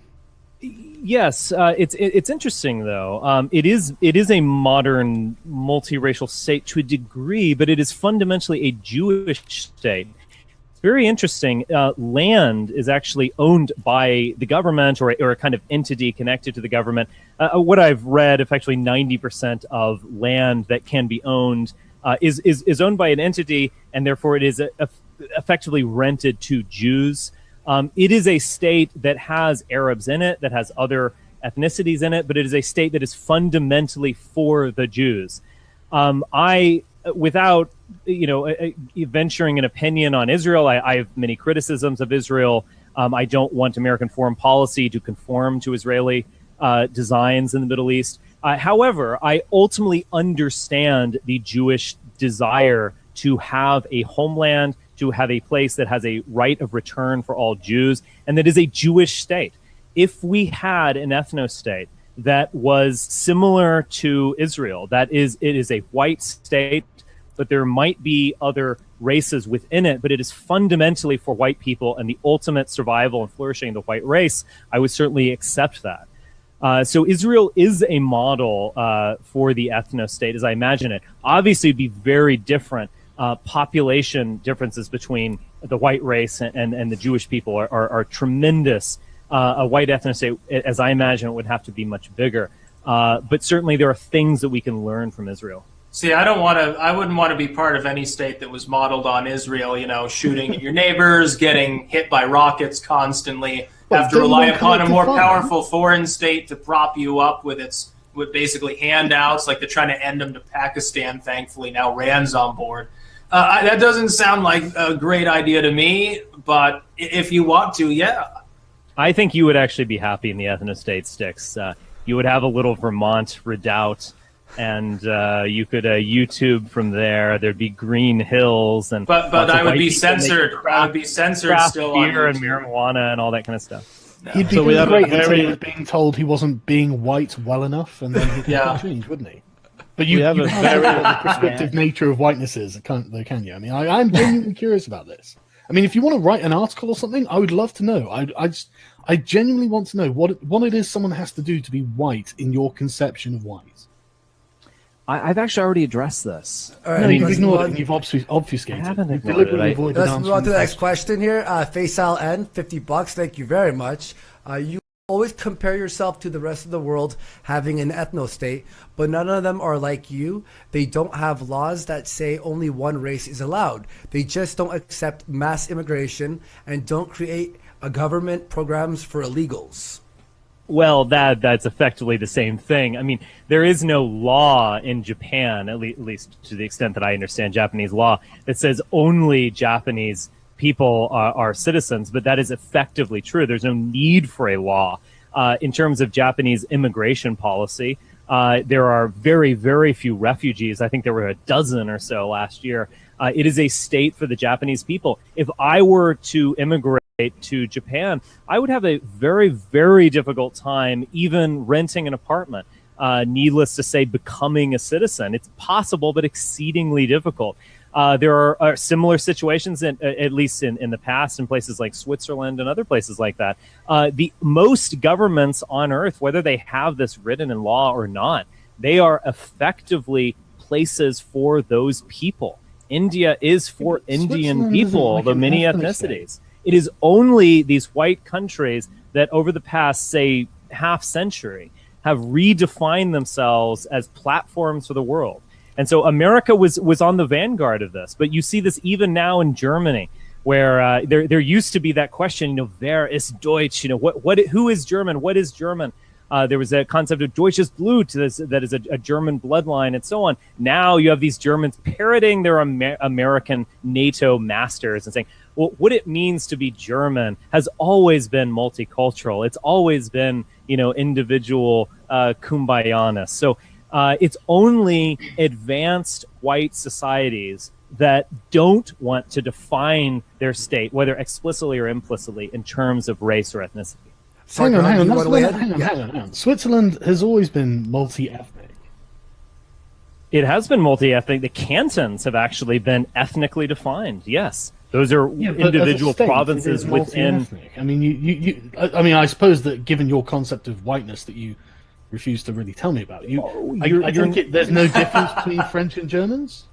Yes, it's interesting though. It is a modern multiracial state to a degree, but it is fundamentally a Jewish state. It's very interesting. Land is actually owned by the government or a kind of entity connected to the government. What I've read, effectively 90% of land that can be owned is owned by an entity, and therefore it is effectively rented to Jews. It is a state that has Arabs in it, that has other ethnicities in it, but it is a state that is fundamentally for the Jews. Without venturing an opinion on Israel, I have many criticisms of Israel. I don't want American foreign policy to conform to Israeli designs in the Middle East. However, I ultimately understand the Jewish desire to have a homeland, to have a place that has a right of return for all Jews, and that is a Jewish state. If we had an ethno-state that was similar to Israel, it is a white state, but there might be other races within it, but it is fundamentally for white people and the ultimate survival and flourishing of the white race, I would certainly accept that. So Israel is a model for the ethno-state, as I imagine it. Obviously, it'd be very different. Population differences between the white race and the Jewish people are tremendous. A white ethno-state, as I imagine it, would have to be much bigger. But certainly there are things that we can learn from Israel. See, I wouldn't want to be part of any state that was modeled on Israel, shooting at your neighbors, getting hit by rockets constantly, have to rely upon a more powerful foreign state to prop you up with basically handouts, like they're trying to end them to Pakistan. Thankfully, now Rand's on board. That doesn't sound like a great idea to me, but if you want to, yeah. I think you would actually be happy in the ethno-state sticks. You would have a little Vermont redoubt, and you could YouTube from there. There'd be green hills, and but I would be censored. I would be censored still on beer and marijuana and all that kind of stuff. No. He'd be So we have great a very- until he was being told he wasn't being white well enough, and then he'd change, wouldn't he? But you have can't a tell very- what the prescriptive nature of whiteness is, can you? I mean, I'm genuinely curious about this. I mean, if you want to write an article or something, I would love to know. I genuinely want to know what it is someone has to do to be white in your conception of white. I've actually already addressed this. All right, No, you've let's ignored move it on. and you've obfuscated. I haven't You've ignored it. deliberately avoided Let's move on to the next question. question here. Faisal N, $50. Thank you very much. You always compare yourself to the rest of the world having an ethno-state, but none of them are like you. They don't have laws that say only one race is allowed. They just don't accept mass immigration and don't create a government programs for illegals. Well, that's effectively the same thing. I mean, there is no law in Japan, at least to the extent that I understand Japanese law, that says only Japanese people are citizens, but that is effectively true. There's no need for a law. In terms of Japanese immigration policy, there are very, very few refugees. I think there were a dozen or so last year. It is a state for the Japanese people. If I were to immigrate to Japan, I would have a very, very difficult time even renting an apartment. Needless to say, becoming a citizen. It's possible, but exceedingly difficult. There are similar situations, at least in the past, in places like Switzerland and other places like that. The most governments on earth, whether they have this written in law or not, they are effectively places for those people. India is for Indian Switzerland people, isn't the like many an ethnic ethnicities. It is only these white countries that over the past, say, half century have redefined themselves as platforms for the world. And so America was on the vanguard of this. But you see this even now in Germany, where there used to be that question, wer ist Deutsch? Who is German? What is German? There was a concept of Deutsches Blut that is a German bloodline and so on. Now you have these Germans parroting their American NATO masters and saying, well, what it means to be German has always been multicultural. It's always been, individual kumbayaness. So it's only advanced white societies that don't want to define their state, whether explicitly or implicitly, in terms of race or ethnicity. Hang on. Switzerland has always been multi-ethnic. It has been multi-ethnic. The cantons have actually been ethnically defined. Yes, those are individual provinces within. I mean, I suppose that given your concept of whiteness that you refuse to really tell me about, there's no difference between French and Germans.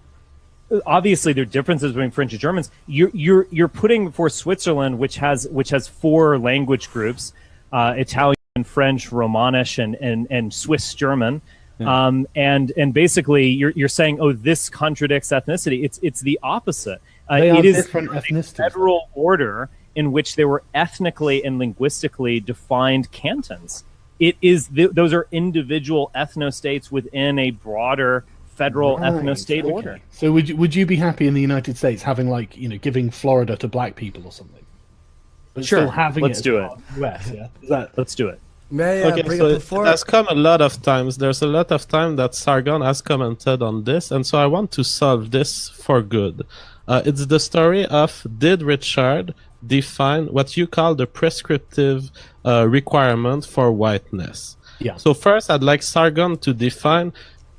Obviously, there are differences between French and Germans. You're putting for Switzerland, which has 4 language groups. Italian, French, Romanish, and Swiss German, and basically you're saying, oh, this contradicts ethnicity. It's the opposite. It is different ethnicities. Federal order in which there were ethnically and linguistically defined cantons. It is those are individual ethnostates within a broader federal ethno-state order. So would you be happy in the United States having giving Florida to black people or something? But sure, still having let's do it. US, Let's do it. May I bring up the floor? It has come a lot of times. There's a lot of time that Sargon has commented on this, and so I want to solve this for good. It's the story of, did Richard define what you call the prescriptive requirement for whiteness? Yeah. So first, I'd like Sargon to define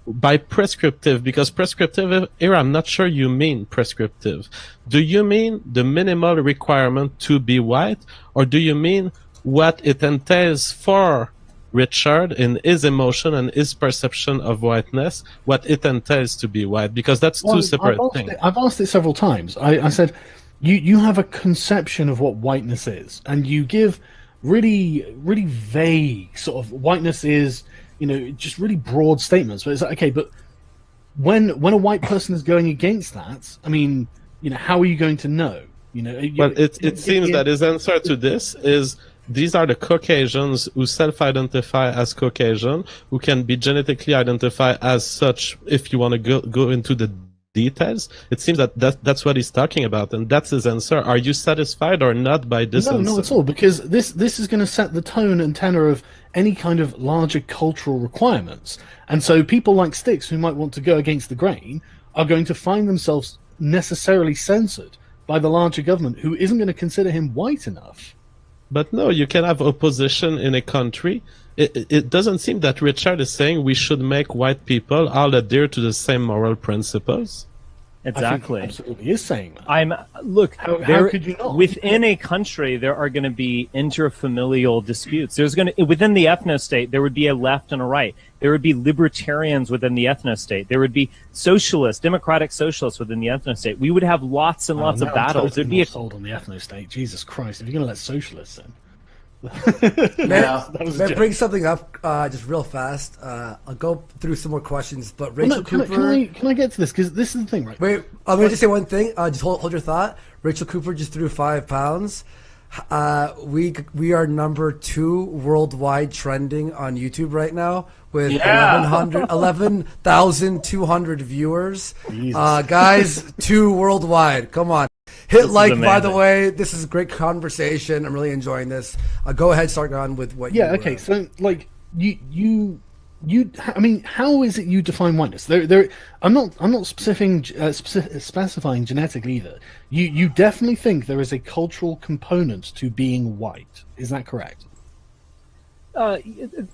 by prescriptive, because prescriptive here, I'm not sure you mean prescriptive. Do you mean the minimal requirement to be white, or do you mean what it entails for Richard in his emotion and his perception of whiteness, what it entails to be white? Because that's two separate things. I've asked it several times. I said, you have a conception of what whiteness is, and you give really vague sort of whiteness is, just really broad statements. But it's like, okay, but when a white person is going against that, I mean, how are you going to know? Well, it seems that his answer to this is, these are the Caucasians who self-identify as Caucasian, who can be genetically identified as such. If you want to go into the details, it seems that's what he's talking about, and that's his answer. Are you satisfied or not by this answer? No, not at all, because this is going to set the tone and tenor of any kind of larger cultural requirements. And so people like Styx, who might want to go against the grain, are going to find themselves necessarily censored by the larger government, who isn't going to consider him white enough. But no, you can have opposition in a country. It doesn't seem that Richard is saying we should make white people all adhere to the same moral principles. Exactly. I think he absolutely is saying that. How could you not? Within a country, there are going to be interfamilial disputes. Within the ethno-state, there would be a left and a right. There would be libertarians within the ethno-state. There would be socialists, democratic socialists within the ethno-state. We would have lots and lots of battles. There'd be sold on the ethno-state. Jesus Christ! If you're going to let socialists in. May I bring something up just real fast? I'll go through some more questions, but Rachel Cooper... Can I get to this? Because this is the thing, right? Wait, I'm going to just say one thing. Just hold your thought. Rachel Cooper just threw £5. We are number 2 worldwide trending on YouTube right now with 11,200 viewers. Guys, 2 worldwide. Come on. Hit like, by the way. This is a great conversation. I'm really enjoying this. Go ahead, Sargon, with what you... Yeah, okay. So, like, you I mean, how is it you define whiteness? I'm not specifying genetic either. You definitely think there is a cultural component to being white. Is that correct?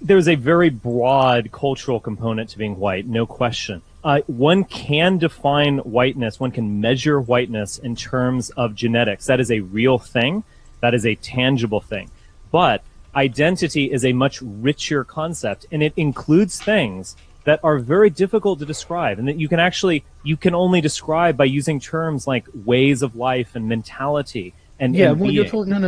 There's a very broad cultural component to being white, no question. One can define whiteness, one can measure whiteness in terms of genetics. That is a real thing. That is a tangible thing. But identity is a much richer concept, and it includes things that are very difficult to describe, and that you can only describe by using terms like ways of life and mentality and what you're talking.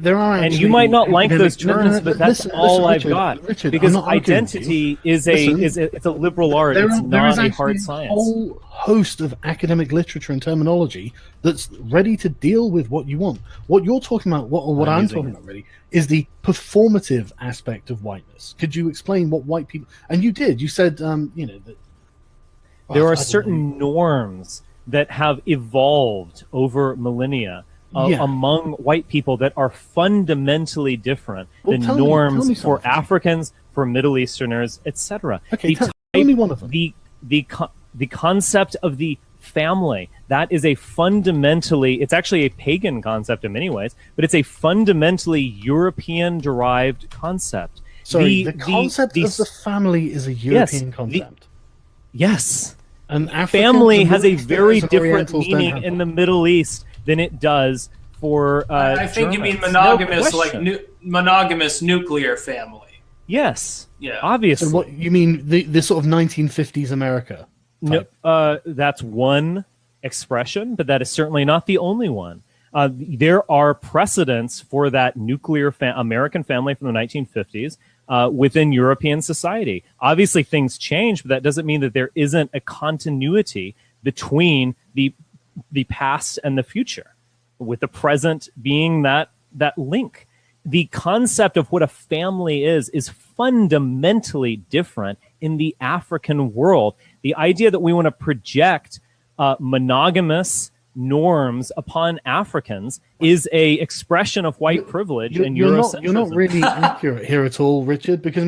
There are, and you might not like those terms, but that's all I've got. Richard, because identity is it's a liberal art. It's not a hard science. A whole host of academic literature and terminology that's ready to deal with what you want. What you're talking about, what I'm talking about, really, is the performative aspect of whiteness. Could you explain what white people? And you did. You said, that there are certain norms that have evolved over millennia among white people that are fundamentally different than norms for Africans, for Middle Easterners, etc. Okay, tell me one of them. The concept of the family, that is a fundamentally, it's actually a pagan concept in many ways, but it's a fundamentally European-derived concept. Sorry, the concept of the family is a European concept. Yes. And family has a very different meaning in the Middle East than it does for I think you mean monogamous, monogamous nuclear family. Yes. Yeah. So Obviously. what you mean the sort of 1950s America? No, that's one expression, but that is certainly not the only one. There are precedents for that nuclear American family from the 1950s within European society. Obviously, things change, but that doesn't mean that there isn't a continuity between the past and the future, with the present being that link. The concept of what a family is fundamentally different in the African world. The idea that we want to project monogamous norms upon Africans is a expression of white privilege and Eurocentrism. You're not really accurate here at all, Richard, because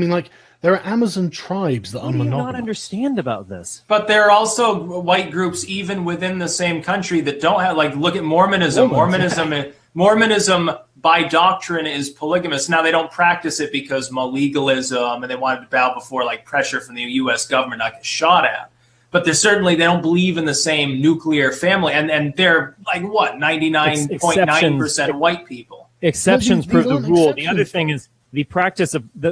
there are Amazon tribes that are monogamous. What do you not understand about this? But there are also white groups even within the same country that don't have, look at Mormonism. Mormonism by doctrine is polygamous. Now they don't practice it because legalism, and they wanted to bow before pressure from the U.S. government not get shot at. But they don't believe in the same nuclear family, and they're 99.9% white people. Exceptions prove the rule. The other thing is the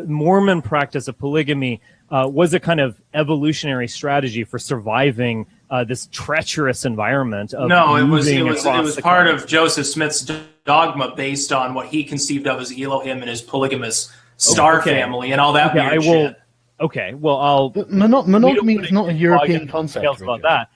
Mormon practice of polygamy was a kind of evolutionary strategy for surviving this treacherous environment. It was part of Joseph Smith's dogma based on what he conceived of as Elohim and his polygamous star family and all that weird shit. Okay, well, monogamy is not a European concept. About that.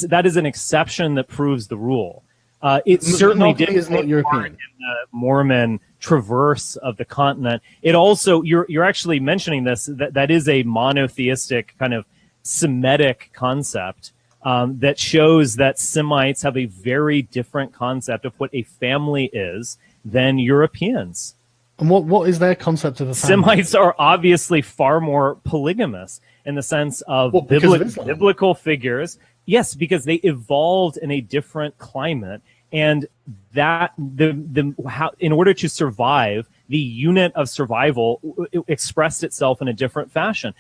That is an exception that proves the rule. It certainly did not European in the Mormon traverse of the continent. It also, you're actually mentioning this, that is a monotheistic kind of Semitic concept that shows that Semites have a very different concept of what a family is than Europeans. And what is their concept of a family? Semites are obviously far more polygamous in the sense of biblical figures. Yes, because they evolved in a different climate, and that in order to survive, the unit of survival expressed itself in a different fashion.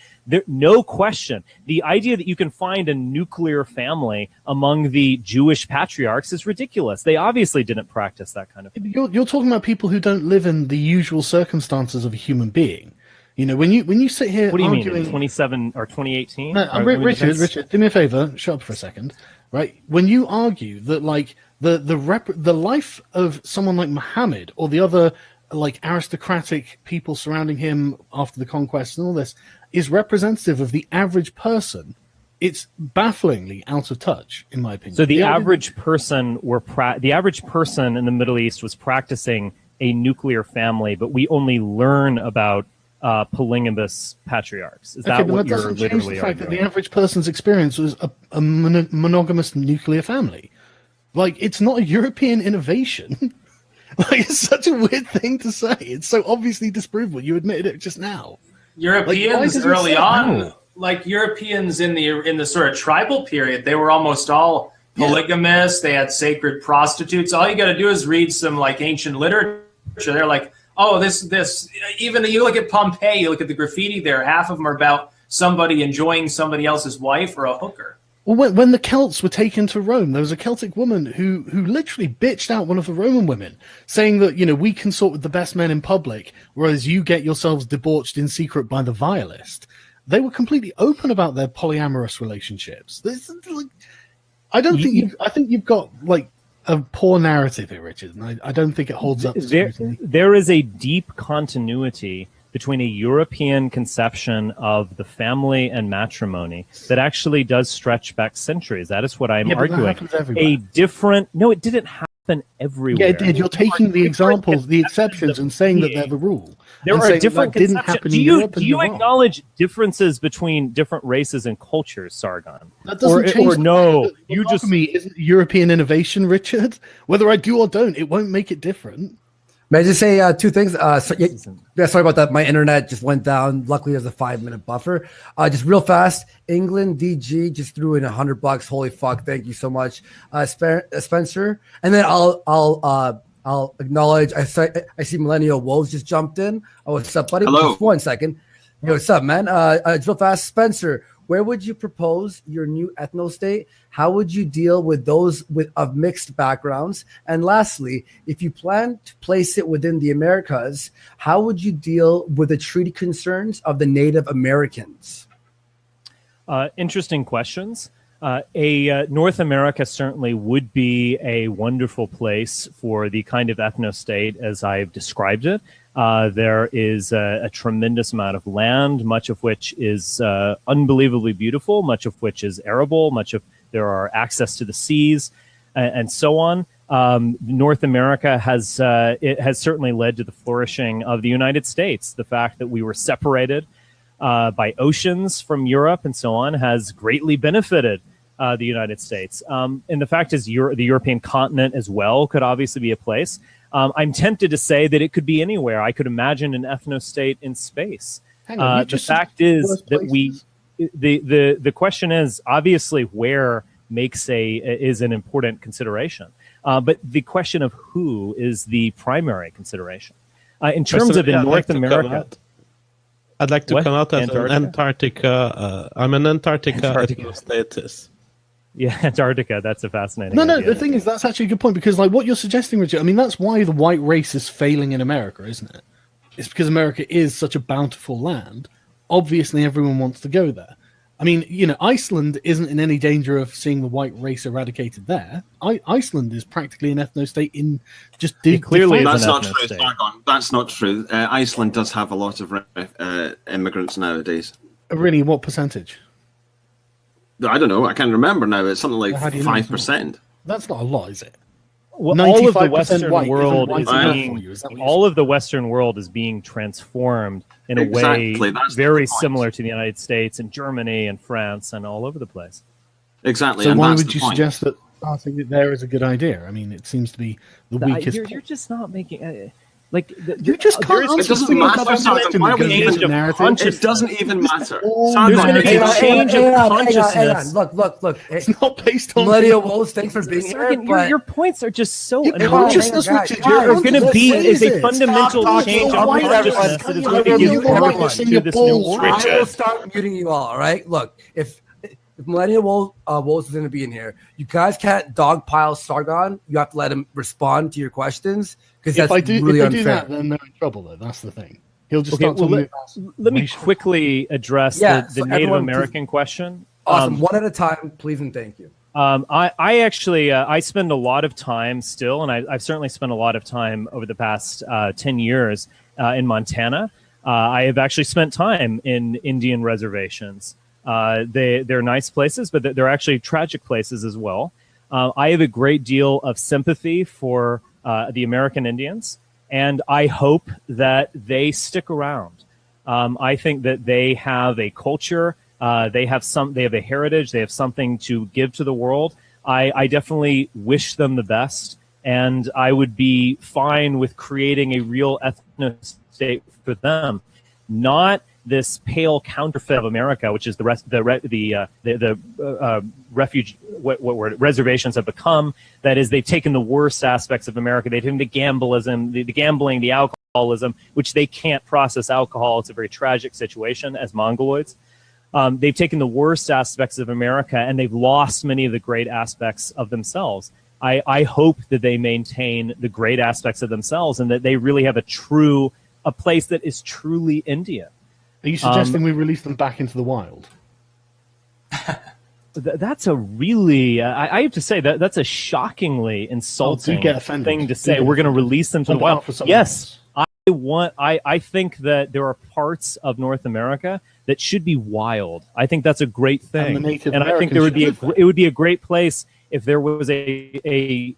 No question. The idea that you can find a nuclear family among the Jewish patriarchs is ridiculous. They obviously didn't practice that kind of thing. You're talking about people who don't live in the usual circumstances of a human being. When you sit here, what do you arguing, mean? 2018? No, Richard, do me a favor. Shut up for a second, right? When you argue that the life of someone like Muhammad or the other aristocratic people surrounding him after the conquest and all this is representative of the average person, it's bafflingly out of touch, in my opinion. So the average person in the Middle East was practicing a nuclear family, but we only learn about polygamous patriarchs. Is that what you're literally arguing? Change the fact that the average person's experience was a monogamous nuclear family. It's not a European innovation. It's such a weird thing to say. It's so obviously disprovable. You admitted it just now. Europeans early on, Europeans in the sort of tribal period, they were almost all polygamous. They had sacred prostitutes. All you got to do is read some ancient literature. They're like, oh, this. Even you look at Pompeii, you look at the graffiti there. Half of them are about somebody enjoying somebody else's wife or a hooker. Well, when the Celts were taken to Rome, there was a Celtic woman who literally bitched out one of the Roman women, saying that, we consort with the best men in public, whereas you get yourselves debauched in secret by the vilest. they were completely open about their polyamorous relationships. I think you've got like a poor narrative here, Richard, and I don't think it holds up. There is a deep continuity between a European conception of the family and matrimony that actually does stretch back centuries. That is what I'm arguing. That happens everywhere. No, it didn't happen everywhere. Yeah, it did. You're taking the examples, the exceptions, and saying that they're the rule. There are different that didn't happen in Europe. Do you acknowledge differences between different races and cultures, Sargon? That doesn't change. Or no, you just me isn't European innovation, Richard. Whether I do or don't, it won't make it different. May I just say two things? Sorry about that. My internet just went down. Luckily, there's a 5-minute buffer. Just real fast. England DG just threw in $100. Holy fuck! Thank you so much, Spencer. And then I'll acknowledge. I see Millennial Wolves just jumped in. Oh, what's up, buddy? Hello. Just 1 second. Yo, what's up, man? Real fast, Spencer. Where would you propose your new ethno-state? How would you deal with those of mixed backgrounds? And lastly, if you plan to place it within the Americas, how would you deal with the treaty concerns of the Native Americans? Interesting questions. North America certainly would be a wonderful place for the kind of ethno-state as I've described it. There is a tremendous amount of land, much of which is unbelievably beautiful, much of which is arable, there are access to the seas, and so on. North America has certainly led to the flourishing of the United States. The fact that we were separated by oceans from Europe and so on has greatly benefited the United States. And the fact is the European continent as well could obviously be a place. I'm tempted to say that it could be anywhere. I could imagine an ethno-state in space. The fact is that the question is obviously where is an important consideration. But the question of who is the primary consideration. In terms of in North America... I'd like to come out as an Antarctica. I'm an Antarctica statist. Yeah, Antarctica. That's a fascinating. No, idea. the thing is, that's actually a good point because, like, what you're suggesting, Richard. I mean, that's why the white race is failing in America, isn't it? It's because America is such a bountiful land. Obviously, everyone wants to go there. I mean, Iceland isn't in any danger of seeing the white race eradicated there. Iceland is practically an ethno-state in just clearly. That's not true. That's not true. Iceland does have a lot of immigrants nowadays. Really, what percentage? I don't know. I can't remember now. It's something like 5%. That's not a lot, is it? Well, all of the Western world all of the Western world is being transformed in a way very similar to the United States and Germany and France and all over the place. Exactly. So why would you suggest that starting it there is a good idea? I mean, it seems to be the weakest. You're just not making. You just can't. It doesn't matter. It doesn't even matter. There's going to be a change of consciousness. Hang on. Look. It's not based on Millennial Wolves. Thanks for being here. Your points are just so consciousness, Richard. There's going to be a fundamental change of consciousness that is going to give everyone to this new world. I will start muting you all right? Look, if Millennial Wolves is going to be in here, you guys can't dogpile Sargon. You have to let him respond to your questions. If I do that, then they're in trouble. Though that's the thing. He'll just start let me quickly address the Native American question. Awesome. One at a time, please and thank you. I actually I spend a lot of time still, and I've certainly spent a lot of time over the past 10 years in Montana. I have actually spent time in Indian reservations. They're nice places, but they're actually tragic places as well. I have a great deal of sympathy for the American Indians, and I hope that they stick around. I think that they have a culture, they have a heritage, they have something to give to the world. I definitely wish them the best, and I would be fine with creating a real ethno-state for them, not this pale counterfeit of America, which is the reservations have become. That is, they've taken the worst aspects of America. They've taken the gambling, the alcoholism, which they can't process alcohol. It's a very tragic situation as Mongoloids. They've taken the worst aspects of America and they've lost many of the great aspects of themselves. I hope that they maintain the great aspects of themselves and that they really have a place that is truly Indian. Are you suggesting we release them back into the wild? That's a really, I have to say that's a shockingly insulting thing to say. We're going to release them to the wild. Yes, I think that there are parts of North America that should be wild. I think that's a great thing, and I think there would be it would be a great place if there was a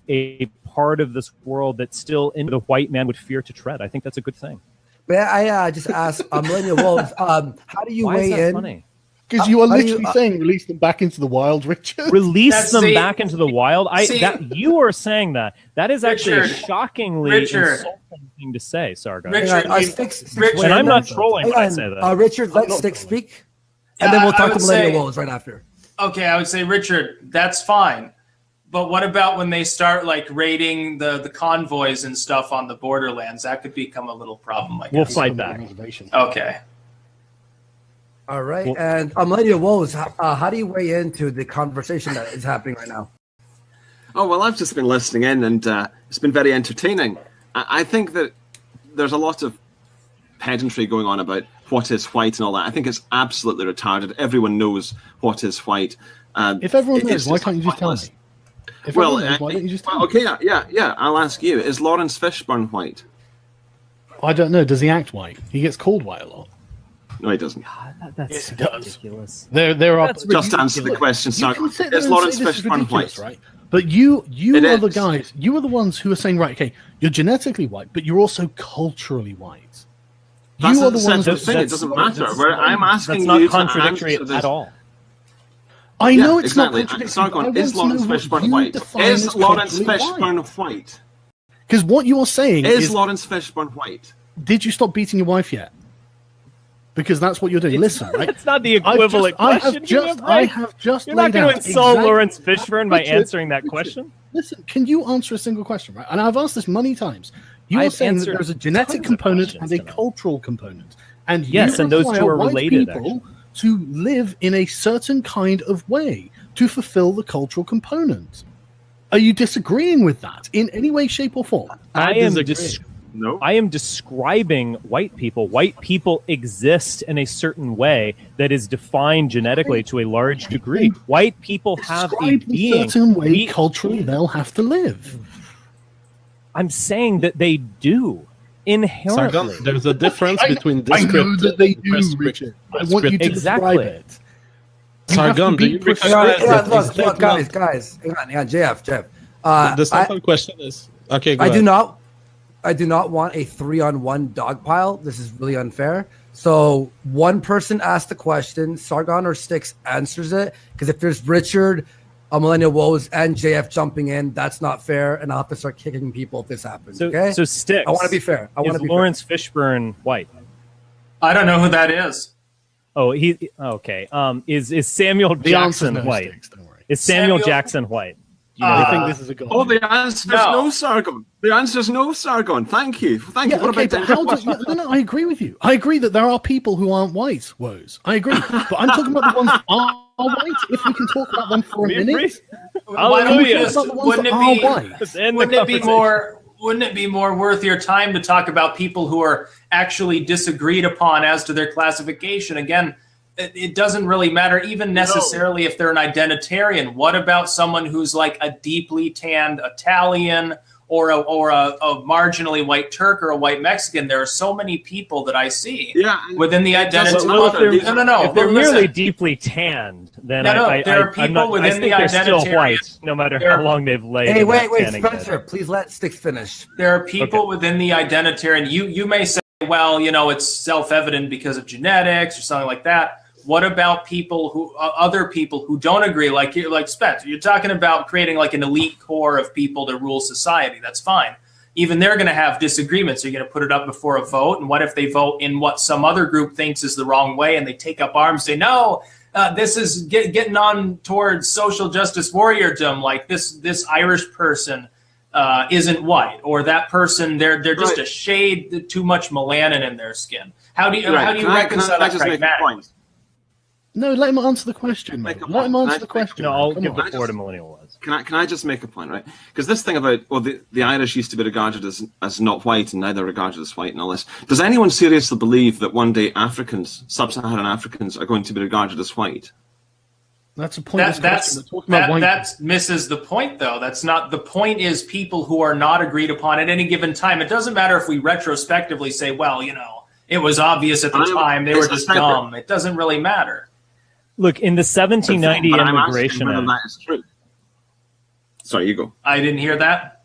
part of this world that still in the white man would fear to tread. I think that's a good thing. But I just asked Millennial Wolves, how do you weigh in? Funny? Because you are literally saying release them back into the wild, Richard. Release them back into the wild. That you are saying that. That is actually a shockingly insulting thing to say, Sargon. And I'm not trolling when I say that. Richard, let Stick speak, and then we'll talk to Millennial Wolves right after. Okay, I would say, Richard, that's fine. But what about when they start like raiding the convoys and stuff on the borderlands? That could become a little problem. We'll fight back. Okay. All right, and Millennial Wolves, how do you weigh into the conversation that is happening right now? Oh, well, I've just been listening in, and it's been very entertaining. I think that there's a lot of pedantry going on about what is white and all that. I think it's absolutely retarded. Everyone knows what is white. If everyone knows, why can't you just tell me? Why don't you just tell me? Okay, yeah, I'll ask you. Is Lawrence Fishburne white? I don't know. Does he act white? He gets called white a lot. No, he doesn't. That's ridiculous. There are just answer the question, sir. Is Lawrence Fishburne white? Right? But you are the guys. You are the ones who are saying, right, okay, you're genetically white, but you're also culturally white. That's you are the ones that it doesn't matter. I'm asking that's you not contradictory to at all. I know it's exactly. not contradictory. Sargon, is Lawrence Fishburne white? Is Lawrence Fishburne white? Because what you're saying is Lawrence Fishburne white? Did you stop beating your wife yet? Because that's what you're doing. Listen, right? It's not the equivalent question. I have just. You're not going to insult Lawrence Fishburne by answering that question. Listen, can you answer a single question, right? And I've asked this many times. You are saying that there's a genetic component and a cultural component, and yes, and those two are related. People to live in a certain kind of way to fulfill the cultural component. Are you disagreeing with that in any way, shape, or form? I am describing white people. White people exist in a certain way that is defined genetically to a large degree. White people have a being. A certain way culturally they'll have to live. I'm saying that they do inherently. Sargon, there's a difference between descriptive. I know that they do, Richard. I want you to describe it. Sargon, do you look, guys, hang on, Jeff. The simple question is, okay, go I ahead. I do not want a 3-on-1 dog pile. This is really unfair. So one person asks the question, Sargon or Styx answers it. Because if there's Richard, Millennial Woes, and JF jumping in, that's not fair, and I'll have to start kicking people if this happens. So Styx, I want to be fair. Is Lawrence Fishburne white? I don't know who that is. Oh, okay. Is Samuel Jackson white? Is Samuel Jackson white? I think this is a goal. Oh, the answer is no, Sargon. The answer is no, Sargon. Thank you. Thank you. What about No, I agree with you. I agree that there are people who aren't white, Woes. I agree. But I'm talking about the ones that are white. If we can talk about them for a minute. Hallelujah. Wouldn't it be more worth your time to talk about people who are actually disagreed upon as to their classification? Again, it doesn't really matter even necessarily if they're an identitarian. What about someone who's like a deeply tanned Italian or a marginally white Turk or a white Mexican? There are so many people that I see within the identity. If they're merely deeply tanned, then there are people within the identitarian. Still white, no matter how long they've laid. Hey, wait, Spencer, please let Styx finish. There are people within the identitarian. You may say, well, it's self-evident because of genetics or something like that. What about other people who don't agree? Like Spencer, you're talking about creating like an elite core of people to rule society. That's fine. Even they're going to have disagreements. You're going to put it up before a vote. And what if they vote in what some other group thinks is the wrong way and they take up arms and say, no, this is getting on towards social justice warriordom. Like this Irish person isn't white, or that person, they're just a shade too much melanin in their skin. How do you reconcile that pragmatically? No, let him answer the question. Let him answer the question. No, I'll give the floor to Millennial Was. Can I just make a point, right? Because this thing about the Irish used to be regarded as not white and now they're regarded as white and all this. Does anyone seriously believe that one day Africans, sub-Saharan Africans, are going to be regarded as white? That's a point. That misses the point, though. That's not the point. Is people who are not agreed upon at any given time. It doesn't matter if we retrospectively say, well, it was obvious at the time they were just dumb. It doesn't really matter. Look, in the 1790 Immigration Act. That is true. Sorry, you go. I didn't hear that.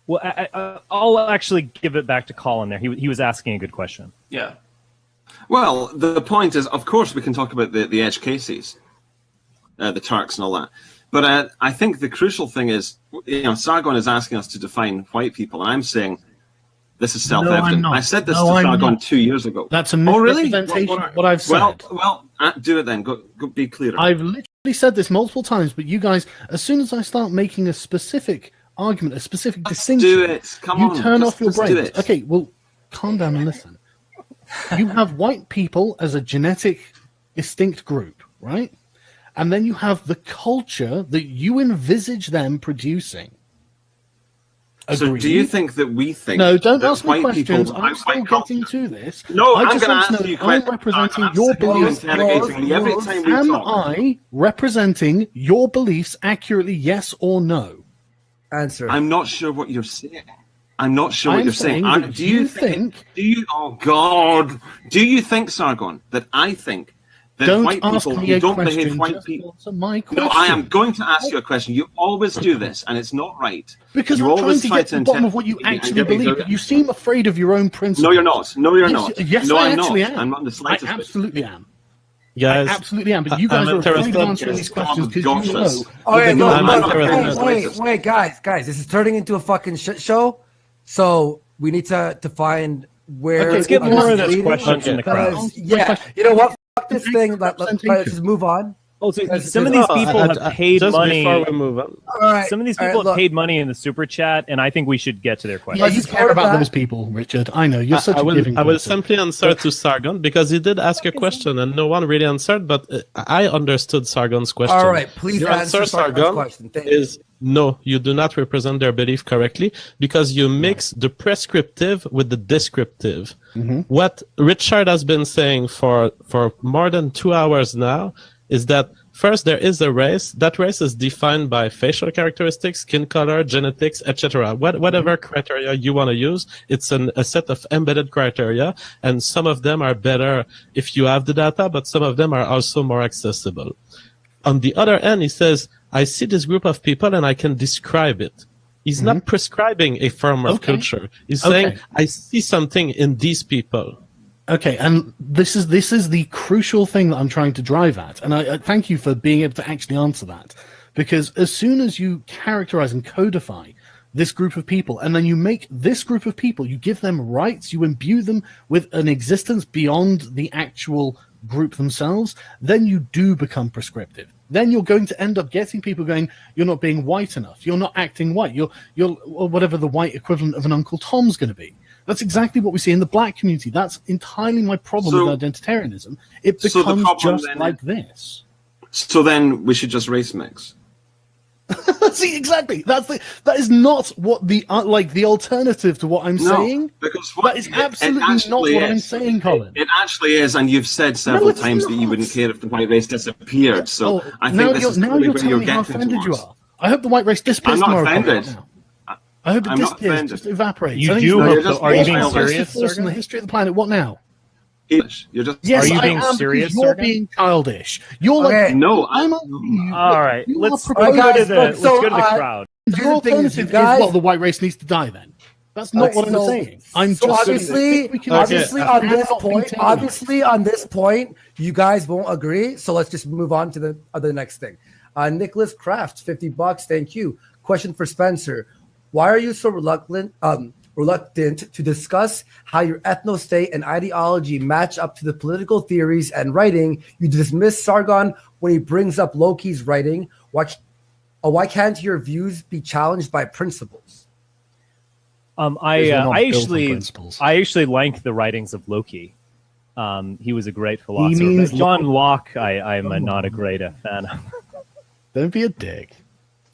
Well, I'll actually give it back to Colin there. He was asking a good question. Yeah. Well, the point is, of course, we can talk about the edge cases, the Turks and all that. But I think the crucial thing is, Sargon is asking us to define white people, and I'm saying this is self-evident. No, I said this to Sargon 2 years ago. That's a misrepresentation of what I've said. Well, do it then. Go be clearer. I've literally said this multiple times, but you guys, as soon as I start making a specific argument, a specific distinction, do it. Come on, turn off your brain. Do it. Okay, well, calm down and listen. You have white people as a genetic distinct group, right? And then you have the culture that you envisage them producing. So do you think that we think No, don't that ask me white questions. people I'm still getting to this. No, I'm going to ask you questions. I'm representing your beliefs. Am I representing your beliefs accurately, yes or no? Answer. I'm not sure what you're saying. I'm not sure what you're saying. Do you think? Oh God! Do you think, Sargon, that I think that white people who don't behave white people? No, I am going to ask you a question. You always do this, and it's not right. Because you I'm trying to get to the bottom of what you actually believe. You seem afraid of your own principles. No, you're not. No, you're not. Yes, no, I I'm actually not. am. I'm not in the slightest. I absolutely am. Guys, I absolutely am. But you guys are afraid of answering these questions because you know. Wait, guys, this is turning into a fucking shit show. So we need to find where. Okay, let's get more of those questions from the crowd. Yeah, you know what? Fuck this thing. Let's just move on. Oh, so some of these people have paid money. Before we move on. All right. Some of these people have paid money in the super chat, and I think we should get to their questions. Yeah, you care about those people, Richard. I know you're such a giving. I will simply answer to Sargon because he did ask a question, and no one really answered. But I understood Sargon's question. All right, please the answer, Sargon, question. is no. You do not represent their belief correctly because you mix the prescriptive with the descriptive. Mm-hmm. What Richard has been saying for more than 2 hours now is that first there is a race. That race is defined by facial characteristics, skin color, genetics, etc. Whatever criteria you want to use, it's a set of embedded criteria, and some of them are better if you have the data, but some of them are also more accessible. On the other end, he says, I see this group of people and I can describe it. He's not prescribing a form of culture. He's saying, I see something in these people. Okay, and this is the crucial thing that I'm trying to drive at, and I thank you for being able to actually answer that, because as soon as you characterize and codify this group of people, and then you make this group of people, you give them rights, you imbue them with an existence beyond the actual group themselves, then you do become prescriptive. Then you're going to end up getting people going, you're not being white enough, you're not acting white, you're or whatever the white equivalent of an Uncle Tom's going to be. That's exactly what we see in the black community. That's entirely my problem with identitarianism. It becomes just like this. So then we should just race mix. See, exactly. That is not what the alternative to what I'm saying. Because that is absolutely not what I'm saying, Colin. It actually is, and you've said several times that you wouldn't care if the white race disappeared. So I think this is probably where you're getting offended you are. I hope the white race disappears tomorrow. I'm not offended. I hope it disappears, just evaporates. You do hope so. Are you being serious? In the history of the planet, what now? Yes, are you being serious? You're being childish. You're like no. I'm all right. Let's go to the crowd. The alternative is what the white race needs to die. Then that's not what I'm saying. I'm just obviously on this point, you guys won't agree. So let's just move on to the next thing. Nicholas Kraft, $50. Thank you. Question for Spencer. Why are you so reluctant to discuss how your ethno-state and ideology match up to the political theories and writing? You dismiss Sargon when he brings up Loki's writing. Why can't your views be challenged by principles? I actually like the writings of Loki. He was a great philosopher. But John Locke, I'm not a great fan of. Don't be a dick.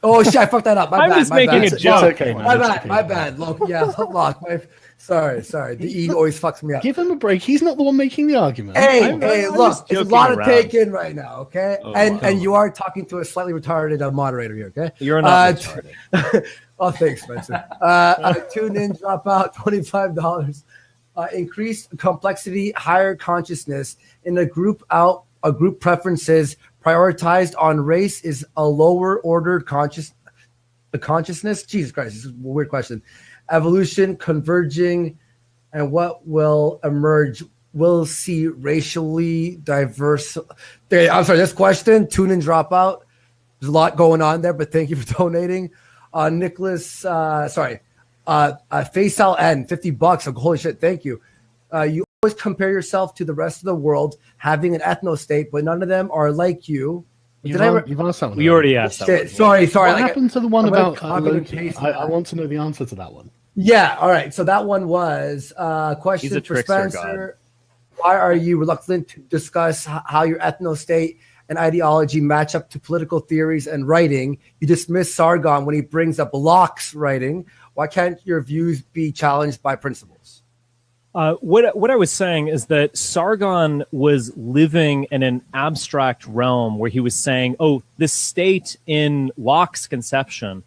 Oh shit! I fucked that up. My bad. I was making a joke. It's okay, man. My bad. Look, yeah, Locke. Sorry. The E always fucks me up. Give him a break. He's not the one making the argument. Hey, look, there's a lot around. to take in right now, okay? Oh, and you are talking to a slightly retarded moderator here, okay? You're not retarded. Oh, thanks, Spencer. Tune in, drop out, $25. Increased complexity, higher consciousness in a group preferences prioritized on race is a lower ordered consciousness. Jesus Christ, this is a weird question. Evolution converging, and what will emerge? We'll see racially diverse. I'm sorry, this question, tune in, drop out. There's a lot going on there, but thank you for donating. Nicholas, Faisal N, $50. Holy shit, thank you. You always compare yourself to the rest of the world having an ethno state, but none of them are like you. You've asked that one. We already asked that one. Sorry. What happened to the one about Loki? I want to know the answer to that one. Yeah, all right. So that one was a question for Spencer. Why are you reluctant to discuss how your ethno state and ideology match up to political theories and writing? You dismiss Sargon when he brings up Locke's writing. Why can't your views be challenged by principles? What I was saying is that Sargon was living in an abstract realm where he was saying, oh, the state in Locke's conception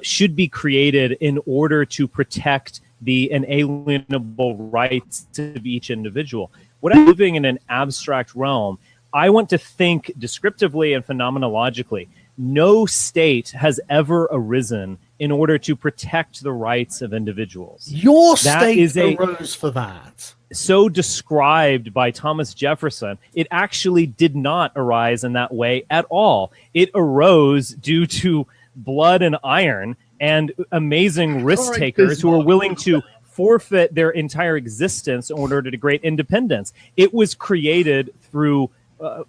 should be created in order to protect the inalienable rights of each individual. When I'm living in an abstract realm, I want to think descriptively and phenomenologically. No state has ever arisen in order to protect the rights of individuals. Your state arose for that. So described by Thomas Jefferson, it actually did not arise in that way at all. It arose due to blood and iron and amazing risk takers who were willing to forfeit their entire existence in order to create independence. It was created through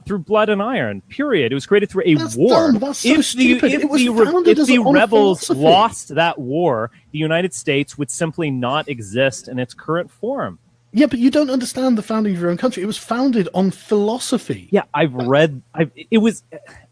blood and iron, period. It was created through a war. That's so stupid. If the rebels lost that war, the United States would simply not exist in its current form. Yeah, but you don't understand the founding of your own country. It was founded on philosophy. Yeah, I've read. You've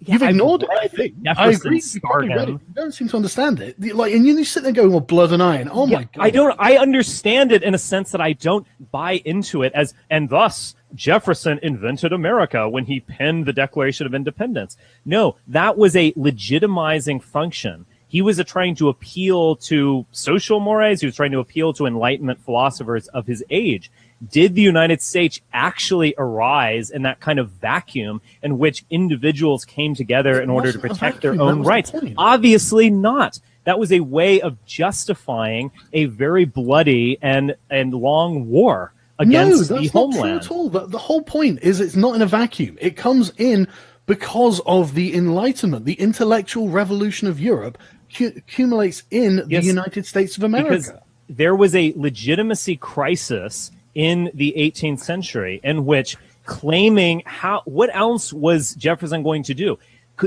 ignored it. I think. I agree. You don't seem to understand it. And you sit there going, "Well, blood and iron." Oh my god! I understand it in a sense that I don't buy into it and thus Jefferson invented America when he penned the Declaration of Independence. No, that was a legitimizing function. He was trying to appeal to social mores. He was trying to appeal to Enlightenment philosophers of his age. Did the United States actually arise in that kind of vacuum in which individuals came together in order to protect their own rights? Obviously not. That was a way of justifying a very bloody and long war against the homeland. Not true at all. The whole point is it's not in a vacuum. It comes in because of the Enlightenment, the intellectual revolution of Europe accumulates in the United States of America. Because there was a legitimacy crisis in the 18th century in which claiming what else was Jefferson going to do?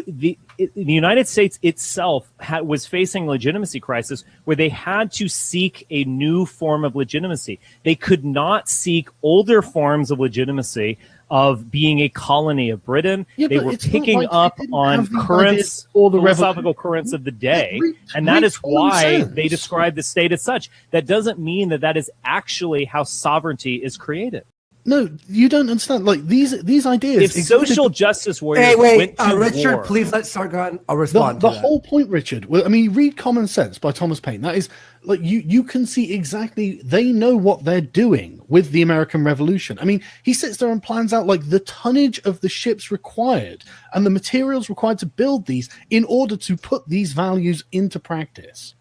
The United States itself was facing a legitimacy crisis where they had to seek a new form of legitimacy. They could not seek older forms of legitimacy of being a colony of Britain. They were picking up on currents, philosophical currents of the day, and that is why they describe the state as such. That doesn't mean that is actually how sovereignty is created. No, you don't understand. Like these ideas. If social justice warriors went to Richard, war, please let Sargon respond. The whole point, Richard. Well, I mean, read Common Sense by Thomas Paine. That is like you can see exactly. They know what they're doing with the American Revolution. I mean, he sits there and plans out like the tonnage of the ships required and the materials required to build these in order to put these values into practice.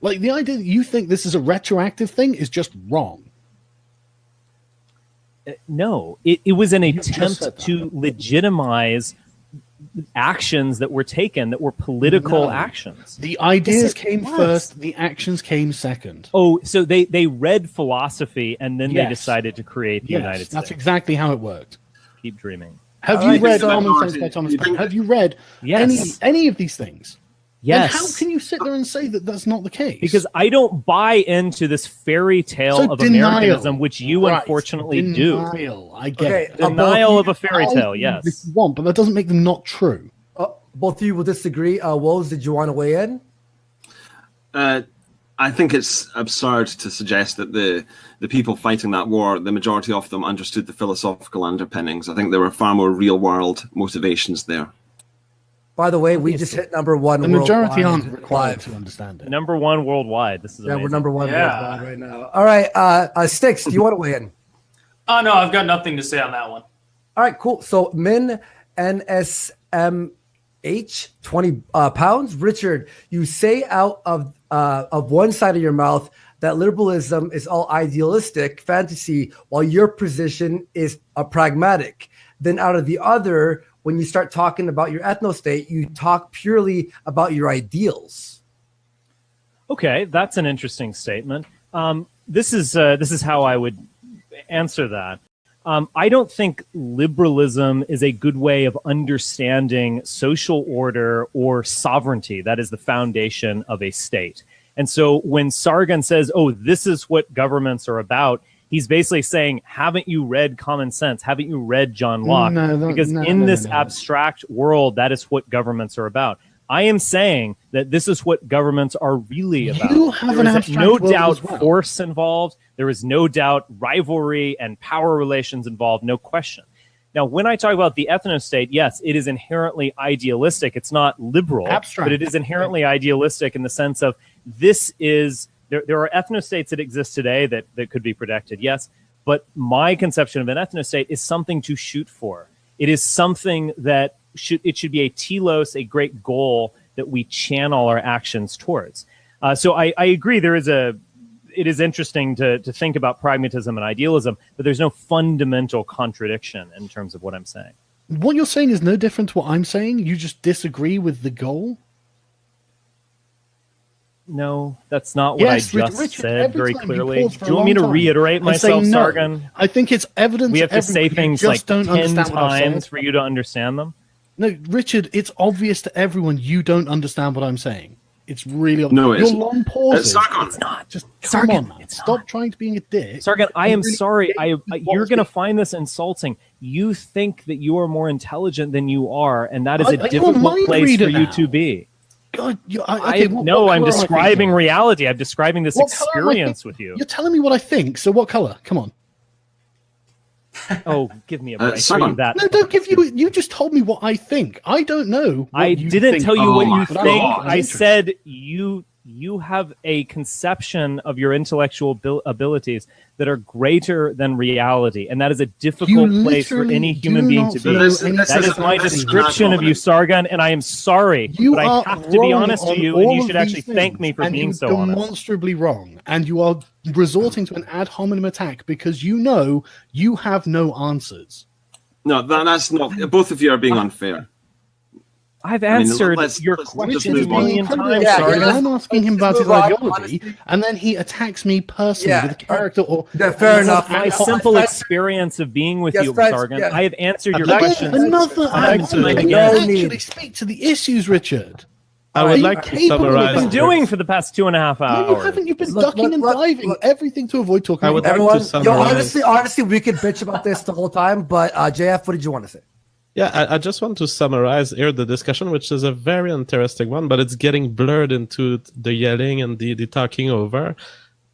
Like the idea that you think this is a retroactive thing is just wrong. No, it was an attempt to legitimize actions that were taken that were political actions. The ideas came first, the actions came second. Oh, so they read philosophy and then they decided to create the United States. That's exactly how it worked. Keep dreaming. Have you read Common Sense by Thomas Paine? Have you read any of these things? Yes. Then how can you sit there and say that that's not the case? Because I don't buy into this fairy tale of Americanism, which you unfortunately do. I get it. Denial of a fairy tale, yes. If you want, but that doesn't make them not true. Both of you will disagree. Wolves, did you want to weigh in? I think it's absurd to suggest that the people fighting that war, the majority of them understood the philosophical underpinnings. I think there were far more real-world motivations there. By the way, we just hit number one. The majority worldwide aren't required live. to understand it. Number one worldwide. This is amazing. We're number one worldwide right now. All right, Sticks, do you want to weigh in? Oh, no, I've got nothing to say on that one. All right, cool. So Min NSMH 20 pounds. Richard, you say out of one side of your mouth that liberalism is all idealistic fantasy, while your position is a pragmatic. Then out of the other, when you start talking about your ethno-state, you talk purely about your ideals. Okay, that's an interesting statement. This is how I would answer that. I don't think liberalism is a good way of understanding social order or sovereignty. That is the foundation of a state. And so when Sargon says, oh, this is what governments are about, he's basically saying, haven't you read Common Sense? Haven't you read John Locke? Because in this abstract world, that is what governments are about. I am saying that this is what governments are really about. You have an abstract no world doubt as well. force involved. There is no doubt rivalry and power relations involved, no question. Now, when I talk about the ethno-state, yes, it is inherently idealistic. It's not liberal, Abstract. but it is inherently idealistic in the sense of this is... There are ethno-states that exist today that could be protected, yes, but my conception of an ethno-state is something to shoot for. It is something that should be a telos, a great goal that we channel our actions towards. So I agree it is interesting to think about pragmatism and idealism, but there's no fundamental contradiction in terms of what I'm saying. What you're saying is no different to what I'm saying. You just disagree with the goal. No, that's not what I just Richard, said very clearly. pause for Do you a want me to long time reiterate and myself, say no. Sargon? I think it's evident. We have to say things like 10 times times for you to understand them. No, Richard, it's obvious to everyone you don't understand what I'm saying. It's really obvious. No, Your long pauses. Sargon. It's not. Just Sargon, come on, man. Stop trying to be a dick. Sargon, I am really sorry. You're going to find this insulting. You think that you are more intelligent than you are, and that is a difficult place for you to be. God, I'm describing reality. I'm describing this experience with you. You're telling me what I think. So what color? Come on. Oh, give me a break. No, don't give you. You just told me what I think. I don't know. I didn't tell you what you think. I said you have a conception of your intellectual abilities that are greater than reality, and that is a difficult place for any human being to be. That is my description of you, Sargon, and I am sorry, but I have to be honest to you, and you should actually thank me for being so honest. Demonstrably wrong, and you are resorting to an ad hominem attack because you know you have no answers. No, that's not. Both of you are being unfair. I've answered your question a million times. I'm asking him about his ideology, and then he attacks me personally with a character. Or fair enough. My simple experience of being with you, Sargon. I have answered your questions. Actually speak to the issues, Richard. I would like to summarize. What have you been doing for the past 2.5 hours? No, you haven't. You've been ducking and diving, everything to avoid talking. I would about like to summarize. Honestly, we could bitch about this the whole time. But JF, what did you want to say? Yeah, I just want to summarize here the discussion, which is a very interesting one, but it's getting blurred into the yelling and the talking over.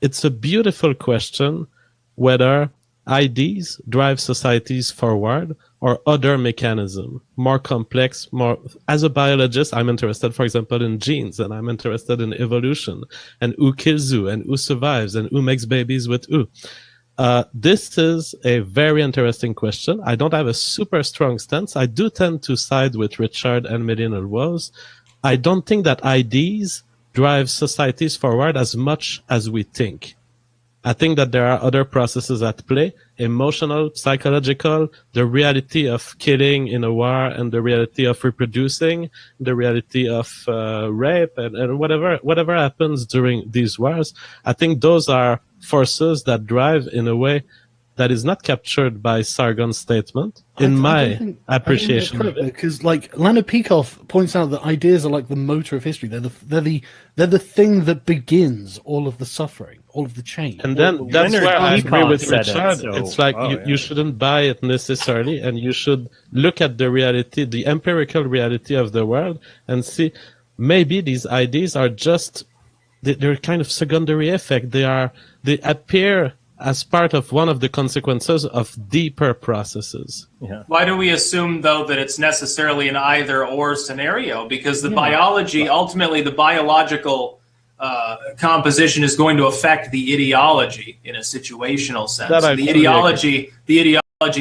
It's a beautiful question whether IDs drive societies forward or other mechanism, more complex, more... As a biologist, I'm interested, for example, in genes, and I'm interested in evolution, and who kills who, and who survives, and who makes babies with who. This is a very interesting question. I don't have a super strong stance. I do tend to side with Richard and Millennial Woes. I don't think that IDs drive societies forward as much as we think. I think that there are other processes at play, emotional, psychological, the reality of killing in a war and the reality of reproducing, the reality of rape and whatever happens during these wars. I think those are forces that drive in a way that is not captured by Sargon's statement, in my appreciation of it. Because, like, Leonard Peikoff points out that ideas are like the motor of history. They're the thing that begins all of the suffering, all of the change. And then that's where I agree with Richard. It's like you shouldn't buy it necessarily, and you should look at the reality, the empirical reality of the world, and see maybe these ideas are just they're kind of secondary effect. They appear as part of one of the consequences of deeper processes. Yeah. Why do we assume, though, that it's necessarily an either-or scenario? Because the biology, ultimately, the biological composition is going to affect the ideology in a situational sense. The ideology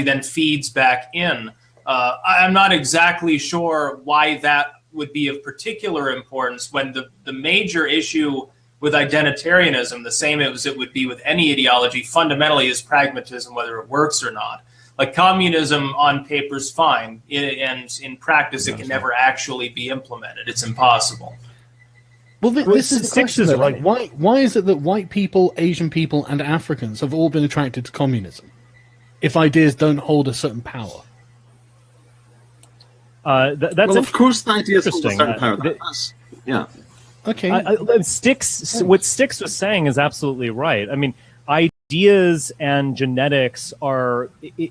then feeds back in. I'm not exactly sure why that would be of particular importance when the major issue with identitarianism, the same as it would be with any ideology, fundamentally is pragmatism, whether it works or not. Like communism on paper is fine, and in practice it can never actually be implemented. It's impossible. Well, this is the question, though. Like, why is it that white people, Asian people, and Africans have all been attracted to communism if ideas don't hold a certain power? That's well, of course, the ideas hold a certain power. Yeah. Okay. What Styx was saying is absolutely right. I mean, ideas and genetics are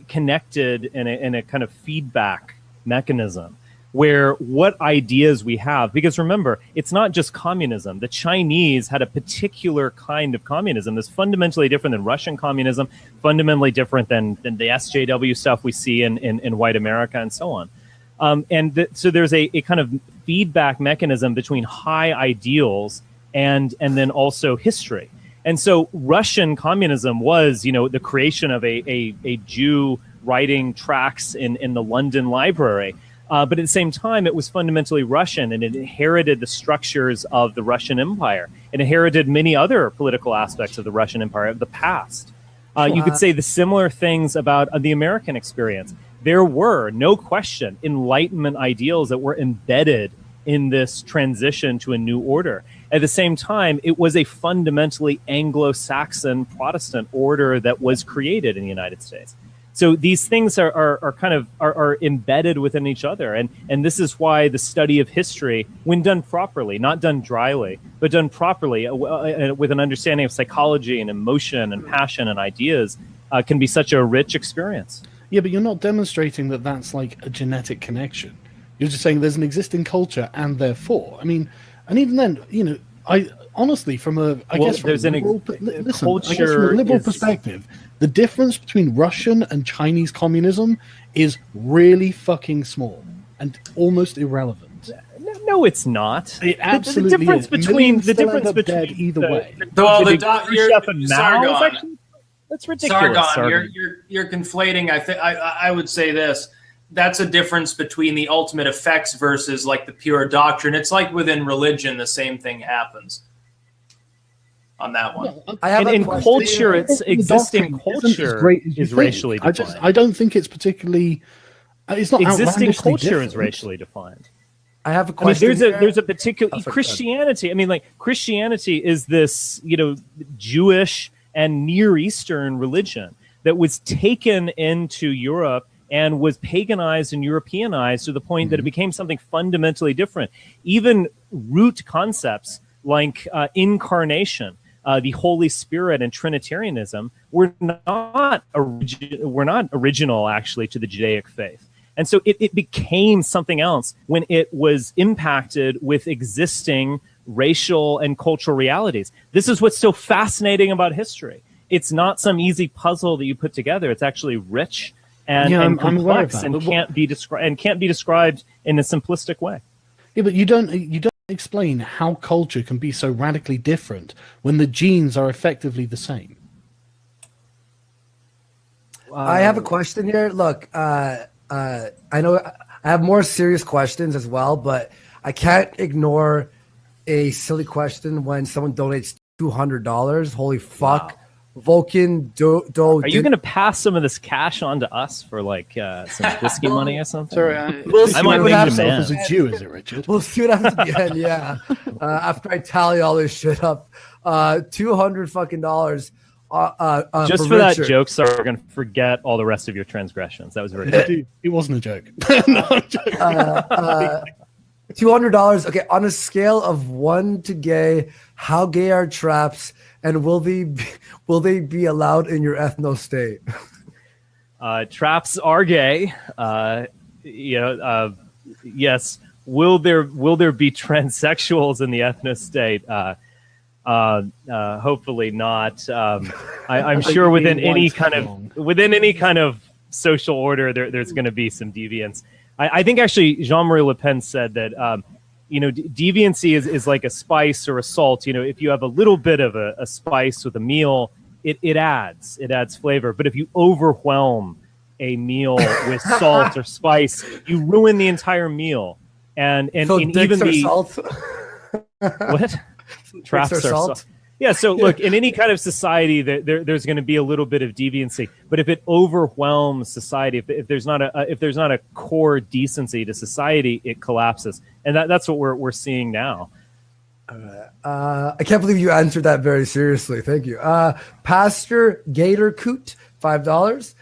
connected in a kind of feedback mechanism where what ideas we have, because remember, it's not just communism. The Chinese had a particular kind of communism that's fundamentally different than Russian communism, fundamentally different than the SJW stuff we see in white America and so on. So there's a kind of feedback mechanism between high ideals and then also history. And so Russian communism was, the creation of a Jew writing tracts in the London Library. But at the same time, it was fundamentally Russian, and it inherited the structures of the Russian Empire. It inherited many other political aspects of the Russian Empire of the past. You could say the similar things about the American experience. There were, no question, Enlightenment ideals that were embedded in this transition to a new order. At the same time, it was a fundamentally Anglo-Saxon Protestant order that was created in the United States. So these things are kind of embedded within each other. And this is why the study of history, when done properly, not done dryly, but done properly with an understanding of psychology and emotion and passion and ideas, can be such a rich experience. Yeah, but you're not demonstrating that that's like a genetic connection. You're just saying there's an existing culture, and therefore, I mean, and even then, I honestly, from a liberal perspective, the difference between Russian and Chinese communism is really fucking small and almost irrelevant. No, it's not. It absolutely the difference is. between Either way. That's ridiculous. Sargon, you're conflating. I would say this. That's a difference between the ultimate effects versus like the pure doctrine. It's like within religion, the same thing happens on that one. In culture, it's existing culture is racially defined. I don't think it's particularly. It's not existing culture different. is racially defined. I have a question. I mean, there's a particular Christianity. I mean, like Christianity is this, Jewish and Near Eastern religion that was taken into Europe and was paganized and Europeanized to the point that it became something fundamentally different. Even root concepts like incarnation, the Holy Spirit, and Trinitarianism were not original actually to the Judaic faith. And so it became something else when it was impacted with existing racial and cultural realities. This is what's so fascinating about history. It's not some easy puzzle that you put together. It's actually rich and complex and can't be described in a simplistic way. Yeah, but you don't explain how culture can be so radically different when the genes are effectively the same. I have a question here. Look, I know I have more serious questions as well, but I can't ignore a silly question when someone donates $200. Holy fuck. Wow. Vulcan Are you going to pass some of this cash on to us for like some whiskey money or something? Sorry, I might be as a Jew, is it, Richard? We'll see what happens at the end. Yeah, after I tally all this shit up, $200 fucking dollars. Just for that joke, sorry, we're going to forget all the rest of your transgressions. That was very good. It wasn't a joke. No, I'm joking. $200. Okay, on a scale of 1 to gay, how gay are traps, and will they be allowed in your ethno state? Traps are gay. Yes. Will there be transsexuals in the ethno state? Hopefully not. I'm sure within any kind of social order, there's going to be some deviance. I think actually Jean-Marie Le Pen said that deviancy is like a spice or a salt. If you have a little bit of a spice with a meal, it adds flavor. But if you overwhelm a meal with salt or spice, you ruin the entire meal. And so even the salt. What? Traps are salt. Yeah. So look, in any kind of society, there's going to be a little bit of deviancy. But if it overwhelms society, if there's not a core decency to society, it collapses. And that's what we're seeing now. I can't believe you answered that very seriously. Thank you. Pastor Gator Coot, $5.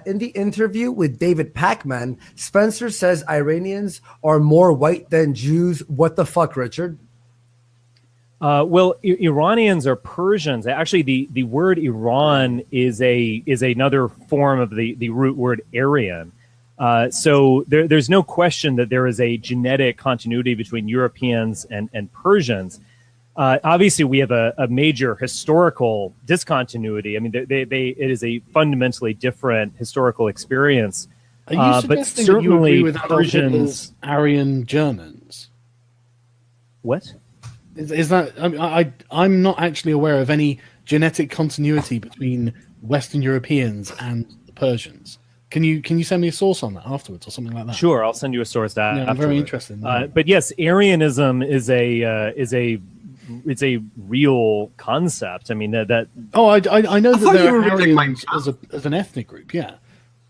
In the interview with David Pacman, Spencer says Iranians are more white than Jews. What the fuck, Richard? Well, Iranians are Persians. Actually, the word Iran is another form of the root word Aryan. So there's no question that there is a genetic continuity between Europeans and Persians. Obviously, we have a major historical discontinuity. I mean, it is a fundamentally different historical experience. Are you suggesting that you agree with Persians, Aryan Germans? What? Is that? I'm not actually aware of any genetic continuity between Western Europeans and the Persians. Can you send me a source on that afterwards or something like that? Sure, I'll send you a source. I'm very interested. But yes, Aryanism is a real concept. I mean that. Oh, I know that there are Aryans as an ethnic group, yeah,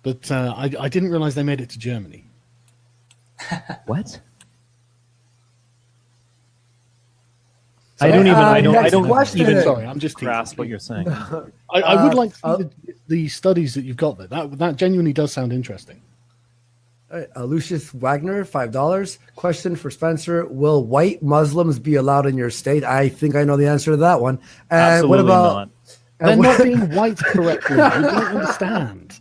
but I didn't realize they made it to Germany. What? I don't even. Sorry, I'm just grasp what you're saying. I would like to see the studies that you've got there. That genuinely does sound interesting. All right, Lucius Wagner, $5. Question for Spencer: will white Muslims be allowed in your state? I think I know the answer to that one. And absolutely what about? Not. They're not being white correctly. You don't understand.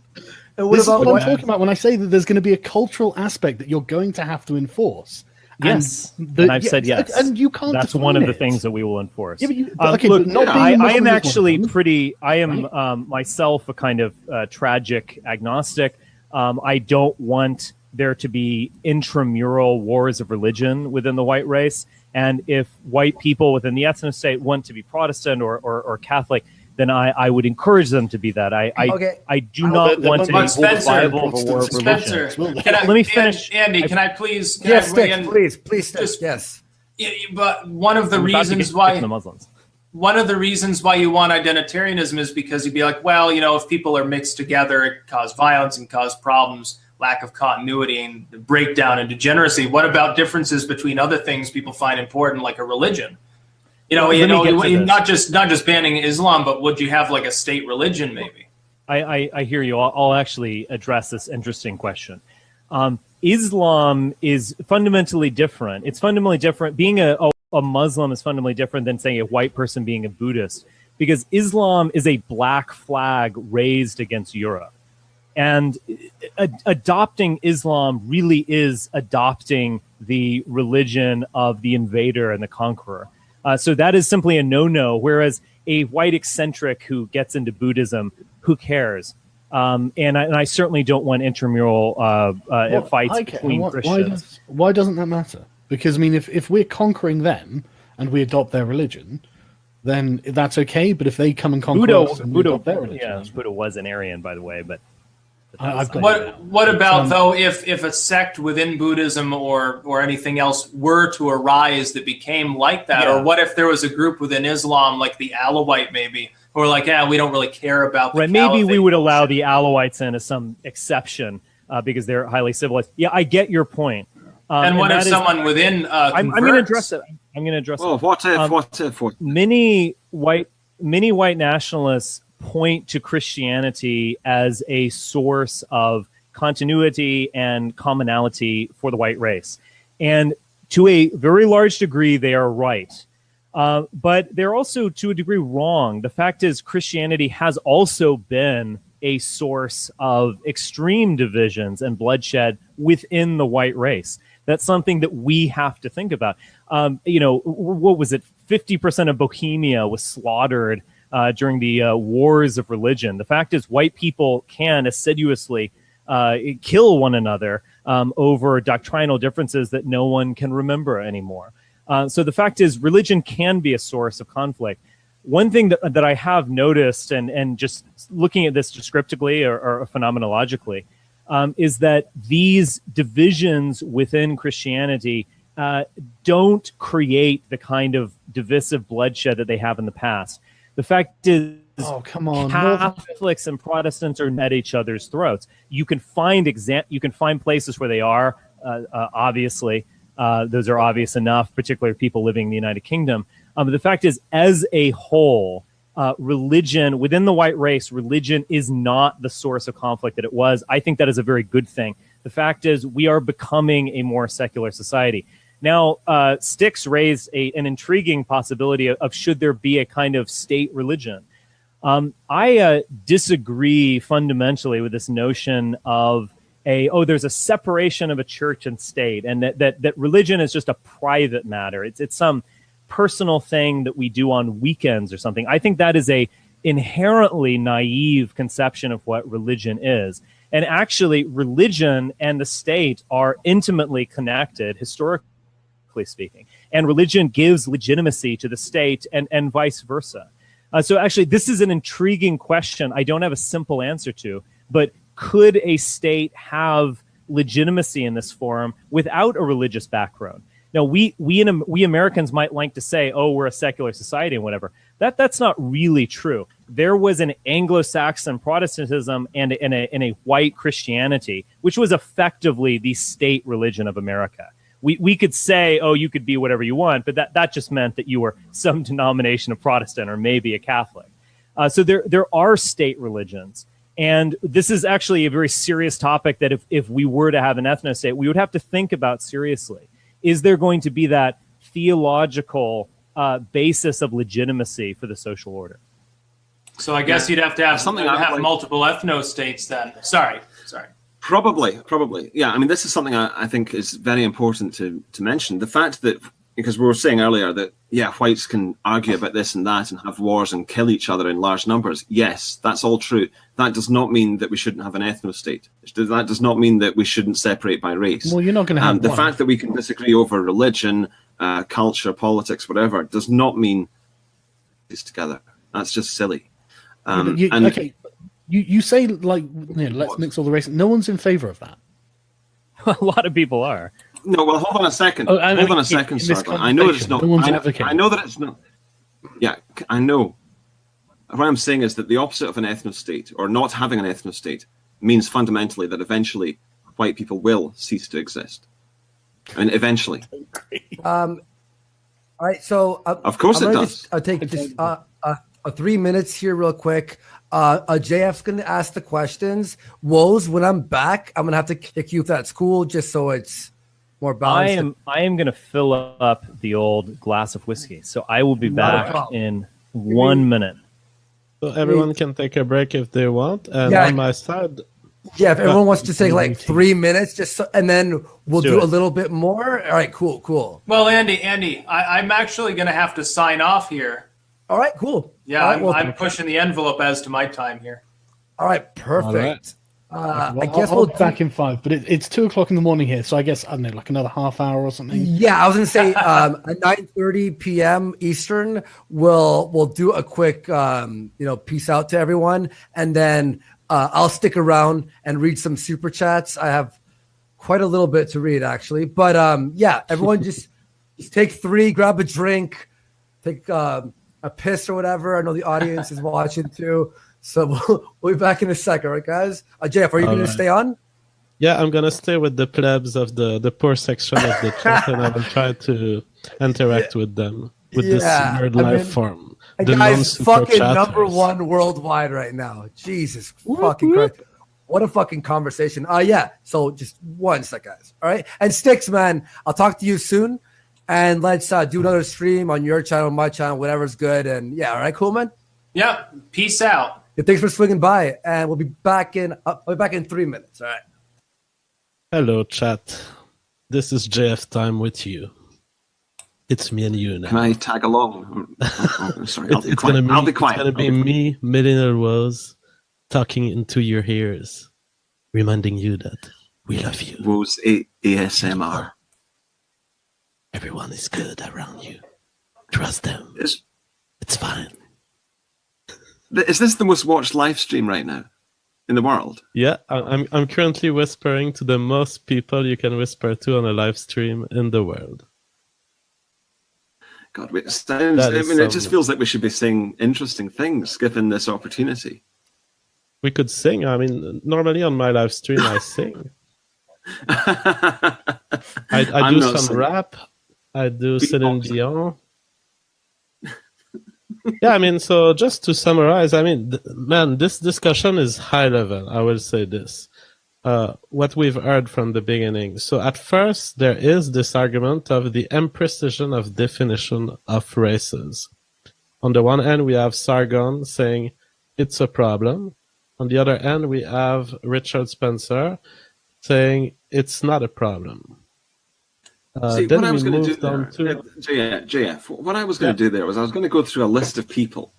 And what this about is what I'm talking about when I say that there's going to be a cultural aspect that you're going to have to enforce. Yes, and I've said yes, and you can't. That's one of the things that we will enforce. Yeah, look, I am actually pretty. I am myself a kind of tragic agnostic. I don't want there to be intramural wars of religion within the white race, and if white people within the ethno state want to be Protestant or Catholic, then I would encourage them to be that. I do not want to be viable of a war of religion. Let me finish. Andy, can I please? Yes, please, yes. But one of the reasons why you want identitarianism is because you'd be like, well, if people are mixed together, it cause violence and cause problems, lack of continuity and breakdown and degeneracy. What about differences between other things people find important, like a religion? Not just banning Islam, but would you have like a state religion, maybe? I hear you. I'll actually address this interesting question. Islam is fundamentally different. It's fundamentally different. Being a Muslim is fundamentally different than saying a white person being a Buddhist, because Islam is a black flag raised against Europe. And adopting Islam really is adopting the religion of the invader and the conqueror. So that is simply a no-no, whereas a white eccentric who gets into Buddhism, who cares? And I certainly don't want intramural fights between Christians. Why doesn't that matter? Because, I mean, if we're conquering them and we adopt their religion, then that's okay. But if they come and conquer us and we adopt their religion... Yeah, Buddha was an Aryan, by the way, but... What about though if a sect within Buddhism or anything else were to arise that became like that, or what if there was a group within Islam like the Alawite maybe, who are like, we don't really care about the maybe we would allow the Alawites in as some exception because they're highly civilized. Yeah, I get your point. And what if someone within I'm going to address it. I'm going to address it. What if? Many white nationalists point to Christianity as a source of continuity and commonality for the white race. And to a very large degree, they are right. But they're also, to a degree, wrong. The fact is, Christianity has also been a source of extreme divisions and bloodshed within the white race. That's something that we have to think about. What was it? 50% of Bohemia was slaughtered during the wars of religion. The fact is, white people can assiduously kill one another over doctrinal differences that no one can remember anymore. So the fact is, religion can be a source of conflict. One thing that I have noticed, and just looking at this descriptively or phenomenologically, is that these divisions within Christianity don't create the kind of divisive bloodshed that they have in the past. The fact is, oh, come on, Catholics and Protestants are at each other's throats. You can find places where they are. Obviously, those are obvious enough, particularly people living in the United Kingdom. But the fact is, as a whole, religion within the white race, religion is not the source of conflict that it was. I think that is a very good thing. The fact is, we are becoming a more secular society. Now, Styx raised an intriguing possibility of should there be a kind of state religion. I disagree fundamentally with this notion of there's a separation of a church and state, and that religion is just a private matter. It's some personal thing that we do on weekends or something. I think that is a inherently naive conception of what religion is. And actually, religion and the state are intimately connected, historically speaking. And religion gives legitimacy to the state and vice versa. So actually, this is an intriguing question I don't have a simple answer to, but could a state have legitimacy in this form without a religious background? Now, we Americans might like to say, oh, we're a secular society and whatever. That's not really true. There was an Anglo-Saxon Protestantism and a white Christianity, which was effectively the state religion of America. We could say, oh, you could be whatever you want, but that just meant that you were some denomination of Protestant or maybe a Catholic. So there are state religions. And this is actually a very serious topic that if we were to have an ethno-state, we would have to think about seriously. Is there going to be that theological basis of legitimacy for the social order? So I guess you'd have to have multiple ethno-states then. Sorry. Probably. Yeah, I mean, this is something I think is very important to mention. The fact that, because we were saying earlier that, yeah, whites can argue about this and that and have wars and kill each other in large numbers. Yes, that's all true. That does not mean that we shouldn't have an ethno-state. That does not mean that we shouldn't separate by race. Well, you're not going to have the fact that we can disagree over religion, culture, politics, whatever, does not mean it's together. That's just silly. You say, like, let's mix all the races. No one's in favor of that. A lot of people are. No, well, hold on a second. Hold on a second, Sergeant. I know that it's not. I know that it's not. Yeah, I know. What I'm saying is that the opposite of an ethno-state, or not having an ethno-state, means fundamentally that eventually white people will cease to exist. I mean, eventually. All right, so of course it does. I'll take just 3 minutes here, real quick. JF's going to ask the questions. Woes, when I'm back, I'm going to have to kick you if that's cool, just so it's more balanced. I am going to fill up the old glass of whiskey, so I will be back in 1 minute. So everyone can take a break if they want, and on my side. Yeah, if everyone wants to take like 3 minutes, and then we'll do a little bit more. All right, cool. Well, Andy, I'm actually going to have to sign off here. All right, cool. Yeah, I'm pushing the envelope as to my time here. All right, perfect. I guess we'll be back in 5, but it's 2:00 in the morning here, so I guess, I don't know, like another half hour or something. Yeah, I was gonna say at 9:30 p.m. Eastern, we'll do a quick peace out to everyone, and then I'll stick around and read some super chats. I have quite a little bit to read actually, but yeah, everyone just take 3, grab a drink, take a piss or whatever. I know the audience is watching too. So we'll be back in a second, right, guys? JF, are you going to stay on? Yeah, I'm going to stay with the plebs of the poor section of the chat, and I will try to interact with them. with this weird life form. The The guy's non-super fucking chatters. number one worldwide right now. Jesus fucking Christ. What a fucking conversation. Yeah. So just one sec, guys. All right. And Sticks, man, I'll talk to you soon. And let's do another stream on your channel, my channel, whatever's good. And yeah, all right, cool, man. Yeah. Peace out. Yeah, thanks for swinging by. And we'll be back in 3 minutes. All right. Hello, chat. This is JF Time with you. It's me and you now. Can I tag along? Oh, sorry, I'll be It's quiet. I'll be quiet. It's gonna be me, Millennial Woes, talking into your ears, reminding you that we love you. Woes ASMR. Everyone is good around you. Trust them. It's fine. Is this the most watched live stream right now in the world? Yeah, I'm currently whispering to the most people you can whisper to on a live stream in the world. God, it sounds. I mean, it just feels like we should be saying interesting things given this opportunity. We could sing. I mean, normally on my live stream I sing. I do some rap. I do Celine Dion. Yeah, I mean, so just to summarize, I mean, man, this discussion is high level. I will say this. What we've heard from the beginning. So at first, there is this argument of the imprecision of definition of races. On the one hand, we have Sargon saying it's a problem. On the other hand, we have Richard Spencer saying it's not a problem. See, then what I was we going to moved do on there, to JF, what I was going to do there was I was going to go through a list of people.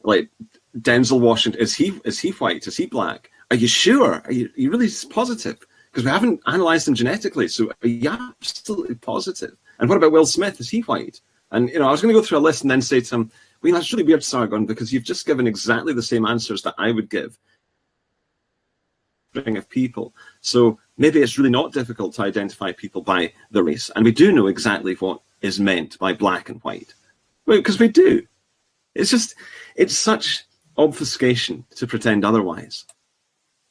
Like Denzel Washington, is he white? Is he black? Are you sure? Are you really positive? Because we haven't analyzed him genetically, so are you absolutely positive? And what about Will Smith? Is he white? And I was going to go through a list and then say to him, well, that's really weird, Sargon, because you've just given exactly the same answers that I would give of people. So maybe it's really not difficult to identify people by the race. And we do know exactly what is meant by black and white. Well, because we do. It's such obfuscation to pretend otherwise.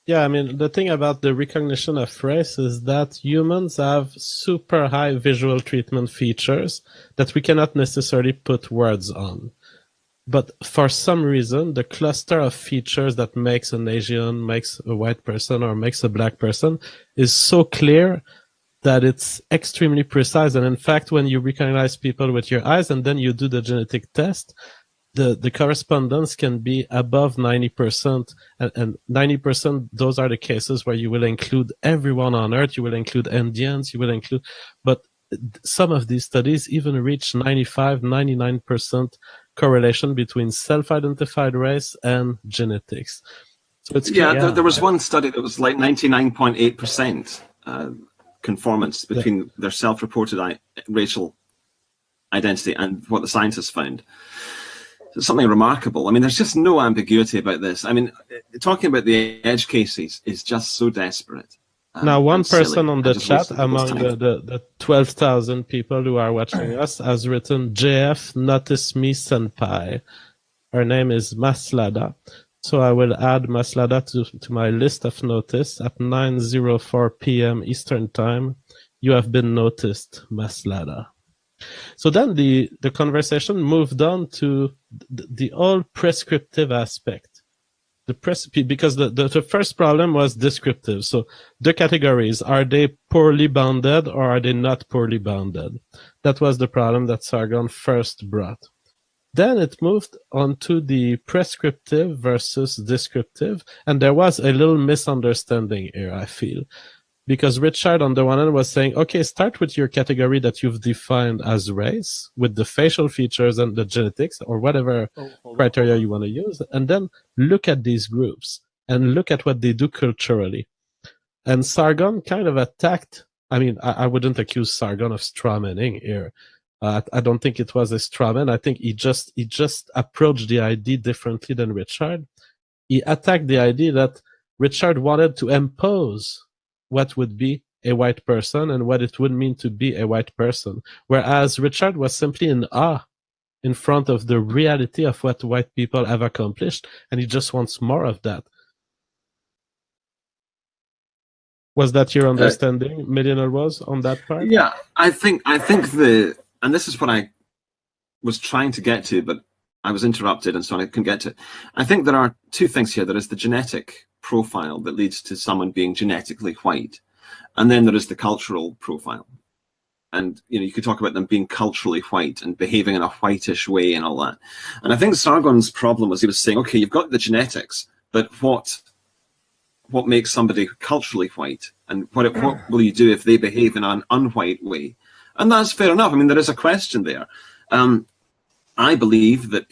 Yeah, I mean, the thing about the recognition of race is that humans have super high visual treatment features that we cannot necessarily put words on. But for some reason, the cluster of features that makes an Asian, makes a white person, or makes a black person is so clear that it's extremely precise. And in fact, when you recognize people with your eyes and then you do the genetic test, the correspondence can be above 90%, and 90%, those are the cases where you will include everyone on Earth, you will include Indians, but some of these studies even reach 95, 99% correlation between self-identified race and genetics. So it's there was one study that was like 99.8% conformance between their self-reported racial identity and what the scientists found. Something remarkable. I mean, there's just no ambiguity about this. I mean, talking about the edge cases is just so desperate. Now, one person on the chat among the 12,000 people who are watching us has written, JF, notice me senpai. Her name is Maslada. So I will add Maslada to my list of notice at 9:04 p.m. Eastern Time. You have been noticed, Maslada. So then the conversation moved on to the all prescriptive aspect. Because the first problem was descriptive. So the categories, are they poorly bounded or are they not poorly bounded? That was the problem that Sargon first brought. Then it moved on to the prescriptive versus descriptive, and there was a little misunderstanding here, I feel. Because Richard on the one hand was saying, okay, start with your category that you've defined as race, with the facial features and the genetics, or whatever criteria you want to use, and then look at these groups, and look at what they do culturally. And Sargon kind of attacked, I mean, I wouldn't accuse Sargon of strawmanning here. I don't think it was a strawman. I think he just approached the idea differently than Richard. He attacked the idea that Richard wanted to impose what would be a white person and what it would mean to be a white person. Whereas Richard was simply in awe in front of the reality of what white people have accomplished, and he just wants more of that. Was that your understanding, Millennial was, on that part? Yeah, I think and this is what I was trying to get to, but I was interrupted and so I couldn't get to it. I think there are two things here. There is the genetic profile that leads to someone being genetically white, and then there is the cultural profile. And you could talk about them being culturally white and behaving in a whitish way and all that. And I think Sargon's problem was he was saying, okay, you've got the genetics, but what makes somebody culturally white, and what will you do if they behave in an unwhite way? And that's fair enough. I mean, there is a question there. I believe that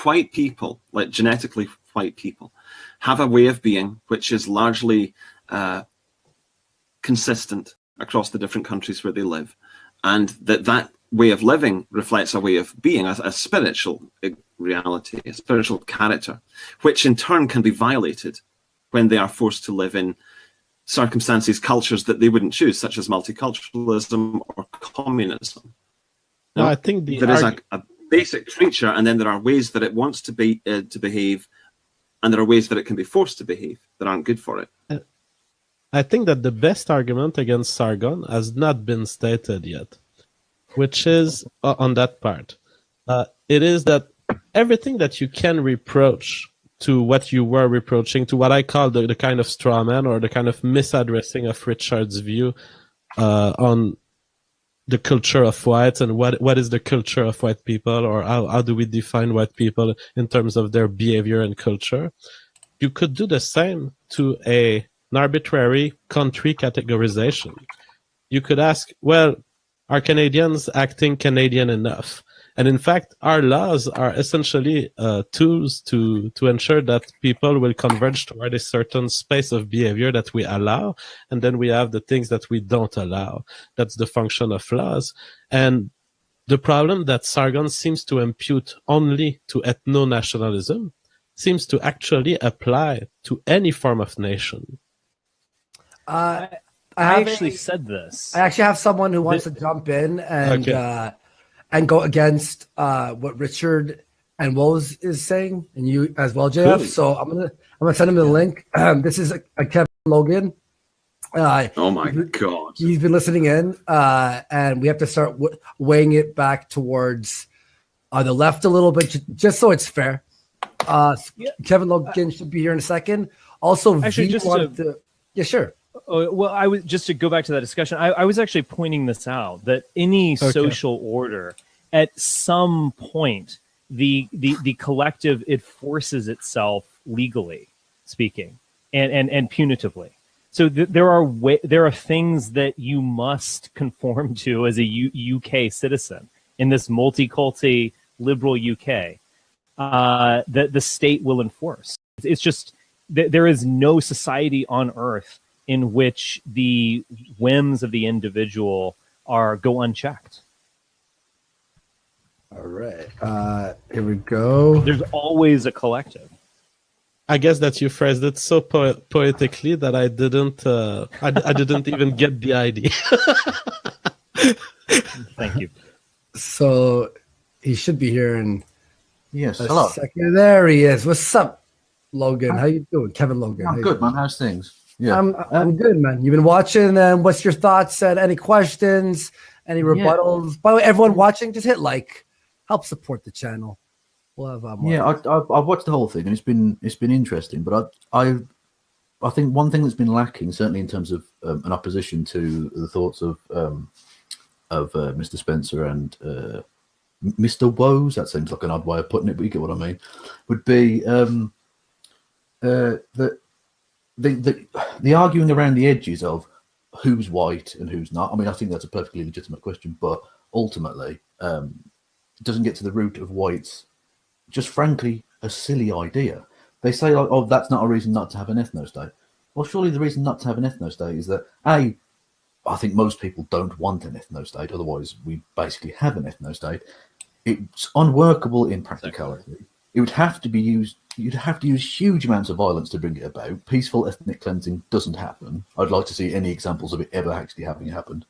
white people, like genetically white people, have a way of being which is largely consistent across the different countries where they live, and that way of living reflects a way of being, a spiritual reality, a spiritual character, which in turn can be violated when they are forced to live in circumstances, cultures that they wouldn't choose, such as multiculturalism or communism. No, I think there is a basic creature, and then there are ways that it wants to be to behave, and there are ways that it can be forced to behave that aren't good for it. I think that the best argument against Sargon has not been stated yet, which is on that part. It is that everything that you can reproach to what you were reproaching, to what I call the kind of straw man or the kind of misaddressing of Richard's view on the culture of whites and what is the culture of white people, or how do we define white people in terms of their behavior and culture. You could do the same to an arbitrary country categorization. You could ask, well, are Canadians acting Canadian enough? And in fact, our laws are essentially tools to ensure that people will converge toward a certain space of behavior that we allow, and then we have the things that we don't allow. That's the function of laws. And the problem that Sargon seems to impute only to ethno-nationalism seems to actually apply to any form of nation. I actually said this. I actually have someone who wants to jump in and go against what Richard and Woes is saying, and you as well, JF. Cool. So I'm gonna send him the link. This is a Kevin Logan. Oh my God! He's been listening in, and we have to start weighing it back towards the left a little bit, just so it's fair. Kevin Logan should be here in a second. Also, actually, yeah, sure. Well, I was just to go back to that discussion. I was actually pointing this out, that any social order, at some point, the collective, it forces itself legally speaking and punitively. So there are things that you must conform to as a UK citizen in this multi-culti liberal UK that the state will enforce. It's just there is no society on earth in which the whims of the individual go unchecked. All right. Here we go. There's always a collective. I guess that you phrased it so poetically that I didn't even get the idea. Thank you. So he should be here in hello. second. There he is. What's up, Logan? How you doing? Kevin Logan. I'm good, man. How's things? Yeah, I'm good, man. You've been watching, and what's your thoughts? Any questions? Any rebuttals? Yeah. By the way, everyone watching, just hit like. Help support the channel. We'll have more. Yeah, I've watched the whole thing, and it's been interesting. But I think one thing that's been lacking, certainly in terms of an opposition to the thoughts of Mr. Spencer and Mr. Woes. That seems like an odd way of putting it, but you get what I mean. Would be that. The arguing around the edges of who's white and who's not. I mean, I think that's a perfectly legitimate question, but ultimately, it doesn't get to the root of whites. Just frankly, a silly idea. They say, "Oh, that's not a reason not to have an ethno-state." Well, surely the reason not to have an ethno-state is that I think most people don't want an ethno-state. Otherwise, we basically have an ethno-state. It's unworkable in practicality. It would have to be used. You'd have to use huge amounts of violence to bring it about. Peaceful ethnic cleansing doesn't happen. I'd like to see any examples of it ever actually having happened.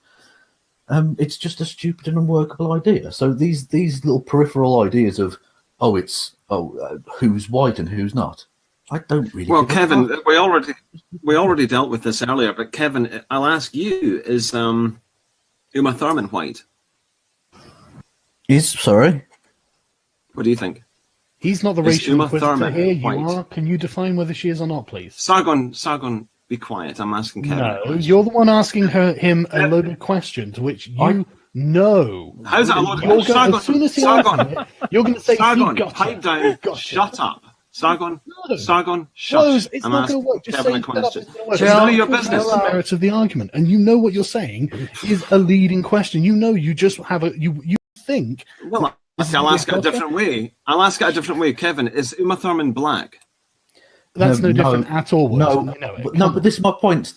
It's just a stupid and unworkable idea. So these little peripheral ideas of who's white and who's not, I don't really. Well, Kevin, we already dealt with this earlier, but Kevin, I'll ask you: is Uma Thurman white? Sorry? What do you think? He's not the Is racial Uma inquisitor Thurman here. You white? are. Can you define whether she is or not, please? Sargon, be quiet. I'm asking Kevin. No, you're the one asking him a loaded question to which you know. How's that a loaded You're question? as soon as he answers it, you're going to say, Sargon, "See, gotcha." pipe down. Gotcha. Shut up. Sargon, No. Sargon, No, shush. it's I'm not going asking to work. Just Kevin say a question. it's going to work. It's none of your That's business. the merits of the argument, and you know what you're saying is a leading question. You know, you just have you think. Well, I'll ask it a different way. Kevin, is Uma Thurman black? That's no different at all. No, but this is my point.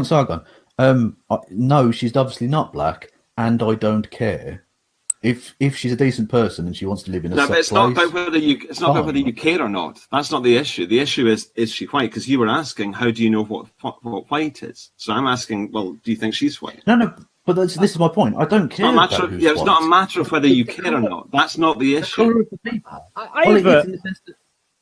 Sargon. No, she's obviously not black, and I don't care if she's a decent person and she wants to live in a. No, but it's not about whether you. It's not about Fine. whether you care or not. That's not the issue. The issue is she white? Because you were asking, how do you know what white is? So I'm asking, well, do you think she's white? No, but this is my point. I don't care. It's not a matter of whether you care or not. That's not the issue.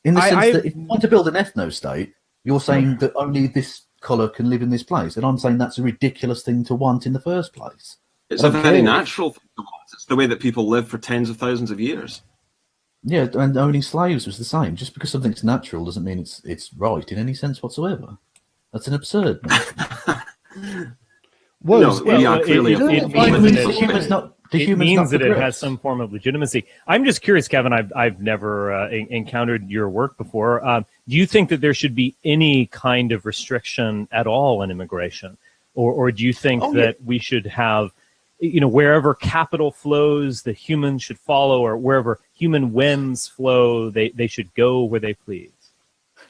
In the sense that if you want to build an ethno-state, you're saying that only this colour can live in this place, and I'm saying that's a ridiculous thing to want in the first place. It's a very natural thing to want. It's the way that people live for tens of thousands of years. Yeah, and owning slaves was the same. Just because something's natural doesn't mean it's right in any sense whatsoever. That's an absurd. It means that it has some form of legitimacy. I'm just curious, Kevin. I've never encountered your work before. Do you think that there should be any kind of restriction at all in immigration, or do you think that we should have, wherever capital flows, the humans should follow, or wherever human whims flow, they should go where they please?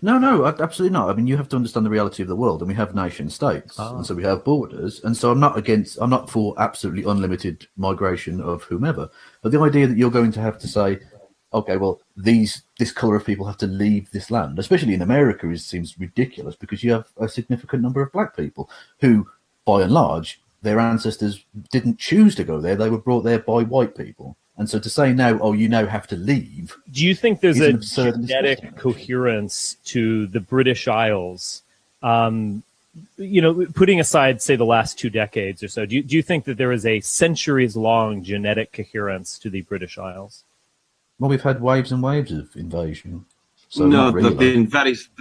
No, absolutely not. I mean, you have to understand the reality of the world, and we have nation states, and so we have borders, and so I'm not for absolutely unlimited migration of whomever. But the idea that you're going to have to say, okay, well, this colour of people have to leave this land, especially in America, seems ridiculous because you have a significant number of black people who, by and large, their ancestors didn't choose to go there; they were brought there by white people. And so to say now, you now have to leave. Do you think there's a genetic coherence to the British Isles? Putting aside, say, the last 2 decades or so, do you think that there is a centuries-long genetic coherence to the British Isles? Well, we've had waves and waves of invasion. So no, really. they've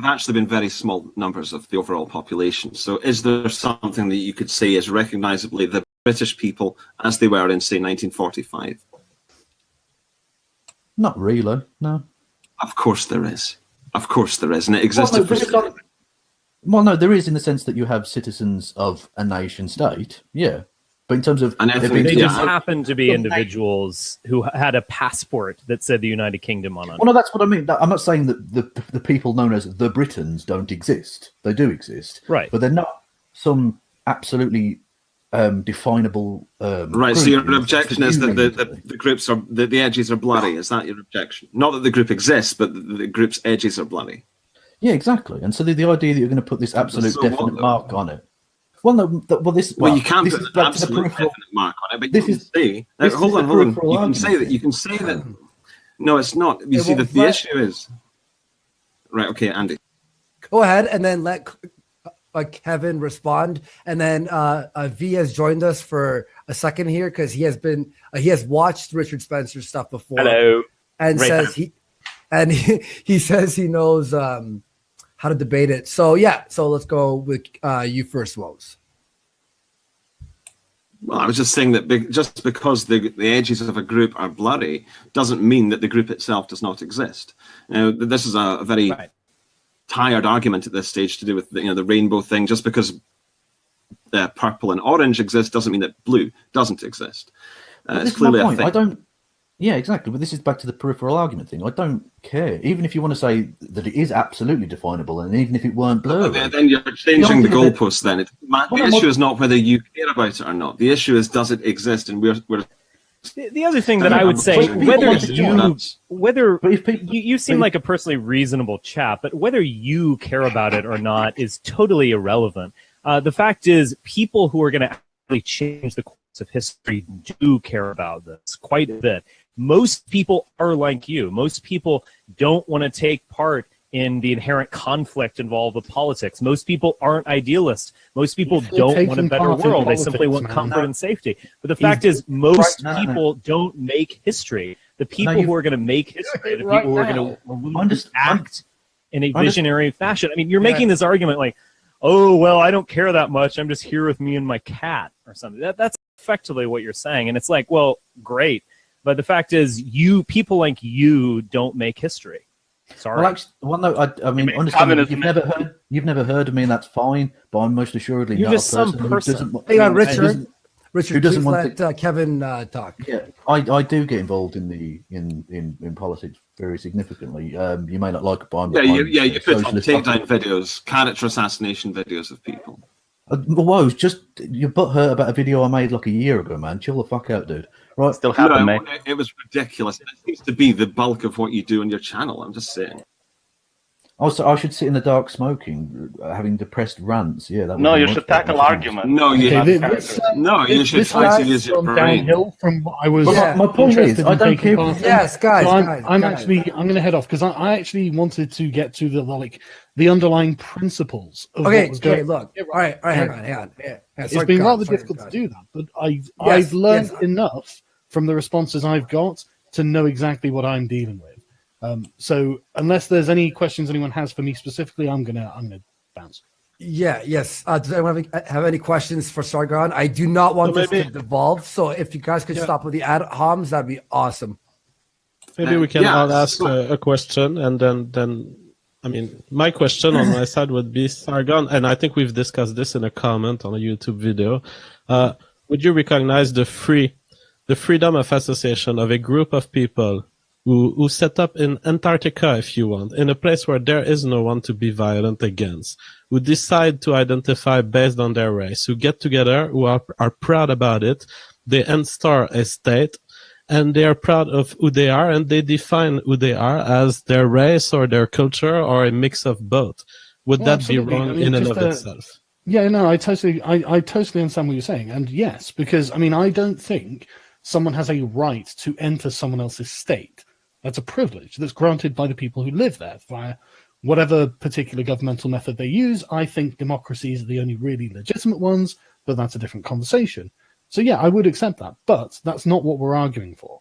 actually been very small numbers of the overall population. So is there something that you could say is recognisably the British people as they were in, say, 1945? Not really, no. Of course there is. And it existed for... Well, no, there is in the sense that you have citizens of a nation state, yeah. But in terms of... They just happen to be individuals who had a passport that said the United Kingdom on it. Well, no, that's what I mean. I'm not saying that the people known as the Britons don't exist. They do exist. Right. But they're not some absolutely... definable right, so your objection is that the groups are the edges are blurry. Is that your objection? Not that the group exists, but the group's edges are blurry. Yeah, exactly. And so the idea that you're going to put this absolute definite mark on it. Well, no, you can't put an absolute definite mark on it, but you can say. Hold on. You can say that. No, it's not. You see, the issue is right. Okay, Andy, go ahead and then let Kevin respond, and then V has joined us for a second here because he has watched Richard Spencer's stuff before. Hello, and he says he knows how to debate it. So let's go with you first, Woes. Well, I was just saying that just because the edges of a group are blurry doesn't mean that the group itself does not exist. Now, this is a very tired argument at this stage to do with the rainbow thing. Just because purple and orange exist doesn't mean that blue doesn't exist. It's clearly a thing. Yeah, exactly. But this is back to the peripheral argument thing. I don't care. Even if you want to say that it is absolutely definable, and even if it weren't blurry. Then you're changing the goalposts then. The issue is not whether you care about it or not. The issue is, does it exist? And we're the other thing that I would say, you seem like a personally reasonable chap, but whether you care about it or not is totally irrelevant. The fact is, people who are going to actually change the course of history do care about this quite a bit. Most people are like you. Most people don't want to take part in the inherent conflict involved with politics. Most people aren't idealists. Most people don't want a better world. They simply want comfort and safety. But the fact is, most people don't make history. The people who are going to make history, the people who are going to act in a visionary fashion. I mean, you're making this argument like, oh, well, I don't care that much. I'm just here with me and my cat or something. That's effectively what you're saying. And it's like, well, great. But the fact is, people like you don't make history. Sorry. Well, actually, no, I mean, understand you've never heard of me, and that's fine. But I'm most assuredly You're not just a person some person. who doesn't. Hang on, Richard. Richard, who doesn't please want let Kevin talk. Yeah, I do get involved in politics very significantly. You may not like it, but I'm you put on socialist. takedown videos, character assassination videos of people. Whoa, just your butt hurt about a video I made like a year ago, man. Chill the fuck out, dude. Right? Still happened, mate. It was ridiculous. It seems to be the bulk of what you do on your channel. I'm just saying. Also, I should sit in the dark smoking, having depressed rants. Yeah, that. No, you should tackle argument. No, you you should try to use your brain. Downhill from what I was. Yeah. My point is, I don't care. Yes, guys. I'm going to head off because I actually wanted to get to the underlying principles of what was going. Okay, look. All right, hang on. Yeah. It's been rather difficult to do that, but I've learned enough from the responses I've got to know exactly what I'm dealing with. So unless there's any questions anyone has for me specifically, I'm gonna bounce. Yes. Does anyone have any questions for Sargon? I do not want this to devolve, so if you guys could stop with the ad homs, that'd be awesome. Maybe we can all ask a question, and then I mean, my question on my side would be, Sargon, and I think we've discussed this in a comment on a YouTube video. Would you recognize the freedom of association of a group of people who set up in Antarctica, if you want, in a place where there is no one to be violent against, who decide to identify based on their race, who get together, who are proud about it, they install a state, and they are proud of who they are, and they define who they are as their race or their culture or a mix of both. Would that be wrong in and of itself? Yeah, no, I totally understand what you're saying, and yes, because I mean, I don't think someone has a right to enter someone else's state. That's a privilege that's granted by the people who live there via whatever particular governmental method they use. I think democracies are the only really legitimate ones, but that's a different conversation. So yeah, I would accept that, but that's not what we're arguing for.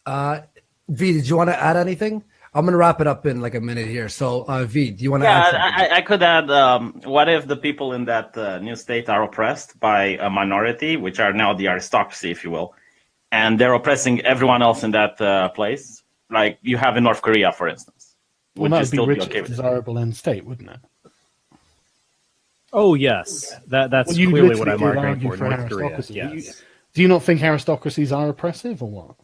V, did you want to add anything? I'm going to wrap it up in like a minute here. So V, do you want to add something? I could add, what if the people in that new state are oppressed by a minority, which are now the aristocracy, if you will, and they're oppressing everyone else in that place, like you have in North Korea, for instance? Well, that would be Richard's desirable end state, wouldn't it? Oh, yes. That's clearly what I'm arguing for, North Korea. Yes. Do you not think aristocracies are oppressive, or what?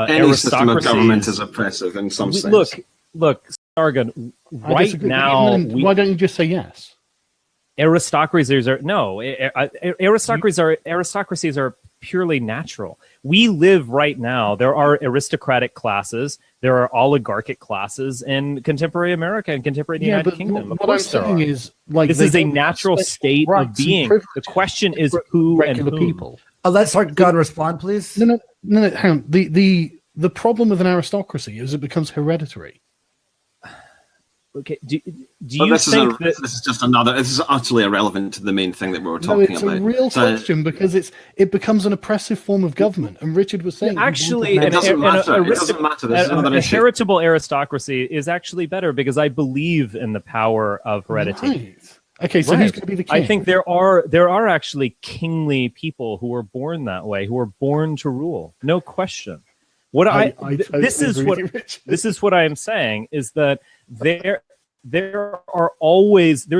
Any system of government is oppressive in some sense. Look, Sargon, right now... Why don't you just say yes? Aristocracies are purely natural. We live right now. There are aristocratic classes. There are oligarchic classes in contemporary America and contemporary United Kingdom. Of course, there are. This is a natural state of being. The question is who and whom. People. Let Sargon respond, please. No. Hang on. The problem with an aristocracy is it becomes hereditary. Okay. Do you think that this is just another? This is utterly irrelevant to the main thing that we were talking about. It's a real question because it becomes an oppressive form of government. And Richard was saying, actually, it doesn't matter. It doesn't matter. A heritable aristocracy is actually better because I believe in the power of heredity. Right. Okay, so who's going to be the king? I think there are actually kingly people who are born that way, who are born to rule. No question. This is what I am saying is that there's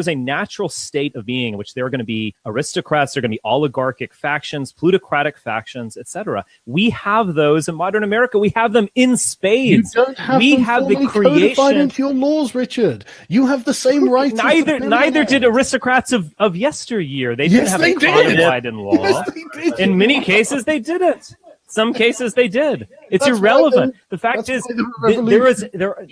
a natural state of being in which there are going to be aristocrats, there are going to be oligarchic factions, plutocratic factions, etc. We have those in modern America. We have them in spades. You don't have we them have the codified creation into your laws, Richard. You have the same rights. Neither did aristocrats of yesteryear. They didn't have it codified in law. Yes, they did. In many cases, they didn't. Some cases they did. It's irrelevant. The fact is,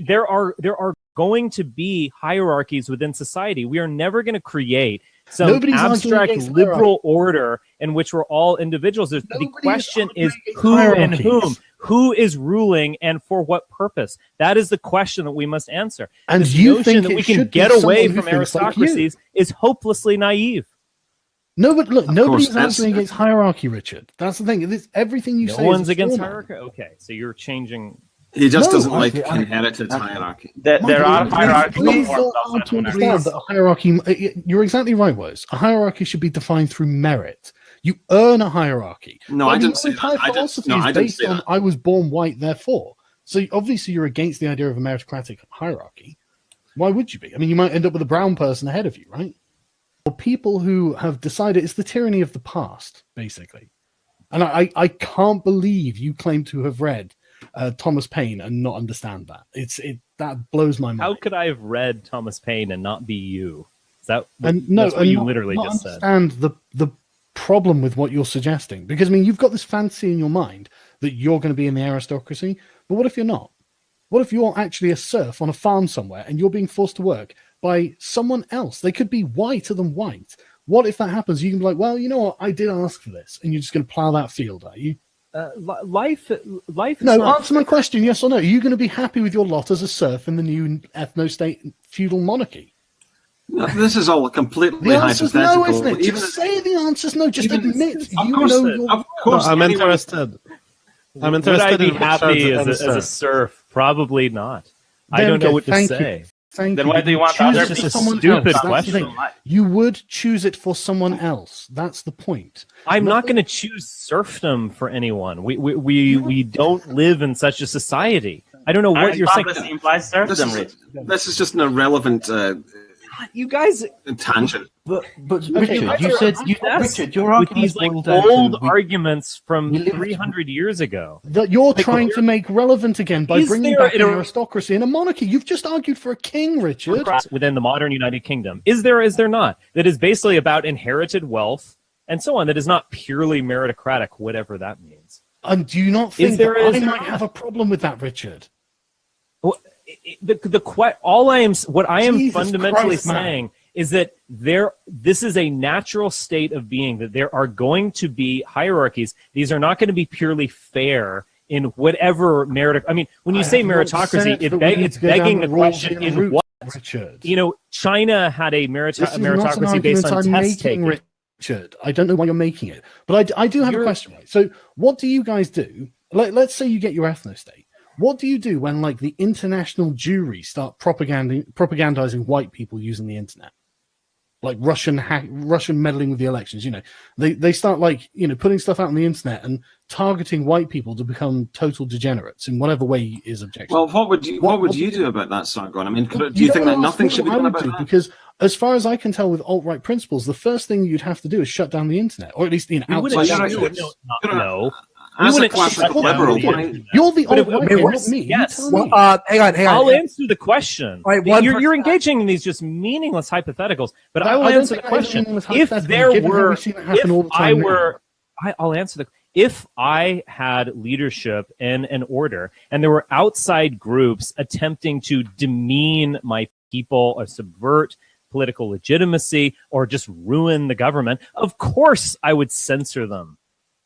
there are going to be hierarchies within society. We are never going to create some abstract liberal order in which we're all individuals. The question is who and whom. Who is ruling and for what purpose? That is the question that we must answer. And this you notion think that it we can should be get away someone who from thinks like you. aristocracies is hopelessly naive. No, but look, nobody's course, that's- answering against hierarchy, Richard. That's the thing. Everything you No say one's is a against straw man. hierarchy? Okay, so you're changing... He just No, doesn't like I- inherited hierarchy. There are hierarchies. hierarchies. To understand that a hierarchy, you're exactly right, Woz. A hierarchy should be defined through merit. You earn a hierarchy. No, But I mean, didn't your say that. entire I didn't- philosophy no, is I didn't based say on that. I was born white, therefore. So obviously you're against the idea of a meritocratic hierarchy. Why would you be? I mean, you might end up with a brown person ahead of you, right? Or people who have decided it's the tyranny of the past, basically. And I can't believe you claim to have read Thomas Paine and not understand that. That blows my mind. How could I have read Thomas Paine and not be you? Is that And no, that's what and you not- literally not just said? understand the problem with what you're suggesting, because I mean, you've got this fantasy in your mind that you're going to be in the aristocracy, but what if you're not? What if you're actually a serf on a farm somewhere and you're being forced to work by someone else? They could be whiter than white. What if that happens? You can be like, well, you know what? I did ask for this, and you're just going to plow that field, are you? Life is No, not... answer my question, yes or no. Are you going to be happy with your lot as a serf in the new ethno-state feudal monarchy? No, this is all completely The answer's hypothetical. no, isn't it? Even- Just say the answer's no. Just admit Of you course, know your... of course, I'm anyone- interested. I'm Would I interested be in happy Richard's as a answer. serf? Probably not. I There don't we know go. what to Thank you. say. Thank Then you. why do you But want choose other it for people? someone Stupid else. That's the question. thing. You would choose it for someone else. That's the point. I'm not going to choose serfdom for anyone. We don't live in such a society. I don't know what you're saying. Aristocracy implies serfdom, Rich. This is just an irrelevant You guys, tangent. But okay, Richard, you said Richard, your with argument these like boiled down to old we- arguments from we live- 300 years ago. That you're trying to make relevant again by Is bringing there back an an- aristocracy and a monarchy. You've just argued for a king, Richard. Within the modern United Kingdom, is there not? That is basically about inherited wealth and so on. That is not purely meritocratic, whatever that means. And do you not think there- that is I there might not? have a problem with that, Richard? What I am Jesus fundamentally Christ, man. saying is that this is a natural state of being, that there are going to be hierarchies. These are not going to be purely fair in whatever merit. I mean, when you say have not meritocracy, said that we need it's to go begging down the the question Rawlsian in route, what? Richard. You know, China had a This is not an meritocracy based argument on I'm test making, taking. Richard. I don't know why you're making it, but I do have a question. Right? So, what do you guys do? Let's say you get your ethno-state. What do you do when, like, the international Jewry start propagandizing white people using the internet? Like Russian meddling with the elections, you know, they start, like, you know, putting stuff out on the internet and targeting white people to become total degenerates in whatever way is objectionable. Well, what would you do about that, Sargon? I mean, do you think that don't nothing ask me should be what I done would about do, that? because as far as I can tell with alt-right principles, the first thing you'd have to do is shut down the internet, or at least, you know, We outside wouldn't of shut- it. no. As We a wouldn't classic shut down liberal, the why- internet. You're the But alt-right, of not course, me. yes. You tell me. Hang on. I'll answer the question. All right, one You're person- engaging in these just meaningless hypotheticals, but I will I don't answer the think I have question. meaningless If hypotheticals, there given how were, we've seen it happen all the time now. I'll answer if I had leadership and an order, and there were outside groups attempting to demean my people or subvert political legitimacy or just ruin the government, of course I would censor them.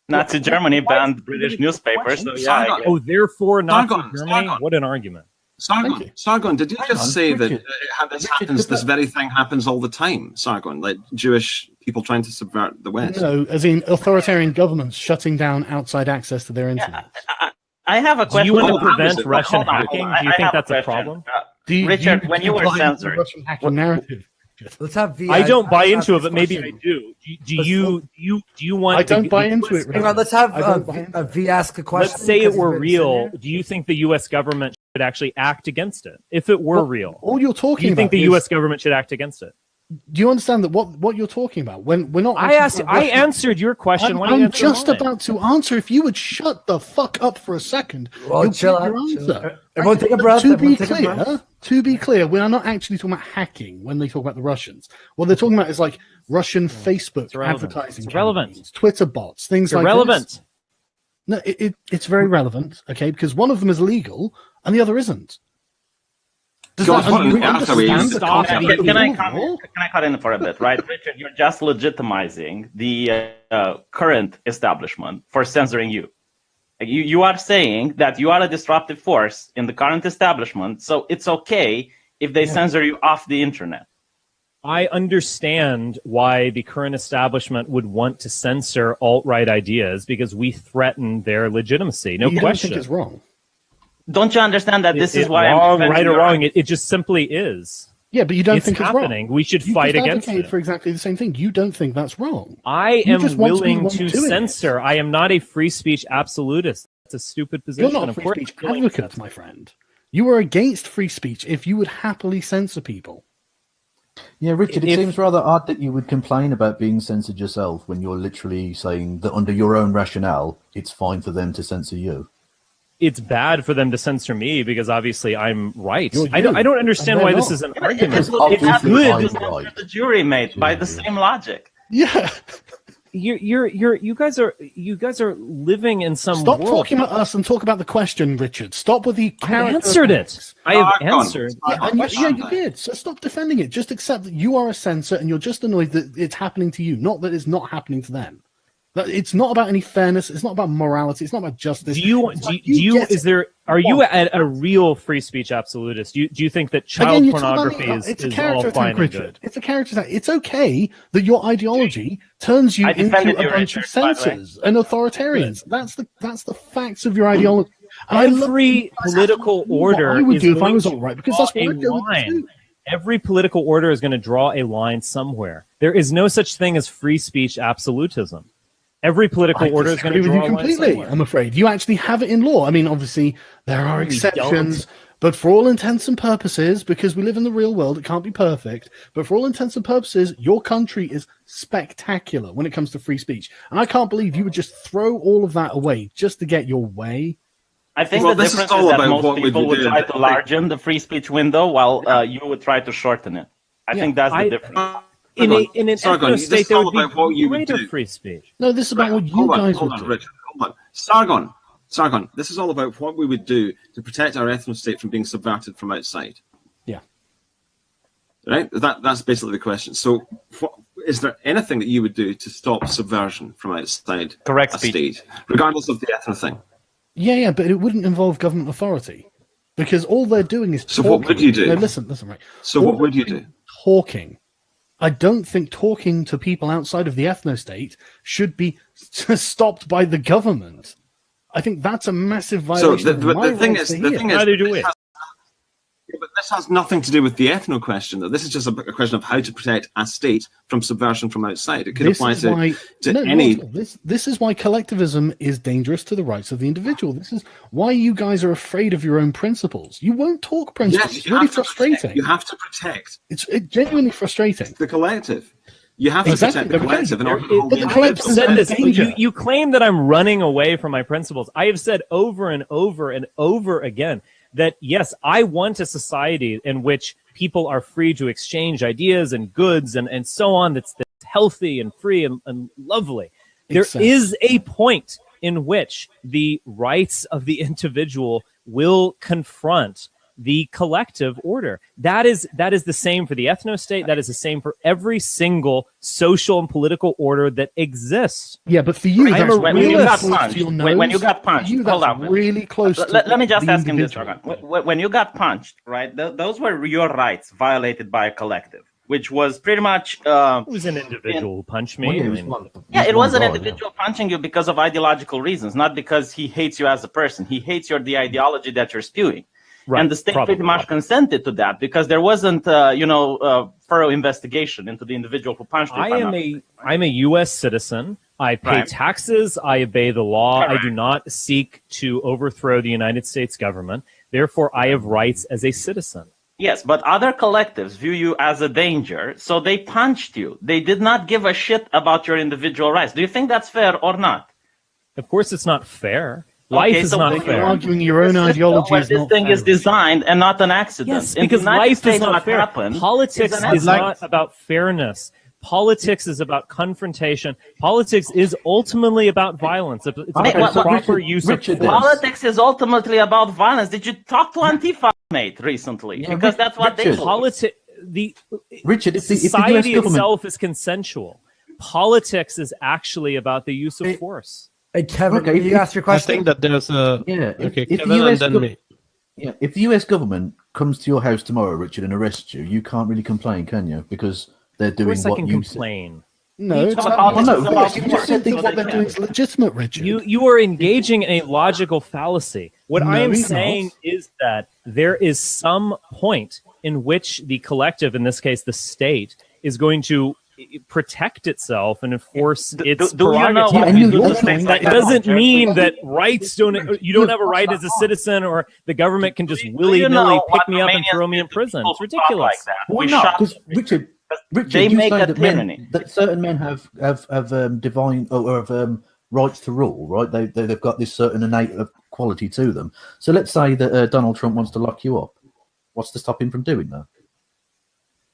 Nazi Germany banned British newspapers, so yeah. I get it. Oh, therefore Nazi Sargon, Germany? Sargon. What an argument. Sargon, did you just say that this happens? This very thing happens all the time, Sargon. Like Jewish people trying to subvert the West. No, as in authoritarian governments shutting down outside access to their internet. I have a Do question. you want to about- prevent Russian hold on, hacking? hold on. Do you I think have that's a question. problem? Richard, when you were buy into the censored, Russian hacking narrative? Let's have V. I don't buy into it, this but maybe I question. do. Do you want? I don't buy into it. Hang on, let's have I don't buy into V ask a question. Let's say it because were he's been real. sitting Do you think the U.S. government should actually act against it? If it were real, All you're talking do you think about the is- U.S. government should act against it? Do you understand that what you're talking about? When we're not. I actually asked. talking I about- answered your question. Why don't you I'm answer just mine? about to answer. If you would shut the fuck up for a second, Well, you'll chill get your out, chill answer. out. Everyone take a breath, To be everyone take a clear, breath. we are not actually talking about hacking when they talk about the Russians. What they're talking about is like Russian Facebook irrelevant. advertising, It's irrelevant. campaigns, Twitter bots, things It's like irrelevant. this. No, it's very relevant, okay, because one of them is legal and the other isn't. Does God, that- what you an afterwards. understand the Stop concept it. of Can I law? cut in for a bit, right? Richard, you're just legitimizing the current establishment for censoring you. You are saying that you are a disruptive force in the current establishment, so it's okay if they censor you off the internet. I understand why the current establishment would want to censor alt-right ideas because we threaten their legitimacy. No you question. Don't think it's wrong. Don't you understand that this is why wrong, I'm right or wrong? It just simply is. Yeah, but you don't think happening. It's wrong. We should you fight just against advocate it for exactly the same thing. You don't think that's wrong. I You am just want to be willing one to doing censor. I am not a free speech absolutist. That's a stupid position. You're not a Of free course speech I'm doing advocate, that. my friend. You are against free speech if you would happily censor people. Yeah, Richard, it seems rather odd that you would complain about being censored yourself when you're literally saying that under your own rationale, it's fine for them to censor you. It's bad for them to censor me because obviously I'm right. You're I don't you, understand and why they're this not. is an It argument. is good to the jury, mate, by the same logic. Yeah. You guys are living in some Stop world. talking about us and talk about the question, Richard. Stop with the character. answered it. I have answered. Yeah, you did. So stop defending it. Just accept that you are a censor and you're just annoyed that it's happening to you, not that it's not happening to them. That it's not about any fairness. It's not about morality. It's not about justice. Are you a real free speech absolutist? Do you think that child pornography is all fine and good? It's a character attack. It's okay that your ideology turns you into a bunch of censors and authoritarians. That's the facts of your ideology. And Every political order I would is do if I going was to all right, because that's what draw I do. a line. Every political order is going to draw a line somewhere. There is no such thing as free speech absolutism. Every political order is going to draw a line completely. somewhere. I'm afraid you actually have it in law. I mean, obviously there are exceptions, but for all intents and purposes, because we live in the real world, it can't be perfect. But for all intents and purposes, your country is spectacular when it comes to free speech, and I can't believe you would just throw all of that away just to get your way. I think the difference is that most people would try to largen the free speech window while you would try to shorten it. I think that's the difference. In an ethno state, there would be greater do. free speech. No, this is about what you guys would do. Richard, hold on. Sargon, this is all about what we would do to protect our ethno state from being subverted from outside. Yeah. Right? That's basically the question. So, is there anything that you would do to stop subversion from outside a state, regardless of the ethno thing? Yeah, but it wouldn't involve government authority, because all they're doing is So talking. what would you do? No, listen, right. So what would you do? Talking. I don't think talking to people outside of the ethno-state should be stopped by the government. I think that's a massive violation of my rights to hear. Neither do we. But this has nothing to do with the ethno question, though. This is just a question of how to protect a state from subversion from outside. It could apply to any. This is why collectivism is dangerous to the rights of the individual. This is why you guys are afraid of your own principles. You won't talk principles. Yes, it's really frustrating. You have to protect. It's genuinely frustrating. The collective. You have to protect the collective in order to hold the I've said this. danger. You claim that I'm running away from my principles. I have said over and over and over again that, yes, I want a society in which people are free to exchange ideas and goods and so on that's healthy and free and lovely. There is a point in which the rights of the individual will confront the collective order. That is the same for the ethno-state. That is the same for every single social and political order that exists. Yeah, but for you, when you got punched, hold on. Really close. Let me just ask him this, Sargon. When you got punched, right? Those were your rights violated by a collective, which was pretty much. It was an individual who punched me. It was an individual punching you because of ideological reasons, not because he hates you as a person. He hates the ideology that you're spewing. Right, and the state pretty much consented to that because there wasn't, thorough investigation into the individual who punched you. I'm a U.S. citizen. I pay taxes. I obey the law. Correct. I do not seek to overthrow the United States government. Therefore, I have rights as a citizen. Yes, but other collectives view you as a danger, so they punched you. They did not give a shit about your individual rights. Do you think that's fair or not? Of course, it's not fair. Life is not fair. You're arguing your own ideology. This thing is designed and not an accident. Yes, because life is not fair. Politics is not about fairness. Politics is about confrontation. Politics is ultimately about violence. It's about proper use of force. Politics is ultimately about violence. Did you talk to Antifa, mate, recently? Yeah, because that's what they do. Society itself is consensual. Politics is actually about the use of force. Hey, Kevin, Okay, you asked your question. I think that there's a okay, if Kevin and then me. Yeah, if the US government comes to your house tomorrow, Richard, and arrests you, you can't really complain, can you? Because they're doing Of course, I what can you complain. No, it's about not. politics, No, it's you about just said that war. what they're doing is legitimate, Richard. You are engaging in a logical fallacy. What I No, am he's saying not. is that there is some point in which the collective, in this case the state, is going to protect itself and enforce its do you know prerogatives. what It doesn't mean that rights don't. You don't have a right as a citizen, or the government can just willy-nilly pick me up and throw me in prison. It's ridiculous. Like that? Why We not? shot Because Richard, they you make say a that tyranny. that certain men have divine or have rights to rule, right? They've got this certain innate quality to them. So let's say that Donald Trump wants to lock you up. What's to stop him from doing that?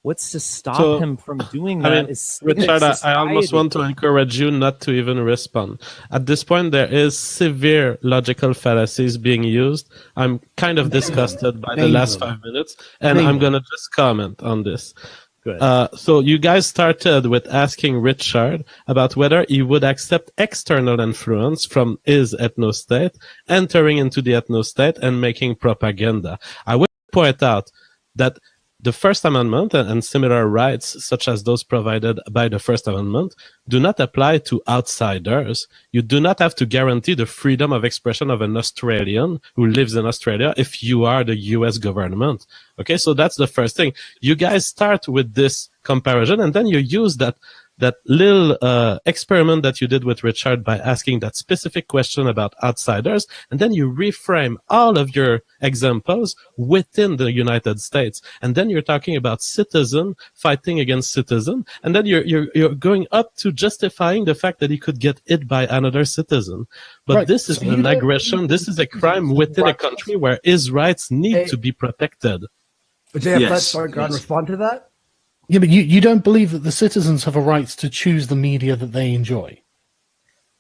What's to stop him from doing that? I mean, Richard, I almost want to encourage you not to even respond. At this point, there is severe logical fallacies being used. I'm kind of disgusted by the last 5 minutes, and I'm going to just comment on this. Good. So you guys started with asking Richard about whether he would accept external influence from his ethnostate, entering into the ethnostate and making propaganda. I would point out that the First Amendment and similar rights, such as those provided by the First Amendment, do not apply to outsiders. You do not have to guarantee the freedom of expression of an Australian who lives in Australia if you are the US government. Okay, so that's the first thing. You guys start with this comparison, and then you use that little experiment that you did with Richard by asking that specific question about outsiders, and then you reframe all of your examples within the United States, and then you're talking about citizen fighting against citizen, and then you're going up to justifying the fact that he could get hit by another citizen. But Right. this is an aggression. This is a crime within a country where his rights need to be protected. But JF, let's respond to that. Yeah, but you don't believe that the citizens have a right to choose the media that they enjoy.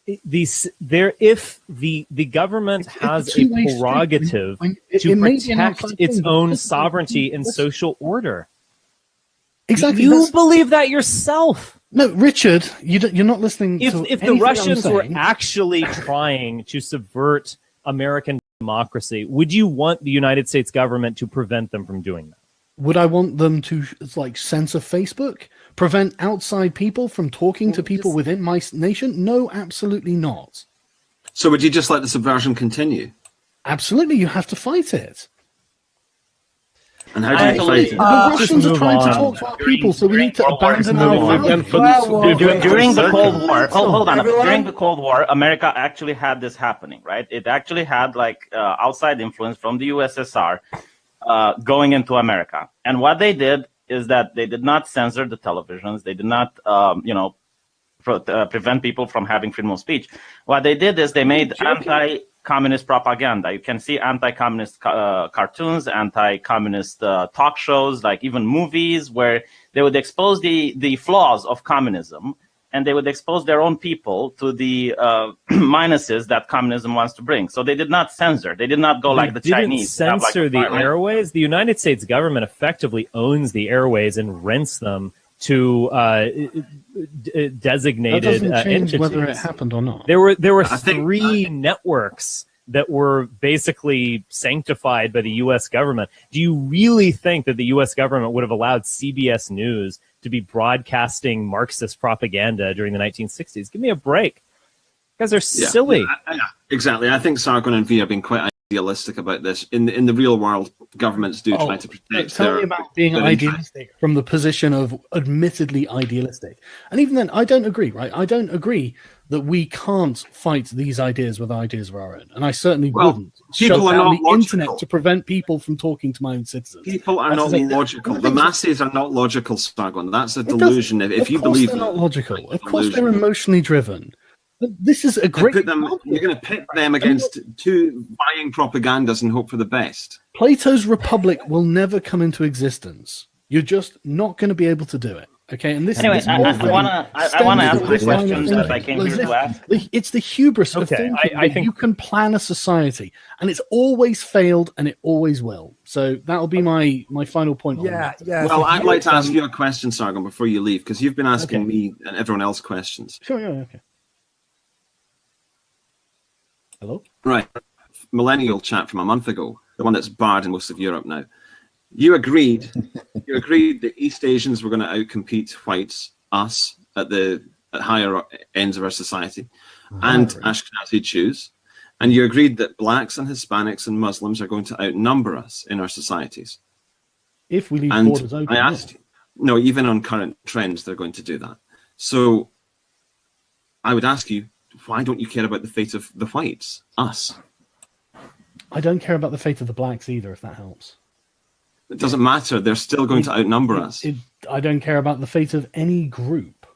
If the government has a two-way prerogative street. It to may be an protect outside its thing, but own this is- sovereignty and social order. Exactly. You that's- believe that yourself. No, Richard, you're not listening If to the anything Russians I'm were saying. actually trying to subvert American democracy, would you want the United States government to prevent them from doing that? Would I want them to censor Facebook? Prevent outside people from talking to people within my nation? No, absolutely not. So would you just let the subversion continue? Absolutely, you have to fight it. And how do you fight it? The Russians are trying to talk to our people, so we need to abandon our values. During the Cold War, hold on. During the Cold War, America actually had this happening, right? It actually had outside influence from the USSR going into America. And what they did is that they did not censor the televisions. They did not, prevent people from having freedom of speech. What they did is they made anti-communist propaganda. You can see anti-communist cartoons, anti-communist talk shows, like even movies where they would expose the flaws of communism, and they would expose their own people to the minuses that communism wants to bring. So they did not censor. They did not go like the Chinese. They didn't censor the airways. The United States government effectively owns the airways and rents them to designated That doesn't change entities. whether it happened or not. There were three networks that were basically sanctified by the U.S. government. Do you really think that the U.S. government would have allowed CBS News to be broadcasting Marxist propaganda during the 1960s? Give me a break. You guys are silly. Yeah, exactly. I think Sargon and V have been quite idealistic about this. In the real world, governments do try to protect Tell me about being idealistic from the position of admittedly idealistic. And even then, I don't agree, right? I don't agree that we can't fight these ideas with ideas of our own. And I certainly wouldn't shut down the internet to prevent people from talking to my own citizens. People are not logical. The masses are not logical, Sargon. That's a delusion. If you believe they're not logical. Of course they're emotionally driven. But this is a great example. You're going to pit them against two vying propagandas and hope for the best. Plato's Republic will never come into existence. You're just not going to be able to do it. Okay, and this. Anyway, this I want to ask my questions that I came here to ask. It's the hubris of thinking that you can plan a society, and it's always failed, and it always will. So that'll be my final point. Yeah. Well, I'd like to ask you a question, Sargon, before you leave, because you've been asking me and everyone else questions. Sure. Yeah. Okay. Hello? Right. Millennial chat from a month ago, the one that's barred in most of Europe now. You agreed that East Asians were going to outcompete whites, us, at higher ends of our society, and Ashkenazi Jews. And you agreed that blacks and Hispanics and Muslims are going to outnumber us in our societies. If we leave And borders open. I asked you, no, even on current trends, they're going to do that. So I would ask you, why don't you care about the fate of the whites, us? I don't care about the fate of the blacks either, if that helps. It doesn't matter. They're still going to outnumber us. I don't care about the fate of any group.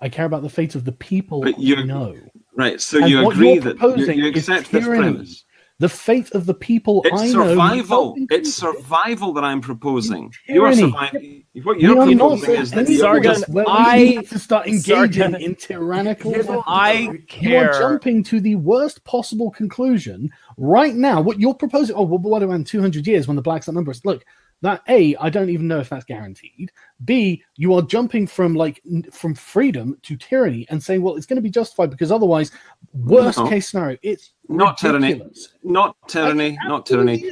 I care about the fate of the people I know. Right, so you agree that you accept this premise. The fate of the people I know. It's survival that I'm proposing. You are surviving. What you're proposing is that we need to start engaging in tyrannical. You are jumping to the worst possible conclusion right now. What you're proposing? Oh, well, what around 200 years when the blacks outnumber us? Look, that A, I don't even know if that's guaranteed. B, you are jumping from freedom to tyranny and saying, well, it's going to be justified because otherwise, worst case scenario, it's not ridiculous. Not tyranny.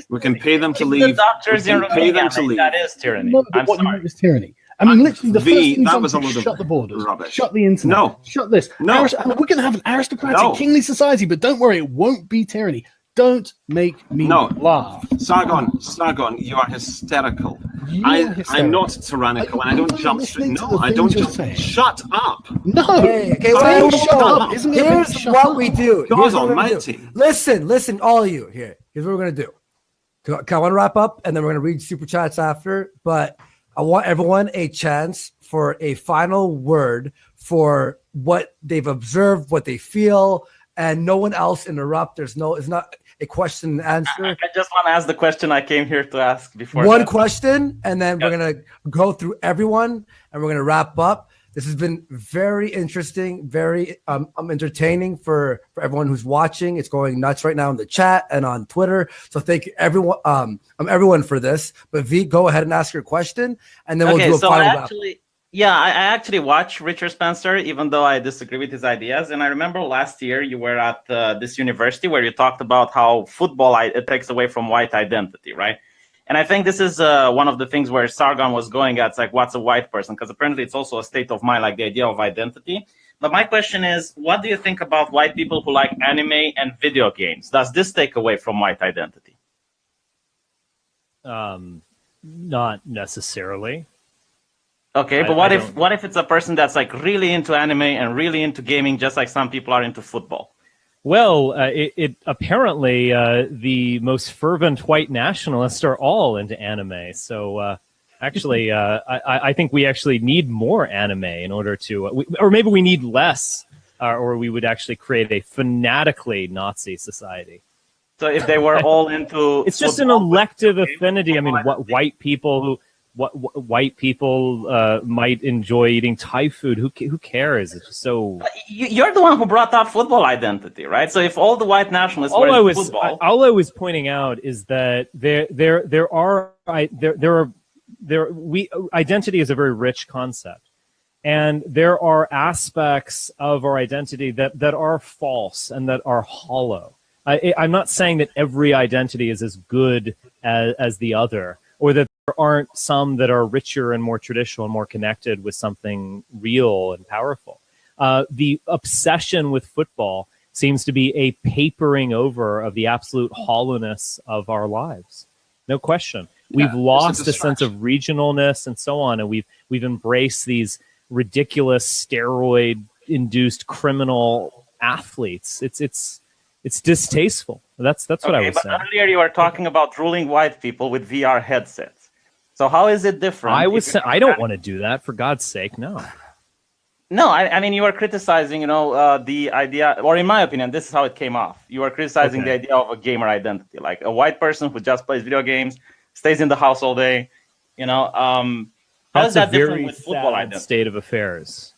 We can pay them to leave. The doctors in Romania, that is tyranny. I'm sorry. Is tyranny. I mean, literally, the first thing that was a load of shut the borders, rubbish. Shut the internet, No. Shut this. No. We're going to have an aristocratic, kingly society, but don't worry, it won't be tyranny. Don't make me laugh. Sargon, you are hysterical. I'm not tyrannical, and I don't jump straight. No, I don't jump. Shut up. No. Okay, shut up. Here's what we do. God almighty. Listen, all of you here. Here's what we're going to do. I want to wrap up, and then we're going to read super chats after, but I want everyone a chance for a final word for what they've observed, what they feel, and no one else interrupt. It's not a question and answer. I just want to ask the question I came here to ask before. One question, and then we're going to go through everyone, and we're going to wrap up. This has been very interesting, very entertaining for everyone who's watching. It's going nuts right now in the chat and on Twitter. So thank you, everyone for this. But V, go ahead and ask your question, and then we'll do a final wrap. Yeah, I actually watch Richard Spencer, even though I disagree with his ideas. And I remember last year you were at this university where you talked about how football it takes away from white identity, right? And I think this is one of the things where Sargon was going at. It's like, what's a white person? Because apparently it's also a state of mind, like the idea of identity. But my question is, what do you think about white people who like anime and video games? Does this take away from white identity? Not necessarily. Okay, but what if it's a person that's like really into anime and really into gaming, just like some people are into football? Well, it apparently the most fervent white nationalists are all into anime. So actually, I think we actually need more anime in order to, or maybe we need less, or we would actually create a fanatically Nazi society. So if they were all into, it's just an elective affinity. I mean, what white people might enjoy eating Thai food. Who cares? It's just so. You're the one who brought up football identity, right? So if all the white nationalists were into football, all I was pointing out is that identity is a very rich concept, and there are aspects of our identity that are false and that are hollow. I'm not saying that every identity is as good as the other, or that there aren't some that are richer and more traditional and more connected with something real and powerful. The obsession with football seems to be a papering over of the absolute hollowness of our lives. No question. We've lost a sense of regionalness and so on, and we've embraced these ridiculous steroid-induced criminal athletes. It's distasteful. That's what I was saying. But earlier you were talking about ruling white people with VR headsets. So how is it different? I don't want to do that, for God's sake, no. No, I mean, you were criticizing, the idea, or in my opinion, this is how it came off. You were criticizing the idea of a gamer identity, like a white person who just plays video games, stays in the house all day. How is that different with football identity? State of affairs.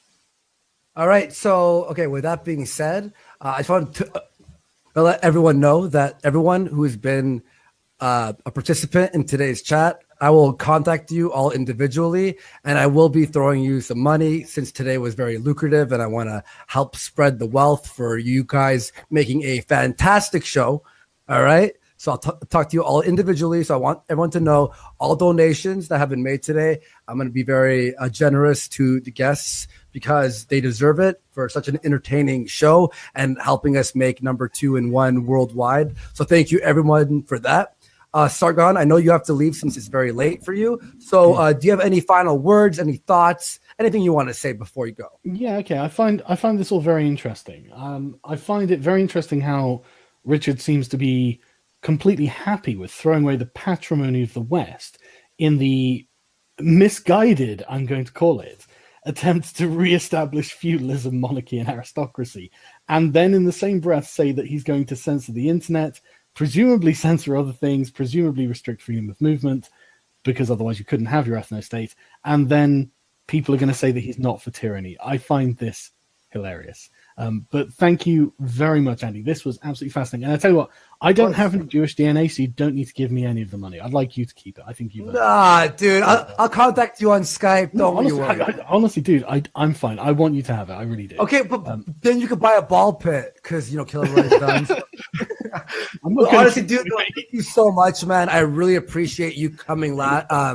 All right. So, with that being said, I just want to let everyone know that everyone who has been a participant in today's chat, I will contact you all individually, and I will be throwing you some money since today was very lucrative, and I want to help spread the wealth for you guys making a fantastic show. All right. So I'll talk to you all individually. So I want everyone to know all donations that have been made today. I'm going to be very generous to the guests because they deserve it for such an entertaining show and helping us make number 2 and 1 worldwide. So thank you everyone for that. Sargon, I know you have to leave since it's very late for you. So do you have any final words, any thoughts, anything you want to say before you go? Yeah, okay. I find this all very interesting. I find it very interesting how Richard seems to be completely happy with throwing away the patrimony of the West in the misguided, I'm going to call it, attempt to re-establish feudalism, monarchy, and aristocracy, and then in the same breath say that he's going to censor the internet, presumably censor other things, presumably restrict freedom of movement, because otherwise you couldn't have your ethno-state, and then people are going to say that he's not for tyranny. I find this hilarious. But thank you very much, Andy. This was absolutely fascinating. And I tell you what, I don't have any Jewish DNA, so you don't need to give me any of the money. I'd like you to keep it. I think you. Nah, dude, I'll contact you on Skype. Don't you worry. Honestly, dude, I'm fine. I want you to have it. I really do. Okay, but then you could buy a ball pit because kill everybody's guns. Honestly, dude, thank you so much, man. I really appreciate you coming. Yeah,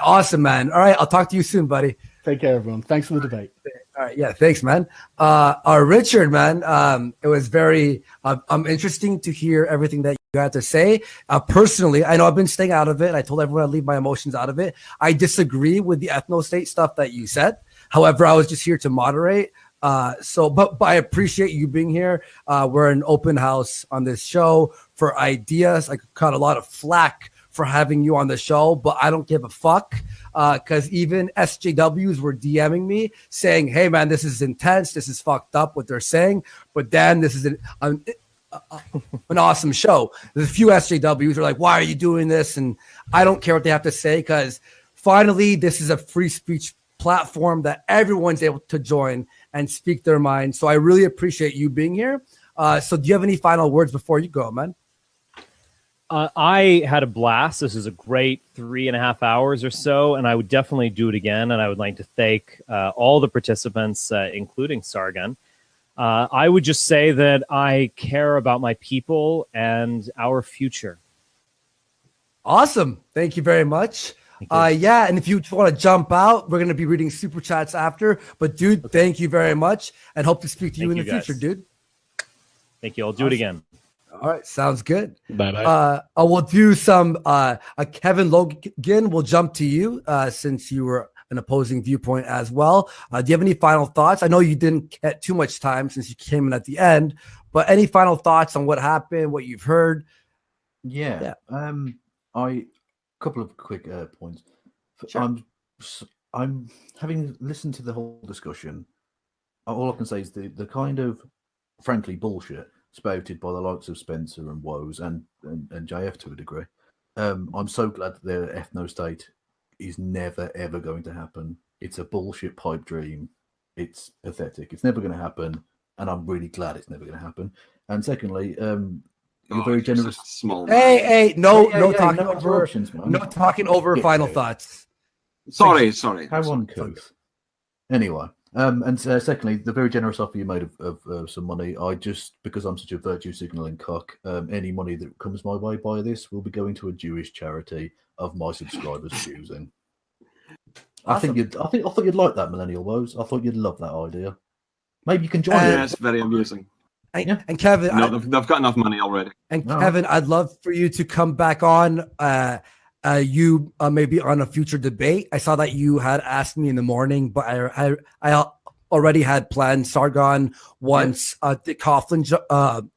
awesome, man. All right, I'll talk to you soon, buddy. Take care, everyone. Thanks for the debate. All right, yeah, thanks, man. Richard, man, it was very interesting to hear everything that you had to say. Personally, I know I've been staying out of it. I told everyone I'd leave my emotions out of it. I disagree with the ethno-state stuff that you said. However, I was just here to moderate. But I appreciate you being here. We're an open house on this show for ideas. I caught a lot of flack for having you on the show, but I don't give a fuck because even SJWs were DMing me saying, hey, man, this is intense. This is fucked up what they're saying. But Dan, this is an awesome show. There's a few SJWs are like, why are you doing this? And I don't care what they have to say because finally, this is a free speech platform that everyone's able to join and speak their mind. So I really appreciate you being here. So do you have any final words before you go, man? I had a blast. This is a great 3.5 hours or so, and I would definitely do it again. And I would like to thank all the participants, including Sargon. I would just say that I care about my people and our future. Awesome. Thank you very much. Yeah, and if you want to jump out, we're going to be reading super chats after. But, dude, Thank you very much, and hope to speak to you in the future, dude. Thank you. I'll do it again. All right, sounds good. Bye-bye. We'll do some Kevin Logan. We'll jump to you since you were an opposing viewpoint as well. Do you have any final thoughts? I know you didn't get too much time since you came in at the end, but any final thoughts on what happened, what you've heard? Yeah. A couple of quick points. Sure. I'm having listened to the whole discussion. All I can say is the kind of frankly bullshit spouted by the likes of Spencer and Woes and JF to a degree. I'm so glad that their ethno-state is never, ever going to happen. It's a bullshit pipe dream. It's pathetic. It's never going to happen, and I'm really glad it's never going to happen. And secondly, you're very generous. Small. Hey, no talking over final thoughts. Sorry. How uncouth. Anyway. And secondly, the very generous offer you made of some money. Because I'm such a virtue signaling cock, any money that comes my way by this will be going to a Jewish charity of my subscribers' choosing. Awesome. I thought you'd like that, Millennial Woes. I thought you'd love that idea. Maybe you can join. Yeah, it's very amusing. And Kevin, no, they've got enough money already. And Kevin, I'd love for you to come back on. You maybe on a future debate. I saw that you had asked me in the morning, but I already had planned Sargon once Dick Coughlin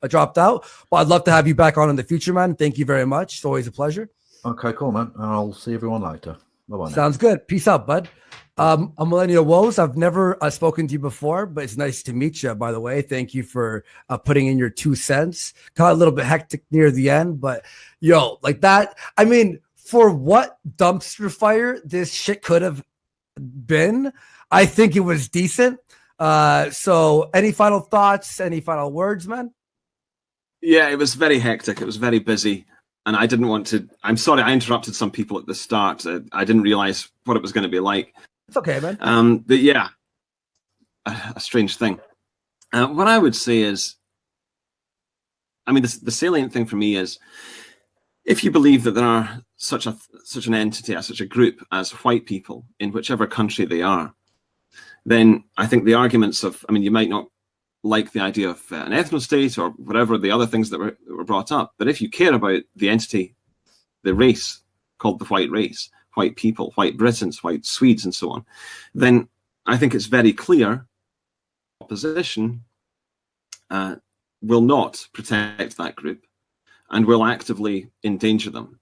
dropped out. But I'd love to have you back on in the future, man. Thank you very much. It's always a pleasure. Okay, cool, man. I'll see everyone later. Bye-bye. Sounds good. Peace out, bud. I'm Millennial Woes. I've never spoken to you before, but it's nice to meet you, by the way. Thank you for putting in your 2 cents. Got a little bit hectic near the end, but like that. I mean, for what dumpster fire this shit could have been, I think it was decent. So any final thoughts, any final words, man? Yeah, it was very hectic. It was very busy. and I didn't want to. I'm sorry, I interrupted some people at the start. I didn't realize what it was going to be like. It's okay, man. But yeah, a strange thing. What I would say is, I mean, the salient thing for me is, if you believe that there are such an entity, such a group as white people in whichever country they are, then I think the arguments of, I mean, you might not like the idea of an ethno-state or whatever the other things that were brought up, but if you care about the entity, the race called the white race, white people, white Britons, white Swedes, and so on, then I think it's very clear opposition will not protect that group and will actively endanger them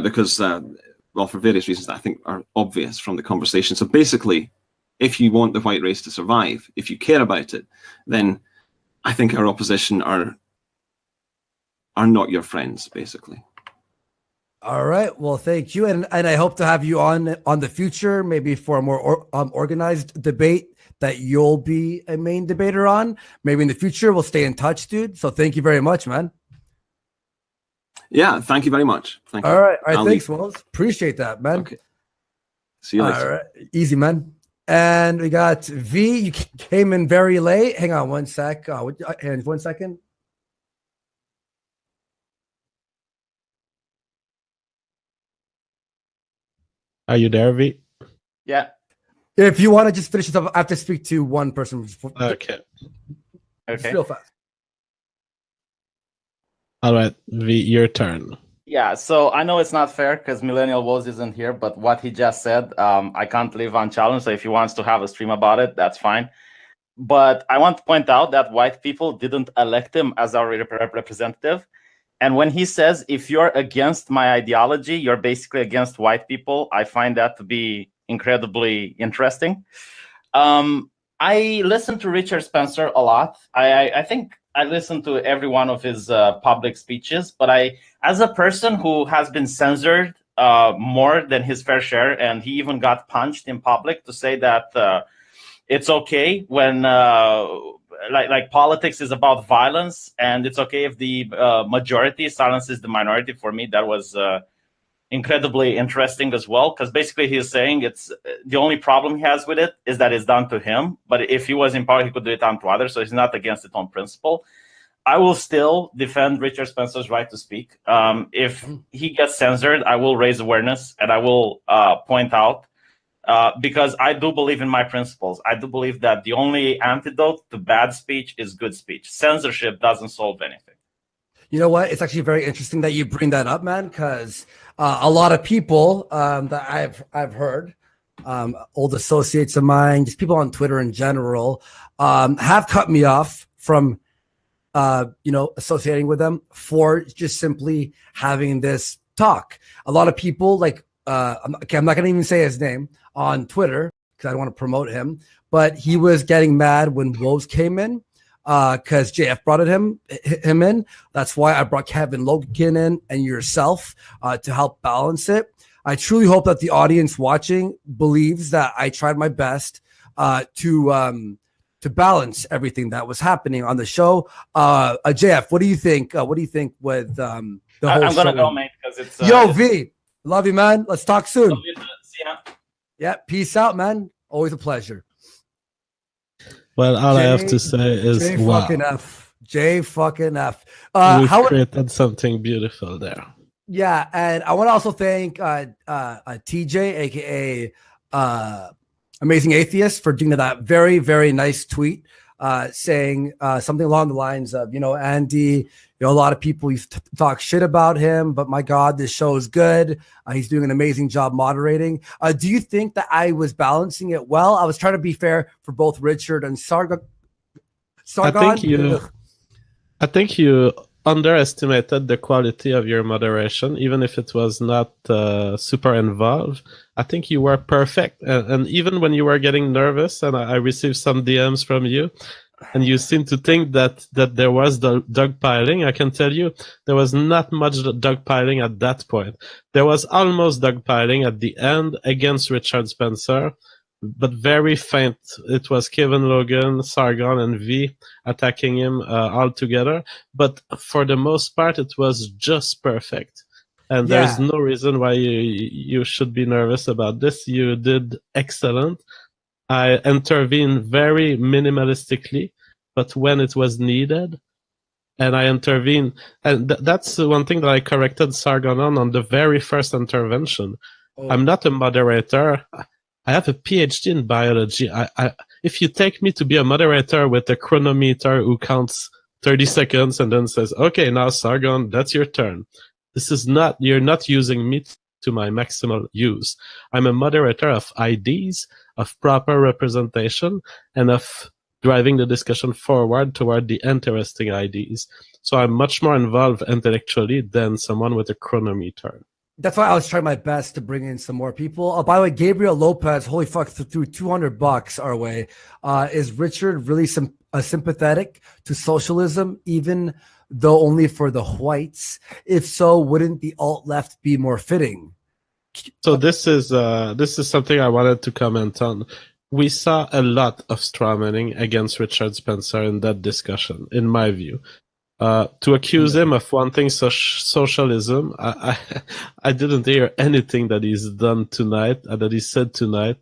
because, well, for various reasons that I think are obvious from the conversation. So basically, if you want the white race to survive, if you care about it, then I think our opposition are not your friends, basically. All right. Well, thank you, and I hope to have you on the future, maybe for a more organized debate that you'll be a main debater on. Maybe in the future we'll stay in touch, dude. So thank you very much, man. Yeah, thank you very much. Thank you. All right, thanks, Wells. Appreciate that, man. Okay. See you later. All right, easy, man. And we got V. You came in very late. Hang on one sec. Hang on 1 second. Are you there, V? Yeah. If you want to just finish this up, I have to speak to one person. Okay. Okay. Real fast. All right, V, your turn. Yeah, so I know it's not fair because Millennial Woz isn't here, but what he just said, I can't leave unchallenged. So if he wants to have a stream about it, that's fine. But I want to point out that white people didn't elect him as our representative. And when he says, if you're against my ideology, you're basically against white people, I find that to be incredibly interesting. I listen to Richard Spencer a lot. I think I listen to every one of his public speeches, but as a person who has been censored more than his fair share, and he even got punched in public to say that it's okay when like politics is about violence, and it's okay if the majority silences the minority. For me, that was incredibly interesting as well, because basically he's saying it's the only problem he has with it is that it's done to him, but if he was in power he could do it onto others, so he's not against it on principle. I will still defend Richard Spencer's right to speak. If he gets censored, I will raise awareness and I will point out, because I do believe in my principles. I do believe that the only antidote to bad speech is good speech. Censorship doesn't solve anything. You know what? It's actually very interesting that you bring that up, man, because a lot of people that I've heard, old associates of mine, just people on Twitter in general, have cut me off from associating with them for just simply having this talk. A lot of people, like, I'm not going to even say his name on Twitter because I don't want to promote him, but he was getting mad when Woz came in because JF brought him in. That's why I brought Kevin Logan in and yourself to help balance it. I truly hope that the audience watching believes that I tried my best to balance everything that was happening on the show. JF, what do you think? What do you think with the whole I'm show? gonna go, mate, because it's Yo, V, love you, man. Let's talk soon. See ya. Yeah, peace out, man. Always a pleasure. Well, all I have to say is J wow. fucking F. J fucking F. We created something beautiful there. Yeah, and I want to also thank TJ, aka Amazing Atheist, for doing that very, very nice tweet, saying something along the lines of, Andy, a lot of people used to talk shit about him, but my God, this show is good. He's doing an amazing job moderating. Do you think that I was balancing it well? I was trying to be fair for both Richard and Sargon. I think you underestimated the quality of your moderation, even if it was not super involved. I think you were perfect. And even when you were getting nervous, and I received some DMs from you, and you seem to think that there was the dogpiling, I can tell you there was not much dogpiling at that point. There was almost dogpiling at the end against Richard Spencer, but very faint. It was Kevin Logan, Sargon, and V attacking him all together. But for the most part, it was just perfect. and Yeah. there's no reason why you should be nervous about this. You did excellent. I intervened very minimalistically, but when it was needed, and I intervened, and that's one thing that I corrected Sargon on the very first intervention. Oh. I'm not a moderator. I have a PhD in biology. If you take me to be a moderator with a chronometer who counts 30 seconds and then says, okay, now Sargon, that's your turn. You're not using me to my maximal use. I'm a moderator of IDs, of proper representation, and of driving the discussion forward toward the interesting IDs. So I'm much more involved intellectually than someone with a chronometer. That's why I was trying my best to bring in some more people. By the way, Gabriel Lopez, holy fuck, threw $200 our way. Is Richard really sympathetic to socialism, even though only for the whites? If so, wouldn't the alt-left be more fitting? So this is something I wanted to comment on. We saw a lot of strawmanning against Richard Spencer in that discussion, in my view. To accuse him of wanting socialism, I didn't hear anything that he's done tonight, that he said tonight,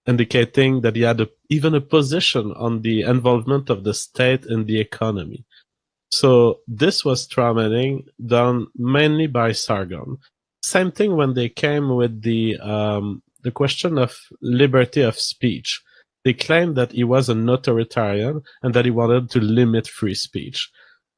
indicating that he had even a position on the involvement of the state in the economy. So this was strawmanning done mainly by Sargon. Same thing when they came with the question of liberty of speech. They claimed that he was an authoritarian and that he wanted to limit free speech.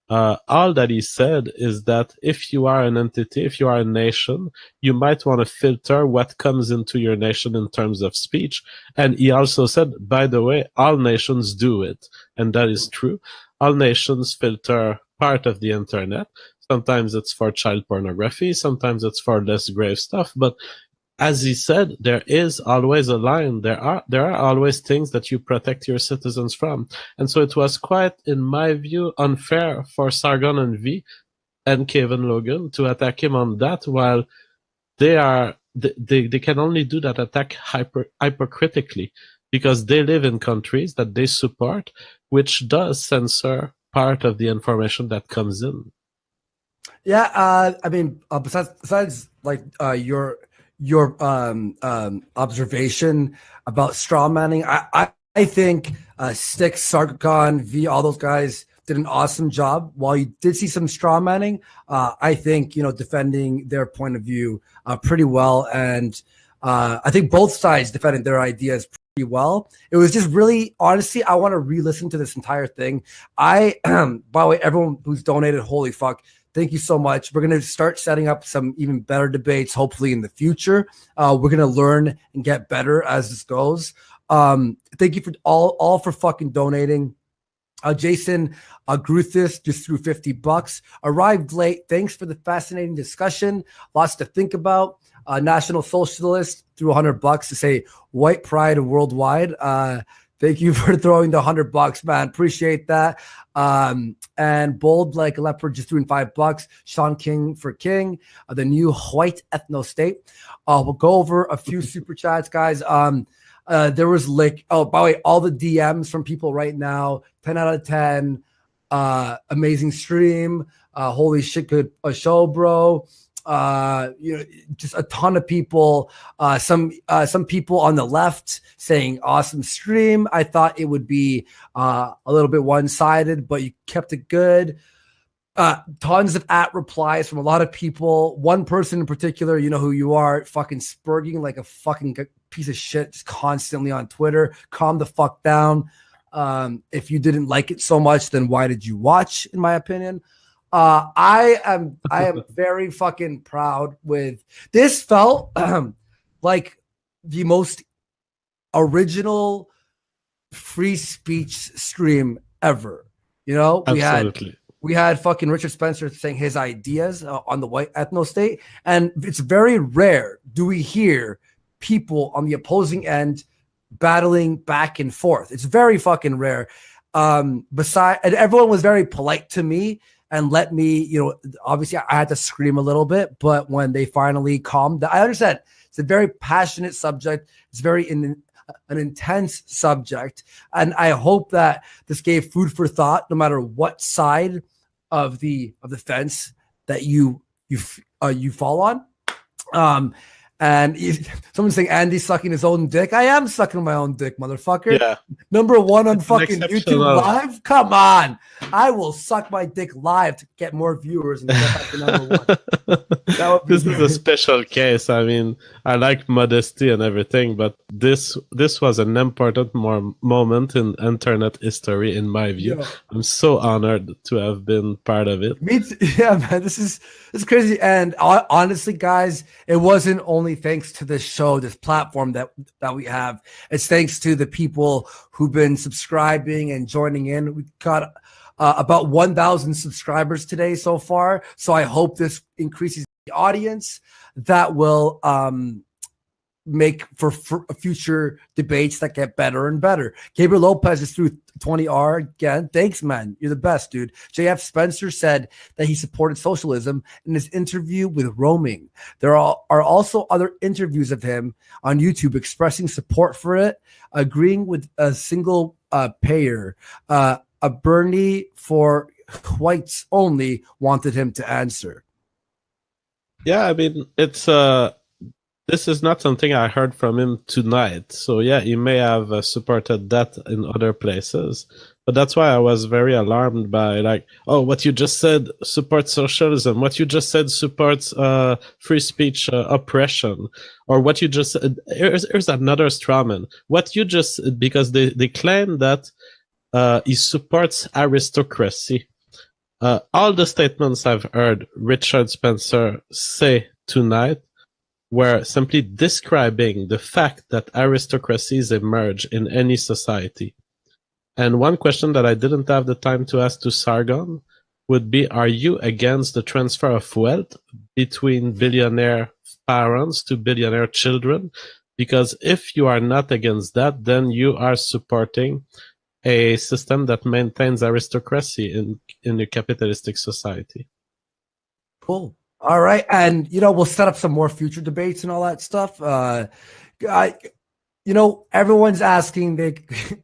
All that he said is that if you are an entity, if you are a nation, you might want to filter what comes into your nation in terms of speech. And he also said, by the way, all nations do it. And that is true. All nations filter part of the internet. Sometimes it's for child pornography. Sometimes it's for less grave stuff. But as he said, there is always a line. There are always things that you protect your citizens from. And so it was quite, in my view, unfair for Sargon and V and Kevin Logan to attack him on that, while they can only do that attack hypocritically because they live in countries that they support, which does censor part of the information that comes in. Yeah, I mean, besides like your observation about straw manning, I think Styx, Sargon, V, all those guys did an awesome job. While you did see some straw manning, I think defending their point of view pretty well, and I think both sides defended their ideas pretty well. It was just really, honestly, I want to re-listen to this entire thing. By the way, everyone who's donated, holy fuck, thank you so much. We're going to start setting up some even better debates, hopefully in the future. We're going to learn and get better as this goes. Thank you for all for fucking donating. Jason Gruthis just threw $50. Arrived late. Thanks for the fascinating discussion. Lots to think about. National Socialist threw $100 to say white pride worldwide. Thank you for throwing the $100, man. Appreciate that. And Bold Like a Leopard just threw in $5. Sean King for King, the new white ethno state. We'll go over a few super chats, guys. There was like, oh, by the way, all the DMs from people right now. 10 out of 10. Amazing stream. Holy shit, good show, bro. Just a ton of people. Some people on the left saying awesome stream. I thought it would be a little bit one-sided, but you kept it good. Tons of replies from a lot of people. One person in particular, you know who you are, fucking spurging like a fucking piece of shit just constantly on Twitter. Calm the fuck down. If you didn't like it so much, then why did you watch, in my opinion? I am very fucking proud with this. Felt like the most original free speech stream ever. Absolutely. We had fucking Richard Spencer saying his ideas on the white ethno state, and it's very rare do we hear people on the opposing end battling back and forth. It's very fucking rare. And everyone was very polite to me and let me, obviously I had to scream a little bit, but when they finally calmed down, I understand it's a very passionate subject. It's very an intense subject. And I hope that this gave food for thought, no matter what side of the fence that you you fall on. And someone's saying Andy's sucking his own dick. I am sucking my own dick, motherfucker. Yeah. Number one on It's an fucking YouTube exceptional- Live. Come on, I will suck my dick live to get more viewers and get back to number one. That would be This is a special case. I mean, I like modesty and everything, but this was an important moment in internet history, in my view. Yeah. I'm so honored to have been part of it. Me too. Yeah, man, this is crazy. And honestly, guys, it wasn't only thanks to this show, this platform that we have. It's thanks to the people who've been subscribing and joining in. We got about 1,000 subscribers today so far. So I hope this increases the audience. That will make for future debates that get better and better. Gabriel Lopez is through 20R again. Thanks, man. You're the best, dude. JF Spencer said that he supported socialism in his interview with Roaming. There are also other interviews of him on YouTube expressing support for it, agreeing with a single payer. A Bernie for whites only wanted him to answer. Yeah, I mean, it's this is not something I heard from him tonight. So yeah, he may have supported that in other places. But that's why I was very alarmed by, like, oh, what you just said supports socialism. What you just said supports free speech oppression. Or what you just said, here's another straw man. What you just, because they claim that he supports aristocracy. All the statements I've heard Richard Spencer say tonight were simply describing the fact that aristocracies emerge in any society. And one question that I didn't have the time to ask to Sargon would be, are you against the transfer of wealth between billionaire parents to billionaire children? Because if you are not against that, then you are supporting a system that maintains aristocracy in a capitalistic society. Cool. All right. And, we'll set up some more future debates and all that stuff. Everyone's asking,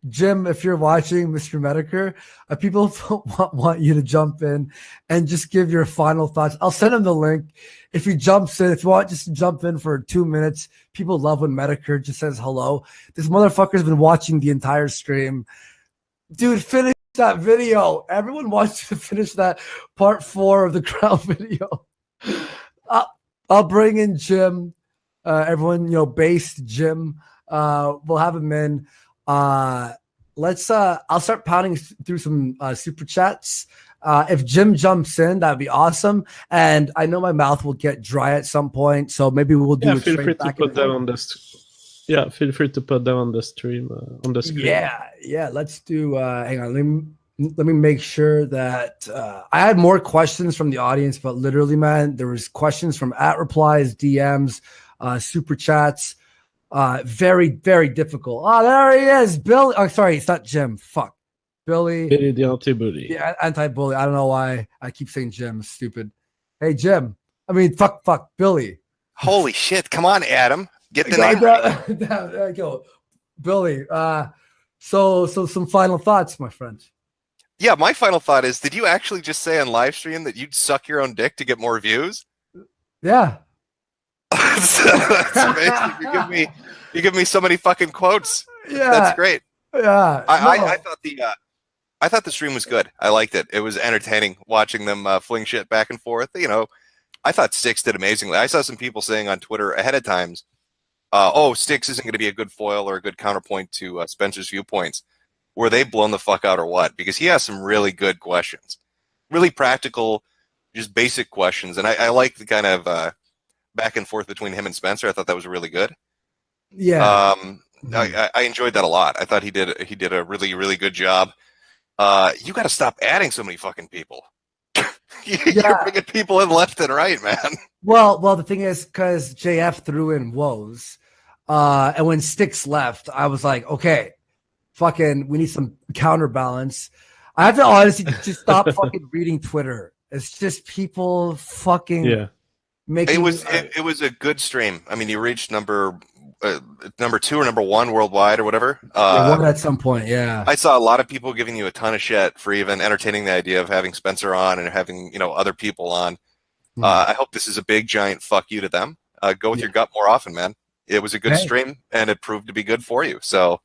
Jim, if you're watching, Mr. Medicare, people want you to jump in and just give your final thoughts. I'll send him the link. If he jumps in, if you want, just jump in for 2 minutes. People love when Medicare just says hello. This motherfucker's been watching the entire stream. Dude, finish that video. Everyone wants you to finish that part 4 of the Crown video. I'll bring in Jim. Everyone, based Jim. We'll have him in. I'll start pounding through some super chats. If Jim jumps in, that'd be awesome. And I know my mouth will get dry at some point, so maybe we'll do. Feel free to put that on the. Yeah, feel free to put that on the stream on the screen. Yeah. Let's do. Hang on. Let me make sure that I had more questions from the audience, but literally, man, there was questions from @replies, DMs, super chats. Very, very difficult. Oh, there he is, Billy. Oh, sorry, it's not Jim. Fuck, Billy. Billy the anti-bully. Yeah, anti-bully. I don't know why I keep saying Jim. It's stupid. Hey, Jim. I mean, fuck, Billy. Holy shit! Come on, Adam. Get the name. There you go, Billy. So some final thoughts, my friend. Yeah, my final thought is: did you actually just say on live stream that you'd suck your own dick to get more views? Yeah. That's amazing. You give me so many fucking quotes. Yeah, that's great. Yeah, I thought the stream was good. I liked it. It was entertaining watching them fling shit back and forth. I thought Styx did amazingly. I saw some people saying on Twitter ahead of times, Styx isn't going to be a good foil or a good counterpoint to Spencer's viewpoints. Were they blown the fuck out or what? Because he has some really good questions, really practical, just basic questions, and I like the kind of back and forth between him and Spencer. I thought that was really good. Yeah. I enjoyed that a lot. I thought he did a really, really good job. You got to stop adding so many fucking people. You're bringing people in left and right, man. Well, the thing is, because JF threw in woes, and when Styx left, I was like, okay, fucking, we need some counterbalance. I have to honestly just stop fucking reading Twitter. It's just people fucking making. It was a good stream. I mean, you reached number 2 or number 1 worldwide or whatever. One at some point, yeah. I saw a lot of people giving you a ton of shit for even entertaining the idea of having Spencer on and having other people on. I hope this is a big giant fuck you to them. Go with your gut more often, man. It was a good stream, and it proved to be good for you. So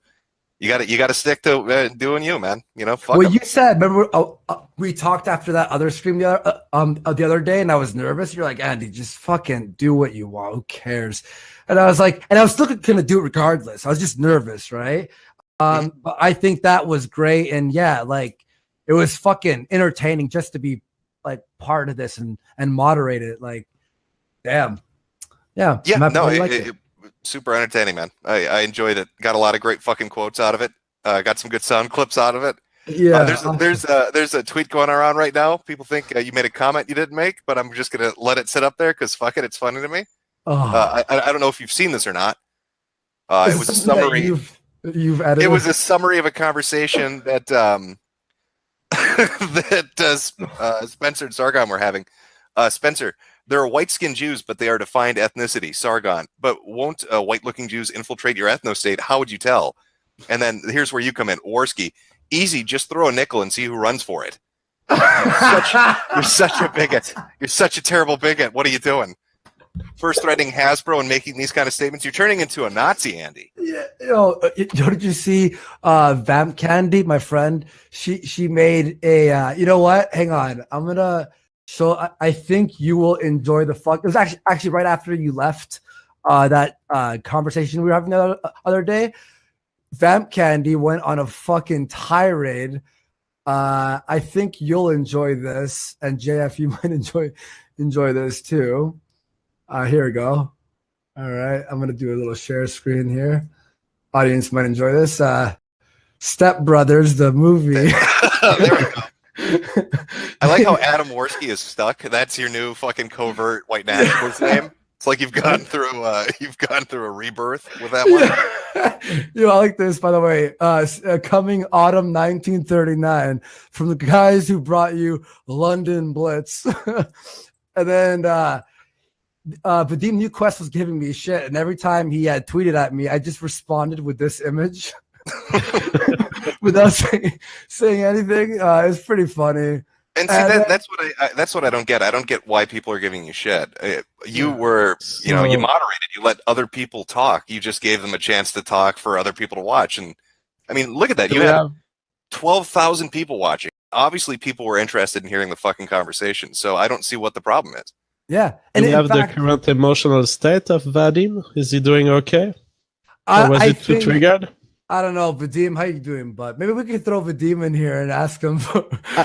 you got to stick to doing you, man. You know, fuck Well, 'em. you said, remember, we talked after that other stream the other day, and I was nervous. You're like, Andy, just fucking do what you want. Who cares? And I was like, and I was still gonna do it regardless. I was just nervous, right? But I think that was great, and yeah, like it was fucking entertaining just to be like part of this and moderate it. Like, damn, yeah, No, super entertaining, man. I enjoyed it. Got a lot of great fucking quotes out of it. Got some good sound clips out of it. Yeah, there's a tweet going around right now. People think you made a comment you didn't make, but I'm just gonna let it sit up there because fuck it, it's funny to me. I don't know if you've seen this or not. It was a summary. You've edited. It was a summary of a conversation that Spencer and Sargon were having. Spencer, there are white-skinned Jews, but they are defined ethnicity. Sargon, but won't white-looking Jews infiltrate your ethno-state? How would you tell? And then here's where you come in. Warski, easy, just throw a nickel and see who runs for it. You're such a bigot. You're such a terrible bigot. What are you doing? First threatening Hasbro and making these kind of statements. You're turning into a Nazi, Andy. Yeah, did you see Vamp Candy, my friend? She made a you know what? Hang on. I'm gonna show I think you will enjoy the fuck. It was actually right after you left that conversation we were having the other day. Vamp Candy went on a fucking tirade. I think you'll enjoy this, and JF, you might enjoy this too. Here we go. All right, I'm gonna do a little share screen here. Audience might enjoy this. Step Brothers, the movie. There we go. I like how Adam Warski is stuck. That's your new fucking covert white nationalist name. It's like you've gone through a rebirth with that one. Yo, I like this, by the way. Coming autumn 1939 from the guys who brought you London Blitz. And then Vadim NukeQuest was giving me shit, and every time he had tweeted at me, I just responded with this image without saying anything. It's pretty funny. And see, that's what I don't get. I don't get why people are giving you shit. You moderated. You let other people talk. You just gave them a chance to talk for other people to watch. And I mean, look at that. You had 12,000 people watching. Obviously, people were interested in hearing the fucking conversation. So I don't see what the problem is. Yeah. And you have the current emotional state of Vadim? Is he doing okay? Or was it too triggered? I don't know, Vadim, how you doing, bud? Maybe we could throw Vadim in here and ask him.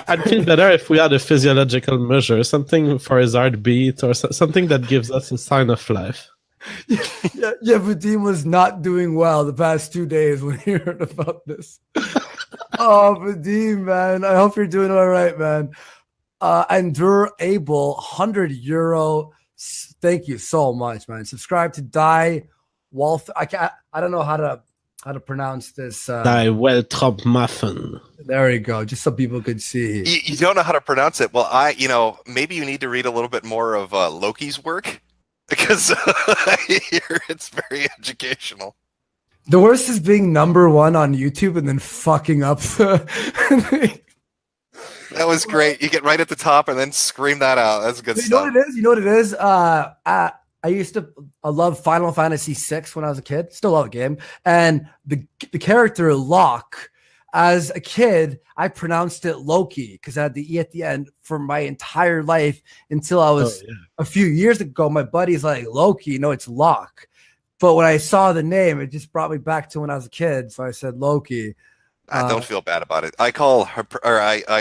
I'd feel better if we had a physiological measure, something for his heartbeat or something that gives us a sign of life. Yeah, Vadim was not doing well the past 2 days when he heard about this. Oh, Vadim, man. I hope you're doing all right, man. Endur Abel, €100. Thank you so much, man. Subscribe to Die Wolf. I don't know how to pronounce this. Die Weltrop Muffin. There you go. Just so people could see. You don't know how to pronounce it. Well, maybe you need to read a little bit more of Loki's work because I hear it's very educational. The worst is being #1 on YouTube and then fucking up. That was great. You get right at the top and then scream that out. That's good stuff. You know what it is? I used to love Final Fantasy VI when I was a kid. Still love the game. And the character Locke, as a kid, I pronounced it Loki because I had the E at the end for my entire life until I was a few years ago. My buddy's like, Loki, no, it's Locke. But when I saw the name, it just brought me back to when I was a kid. So I said Loki. I don't feel bad about it. I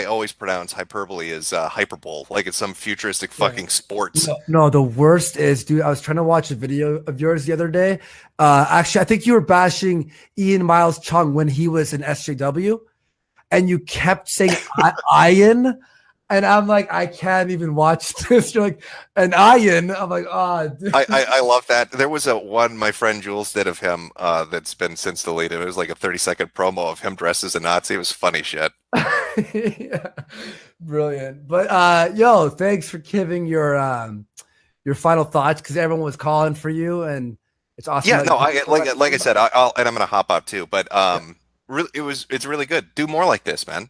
always pronounce hyperbole as hyperbole, like it's some futuristic fucking sports. No, the worst is, dude, I was trying to watch a video of yours the other day. Actually, I think you were bashing Ian Miles Chung when he was in SJW, and you kept saying Ian, and I'm like, I can't even watch this. You're like, an Ian. I'm like, dude. I love that. There was one my friend Jules did of him that's been since deleted. It was like a 30-second promo of him dressed as a Nazi. It was funny shit. Yeah. Brilliant. But yo, thanks for giving your final thoughts because everyone was calling for you and it's awesome. Yeah, no, like I said, I'll and I'm gonna hop up too. But it's really good. Do more like this, man.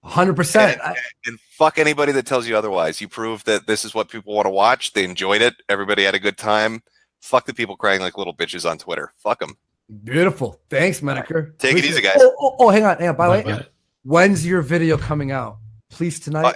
100%. And fuck anybody that tells you otherwise. You proved that this is what people want to watch. They enjoyed it. Everybody had a good time. Fuck the people crying like little bitches on Twitter. Fuck them. Beautiful. Thanks, Medicare. Take it easy, guys. Hang on. By the way, when's your video coming out? Please tonight?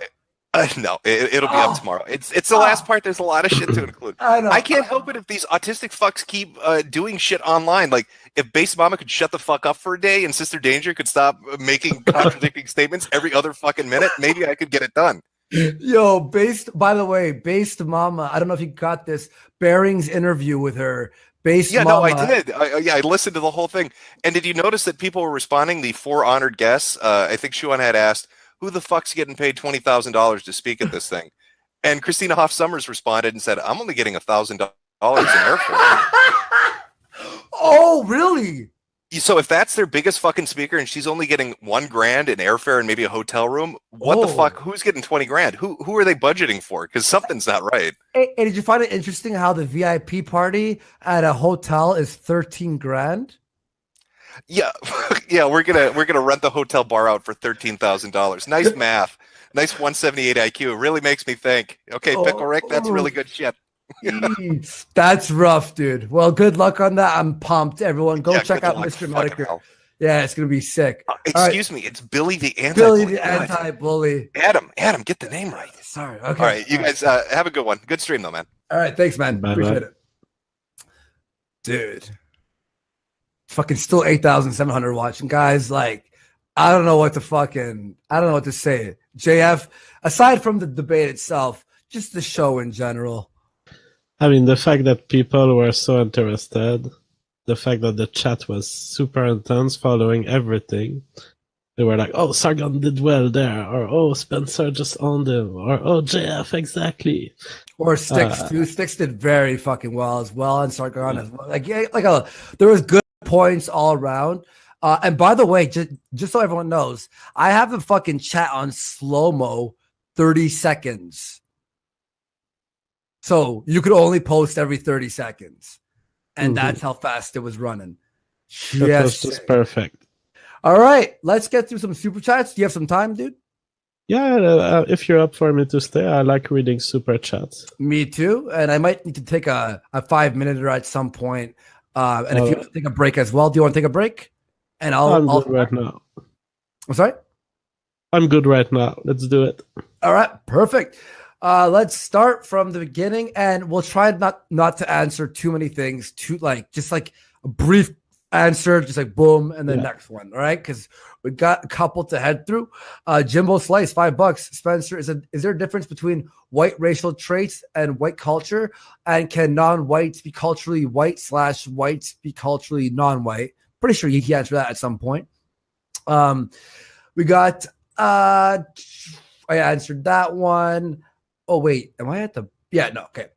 No, it'll be up tomorrow. It's the last part. There's a lot of shit to include. I know. I can't help it if these autistic fucks keep doing shit online. Like, if Base Mama could shut the fuck up for a day and Sister Danger could stop making contradicting statements every other fucking minute, maybe I could get it done. Yo, by the way, Based Mama, I don't know if you got this, Bering's interview with her. Yeah, Mama, no, I did. I listened to the whole thing. And did you notice that people were responding? The 4 honored guests, I think Shuan had asked, who the fuck's getting paid $20,000 to speak at this thing? And Christina Hoff Summers responded and said, I'm only getting $1,000 in airfare. Oh, really? So if that's their biggest fucking speaker and she's only getting $1,000 in airfare and maybe a hotel room, what the fuck? Who's getting $20,000? Who are they budgeting for? Because something's not right. Hey, did you find it interesting how the VIP party at a hotel is $13,000? Yeah, yeah, we're gonna rent the hotel bar out for $13,000. Nice math, nice 178 IQ. It really makes me think. Okay, Pickle Rick, that's really good shit. That's rough, dude. Well, good luck on that. I'm pumped. Everyone, go check out Mr. Medicare. Yeah, it's gonna be sick. Excuse me, it's Billy the Anti-Bully. Billy the Anti-Bully. Adam, get the name right. Sorry. Okay. All right, you guys have a good one. Good stream though, man. All right, thanks, man. Bye-bye. Appreciate it, dude. Fucking still 8,700 watching, guys. Like, I don't know what to say. JF, aside from the debate itself, just the show in general. I mean, the fact that people were so interested, the fact that the chat was super intense following everything. They were like, oh, Sargon did well there, or oh, Spencer just owned him, or oh, JF, exactly. Or Sticks, too. Sticks did very fucking well as well, and Sargon as well. There was good points all around. And by the way, just so everyone knows, I have the fucking chat on slow-mo 30 seconds. So you could only post every 30 seconds. And that's how fast it was running. That was just perfect. All right, let's get through some super chats. Do you have some time, dude? Yeah, if you're up for me to stay, I like reading super chats. Me too. And I might need to take a 5-minute at some point. And if you want to take a break as well, do you want to take a break? And I'm good right now. I'm sorry? I'm good right now. Let's do it. All right, perfect. Let's start from the beginning, and we'll try not to answer too many things. Just like a brief answer, just like boom, and then next one. All right, because we got a couple to head through. Jimbo Slice, $5. Spencer, is there a difference between white racial traits and white culture? And can non-whites be culturally white / whites be culturally non-white? Pretty sure he answered that at some point. We got I answered that one. Oh wait, am I at the? Yeah, no, okay.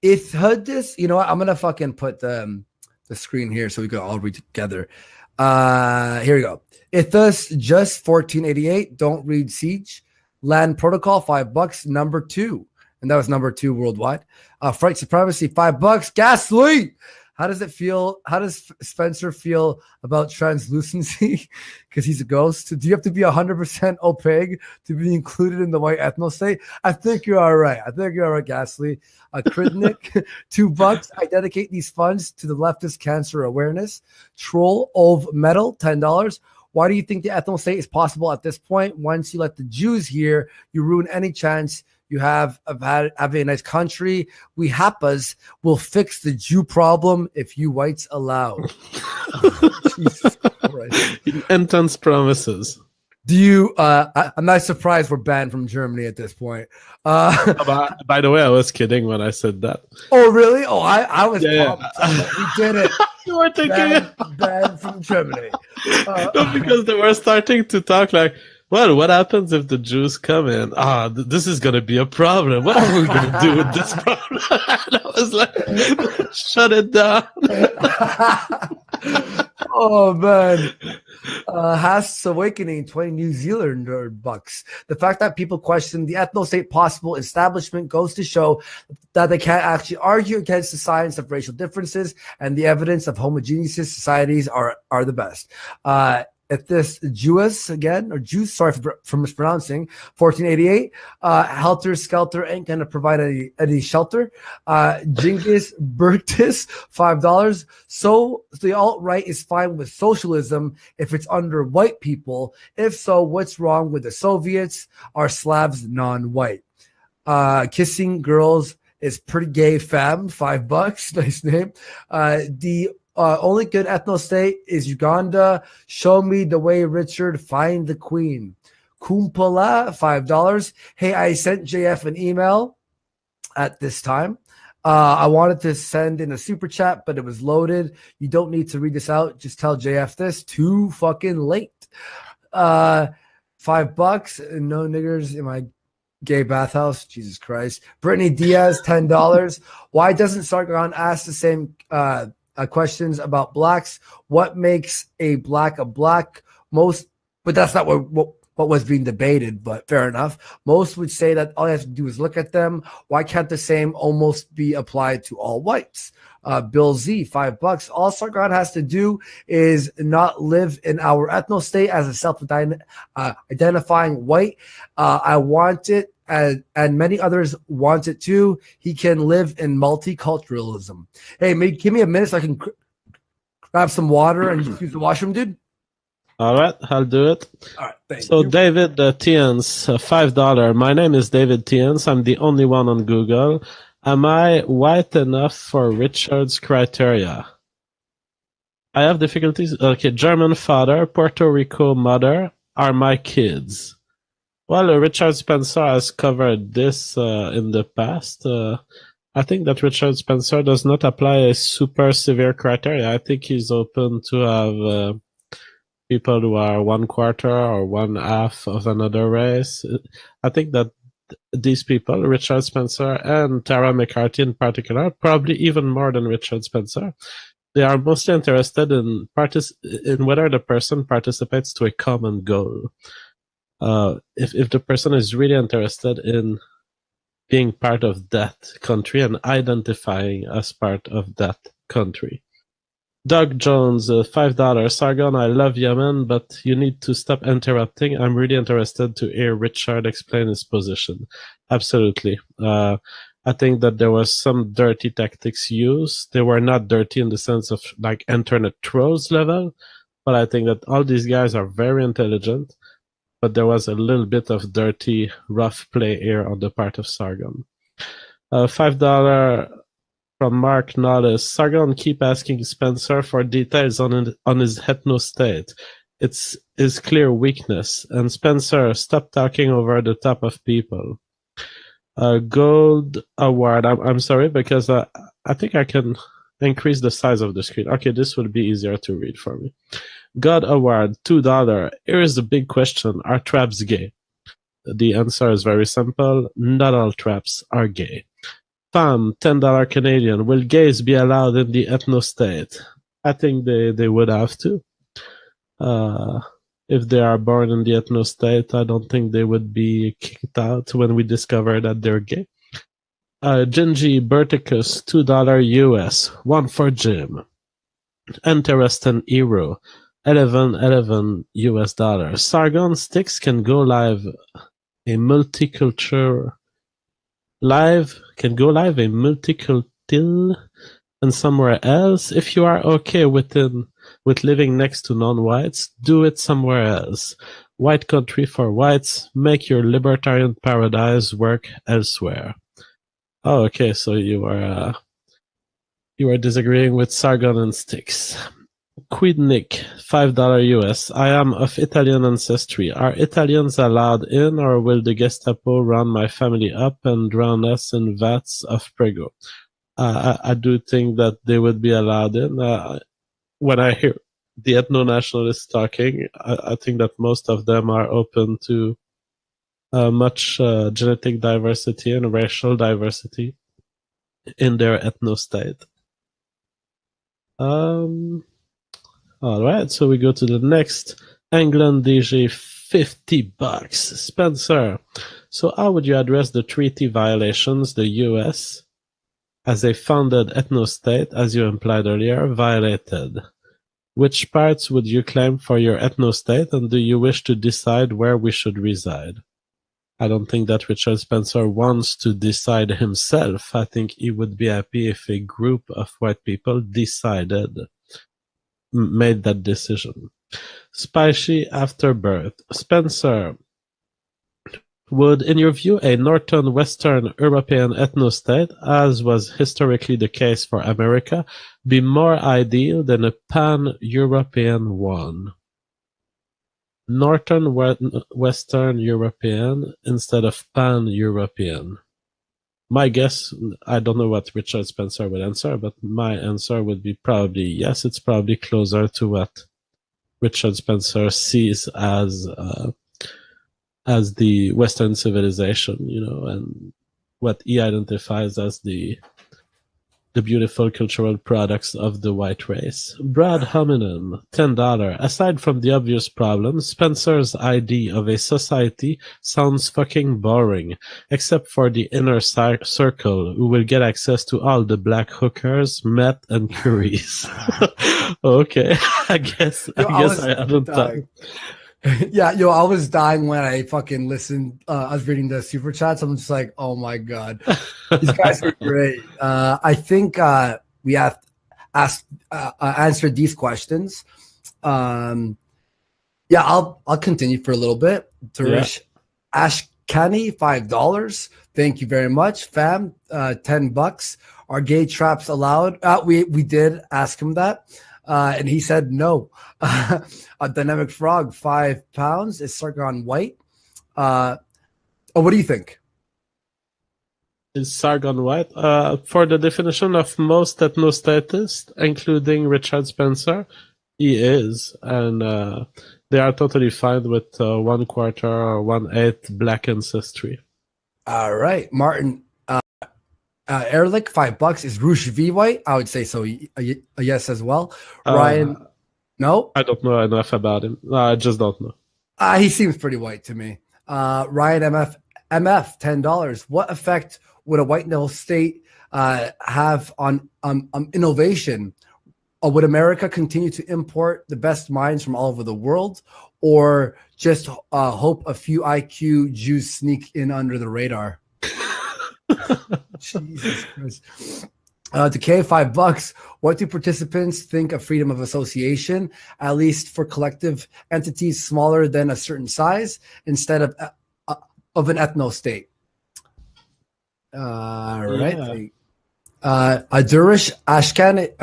If this, you know what? I'm gonna fucking put the screen here so we can all read together. Here we go. If this just 1488, don't read Siege. Land Protocol, $5. Number 2, and that was number 2 worldwide. Fright Supremacy, $5. Gasoline. How does it feel? How does Spencer feel about translucency? Because he's a ghost. Do you have to be 100% opaque to be included in the white ethno state? I think you're all right. Gasly. Kridnik, $2. I dedicate these funds to the leftist cancer awareness. Troll of Metal, $10. Why do you think the ethno state is possible at this point? Once you let the Jews here, you ruin any chance you have of having a nice country. We Hapas will fix the Jew problem if you whites allow. Jesus Christ. Intense promises. Do you? I'm not surprised we're banned from Germany at this point. By the way, I was kidding when I said that. Oh, really? Oh, I was pumped. We did it. You were thinking banned from Germany. No, because they were starting to talk like, well, what happens if the Jews come in? This is going to be a problem. What are we going to do with this problem? And I was like, shut it down. Oh, man. Haas Awakening, 20 New Zealander bucks. The fact that people question the ethno-state possible establishment goes to show that they can't actually argue against the science of racial differences, and the evidence of homogeneous societies are the best. Ethis Jewess again, or Juice, sorry for mispronouncing, 1488. Helter Skelter ain't gonna provide any shelter. Genghis Burtis, $5. So the alt-right is fine with socialism if it's under white people. If so, what's wrong with the Soviets? Are Slavs non-white? Kissing girls is pretty gay fam, $5. Nice name. The only good ethno state is Uganda. Show me the way, Richard. Find the queen. Kumpala, $5. Hey, I sent JF an email at this time. I wanted to send in a super chat, but it was loaded. You don't need to read this out. Just tell JF this. Too fucking late. $5. No niggers in my gay bathhouse. Jesus Christ. Brittany Diaz, $10. Why doesn't Sargon ask the same questions about blacks? What makes a black a black? Most, but that's not what was being debated, but fair enough. Most would say that all you have to do is look at them. Why can't the same almost be applied to all whites? Bill Z, $5. All Sargon has to do is not live in our ethno state as a self-identifying white. I want it, and many others want it too. He can live in multiculturalism. Hey, give me a minute so I can grab some water and just use the washroom, dude. All right, I'll do it. All right, thank so you. David Tiens, $5. My name is David Tiens. I'm the only one on Google. Am I white enough for Richard's criteria? I have difficulties. Okay, German father, Puerto Rico mother are my kids. Well, Richard Spencer has covered this in the past. I think that Richard Spencer does not apply a super severe criteria. I think he's open to have people who are 1/4 or 1/2 of another race. I think that these people, Richard Spencer and Tara McCarthy in particular, probably even more than Richard Spencer, they are mostly interested in whether the person participates to a common goal. If the person is really interested in being part of that country and identifying as part of that country. Doug Jones, $5. Sargon, I love Yemen, but you need to stop interrupting. I'm really interested to hear Richard explain his position. Absolutely. I think that there was some dirty tactics used. They were not dirty in the sense of like internet trolls level, but I think that all these guys are very intelligent, but there was a little bit of dirty, rough play here on the part of Sargon. $5 from Mark Nollis. Sargon keep asking Spencer for details on his ethno state. It's his clear weakness. And Spencer, stop talking over the top of people. Gold award. I'm sorry, because I think I can increase the size of the screen. Okay, this would be easier to read for me. God award, $2. Here is the big question. Are traps gay? The answer is very simple. Not all traps are gay. Fam, $10 Canadian. Will gays be allowed in the ethno state? I think they would have to. If they are born in the ethno state, I don't think they would be kicked out when we discover that they're gay. Gingy Berticus, $2 US. One for Jim. Interesting hero. 11 US dollars. Sargon Sticks can go live a multicultural and somewhere else. If you are okay with living next to non-whites, do it somewhere else. White country for whites, make your libertarian paradise work elsewhere. Oh, okay, so you are disagreeing with Sargon and Sticks. Quidnick, $5 US. I am of Italian ancestry. Are Italians allowed in, or will the Gestapo round my family up and drown us in vats of Prego? I do think that they would be allowed in. When I hear the ethno-nationalists talking, I think that most of them are open to much genetic diversity and racial diversity in their ethno-state. All right, so we go to the next. England DJ, $50. Spencer, so how would you address the treaty violations the U.S., as a founded ethno-state, as you implied earlier, violated? Which parts would you claim for your ethno-state, and do you wish to decide where we should reside? I don't think that Richard Spencer wants to decide himself. I think he would be happy if a group of white people made that decision. Spicy after birth. Spencer, would, in your view, a northern Western European ethno-state, as was historically the case for America, be more ideal than a pan-European one? Northern Western European instead of pan-European. My guess, I don't know what Richard Spencer would answer, but my answer would be probably yes. It's probably closer to what Richard Spencer sees as the Western civilization, and what he identifies as the beautiful cultural products of the white race. Brad Hominem, $10. Aside from the obvious problems, Spencer's idea of a society sounds fucking boring, except for the inner circle, who will get access to all the black hookers, meth, and curries. Okay, I guess I haven't done. Yeah, I was dying when I fucking listened. I was reading the super chats. I'm just like, oh my god, these guys are great. I think we have answered these questions. I'll continue for a little bit. Tarish Ashkani, $5. Thank you very much, fam. $10. Are gay traps allowed? We did ask him that. And he said no. A dynamic frog, £5. Is Sargon white? What do you think? Is Sargon white? For the definition of most ethnostatists, including Richard Spencer, he is. And they are totally fine with 1/4 or 1/8 black ancestry. All right. Martin Ehrlich, $5. Is Roosh V white? I would say so. A yes as well. Ryan, no? I don't know enough about him. I just don't know. He seems pretty white to me. Ryan MF, $10. What effect would a white nil state have on innovation? Or would America continue to import the best minds from all over the world, or just hope a few IQ Jews sneak in under the radar? Jesus Christ. Decay, $5. What do participants think of freedom of association, at least for collective entities smaller than a certain size, instead of an ethno-state? Right. Adurish Ashkani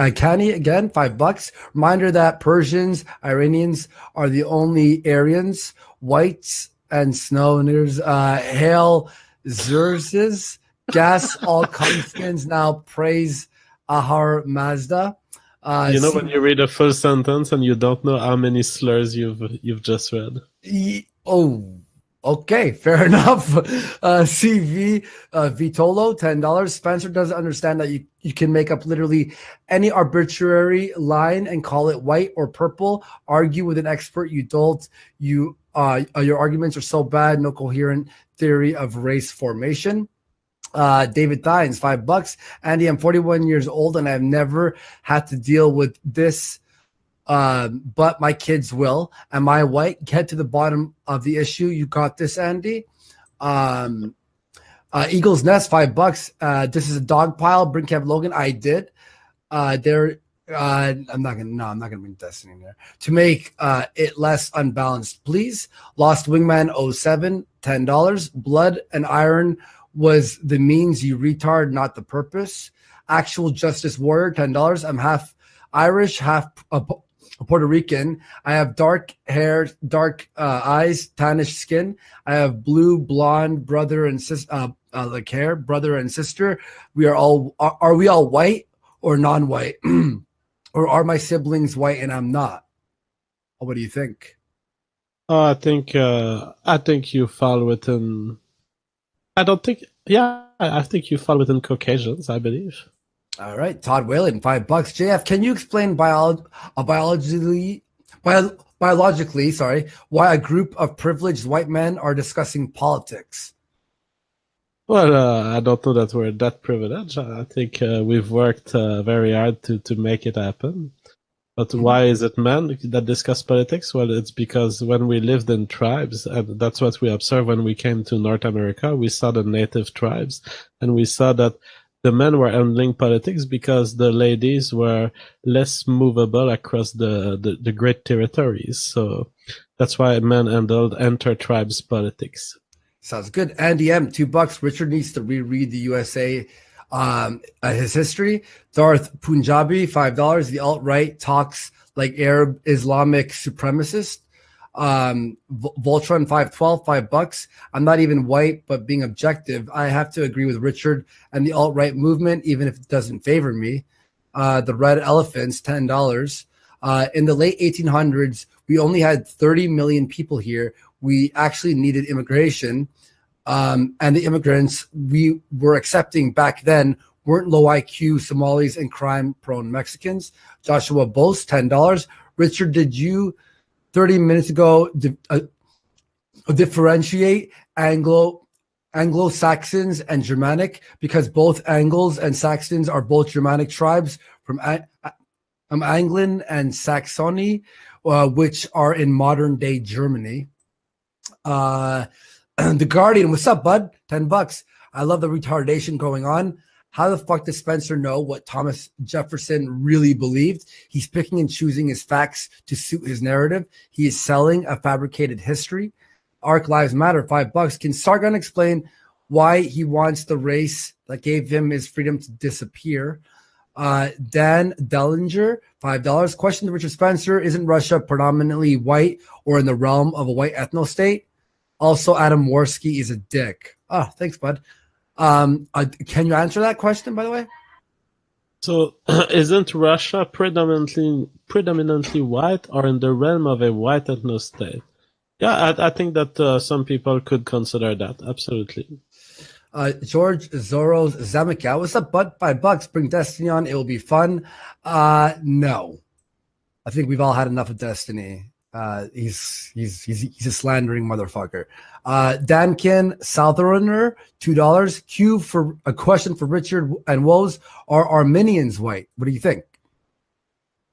again, $5. Reminder that Persians, Iranians are the only Aryans, whites, and snow. And there's hail Xerxes. Gas all skins now praise Ahar Mazda. When you read a full sentence and you don't know how many slurs you've just read. Okay, fair enough. CV Vitolo, $10. Spencer doesn't understand that you can make up literally any arbitrary line and call it white or purple. Argue with an expert. You don't. Your arguments are so bad. No coherent theory of race formation. David Thines, $5. Andy, I'm 41 years old and I've never had to deal with this, but my kids will. Am I white? Get to the bottom of the issue. You got this, Andy. Eagle's Nest, $5. This is a dog pile. Bring Kev Logan. I did. I'm not gonna bring Destiny in there to make it less unbalanced, please. Lost Wingman 07, $10. Blood and Iron was the means, you retard, not the purpose. Actual Justice Warrior, $10. I'm half Irish, half Puerto Rican. I have dark hair, dark eyes, tannish skin. I have blue, blonde brother and sister, brother and sister. Are we all white or non-white? Or are my siblings white and I'm not? What do you think? I think you fall within. I think you fall within Caucasians, I believe. All right, Todd Whalen, $5. JF, can you explain biologically, why a group of privileged white men are discussing politics? Well, I don't know that we're that privileged. I think we've worked very hard to make it happen. But why is it men that discuss politics? Well, it's because when we lived in tribes, and that's what we observed when we came to North America, we saw the native tribes, and we saw that the men were handling politics because the ladies were less movable across the great territories. So that's why men handled inter-tribes politics. Sounds good. Andy M, $2. Richard needs to reread the USA, his history. Darth Punjabi, $5. The alt-right talks like Arab Islamic supremacist. Voltron 512, $5. I'm not even white, but being objective, I have to agree with Richard and the alt-right movement, even if it doesn't favor me. The Red Elephants, $10. In the late 1800s, we only had 30 million people here. We actually needed immigration. And the immigrants we were accepting back then weren't low IQ Somalis and crime-prone Mexicans. Joshua Bose, $10. Richard, did you 30 minutes ago differentiate Anglo-Saxons and Germanic? Because both Angles and Saxons are both Germanic tribes from Anglin and Saxony, which are in modern-day Germany. The Guardian, what's up, bud? $10. I love the retardation going on. How the fuck does Spencer know what Thomas Jefferson really believed? He's picking and choosing his facts to suit his narrative. He is selling a fabricated history. Arc Lives Matter, $5. Can Sargon explain why he wants the race that gave him his freedom to disappear? Dan Dellinger, $5. Question to Richard Spencer, isn't Russia predominantly white or in the realm of a white ethno-state? Also, Adam Worski is a dick. Oh, thanks, bud. Can you answer that question, by the way? So, isn't Russia predominantly white or in the realm of a white ethno-state? Yeah, I think that some people could consider that. Absolutely. George Zoros Zamika, what's up, bud? $5. Bring Destiny on. It will be fun. No. I think we've all had enough of Destiny. He's a slandering motherfucker. Dankin Southerner, $2. Q for a question for Richard and Woes. Are Armenians white? What do you think?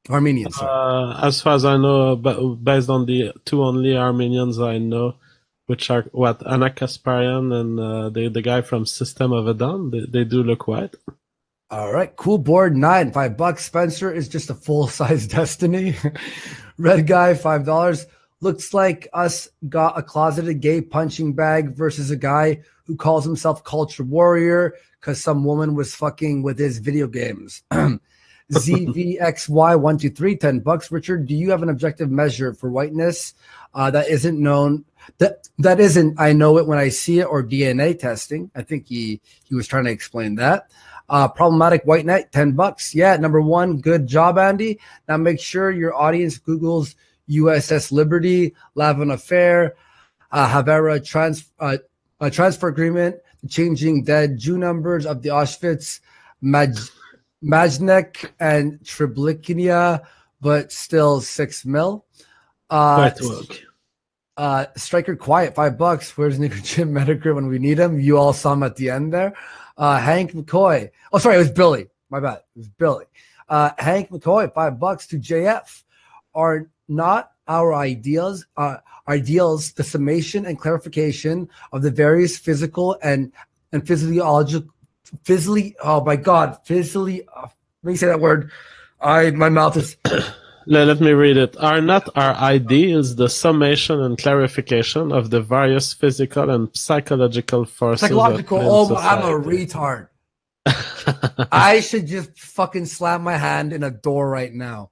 Armenians. As far as I know, based on the two only Armenians I know, which are Anna Kasparian and the guy from System of a Down, they do look white. All right, cool board 9, $5. Spencer is just a full-size Destiny. Red guy, $5. Looks like us got a closeted gay punching bag versus a guy who calls himself culture warrior because some woman was fucking with his video games. ZVXY123, $10. Richard, do you have an objective measure for whiteness that isn't known? That isn't I know it when I see it or DNA testing. I think he was trying to explain that. Problematic white knight, $10. Yeah, number one, good job, Andy. Now make sure your audience Googles USS Liberty, Lavin Affair, Havara transfer agreement, changing dead Jew numbers of the Auschwitz, Majnek and Treblinka, but still 6 mil. Quite woke. Striker Quiet, $5. Where's Nick Jim Medicare when we need him? You all saw him at the end there. Hank McCoy. Oh, sorry, it was Billy. My bad. It was Billy. Hank McCoy, $5 to JF. Are not our ideals the summation and clarification of the various physical and physiological oh my god, let me say that word. My mouth is Let me read it. Are not our ideals the summation and clarification of the various physical and psychological forces? Psychological. Oh, I'm a retard. I should just fucking slam my hand in a door right now.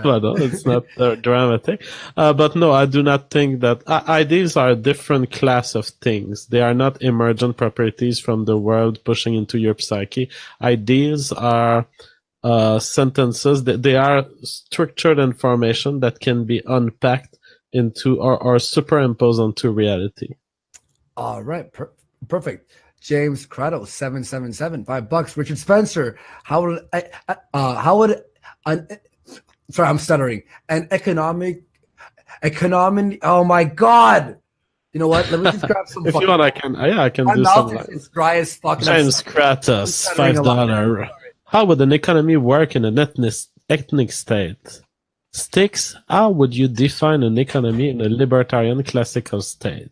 Well, no, it's not dramatic. But no, I do not think that ideals are a different class of things. They are not emergent properties from the world pushing into your psyche. Ideals are sentences. They are structured information that can be unpacked into or superimposed onto reality. All right, perfect. James Credo, 777, $5. Richard Spencer, how would sorry, I'm stuttering. An economy. Oh my god! You know what? Let me just grab some. If you want, I can do some. My mouth is dry as fuck. James Kratos, $5. How would an economy work in an ethnic state. Sticks, how would you define an economy in a libertarian classical state?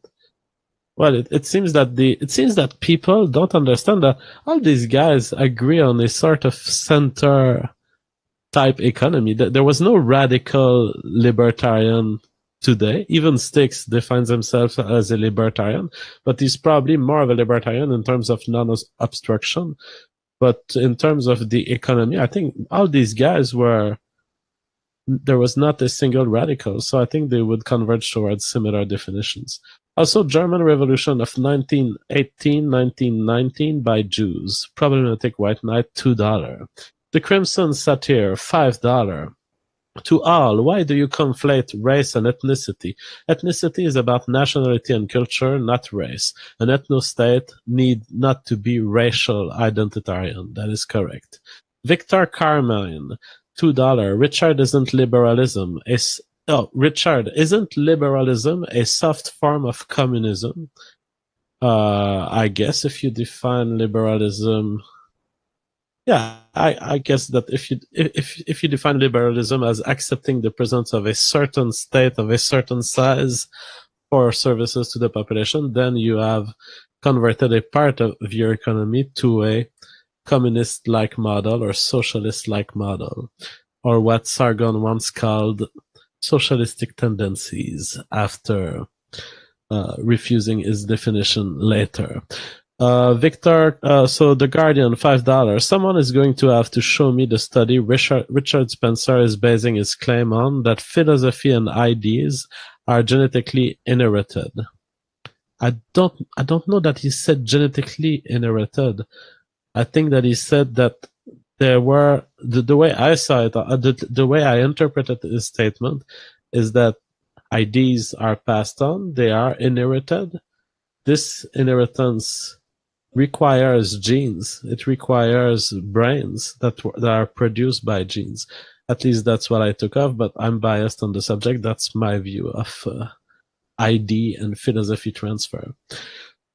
Well, it seems that people don't understand that all these guys agree on a sort of center type economy. There was no radical libertarian today. Even Sticks defines himself as a libertarian, but he's probably more of a libertarian in terms of non-obstruction. But in terms of the economy, I think all these guys there was not a single radical, so I think they would converge towards similar definitions. Also, German Revolution of 1918, 1919 by Jews. Problematic White Knight, $2. The Crimson Satyr, $5. To all, why do you conflate race and ethnicity? Ethnicity is about nationality and culture, not race. An ethno-state need not to be racial identitarian. That is correct. Victor Carmine, $2. Richard, isn't liberalism a soft form of communism? I guess if you define liberalism, yeah, I guess that if you define liberalism as accepting the presence of a certain state of a certain size for services to the population, then you have converted a part of your economy to a communist-like model or socialist-like model, or what Sargon once called socialistic tendencies after refusing his definition later. Victor, so The Guardian, $5. Someone is going to have to show me the study Richard Spencer is basing his claim on, that philosophy and ideas are genetically inherited. I don't know that he said genetically inherited. I think that he said that there were, the way I saw it, the way I interpreted his statement is that ideas are passed on, they are inherited. This inheritance requires genes. It requires brains that are produced by genes. At least that's what I took off, but I'm biased on the subject. That's my view of ID and philosophy transfer.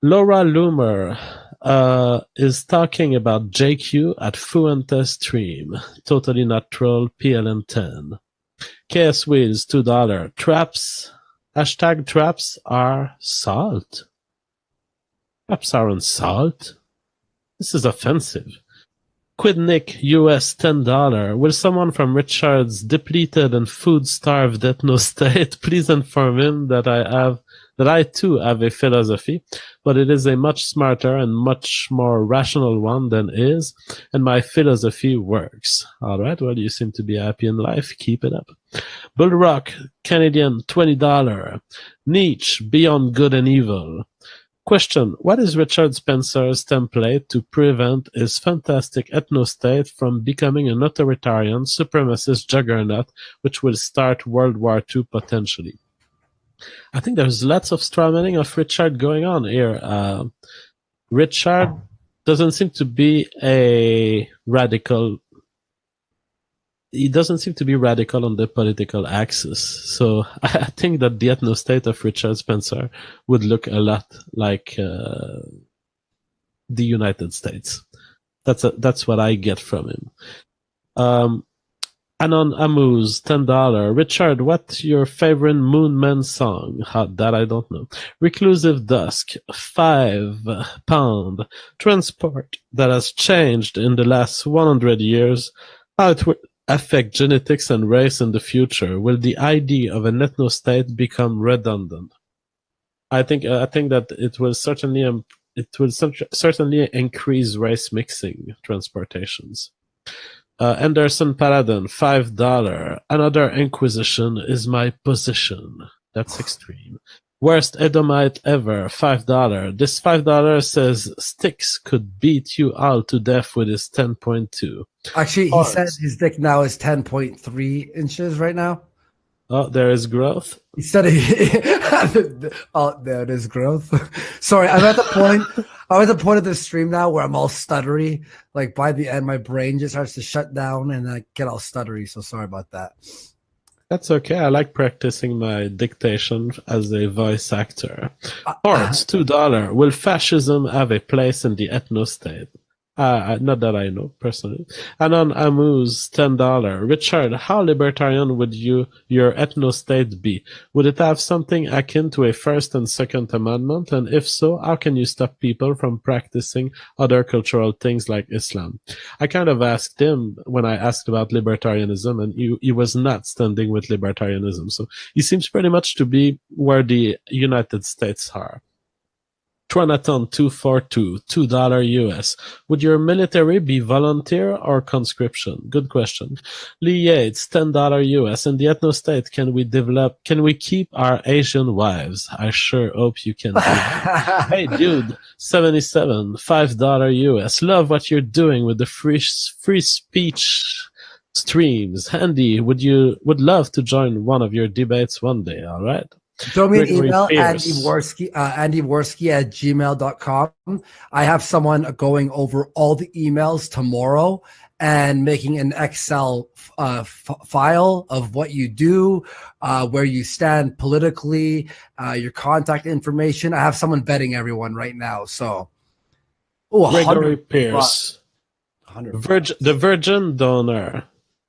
Laura Loomer is talking about JQ at Fuente Stream. Totally not troll, PLN10. KS Wheels, $2. Traps, hashtag traps are salt. Traps aren't salt. This is offensive. Quidnick, US, $10. Will someone from Richard's depleted and food-starved ethno-state please inform him that I too have a philosophy, but it is a much smarter and much more rational one than his, and my philosophy works. All right, well, you seem to be happy in life. Keep it up. Bullrock, Canadian, $20. Nietzsche, Beyond Good and Evil. Question: what is Richard Spencer's template to prevent his fantastic ethno-state from becoming an authoritarian supremacist juggernaut which will start World War II potentially? I think there's lots of strawmanning of Richard going on here. Richard doesn't seem to be a radical. He doesn't seem to be radical on the political axis. So I think that the ethno-state of Richard Spencer would look a lot like the United States. That's what I get from him. Anon Amuz, $10. Richard, what's your favorite Moonman song? That I don't know. Reclusive Dusk, £5. Transport that has changed in the last 100 years. How it will affect genetics and race in the future? Will the idea of an ethno-state become redundant? I think that it will certainly increase race mixing transportations. Anderson Paladin, $5. Another Inquisition is my position. That's extreme. Worst Edomite ever, $5. This $5 says Styx could beat you all to death with his 10.2. Actually, he said his dick now is 10.3 inches right now. Oh, there is growth. He said oh, there is growth. Sorry, I'm at the point of the stream now where I'm all stuttery. Like by the end, my brain just starts to shut down and I get all stuttery. So sorry about that. That's okay. I like practicing my dictation as a voice actor. Hortz, $2. Will fascism have a place in the ethno-state? Not that I know personally. Anon Amuse, $10. Richard, how libertarian would your ethno-state be? Would it have something akin to a First and Second Amendment? And if so, how can you stop people from practicing other cultural things like Islam? I kind of asked him when I asked about libertarianism, and he was not standing with libertarianism. So he seems pretty much to be where the United States are. Tronaton 242, $2 US. Would your military be volunteer or conscription? Good question. Lee Yates, $10 US. In the ethno-state, can we keep our Asian wives? I sure hope you can do that. Hey dude, 77, $5 US. Love what you're doing with the free speech streams. Andy, would love to join one of your debates one day, all right? Throw me an email, Andy Worski at gmail.com. I have someone going over all the emails tomorrow and making an Excel file of what you do, where you stand politically, your contact information. I have someone vetting everyone right now. So, Gregory Pierce. The virgin donor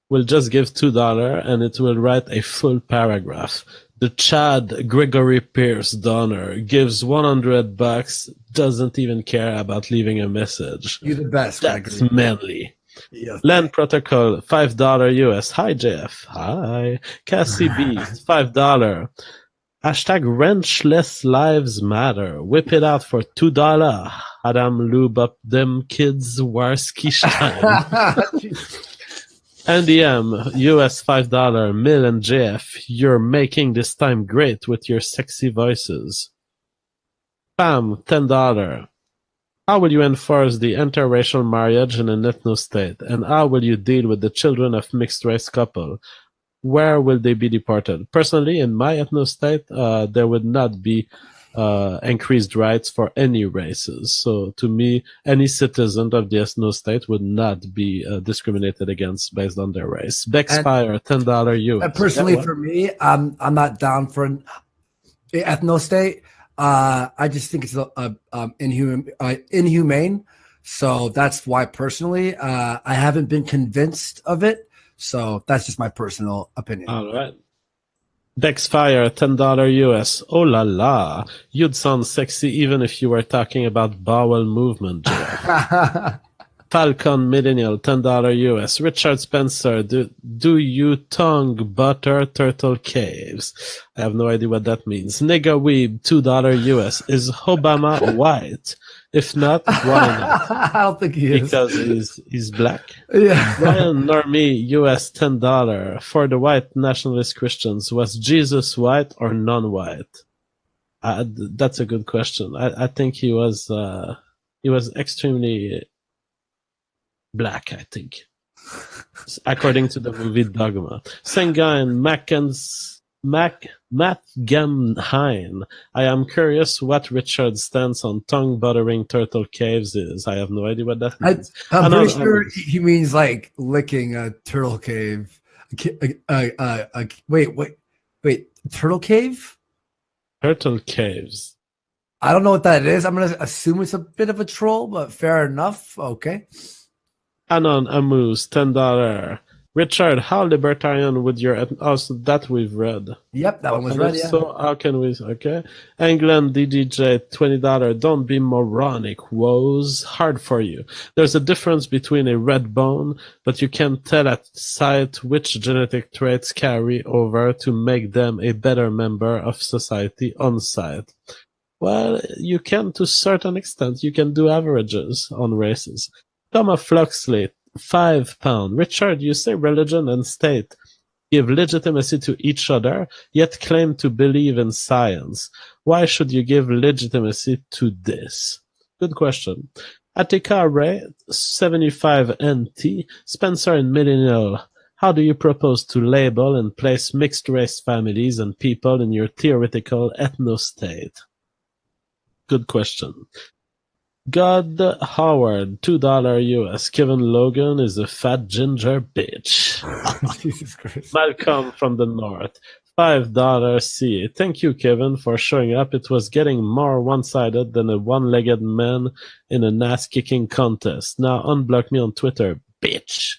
will just give $2 and it will write a full paragraph. The Chad Gregory Pierce donor gives $100, doesn't even care about leaving a message. You're the best, That's Gregory. manly. Yes. Land Protocol, $5 US. Hi, Jeff. Hi. Cassie B, $5. Hashtag wrenchless lives matter. Whip it out for $2. Adam lube up them kids, Warski Stein. Andy M, US $5, Mill and JF, you're making this time great with your sexy voices. Pam, $10. How will you enforce the interracial marriage in an ethno-state? And how will you deal with the children of mixed-race couple? Where will they be deported? Personally, in my ethno-state, there would not be increased rights for any races. So to me, any citizen of the ethno-state would not be discriminated against based on their race. Bexfire, $10 US. Personally, for me, I'm not down for an ethno-state. I just think it's inhumane. So that's why personally, I haven't been convinced of it. So that's just my personal opinion. All right. Bexfire, $10 US. Oh la la. You'd sound sexy even if you were talking about bowel movement, Jeff. Falcon Millennial, $10 US. Richard Spencer, do you tongue butter turtle caves? I have no idea what that means. Nigga Weeb, $2 US. Is Obama white? If not, why not? I don't think he is. Because he's black. Yeah. Ryan Normie, US $10. For the white nationalist Christians, was Jesus white or non-white? That's a good question. I think he was extremely black, I think. According to the movie Dogma. Sengain Matt Gemheim. I am curious what Richard's stance on tongue buttering turtle caves is. I have no idea what that means. I'm pretty sure he means like licking a turtle cave. Wait, turtle cave? Turtle caves. I don't know what that is. I'm going to assume it's a bit of a troll, but fair enough. Okay. Anon Amuse, $10. Richard, how libertarian would your... Oh, so that we've read. Yep, that one was read, yeah. So how can we... Okay. England DDJ, $20. Don't be moronic, woes. Hard for you. There's a difference between a red bone, but you can tell at sight which genetic traits carry over to make them a better member of society on sight. Well, you can to a certain extent. You can do averages on races. Thomas Fluxley, £5. Richard, you say religion and state give legitimacy to each other, yet claim to believe in science. Why should you give legitimacy to this? Good question. Attica Ray, 75 NT. Spencer and Millennial, how do you propose to label and place mixed-race families and people in your theoretical ethno-state? Good question. God Howard, $2 US. Kevin Logan is a fat ginger bitch. Jesus Christ. Malcolm from the North, $5 CA. Thank you, Kevin, for showing up. It was getting more one-sided than a one-legged man in an ass-kicking contest. Now unblock me on Twitter, bitch.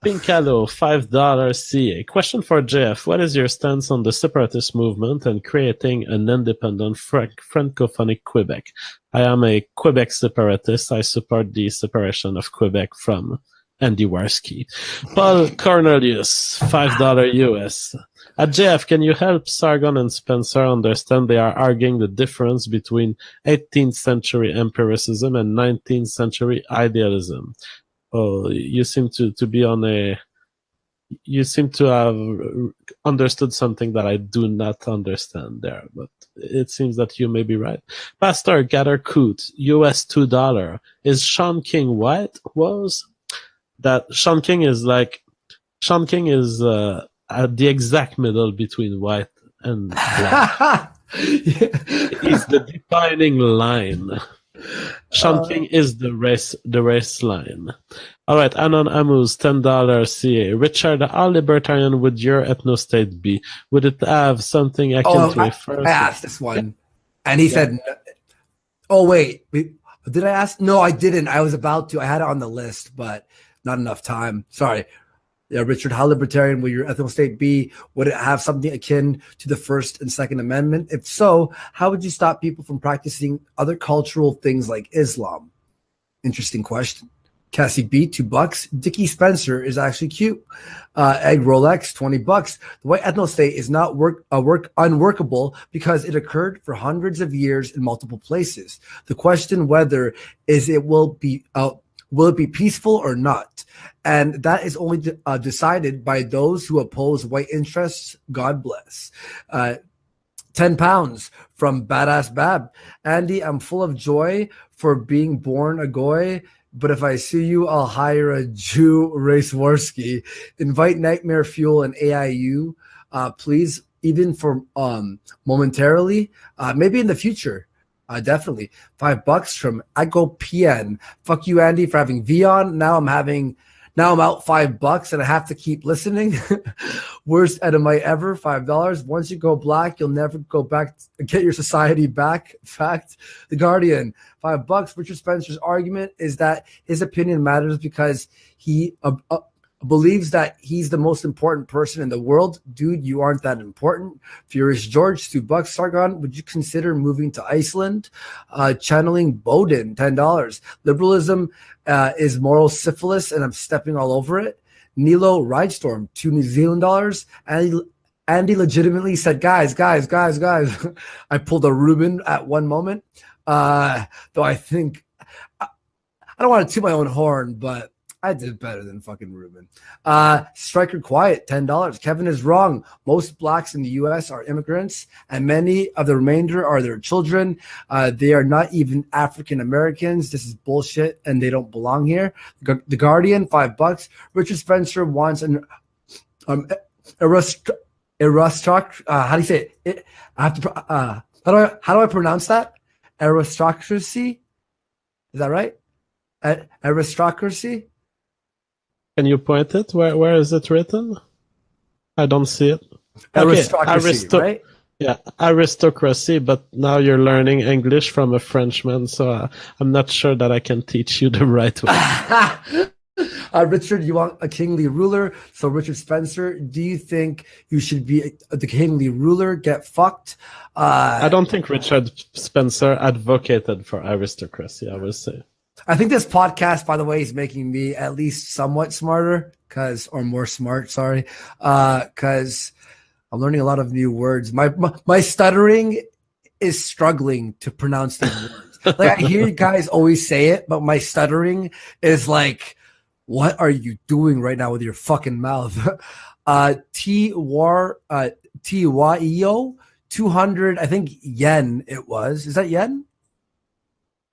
Pinkalo, $5 CA. Question for Jeff. What is your stance on the separatist movement and creating an independent francophonic Quebec? I am a Quebec separatist. I support the separation of Quebec from Andy Warski. Paul Cornelius, $5 US. Jeff, can you help Sargon and Spencer understand they are arguing the difference between 18th century empiricism and 19th century idealism? Oh, you seem to be on a... You seem to have understood something that I do not understand there, but it seems that you may be right. Pastor Gather Coot, US $2. Is Sean King white? Was that Sean King is at the exact middle between white and black. He's the defining line. Sean King is the race line. All right, Anon Amus, $10 CA. Richard, how libertarian would your ethnostate be? Would it have something akin to a first? I asked this one, and he said, "Oh wait, did I ask? No, I didn't. I was about to. I had it on the list, but not enough time. Sorry." Yeah, Richard, how libertarian will your ethnostate be? Would it have something akin to the First and Second Amendment? If so, how would you stop people from practicing other cultural things like Islam? Interesting question. Cassie B, $2. Dickie Spencer is actually cute. Egg Rolex, $20. The white ethnostate is not unworkable because it occurred for hundreds of years in multiple places. The question whether is it will it be peaceful or not? And that is only decided by those who oppose white interests. God bless. 10 pounds from Badass Bab. Andy, I'm full of joy for being born a goy, but if I see you, I'll hire a Jew, Raceworski. Invite Nightmare Fuel and AIU, please, even for momentarily, maybe in the future. Definitely. $5 from Iko PN. Fuck you, Andy, for having V on. Now I'm out $5 and I have to keep listening. Worst Edomite ever, $5. Once you go black, you'll never go back, get your society back. Fact. The Guardian, $5. Richard Spencer's argument is that his opinion matters because he believes that he's the most important person in the world. Dude, you aren't that important. Furious George, $2. Sargon, would you consider moving to Iceland? Channeling Bowden, $10. Liberalism is moral syphilis and I'm stepping all over it. Nilo Ridestorm, $2 New Zealand dollars. Andy legitimately said, guys. I pulled a Reuben at one moment. Though I think, I don't want to toot my own horn, but I did better than fucking Ruben. Striker Quiet, $10. Kevin is wrong. Most blacks in the U.S. are immigrants, and many of the remainder are their children. They are not even African Americans. This is bullshit, and they don't belong here. The Guardian, $5. Richard Spencer wants an aristocracy. How do you say it? I have to. How do I pronounce that? Aristocracy. Is that right? Aristocracy. Can you point it? Where is it written? I don't see it. Aristocracy, right? Yeah, aristocracy, but now you're learning English from a Frenchman, so I'm not sure that I can teach you the right way. Richard, you want a kingly ruler. So Richard Spencer, do you think you should be the kingly ruler? Get fucked. I don't think Richard Spencer advocated for aristocracy, I would say. I think this podcast, by the way, is making me at least somewhat smarter or more smart, sorry. Because I'm learning a lot of new words. My stuttering is struggling to pronounce these words. Like I hear you guys always say it, but my stuttering is like, what are you doing right now with your fucking mouth? T-Y-E-O, 200, I think yen it was. Is that yen?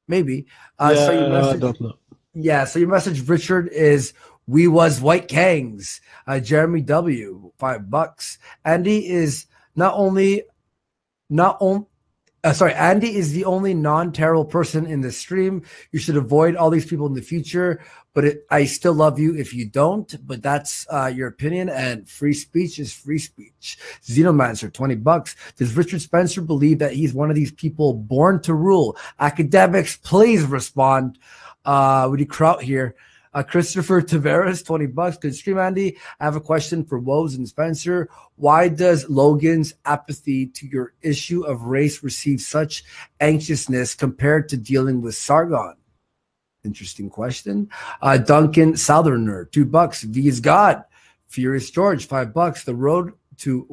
Maybe. So your message, I don't know. Yeah, so your message, Richard, is we was white gangs. Jeremy W, $5. Andy is not only Sorry, Andy is the only non-terrible person in the stream. You should avoid all these people in the future, but I still love you if you don't, but that's your opinion, and free speech is free speech. Xenomancer, $20. Does Richard Spencer believe that he's one of these people born to rule? Academics, please respond. Woody Kraut here. Christopher Tavares, $20. Good stream, Andy. I have a question for Woes and Spencer. Why does Logan's apathy to your issue of race receive such anxiousness compared to dealing with Sargon? Interesting question. Duncan Southerner, $2. V is God. Furious George, $5. The Road to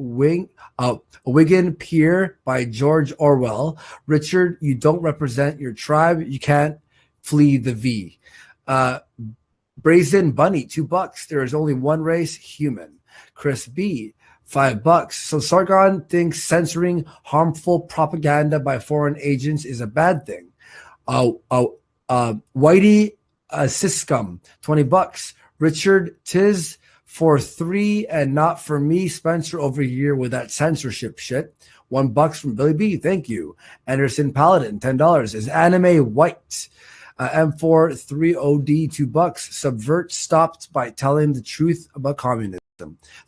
Wigan Pier by George Orwell. Richard, you don't represent your tribe. You can't flee the V. Brazen Bunny, $2. There is only one race, human. Chris B, $5. So Sargon thinks censoring harmful propaganda by foreign agents is a bad thing. Whitey Siscum, $20. Richard, tis for three and not for me. Spencer over here with that censorship shit. $1 from Billy B. Thank you. Anderson Paladin, $10. Is anime white? M4 3OD, $2. Subvert stopped by telling the truth about communism.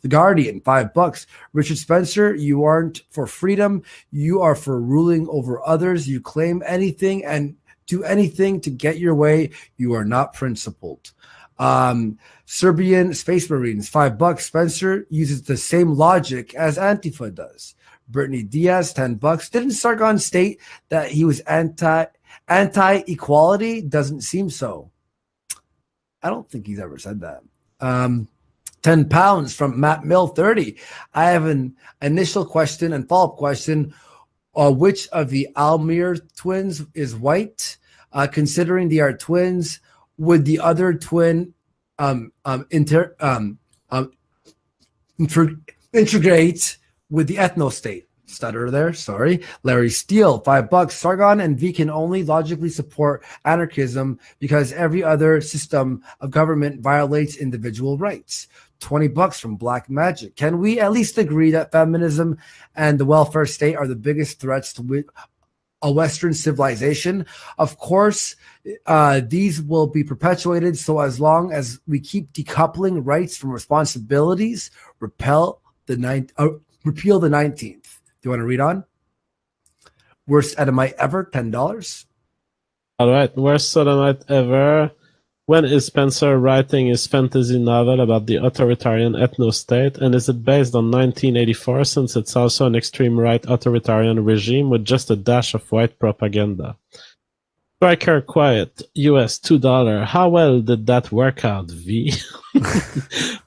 The Guardian, $5. Richard Spencer, you aren't for freedom. You are for ruling over others. You claim anything and do anything to get your way. You are not principled. Serbian Space Marines, $5. Spencer uses the same logic as Antifa does. Brittany Diaz, $10. Didn't Sargon state that he was anti-equality? Doesn't seem so. I don't think he's ever said that. 10 pounds from Matt Mill, 30. I have an initial question and follow-up question. Which of the Almir twins is white? Considering they are twins, would the other twin integrate with the ethno-state? Stutter there, sorry. Larry Steele, $5. Sargon and V can only logically support anarchism because every other system of government violates individual rights. $20 from Black Magic. Can we at least agree that feminism and the welfare state are the biggest threats to a Western civilization? Of course, these will be perpetuated. So as long as we keep decoupling rights from responsibilities, repeal the 19th. Do you want to read on? Worst Edomite ever, $10. All right, worst sodomite ever. When is Spencer writing his fantasy novel about the authoritarian ethno-state, and is it based on 1984 since it's also an extreme right authoritarian regime with just a dash of white propaganda? Striker Quiet, US $2. How well did that work out, V?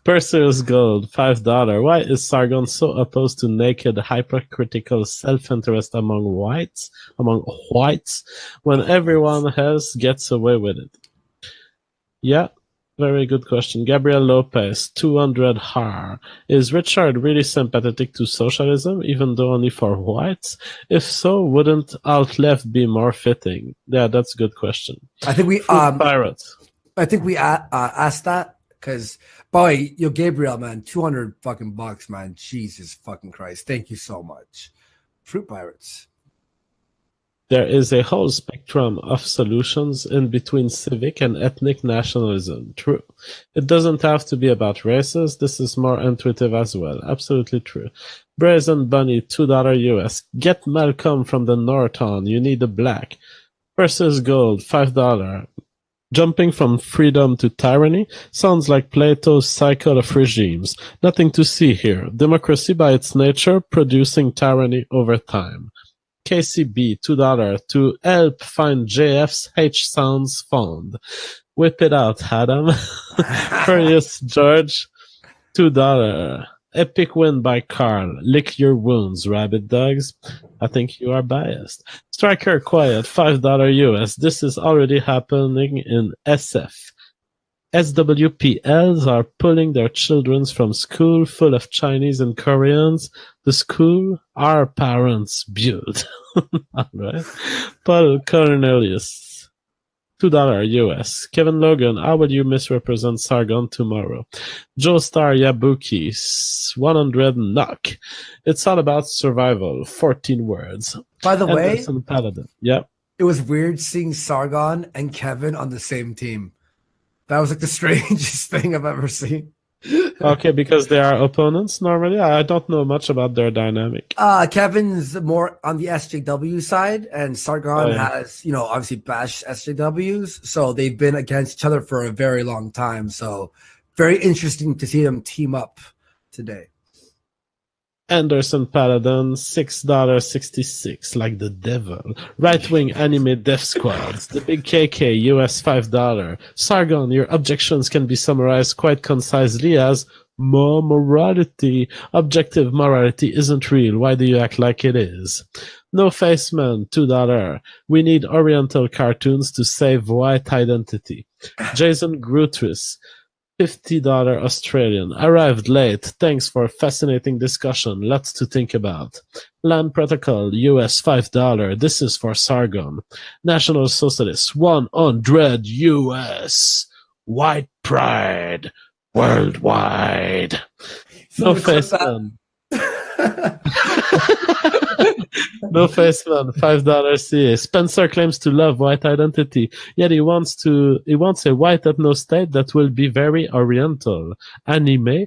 Perseus Gold, $5. Why is Sargon so opposed to naked, hypocritical self-interest among whites, when everyone else gets away with it? Yeah, very good question. Gabriel Lopez, 200 har. Is Richard really sympathetic to socialism, even though only for whites? If so, wouldn't alt-left be more fitting? Yeah, that's a good question. I think we Pirates. I think we asked that because, boy, Gabriel, man, 200 fucking bucks, man. Jesus fucking Christ. Thank you so much. Fruit Pirates. There is a whole spectrum of solutions in between civic and ethnic nationalism. True. It doesn't have to be about races. This is more intuitive as well. Absolutely true. Brazen Bunny, $2 US. Get Malcolm from the North on. You need a black. Versus Gold, $5. Jumping from freedom to tyranny sounds like Plato's cycle of regimes. Nothing to see here. Democracy by its nature producing tyranny over time. KCB, $2 to help find JF's H sounds found. Whip it out, Adam. Furious George, $2. Epic win by Carl. Lick your wounds, rabbit dogs. I think you are biased. Striker Quiet, $5 US. This is already happening in SF. SWPLs are pulling their children from school full of Chinese and Koreans. The school our parents built. All right. Paul Cornelius. $2 US. Kevin Logan, how will you misrepresent Sargon tomorrow? Joe Star Yabuki, 100 NUKE. It's all about survival. 14 words. By the way, Anderson Paladin. Yep. It was weird seeing Sargon and Kevin on the same team. That was like the strangest thing I've ever seen. Okay, because they are opponents normally. I don't know much about their dynamic. Kevin's more on the SJW side, and Sargon has, obviously bashed SJWs. So they've been against each other for a very long time. So very interesting to see them team up today. Anderson Paladin, $6.66, like the devil. Right-wing anime death squads. The big KK, US $5. Sargon, your objections can be summarized quite concisely as more morality. Objective morality isn't real. Why do you act like it is? No Faceman, $2. We need Oriental cartoons to save white identity. Jason Grutwis, $50 Australian. Arrived late. Thanks for a fascinating discussion. Lots to think about. Land Protocol, US $5. This is for Sargon. National Socialist, 100 US. White pride. Worldwide. No Faceman. No Faceman, $5 CA. Spencer claims to love white identity, yet he wants a white ethno-state that will be very oriental. Anime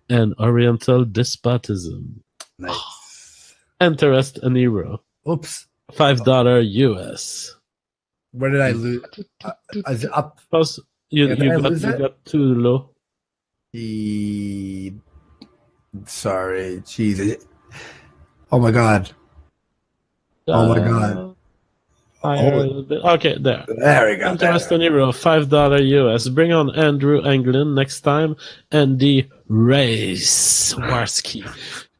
and oriental despotism. Nice. Interest and hero. Oops. $5 US. Where did I lose? Is it up? You got too low. Sorry, jeez. Oh my god. Oh my god. Higher a little bit. Okay, there. There we go. Interest and hero, $5 US. Bring on Andrew Anglin next time. Andy Race-Warski.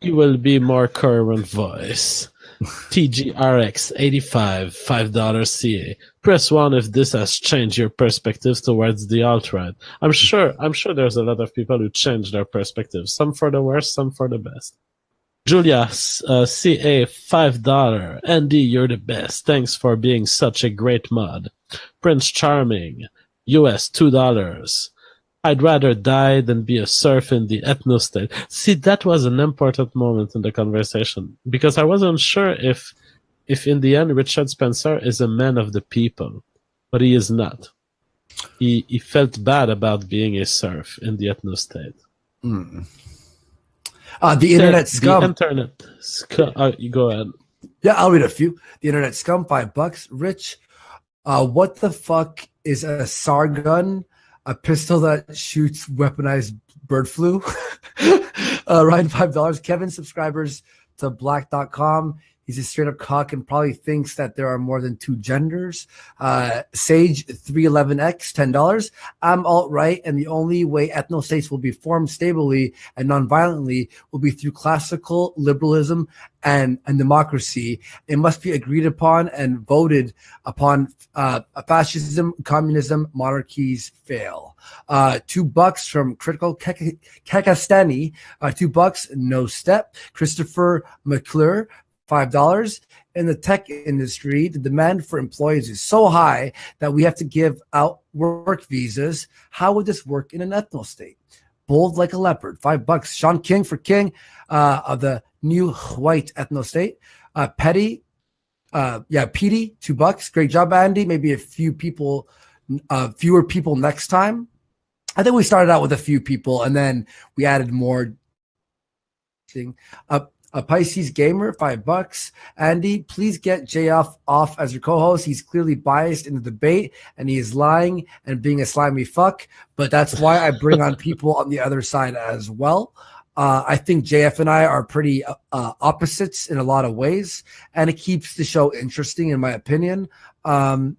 You will be more current voice. TGRX 85, $5 CA. Press 1 if this has changed your perspective towards the alt-right. I'm sure there's a lot of people who change their perspective. Some for the worse, some for the best. Julia, CA, $5. Andy, you're the best. Thanks for being such a great mod. Prince Charming, US, $2. I'd rather die than be a serf in the ethno-state. See, that was an important moment in the conversation, because I wasn't sure if in the end Richard Spencer is a man of the people, but he is not. He felt bad about being a serf in the ethno-state. Mm. The internet scum. The internet scum. You go ahead. Yeah, I'll read a few. The internet scum, $5. Rich, what the fuck is a Sargon? A pistol that shoots weaponized bird flu. Ryan, $5. Kevin, subscribers to black.com. He's a straight up cock and probably thinks that there are more than two genders. Sage 311X, $10. I'm alt-right, and the only way ethno-states will be formed stably and non-violently will be through classical liberalism and democracy. It must be agreed upon and voted upon. Fascism, communism, monarchies fail. $2 from Critical Kakastani. $2, no step. Christopher McClure, $5. In the tech industry, the demand for employees is so high that we have to give out work visas. How would this work in an ethno state? Bold like a leopard, $5. Sean King for King of the new white ethno state. Petty, Petey, $2. Great job, Andy. Maybe a few people, fewer people next time. I think we started out with a few people and then we added more. A Pisces Gamer, $5. Andy, please get JF off as your co-host. He's clearly biased in the debate, and he is lying and being a slimy fuck. But that's why I bring on people on the other side as well. I think JF and I are pretty opposites in a lot of ways, and it keeps the show interesting, in my opinion. Land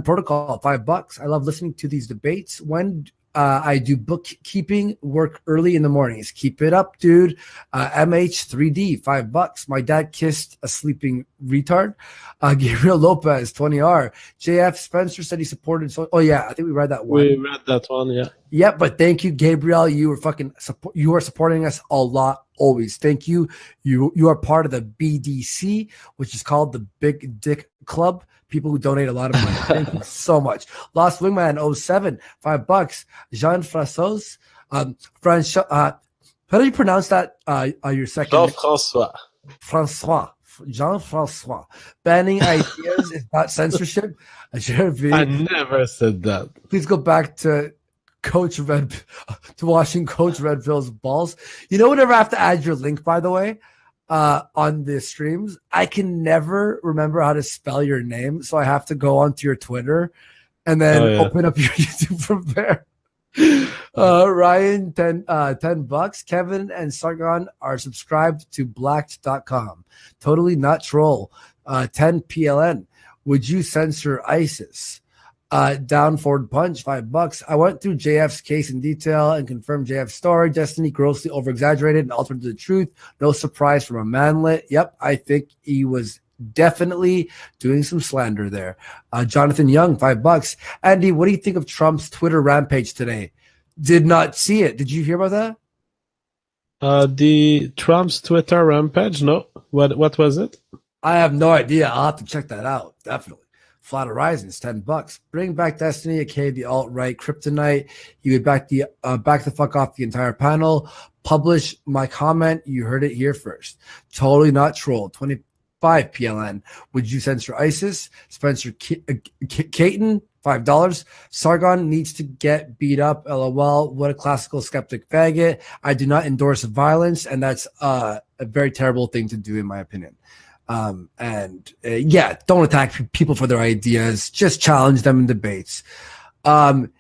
Protocol, $5. I love listening to these debates. When I do bookkeeping work early in the mornings. Keep it up, dude. MH3D, $5. My dad kissed a sleeping retard. Gabriel Lopez, 20R. JF Spencer said he supported. I think we read that one. We read that one, yeah. Yeah, but thank you, Gabriel. You were you are supporting us a lot always. Thank you. You are part of the BDC, which is called the Big Dick Club. People who donate a lot of money. Thank you so much. Lost Wingman 07, $5. Jean-François, how do you pronounce that? Your second Jean-François. Jean-François. Banning ideas is not censorship. I never said that. Please go back to washing Coach Redfield's balls. You know, whenever I have to add your link, by the way, on the streams, I can never remember how to spell your name, so I have to go onto your Twitter and then open up your YouTube from there. Ryan, $10. Kevin and Sargon are subscribed to blacked.com. Totally not troll. 10 PLN. Would you censor ISIS? Down forward punch, $5. I went through JF's case in detail and confirmed JF's story. Destiny grossly over-exaggerated and altered the truth. No surprise from a manlet. Yep, I think he was definitely doing some slander there. Jonathan Young, $5. Andy, what do you think of Trump's Twitter rampage today? Did not see it. Did you hear about that? The Trump's Twitter rampage? No. What was it? I have no idea. I'll have to check that out. Definitely. Flat Horizons, $10. Bring back Destiny, aka the alt-right kryptonite. You would back the fuck off the entire panel. Publish my comment. You heard it here first. Totally not troll. 25 PLN. Would you censor ISIS? Spencer Caton, $5. Sargon needs to get beat up. LOL. What a classical skeptic faggot. I do not endorse violence, and that's a very terrible thing to do, in my opinion. Don't attack people for their ideas. Just challenge them in debates. Knocked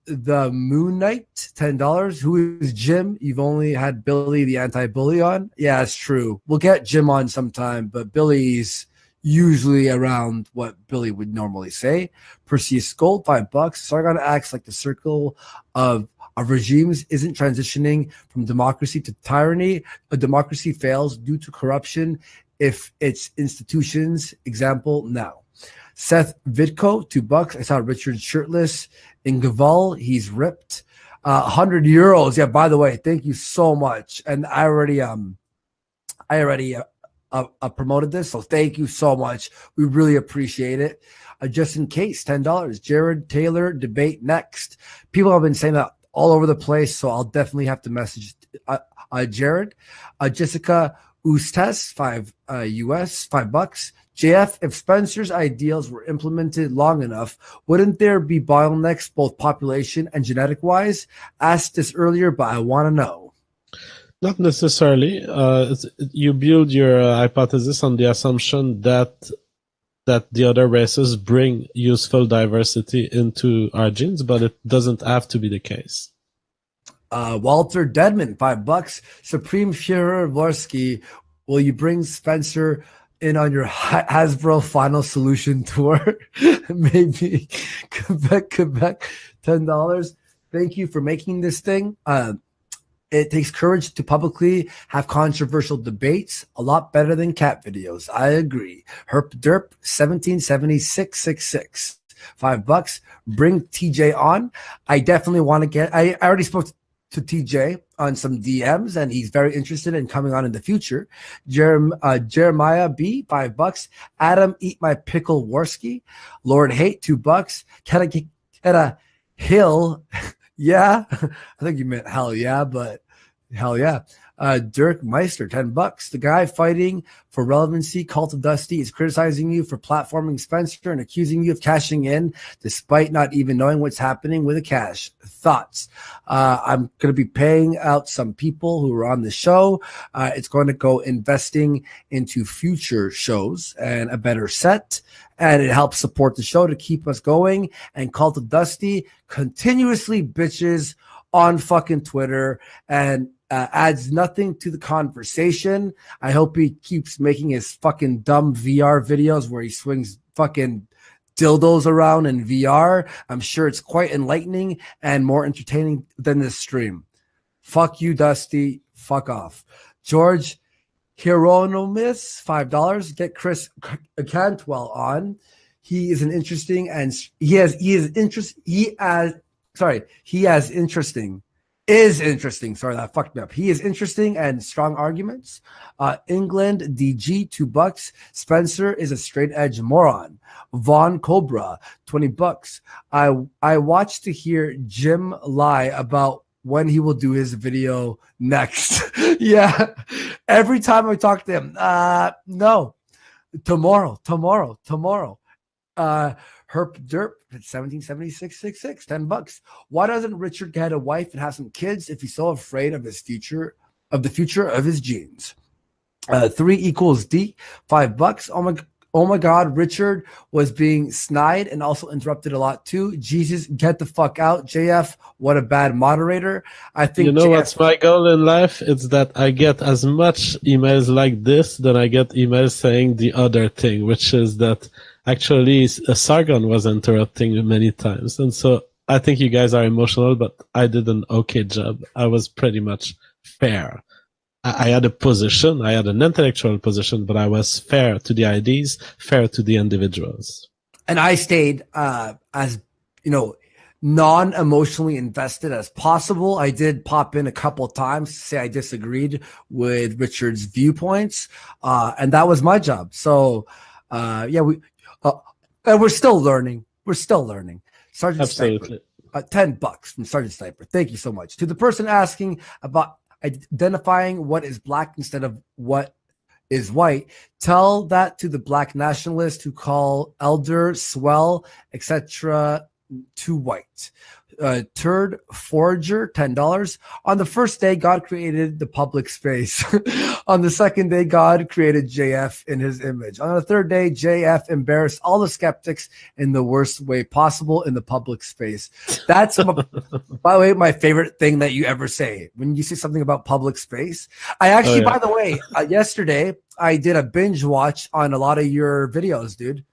the Moon Knight, $10. Who is Jim? You've only had Billy the anti-bully on. Yeah, it's true. We'll get Jim on sometime, but Billy's usually around what Billy would normally say. Perseus Gold, $5. Sargon acts like the circle of regimes isn't transitioning from democracy to tyranny. A democracy fails due to corruption if its institutions, example, now. Seth Vidko, $2. I saw Richard shirtless in Gaval. He's ripped. 100 euros. Yeah, by the way, thank you so much. And I already promoted this, so thank you so much. We really appreciate it. Just in case, $10. Jared Taylor debate next. People have been saying that all over the place, so I'll definitely have to message Jared. Jessica Ustes, $5. JF, if Spencer's ideals were implemented long enough, wouldn't there be bottlenecks both population and genetic wise? Asked this earlier, but I want to know. Not necessarily. You build your hypothesis on the assumption that the other races bring useful diversity into our genes, but it doesn't have to be the case. Walter Deadman, $5. Supreme Führer Vorsky, will you bring Spencer in on your Hasbro Final Solution tour? Maybe. Quebec, $10. Thank you for making this thing. It takes courage to publicly have controversial debates. A lot better than cat videos. I agree. Herp Derp 177666. $5. Bring TJ on. I definitely want to get. I already spoke to TJ on some DMs, and he's very interested in coming on in the future. Jeremiah B, $5. Adam, eat my pickle Warski. Lord Hate, $2. Can I get a hill? Yeah, I think you meant hell yeah, but hell yeah. Dirk Meister, $10. The guy fighting for relevancy, Cult of Dusty, is criticizing you for platforming Spencer and accusing you of cashing in despite not even knowing what's happening with the cash. Thoughts? I'm going to be paying out some people who are on the show. It's going to go investing into future shows and a better set. And it helps support the show to keep us going. And Cult of Dusty continuously bitches on fucking Twitter and adds nothing to the conversation. I hope he keeps making his fucking dumb VR videos where he swings fucking dildos around in VR. I'm sure it's quite enlightening and more entertaining than this stream. Fuck you, Dusty. Fuck off. George Hieronymus, $5. Get Chris Cantwell on. He is an interesting and he has interesting Is interesting. Sorry, that fucked me up. He is interesting and strong arguments. England DG $2. Spencer is a straight edge moron. Vaughn Cobra $20. I watched to hear Jim lie about when he will do his video next. Yeah, every time I talk to him, no, tomorrow. Herp Derp, 177666, $10. Why doesn't Richard get a wife and have some kids if he's so afraid of his future, of the future of his genes? 3 equals D, $5. Oh my God, Richard was being snide and also interrupted a lot too. Jesus, get the fuck out. JF, what a bad moderator. I think you know JF, what's my goal in life? It's that I get as much emails like this than I get emails saying the other thing, which is that actually Sargon was interrupting many times. And so I think you guys are emotional, but I did an okay job. I was pretty much fair. I had a position, I had an intellectual position, but I was fair to the IDs, fair to the individuals. and I stayed as non-emotionally invested as possible. I did pop in a couple of times to say I disagreed with Richard's viewpoints, and that was my job. So and we're still learning. Sergeant Absolutely. Sniper, $10 from Sergeant Sniper. Thank you so much. To the person asking about identifying what is black instead of what is white, tell that to the black nationalists who call elder, swell, etc. to white. Turd Forager, $10. On the first day, God created the public space. On the second day, God created JF in his image. On the third day, JF embarrassed all the skeptics in the worst way possible in the public space. That's, by the way, my favorite thing that you ever say. When you say something about public space. I actually, by the way, yesterday, I did a binge watch on a lot of your videos, dude.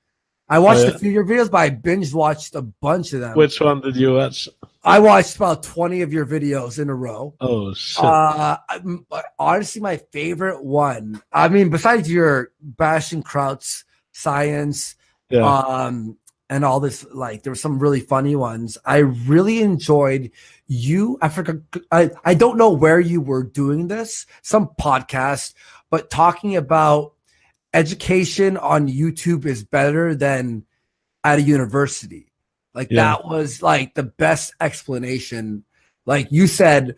I watched a few of your videos, but I binge watched a bunch of them. Which one did you watch? I watched about 20 of your videos in a row. Oh, shit. Honestly, my favorite one, I mean, besides your bashing Kraut's science, and all this, like, there were some really funny ones. I really enjoyed you. I don't know where you were doing this, some podcast, but talking about education on YouTube is better than at a university. Like that was like the best explanation. Like you said,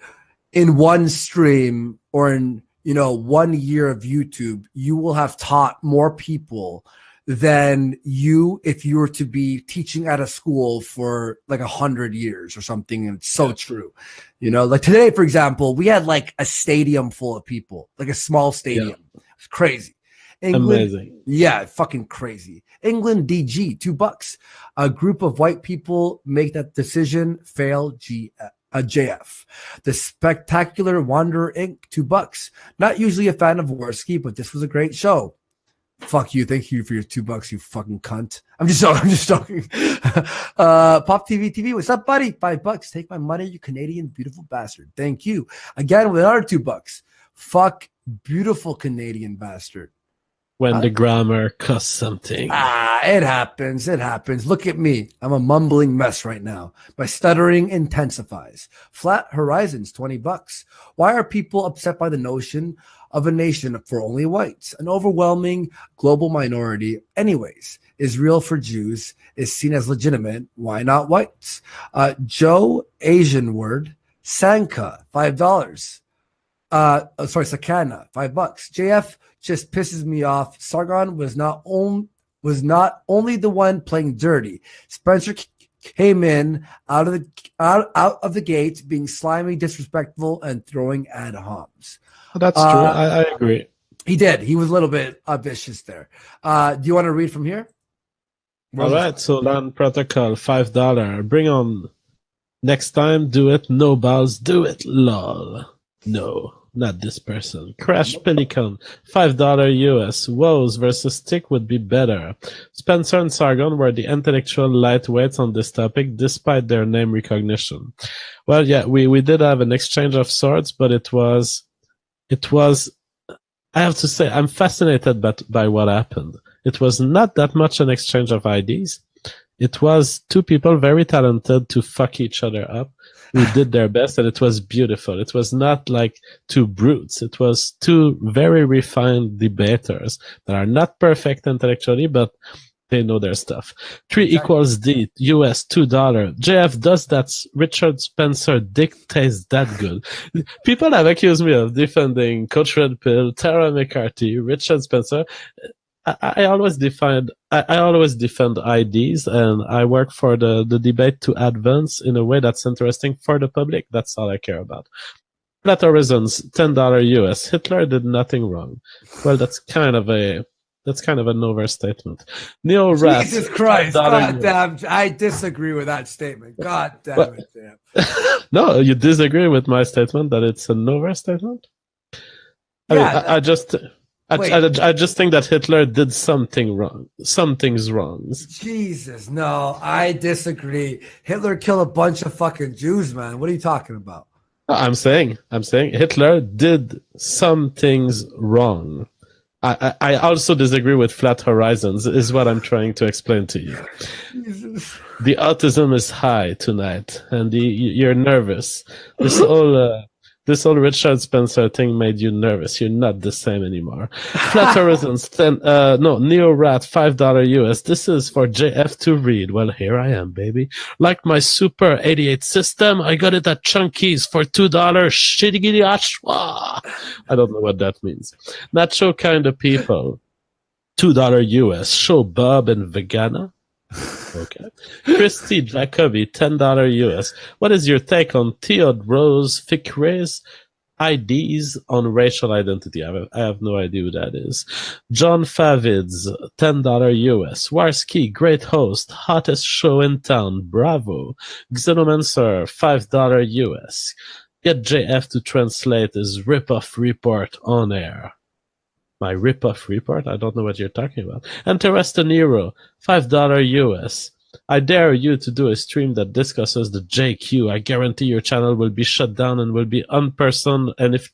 in one stream or in 1 year of YouTube, you will have taught more people than you if you were to be teaching at a school for like 100 years or something. And it's so true. Like today, for example, we had like a stadium full of people, like a small stadium. It's crazy. England, amazing. Yeah, fucking crazy. England DG, $2. A group of white people make that decision, fail JF. The Spectacular Wanderer Inc., $2. Not usually a fan of Worski, but this was a great show. Fuck you. Thank you for your $2, you fucking cunt. I'm just joking. Pop TV, what's up, buddy? $5. Take my money, you Canadian beautiful bastard. Thank you. Again, with another $2. Fuck beautiful Canadian bastard. When the grammar costs something. It happens. Look at me. I'm a mumbling mess right now. My stuttering intensifies. Flat Horizons, $20. Why are people upset by the notion of a nation for only whites? An overwhelming global minority, anyways, is real for Jews, is seen as legitimate. Why not whites? Joe Asian word, Sanka, $5. Sakana, $5. JF just pisses me off. Sargon was not only the one playing dirty. Spencer came in out of the gate being slimy, disrespectful, and throwing ad homs. That's true. I agree. He did. He was a little bit vicious there. Do you want to read from here? All right. So LAN Protocol, $5. Bring on. Next time, do it. No balls, do it. Lol. No. Not this person. Crash Pelican, $5 US. Woes versus Stick would be better. Spencer and Sargon were the intellectual lightweights on this topic, despite their name recognition. Well, yeah, we did have an exchange of sorts, but it was. I have to say, I'm fascinated by what happened. It was not that much an exchange of IDs. It was two people very talented to fuck each other up. who did their best, and it was beautiful. It was not like two brutes. It was two very refined debaters that are not perfect intellectually, but they know their stuff. 3 equals D, US $2. JF, does that Richard Spencer dictates that good? People have accused me of defending Coach Red Pill, Tara McCarthy, Richard Spencer. I always defend IDs, and I work for the debate to advance in a way that's interesting for the public. That's all I care about. Flat Horizons, $10 US. Hitler did nothing wrong. Well, that's kind of an overstatement. Neil Rat. Jesus Christ! God damn! I disagree with that statement. God damn it! Damn. No, you disagree with my statement that it's an overstatement? I just think that Hitler did something wrong. Something's wrong. Jesus, no, I disagree. Hitler killed a bunch of fucking Jews, man. What are you talking about? I'm saying Hitler did some things wrong. I also disagree with Flat Horizons, is what I'm trying to explain to you. Jesus. The autism is high tonight, and you're nervous. This whole Richard Spencer thing made you nervous. You're not the same anymore. Flat Horizons, Neo Rat, $5 US. This is for JF to read. Well, here I am, baby. Like my Super 88 system, I got it at Chunky's for $2. Shitty ashwa. I don't know what that means. Nacho kind of people, $2 US. Show Bob and Vegana. Okay. Christy Jacoby, $10 US. What is your take on Theodrose Ficre's IDs on racial identity? I have no idea who that is. John Favids, $10 US. Warski, great host, hottest show in town. Bravo. Xenomancer, $5 US. Get JF to translate his rip-off report on air. My rip-off report? I don't know what you're talking about. And Terresta Nero, $5 US. I dare you to do a stream that discusses the JQ. I guarantee your channel will be shut down and will be unpersoned. And if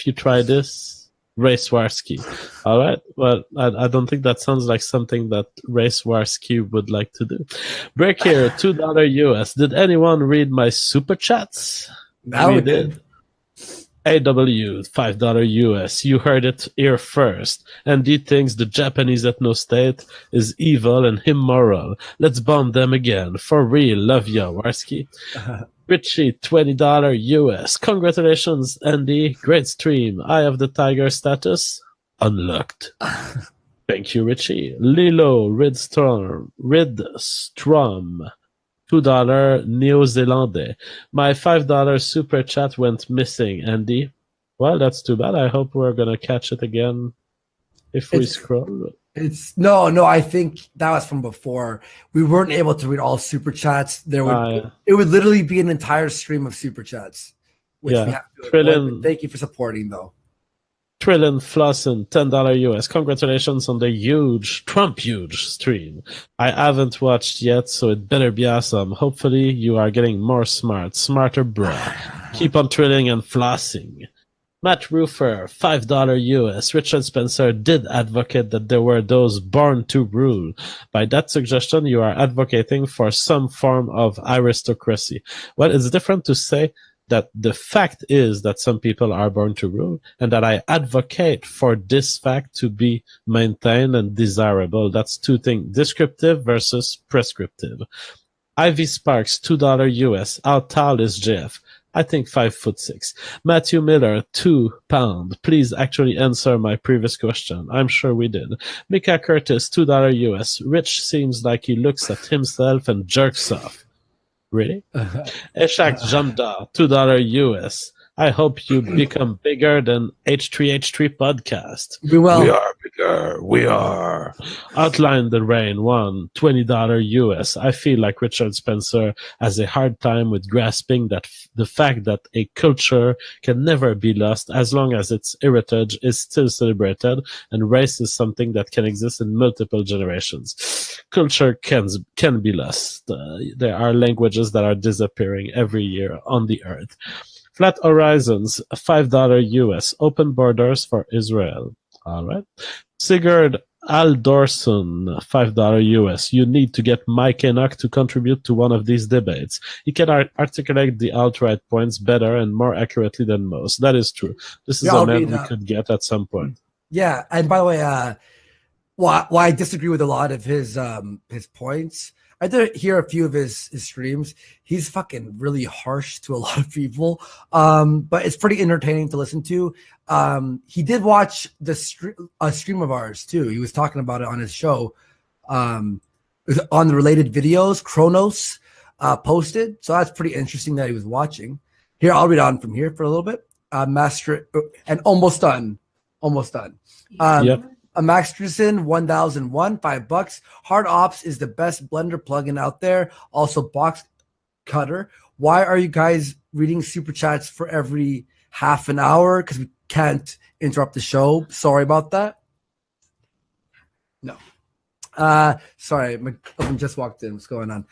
you try this, Ray Swarsky. All right. Well, I don't think that sounds like something that Ray Swarsky would like to do. Break here, $2 US. Did anyone read my super chats? Now we did. AW, $5 US. You heard it here first. And he thinks the Japanese ethno state is evil and immoral. Let's bomb them again. For real, love ya, Warski. Richie, $20 US. Congratulations, Andy. Great stream. Eye of the Tiger status unlocked. Thank you, Richie. Lilo, Ridstrom. $2 New Zealand. My $5 super chat went missing, Andy. Well, that's too bad. I hope we're going to catch it again if we scroll. No, I think that was from before. We weren't able to read all super chats. It would literally be an entire stream of super chats, which we have to avoid. Thank you for supporting, though. Trillin Flossen, $10 US. Congratulations on the huge stream. I haven't watched yet, so it better be awesome. Hopefully you are getting more smarter bro. Keep on trilling and flossing. Matt Roofer, $5 US. Richard Spencer did advocate that there were those born to rule. By that suggestion, you are advocating for some form of aristocracy. Well, it's different to say that the fact is that some people are born to rule, and that I advocate for this fact to be maintained and desirable. That's two things, descriptive versus prescriptive. Ivy Sparks, $2 US. How tall is JF? I think 5'6". Matthew Miller, £2. Please actually answer my previous question. I'm sure we did. Mika Curtis, $2 US. Rich seems like he looks at himself and jerks off. Really? Eshak Jamda, $2 US. I hope you become bigger than H3H3 podcast. We will. We are bigger. We are. Outline the Rain, $20 US. I feel like Richard Spencer has a hard time with grasping that the fact that a culture can never be lost as long as its heritage is still celebrated, and race is something that can exist in multiple generations. Culture can be lost. There are languages that are disappearing every year on the earth. Flat Horizons, $5 US. Open borders for Israel. All right. Sigurd Al Dorson, $5 US. You need to get Mike Enoch to contribute to one of these debates. He can articulate the alt-right points better and more accurately than most. That is true. This is a man we could get at some point. Yeah, and by the way, while I disagree with a lot of his points, I did hear a few of his streams. He's fucking really harsh to a lot of people, but it's pretty entertaining to listen to. He did watch a stream of ours too. He was talking about it on his show. On the related videos, Kronos posted. So that's pretty interesting that he was watching. Here, I'll read on from here for a little bit. Master and almost done. Yep. A Maxterson 1001, $5. Hard Ops is the best Blender plugin out there. Also, Box Cutter. Why are you guys reading super chats for every half an hour? Because we can't interrupt the show. Sorry about that. No. Sorry, my husband just walked in. What's going on?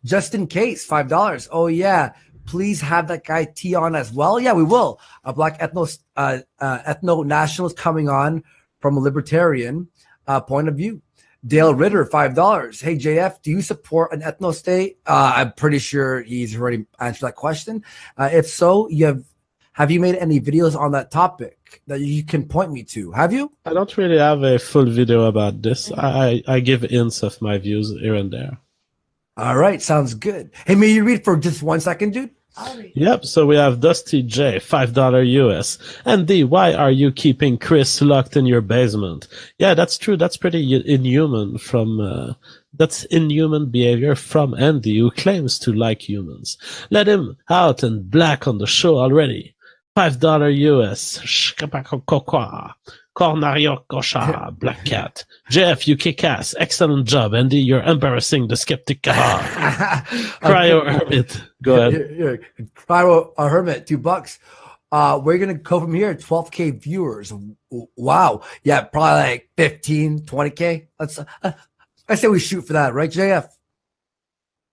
Just in case, $5. Oh yeah. Please have that guy T on as well. Yeah, we will. A black ethno nationalist coming on from a libertarian point of view. Dale Ritter, $5. Hey, JF, do you support an ethno state? I'm pretty sure he's already answered that question. If so, have you made any videos on that topic that you can point me to? Have you? I don't really have a full video about this. I give hints of my views here and there. All right, sounds good. Hey, may you read for just 1 second, dude? Yep, so we have Dusty J, $5 US. Andy, why are you keeping Chris locked in your basement? Yeah, that's true. That's pretty inhuman that's inhuman behavior from Andy, who claims to like humans. Let him out and black on the show already. $5 US. Cornario Kosha, Black Cat. Jeff, you kick ass. Excellent job, Andy. You're embarrassing the skeptic. Cryo Hermit. Go ahead. Cryo Hermit, $2. We're going to go from here. 12K viewers. Wow. Yeah, probably like 15, 20K. I say we shoot for that, right, JF?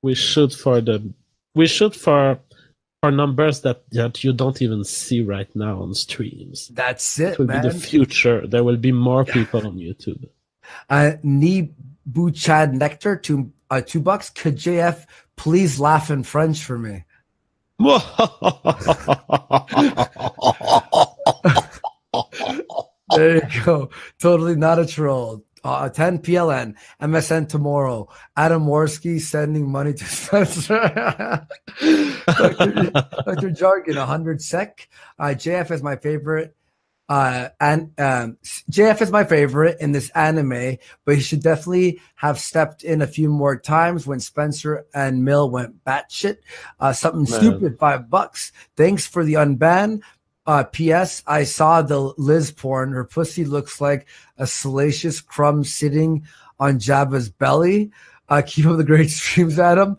We shoot for numbers that you don't even see right now on streams. That's it, It will man. be the future. There will be more people on YouTube. Nibu Chad Nectar, $2. Could JF please laugh in French for me? There you go. Totally not a troll. 10 PLN, MSN tomorrow. Adam Worski sending money to Spencer. Dr. Jargon, 100 SEK. JF is my favorite. JF is my favorite in this anime, but he should definitely have stepped in a few more times when Spencer and Mill went batshit. Something stupid, $5. Thanks for the unban. P.S. I saw the Liz porn. Her pussy looks like a salacious crumb sitting on Jabba's belly. Keep up the great streams, Adam.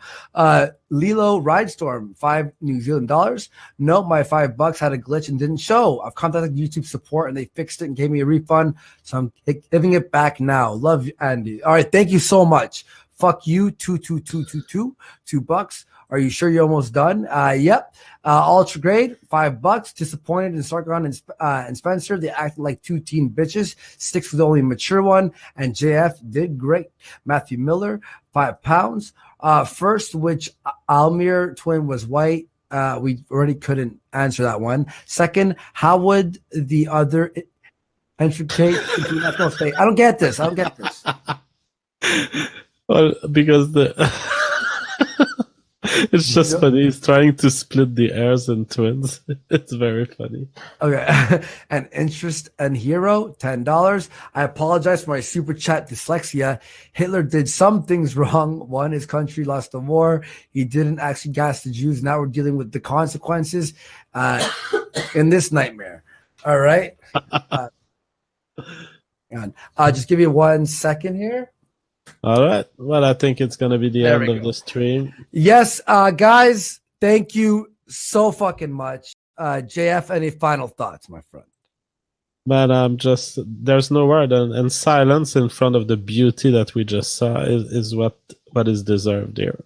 Lilo Ridestorm, $5 New Zealand dollars. No, my $5 had a glitch and didn't show. I've contacted YouTube support and they fixed it and gave me a refund. So I'm giving it back now. Love you, Andy. All right, thank you so much. Fuck you, 22222, $2. Are you sure you're almost done? Yep. Ultra grade, $5. Disappointed in Sargon and Spencer. They acted like two teen bitches. Sticks with the only mature one. And JF did great. Matthew Miller, £5. First, which Almir twin was white? We already couldn't answer that one. Second, how would the other intricate? I don't get this. Well, because it's just funny. He's trying to split the heirs and twins. It's very funny. Okay. And interest and hero, $10. I apologize for my super chat dyslexia. Hitler did some things wrong. One, his country lost the war. He didn't actually gas the Jews. Now we're dealing with the consequences in this nightmare. All right. Just give you 1 second here. All right. Well, I think it's going to be the end of the stream. Yes, guys, thank you so fucking much. JF, any final thoughts, my friend? But there's no word, and silence in front of the beauty that we just saw is what is deserved here.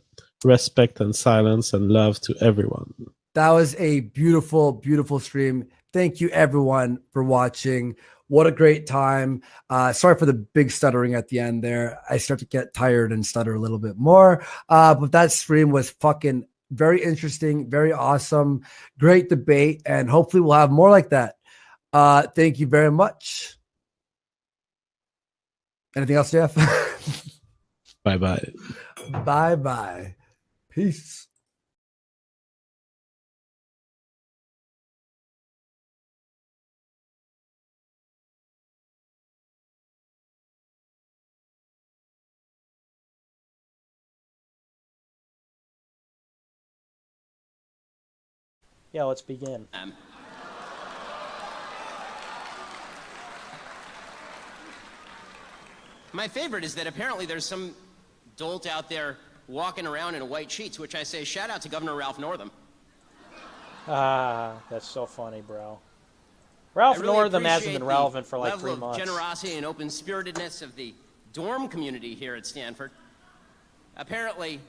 Respect and silence and love to everyone. That was a beautiful, beautiful stream. Thank you, everyone, for watching. What a great time. Sorry for the big stuttering at the end there. I start to get tired and stutter a little bit more. But that stream was fucking very interesting, very awesome, great debate, and hopefully we'll have more like that. Thank you very much. Anything else, Jeff? Bye-bye. Bye-bye. Peace. Yeah, let's begin. My favorite is that apparently there's some dolt out there walking around in a white sheet, to which I say, shout out to Governor Ralph Northam. That's so funny, bro. Ralph really Northam hasn't been appreciate relevant the for like level 3 of months. generosity and open-spiritedness of the dorm community here at Stanford. Apparently,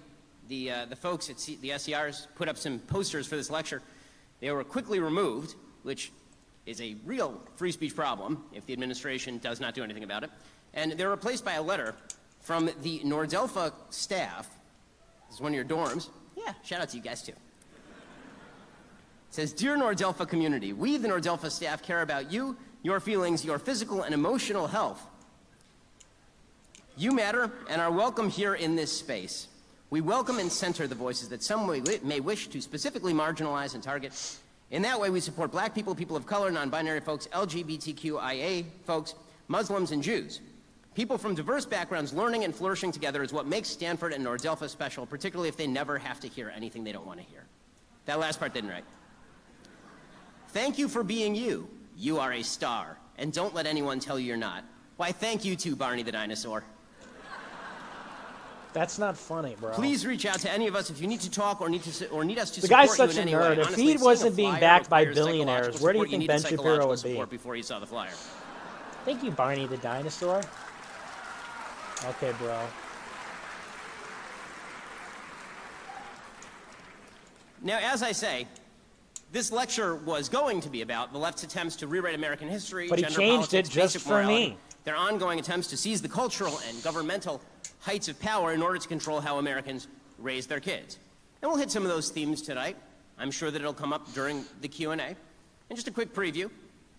the folks at the SERs put up some posters for this lecture. They were quickly removed, which is a real free speech problem if the administration does not do anything about it. And they're replaced by a letter from the Nordelpha staff. This is one of your dorms. Yeah, shout out to you guys too. It says, Dear Nordelpha community, we, the Nordelpha staff, care about you, your feelings, your physical and emotional health. You matter and are welcome here in this space. We welcome and center the voices that some may wish to specifically marginalize and target. In that way, we support black people, people of color, non-binary folks, LGBTQIA folks, Muslims, and Jews. People from diverse backgrounds learning and flourishing together is what makes Stanford and Nordelpha special, particularly if they never have to hear anything they don't want to hear. That last part didn't write. Thank you for being you. You are a star. And don't let anyone tell you you're not. Why, thank you too, Barney the dinosaur. That's not funny, bro. Please reach out to any of us if you need to talk or need us to The support guy's such you a in any nerd. way. If Honestly, he seeing wasn't a being flyer backed by requires billionaires, psychological where do you support. think needed Ben Shapiro psychological would be? support before you saw the flyer. Thank you, Barney the dinosaur. Okay, bro. Now, as I say, this lecture was going to be about the left's attempts to rewrite American history, But he gender changed politics, it just basic for morality, me. their ongoing attempts to seize the cultural and governmental heights of power in order to control how Americans raise their kids. And we'll hit some of those themes tonight. I'm sure that it'll come up during the Q&A. And just a quick preview.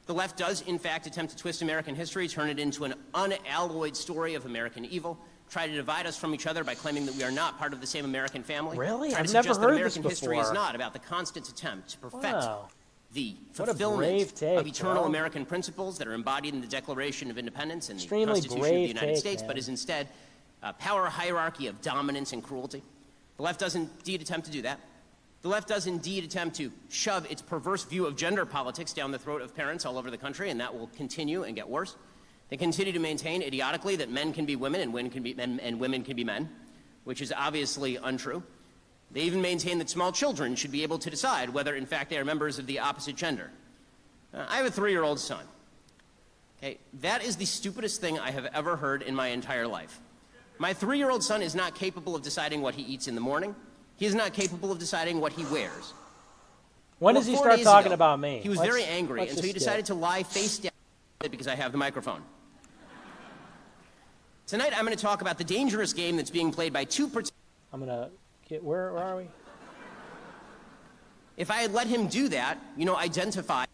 The left does, in fact, attempt to twist American history, turn it into an unalloyed story of American evil, try to divide us from each other by claiming that we are not part of the same American family. Really? Try to I've never suggest heard that this American history is before. not about the constant attempt to perfect Wow. the What a fulfillment brave take, of eternal bro. American principles that are embodied in the Declaration of Independence and the Extremely Constitution of the brave United take, States, man. but is instead a power hierarchy of dominance and cruelty. The left does indeed attempt to do that. The left does indeed attempt to shove its perverse view of gender politics down the throat of parents all over the country, and that will continue and get worse. They continue to maintain idiotically that men can be women and women can be men, which is obviously untrue. They even maintain that small children should be able to decide whether, in fact, they are members of the opposite gender. I have a 3-year-old son. Okay, that is the stupidest thing I have ever heard in my entire life. My 3-year-old son is not capable of deciding what he eats in the morning. He is not capable of deciding what he wears. When Well, does he 4 start days talking ago, about me? He was Let's- very angry, let's and so he just decided to lie face down because I have the microphone. Tonight, I'm going to talk about the dangerous game that's being played by two. I'm going to get, where are we? If I had let him do that, identify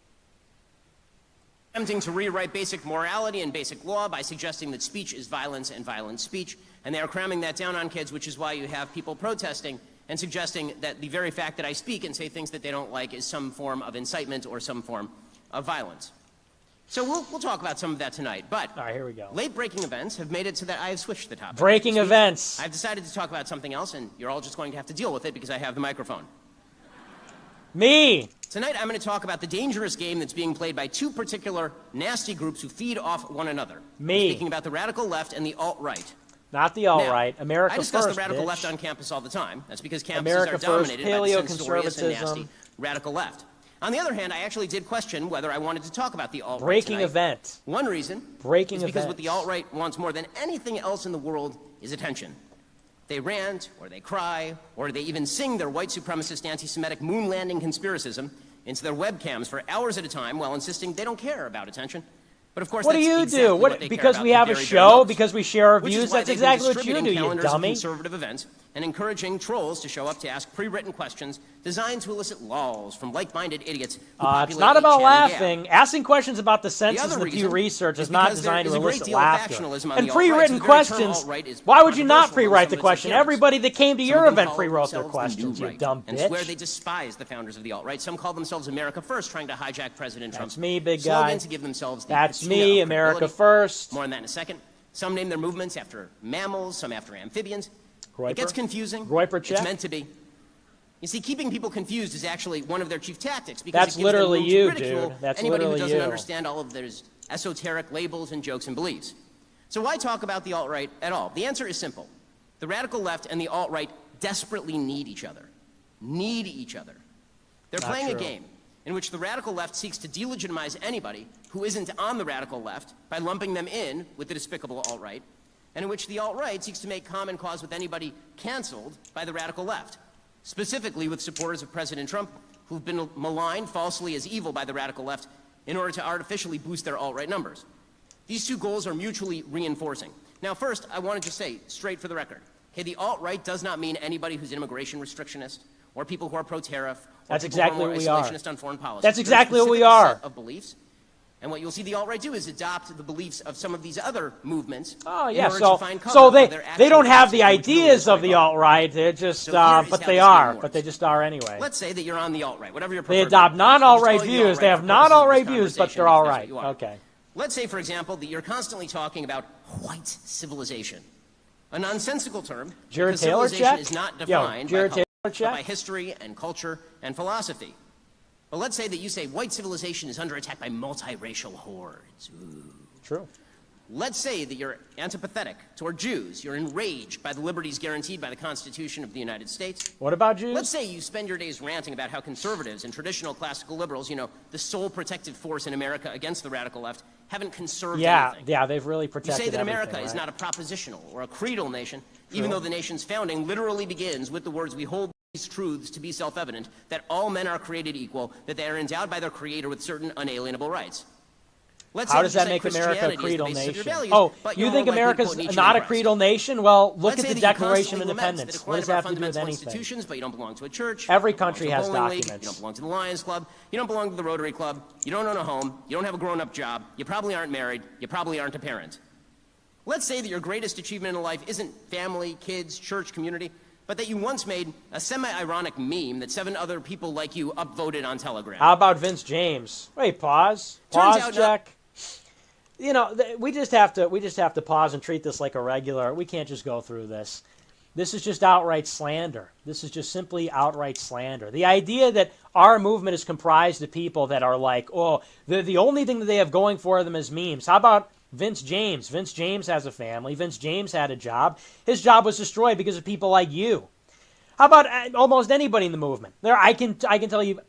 attempting to rewrite basic morality and basic law by suggesting that speech is violence and violent speech, and they are cramming that down on kids, which is why you have people protesting and suggesting that the very fact that I speak and say things that they don't like is some form of incitement or some form of violence. So we'll talk about some of that tonight, but all right, here we go. Late breaking events have made it so that I have switched the topic. Breaking This week, events. I've decided to talk about something else, and you're all just going to have to deal with it because I have the microphone. Me! Tonight, I'm going to talk about the dangerous game that's being played by two particular nasty groups who feed off one another. Me. I'm speaking about the radical left and the alt-right. Not the alt-right. Now, America I discuss first, the radical bitch. left on campus all the time. That's because campuses America are first, dominated by the censorious and paleo-conservatism. nasty radical left. On the other hand, I actually did question whether I wanted to talk about the alt-right Breaking tonight. event. One reason Breaking is because event. what the alt-right wants more than anything else in the world is attention. They rant, or they cry, or they even sing their white supremacist anti-Semitic moon landing conspiracism into their webcams for hours at a time while insisting they don't care about attention. But of course, what do that's you exactly do? What they because care we about have a very, show, very because we share our Which is views. why That's they've been exactly what you distributing do, you calendars of dummy. conservative events and encouraging trolls to show up to ask pre-written questions designed to elicit lulls from like-minded idiots. It's not about laughing. Asking questions about the census and the Pew Research is not designed to elicit laughter. And pre-written questions, why would you not pre-write the question? Everybody that came to your event pre-wrote their questions, you dumb and swear bitch. they despise the founders of the alt-right. Some call themselves America First, trying to hijack President Trump's me, big guy. slogan to give themselves the That's patina me, of America credibility. First. More on that in a second. Some name their movements after mammals, some after amphibians. Groiper? It gets confusing. Groiper It's check? meant to be. You see, keeping people confused is actually one of their chief tactics because That's it gives literally them room you, to ridicule dude. That's anybody who literally doesn't you. understand all of their esoteric labels and jokes and beliefs. So why talk about the alt-right at all? The answer is simple. The radical left and the alt-right desperately need each other. Need each other. They're Not playing true. a game in which the radical left seeks to delegitimize anybody who isn't on the radical left by lumping them in with the despicable alt-right, and in which the alt-right seeks to make common cause with anybody canceled by the radical left, specifically with supporters of President Trump who've been maligned falsely as evil by the radical left in order to artificially boost their alt-right numbers. These two goals are mutually reinforcing. Now, first, I wanted to say, straight for the record, okay, the alt-right does not mean anybody who's an immigration restrictionist or people who are pro-tariff or That's people who are exactly more what we are. isolationist on foreign policy. That's They're a exactly what we specific are. set of beliefs. And what you'll see the alt-right do is adopt the beliefs of some of these other movements. Oh in yeah, order so to find cover so for their they don't actual have the constitutional ideas of the political alt-right. They're just So here is but how they this are, game works. but they just are anyway. Let's say that you're on the alt-right, whatever your They preferred adopt label is. I'll just non-alt-right call you the views. They alt-right have for purposes of non-alt-right this views, but conversation, they're if that's alt-right. what you are. Okay. Let's say, for example, that you're constantly talking about white civilization, a nonsensical term Jared because Taylor civilization check? is not Yo, defined Jared by Taylor color, check? but by history and culture and philosophy. But let's say that you say white civilization is under attack by multiracial hordes. Ooh. True. Let's say that you're antipathetic toward Jews. You're enraged by the liberties guaranteed by the Constitution of the United States. What about Jews? Let's say you spend your days ranting about how conservatives and traditional classical liberals, you know, the sole protective force in America against the radical left, haven't conserved anything. Yeah, they've really You protected say that America everything, is right? not a propositional or a creedal nation, True. even though the nation's founding literally begins with the words, "We hold these truths to be self-evident, that all men are created equal, that they are endowed by their Creator with certain unalienable rights." Let's How say does that that you make say America a Christianity is the creedal basis of your nation? values, Oh, but you you're think more likely to America's quote Nietzsche not than a Christ. creedal nation? Well, look Let's at say the that you Declaration of constantly lament the Independence. decline What does of that our have to do with fundamental anything? institutions, but you don't belong to a church. Every you don't belong country to a has bowling league, documents. You don't belong to the Lions Club. You don't belong to the Rotary Club. You don't own a home. You don't have a grown-up job. You probably aren't married. You probably aren't a parent. Let's say that your greatest achievement in life isn't family, kids, church, community, but that you once made a semi-ironic meme that 7 other people like you upvoted on Telegram. How about Vince James? Wait, pause. Turns Pause, out Jack. You know, we just have to pause and treat this like a regular. We can't just go through this. This is just outright slander. This is just simply outright slander. The idea that our movement is comprised of people that are like, oh, the only thing that they have going for them is memes. How about Vince James? Vince James has a family. Vince James had a job. His job was destroyed because of people like you. How about almost anybody in the movement? I can tell you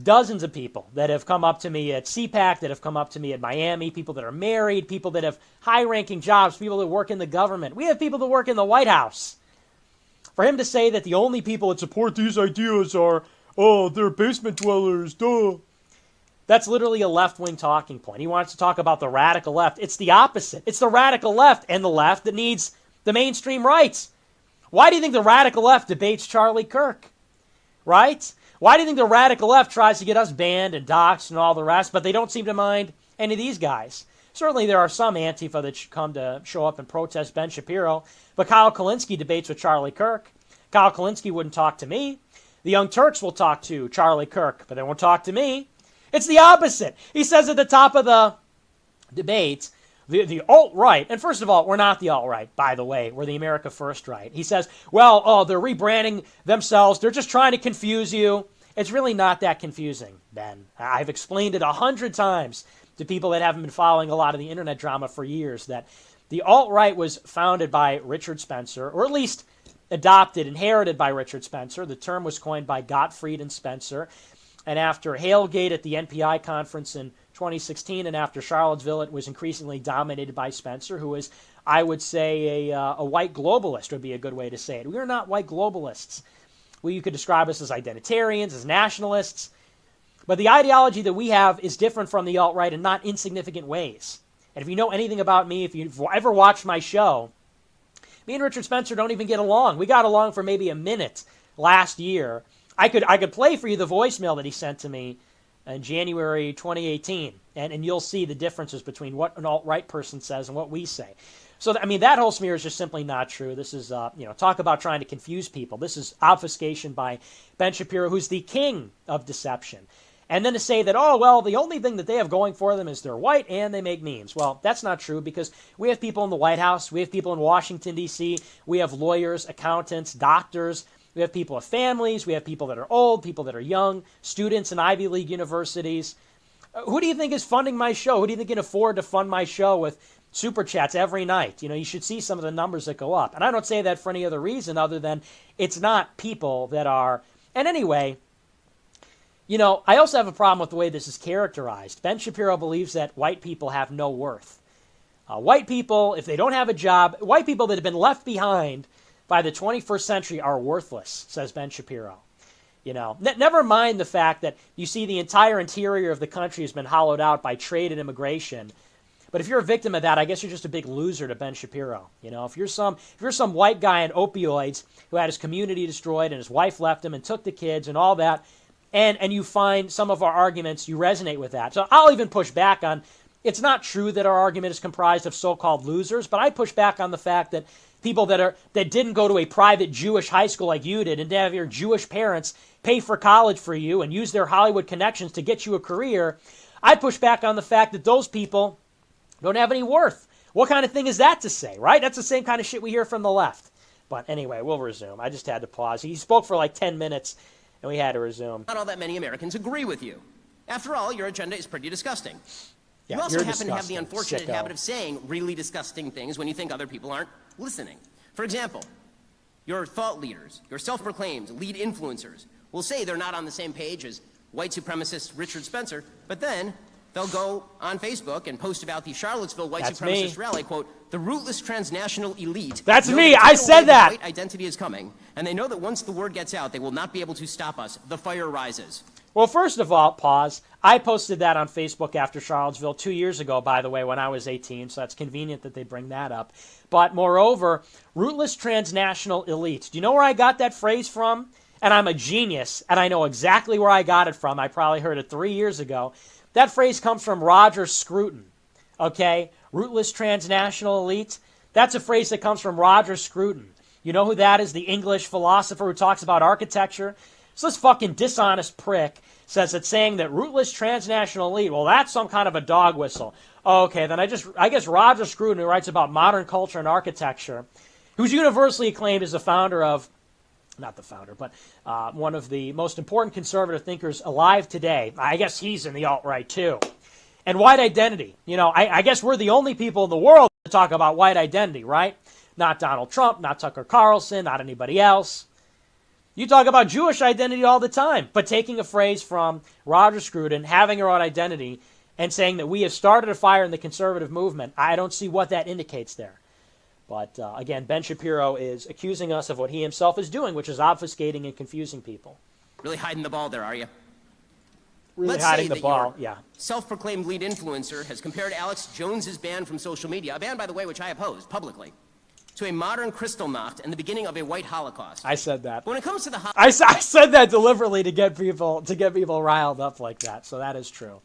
dozens of people that have come up to me at CPAC, that have come up to me at Miami, people that are married, people that have high-ranking jobs, people that work in the government. We have people that work in the White House. For him to say that the only people that support these ideas are, oh, they're basement dwellers, duh. That's literally a left-wing talking point. He wants to talk about the radical left. It's the opposite. It's the radical left and the left that needs the mainstream rights. Why do you think the radical left debates Charlie Kirk? Right? Why do you think the radical left tries to get us banned and doxxed and all the rest, but they don't seem to mind any of these guys? Certainly there are some Antifa that come to show up and protest Ben Shapiro, but Kyle Kulinski debates with Charlie Kirk. Kyle Kulinski wouldn't talk to me. The Young Turks will talk to Charlie Kirk, but they won't talk to me. It's the opposite. He says at the top of the debate, the alt-right, and first of all, we're not the alt-right, by the way. We're the America First right. He says, well, oh, they're rebranding themselves. They're just trying to confuse you. It's really not that confusing, Ben. I've explained it 100 times to people that haven't been following a lot of the internet drama for years, that the alt-right was founded by Richard Spencer, or at least adopted, inherited by Richard Spencer. The term was coined by Gottfried and Spencer. And after Hailgate at the NPI conference in 2016, and after Charlottesville, it was increasingly dominated by Spencer, who is, I would say, a white globalist would be a good way to say it. We are not white globalists. You could describe us as identitarians, as nationalists. But the ideology that we have is different from the alt-right in not insignificant ways. And if you know anything about me, if you've ever watched my show, me and Richard Spencer don't even get along. We got along for maybe a minute last year. I could play for you the voicemail that he sent to me in January 2018, and you'll see the differences between what an alt-right person says and what we say. So, that whole smear is just simply not true. This is, talk about trying to confuse people. This is obfuscation by Ben Shapiro, who's the king of deception. And then to say that, oh, well, the only thing that they have going for them is they're white and they make memes. Well, that's not true, because we have people in the White House, we have people in Washington, D.C., we have lawyers, accountants, doctors, we have people with families, we have people that are old, people that are young, students in Ivy League universities. Who do you think is funding my show? Who do you think can afford to fund my show with super chats every night? You should see some of the numbers that go up. And I don't say that for any other reason other than it's not people that are... And anyway... I also have a problem with the way this is characterized. Ben Shapiro believes that white people have no worth. White people, if they don't have a job, white people that have been left behind by the 21st century are worthless, says Ben Shapiro. Never mind the fact that you see the entire interior of the country has been hollowed out by trade and immigration. But if you're a victim of that, I guess you're just a big loser to Ben Shapiro. If you're some white guy on opioids who had his community destroyed and his wife left him and took the kids and all that, and you find some of our arguments, you resonate with that. So I'll even push back on, it's not true that our argument is comprised of so-called losers, but I push back on the fact that people that didn't go to a private Jewish high school like you did and have your Jewish parents pay for college for you and use their Hollywood connections to get you a career, I push back on the fact that those people don't have any worth. What kind of thing is that to say, right? That's the same kind of shit we hear from the left. But anyway, we'll resume. I just had to pause. He spoke for like 10 minutes, and we had to resume. Not all that many Americans agree with you. After all, your agenda is pretty disgusting. Yeah, you also happen disgusting. to have the unfortunate Sicko. habit of saying really disgusting things when you think other people aren't listening. For example, your thought leaders, your self-proclaimed lead influencers, will say they're not on the same page as white supremacist Richard Spencer, but then they'll go on Facebook and post about the Charlottesville white supremacist rally, quote, the rootless transnational elite. That's me. I said that. White identity is coming, and they know that once the word gets out, they will not be able to stop us. The fire rises. Well, first of all, pause. I posted that on Facebook after Charlottesville 2 years ago, by the way, when I was 18, so that's convenient that they bring that up. But moreover, rootless transnational elite. Do you know where I got that phrase from? And I'm a genius, and I know exactly where I got it from. I probably heard it 3 years ago. That phrase comes from Roger Scruton, okay? Rootless transnational elite. That's a phrase that comes from Roger Scruton. You know who that is? The English philosopher who talks about architecture. So this fucking dishonest prick says that saying that rootless transnational elite, well, that's some kind of a dog whistle. Okay, then I guess Roger Scruton, who writes about modern culture and architecture, who's universally acclaimed as the founder of, not the founder, but one of the most important conservative thinkers alive today. I guess he's in the alt-right too. And white identity. You know, I guess we're the only people in the world to talk about white identity, right? Not Donald Trump, not Tucker Carlson, not anybody else. You talk about Jewish identity all the time, but taking a phrase from Roger Scruton, having her own identity, and saying that we have started a fire in the conservative movement, I don't see what that indicates there. But again, Ben Shapiro is accusing us of what he himself is doing, which is obfuscating and confusing people. Really hiding the ball there, are you? Really Let's hiding say the ball, your self-proclaimed lead influencer has compared Alex Jones's ban from social media, a ban, by the way, which I opposed publicly, to a modern Kristallnacht and the beginning of a white Holocaust. I said that. But when it comes to the I said that deliberately to get people riled up like that. So that is true.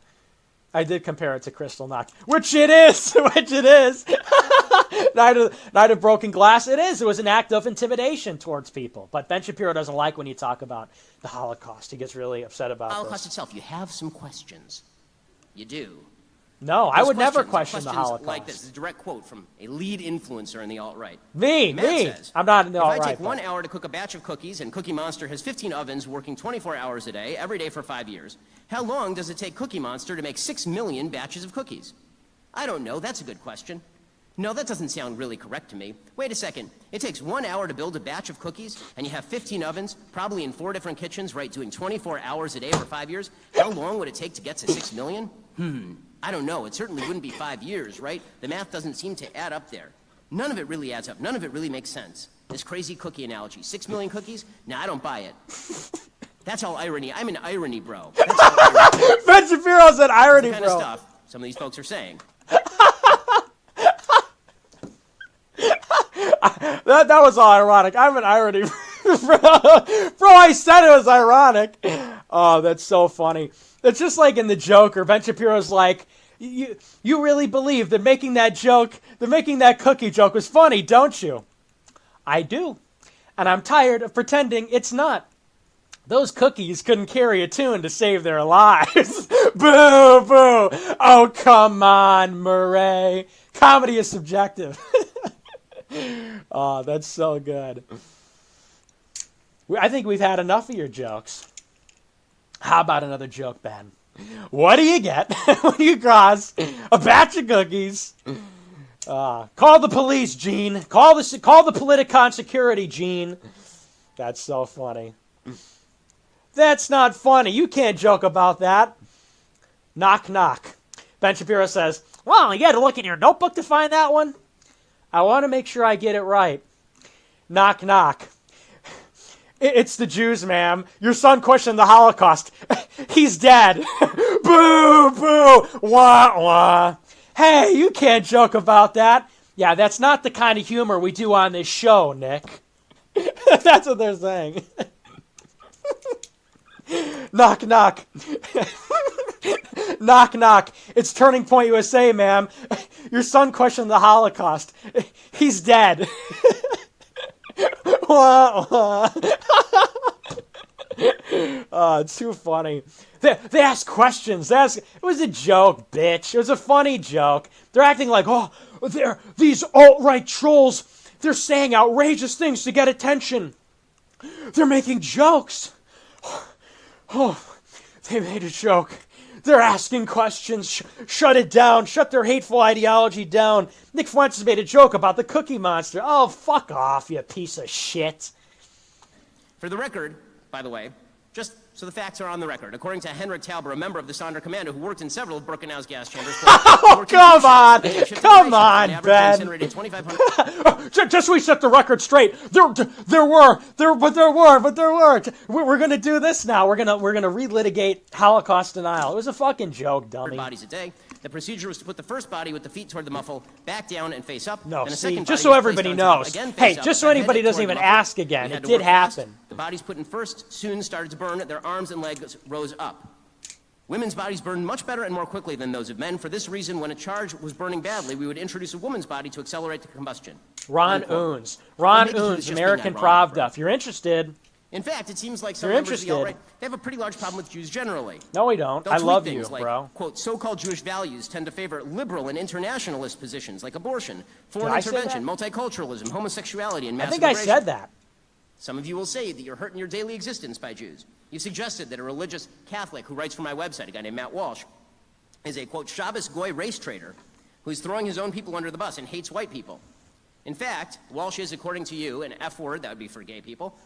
I did compare it to Kristallnacht, which it is. Which it is. Night of Broken Glass. It is. It was an act of intimidation towards people. But Ben Shapiro doesn't like when you talk about the Holocaust. He gets really upset about Holocaust this. itself. You have some questions. You do. No, I would never question the questions Holocaust. like this. It's a direct quote from a lead influencer in the alt-right. Me. Says, I'm not in the if alt-right. I take 1 hour to cook a batch of cookies and Cookie Monster has 15 ovens working 24 hours a day, every day for 5 years, how long does it take Cookie Monster to make 6 million batches of cookies? I don't know. That's a good question. No, that doesn't sound really correct to me. Wait a second. It takes 1 hour to build a batch of cookies, and you have 15 ovens, probably in 4 different kitchens, right, doing 24 hours a day for 5 years. How long would it take to get to 6 million? I don't know. It certainly wouldn't be 5 years, right? The math doesn't seem to add up there. None of it really adds up. None of it really makes sense. This crazy cookie analogy. 6 million cookies? Nah, I don't buy it. That's all irony. I'm an irony bro. That's all irony. Ben Shapiro said irony, That's the kind bro. of stuff some of these folks are saying. That was all ironic. I'm an irony. Bro, I said it was ironic. Oh, that's so funny. It's just like in the Joker. Ben Shapiro's like, you really believe that making that cookie joke was funny, don't you? I do. And I'm tired of pretending it's not. Those cookies couldn't carry a tune to save their lives. Boo, boo. Oh, come on, Murray. Comedy is subjective. Oh, that's so good. I think we've had enough of your jokes. How about another joke, Ben? What do you get when you cross a batch of cookies? Call the police, Gene. Call the Politicon security, Gene. That's so funny. That's not funny. You can't joke about that. Knock, knock. Ben Shapiro says, well, you had to look in your notebook to find that one. I want to make sure I get it right. Knock, knock. It's the Jews, ma'am. Your son questioned the Holocaust. He's dead. Boo, boo, wah, wah. Hey, you can't joke about that. Yeah, that's not the kind of humor we do on this show, Nick. That's what they're saying. Knock, knock. Knock, knock. It's Turning Point USA, ma'am. Your son questioned the Holocaust. He's dead. Wah, wah. Oh, it's too funny. They ask questions. It was a joke, bitch. It was a funny joke. They're acting like, oh, these alt-right trolls. They're saying outrageous things to get attention. They're making jokes. Oh, they made a joke. They're asking questions. Shut it down. Shut their hateful ideology down. Nick Fuentes made a joke about the Cookie Monster. Oh, fuck off, you piece of shit. For the record, by the way, just so the facts are on the record, according to Henrik Tauber, a member of the Sonder Commando who worked in several of Birkenau's gas chambers. Oh, come on. Come on, Ben. Just so we set the record straight. There were. We're going to do this now. We're going to relitigate Holocaust denial. It was a fucking joke, dummy. Bodies a day. The procedure was to put the first body with the feet toward the muffle, back down and face up. No, then a see, second just body so was everybody placed on top, knows. again face Hey, up, just so then anybody headed doesn't toward even the muffle. ask again, They had it to did work fast. happen. The bodies put in first soon started to burn. Their arms and legs rose up. Women's bodies burn much better and more quickly than those of men. For this reason, when a charge was burning badly, we would introduce a woman's body to accelerate the combustion. Ron Oons. Ron Oons, American Pravda. If you're interested. In fact, it seems like some You're members of the interested. alt-right, they have a pretty large problem with Jews generally. No, we don't. They'll I tweet love things you, like, bro. quote, so-called Jewish values tend to favor liberal and internationalist positions like abortion, foreign Did I say intervention, that? multiculturalism, homosexuality, and I massive think I immigration. said that. Some of you will say that you're hurt in your daily existence by Jews. You suggested that a religious Catholic who writes for my website, a guy named Matt Walsh, is a, quote, Shabbos Goy race traitor who's throwing his own people under the bus and hates white people. In fact, Walsh is, according to you, an F-word, that would be for gay people.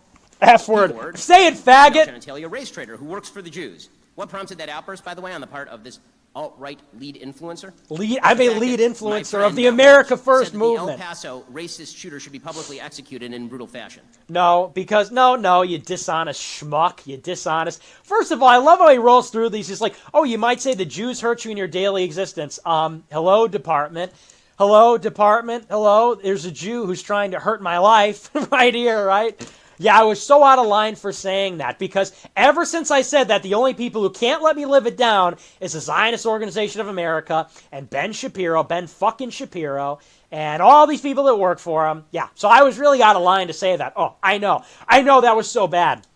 F-word. Say it, faggot. Genitalia race traitor who works for the Jews. What prompted that outburst, by the way, on the part of this alt-right lead influencer? I'm a lead influencer of the America First said that movement. The El Paso racist shooter should be publicly executed in brutal fashion. No, because no, you dishonest schmuck, you dishonest. First of all, I love how he rolls through these. He's like, oh, you might say the Jews hurt you in your daily existence. Hello, department. Hello, department. Hello, there's a Jew who's trying to hurt my life right here, right? Yeah, I was so out of line for saying that because ever since I said that, the only people who can't let me live it down is the Zionist Organization of America and Ben fucking Shapiro, and all these people that work for him. Yeah, so I was really out of line to say that. Oh, I know that was so bad.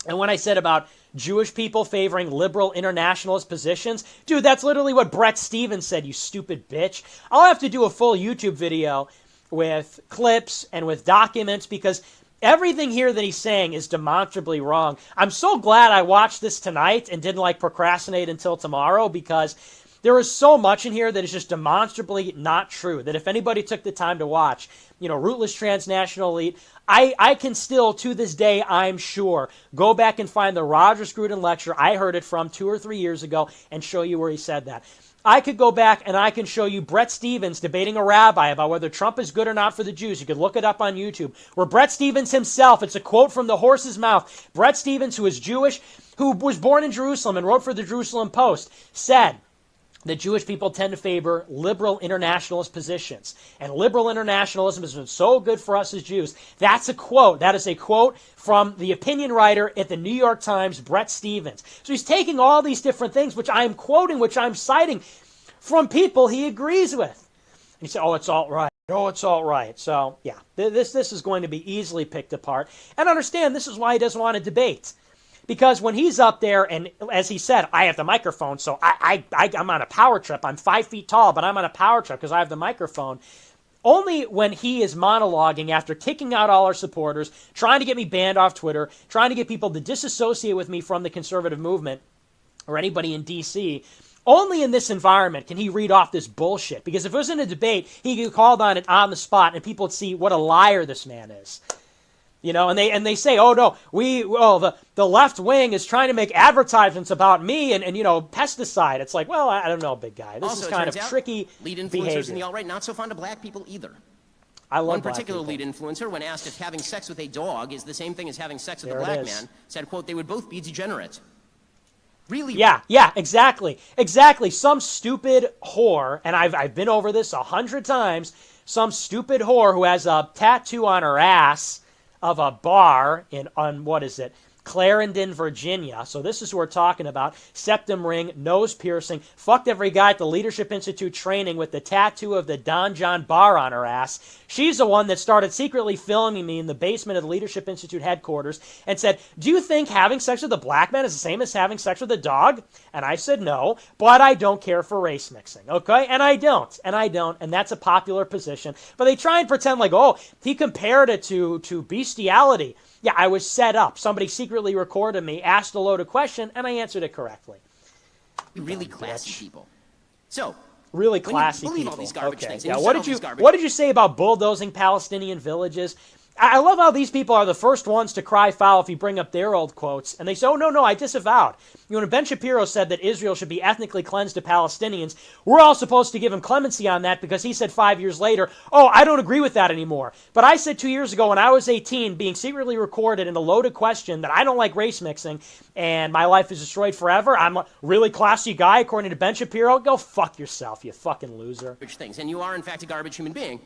And when I said about Jewish people favoring liberal internationalist positions, dude, that's literally what Brett Stevens said, you stupid bitch. I'll have to do a full YouTube video with clips and with documents because everything here that he's saying is demonstrably wrong. I'm so glad I watched this tonight and didn't procrastinate until tomorrow because there is so much in here that is just demonstrably not true. That if anybody took the time to watch, Rootless Transnational Elite, I can still, to this day, I'm sure, go back and find the Roger Scruton lecture I heard it from 2 or 3 years ago and show you where he said that. I could go back and I can show you Bret Stephens debating a rabbi about whether Trump is good or not for the Jews. You could look it up on YouTube. Where Bret Stephens himself, it's a quote from the horse's mouth, Bret Stephens, who is Jewish, who was born in Jerusalem and wrote for the Jerusalem Post, said that Jewish people tend to favor liberal internationalist positions. And liberal internationalism has been so good for us as Jews. That's a quote. That is a quote from the opinion writer at the New York Times, Bret Stephens. So he's taking all these different things, which I'm quoting, which I'm citing from people he agrees with. And he said, oh, it's all right. Oh, it's all right. So, yeah, this is going to be easily picked apart. And understand, this is why he doesn't want to debate. Because when he's up there, and as he said, I have the microphone, so I'm on a power trip. I'm 5 feet tall, but I'm on a power trip because I have the microphone. Only when he is monologuing after kicking out all our supporters, trying to get me banned off Twitter, trying to get people to disassociate with me from the conservative movement or anybody in D.C., only in this environment can he read off this bullshit. Because if it was in a debate, he could call on it on the spot, and people would see what a liar this man is. You know, and they say, oh no, the left wing is trying to make advertisements about me and pesticide. It's like, well, I don't know, big guy. This is kind of tricky lead influencers behavior. in the alt-right not so fond of black people either. I love one particular lead influencer, when asked if having sex with a dog is the same thing as having sex with a black man, said, quote, they would both be degenerate. Really? Yeah, exactly. Some stupid whore, and I've been over this 100 times, some stupid whore who has a tattoo on her ass of a bar on Clarendon, Virginia. So this is who we're talking about. Septum ring, nose piercing, fucked every guy at the Leadership Institute training with the tattoo of the Don John bar on her ass. She's the one that started secretly filming me in the basement of the Leadership Institute headquarters and said, do you think having sex with a black man is the same as having sex with a dog? And I said no, but I don't care for race mixing, okay? And I don't, and that's a popular position. But they try and pretend like, oh, he compared it to bestiality. Yeah, I was set up. Somebody secretly recorded me, asked a loaded question, and I answered it correctly. Really classy people. So, really classy people. All these garbage things. Yeah, what did you say about bulldozing Palestinian villages? I love how these people are the first ones to cry foul if you bring up their old quotes. And they say, oh, no, I disavowed. When Ben Shapiro said that Israel should be ethnically cleansed to Palestinians, we're all supposed to give him clemency on that because he said 5 years later, oh, I don't agree with that anymore. But I said 2 years ago when I was 18, being secretly recorded in a loaded question that I don't like race mixing and my life is destroyed forever. I'm a really classy guy, according to Ben Shapiro. Go fuck yourself, you fucking loser. Things. And you are, in fact, a garbage human being.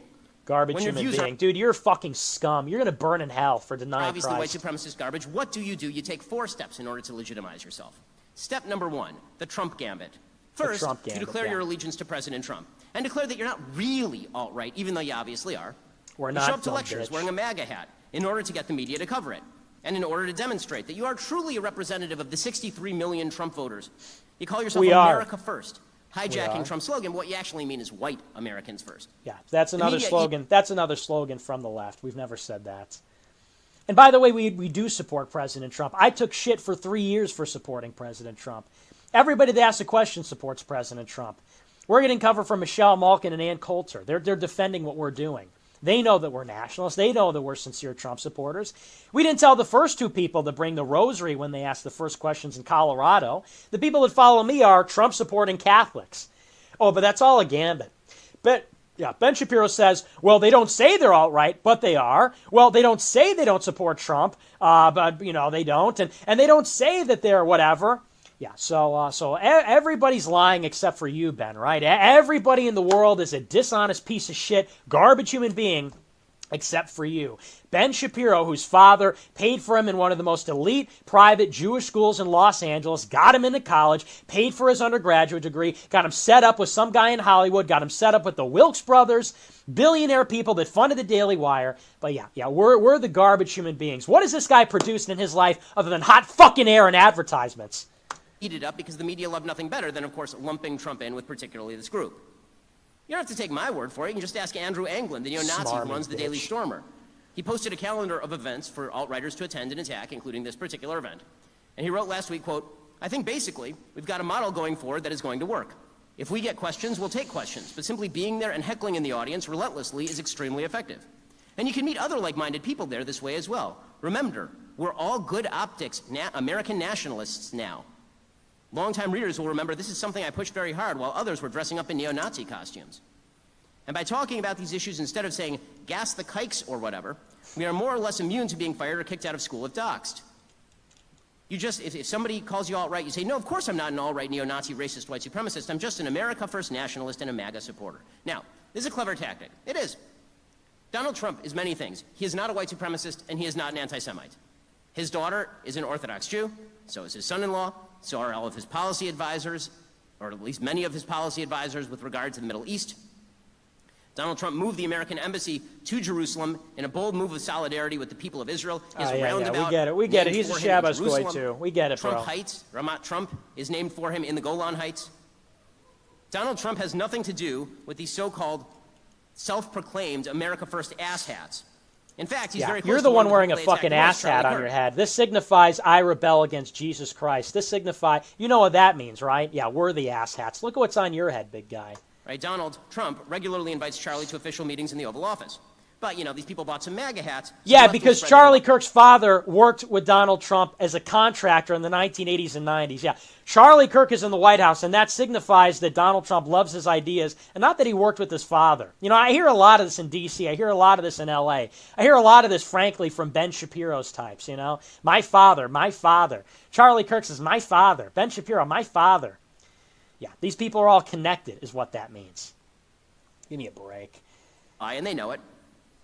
Garbage human being. Dude, you're fucking scum. You're going to burn in hell for denying Christ. Obviously, white supremacist garbage. What do? You take 4 steps in order to legitimize yourself. Step number 1, the Trump gambit. First, you declare your allegiance to President Trump and declare that you're not really alt-right, even though you obviously are. We're you not. Show up to lectures wearing a MAGA hat in order to get the media to cover it, and in order to demonstrate that you are truly a representative of the 63 million Trump voters. You call yourself America First. Hijacking Trump's slogan, but what you actually mean is white Americans first. Yeah, that's another slogan. That's another slogan from the left. We've never said that. And by the way, we do support President Trump. I took shit for 3 years for supporting President Trump. Everybody that asks a question supports President Trump. We're getting cover from Michelle Malkin and Ann Coulter. They're defending what we're doing. They know that we're nationalists. They know that we're sincere Trump supporters. We didn't tell the first 2 people to bring the rosary when they asked the first questions in Colorado. The people that follow me are Trump-supporting Catholics. Oh, but that's all a gambit. But yeah, Ben Shapiro says, well, they don't say they're alt-right, but they are. Well, they don't say they don't support Trump, but, they don't. And they don't say that they're whatever. Yeah, so everybody's lying except for you, Ben, right? Everybody in the world is a dishonest piece of shit, garbage human being, except for you. Ben Shapiro, whose father paid for him in one of the most elite private Jewish schools in Los Angeles, got him into college, paid for his undergraduate degree, got him set up with some guy in Hollywood, got him set up with the Wilkes brothers, billionaire people that funded the Daily Wire. But yeah, we're the garbage human beings. What has this guy produced in his life other than hot fucking air and advertisements? Heated up because the media love nothing better than, of course, lumping Trump in with particularly this group. You don't have to take my word for it. You can just ask Andrew Anglin, the neo-Nazi who runs the Daily Stormer. He posted a calendar of events for alt-righters to attend and attack, including this particular event. And he wrote last week, quote, I think basically we've got a model going forward that is going to work. If we get questions, we'll take questions, but simply being there and heckling in the audience relentlessly is extremely effective. And you can meet other like-minded people there this way as well. Remember, we're all good optics, American nationalists now. Longtime readers will remember this is something I pushed very hard while others were dressing up in neo-Nazi costumes. And by talking about these issues instead of saying, gas the kikes or whatever, we are more or less immune to being fired or kicked out of school if doxxed. You just, if somebody calls you alt-right, you say, no, of course I'm not an alt-right, neo-Nazi, racist, white supremacist. I'm just an America First nationalist and a MAGA supporter. Now, this is a clever tactic. It is. Donald Trump is many things. He is not a white supremacist, and he is not an anti-Semite. His daughter is an Orthodox Jew, so is his son-in-law, so are all of his policy advisors, or at least many of his policy advisors with regard to the Middle East. Donald Trump moved the American embassy to Jerusalem in a bold move of solidarity with the people of Israel. His roundabout we get it. We get it. He's a Shabbos goy, too. We get it, Trump bro. Heights, Ramat Trump, is named for him in the Golan Heights. Donald Trump has nothing to do with these so-called self-proclaimed America First asshats. In fact, he's very close You're the to one of wearing a people they fucking attacked ass hat Charlie on your Kirk. head. This signifies I rebel against Jesus Christ. This signifies, you know what that means, right? Yeah, we're the ass hats. Look at what's on your head, big guy. Right, Donald Trump regularly invites Charlie to official meetings in the Oval Office. But, you know, these people bought some MAGA hats. So Yeah, left because them spread Charlie Kirk's father worked with Donald Trump as a contractor in the 1980s and 90s. Yeah, Charlie Kirk is in the White House, and that signifies that Donald Trump loves his ideas, and not that he worked with his father. You know, I hear a lot of this in D.C. I hear a lot of this in L.A. I hear a lot of this, frankly, from Ben Shapiro's types, you know. My father, my father. Charlie Kirk says, my father. Ben Shapiro, my father. Yeah, these people are all connected, is what that means. Give me a break. And they know it,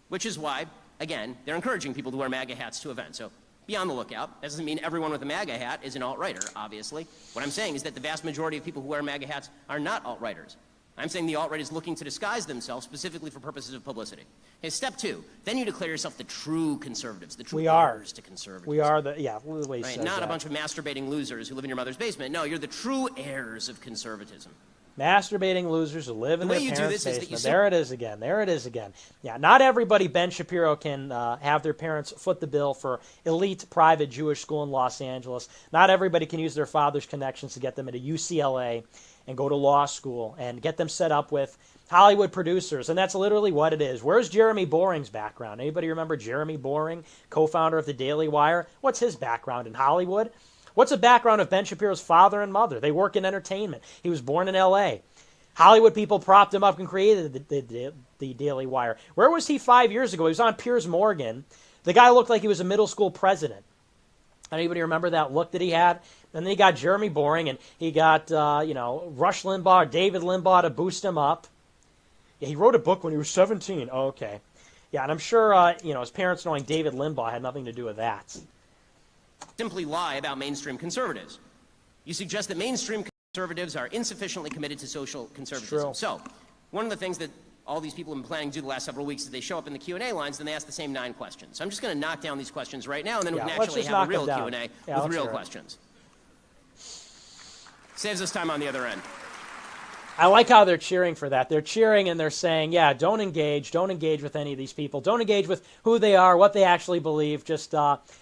which is why, again, they're encouraging people to wear MAGA hats to events. So be on the lookout. That doesn't mean everyone with a MAGA hat is an alt-righter, obviously. What I'm saying is that the vast majority of people who wear MAGA hats are not alt-righters. I'm saying the alt-right is looking to disguise themselves specifically for purposes of publicity. Okay, step 2, then you declare yourself the true conservatives, the true heirs to conservatism. We are the, yeah, the way he Right? says Not that. a bunch of masturbating losers who live in your mother's basement. No, you're the true heirs of conservatism. Masturbating losers who live in The their way you do parents' this is that basement. you There it is again. There it is again. Yeah, not everybody, Ben Shapiro, can have their parents foot the bill for elite private Jewish school in Los Angeles. Not everybody can use their father's connections to get them into UCLA and go to law school and get them set up with Hollywood producers. And that's literally what it is. Where's Jeremy Boring's background? Anybody remember Jeremy Boring, co-founder of the Daily Wire? What's his background in Hollywood? What's the background of Ben Shapiro's father and mother? They work in entertainment. He was born in L.A. Hollywood people propped him up and created the Daily Wire. Where was he 5 years ago? He was on Piers Morgan. The guy looked like he was a middle school president. Anybody remember that look that he had? And then he got Jeremy Boring, and he got, Rush Limbaugh, David Limbaugh to boost him up. Yeah, he wrote a book when he was 17. Oh, okay. Yeah, and I'm sure, his parents knowing David Limbaugh had nothing to do with that. Simply lie about mainstream conservatives. You suggest that mainstream conservatives are insufficiently committed to social conservatism. So, one of the things that all these people have been planning to do the last several weeks is they show up in the Q&A lines and they ask the same 9 questions. So I'm just going to knock down these questions right now, and then we can actually have a real Q&A with real questions. Saves us time on the other end. I like how they're cheering for that. They're cheering and they're saying, yeah, don't engage with any of these people. Don't engage with who they are, what they actually believe. Just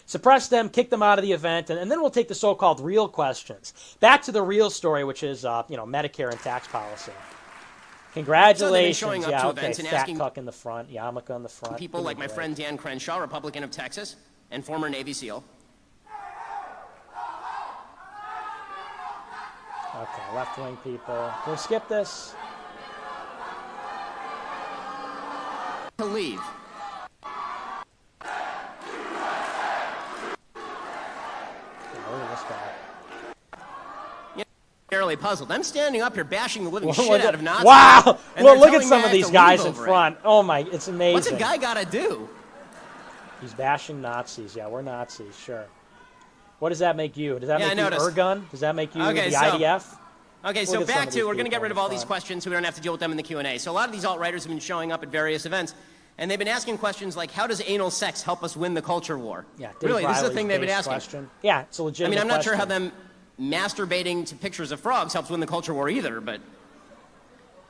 suppress them, kick them out of the event, and then we'll take the so-called real questions. Back to the real story, which is, Medicare and tax policy. Congratulations. So showing up yeah, to okay, events and fat asking cuck in the front, yarmulke in the front. People like my friend Dan Crenshaw, Republican of Texas, and former Navy SEAL. Okay, left-wing people. Can we skip this? To leave. Yeah, look at this guy. You're fairly puzzled. I'm standing up here bashing the living shit out of Nazis. Wow! and Well, they're look at telling some me of I these have to guys leave in over front. Oh my, it's amazing. What's a guy got to do? He's bashing Nazis. Yeah, we're Nazis, sure. What does that make you? Does that make you noticed. Ergun? Does that make you Okay, the so- IDF? Okay, Look so at some back of to, these we're going to get people rid of in all these front. questions so we don't have to deal with them in the Q&A. So a lot of these alt-righters have been showing up at various events, and they've been asking questions like, how does anal sex help us win the culture war? Yeah, Dave really, this is the Riley's thing they've been base asking. question. Yeah, it's a I legitimate mean, I'm not sure how question. them masturbating to pictures of frogs helps win the culture war either, but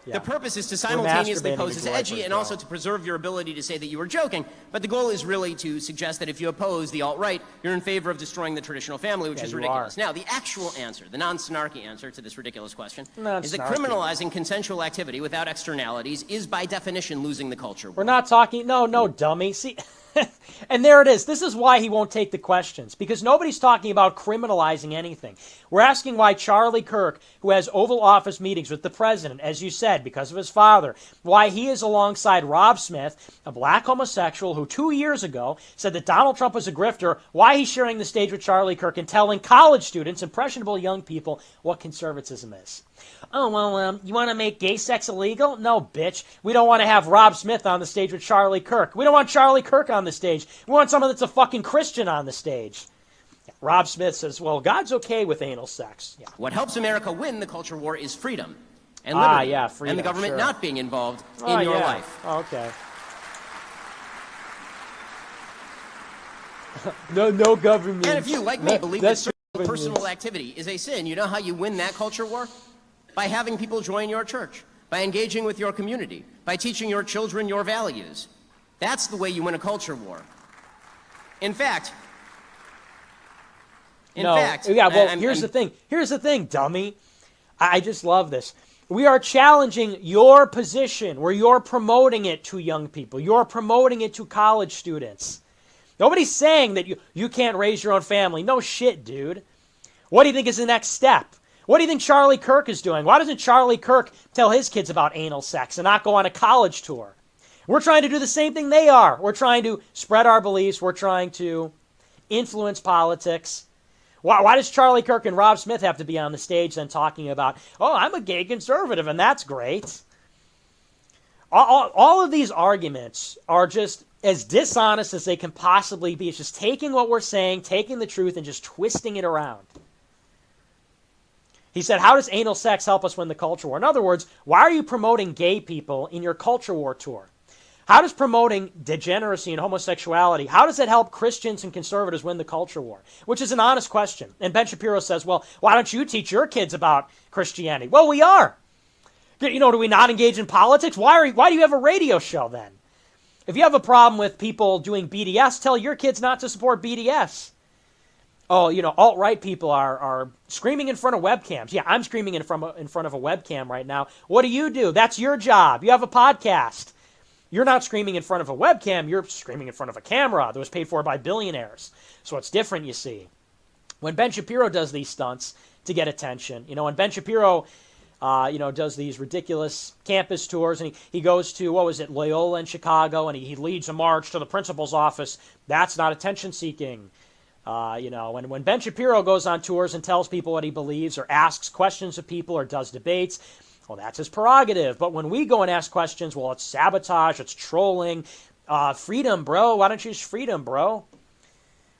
Yeah. the purpose is to We're simultaneously masturbating pose to as diapers, edgy and bro. also to preserve your ability to say that you were joking. But the goal is really to suggest that if you oppose the alt-right, you're in favor of destroying the traditional family, which Yeah, is you ridiculous. Now, the actual answer, the non-snarky answer to this ridiculous question, is that Non-snarky. criminalizing consensual activity without externalities is by definition losing the culture war. We're not talking. No, dummy. See, And there it is. This is why he won't take the questions, because nobody's talking about criminalizing anything. We're asking why Charlie Kirk, who has Oval Office meetings with the president, as you said, because of his father, why he is alongside Rob Smith, a black homosexual who 2 years ago said that Donald Trump was a grifter, why he's sharing the stage with Charlie Kirk and telling college students, impressionable young people, what conservatism is. Oh, well, you want to make gay sex illegal? No, bitch. We don't want to have Rob Smith on the stage with Charlie Kirk. We don't want Charlie Kirk on the stage. We want someone that's a fucking Christian on the stage. Yeah, Rob Smith says, well, God's okay with anal sex. Yeah. What helps America win the culture war is freedom and liberty. Yeah, freedom, and the government sure. not being involved in your life. Oh, okay. No government. And if you, like me, believe that personal activity is a sin, you know how you win that culture war? By having people join your church, by engaging with your community, by teaching your children your values. That's the way you win a culture war. In fact, here's the thing. Here's the thing, dummy. I just love this. We are challenging your position where you're promoting it to young people. You're promoting it to college students. Nobody's saying that you can't raise your own family. No shit, dude. What do you think is the next step? What do you think Charlie Kirk is doing? Why doesn't Charlie Kirk tell his kids about anal sex and not go on a college tour? We're trying to do the same thing they are. We're trying to spread our beliefs. We're trying to influence politics. Why does Charlie Kirk and Rob Smith have to be on the stage then talking about, oh, I'm a gay conservative, and that's great? All of these arguments are just as dishonest as they can possibly be. It's just taking what we're saying, taking the truth, and just twisting it around. He said, how does anal sex help us win the culture war? In other words, why are you promoting gay people in your culture war tour? How does promoting degeneracy and homosexuality, how does that help Christians and conservatives win the culture war? Which is an honest question. And Ben Shapiro says, well, why don't you teach your kids about Christianity? Well, we are. You know, do we not engage in politics? Why do you have a radio show then? If you have a problem with people doing BDS, tell your kids not to support BDS. Oh, you know, alt-right people are screaming in front of webcams. Yeah, I'm screaming in front of a webcam right now. What do? That's your job. You have a podcast. You're not screaming in front of a webcam. You're screaming in front of a camera that was paid for by billionaires. So it's different, you see. When Ben Shapiro does these stunts to get attention, you know, when Ben Shapiro, does these ridiculous campus tours, and he goes to, Loyola in Chicago, and he leads a march to the principal's office, that's not attention-seeking. When Ben Shapiro goes on tours and tells people what he believes or asks questions of people or does debates, well, that's his prerogative. But when we go and ask questions, well, it's sabotage, it's trolling. Freedom, bro. Why don't you use freedom, bro?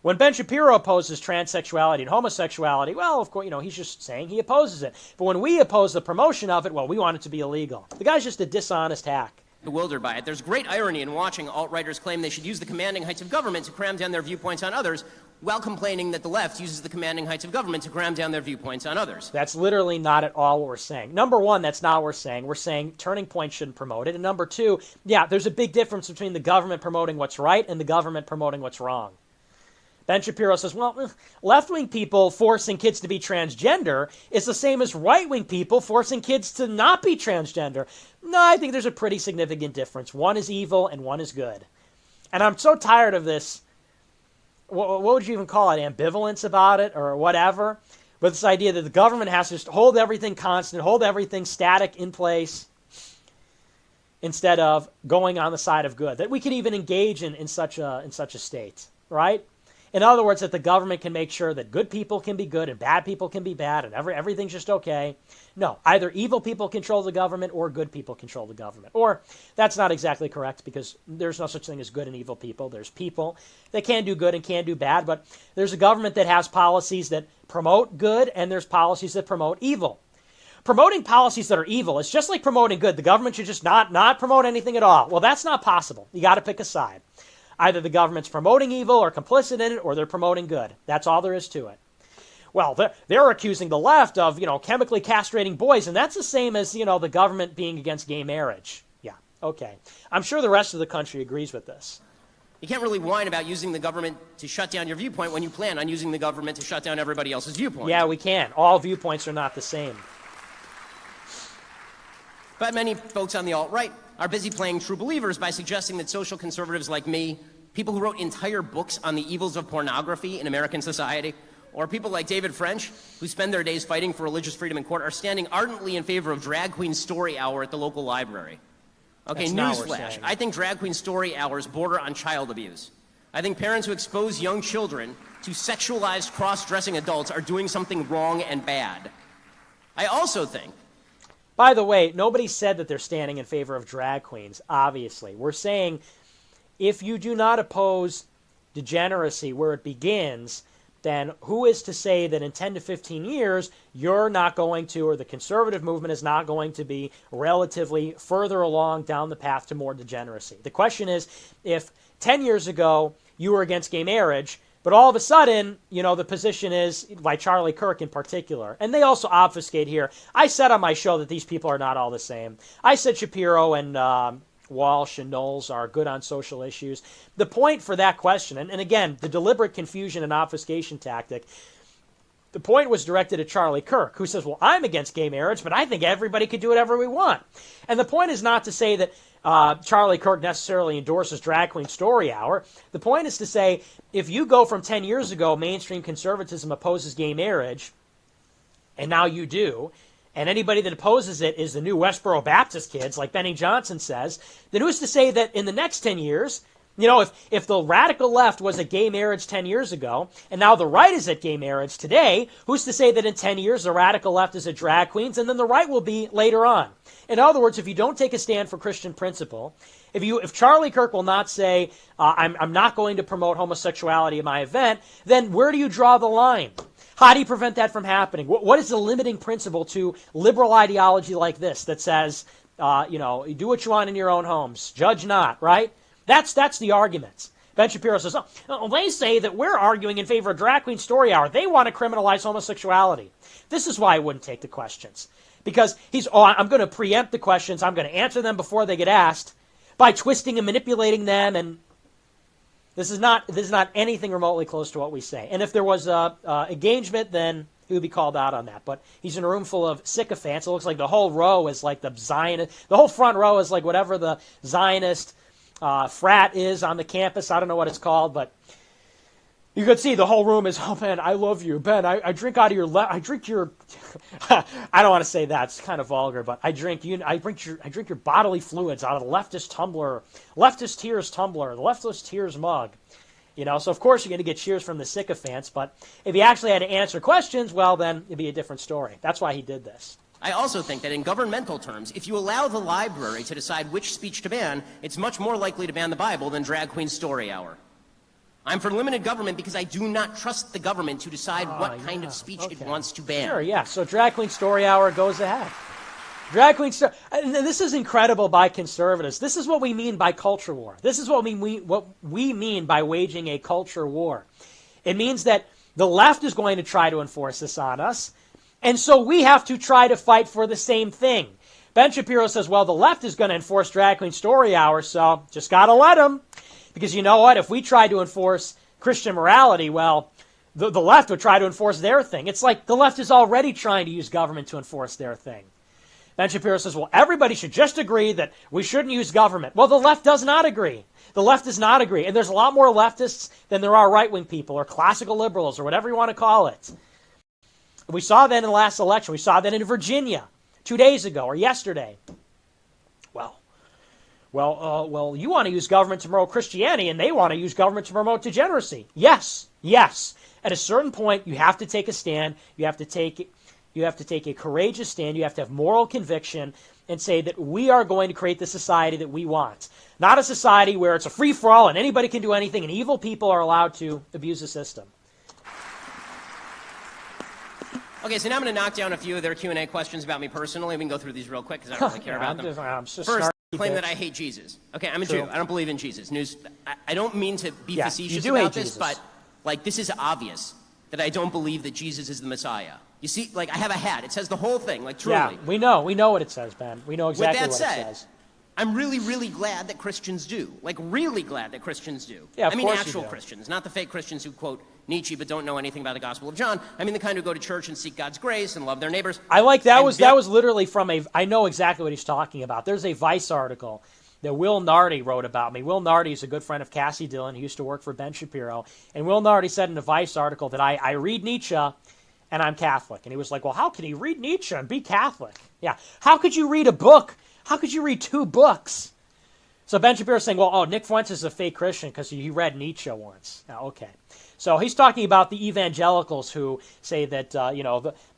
When Ben Shapiro opposes transsexuality and homosexuality, well, of course, he's just saying he opposes it. But when we oppose the promotion of it, well, we want it to be illegal. The guy's just a dishonest hack. Bewildered by it. There's great irony in watching alt-righters claim they should use the commanding heights of government to cram down their viewpoints on others, while complaining that the left uses the commanding heights of government to cram down their viewpoints on others. That's literally not at all what we're saying. Number one, that's not what we're saying. We're saying Turning Point shouldn't promote it. And number two, yeah, there's a big difference between the government promoting what's right and the government promoting what's wrong. Ben Shapiro says, well, left-wing people forcing kids to be transgender is the same as right-wing people forcing kids to not be transgender. No, I think there's a pretty significant difference. One is evil and one is good. And I'm so tired of this, what would you even call it, ambivalence about it or whatever, but this idea that the government has to just hold everything constant, hold everything static in place, instead of going on the side of good. That we could even engage in such a state, right? In other words, that the government can make sure that good people can be good and bad people can be bad and everything's just okay. No, either evil people control the government or good people control the government. Or that's not exactly correct because there's no such thing as good and evil people. There's people that can do good and can do bad, but there's a government that has policies that promote good and there's policies that promote evil. Promoting policies that are evil is just like promoting good. The government should just not promote anything at all. Well, that's not possible. You got to pick a side. Either the government's promoting evil or complicit in it, or they're promoting good. That's all there is to it. Well, they're accusing the left of, chemically castrating boys, and that's the same as, the government being against gay marriage. Yeah, okay. I'm sure the rest of the country agrees with this. You can't really whine about using the government to shut down your viewpoint when you plan on using the government to shut down everybody else's viewpoint. Yeah, we can. All viewpoints are not the same. But many folks on the alt-right are busy playing true believers by suggesting that social conservatives like me People who wrote entire books on the evils of pornography in American society, or people like David French, who spend their days fighting for religious freedom in court, are standing ardently in favor of drag queen story hour at the local library. Okay, newsflash. I think drag queen story hours border on child abuse. I think parents who expose young children to sexualized cross-dressing adults are doing something wrong and bad. I also think... By the way, nobody said that they're standing in favor of drag queens, obviously. We're saying if you do not oppose degeneracy where it begins, then who is to say that in 10 to 15 years you're not going to, or the conservative movement is not going to be relatively further along down the path to more degeneracy? The question is, if 10 years ago you were against gay marriage, but all of a sudden, the position is by Charlie Kirk in particular. And they also obfuscate here. I said on my show that these people are not all the same. I said Shapiro and Walsh and Knowles are good on social issues. The point for that question, and again, the deliberate confusion and obfuscation tactic, the point was directed at Charlie Kirk, who says, well, I'm against gay marriage, but I think everybody could do whatever we want. And the point is not to say that Charlie Kirk necessarily endorses Drag Queen Story Hour. The point is to say, if you go from 10 years ago, mainstream conservatism opposes gay marriage, and now you do, and anybody that opposes it is the new Westboro Baptist kids, like Benny Johnson says, then who's to say that in the next 10 years, if the radical left was at gay marriage 10 years ago, and now the right is at gay marriage today, who's to say that in 10 years the radical left is at drag queens, and then the right will be later on? In other words, if you don't take a stand for Christian principle, if Charlie Kirk will not say, I'm not going to promote homosexuality at my event, then where do you draw the line? How do you prevent that from happening? What is the limiting principle to liberal ideology like this that says, you do what you want in your own homes, judge not, right? That's the argument. Ben Shapiro says, they say that we're arguing in favor of Drag Queen Story Hour. They want to criminalize homosexuality. This is why I wouldn't take the questions. Because I'm going to preempt the questions. I'm going to answer them before they get asked by twisting and manipulating them. And this is not anything remotely close to what we say. And if there was engagement, then he would be called out on that. But he's in a room full of sycophants. It looks like the whole row is like the Zionist. The whole front row is like whatever the Zionist frat is on the campus. I don't know what it's called, but you could see the whole room is, oh man, I love you, Ben. I drink out of your I drink your. I don't want to say that; it's kind of vulgar, but I drink your bodily fluids out of the leftist tumbler, leftist tears tumbler, the leftist tears mug. So of course you're going to get cheers from the sycophants. But if he actually had to answer questions, well, then it'd be a different story. That's why he did this. I also think that in governmental terms, if you allow the library to decide which speech to ban, it's much more likely to ban the Bible than Drag Queen Story Hour. I'm for limited government because I do not trust the government to decide what kind of speech it wants to ban. Sure, yeah. So Drag Queen Story Hour goes ahead. Drag Queen Story... And this is incredible by conservatives. This is what we mean by culture war. This is what we mean by waging a culture war. It means that the left is going to try to enforce this on us, and so we have to try to fight for the same thing. Ben Shapiro says, well, the left is going to enforce Drag Queen Story Hour, so just got to let them. Because you know what? If we tried to enforce Christian morality, well, the left would try to enforce their thing. It's like the left is already trying to use government to enforce their thing. Ben Shapiro says, well, everybody should just agree that we shouldn't use government. Well, the left does not agree. The left does not agree. And there's a lot more leftists than there are right-wing people or classical liberals or whatever you want to call it. We saw that in the last election. We saw that in Virginia 2 days ago or yesterday. Well, you want to use government to promote Christianity, and they want to use government to promote degeneracy. Yes. At a certain point, you have to take a stand. You have to take a courageous stand. You have to have moral conviction and say that we are going to create the society that we want. Not a society where it's a free-for-all and anybody can do anything and evil people are allowed to abuse the system. Okay, so now I'm going to knock down a few of their Q&A questions about me personally. We can go through these real quick because I don't really care about them. First, claim that I hate Jesus. Okay, I'm a Jew. I don't believe in Jesus. I don't mean to be facetious about this, but this is obvious that I don't believe that Jesus is the Messiah. You see, I have a hat. It says the whole thing, truly. Yeah, we know what it says, Ben. We know exactly what it says. I'm really, really glad that Christians do. Really glad that Christians do. Yeah, I mean actual Christians, not the fake Christians who quote Nietzsche but don't know anything about the Gospel of John. I mean the kind who go to church and seek God's grace and love their neighbors. I like that was literally from I know exactly what he's talking about. There's a Vice article that Will Nardi wrote about me. Will Nardi is a good friend of Cassie Dillon. He used to work for Ben Shapiro. And Will Nardi said in a Vice article that I read Nietzsche and I'm Catholic. And he was like, well, how can he read Nietzsche and be Catholic? Yeah. How could you read a book? How could you read 2 books? So Ben Shapiro is saying, well, Nick Fuentes is a fake Christian because he read Nietzsche once. Now, okay. So he's talking about the evangelicals who say that,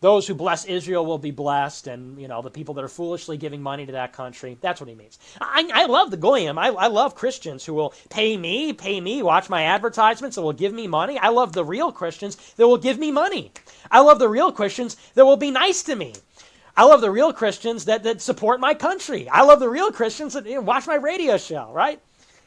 those who bless Israel will be blessed, and, the people that are foolishly giving money to that country. That's what he means. I love the goyim. I love Christians who will pay me, watch my advertisements, that will give me money. I love the real Christians that will give me money. I love the real Christians that will be nice to me. I love the real Christians that support my country. I love the real Christians that watch my radio show, right?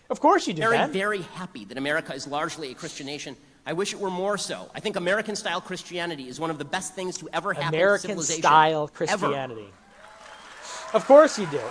Of course you do, Ben. Very happy that America is largely a Christian nation. I wish it were more so. I think American-style Christianity is one of the best things to ever happen to civilization. American-style Christianity. Ever. Of course you do.